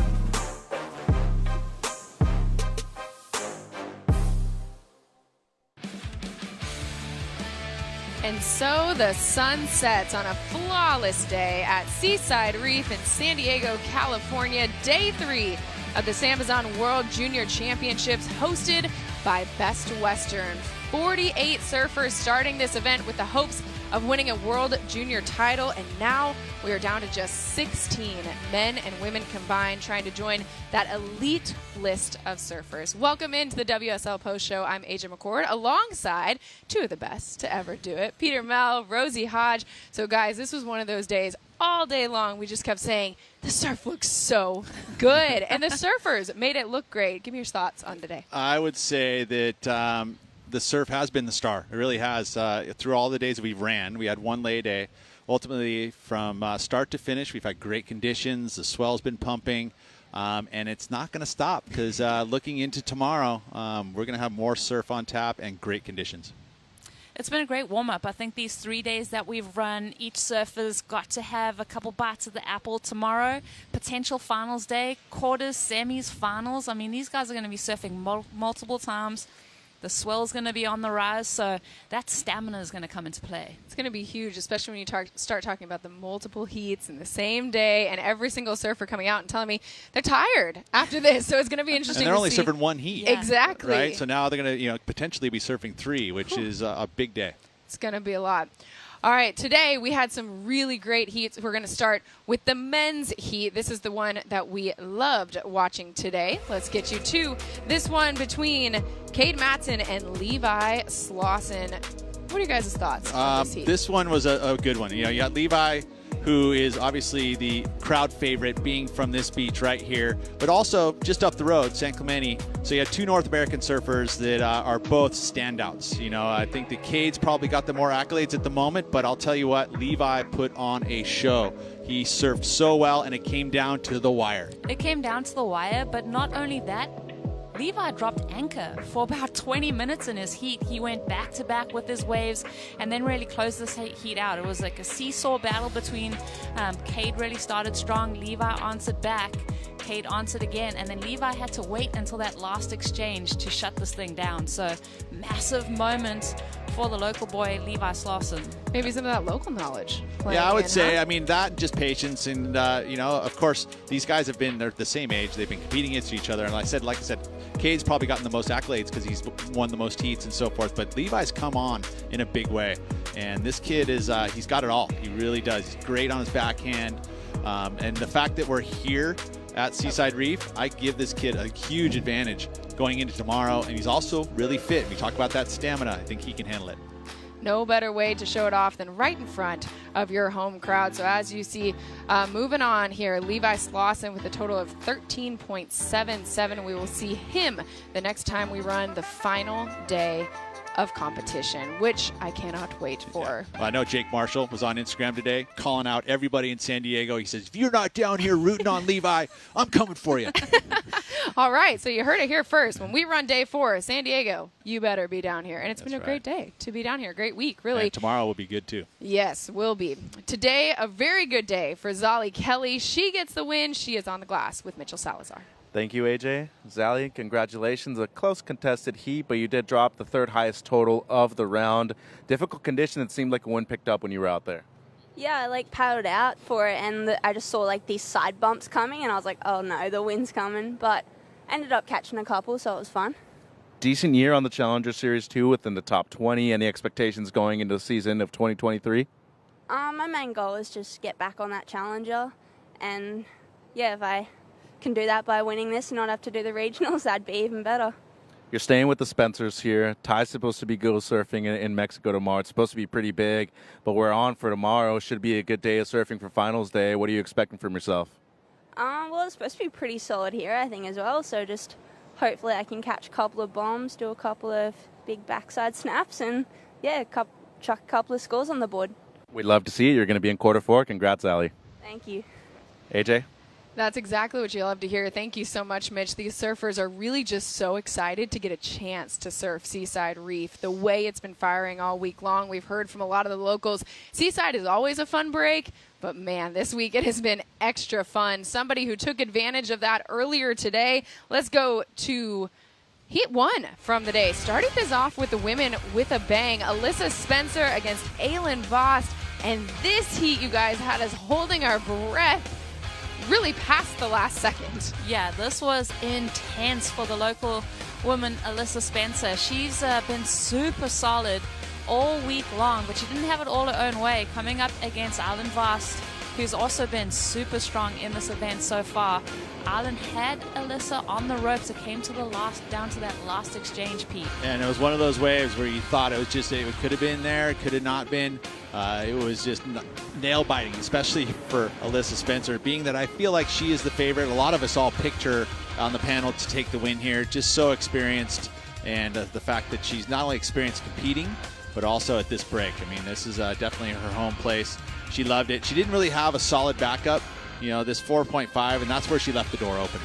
And so the sun sets on a flawless day at Seaside Reef in San Diego, California. Day 3 of the SAMBAZON World Junior Championships hosted by Best Western. 48 surfers starting this event with the hopes of winning a World Junior title, and now we are down to just 16 men and women combined trying to join that elite list of surfers. Welcome into the WSL Post Show. I'm AJ McCord alongside 2 of the best to ever do it, Peter Mel, Rosie Hodge. So guys, this was one of those days all day long we just kept saying, the surf looks so good, and the surfers made it look great. Give me your thoughts on today. I would say that the surf has been the star. It really has. Through all the days that we ran, we had one lay day. Ultimately, from start to finish, we've had great conditions. The swell's been pumping, and it's not going to stop because looking into tomorrow, we're going to have more surf on tap and great conditions. It's been a great warm-up. I think these 3 days that we've run, each surfer's got to have a couple bites of the apple tomorrow. Potential finals day, quarters, semis, finals. I mean, these guys are going to be surfing multiple times. The swell's going to be on the rise, so that stamina is going to come into play. It's going to be huge, especially when you start talking about the multiple heats in the same day, and every single surfer coming out and telling me they're tired after this. So it's going to be interesting. And they're only to see. surfing one heat. Yeah. Exactly. Right. So now they're going to, potentially be surfing 3, which is a big day. It's going to be a lot. All right, today we had some really great heats. We're going to start with the men's heat. This is the one that we loved watching today. Let's get you to this one between Cade Matson and Levi Slawson. What are you guys' thoughts on this heat? This one was a good one. You got Levi, who is obviously the crowd favorite, being from this beach right here, but also just up the road, San Clemente. So you have 2 North American surfers that are both standouts. I think the Cade's probably got the more accolades at the moment, but I'll tell you what, Levi put on a show. He surfed so well, and it came down to the wire. It came down to the wire, but not only that, Levi dropped anchor for about 20 minutes in his heat. He went back-to-back with his waves and then really closed this heat out. It was like a seesaw battle between Cade really started strong. Levi answered back. Cade answered again. And then Levi had to wait until that last exchange to shut this thing down. So massive moment for the local boy, Levi Slawson. Maybe some of that local knowledge. Yeah, I would say, that and just patience. And, of course, these guys they're the same age. They've been competing against each other. And like I said, Cade's probably gotten the most accolades because he's won the most heats and so forth. But Levi's come on in a big way. And this kid he's got it all. He really does. He's great on his backhand. And the fact that we're here at Seaside Reef, I give this kid a huge advantage going into tomorrow. And he's also really fit. We talk about that stamina. I think he can handle it. No better way to show it off than right in front of your home crowd. So as you see, moving on here, Levi Slawson with a total of 13.77. We will see him the next time we run the final day of competition, which I cannot wait for. Well, I know Jake Marshall was on Instagram today calling out everybody in San Diego. He says, if you're not down here rooting on Levi, I'm coming for you. All right, so you heard it here first. When we run day 4, San Diego, you better be down here. And it's been a great day to be down here. Great week, really. And tomorrow will be good, too. Yes, will be. Today, a very good day for Zali Kelly. She gets the win. She is on the glass with Mitchell Salazar. Thank you, AJ. Zali, congratulations. A close contested heat, but you did drop the 3rd highest total of the round. Difficult condition. It seemed like a wind picked up when you were out there. Yeah, I paddled out for it, and I just saw these side bumps coming, and I was like, oh no, the wind's coming. But ended up catching a couple, so it was fun. Decent year on the Challenger Series, too, within the top 20. Any expectations going into the season of 2023? My main goal is just get back on that Challenger, and yeah, if I can do that by winning this and not have to do the regionals, that'd be even better. You're staying with the Spencers here. Ty's supposed to be go surfing in Mexico tomorrow. It's supposed to be pretty big, but we're on for tomorrow. Should be a good day of surfing for finals day. What are you expecting from yourself? Well, it's supposed to be pretty solid here, I think, as well. So just hopefully I can catch a couple of bombs, do a couple of big backside snaps, and yeah, chuck a couple of scores on the board. We'd love to see it. You're going to be in quarter 4. Congrats, Ali. Thank you. AJ? That's exactly what you love to hear. Thank you so much, Mitch. These surfers are really just so excited to get a chance to surf Seaside Reef. The way it's been firing all week long, we've heard from a lot of the locals. Seaside is always a fun break, but man, this week it has been extra fun. Somebody who took advantage of that earlier today. Let's go to Heat 1 from the day. Starting this off with the women with a bang. Alyssa Spencer against Aylin Vaast. And this heat, you guys, had us holding our breath really past the last second. Yeah, this was intense for the local woman, Alyssa Spencer. She's been super solid all week long, but she didn't have it all her own way, coming up against Aylin Vaast, who's also been super strong in this event so far. Aylin had Alyssa on the ropes. It came to the last, down to that last exchange, Pete. And it was one of those waves where you thought it could have been there, it could have not been. It was just nail biting, especially for Alyssa Spencer, being that I feel like she is the favorite. A lot of us all picked her on the panel to take the win here. Just so experienced, and the fact that she's not only experienced competing, but also at this break. I mean, this is definitely her home place. She loved it. She didn't really have a solid backup, this 4.5, and that's where she left the door open.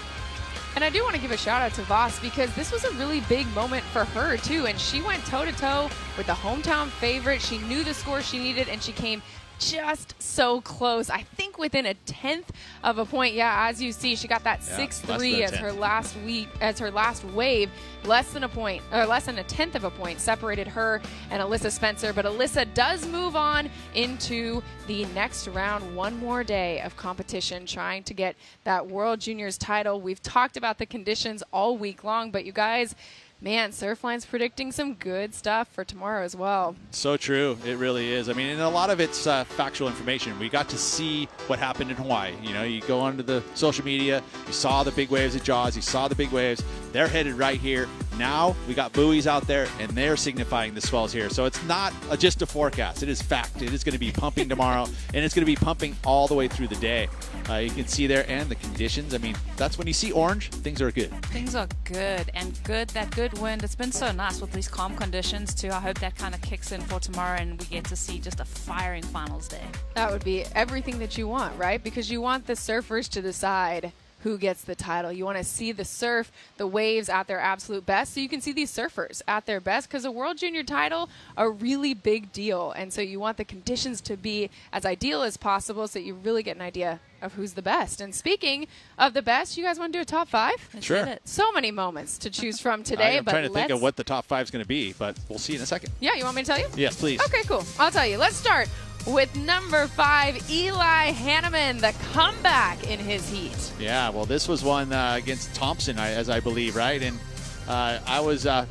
And I do want to give a shout out to Vaast because this was a really big moment for her too. And she went toe to toe with the hometown favorite. She knew the score she needed and she came just so close. I think within a 1/10 of a point. Yeah, as you see, she got that 6-3 as her last wave. Less than a point, or less than a 1/10 of a point separated her and Alyssa Spencer. But Alyssa does move on into the next round. One more day of competition, trying to get that World Juniors title. We've talked about the conditions all week long, but you guys, man, Surfline's predicting some good stuff for tomorrow as well. So true. It really is. I mean, and a lot of it's factual information. We got to see what happened in Hawaii. You go onto the social media, you saw the big waves at Jaws, you saw the big waves. They're headed right here. Now we got buoys out there, and they're signifying the swells here. So it's not just a forecast. It is fact. It is going to be pumping tomorrow, and it's going to be pumping all the way through the day. You can see there, and the conditions. I mean, that's when you see orange, things are good. Things are good, and that good wind. It's been so nice with these calm conditions too. I hope that kind of kicks in for tomorrow, and we get to see just a firing finals day. That would be everything that you want, right? Because you want the surfers to decide who gets the title. You want to see the surf, the waves at their absolute best, so you can see these surfers at their best, because a World Junior title, a really big deal. And so you want the conditions to be as ideal as possible so that you really get an idea of who's the best. And speaking of the best, you guys want to do a top 5? Sure. So many moments to choose from today. I'm trying to think of what the top 5 is going to be, but we'll see in a second. Yeah, you want me to tell you? Yes, please. Okay, cool. I'll tell you. Let's start with number 5, Eli Hanneman, the comeback in his heat. Yeah, well, this was one against Thompson, as I believe, right? And I was, I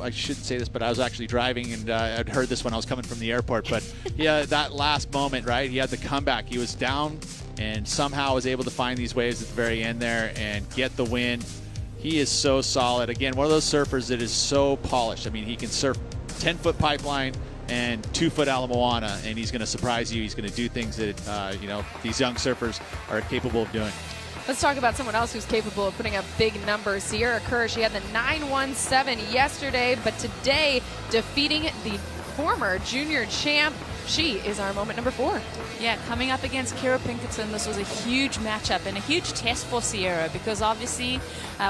shouldn't say this, but I was actually driving, and I'd heard this when I was coming from the airport. But yeah, that last moment, right? He had the comeback. He was down and somehow was able to find these waves at the very end there and get the win. He is so solid. Again, one of those surfers that is so polished. I mean, he can surf 10-foot pipeline and 2-foot Ala Moana, and he's going to surprise you. He's going to do things that, these young surfers are capable of doing. Let's talk about someone else who's capable of putting up big numbers. Sierra Kerr, she had the 917 yesterday, but today defeating the former junior champ. She is our moment number 4. Yeah, coming up against Kira Pinkerton, this was a huge matchup and a huge test for Sierra, because obviously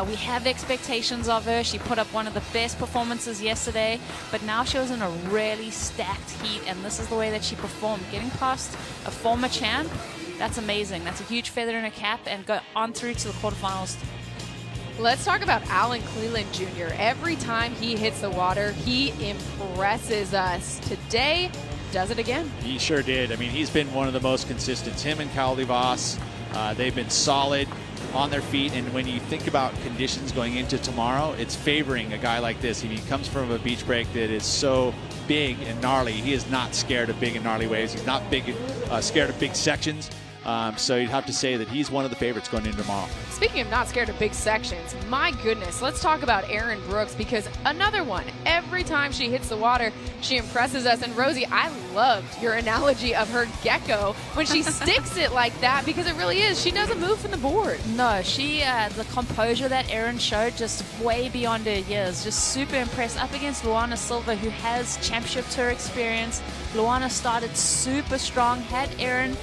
we have expectations of her. She put up one of the best performances yesterday, but now she was in a really stacked heat, and this is the way that she performed. Getting past a former champ, that's amazing. That's a huge feather in her cap, and go on through to the quarterfinals. Let's talk about Alan Cleland Jr. Every time he hits the water, he impresses us. Today, does it again. He sure did. I mean, he's been one of the most consistent. Him and Kainalo Vaast, they've been solid on their feet. And when you think about conditions going into tomorrow, it's favoring a guy like this. He comes from a beach break that is so big and gnarly. He is not scared of big and gnarly waves. He's not scared of big sections. So you'd have to say that he's one of the favorites going into tomorrow. Speaking of not scared of big sections, my goodness, let's talk about Erin Brooks, because another one, every time she hits the water, she impresses us. And Rosie, I loved your analogy of her gecko when she sticks it like that, because it really is. She doesn't move from the board. No, she, the composure that Erin showed, just way beyond her years. Just super impressed up against Luana Silva, who has championship tour experience. Luana started super strong, had Erin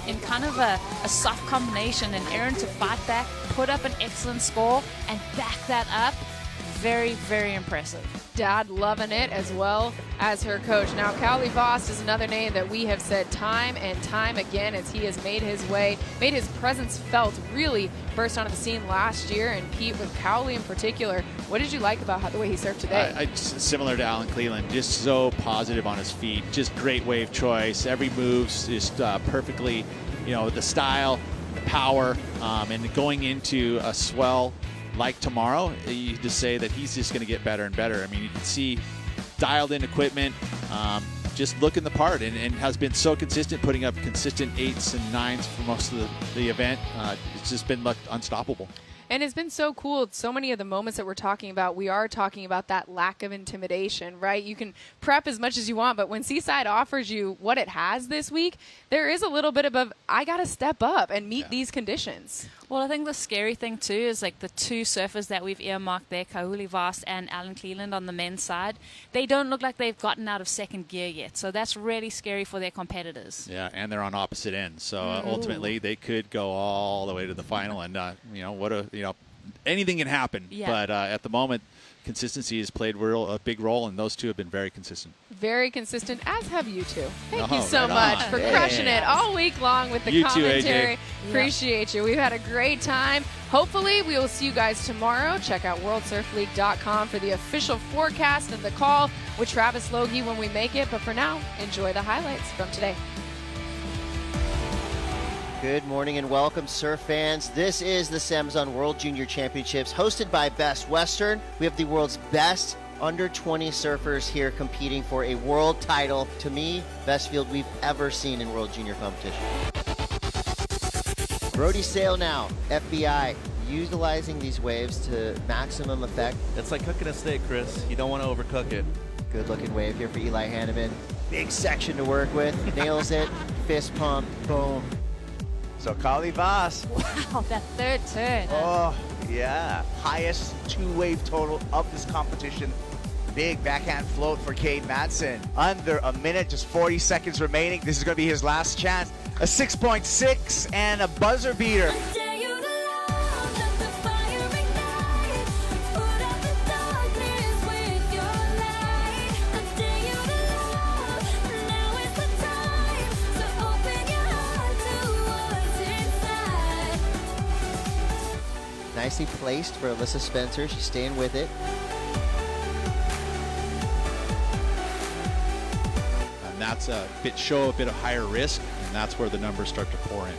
in kind kind of a soft combination, and Aaron to fight back, put up an excellent score, and back that up. Very, very impressive. Dad loving it as well as her coach. Now, Cowley Vaast is another name that we have said time and time again as he has made his way, made his presence felt, really burst onto the scene last year. And Pete, with Cowley in particular, what did you like about the way he served today? Similar to Alan Cleland, just so positive on his feet, just great wave choice. Every move's just perfectly, the style, the power, and going into a swell like tomorrow, you just say that he's just going to get better and better. I mean, you can see dialed in equipment, just looking the part, and has been so consistent, putting up consistent 8s and 9s for most of the event. It's just been unstoppable. And it's been so cool. So many of the moments that we're talking about, we are talking about that lack of intimidation, right? You can prep as much as you want, but when Seaside offers you what it has this week, there is a little bit of I got to step up and meet these conditions. Well, I think the scary thing too is like the two surfers that we've earmarked there, Cowley Vaast and Alan Cleland on the men's side, they don't look like they've gotten out of second gear yet. So that's really scary for their competitors. Yeah, and they're on opposite ends. So ultimately they could go all the way to the final, and anything can happen. Yeah. But at the moment, consistency has played a big role, and those two have been very consistent. Very consistent, as have you two. Thank you Oh, so right much on. for Yeah. crushing it all week long with the You too, commentary. AJ. Appreciate you. We've had a great time. Hopefully, we will see you guys tomorrow. Check out WorldSurfLeague.com for the official forecast and the call with Travis Logie when we make it. But for now, enjoy the highlights from today. Good morning and welcome, surf fans. This is the SAMBAZON World Junior Championships hosted by Best Western. We have the world's best under 20 surfers here competing for a world title. To me, best field we've ever seen in World Junior competition. Brody sail now, FBI, utilizing these waves to maximum effect. It's like cooking a steak, Chris. You don't want to overcook it. Good looking wave here for Eli Hanneman. Big section to work with. Nails it. Fist pump. Boom. So Cowley Vaast. Wow, that third turn. Oh, yeah. Highest two-wave total of this competition. Big backhand float for Cade Matson. Under a minute, just 40 seconds remaining. This is going to be his last chance. A 6.6 and a buzzer beater. Nicely placed for Alyssa Spencer. She's staying with it. And that's a bit of higher risk, and that's where the numbers start to pour in.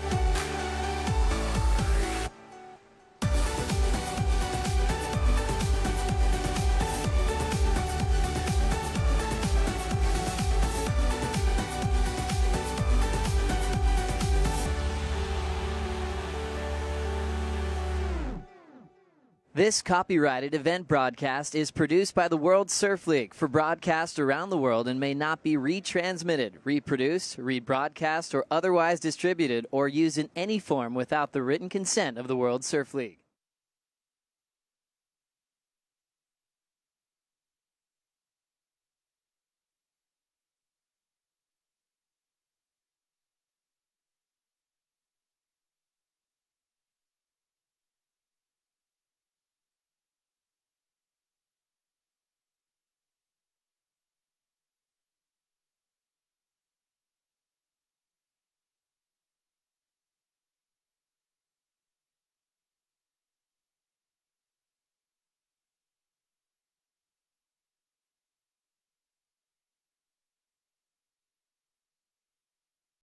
This copyrighted event broadcast is produced by the World Surf League for broadcast around the world and may not be retransmitted, reproduced, rebroadcast, or otherwise distributed or used in any form without the written consent of the World Surf League.